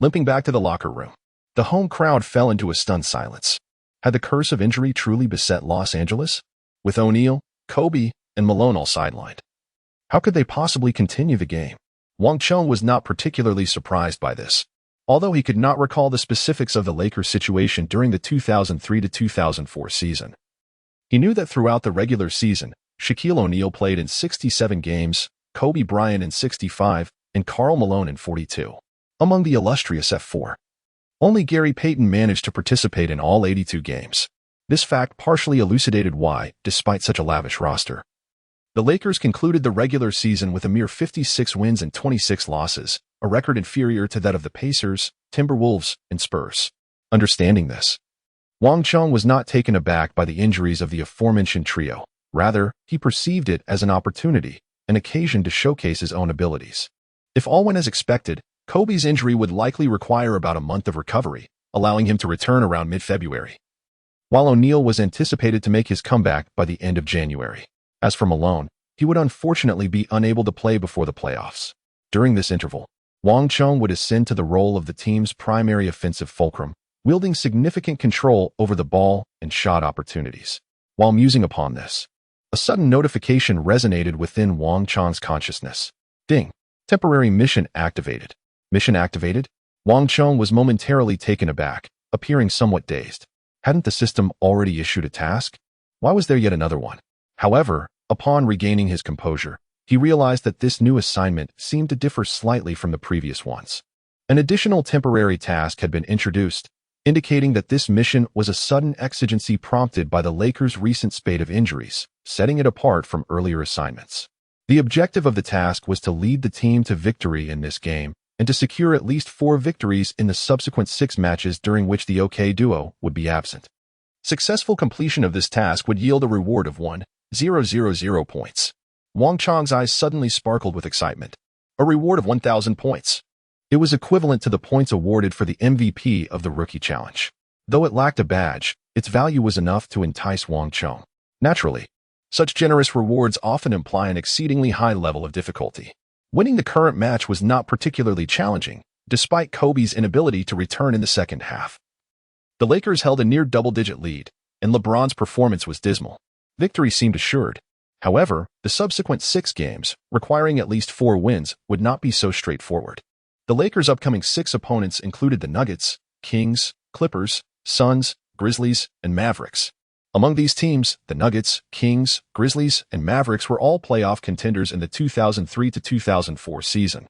Limping back to the locker room, the home crowd fell into a stunned silence. Had the curse of injury truly beset Los Angeles? With O'Neal, Kobe, and Malone all sidelined, how could they possibly continue the game? Wang Chong was not particularly surprised by this. Although he could not recall the specifics of the Lakers' situation during the 2003-2004 season, he knew that throughout the regular season, Shaquille O'Neal played in 67 games, Kobe Bryant in 65, and Karl Malone in 42. Among the illustrious F4, only Gary Payton managed to participate in all 82 games. This fact partially elucidated why, despite such a lavish roster, the Lakers concluded the regular season with a mere 56 wins and 26 losses, a record inferior to that of the Pacers, Timberwolves, and Spurs. Understanding this, Wang Chong was not taken aback by the injuries of the aforementioned trio. Rather, he perceived it as an opportunity, an occasion to showcase his own abilities. If all went as expected, Kobe's injury would likely require about a month of recovery, allowing him to return around mid-February, while O'Neal was anticipated to make his comeback by the end of January. As for Malone, he would unfortunately be unable to play before the playoffs. During this interval, Wang Chong would ascend to the role of the team's primary offensive fulcrum, wielding significant control over the ball and shot opportunities. While musing upon this, a sudden notification resonated within Wang Chong's consciousness. Ding! Temporary mission activated. Mission activated? Wang Chong was momentarily taken aback, appearing somewhat dazed. Hadn't the system already issued a task? Why was there yet another one? However, upon regaining his composure, he realized that this new assignment seemed to differ slightly from the previous ones. An additional temporary task had been introduced, indicating that this mission was a sudden exigency prompted by the Lakers' recent spate of injuries, setting it apart from earlier assignments. The objective of the task was to lead the team to victory in this game and to secure at least 4 victories in the subsequent 6 matches during which the OK duo would be absent. Successful completion of this task would yield a reward of 1,000 points. Wang Chong's eyes suddenly sparkled with excitement. A reward of 1,000 points. It was equivalent to the points awarded for the MVP of the Rookie Challenge. Though it lacked a badge, its value was enough to entice Wang Chong. Naturally, such generous rewards often imply an exceedingly high level of difficulty. Winning the current match was not particularly challenging, despite Kobe's inability to return in the second half. The Lakers held a near double-digit lead, and LeBron's performance was dismal. Victory seemed assured. However, the subsequent 6 games, requiring at least 4 wins, would not be so straightforward. The Lakers' upcoming 6 opponents included the Nuggets, Kings, Clippers, Suns, Grizzlies, and Mavericks. Among these teams, the Nuggets, Kings, Grizzlies, and Mavericks were all playoff contenders in the 2003-2004 season,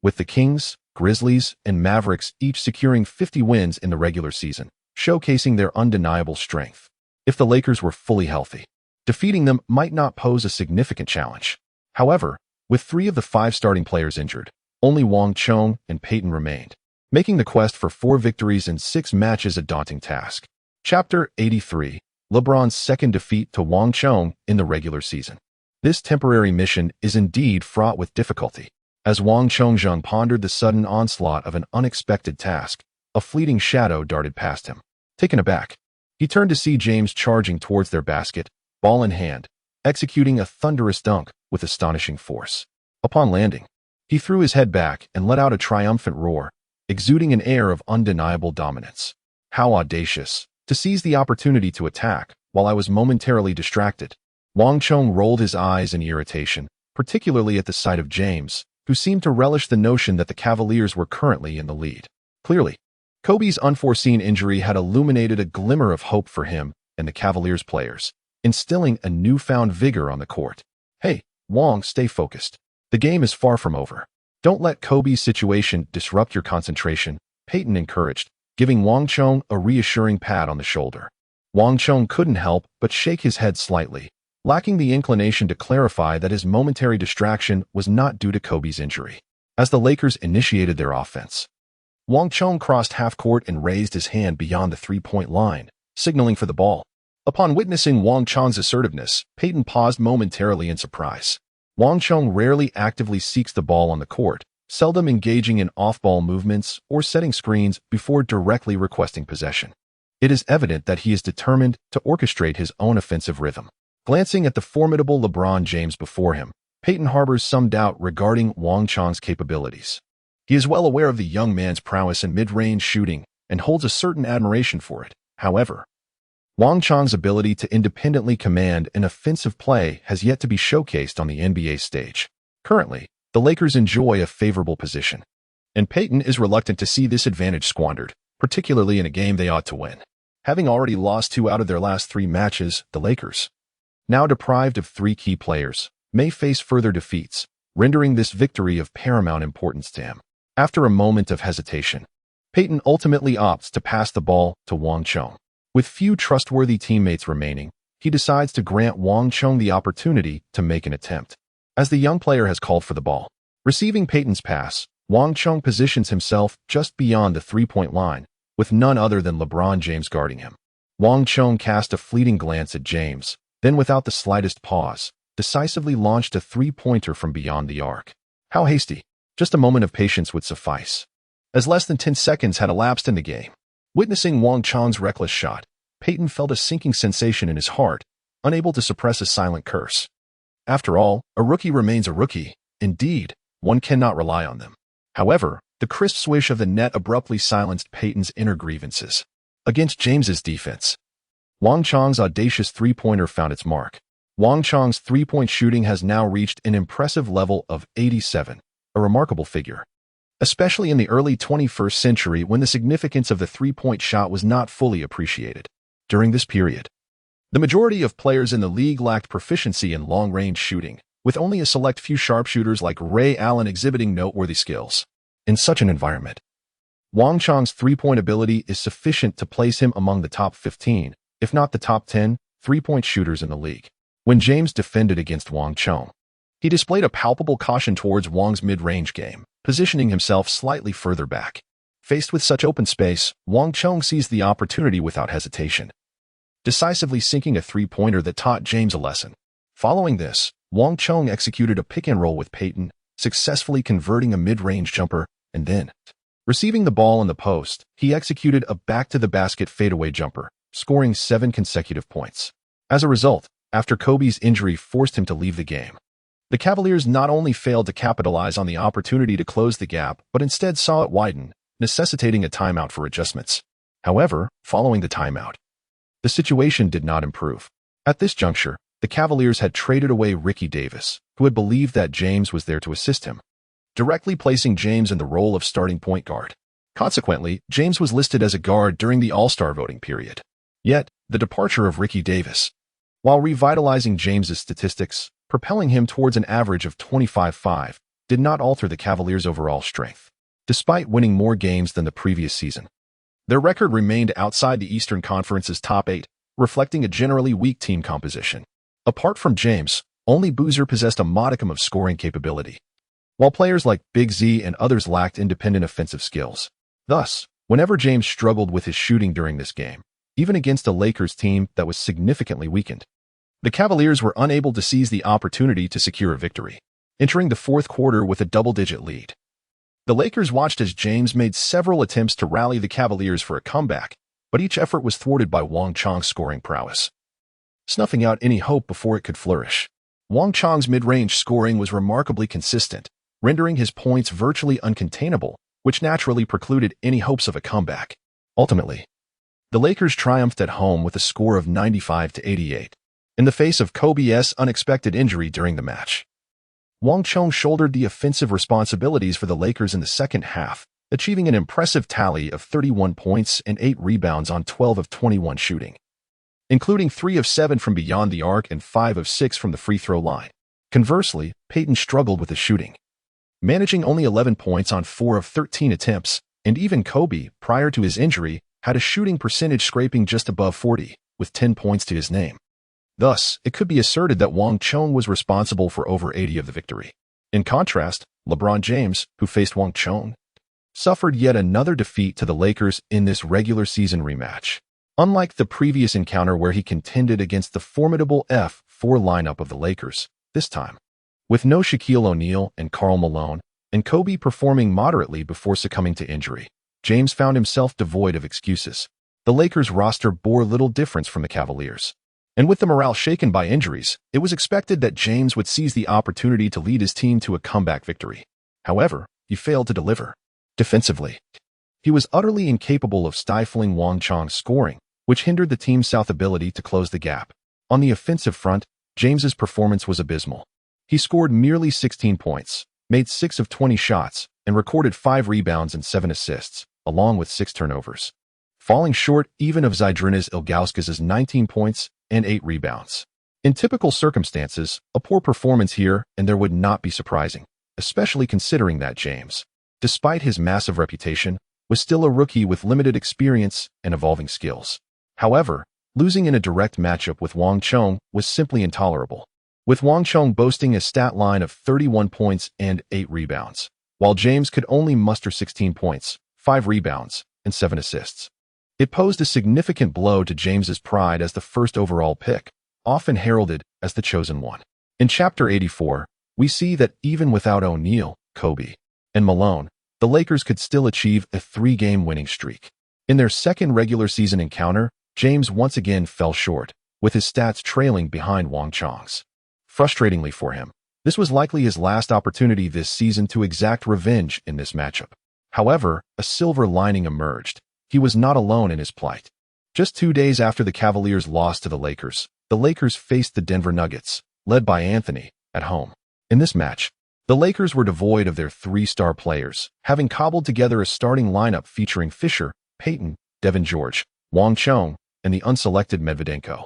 with the Kings, Grizzlies, and Mavericks each securing 50 wins in the regular season, showcasing their undeniable strength. If the Lakers were fully healthy, defeating them might not pose a significant challenge. However, with 3 of the 5 starting players injured, only Wang Chong and Payton remained, making the quest for 4 victories in 6 matches a daunting task. Chapter 83. LeBron's second defeat to Wang Chong in the regular season. This temporary mission is indeed fraught with difficulty. As Wang Chong pondered the sudden onslaught of an unexpected task, a fleeting shadow darted past him. Taken aback, He turned to see James charging towards their basket, ball in hand, executing a thunderous dunk with astonishing force. Upon landing, he threw his head back and let out a triumphant roar, exuding an air of undeniable dominance. How audacious, to seize the opportunity to attack while I was momentarily distracted. Wang Chong rolled his eyes in irritation, particularly at the sight of James, who seemed to relish the notion that the Cavaliers were currently in the lead. Clearly, Kobe's unforeseen injury had illuminated a glimmer of hope for him and the Cavaliers players, instilling a newfound vigor on the court. Hey, Wang, stay focused. The game is far from over. Don't let Kobe's situation disrupt your concentration, Peyton encouraged, giving Wang Chong a reassuring pat on the shoulder. Wang Chong couldn't help but shake his head slightly, lacking the inclination to clarify that his momentary distraction was not due to Kobe's injury. As the Lakers initiated their offense, Wang Chong crossed half-court and raised his hand beyond the three-point line, signaling for the ball. Upon witnessing Wang Chong's assertiveness, Peyton paused momentarily in surprise. Wang Chong rarely actively seeks the ball on the court, seldom engaging in off-ball movements or setting screens before directly requesting possession. It is evident that he is determined to orchestrate his own offensive rhythm. Glancing at the formidable LeBron James before him, Peyton harbors some doubt regarding Wang Chong's capabilities. He is well aware of the young man's prowess in mid-range shooting and holds a certain admiration for it. However, Wang Chong's ability to independently command an offensive play has yet to be showcased on the NBA stage. Currently, the Lakers enjoy a favorable position, and Peyton is reluctant to see this advantage squandered, particularly in a game they ought to win. Having already lost 2 out of their last 3 matches, the Lakers, now deprived of 3 key players, may face further defeats, rendering this victory of paramount importance to him. After a moment of hesitation, Peyton ultimately opts to pass the ball to Wang Chong. With few trustworthy teammates remaining, he decides to grant Wang Chong the opportunity to make an attempt. As the young player has called for the ball, receiving Peyton's pass, Wang Chong positions himself just beyond the three-point line, with none other than LeBron James guarding him. Wang Chong cast a fleeting glance at James, then without the slightest pause, decisively launched a three-pointer from beyond the arc. How hasty! Just a moment of patience would suffice, as less than 10 seconds had elapsed in the game. Witnessing Wang Chong's reckless shot, Peyton felt a sinking sensation in his heart, unable to suppress a silent curse. After all, a rookie remains a rookie. Indeed, one cannot rely on them. However, the crisp swish of the net abruptly silenced Peyton's inner grievances. Against James's defense, Wang Chong's audacious three-pointer found its mark. Wang Chong's three-point shooting has now reached an impressive level of 87. A remarkable figure, especially in the early 21st century when the significance of the three-point shot was not fully appreciated. During this period, the majority of players in the league lacked proficiency in long-range shooting, with only a select few sharpshooters like Ray Allen exhibiting noteworthy skills. In such an environment, Wang Chong's three-point ability is sufficient to place him among the top 15, if not the top 10, three-point shooters in the league. When James defended against Wang Chong, he displayed a palpable caution towards Wang's mid-range game, positioning himself slightly further back. Faced with such open space, Wang Chong seized the opportunity without hesitation, decisively sinking a three-pointer that taught James a lesson. Following this, Wang Chong executed a pick-and-roll with Peyton, successfully converting a mid-range jumper, and then, receiving the ball in the post, he executed a back-to-the-basket fadeaway jumper, scoring 7 consecutive points. As a result, after Kobe's injury forced him to leave the game, the Cavaliers not only failed to capitalize on the opportunity to close the gap, but instead saw it widen, necessitating a timeout for adjustments. However, following the timeout, the situation did not improve. At this juncture, the Cavaliers had traded away Ricky Davis, who had believed that James was there to assist him, directly placing James in the role of starting point guard. Consequently, James was listed as a guard during the All-Star voting period. Yet, the departure of Ricky Davis, while revitalizing James's statistics, propelling him towards an average of 25-5, did not alter the Cavaliers' overall strength. Despite winning more games than the previous season, their record remained outside the Eastern Conference's top 8, reflecting a generally weak team composition. Apart from James, only Boozer possessed a modicum of scoring capability, while players like Big Z and others lacked independent offensive skills. Thus, whenever James struggled with his shooting during this game, even against a Lakers team that was significantly weakened, the Cavaliers were unable to seize the opportunity to secure a victory, entering the fourth quarter with a double-digit lead. The Lakers watched as James made several attempts to rally the Cavaliers for a comeback, but each effort was thwarted by Wang Chong's scoring prowess, snuffing out any hope before it could flourish. Wang Chong's mid-range scoring was remarkably consistent, rendering his points virtually uncontainable, which naturally precluded any hopes of a comeback. Ultimately, the Lakers triumphed at home with a score of 95-88, in the face of Kobe's unexpected injury during the match. Wang Chong shouldered the offensive responsibilities for the Lakers in the second half, achieving an impressive tally of 31 points and 8 rebounds on 12 of 21 shooting, including 3 of 7 from beyond the arc and 5 of 6 from the free throw line. Conversely, Payton struggled with his shooting, managing only 11 points on 4 of 13 attempts, and even Kobe, prior to his injury, had a shooting percentage scraping just above 40, with 10 points to his name. Thus, it could be asserted that Wang Chong was responsible for over 80 of the victory. In contrast, LeBron James, who faced Wang Chong, suffered yet another defeat to the Lakers in this regular season rematch. Unlike the previous encounter where he contended against the formidable F4 lineup of the Lakers, this time, with no Shaquille O'Neal and Karl Malone, and Kobe performing moderately before succumbing to injury, James found himself devoid of excuses. The Lakers' roster bore little difference from the Cavaliers, and with the morale shaken by injuries, it was expected that James would seize the opportunity to lead his team to a comeback victory. However, he failed to deliver. Defensively, he was utterly incapable of stifling Wang Chong's scoring, which hindered the team's ability to close the gap. On the offensive front, James's performance was abysmal. He scored merely 16 points, made 6 of 20 shots, and recorded 5 rebounds and 7 assists, along with 6 turnovers, falling short even of Zydrunas Ilgauskas' 19 points and 8 rebounds. In typical circumstances, a poor performance here and there would not be surprising, especially considering that James, despite his massive reputation, was still a rookie with limited experience and evolving skills. However, losing in a direct matchup with Wang Chong was simply intolerable, with Wang Chong boasting a stat line of 31 points and 8 rebounds, while James could only muster 16 points, 5 rebounds, and 7 assists. It posed a significant blow to James's pride as the first overall pick, often heralded as the chosen one. In Chapter 84, we see that even without O'Neal, Kobe, and Malone, the Lakers could still achieve a 3-game winning streak. In their second regular season encounter, James once again fell short, with his stats trailing behind Wang Chong's. Frustratingly for him, this was likely his last opportunity this season to exact revenge in this matchup. However, a silver lining emerged. He was not alone in his plight. Just 2 days after the Cavaliers lost to the Lakers faced the Denver Nuggets, led by Anthony, at home. In this match, the Lakers were devoid of their 3-star players, having cobbled together a starting lineup featuring Fisher, Payton, Devin George, Wang Chong, and the unselected Medvedenko.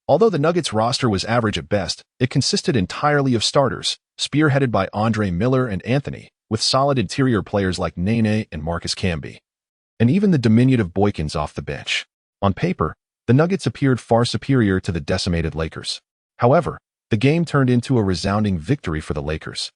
Although the Nuggets roster was average at best, it consisted entirely of starters, spearheaded by Andre Miller and Anthony, with solid interior players like Nene and Marcus Camby, and even the diminutive Boykins off the bench. On paper, the Nuggets appeared far superior to the decimated Lakers. However, the game turned into a resounding victory for the Lakers,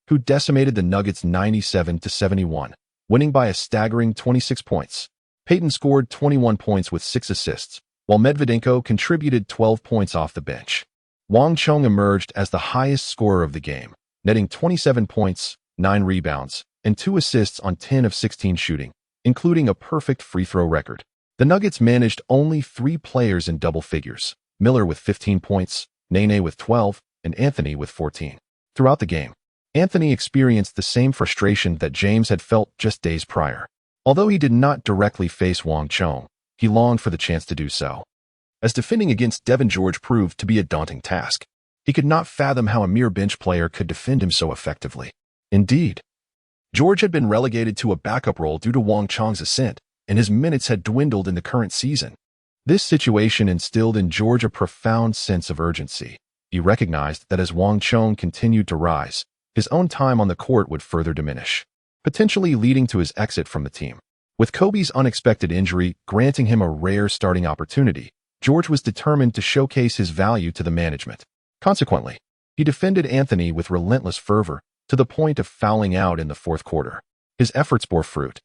who decimated the Nuggets 97-71, winning by a staggering 26 points. Payton scored 21 points with 6 assists, while Medvedenko contributed 12 points off the bench. Wang Chong emerged as the highest scorer of the game, netting 27 points, 9 rebounds, and 2 assists on 10 of 16 shooting, including a perfect free throw record. The Nuggets managed only 3 players in double figures, Miller with 15 points, Nene with 12, and Anthony with 14. Throughout the game, Anthony experienced the same frustration that James had felt just days prior. Although he did not directly face Wang Chong, he longed for the chance to do so, as defending against Devin George proved to be a daunting task. He could not fathom how a mere bench player could defend him so effectively. Indeed, George had been relegated to a backup role due to Wang Chong's ascent, and his minutes had dwindled in the current season. This situation instilled in George a profound sense of urgency. He recognized that as Wang Chong continued to rise, his own time on the court would further diminish, potentially leading to his exit from the team. With Kobe's unexpected injury granting him a rare starting opportunity, George was determined to showcase his value to the management. Consequently, he defended Anthony with relentless fervor, to the point of fouling out in the fourth quarter. His efforts bore fruit,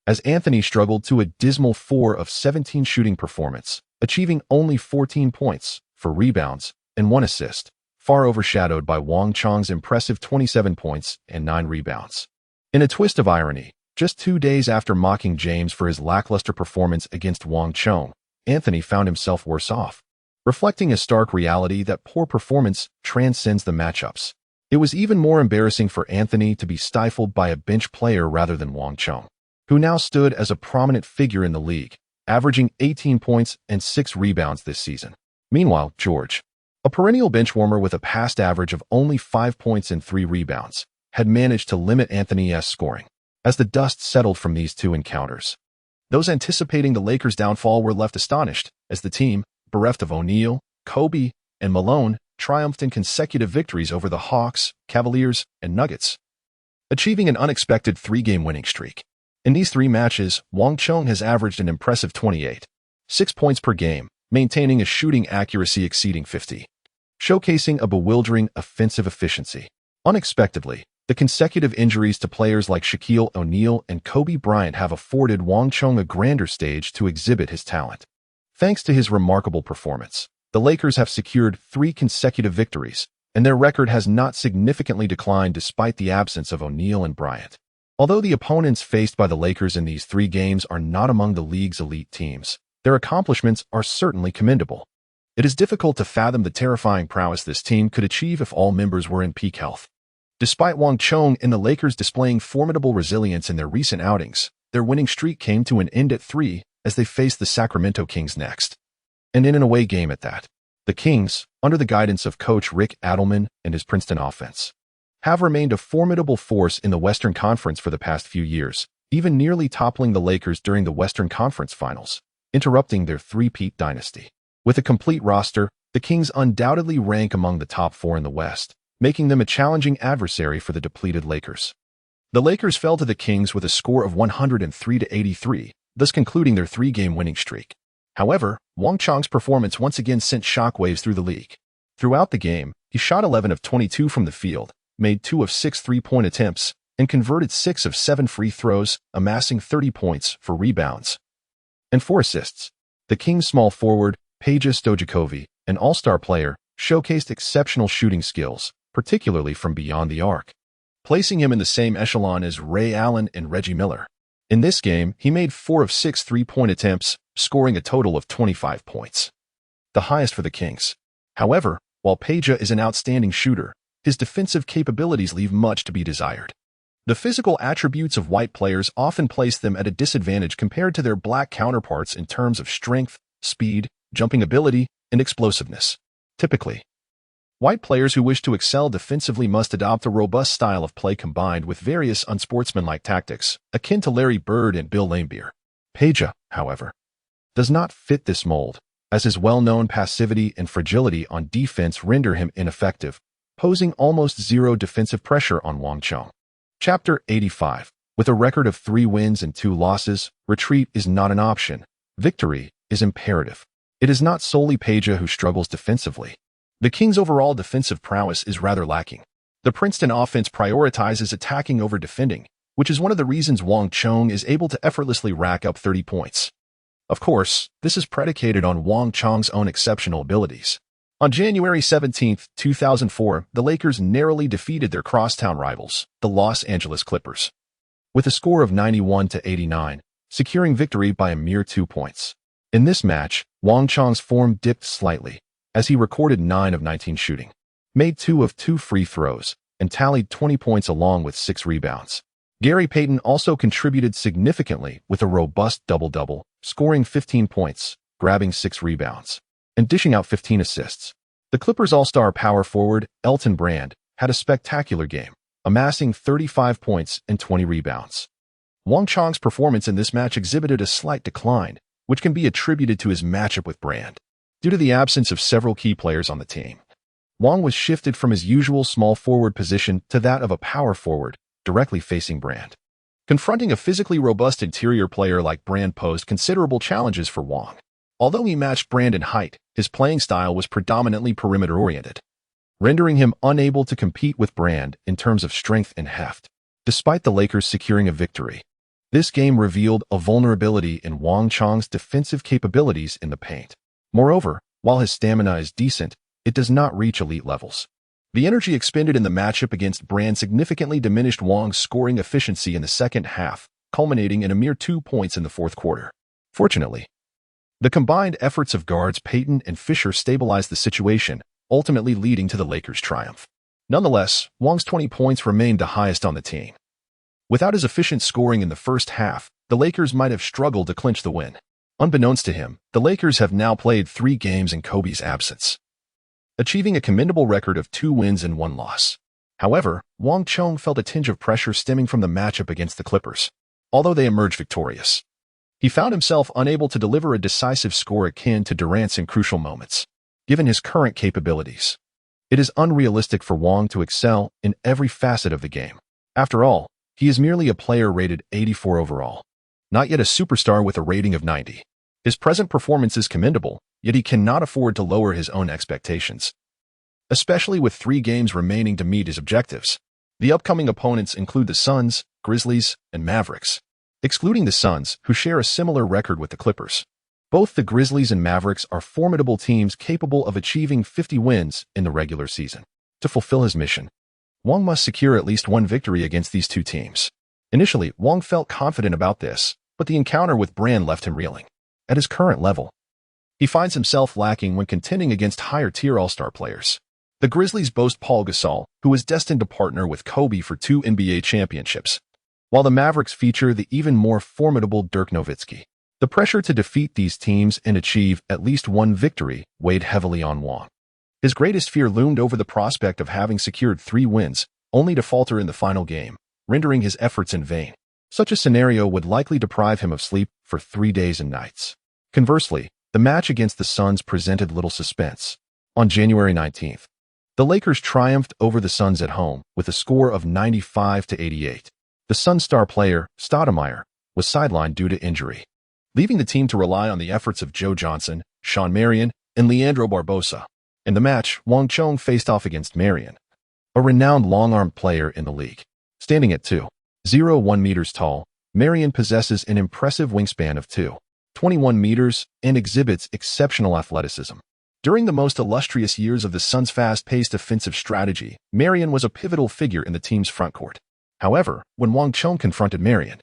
as Anthony struggled to a dismal 4 of 17 shooting performance, achieving only 14 points, 4 rebounds, and 1 assist, far overshadowed by Wang Chong's impressive 27 points and 9 rebounds. In a twist of irony, just 2 days after mocking James for his lackluster performance against Wang Chong, Anthony found himself worse off, reflecting a stark reality that poor performance transcends the matchups. It was even more embarrassing for Anthony to be stifled by a bench player rather than Wang Chong, who now stood as a prominent figure in the league, averaging 18 points and 6 rebounds this season. Meanwhile, George, a perennial benchwarmer with a past average of only 5 points and 3 rebounds, had managed to limit Anthony's scoring. As the dust settled from these two encounters, those anticipating the Lakers' downfall were left astonished, as the team, bereft of O'Neal, Kobe, and Malone, triumphed in consecutive victories over the Hawks, Cavaliers, and Nuggets, achieving an unexpected 3-game winning streak. In these 3 matches, Wang Chong has averaged an impressive 28.6 points per game, maintaining a shooting accuracy exceeding 50, showcasing a bewildering offensive efficiency. Unexpectedly, the consecutive injuries to players like Shaquille O'Neal and Kobe Bryant have afforded Wang Chong a grander stage to exhibit his talent. Thanks to his remarkable performance, the Lakers have secured 3 consecutive victories, and their record has not significantly declined despite the absence of O'Neal and Bryant. Although the opponents faced by the Lakers in these 3 games are not among the league's elite teams, their accomplishments are certainly commendable. It is difficult to fathom the terrifying prowess this team could achieve if all members were in peak health. Despite Wang Chong and the Lakers displaying formidable resilience in their recent outings, their winning streak came to an end at 3 as they faced the Sacramento Kings next. And in an away game at that. The Kings, under the guidance of coach Rick Adelman and his Princeton offense, have remained a formidable force in the Western Conference for the past few years, even nearly toppling the Lakers during the Western Conference Finals, interrupting their three-peat dynasty. With a complete roster, the Kings undoubtedly rank among the top 4 in the West, making them a challenging adversary for the depleted Lakers. The Lakers fell to the Kings with a score of 103-83, thus concluding their 3-game winning streak. However, Wang Chong's performance once again sent shockwaves through the league. Throughout the game, he shot 11 of 22 from the field, made 2 of 6 3-point attempts, and converted 6 of 7 free throws, amassing 30 points, 4 rebounds, and 4 assists. The Kings' small forward, Peja Stojakovic, an all-star player, showcased exceptional shooting skills, particularly from beyond the arc, placing him in the same echelon as Ray Allen and Reggie Miller. In this game, he made 4 of 6 3-point attempts, scoring a total of 25 points, the highest for the Kings. However, while Peja is an outstanding shooter, his defensive capabilities leave much to be desired. The physical attributes of white players often place them at a disadvantage compared to their black counterparts in terms of strength, speed, jumping ability, and explosiveness. Typically, white players who wish to excel defensively must adopt a robust style of play combined with various unsportsmanlike tactics, akin to Larry Bird and Bill Laimbeer. Peja, however, does not fit this mold, as his well-known passivity and fragility on defense render him ineffective, posing almost zero defensive pressure on Wang Chong. Chapter 85. With a record of 3 wins and 2 losses, retreat is not an option. Victory is imperative. It is not solely Peja who struggles defensively. The Kings' overall defensive prowess is rather lacking. The Princeton offense prioritizes attacking over defending, which is one of the reasons Wang Chong is able to effortlessly rack up 30 points. Of course, this is predicated on Wang Chong's own exceptional abilities. On January 17, 2004, the Lakers narrowly defeated their crosstown rivals, the Los Angeles Clippers, with a score of 91-89, securing victory by a mere 2 points. In this match, Wang Chong's form dipped slightly, as he recorded 9 of 19 shooting, made 2 of 2 free throws, and tallied 20 points along with 6 rebounds. Gary Payton also contributed significantly with a robust double-double, scoring 15 points, grabbing 6 rebounds, and dishing out 15 assists. The Clippers' all-star power forward, Elton Brand, had a spectacular game, amassing 35 points and 20 rebounds. Wang Chong's performance in this match exhibited a slight decline, which can be attributed to his matchup with Brand. Due to the absence of several key players on the team, Wang was shifted from his usual small forward position to that of a power forward, directly facing Brand. Confronting a physically robust interior player like Brand posed considerable challenges for Wang. Although he matched Brand in height, his playing style was predominantly perimeter-oriented, rendering him unable to compete with Brand in terms of strength and heft. Despite the Lakers securing a victory, this game revealed a vulnerability in Wang Chong's defensive capabilities in the paint. Moreover, while his stamina is decent, it does not reach elite levels. The energy expended in the matchup against Brand significantly diminished Wang's scoring efficiency in the second half, culminating in a mere 2 points in the fourth quarter. Fortunately, The combined efforts of guards Payton and Fisher stabilized the situation, ultimately leading to the Lakers' triumph. Nonetheless, Wang's 20 points remained the highest on the team. Without his efficient scoring in the first half, the Lakers might have struggled to clinch the win. Unbeknownst to him, the Lakers have now played 3 games in Kobe's absence, achieving a commendable record of 2 wins and 1 loss. However, Wang Chong felt a tinge of pressure stemming from the matchup against the Clippers. Although they emerged victorious, he found himself unable to deliver a decisive score akin to Durant's in crucial moments. Given his current capabilities, it is unrealistic for Wang to excel in every facet of the game. After all, he is merely a player rated 84 overall, not yet a superstar with a rating of 90. His present performance is commendable, yet he cannot afford to lower his own expectations, especially with 3 games remaining to meet his objectives. The upcoming opponents include the Suns, Grizzlies, and Mavericks, excluding the Suns, who share a similar record with the Clippers. Both the Grizzlies and Mavericks are formidable teams capable of achieving 50 wins in the regular season. To fulfill his mission, Wang must secure at least 1 victory against these 2 teams. Initially, Wang felt confident about this, but the encounter with Brand left him reeling. At his current level, he finds himself lacking when contending against higher-tier all-star players. The Grizzlies boast Paul Gasol, who is destined to partner with Kobe for 2 NBA championships, while the Mavericks feature the even more formidable Dirk Nowitzki. The pressure to defeat these teams and achieve at least 1 victory weighed heavily on Wang. His greatest fear loomed over the prospect of having secured 3 wins, only to falter in the final game, rendering his efforts in vain. Such a scenario would likely deprive him of sleep for 3 days and nights. Conversely, the match against the Suns presented little suspense. On January 19th, the Lakers triumphed over the Suns at home with a score of 95-88. The Suns star player, Stoudemire, was sidelined due to injury, leaving the team to rely on the efforts of Joe Johnson, Sean Marion, and Leandro Barbosa. In the match, Wang Chong faced off against Marion, a renowned long-armed player in the league. Standing at 2.01 meters tall, Marion possesses an impressive wingspan of 2.21 meters and exhibits exceptional athleticism. During the most illustrious years of the Suns' fast-paced offensive strategy, Marion was a pivotal figure in the team's frontcourt. However, when Wang Chong confronted Marion,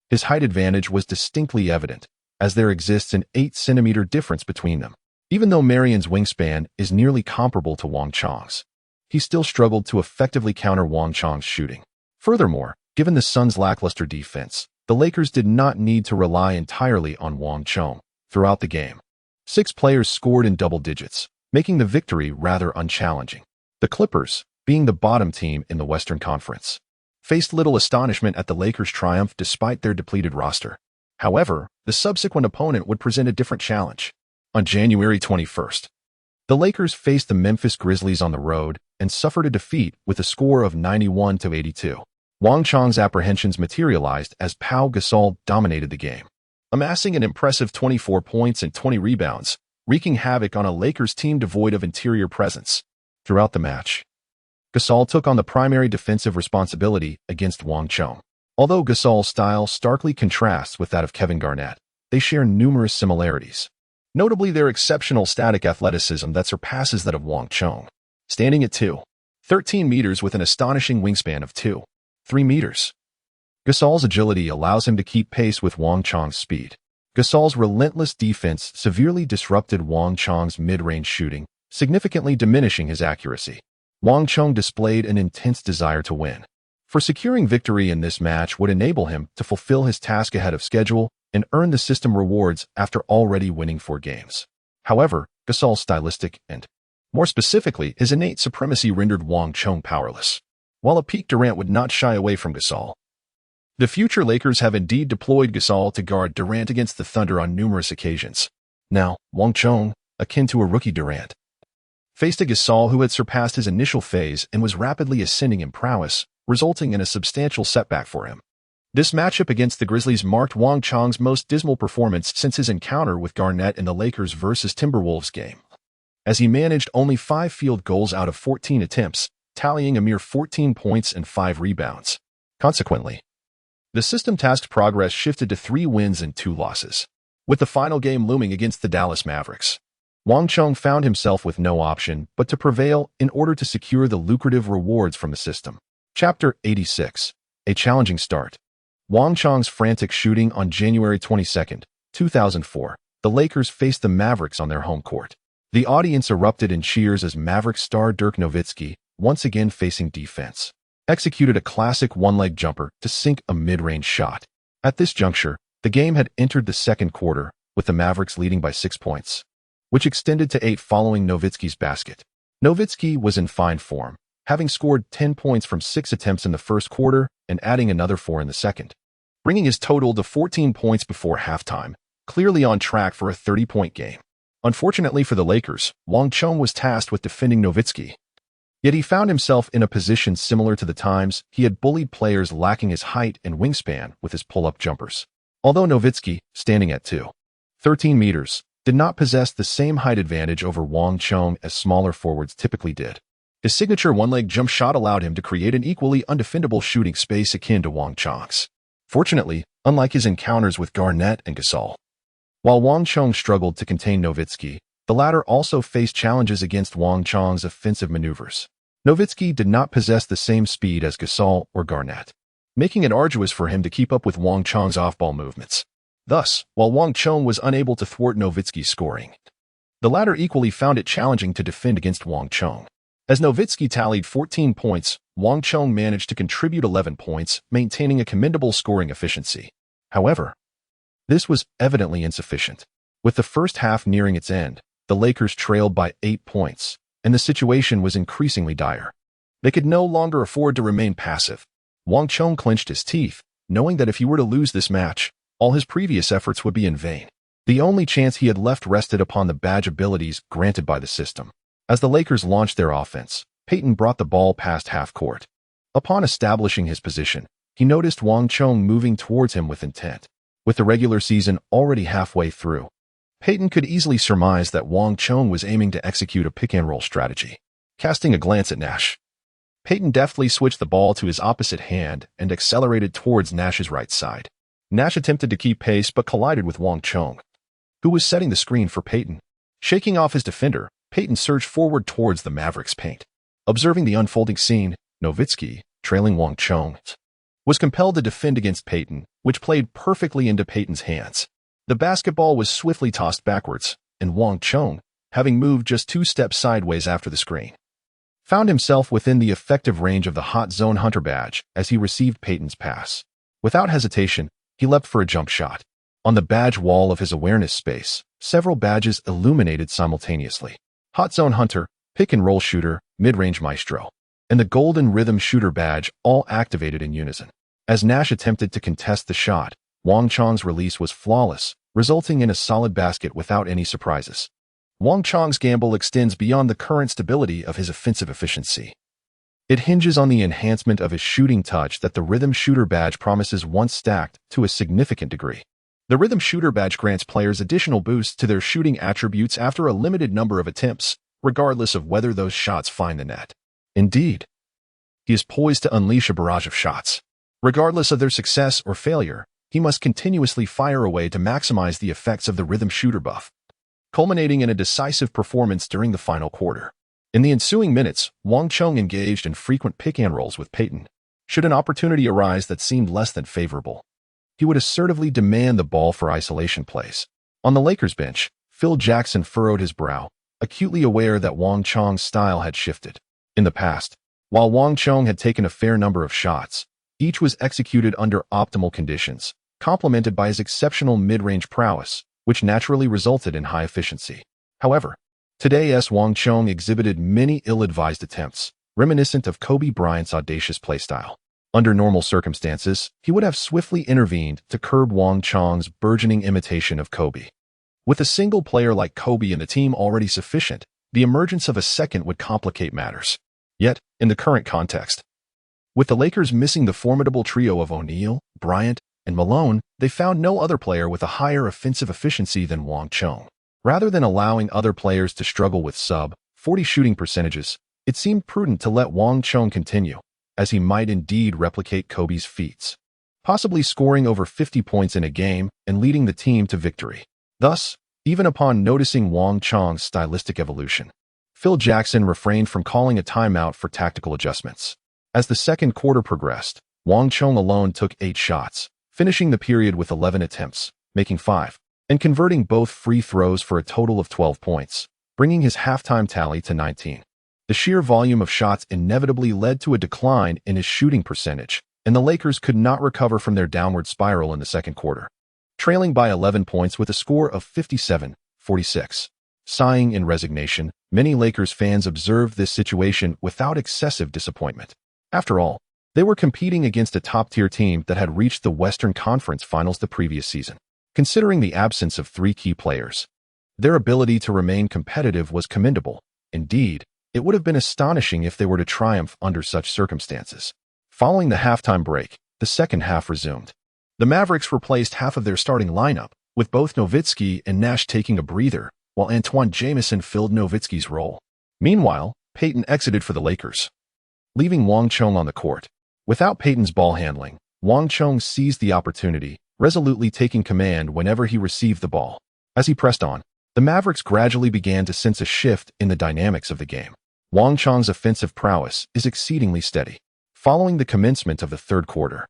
his height advantage was distinctly evident, as there exists an 8-centimeter difference between them. Even though Marion's wingspan is nearly comparable to Wang Chong's, he still struggled to effectively counter Wang Chong's shooting. Furthermore, given the Suns' lackluster defense, the Lakers did not need to rely entirely on Wang Chong throughout the game. 6 players scored in double digits, making the victory rather unchallenging. The Clippers, being the bottom team in the Western Conference, faced little astonishment at the Lakers' triumph despite their depleted roster. However, the subsequent opponent would present a different challenge. On January 21st, the Lakers faced the Memphis Grizzlies on the road and suffered a defeat with a score of 91-82. Wang Chong's apprehensions materialized as Pau Gasol dominated the game, amassing an impressive 24 points and 20 rebounds, wreaking havoc on a Lakers team devoid of interior presence. Throughout the match, Gasol took on the primary defensive responsibility against Wang Chong. Although Gasol's style starkly contrasts with that of Kevin Garnett, they share numerous similarities, notably their exceptional static athleticism that surpasses that of Wang Chong. Standing at 2.13 meters with an astonishing wingspan of 2.3 meters, Gasol's agility allows him to keep pace with Wang Chong's speed. Gasol's relentless defense severely disrupted Wang Chong's mid-range shooting, significantly diminishing his accuracy. Wang Chong displayed an intense desire to win, for securing victory in this match would enable him to fulfill his task ahead of schedule and earn the system rewards after already winning 4 games. However, Gasol's stylistic and, more specifically, his innate supremacy rendered Wang Chong powerless. While a peak Durant would not shy away from Gasol, the future Lakers have indeed deployed Gasol to guard Durant against the Thunder on numerous occasions. Now, Wang Chong, akin to a rookie Durant, faced a Gasol who had surpassed his initial phase and was rapidly ascending in prowess, resulting in a substantial setback for him. This matchup against the Grizzlies marked Wang Chong's most dismal performance since his encounter with Garnett in the Lakers vs. Timberwolves game, as he managed only 5 field goals out of 14 attempts, tallying a mere 14 points and 5 rebounds. Consequently, the system tasked progress shifted to 3 wins and 2 losses. With the final game looming against the Dallas Mavericks, Wang Chong found himself with no option but to prevail in order to secure the lucrative rewards from the system. Chapter 86. A challenging start. Wang Chong's frantic shooting on January 22, 2004, the Lakers faced the Mavericks on their home court. The audience erupted in cheers as Mavericks star Dirk Nowitzki, once again facing defense, executed a classic one-leg jumper to sink a mid-range shot. At this juncture, the game had entered the second quarter, with the Mavericks leading by 6 points, which extended to 8 following Nowitzki's basket. Nowitzki was in fine form, having scored 10 points from 6 attempts in the first quarter and adding another 4 in the second, bringing his total to 14 points before halftime, clearly on track for a 30-point game. Unfortunately for the Lakers, Wang Chong was tasked with defending Nowitzki. Yet he found himself in a position similar to the times he had bullied players lacking his height and wingspan with his pull-up jumpers. Although Nowitzki, standing at 2.13 meters, did not possess the same height advantage over Wang Chong as smaller forwards typically did. His signature one-leg jump shot allowed him to create an equally undefendable shooting space akin to Wang Chong's. Fortunately, unlike his encounters with Garnett and Gasol, while Wang Chong struggled to contain Nowitzki, the latter also faced challenges against Wang Chong's offensive maneuvers. Nowitzki did not possess the same speed as Gasol or Garnett, making it arduous for him to keep up with Wang Chong's off-ball movements. Thus, while Wang Chong was unable to thwart Nowitzki's scoring, the latter equally found it challenging to defend against Wang Chong. As Nowitzki tallied 14 points, Wang Chong managed to contribute 11 points, maintaining a commendable scoring efficiency. However, this was evidently insufficient. With the first half nearing its end, the Lakers trailed by 8 points, and the situation was increasingly dire. They could no longer afford to remain passive. Wang Chong clenched his teeth, knowing that if he were to lose this match, all his previous efforts would be in vain. The only chance he had left rested upon the badge abilities granted by the system. As the Lakers launched their offense, Payton brought the ball past half-court. Upon establishing his position, he noticed Wang Chong moving towards him with intent. With the regular season already halfway through, Payton could easily surmise that Wang Chong was aiming to execute a pick-and-roll strategy. Casting a glance at Nash, Payton deftly switched the ball to his opposite hand and accelerated towards Nash's right side. Nash attempted to keep pace but collided with Wang Chong, who was setting the screen for Payton. Shaking off his defender, Payton surged forward towards the Mavericks' paint. Observing the unfolding scene, Nowitzki, trailing Wang Chong, was compelled to defend against Payton, which played perfectly into Payton's hands. The basketball was swiftly tossed backwards, and Wang Chong, having moved just 2 steps sideways after the screen, found himself within the effective range of the Hot Zone Hunter badge as he received Payton's pass. Without hesitation, he leapt for a jump shot. On the badge wall of his awareness space, several badges illuminated simultaneously. Hot Zone Hunter, Pick and Roll Shooter, Mid-Range Maestro, and the Golden Rhythm Shooter badge all activated in unison. As Nash attempted to contest the shot, Wang Chong's release was flawless, resulting in a solid basket without any surprises. Wang Chong's gamble extends beyond the current stability of his offensive efficiency. It hinges on the enhancement of his shooting touch that the Rhythm Shooter badge promises once stacked to a significant degree. The Rhythm Shooter badge grants players additional boosts to their shooting attributes after a limited number of attempts, regardless of whether those shots find the net. Indeed, he is poised to unleash a barrage of shots. Regardless of their success or failure, he must continuously fire away to maximize the effects of the Rhythm Shooter buff, culminating in a decisive performance during the final quarter. In the ensuing minutes, Wang Chong engaged in frequent pick-and-rolls with Payton. Should an opportunity arise that seemed less than favorable, he would assertively demand the ball for isolation plays. On the Lakers bench, Phil Jackson furrowed his brow, acutely aware that Wang Chong's style had shifted. In the past, while Wang Chong had taken a fair number of shots, each was executed under optimal conditions, complemented by his exceptional mid-range prowess, which naturally resulted in high efficiency. However, today's Wang Chong exhibited many ill-advised attempts, reminiscent of Kobe Bryant's audacious playstyle. Under normal circumstances, he would have swiftly intervened to curb Wang Chong's burgeoning imitation of Kobe. With a single player like Kobe in the team already sufficient, the emergence of a second would complicate matters. Yet, in the current context, with the Lakers missing the formidable trio of O'Neal, Bryant, and Malone, they found no other player with a higher offensive efficiency than Wang Chong. Rather than allowing other players to struggle with sub-40 shooting percentages, it seemed prudent to let Wang Chong continue, as he might indeed replicate Kobe's feats, possibly scoring over 50 points in a game and leading the team to victory. Thus, even upon noticing Wang Chong's stylistic evolution, Phil Jackson refrained from calling a timeout for tactical adjustments. As the second quarter progressed, Wang Chong alone took 8 shots, finishing the period with 11 attempts, making 5 and converting both free throws for a total of 12 points, bringing his halftime tally to 19. The sheer volume of shots inevitably led to a decline in his shooting percentage, and the Lakers could not recover from their downward spiral in the second quarter, trailing by 11 points with a score of 57-46. Sighing in resignation, many Lakers fans observed this situation without excessive disappointment. After all, they were competing against a top-tier team that had reached the Western Conference Finals the previous season. Considering the absence of three key players, their ability to remain competitive was commendable. Indeed, it would have been astonishing if they were to triumph under such circumstances. Following the halftime break, the second half resumed. The Mavericks replaced half of their starting lineup, with both Nowitzki and Nash taking a breather, while Antoine Jamison filled Nowitzki's role. Meanwhile, Payton exited for the Lakers, leaving Wang Chong on the court. Without Payton's ball handling, Wang Chong seized the opportunity, resolutely taking command whenever he received the ball. As he pressed on, the Mavericks gradually began to sense a shift in the dynamics of the game. Wang Chong's offensive prowess is exceedingly steady. Following the commencement of the third quarter,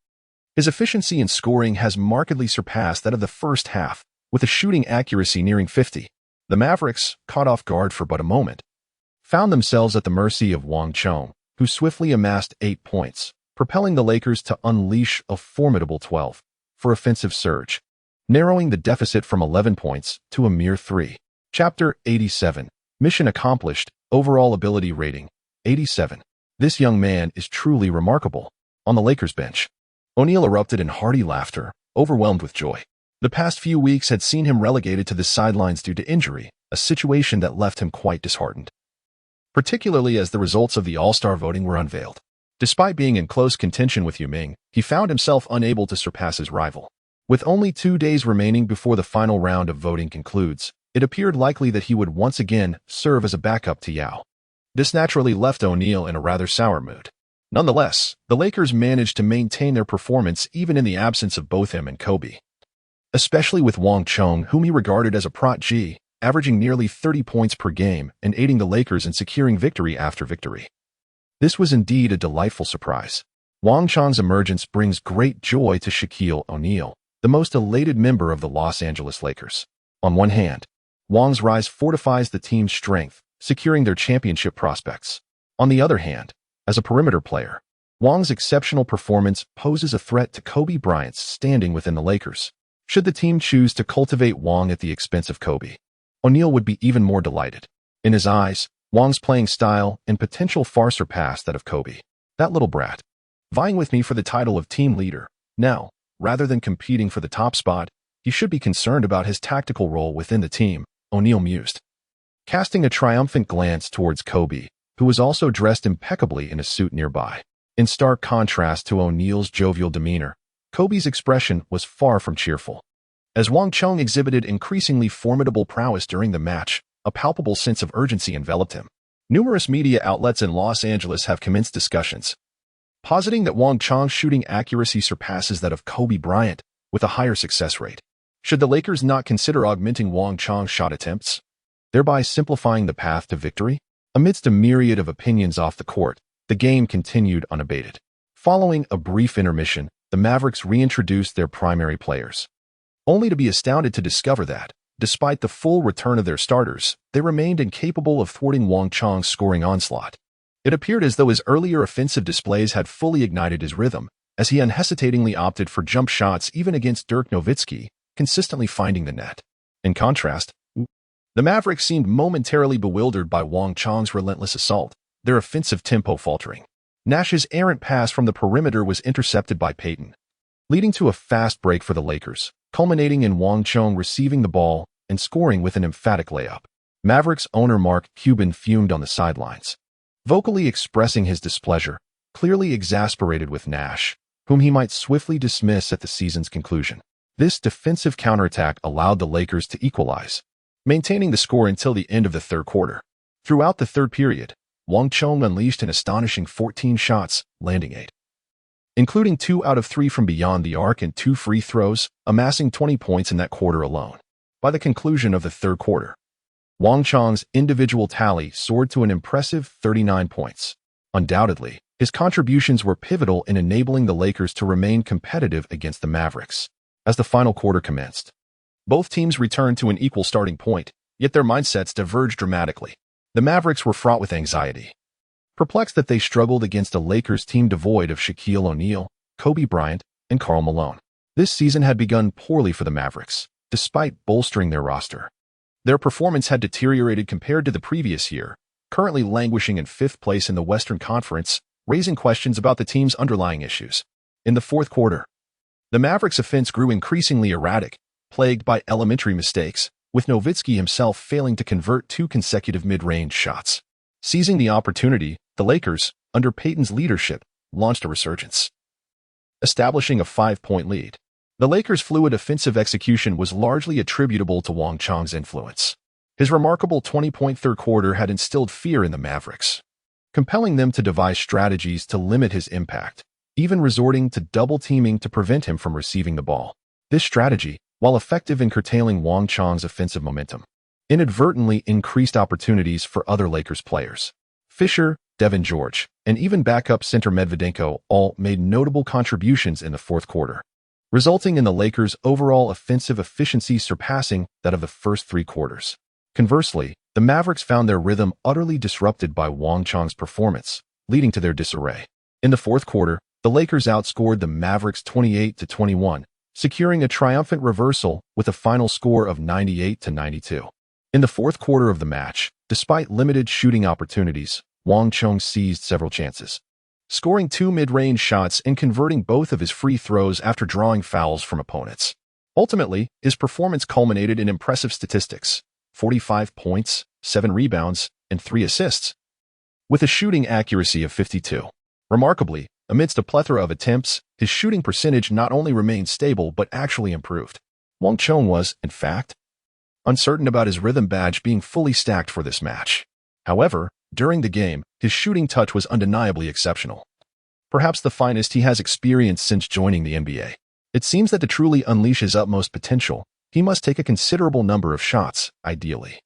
his efficiency in scoring has markedly surpassed that of the first half, with a shooting accuracy nearing 50%. The Mavericks, caught off guard for but a moment, found themselves at the mercy of Wang Chong, who swiftly amassed 8 points, propelling the Lakers to unleash a formidable 12 for offensive surge, narrowing the deficit from 11 points to a mere 3. Chapter 87. Mission accomplished. Overall ability rating, 87. This young man is truly remarkable. On the Lakers bench, O'Neal erupted in hearty laughter, overwhelmed with joy. The past few weeks had seen him relegated to the sidelines due to injury, a situation that left him quite disheartened, particularly as the results of the All-Star voting were unveiled. Despite being in close contention with Yuming, he found himself unable to surpass his rival. With only 2 days remaining before the final round of voting concludes, it appeared likely that he would once again serve as a backup to Yao. This naturally left O'Neal in a rather sour mood. Nonetheless, the Lakers managed to maintain their performance even in the absence of both him and Kobe, especially with Wang Chong, whom he regarded as a prodigy, averaging nearly 30 points per game and aiding the Lakers in securing victory after victory. This was indeed a delightful surprise. Wang Chong's emergence brings great joy to Shaquille O'Neal, the most elated member of the Los Angeles Lakers. On one hand, Wang's rise fortifies the team's strength, securing their championship prospects. On the other hand, as a perimeter player, Wang's exceptional performance poses a threat to Kobe Bryant's standing within the Lakers. Should the team choose to cultivate Wang at the expense of Kobe, O'Neal would be even more delighted. In his eyes, Wang's playing style and potential far surpass that of Kobe. That little brat, vying with me for the title of team leader. Now, rather than competing for the top spot, he should be concerned about his tactical role within the team, O'Neal mused, casting a triumphant glance towards Kobe, who was also dressed impeccably in a suit nearby. In stark contrast to O'Neal's jovial demeanor, Kobe's expression was far from cheerful. As Wang Chong exhibited increasingly formidable prowess during the match, a palpable sense of urgency enveloped him. Numerous media outlets in Los Angeles have commenced discussions, positing that Wang Chong's shooting accuracy surpasses that of Kobe Bryant, with a higher success rate. Should the Lakers not consider augmenting Wang Chong's shot attempts, thereby simplifying the path to victory? Amidst a myriad of opinions off the court, the game continued unabated. Following a brief intermission, the Mavericks reintroduced their primary players, only to be astounded to discover that, despite the full return of their starters, they remained incapable of thwarting Wang Chong's scoring onslaught. It appeared as though his earlier offensive displays had fully ignited his rhythm, as he unhesitatingly opted for jump shots even against Dirk Nowitzki, consistently finding the net. In contrast, the Mavericks seemed momentarily bewildered by Wang Chong's relentless assault, their offensive tempo faltering. Nash's errant pass from the perimeter was intercepted by Payton, leading to a fast break for the Lakers, culminating in Wang Chong receiving the ball and scoring with an emphatic layup. Mavericks owner Mark Cuban fumed on the sidelines, vocally expressing his displeasure, clearly exasperated with Nash, whom he might swiftly dismiss at the season's conclusion. This defensive counterattack allowed the Lakers to equalize, maintaining the score until the end of the third quarter. Throughout the third period, Wang Chong unleashed an astonishing 14 shots, landing 8, including 2 out of 3 from beyond the arc and 2 free throws, amassing 20 points in that quarter alone. By the conclusion of the third quarter, Wang Chong's individual tally soared to an impressive 39 points. Undoubtedly, his contributions were pivotal in enabling the Lakers to remain competitive against the Mavericks. As the final quarter commenced, Both teams returned to an equal starting point, yet their mindsets diverged dramatically. The Mavericks were fraught with anxiety, perplexed that they struggled against a Lakers team devoid of Shaquille O'Neal, Kobe Bryant, and Karl Malone. This season had begun poorly for the Mavericks, despite bolstering their roster. Their performance had deteriorated compared to the previous year, currently languishing in 5th place in the Western Conference, raising questions about the team's underlying issues. In the fourth quarter, the Mavericks' offense grew increasingly erratic, plagued by elementary mistakes, with Nowitzki himself failing to convert 2 consecutive mid-range shots. Seizing the opportunity, the Lakers, under Payton's leadership, launched a resurgence, establishing a 5-point lead. The Lakers' fluid offensive execution was largely attributable to Wang Chong's influence. His remarkable 20-point third quarter had instilled fear in the Mavericks, compelling them to devise strategies to limit his impact, even resorting to double-teaming to prevent him from receiving the ball. This strategy, while effective in curtailing Wang Chong's offensive momentum, inadvertently increased opportunities for other Lakers players. Fisher, Devin George, and even backup center Medvedenko all made notable contributions in the fourth quarter, resulting in the Lakers' overall offensive efficiency surpassing that of the first 3 quarters. Conversely, the Mavericks found their rhythm utterly disrupted by Wang Chong's performance, leading to their disarray. In the fourth quarter, the Lakers outscored the Mavericks 28-21, securing a triumphant reversal with a final score of 98-92. In the fourth quarter of the match, despite limited shooting opportunities, Wang Chong seized several chances, scoring 2 mid-range shots and converting both of his free throws after drawing fouls from opponents. Ultimately, his performance culminated in impressive statistics: 45 points, 7 rebounds, and 3 assists, with a shooting accuracy of 52. Remarkably, amidst a plethora of attempts, his shooting percentage not only remained stable but actually improved. Wang Chong was, in fact, uncertain about his rhythm badge being fully stacked for this match. However, during the game, his shooting touch was undeniably exceptional, perhaps the finest he has experienced since joining the NBA. It seems that to truly unleash his utmost potential, he must take a considerable number of shots, ideally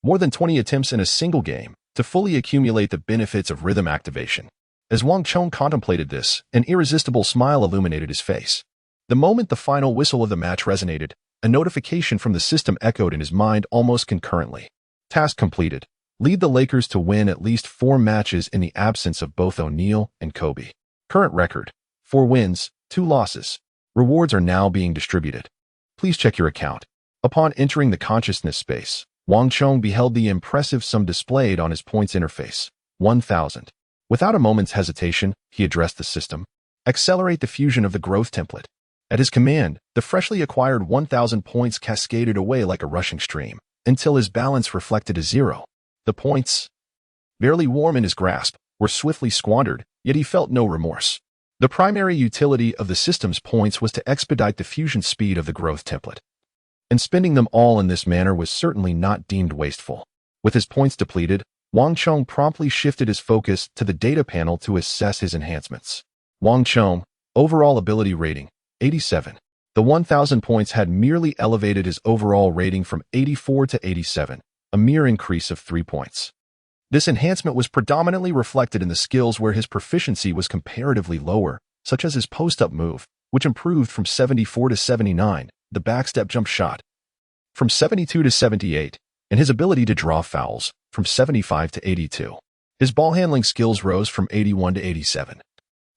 more than 20 attempts in a single game, to fully accumulate the benefits of rhythm activation. As Wang Chong contemplated this, an irresistible smile illuminated his face. The moment the final whistle of the match resonated, a notification from the system echoed in his mind almost concurrently. Task completed. Lead the Lakers to win at least 4 matches in the absence of both O'Neal and Kobe. Current record: 4 wins, 2 losses. Rewards are now being distributed. Please check your account. Upon entering the consciousness space, Wang Chong beheld the impressive sum displayed on his points interface: 1,000. Without a moment's hesitation, he addressed the system. Accelerate the fusion of the growth template. At his command, the freshly acquired 1,000 points cascaded away like a rushing stream, until his balance reflected a 0. The points, barely warm in his grasp, were swiftly squandered, yet he felt no remorse. The primary utility of the system's points was to expedite the fusion speed of the growth template, and spending them all in this manner was certainly not deemed wasteful. With his points depleted, Wang Chong promptly shifted his focus to the data panel to assess his enhancements. Wang Chong, overall ability rating, 87. The 1,000 points had merely elevated his overall rating from 84 to 87, a mere increase of 3 points. This enhancement was predominantly reflected in the skills where his proficiency was comparatively lower, such as his post-up move, which improved from 74 to 79, the backstep jump shot from 72 to 78, and his ability to draw fouls from 75 to 82. His ball handling skills rose from 81 to 87,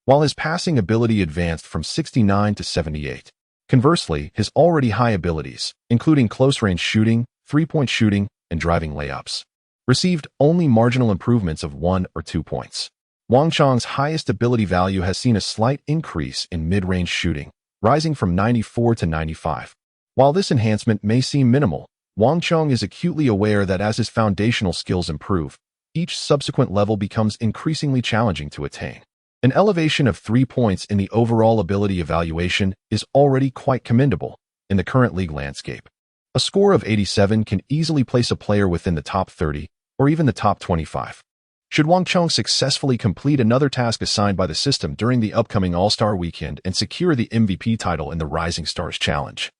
while his passing ability advanced from 69 to 78. Conversely, his already high abilities, including close-range shooting, three-point shooting, and driving layups, received only marginal improvements of 1 or 2 points. Wang Chong's highest ability value has seen a slight increase in mid-range shooting, rising from 94 to 95. While this enhancement may seem minimal, Wang Chong is acutely aware that as his foundational skills improve, each subsequent level becomes increasingly challenging to attain. An elevation of 3 points in the overall ability evaluation is already quite commendable in the current league landscape. A score of 87 can easily place a player within the top 30 or even the top 25. Should Wang Chong successfully complete another task assigned by the system during the upcoming All-Star weekend and secure the MVP title in the Rising Stars Challenge,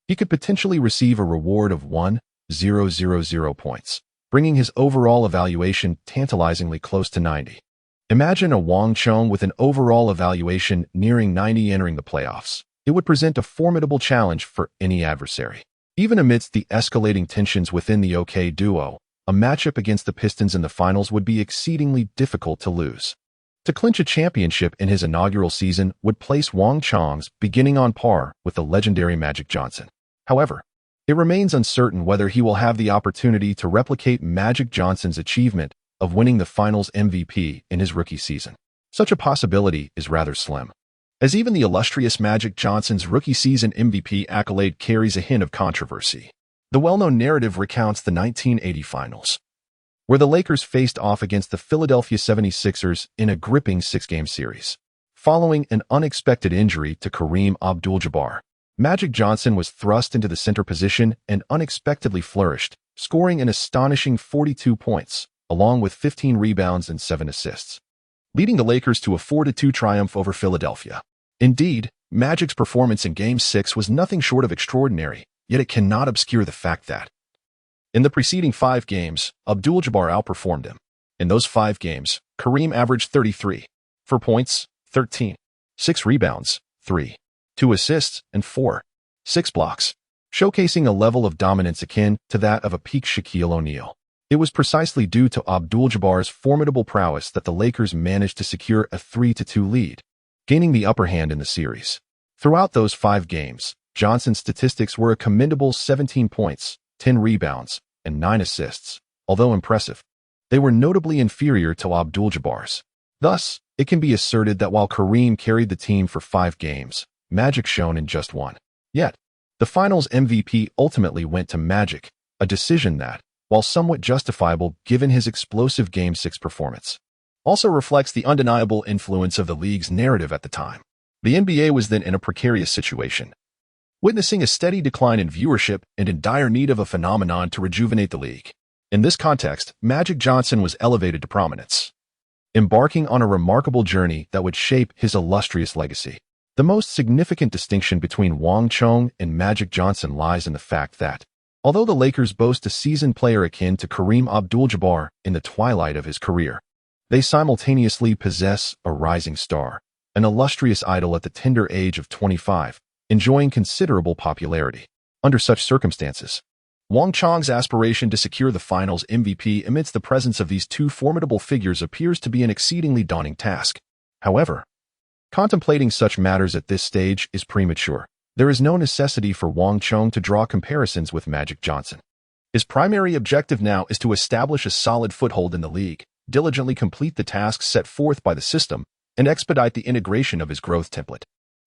he could potentially receive a reward of 1,000 points, bringing his overall evaluation tantalizingly close to 90. Imagine a Wang Chong with an overall evaluation nearing 90 entering the playoffs. It would present a formidable challenge for any adversary. Even amidst the escalating tensions within the OK duo, a matchup against the Pistons in the finals would be exceedingly difficult to lose. To clinch a championship in his inaugural season would place Wang Chong's beginning on par with the legendary Magic Johnson. However, it remains uncertain whether he will have the opportunity to replicate Magic Johnson's achievement of winning the Finals MVP in his rookie season. Such a possibility is rather slim, as even the illustrious Magic Johnson's rookie season MVP accolade carries a hint of controversy. The well-known narrative recounts the 1980 Finals, where the Lakers faced off against the Philadelphia 76ers in a gripping six-game series. Following an unexpected injury to Kareem Abdul-Jabbar, Magic Johnson was thrust into the center position and unexpectedly flourished, scoring an astonishing 42 points, along with 15 rebounds and 7 assists, leading the Lakers to a 4-2 triumph over Philadelphia. Indeed, Magic's performance in Game 6 was nothing short of extraordinary, yet it cannot obscure the fact that in the preceding 5 games, Abdul-Jabbar outperformed him. In those 5 games, Kareem averaged 33, 4 points, 13, 6 rebounds, 3, 2 assists, and 4, 6 blocks, showcasing a level of dominance akin to that of a peak Shaquille O'Neal. It was precisely due to Abdul-Jabbar's formidable prowess that the Lakers managed to secure a 3-2 lead, gaining the upper hand in the series. Throughout those 5 games, Johnson's statistics were a commendable 17 points, 10 rebounds, and 9 assists. Although impressive, they were notably inferior to Abdul-Jabbar's. Thus, it can be asserted that while Kareem carried the team for 5 games, Magic shone in just 1. Yet, the Finals MVP ultimately went to Magic, a decision that, while somewhat justifiable given his explosive Game 6 performance, also reflects the undeniable influence of the league's narrative at the time. The NBA was then in a precarious situation, witnessing a steady decline in viewership and in dire need of a phenomenon to rejuvenate the league. In this context, Magic Johnson was elevated to prominence, embarking on a remarkable journey that would shape his illustrious legacy. The most significant distinction between Wang Chong and Magic Johnson lies in the fact that, although the Lakers boast a seasoned player akin to Kareem Abdul-Jabbar in the twilight of his career, they simultaneously possess a rising star, an illustrious idol at the tender age of 25, enjoying considerable popularity. Under such circumstances, Wang Chong's aspiration to secure the Finals MVP amidst the presence of these two formidable figures appears to be an exceedingly daunting task. However, contemplating such matters at this stage is premature. There is no necessity for Wang Chong to draw comparisons with Magic Johnson. His primary objective now is to establish a solid foothold in the league, diligently complete the tasks set forth by the system, and expedite the integration of his growth template.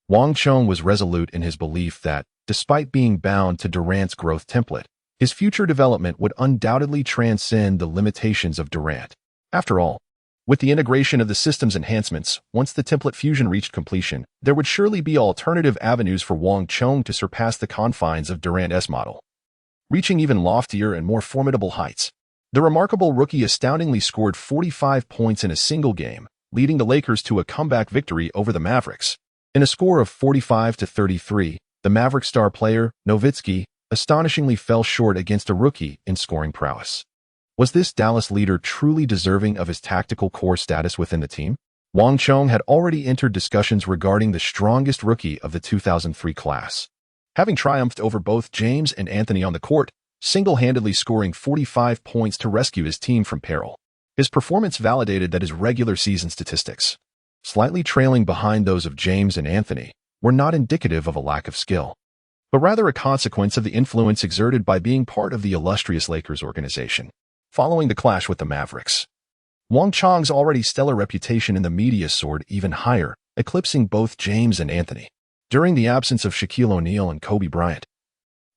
Wang Chong was resolute in his belief that, despite being bound to Durant's growth template, his future development would undoubtedly transcend the limitations of Durant. After all, with the integration of the system's enhancements, once the template fusion reached completion, there would surely be alternative avenues for Wang Chong to surpass the confines of Durant's model, reaching even loftier and more formidable heights. The remarkable rookie astoundingly scored 45 points in a single game, leading the Lakers to a comeback victory over the Mavericks. In a score of 45-33, the Maverick star player, Nowitzki, astonishingly fell short against a rookie in scoring prowess. Was this Dallas leader truly deserving of his tactical core status within the team? Wang Chong had already entered discussions regarding the strongest rookie of the 2003 class, having triumphed over both James and Anthony on the court, single-handedly scoring 45 points to rescue his team from peril. His performance validated that his regular season statistics, slightly trailing behind those of James and Anthony, were not indicative of a lack of skill, but rather a consequence of the influence exerted by being part of the illustrious Lakers organization. Following the clash with the Mavericks, Wang Chong's already stellar reputation in the media soared even higher, eclipsing both James and Anthony. During the absence of Shaquille O'Neal and Kobe Bryant,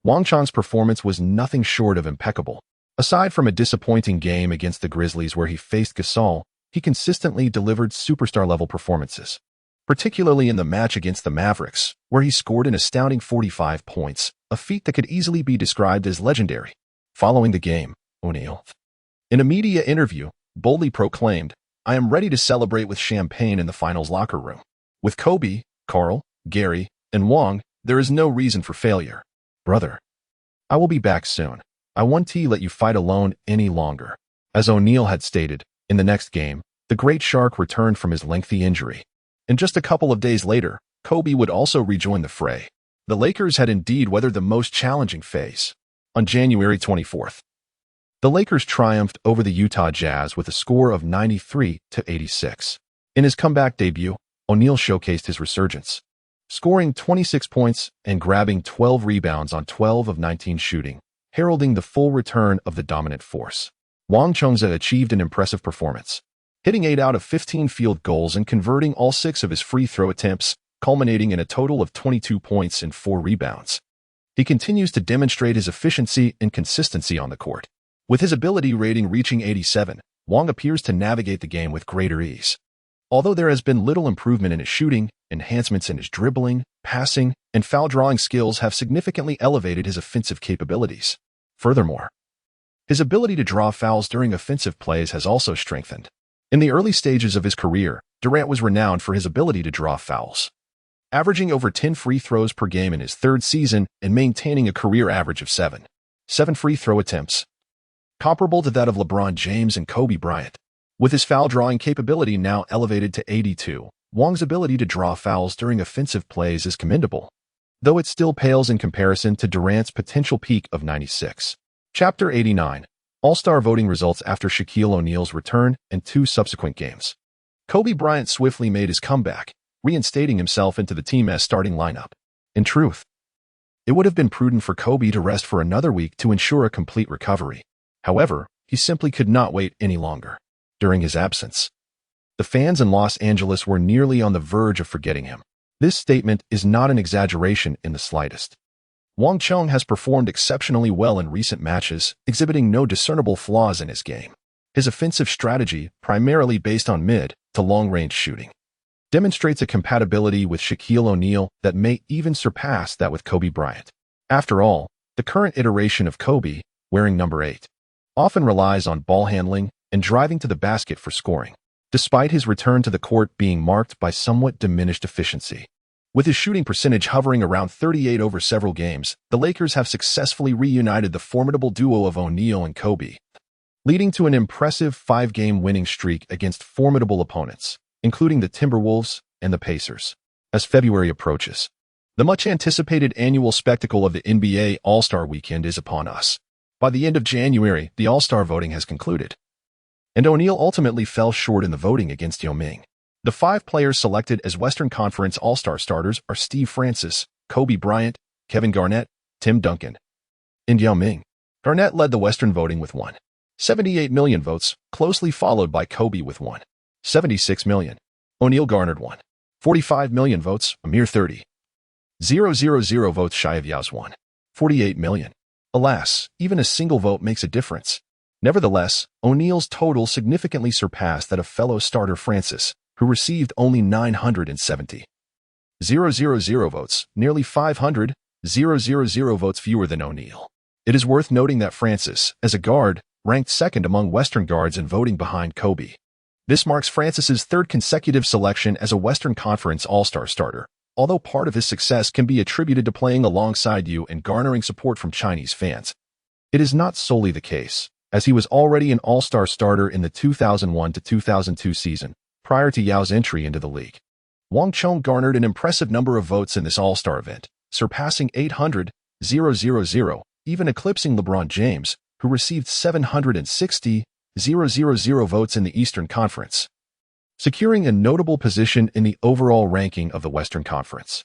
Wang Chong's performance was nothing short of impeccable. Aside from a disappointing game against the Grizzlies where he faced Gasol, he consistently delivered superstar-level performances, particularly in the match against the Mavericks, where he scored an astounding 45 points, a feat that could easily be described as legendary. Following the game, O'Neal, in a media interview, boldly proclaimed, "I am ready to celebrate with champagne in the Finals locker room. With Kobe, Karl, Gary, and Wang, there is no reason for failure. Brother, I will be back soon. I won't let you fight alone any longer." As O'Neal had stated, in the next game, the Great Shark returned from his lengthy injury, and just a couple of days later, Kobe would also rejoin the fray. The Lakers had indeed weathered the most challenging phase. On January 24th, the Lakers triumphed over the Utah Jazz with a score of 93-86. In his comeback debut, O'Neal showcased his resurgence, scoring 26 points and grabbing 12 rebounds on 12 of 19 shooting, heralding the full return of the dominant force. Wang Chong achieved an impressive performance, hitting 8 out of 15 field goals and converting all 6 of his free throw attempts, culminating in a total of 22 points and 4 rebounds. He continues to demonstrate his efficiency and consistency on the court. With his ability rating reaching 87, Wang appears to navigate the game with greater ease. Although there has been little improvement in his shooting, enhancements in his dribbling, passing, and foul drawing skills have significantly elevated his offensive capabilities. Furthermore, his ability to draw fouls during offensive plays has also strengthened. In the early stages of his career, Durant was renowned for his ability to draw fouls, averaging over 10 free throws per game in his third season and maintaining a career average of 7 free throw attempts, comparable to that of LeBron James and Kobe Bryant. With his foul drawing capability now elevated to 82, Wang's ability to draw fouls during offensive plays is commendable, though it still pales in comparison to Durant's potential peak of 96. Chapter 89. All-Star voting results after Shaquille O'Neal's return and 2 subsequent games. Kobe Bryant swiftly made his comeback, reinstating himself into the team's starting lineup. In truth, it would have been prudent for Kobe to rest for another week to ensure a complete recovery. However, he simply could not wait any longer. During his absence, the fans in Los Angeles were nearly on the verge of forgetting him. This statement is not an exaggeration in the slightest. Wang Chong has performed exceptionally well in recent matches, exhibiting no discernible flaws in his game. His offensive strategy, primarily based on mid to long-range shooting, demonstrates a compatibility with Shaquille O'Neal that may even surpass that with Kobe Bryant. After all, the current iteration of Kobe, wearing number 8, often relies on ball handling and driving to the basket for scoring, despite his return to the court being marked by somewhat diminished efficiency. With his shooting percentage hovering around 38 over several games, the Lakers have successfully reunited the formidable duo of O'Neal and Kobe, leading to an impressive 5-game winning streak against formidable opponents, including the Timberwolves and the Pacers. As February approaches, the much-anticipated annual spectacle of the NBA All-Star Weekend is upon us. By the end of January, the All-Star voting has concluded, and O'Neal ultimately fell short in the voting against Yao Ming. The 5 players selected as Western Conference All-Star starters are Steve Francis, Kobe Bryant, Kevin Garnett, Tim Duncan, and Yao Ming. Garnett led the Western voting with 1.78 million votes, closely followed by Kobe with 1.76 million. O'Neal garnered 1.45 million votes, a mere 30,000 votes shy of Yao's 1.48 million. Alas, even a single vote makes a difference. Nevertheless, O'Neal's total significantly surpassed that of fellow starter Francis, who received only 970,000 votes, nearly 500,000 votes fewer than O'Neal. It is worth noting that Francis, as a guard, ranked second among Western guards in voting behind Kobe. This marks Francis's 3rd consecutive selection as a Western Conference All-Star starter, although part of his success can be attributed to playing alongside Yu and garnering support from Chinese fans. It is not solely the case, as he was already an All-Star starter in the 2001-2002 season, prior to Yao's entry into the league. Wang Chong garnered an impressive number of votes in this All-Star event, surpassing 800,000, even eclipsing LeBron James, who received 760,000 votes in the Eastern Conference, securing a notable position in the overall ranking of the Western Conference.